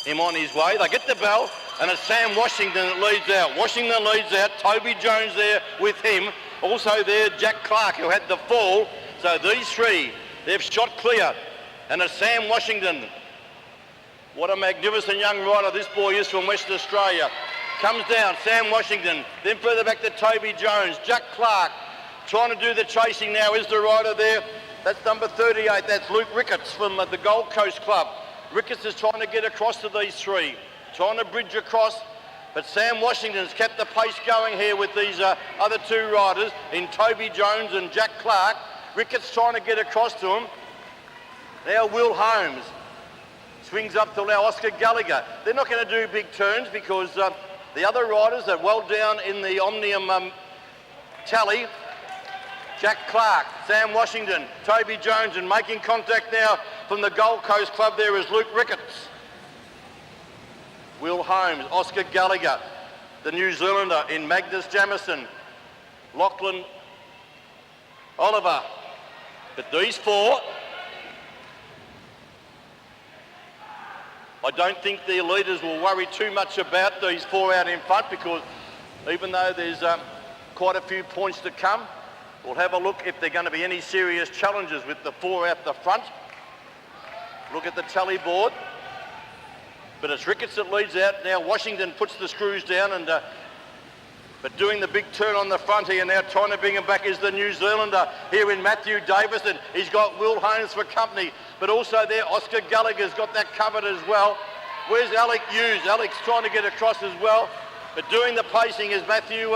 him on his way. They get the bell. And it's Sam Washington that leads out. Washington leads out. Toby Jones there with him. Also there, Jack Clark, who had the fall. So these three, they've shot clear. And it's Sam Washington. What a magnificent young rider this boy is from Western Australia. Comes down, Sam Washington. Then further back to Toby Jones. Jack Clark trying to do the chasing now. Is the rider there? That's number 38. That's Luke Ricketts from the Gold Coast Club. Ricketts is trying to get across to these three. Trying to bridge across. But Sam Washington's kept the pace going here with these other two riders in Toby Jones and Jack Clark. Ricketts trying to get across to him. Now Will Holmes swings up to allow Oscar Gallagher. They're not going to do big turns because the other riders are well down in the Omnium tally. Jack Clark, Sam Washington, Toby Jones, and making contact now from the Gold Coast Club there is Luke Ricketts. Will Holmes, Oscar Gallagher, the New Zealander in Magnus Jamison, Lachlan Oliver. But these four, I don't think the leaders will worry too much about these four out in front because even though there's quite a few points to come, we'll have a look if there are going to be any serious challenges with the four out the front. Look at the tally board. But it's Ricketts that leads out. Now Washington puts the screws down and but doing the big turn on the front here now, trying to bring him back is the New Zealander here in Matthew Davison. He's got Will Holmes for company, but also there Oscar Gallagher's got that covered as well. Where's Alec Hughes? Alec's trying to get across as well, but doing the pacing is Matthew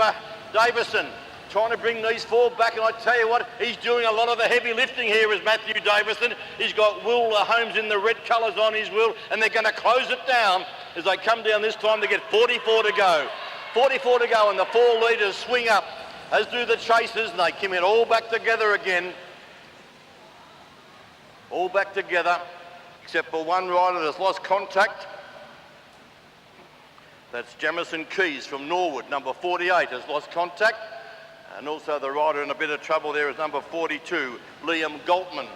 Davison. Trying to bring these four back, and I tell you what, he's doing a lot of the heavy lifting here is Matthew Davison. He's got Will Holmes in the red colours on his wheel, and they're going to close it down as they come down this time to get 44 to go. 44 to go, and the four leaders swing up, as do the chasers, and they come in all back together again. All back together, except for one rider that's lost contact. That's Jamison Keys from Norwood, number 48, has lost contact. And also the rider in a bit of trouble there is number 42, Liam Galtman.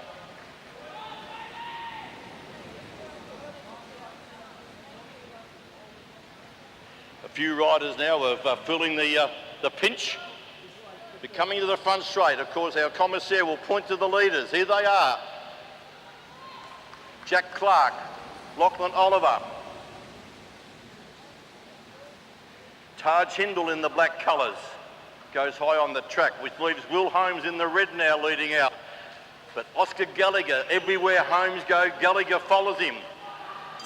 A few riders now of filling the pinch. They're coming to the front straight. Of course, our commissaire will point to the leaders. Here they are. Jack Clark, Lachlan Oliver, Taj Hindle in the black colours. Goes high on the track, which leaves Will Holmes in the red now leading out. But Oscar Gallagher, everywhere Holmes goes, Gallagher follows him.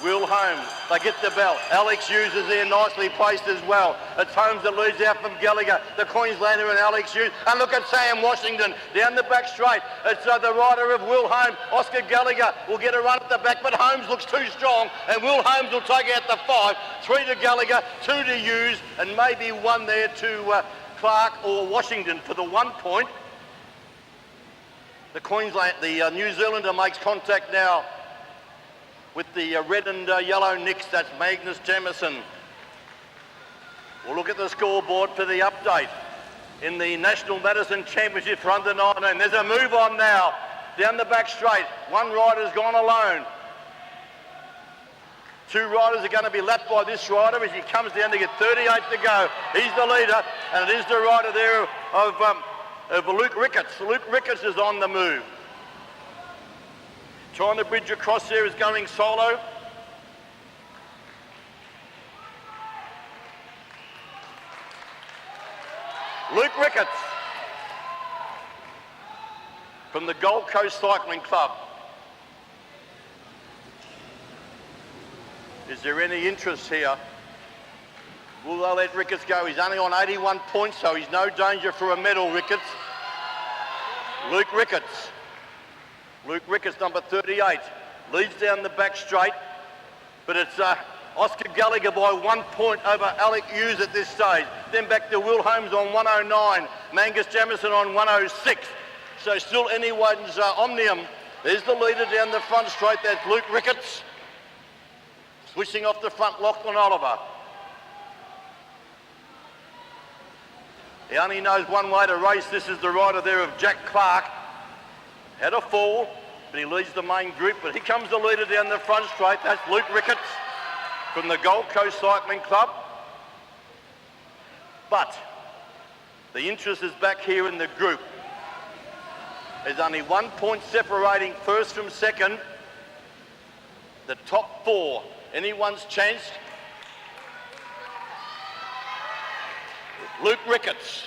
Will Holmes, they get the bell. Alex Hughes is there nicely placed as well. It's Holmes that leads out from Gallagher, the Queenslander and Alex Hughes. And look at Sam Washington down the back straight. It's the rider of Will Holmes. Oscar Gallagher will get a run at the back, but Holmes looks too strong, and Will Holmes will take out the 5. 3 to Gallagher, 2 to Hughes, and maybe 1 there to Clark or Washington for the 1 point. The New Zealander makes contact now with the red and yellow nicks. That's Magnus Jamison. We'll look at the scoreboard for the update in the National Madison Championship for under 19. There's a move on now down the back straight. One rider's gone alone. 2 riders are going to be lapped by this rider as he comes down to get 38 to go. He's the leader, and it is the rider there of Luke Ricketts. Luke Ricketts is on the move. Trying to bridge across there is going solo. Luke Ricketts from the Gold Coast Cycling Club. Is there any interest here? Will they let Ricketts go? He's only on 81 points, so he's no danger for a medal, Ricketts. Luke Ricketts. Luke Ricketts, number 38, leads down the back straight, but it's Oscar Gallagher by 1 point over Alec Hughes at this stage. Then back to Will Holmes on 109, Mangus Jamison on 106. So still anyone's Omnium. There's the leader down the front straight, that's Luke Ricketts. Switching off the front, Lachlan Oliver. He only knows one way to race. This is the rider there of Jack Clark. Had a fall, but he leads the main group. But here comes the leader down the front straight. That's Luke Ricketts. from the Gold Coast Cycling Club. But the interest is back here in the group. There's only 1 point separating first from second. The top 4, anyone's chance. Luke Ricketts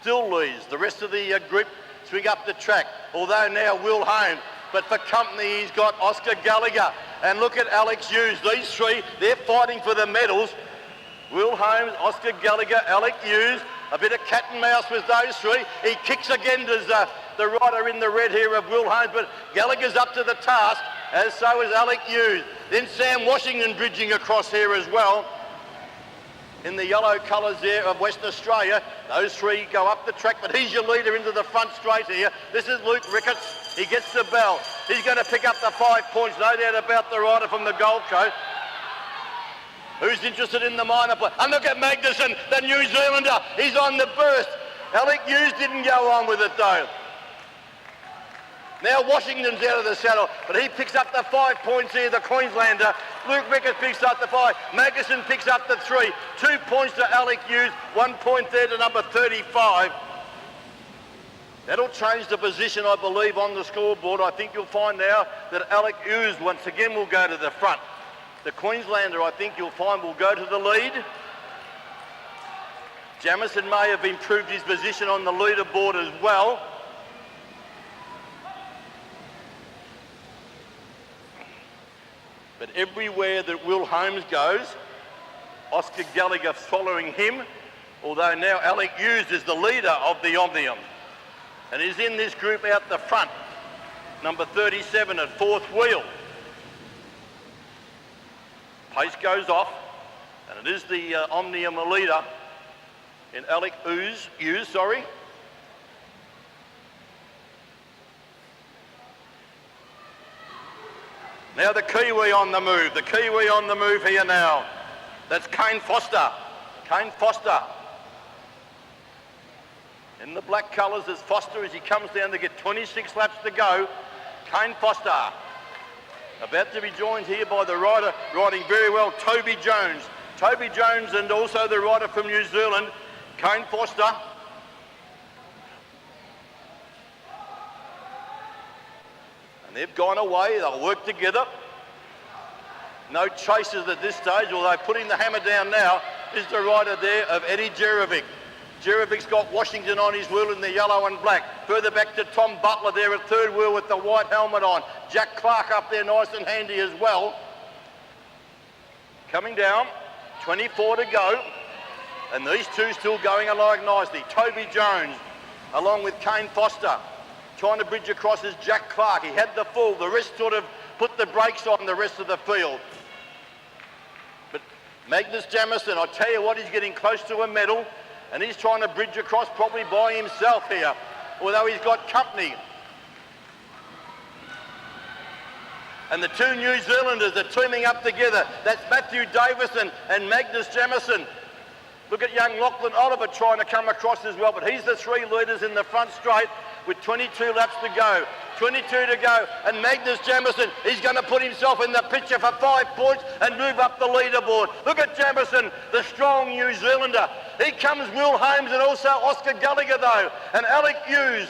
still leads. The rest of the group swing up the track, although now Will Holmes. But for company, he's got Oscar Gallagher. And look at Alex Hughes. These three, they're fighting for the medals. Will Holmes, Oscar Gallagher, Alex Hughes. A bit of cat and mouse with those three. He kicks again as the rider in the red here of Will Holmes, but Gallagher's up to the task, as so is Alex Hughes. Then Sam Washington bridging across here as well. In the yellow colours there of Western Australia. Those three go up the track, but he's your leader into the front straight here. This is Luke Ricketts. He gets the bell. He's going to pick up the 5 points, no doubt about the rider from the Gold Coast. Who's interested in the minor play? And look at Magnuson, the New Zealander. He's on the burst. Alex Hughes didn't go on with it though. Now Washington's out of the saddle, but he picks up the 5 points here, the Queenslander. Luke Ricketts picks up the 5. Magnuson picks up the 3. 2 points to Alex Hughes, 1 point there to number 35. That'll change the position, I believe, on the scoreboard. I think you'll find now that Alex Hughes once again will go to the front. The Queenslander, I think you'll find, will go to the lead. Jamison may have improved his position on the leaderboard as well. But everywhere that Will Holmes goes, Oscar Gallagher following him, although now Alex Hughes is the leader of the Omnium. And he's in this group out the front, number 37 at fourth wheel. Pace goes off, and it is the Omnium leader in Alex Hughes. Now the Kiwi on the move. The Kiwi on the move here now. That's Kane Foster. Kane Foster. In the black colours is Foster as he comes down to get 26 laps to go. Kane Foster. About to be joined here by the rider riding very well, Toby Jones. Toby Jones and also the rider from New Zealand, Kane Foster. And they've gone away, they'll work together. No chasers at this stage, although putting the hammer down now is the rider there of Eddie Jerovic. Jerevic's got Washington on his wheel in the yellow and black. Further back to Tom Butler there at third wheel with the white helmet on. Jack Clark up there nice and handy as well. Coming down, 24 to go. And these two still going along nicely. Toby Jones along with Kane Foster. Trying to bridge across is Jack Clark. He had the full. The rest sort of put the brakes on the rest of the field. But Magnus Jamison, I tell you what, he's getting close to a medal. And he's trying to bridge across probably by himself here, although he's got company. And the two New Zealanders are teaming up together. That's Matthew Davison and Magnus Jamison. Look at young Lachlan Oliver trying to come across as well, but he's the three leaders in the front straight with 22 laps to go. 22 to go, and Magnus Jamison, he's going to put himself in the picture for 5 points and move up the leaderboard. Look at Jamison, the strong New Zealander. Here comes Will Holmes and also Oscar Gallagher though, and Alex Hughes.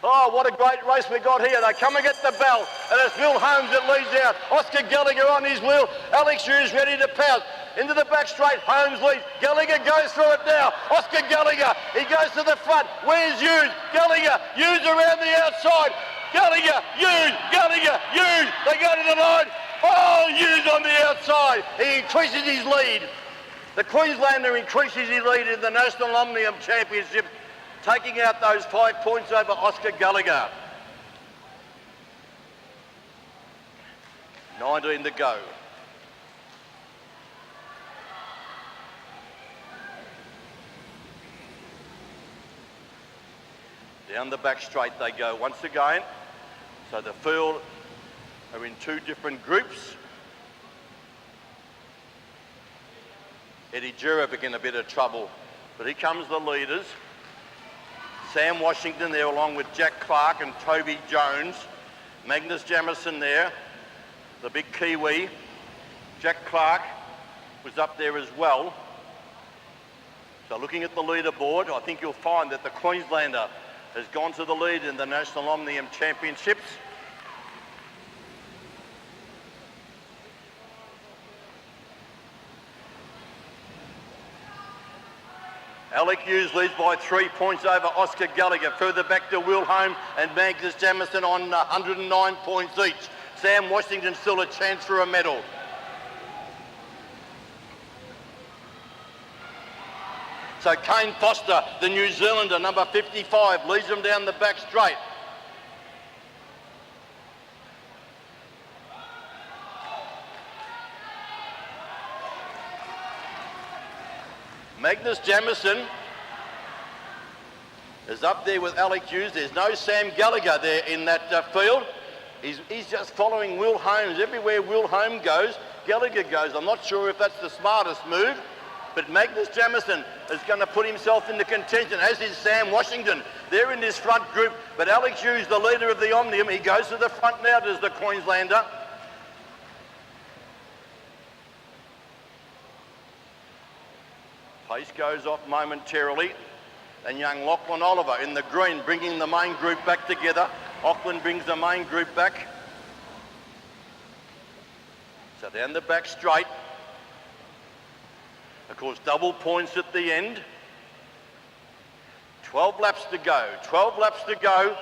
Oh, what a great race we got here. They come and get the bell, and it's Will Holmes that leads out. Oscar Gallagher on his wheel. Alex Hughes ready to pounce. Into the back straight, Holmes leads. Gallagher goes through it now. Oscar Gallagher, he goes to the front. Where's Hughes? Gallagher, Hughes around the outside. Gallagher, Hughes, Gallagher, Hughes. They go to the line. Oh, Hughes on the outside. He increases his lead. The Queenslander increases his lead in the National Omnium Championship, taking out those 5 points over Oscar Gallagher. 19 to go. Down the back straight they go once again. So the field are in two different groups. Eddie Jerovic in a bit of trouble, but here comes the leaders. Sam Washington there along with Jack Clark and Toby Jones. Magnus Jamison there, the big Kiwi. Jack Clark was up there as well. So looking at the leaderboard, I think you'll find that the Queenslander has gone to the lead in the National Omnium Championships. Alec Hughes leads by 3 points over Oscar Gallagher. Further back to Will Holmes and Magnus Jamison on 109 points each. Sam Washington still a chance for a medal. So Kane Foster, the New Zealander, number 55, leads them down the back straight. Magnus Jamison is up there with Alec Hughes. There's no Sam Gallagher there in that field. He's just following Will Holmes. Everywhere Will Holmes goes, Gallagher goes. I'm not sure if that's the smartest move, but Magnus Jamison is going to put himself into contention, as is Sam Washington. They're in this front group, but Alex Hughes, the leader of the Omnium, he goes to the front now, does the Queenslander. Pace goes off momentarily, and young Lachlan Oliver in the green, bringing the main group back together. Auckland brings the main group back. So down the back straight. Of course, double points at the end. 12 laps to go. 12 laps to go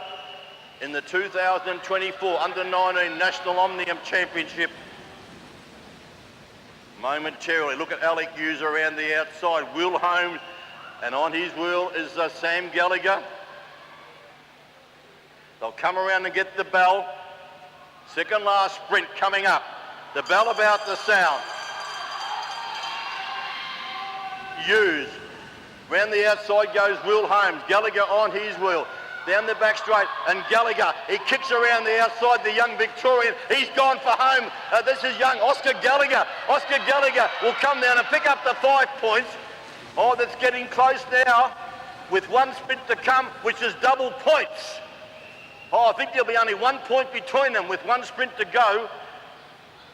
in the 2024 Under-19 National Omnium Championship. Momentarily, look at Alec Hughes around the outside. Will Holmes, and on his wheel is Sam Gallagher. They'll come around and get the bell. Second last sprint coming up. The bell about to sound. Hughes. Round the outside goes Will Holmes. Gallagher on his wheel. Down the back straight, and Gallagher, he kicks around the outside, the young Victorian. He's gone for home. This is young Oscar Gallagher. Oscar Gallagher will come down and pick up the 5 points. Oh, that's getting close now with one sprint to come, which is double points. Oh, I think there'll be only 1 point between them with one sprint to go.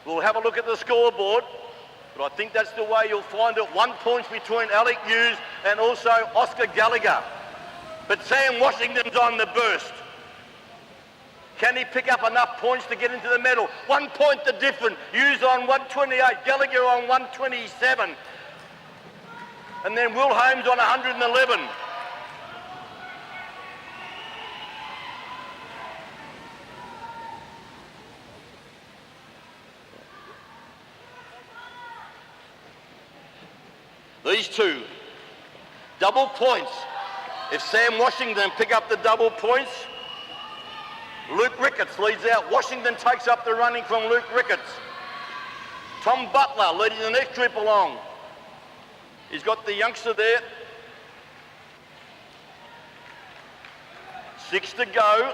We'll have a look at the scoreboard, but I think that's the way you'll find it. 1 point between Alec Hughes and also Oscar Gallagher. But Sam Washington's on the burst. Can he pick up enough points to get into the medal? 1 point the difference. Hughes on 128, Gallagher on 127. And then Will Holmes on 111. These two, double points. If Sam Washington pick up the double points, Luke Ricketts leads out. Washington takes up the running from Luke Ricketts. Tom Butler leading the next group along. He's got the youngster there. 6 to go.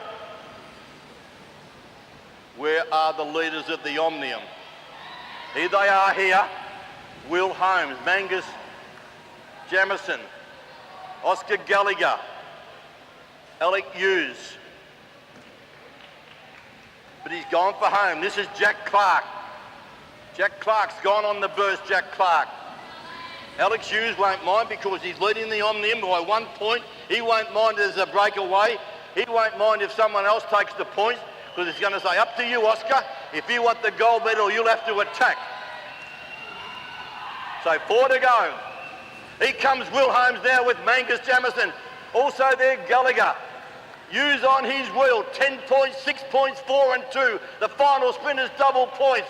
Where are the leaders of the Omnium? Here they are here. Will Holmes, Mangus Jamison, Oscar Gallagher, Alec Hughes. But he's gone for home. This is Jack Clark. Jack Clark's gone on the burst, Jack Clark. Alex Hughes won't mind because he's leading the Omnium by 1 point. He won't mind if there's a breakaway. He won't mind if someone else takes the points because he's going to say, up to you, Oscar. If you want the gold medal, you'll have to attack. So 4 to go. Here comes Will Holmes now with Mangus Jamison. Also there, Gallagher. Hughes on his wheel, 10 points, 6 points, 4 and 2. The final sprint is double points.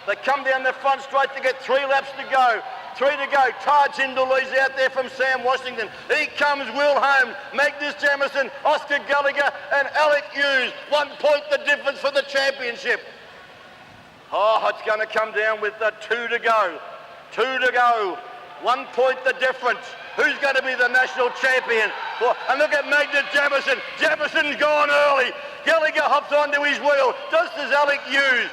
They come down the front straight to get 3 laps to go. 3 to go. Taj Hindley's out there from Sam Washington. Here comes Will Holmes, Magnus Jamison, Oscar Gallagher and Alec Hughes. 1 point the difference for the championship. Oh, it's going to come down with 2 to go. 2 to go. 1 point the difference. Who's going to be the national champion? Well, and look at Magnus Jamison. Jamison's gone early. Gallagher hops onto his wheel, just as Alec Hughes.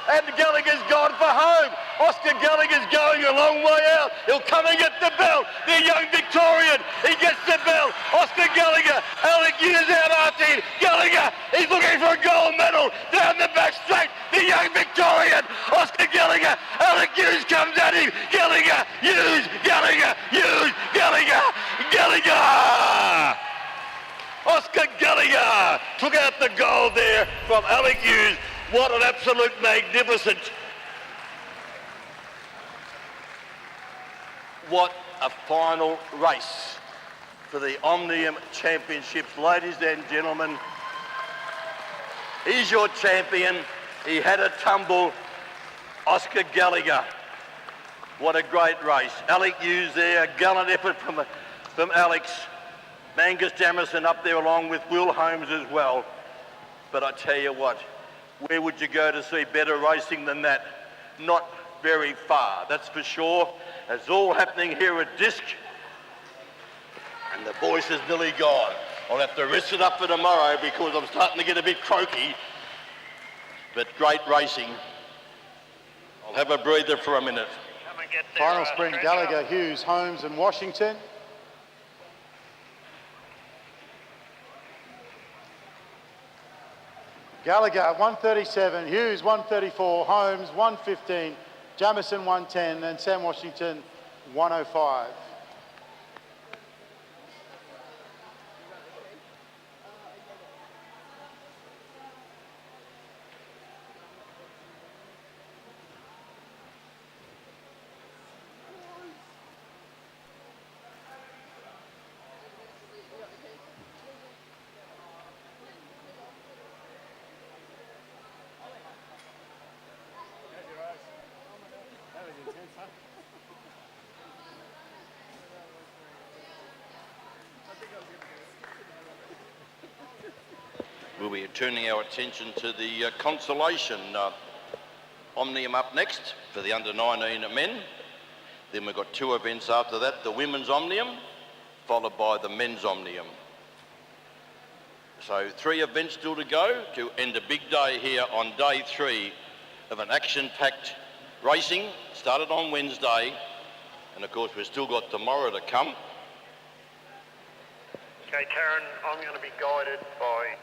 And Gallagher's gone for home. Oscar Gallagher's going a long way out. He'll come and get the belt. The young Victorian, he gets the belt. Oscar Gallagher, Alec Hughes out after him. Gallagher, he's looking for a gold medal. Down the back straight, the young Victorian. Oscar Gallagher, Alec Hughes. Hughes comes at him. Gallagher, Hughes, Gallagher, Hughes, Gallagher, Gallagher! Oscar Gallagher took out the goal there from Alec Hughes. What an absolute magnificent. What a final race for the Omnium Championships. Ladies and gentlemen, he's your champion. He had a tumble. Oscar Gallagher. What a great race. Alec Hughes there, a gallant effort from Alex. Mangus Jamison up there along with Will Holmes as well. But I tell you what, where would you go to see better racing than that? Not very far, that's for sure. It's all happening here at Disc. And the voice is nearly gone. I'll have to rest it up for tomorrow because I'm starting to get a bit croaky. But great racing. I'll have a breather for a minute. Come and get there, Final sprint, Gallagher, Hughes, Holmes and Washington. Gallagher 137, Hughes 134, Holmes 115, Jamison 110 and Sam Washington 105. We'll be turning our attention to the consolation Omnium up next for the under-19 men. Then we've got two events after that, the women's Omnium, followed by the men's Omnium. So 3 events still to go to end a big day here on day 3 of an action-packed racing. Started on Wednesday, and of course we've still got tomorrow to come. Okay, Taryn, I'm going to be guided by...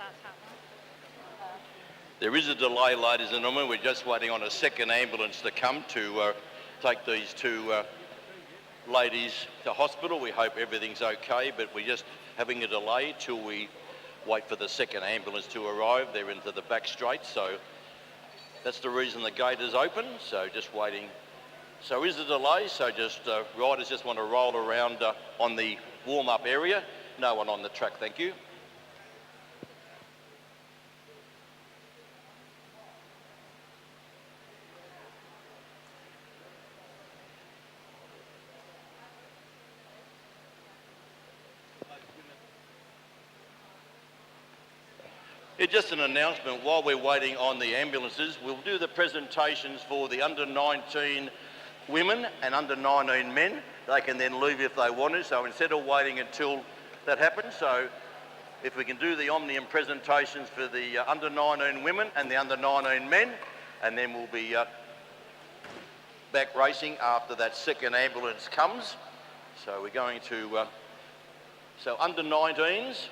that's happening. There is a delay, ladies and gentlemen. We're just waiting on a second ambulance to come to take these two ladies to hospital. We hope everything's okay, but we're just having a delay till we wait for the second ambulance to arrive. They're into the back straight, so that's the reason the gate is open. So just waiting. So is a delay, so just riders just want to roll around on the warm-up area. No one on the track, thank you. It's just an announcement. While we're waiting on the ambulances, we'll do the presentations for the under 19 women and under 19 men. They can then leave if they want to. So instead of waiting until that happens, so if we can do the Omnium presentations for the under 19 women and the under 19 men, and then we'll be back racing after that second ambulance comes. So we're going to, so under 19s.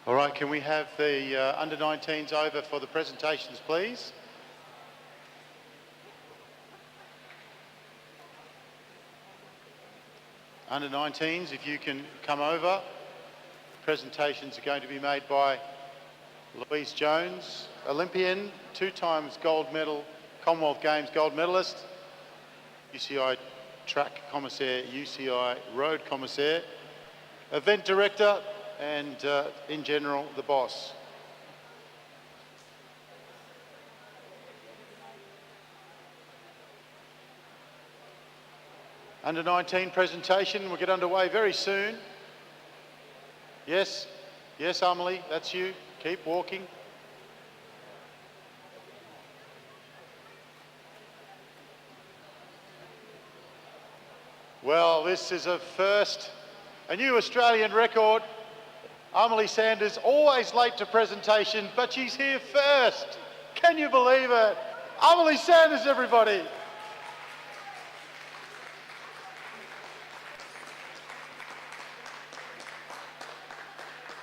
All right, can we have the under 19s over for the presentations, please? Under 19s, if you can come over. Presentations are going to be made by Louise Jones, Olympian, 2 times gold medal, Commonwealth Games gold medalist, UCI track commissaire, UCI road commissaire, event director, and in general, the boss. Under 19 presentation will get underway very soon. Yes, yes, Amelie, that's you. Keep walking. Well, this is a first, a new Australian record. Amelie Sanders, always late to presentation, but she's here first. Can you believe it? Amelie Sanders, everybody.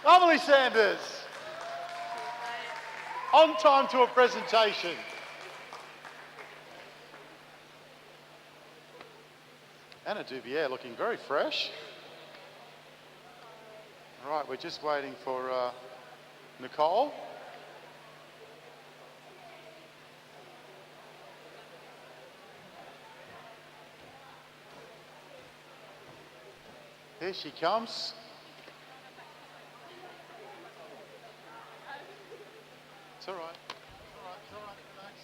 Amelie Sanders, on time to a presentation. Anna Dubier looking very fresh. All right, we're just waiting for Nicole. Here she comes. It's all right. It's all right. It's all right. Relax.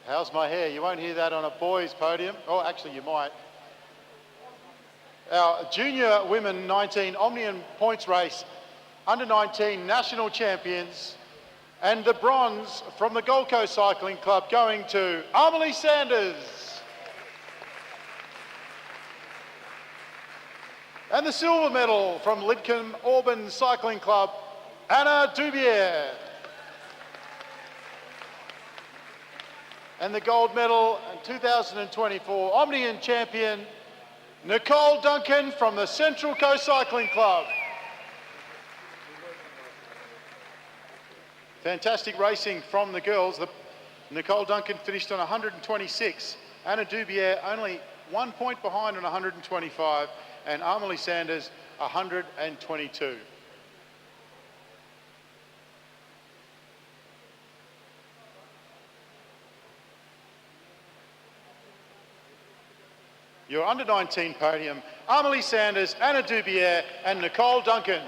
How's my hair? You won't hear that on a boys' podium. Oh, actually, you might. Our junior women 19 Omnium points race, under 19 national champions, and the bronze from the Gold Coast Cycling Club going to Amelie Sanders. And the silver medal from Lidcombe Auburn Cycling Club, Anna Dubier. And the gold medal in 2024 Omnium champion, Nicole Duncan from the Central Coast Cycling Club. Fantastic racing from the girls. Nicole Duncan finished on 126. Anna Dubier only 1 point behind on 125. And Amelie Sanders 122. Your under 19 podium, Amelie Sanders, Anna Dubier and Nicole Duncan.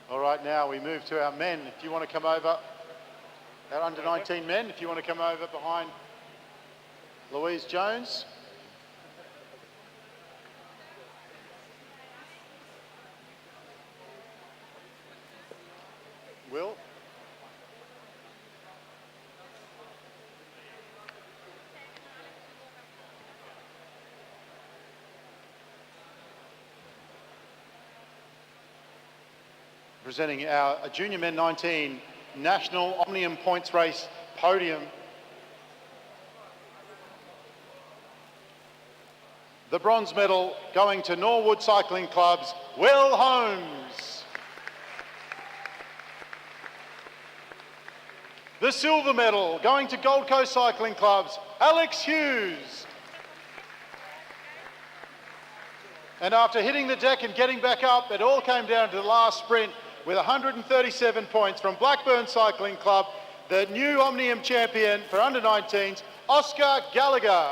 All right, now we move to our men. If you want to come over, our under 19 men, if you want to come over behind Louise Jones. Will. Presenting our junior men 19 national Omnium points race podium. The bronze medal going to Norwood Cycling Club's Will Holmes. The silver medal going to Gold Coast Cycling Club's Alex Hughes. And after hitting the deck and getting back up, it all came down to the last sprint with 137 points from Blackburn Cycling Club, the new Omnium champion for under 19s, Oscar Gallagher.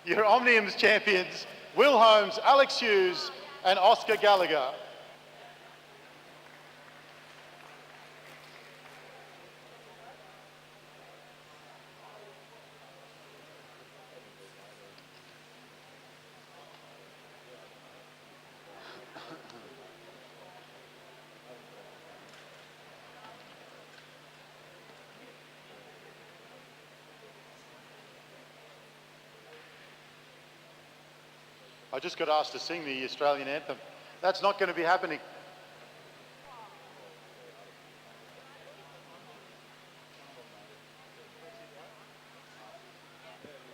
Your Omnium's champions, Will Holmes, Alex Hughes and Oscar Gallagher. I just got asked to sing the Australian anthem. That's not going to be happening.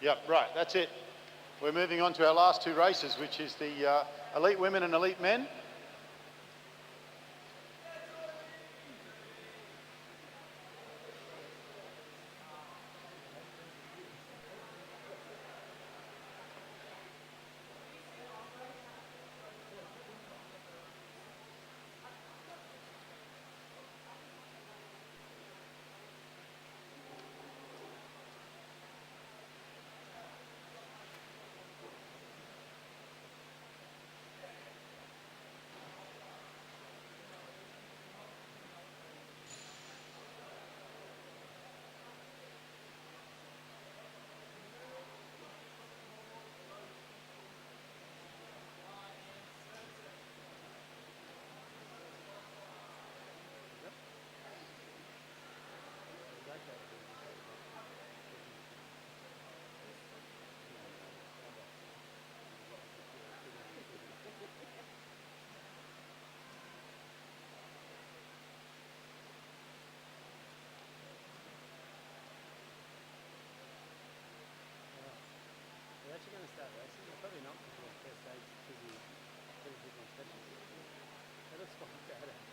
Yep, right, that's it. We're moving on to our last two races, which is the elite women and elite men. They're actually going to start racing. They're probably not because the first stage is busy putting people on specials. That looks quite bad actually.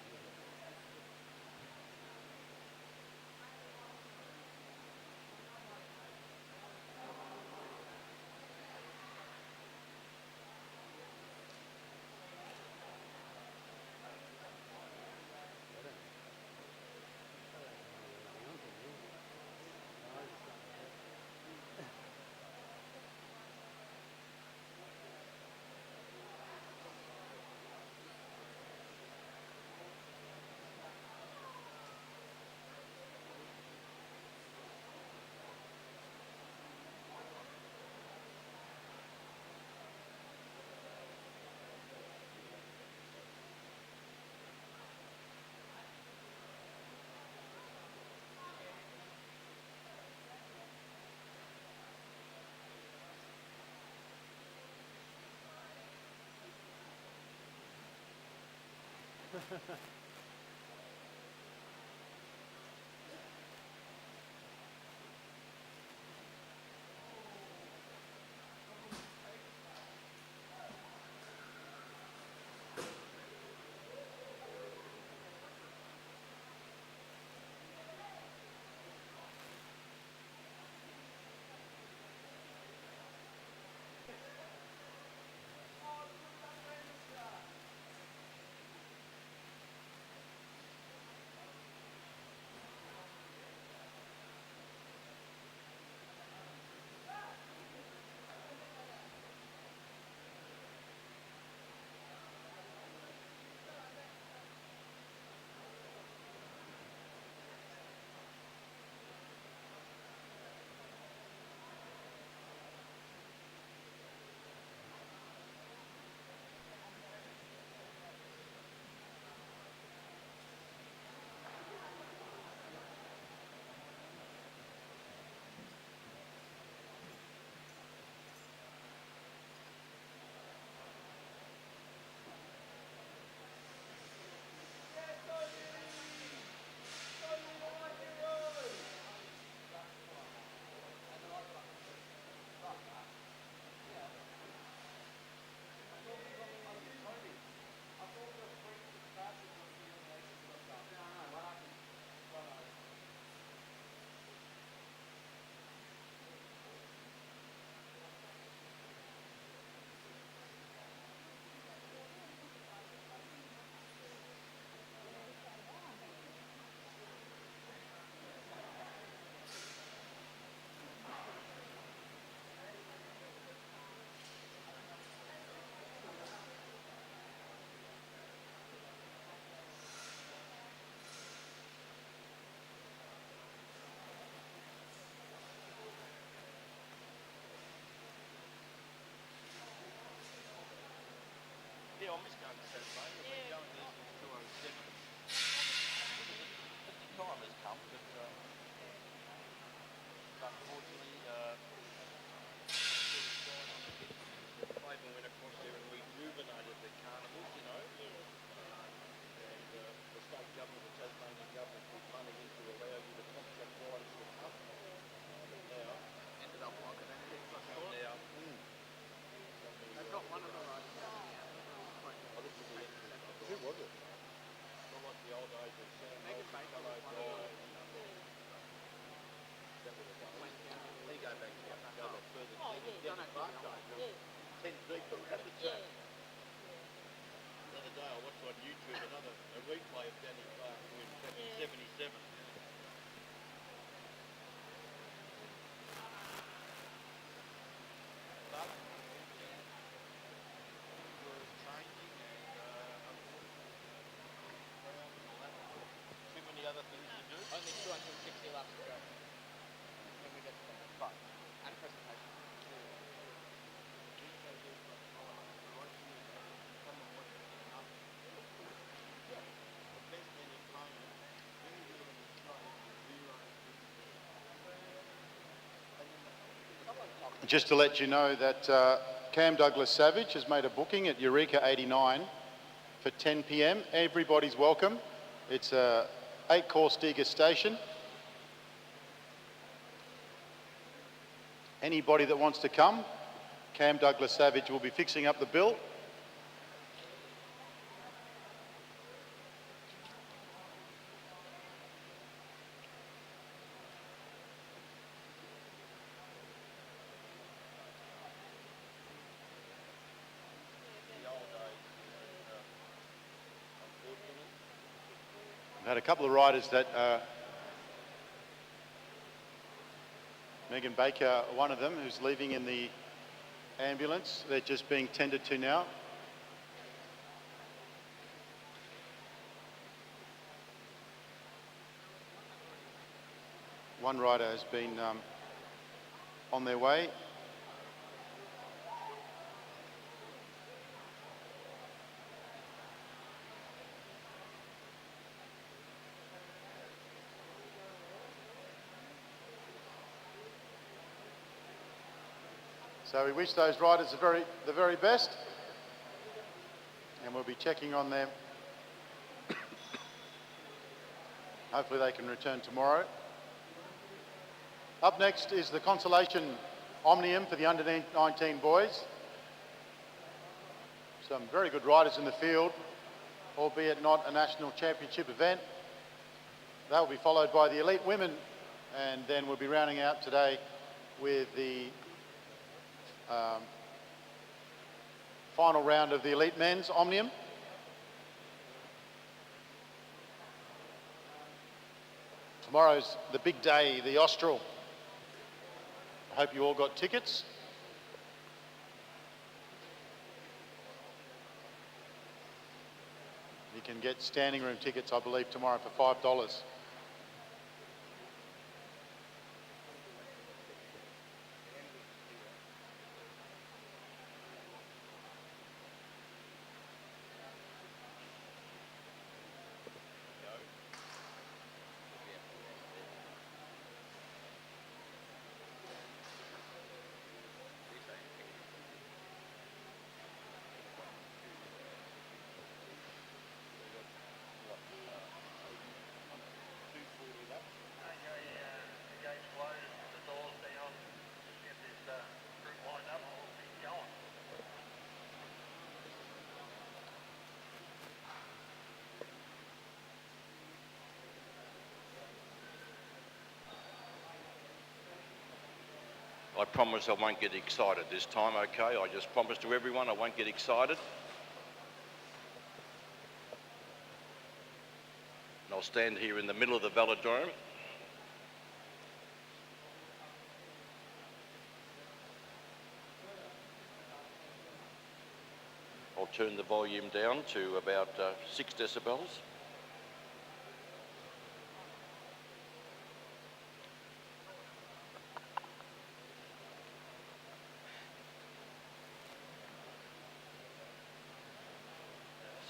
Yeah, I missed going to Saturday. I've been going there since 207. The time has come, but unfortunately, Fabian went across Just to let you know that Cam Douglas Savage has made a booking at Eureka 89 for 10 p.m. Everybody's welcome. It's a 8-course degustation. Anybody that wants to come, Cam Douglas Savage will be fixing up the bill. I've had a couple of riders that Megan Baker, one of them, who's leaving in the ambulance. They're just being tended to now. One rider has been on their way. So we wish those riders the very best, and we'll be checking on them. Hopefully they can return tomorrow. Up next is the Consolation Omnium for the under-19 boys. Some very good riders in the field, albeit not a national championship event. That will be followed by the elite women, and then we'll be rounding out today with the final round of the elite men's Omnium. Tomorrow's the big day, the Austral. I hope you all got tickets. You can get standing room tickets, I believe, tomorrow for $5. I promise I won't get excited this time, okay? I just promise to everyone I won't get excited. And I'll stand here in the middle of the velodrome. I'll turn the volume down to about 6 decibels.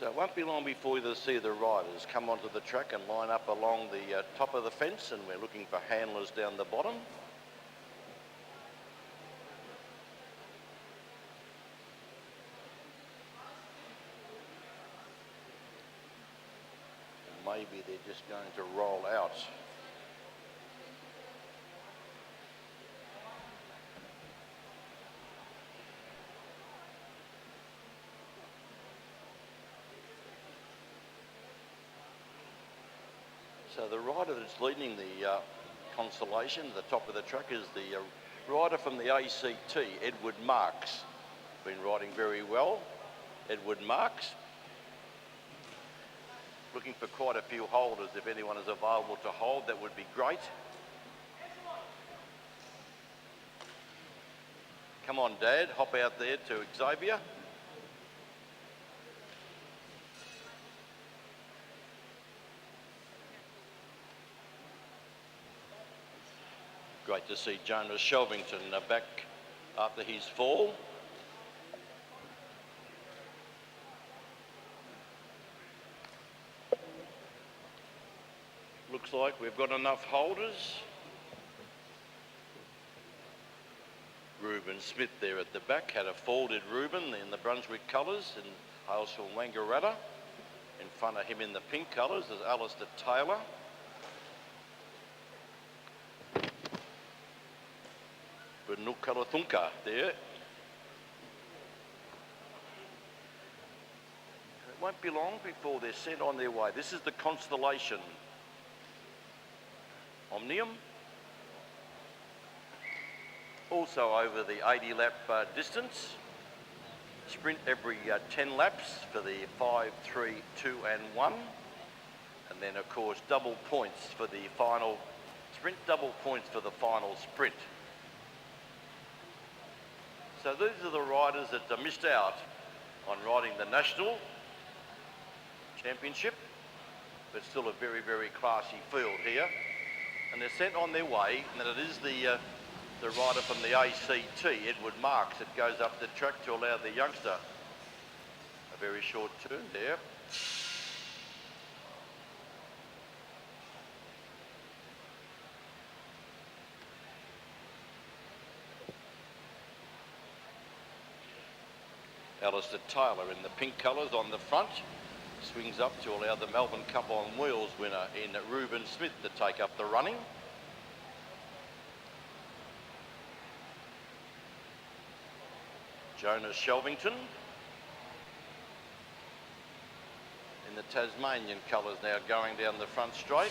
So it won't be long before you see the riders come onto the track and line up along the top of the fence, and we're looking for handlers down the bottom. And maybe they're just going to roll out. So the rider that's leading the Consolation at the top of the track is the rider from the ACT, Edward Marks. Been riding very well, Edward Marks. Looking for quite a few holders. If anyone is available to hold, that would be great. Come on, Dad, hop out there to Xavier. Great to see Jonas Shelvington back after his fall. Looks like we've got enough holders. Room Reuben Smith there at the back, had a folded Reuben in the Brunswick colours, and hails from Wangaratta. In front of him in the pink colours is Alistair Taylor. Bunukalathunka there. It won't be long before they're sent on their way. This is the Constellation Omnium. Also over the 80 lap distance. Sprint every 10 laps for the 5, 3, 2 and 1. And then of course double points for the final sprint, double points for the final sprint. So these are the riders that missed out on riding the National Championship, but still a very, very classy field here. And they're sent on their way, and it is the rider from the ACT, Edward Marks, that goes up the track to allow the youngster a very short turn there. Alistair Taylor in the pink colours on the front, swings up to allow the Melbourne Cup on Wheels winner in Reuben Smith to take up the running. Jonas Shelvington in the Tasmanian colours now going down the front straight.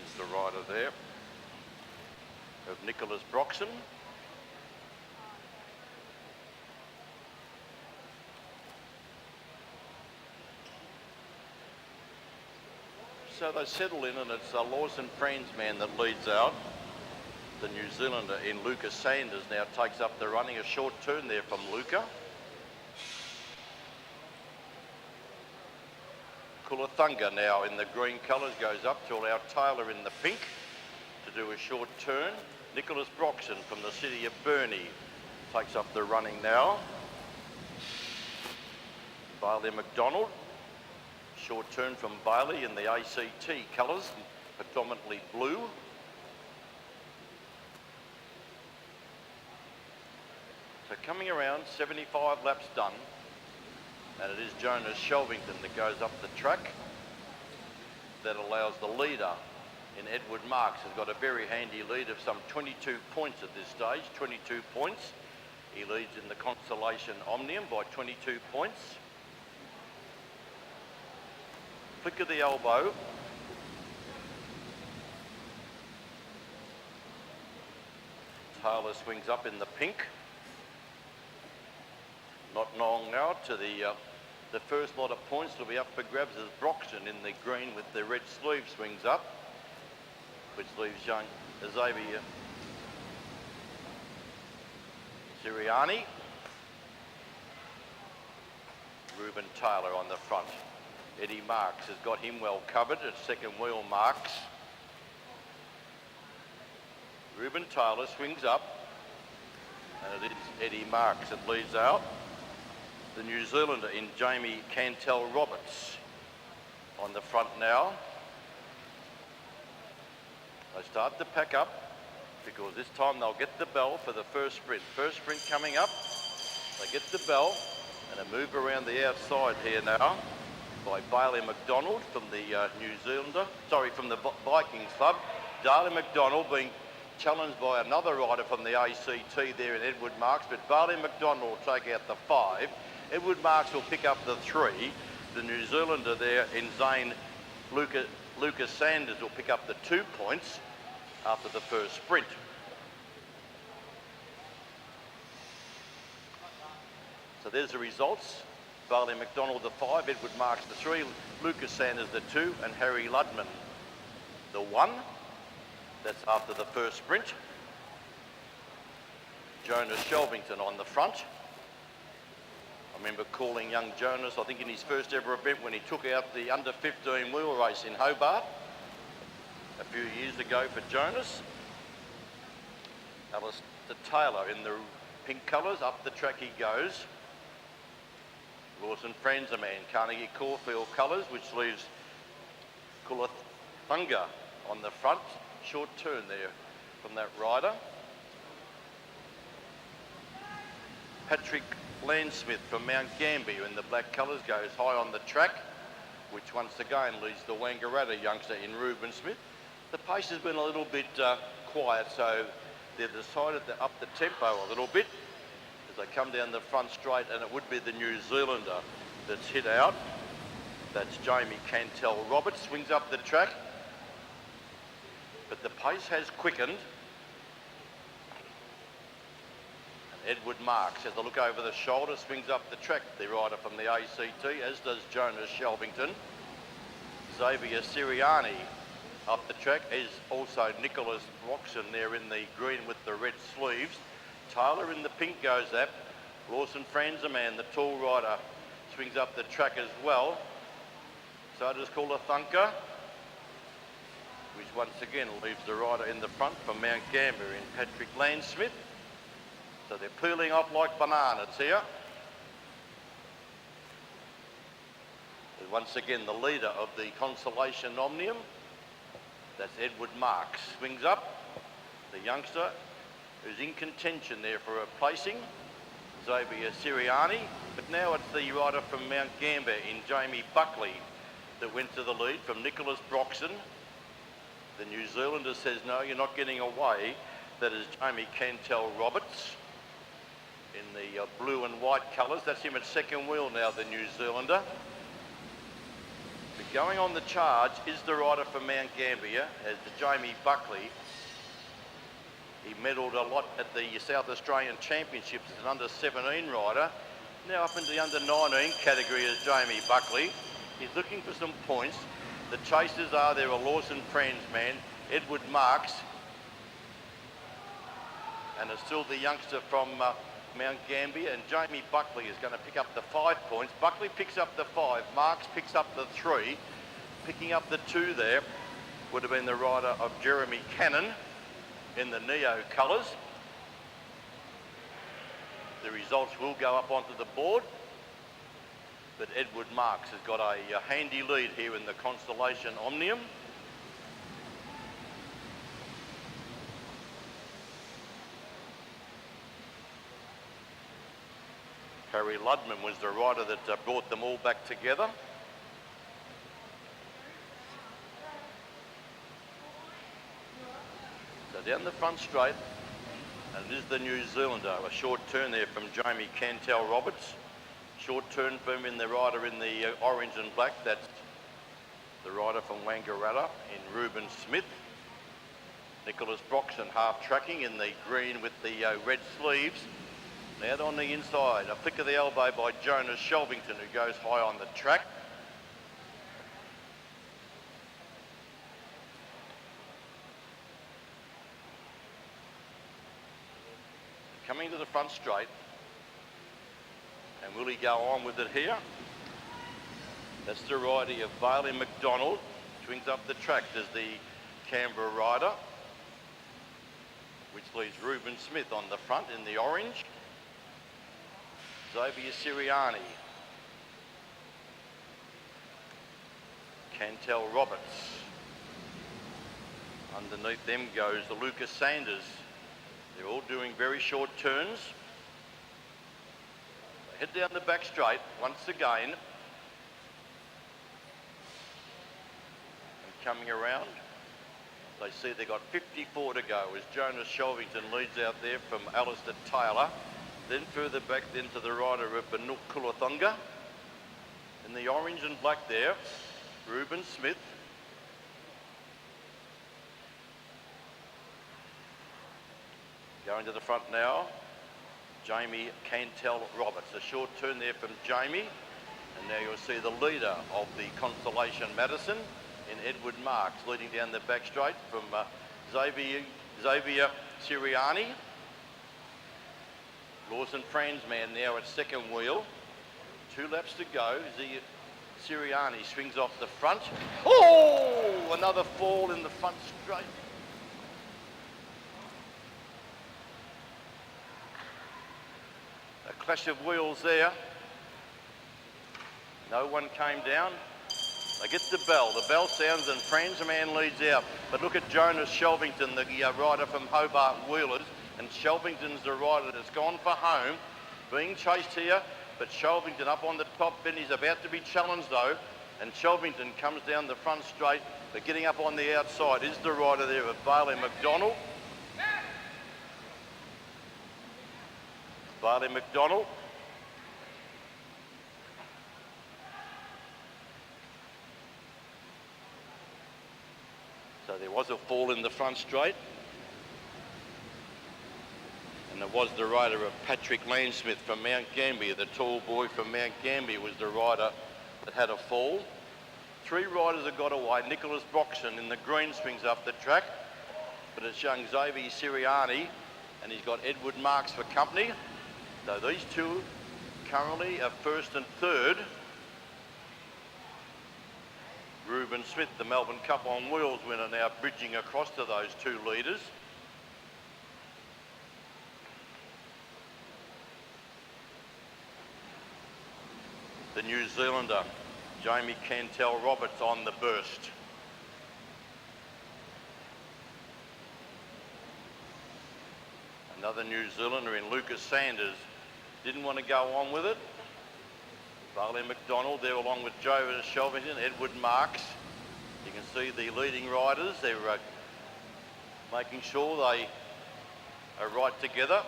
Is the rider there of Nicholas Broxton. So they settle in, and it's Lawson Fransman that leads out. The New Zealander in Lucas Sanders now takes up the running, a short turn there from Luca. Kulathunga now in the green colours goes up to allow Taylor in the pink to do a short turn. Nicholas Broxton from the city of Burnie takes up the running now. Bailey McDonald. Short turn from Bailey in the ACT colours, predominantly blue. So coming around, 75 laps done, and it is Jonas Shelvington that goes up the track. That allows the leader in Edward Marks, has got a very handy lead of some 22 points at this stage, 22 points. He leads in the Consolation Omnium by 22 points. Flick of the elbow. Taylor swings up in the pink. Not long now to the first lot of points will be up for grabs as Broxton in the green with the red sleeve swings up, which leaves young Xavier Siriani. Reuben Taylor on the front. Eddie Marks has got him well covered at second wheel. Marks. Reuben Taylor swings up, and it is Eddie Marks that leads out. The New Zealander in Jamie Cantel Roberts on the front now. They start to pack up because this time they'll get the bell for the first sprint. First sprint coming up, they get the bell and a move around the outside here now by Bailey McDonald from the from the Vikings Club. Darley McDonald being challenged by another rider from the ACT there in Edward Marks, but Bailey McDonald will take out the 5. Edward Marks will pick up the 3. The New Zealander there in Zane Lucas Sanders will pick up the 2 points after the first sprint. So there's the results. Bailey McDonald the 5, Edward Marks the 3, Lucas Sanders the 2, and Harry Ludman the 1. That's after the first sprint. Jonas Shelvington on the front. I remember calling young Jonas, I think in his first ever event when he took out the under 15 wheel race in Hobart a few years ago for Jonas. Alistair Taylor in the pink colours, up the track he goes. Lawson Franzerman, Carnegie Caulfield colours, which leaves Kulathunga on the front. Short turn there from that rider. Patrick Landsmith from Mount Gambier in the black colours goes high on the track, which once again leads the Wangaratta youngster in Reuben Smith. The pace has been a little bit quiet, so they've decided to up the tempo a little bit as they come down the front straight, and it would be the New Zealander that's hit out. That's Jamie Cantel Roberts, swings up the track, but the pace has quickened. And Edward Marks has a look over the shoulder, swings up the track, the rider from the ACT, as does Jonas Shelvington. Xavier Siriani up the track, is also Nicholas Broxton there in the green with the red sleeves. Taylor in the pink goes up. Lawson Franzerman, the tall rider, swings up the track as well. So does Thunker, which once again leaves the rider in the front from Mount Gambier in Patrick Landsmith. So they're peeling off like bananas here. And once again, the leader of the Consolation Omnium, that's Edward Marks, swings up. The youngster who's in contention there for a placing, Xavier Siriani. But now it's the rider from Mount Gambier in Jamie Buckley that went to the lead from Nicholas Broxton. The New Zealander says, no, you're not getting away. That is Jamie Cantel Roberts in the blue and white colours. That's him at second wheel now, the New Zealander. But going on the charge is the rider from Mount Gambier, as the Jamie Buckley. He medalled a lot at the South Australian Championships as an under-17 rider. Now up into the under-19 category as Jamie Buckley. He's looking for some points. The chasers are there, a Lawson Franzman, Edward Marks, and it's still the youngster from Mount Gambier, and Jamie Buckley is going to pick up the 5 points. Buckley picks up the 5, Marks picks up the 3. Picking up the 2 there would have been the rider of Jeremy Cannon in the Neo colours. The results will go up onto the board, but Edward Marks has got a handy lead here in the Constellation Omnium. Harry Ludman was the rider that brought them all back together. So down the front straight, and it is the New Zealander. A short turn there from Jamie Cantel Roberts. Short turn for him in the rider in the orange and black. That's the rider from Wangaratta in Reuben Smith. Nicholas Broxton half tracking in the green with the red sleeves. Now on the inside, a flick of the elbow by Jonas Shelvington, who goes high on the track. Coming to the front straight, and will he go on with it here? That's the rider of Bailey McDonald, swings up the track as the Canberra rider, which leaves Reuben Smith on the front in the orange. Xavier Siriani, Cantel Roberts. Underneath them goes the Lucas Sanders. They're all doing very short turns. They head down the back straight once again. And coming around, they see they've got 54 to go as Jonas Shelvington leads out there from Alistair Taylor. Then further back then to the rider of Banook Kulathunga. In the orange and black there, Reuben Smith. Going to the front now, Jamie Cantel Roberts. A short turn there from Jamie. And now you'll see the leader of the Constellation Madison in Edward Marks, leading down the back straight from Xavier Siriani. Lawson Franzman now at second wheel. 2 laps to go. Siriani swings off the front. Oh, another fall in the front straight. A clash of wheels there. No one came down. They get the bell sounds and Franzman leads out. But look at Jonas Shelvington, the rider from Hobart Wheelers, and Shelvington's the rider that's gone for home, being chased here, but Shelvington up on the top bin. He's about to be challenged though, and Shelvington comes down the front straight, but getting up on the outside is the rider there of Bailey McDonald. Bailey McDonald. So there was a fall in the front straight. And it was the rider of Patrick Landsmith from Mount Gambier. The tall boy from Mount Gambier was the rider that had a fall. 3 riders have got away. Nicholas Broxton in the green swings up the track, but it's young Xavier Siriani, and he's got Edward Marks for company. So these two currently are first and third. Reuben Smith, the Melbourne Cup on Wheels winner, now bridging across to those 2 leaders. The New Zealander, Jamie Cantell-Roberts on the burst. Another New Zealander in Lucas Sanders. Didn't want to go on with it. Bailey McDonald there along with Joe Shelvington, Edward Marks. You can see the leading riders. They're making sure they are right together.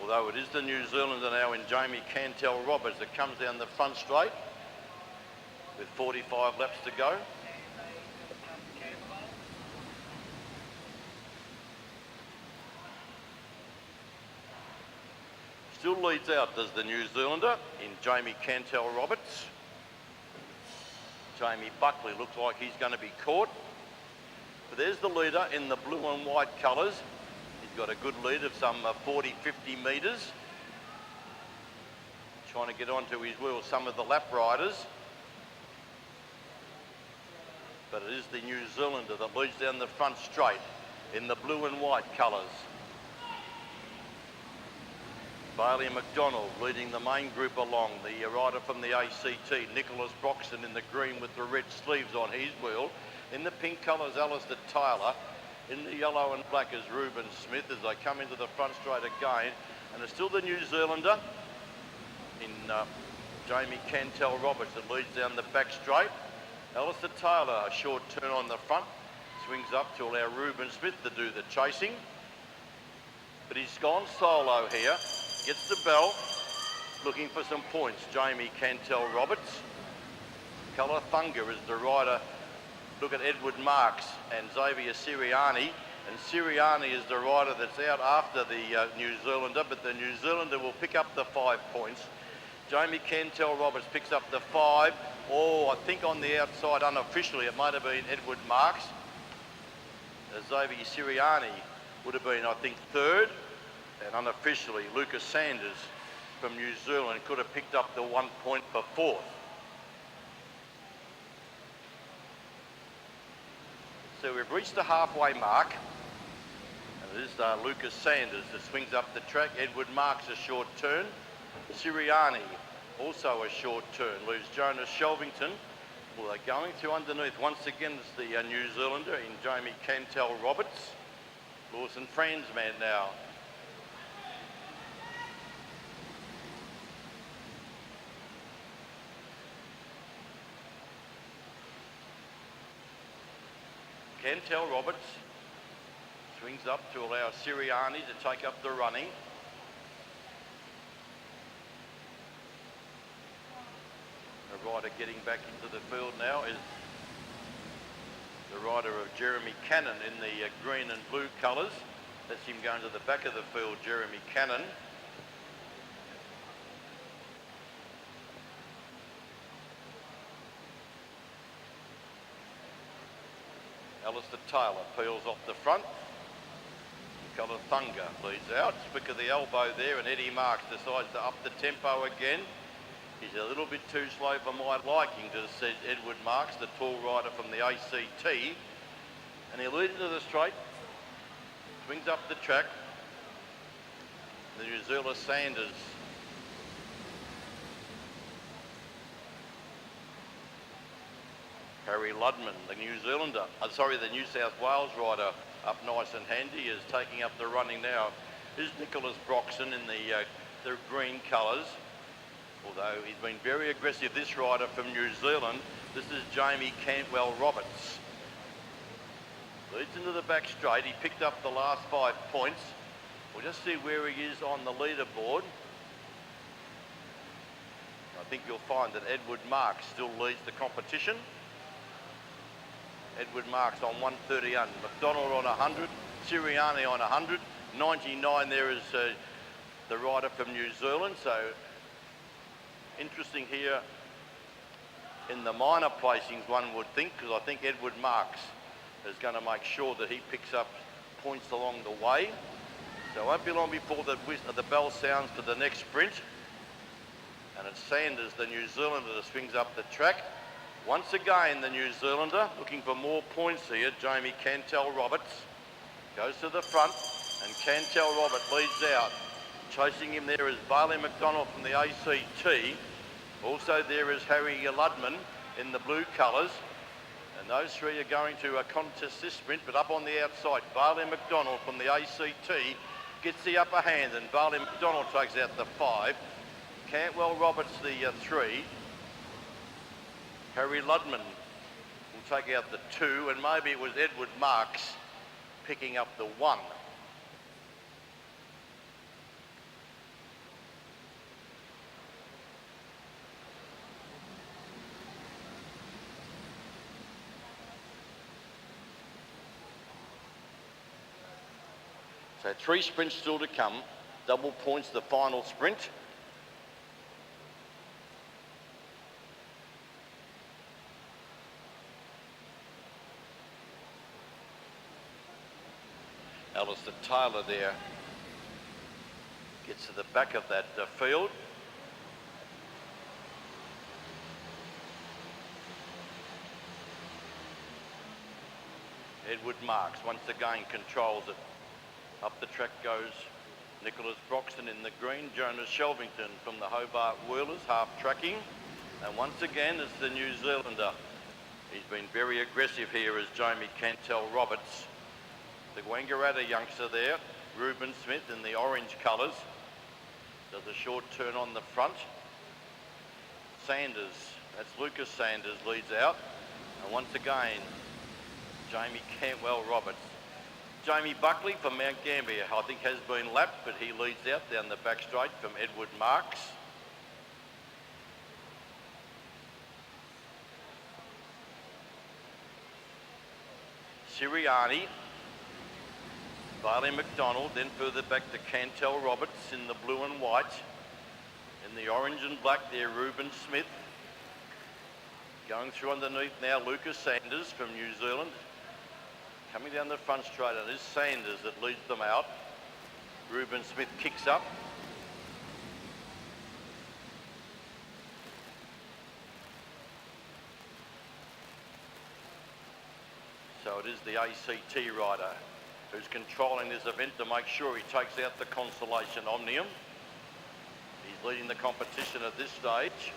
Although it is the New Zealander now in Jamie Cantell-Roberts that comes down the front straight with 45 laps to go. Still leads out, does the New Zealander in Jamie Cantell-Roberts. Jamie Buckley looks like he's going to be caught. But there's the leader in the blue and white colours. He's got a good lead of some 40, 50 metres. Trying to get onto his wheel some of the lap riders. But it is the New Zealander that leads down the front straight in the blue and white colours. Bailey McDonald leading the main group along, the rider from the ACT, Nicholas Broxton in the green with the red sleeves on his wheel. In the pink colours, Alistair Taylor. In the yellow and black is Reuben Smith as they come into the front straight again. And it's still the New Zealander in Jamie Cantell-Roberts that leads down the back straight. Alistair Taylor, a short turn on the front, swings up to allow Reuben Smith to do the chasing. But he's gone solo here. Gets the bell, looking for some points. Jamie Cantell-Roberts. Colour Thunger is the rider. Look at Edward Marks and Xavier Siriani. And Siriani is the rider that's out after the New Zealander, but the New Zealander will pick up the 5 points. Jamie Cantell-Roberts picks up the 5. Oh, I think on the outside, unofficially, it might have been Edward Marks. Xavier Siriani would have been, I think, 3rd. And unofficially, Lucas Sanders from New Zealand could have picked up the 1 point for 4th. So we've reached the halfway mark. And it is Lucas Sanders that swings up the track. Edward Marks a short turn. Siriani also a short turn. Leaves Jonas Shelvington. Well, they're going through underneath. Once again, it's the New Zealander in Jamie Cantell-Roberts. Lawson Franzman now. Cantell-Roberts swings up to allow Siriani to take up the running. The rider getting back into the field now is the rider of Jeremy Cannon in the green and blue colours. That's him going to the back of the field, Jeremy Cannon. Alistair Taylor peels off the front. Colour Thunger leads out. Flick of the elbow there, and Eddie Marks decides to up the tempo again. He's a little bit too slow for my liking, says Edward Marks, the tall rider from the ACT. And he leads into the straight, swings up the track. The New Zealand Sanders Harry Ludman, the New Zealander, the New South Wales rider, up nice and handy, is taking up the running now. Is Nicholas Broxton in the green colours, although he's been very aggressive, this rider from New Zealand. This is Jamie Cantwell Roberts. Leads into the back straight. He picked up the last 5 points. We'll just see where he is on the leaderboard. I think you'll find that Edward Marks still leads the competition. Edward Marks on 131, McDonald on 100, Siriani on 100, 99 there is the rider from New Zealand. So interesting here in the minor placings, one would think, because I think Edward Marks is going to make sure that he picks up points along the way. So it won't be long before the bell sounds for the next sprint. And it's Sanders, the New Zealander, that swings up the track. Once again, the New Zealander looking for more points here. Jamie Cantwell Roberts goes to the front, and Cantwell Roberts leads out. Chasing him there is Bailey McDonald from the ACT. Also there is Harry Ludman in the blue colours. And those three are going to contest this sprint, but up on the outside, Bailey McDonald from the ACT gets the upper hand, and Bailey McDonald takes out the 5. Cantwell Roberts the 3. Harry Ludman will take out the 2, and maybe it was Edward Marks picking up the 1. So 3 sprints still to come. Double points the final sprint. Alistair Taylor there gets to the back of that field. Edward Marks once again controls it. Up the track goes Nicholas Broxton in the green, Jonas Shelvington from the Hobart Wheelers, half tracking. And once again, it's the New Zealander. He's been very aggressive here as Jamie Cantwell Roberts. The Wangaratta youngster there, Reuben Smith in the orange colours, does a short turn on the front. Sanders, that's Lucas Sanders, leads out. And once again, Jamie Cantwell Roberts. Jamie Buckley from Mount Gambier, I think, has been lapped, but he leads out down the back straight from Edward Marks. Siriani, Bailey McDonald, then further back to Cantwell Roberts in the blue and white. In the orange and black there, Reuben Smith. Going through underneath now, Lucas Sanders from New Zealand. Coming down the front straight, and it is Sanders that leads them out. Reuben Smith kicks up. So it is the ACT rider who's controlling this event to make sure he takes out the Consolation Omnium. He's leading the competition at this stage.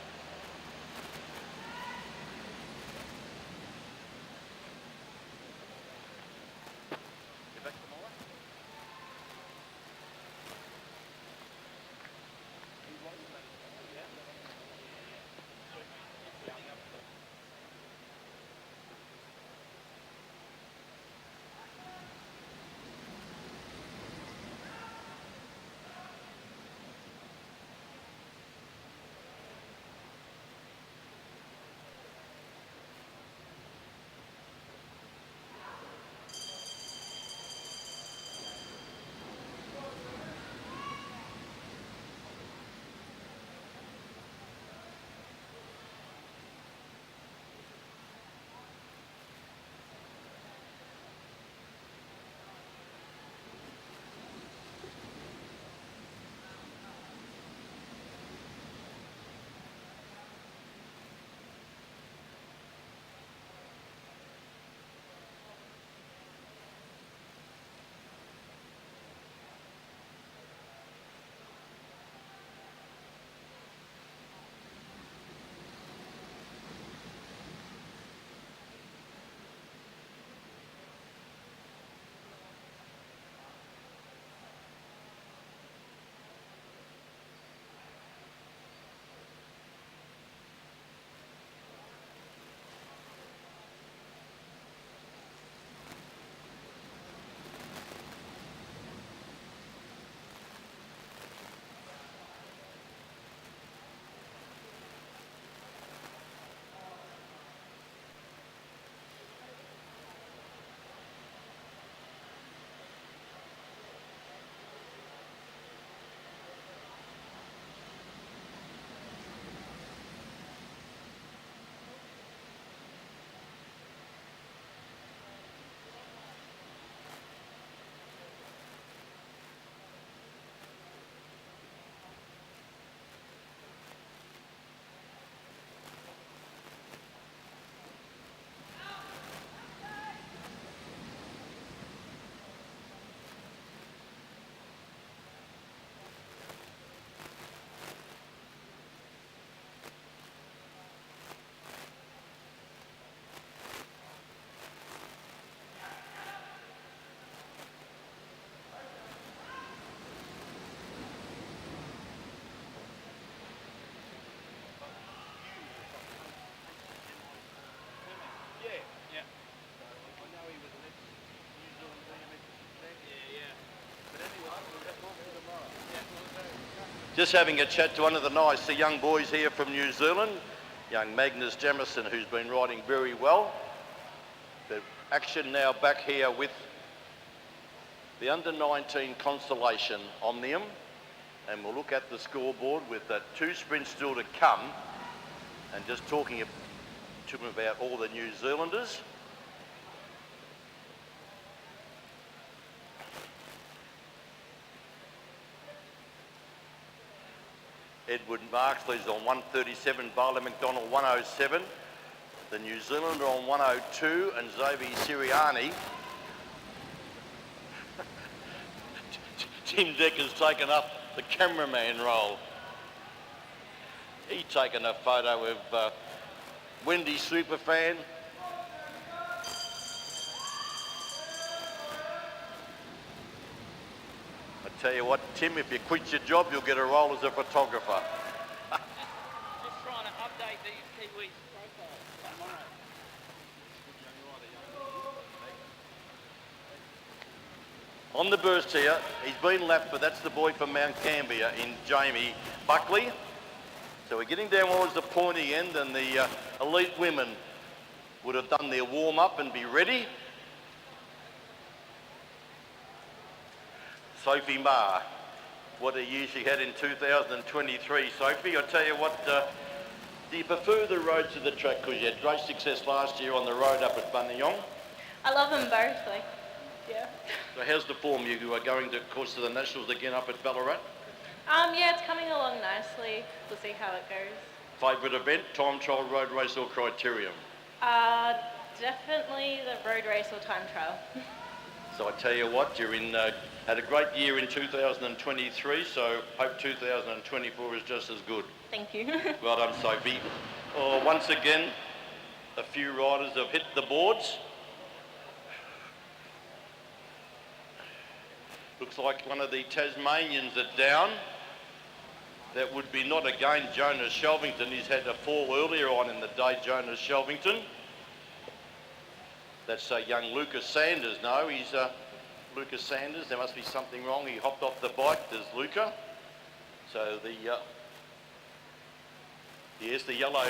Just having a chat to one of the nice young boys here from New Zealand, young Magnus Jamison, who's been riding very well. The action now back here with the under-19 Consolation Omnium, and we'll look at the scoreboard with 2 sprints still to come, and just talking to them about all the New Zealanders. Edward Marksley's on 137, Barley McDonald 107, the New Zealander on 102, and Xavier Siriani. Tim Decker's taken up the cameraman role. He's taken a photo of Wendy Superfan. I tell you what, Tim, if you quit your job, you'll get a role as a photographer. Just trying to update these Kiwis' profiles tomorrow. On the burst here, he's been lapped, but that's the boy from Mount Gambier in Jamie Buckley. So we're getting down towards the pointy end, and the elite women would have done their warm-up and be ready. Sophie Ma, what a year she had in 2023. Sophie, I tell you what, do you prefer the road to the track? Because you had great success last year on the road up at Buninyong. I love them both, like, yeah. So how's the form? You are going to, of course, to the Nationals again up at Ballarat? Yeah, it's coming along nicely. We'll see how it goes. Favourite event, time trial, road race or criterium? Definitely the road race or time trial. So I tell you what, you're in, had a great year in 2023, so hope 2024 is just as good. Thank you. Well done, Sophie. Oh, once again, a few riders have hit the boards. Looks like one of the Tasmanians are down. That would be not again Jonas Shelvington. He's had a fall earlier on in the day, Jonas Shelvington. That's young Lucas Sanders. No, he's Lucas Sanders. There must be something wrong. He hopped off the bike. There's Luca. So the, yes, the yellow,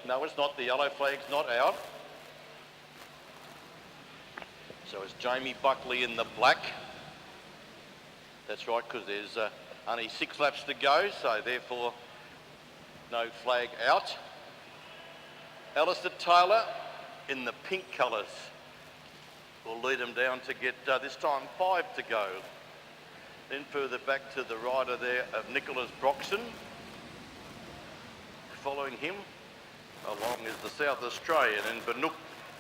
no, it's not. The yellow flag's not out. So it's Jamie Buckley in the black. That's right, because there's only 6 laps to go, so therefore no flag out. Alistair Taylor in the pink colours will lead them down to get this time 5 to go. Then further back to the rider there of Nicholas Broxton. Following him along is the South Australian and Banuk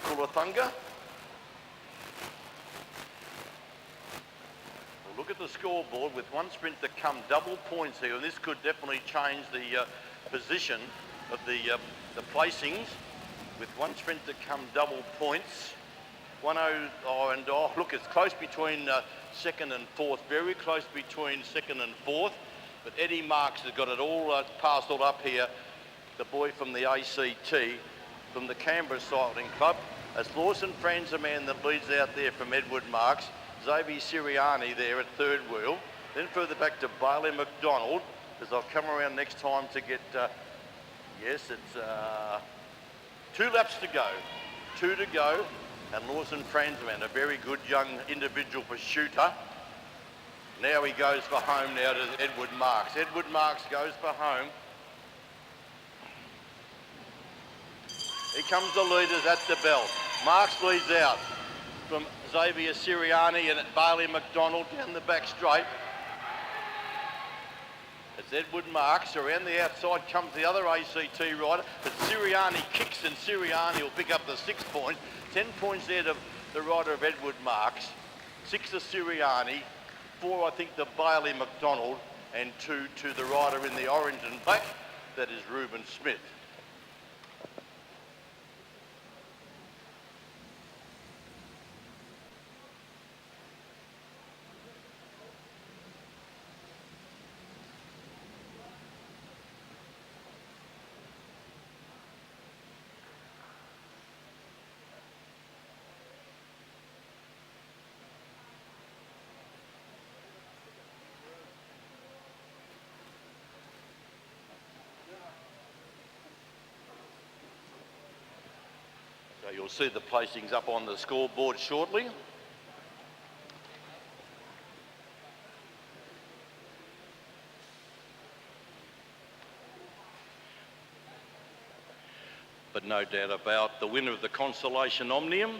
Kulathunga. Look at the scoreboard with 1 sprint to come, double points here, and this could definitely change the position of the placings. With 1 sprint to come, double points. 1-0, oh, look, it's close between 2nd and 4th, very close between 2nd and 4th, but Eddie Marks has got it all parcelled up here, the boy from the ACT, from the Canberra Cycling Club. It's Lawson Fran's the man that leads out there from Edward Marks. Xavier Siriani there at 3rd wheel. Then further back to Bailey McDonald, as I'll come around next time to get, yes, it's 2 laps to go. 2 to go, and Lawson Fransman, a very good young individual pursuiter. Now he goes for home now to Edward Marks. Edward Marks goes for home. Here comes the leaders at the bell. Marks leads out from Xavier Siriani and Bailey McDonald down the back straight. It's Edward Marks. Around the outside comes the other ACT rider, but Siriani kicks and Siriani will pick up the 6 points. 10 points there to the rider of Edward Marks. 6 to Siriani, 4 I think to Bailey McDonald, and 2 to the rider in the orange and black, that is Reuben Smith. So you'll see the placings up on the scoreboard shortly. But no doubt about the winner of the Consolation Omnium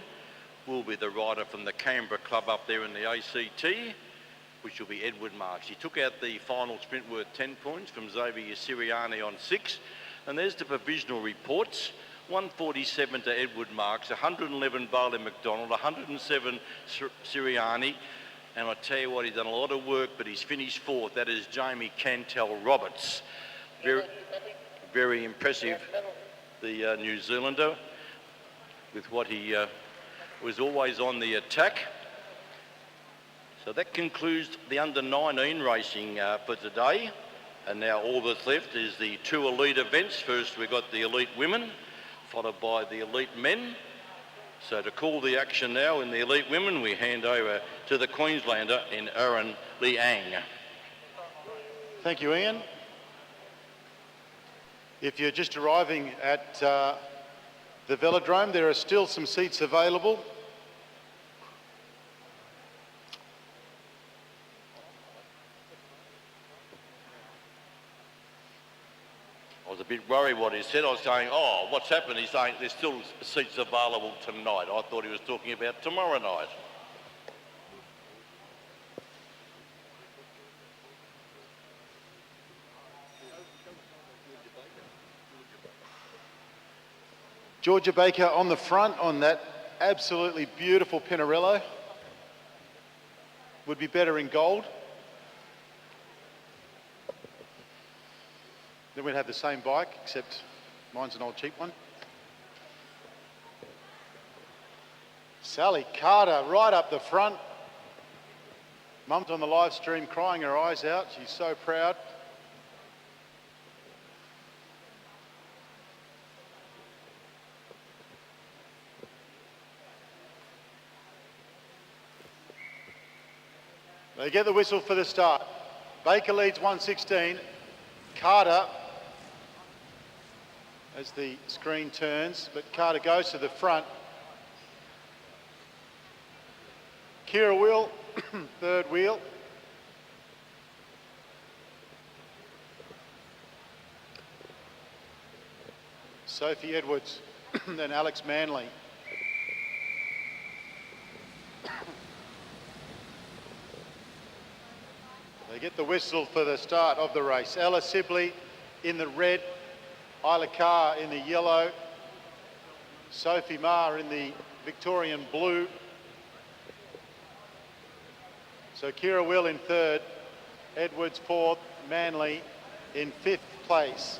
will be the rider from the Canberra club up there in the ACT, which will be Edward Marks. He took out the final sprint worth 10 points from Xavier Siriani on 6. And there's the provisional reports. 147 to Edward Marks, 111 Barley McDonald, 107 Siriani. And I tell you what, he's done a lot of work, but he's finished 4th. That is Jamie Cantel Roberts. Very impressive, the New Zealander, with what he was always on the attack. So that concludes the under-19 racing for today. And now all that's left is the 2 elite events. First we've got the elite women, followed by the elite men. So to call the action now in the elite women, we hand over to the Queenslander in Aaron Liang. Thank you, Ian. If you're just arriving at the velodrome, there are still some seats available. I was a bit worried what he said. I was saying, oh, what's happened? He's saying there's still seats available tonight. I thought he was talking about tomorrow night. Georgia Baker on the front on that absolutely beautiful Pinarello. Would be better in gold. Then we'd have the same bike, except mine's an old cheap one. Sally Carter right up the front. Mum's on the live stream crying her eyes out. She's so proud. They get the whistle for the start. Baker leads 1:16. Carter, as the screen turns, but Carter goes to the front. Kira Wheel, third wheel. Sophie Edwards, then Alex Manley. They get the whistle for the start of the race. Ella Sibley in the red, Isla Carr in the yellow, Sophie Marr in the Victorian blue. So Kira Will in third, Edwards fourth, Manley in fifth place.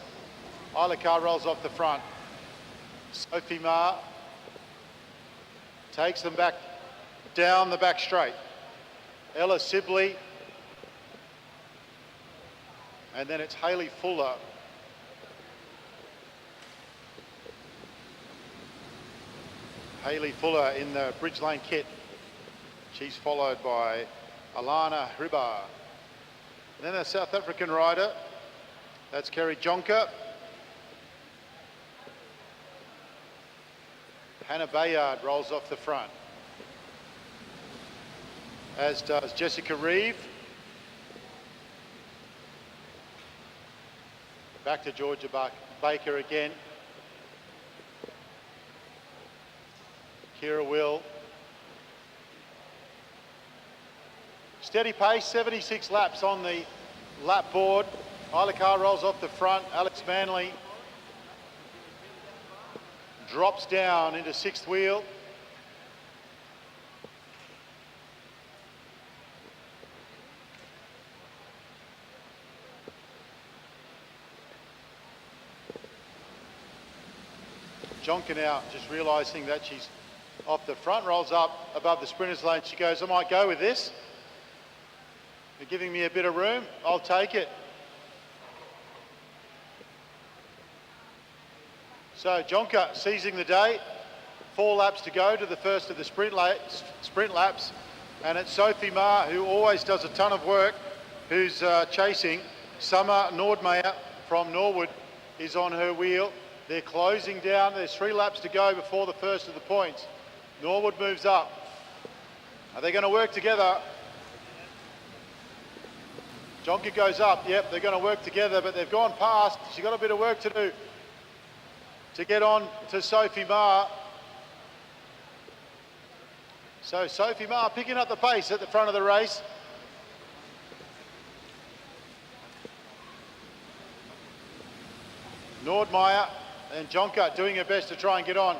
Isla Carr rolls off the front. Sophie Marr takes them back down the back straight. Ella Sibley. And then it's Hayley Fuller. Hayley Fuller in the Bridge Lane kit. She's followed by Alana Hribar. And then a South African rider, that's Kerry Jonker. Hannah Bayard rolls off the front, as does Jessica Reeve. Back to Georgia Baker again. Kira Will. Steady pace, 76 laps on the lap board. Isla Carr rolls off the front. Alex Manley drops down into sixth wheel. Jonker now just realising that she's off the front, rolls up above the sprinter's lane. She goes, I might go with this. You're giving me a bit of room, I'll take it. So Jonker seizing the day, 4 laps to go to the first of the sprint laps. And it's Sophie Marr, who always does a ton of work, who's chasing. Summer Nordmeyer from Norwood is on her wheel. They're closing down. There's 3 laps to go before the first of the points. Norwood moves up. Are they going to work together? Jonker goes up. Yep, they're going to work together, but they've gone past. She's got a bit of work to do to get on to Sophie Ma. So Sophie Ma picking up the pace at the front of the race. Nordmeyer and Jonker doing her best to try and get on.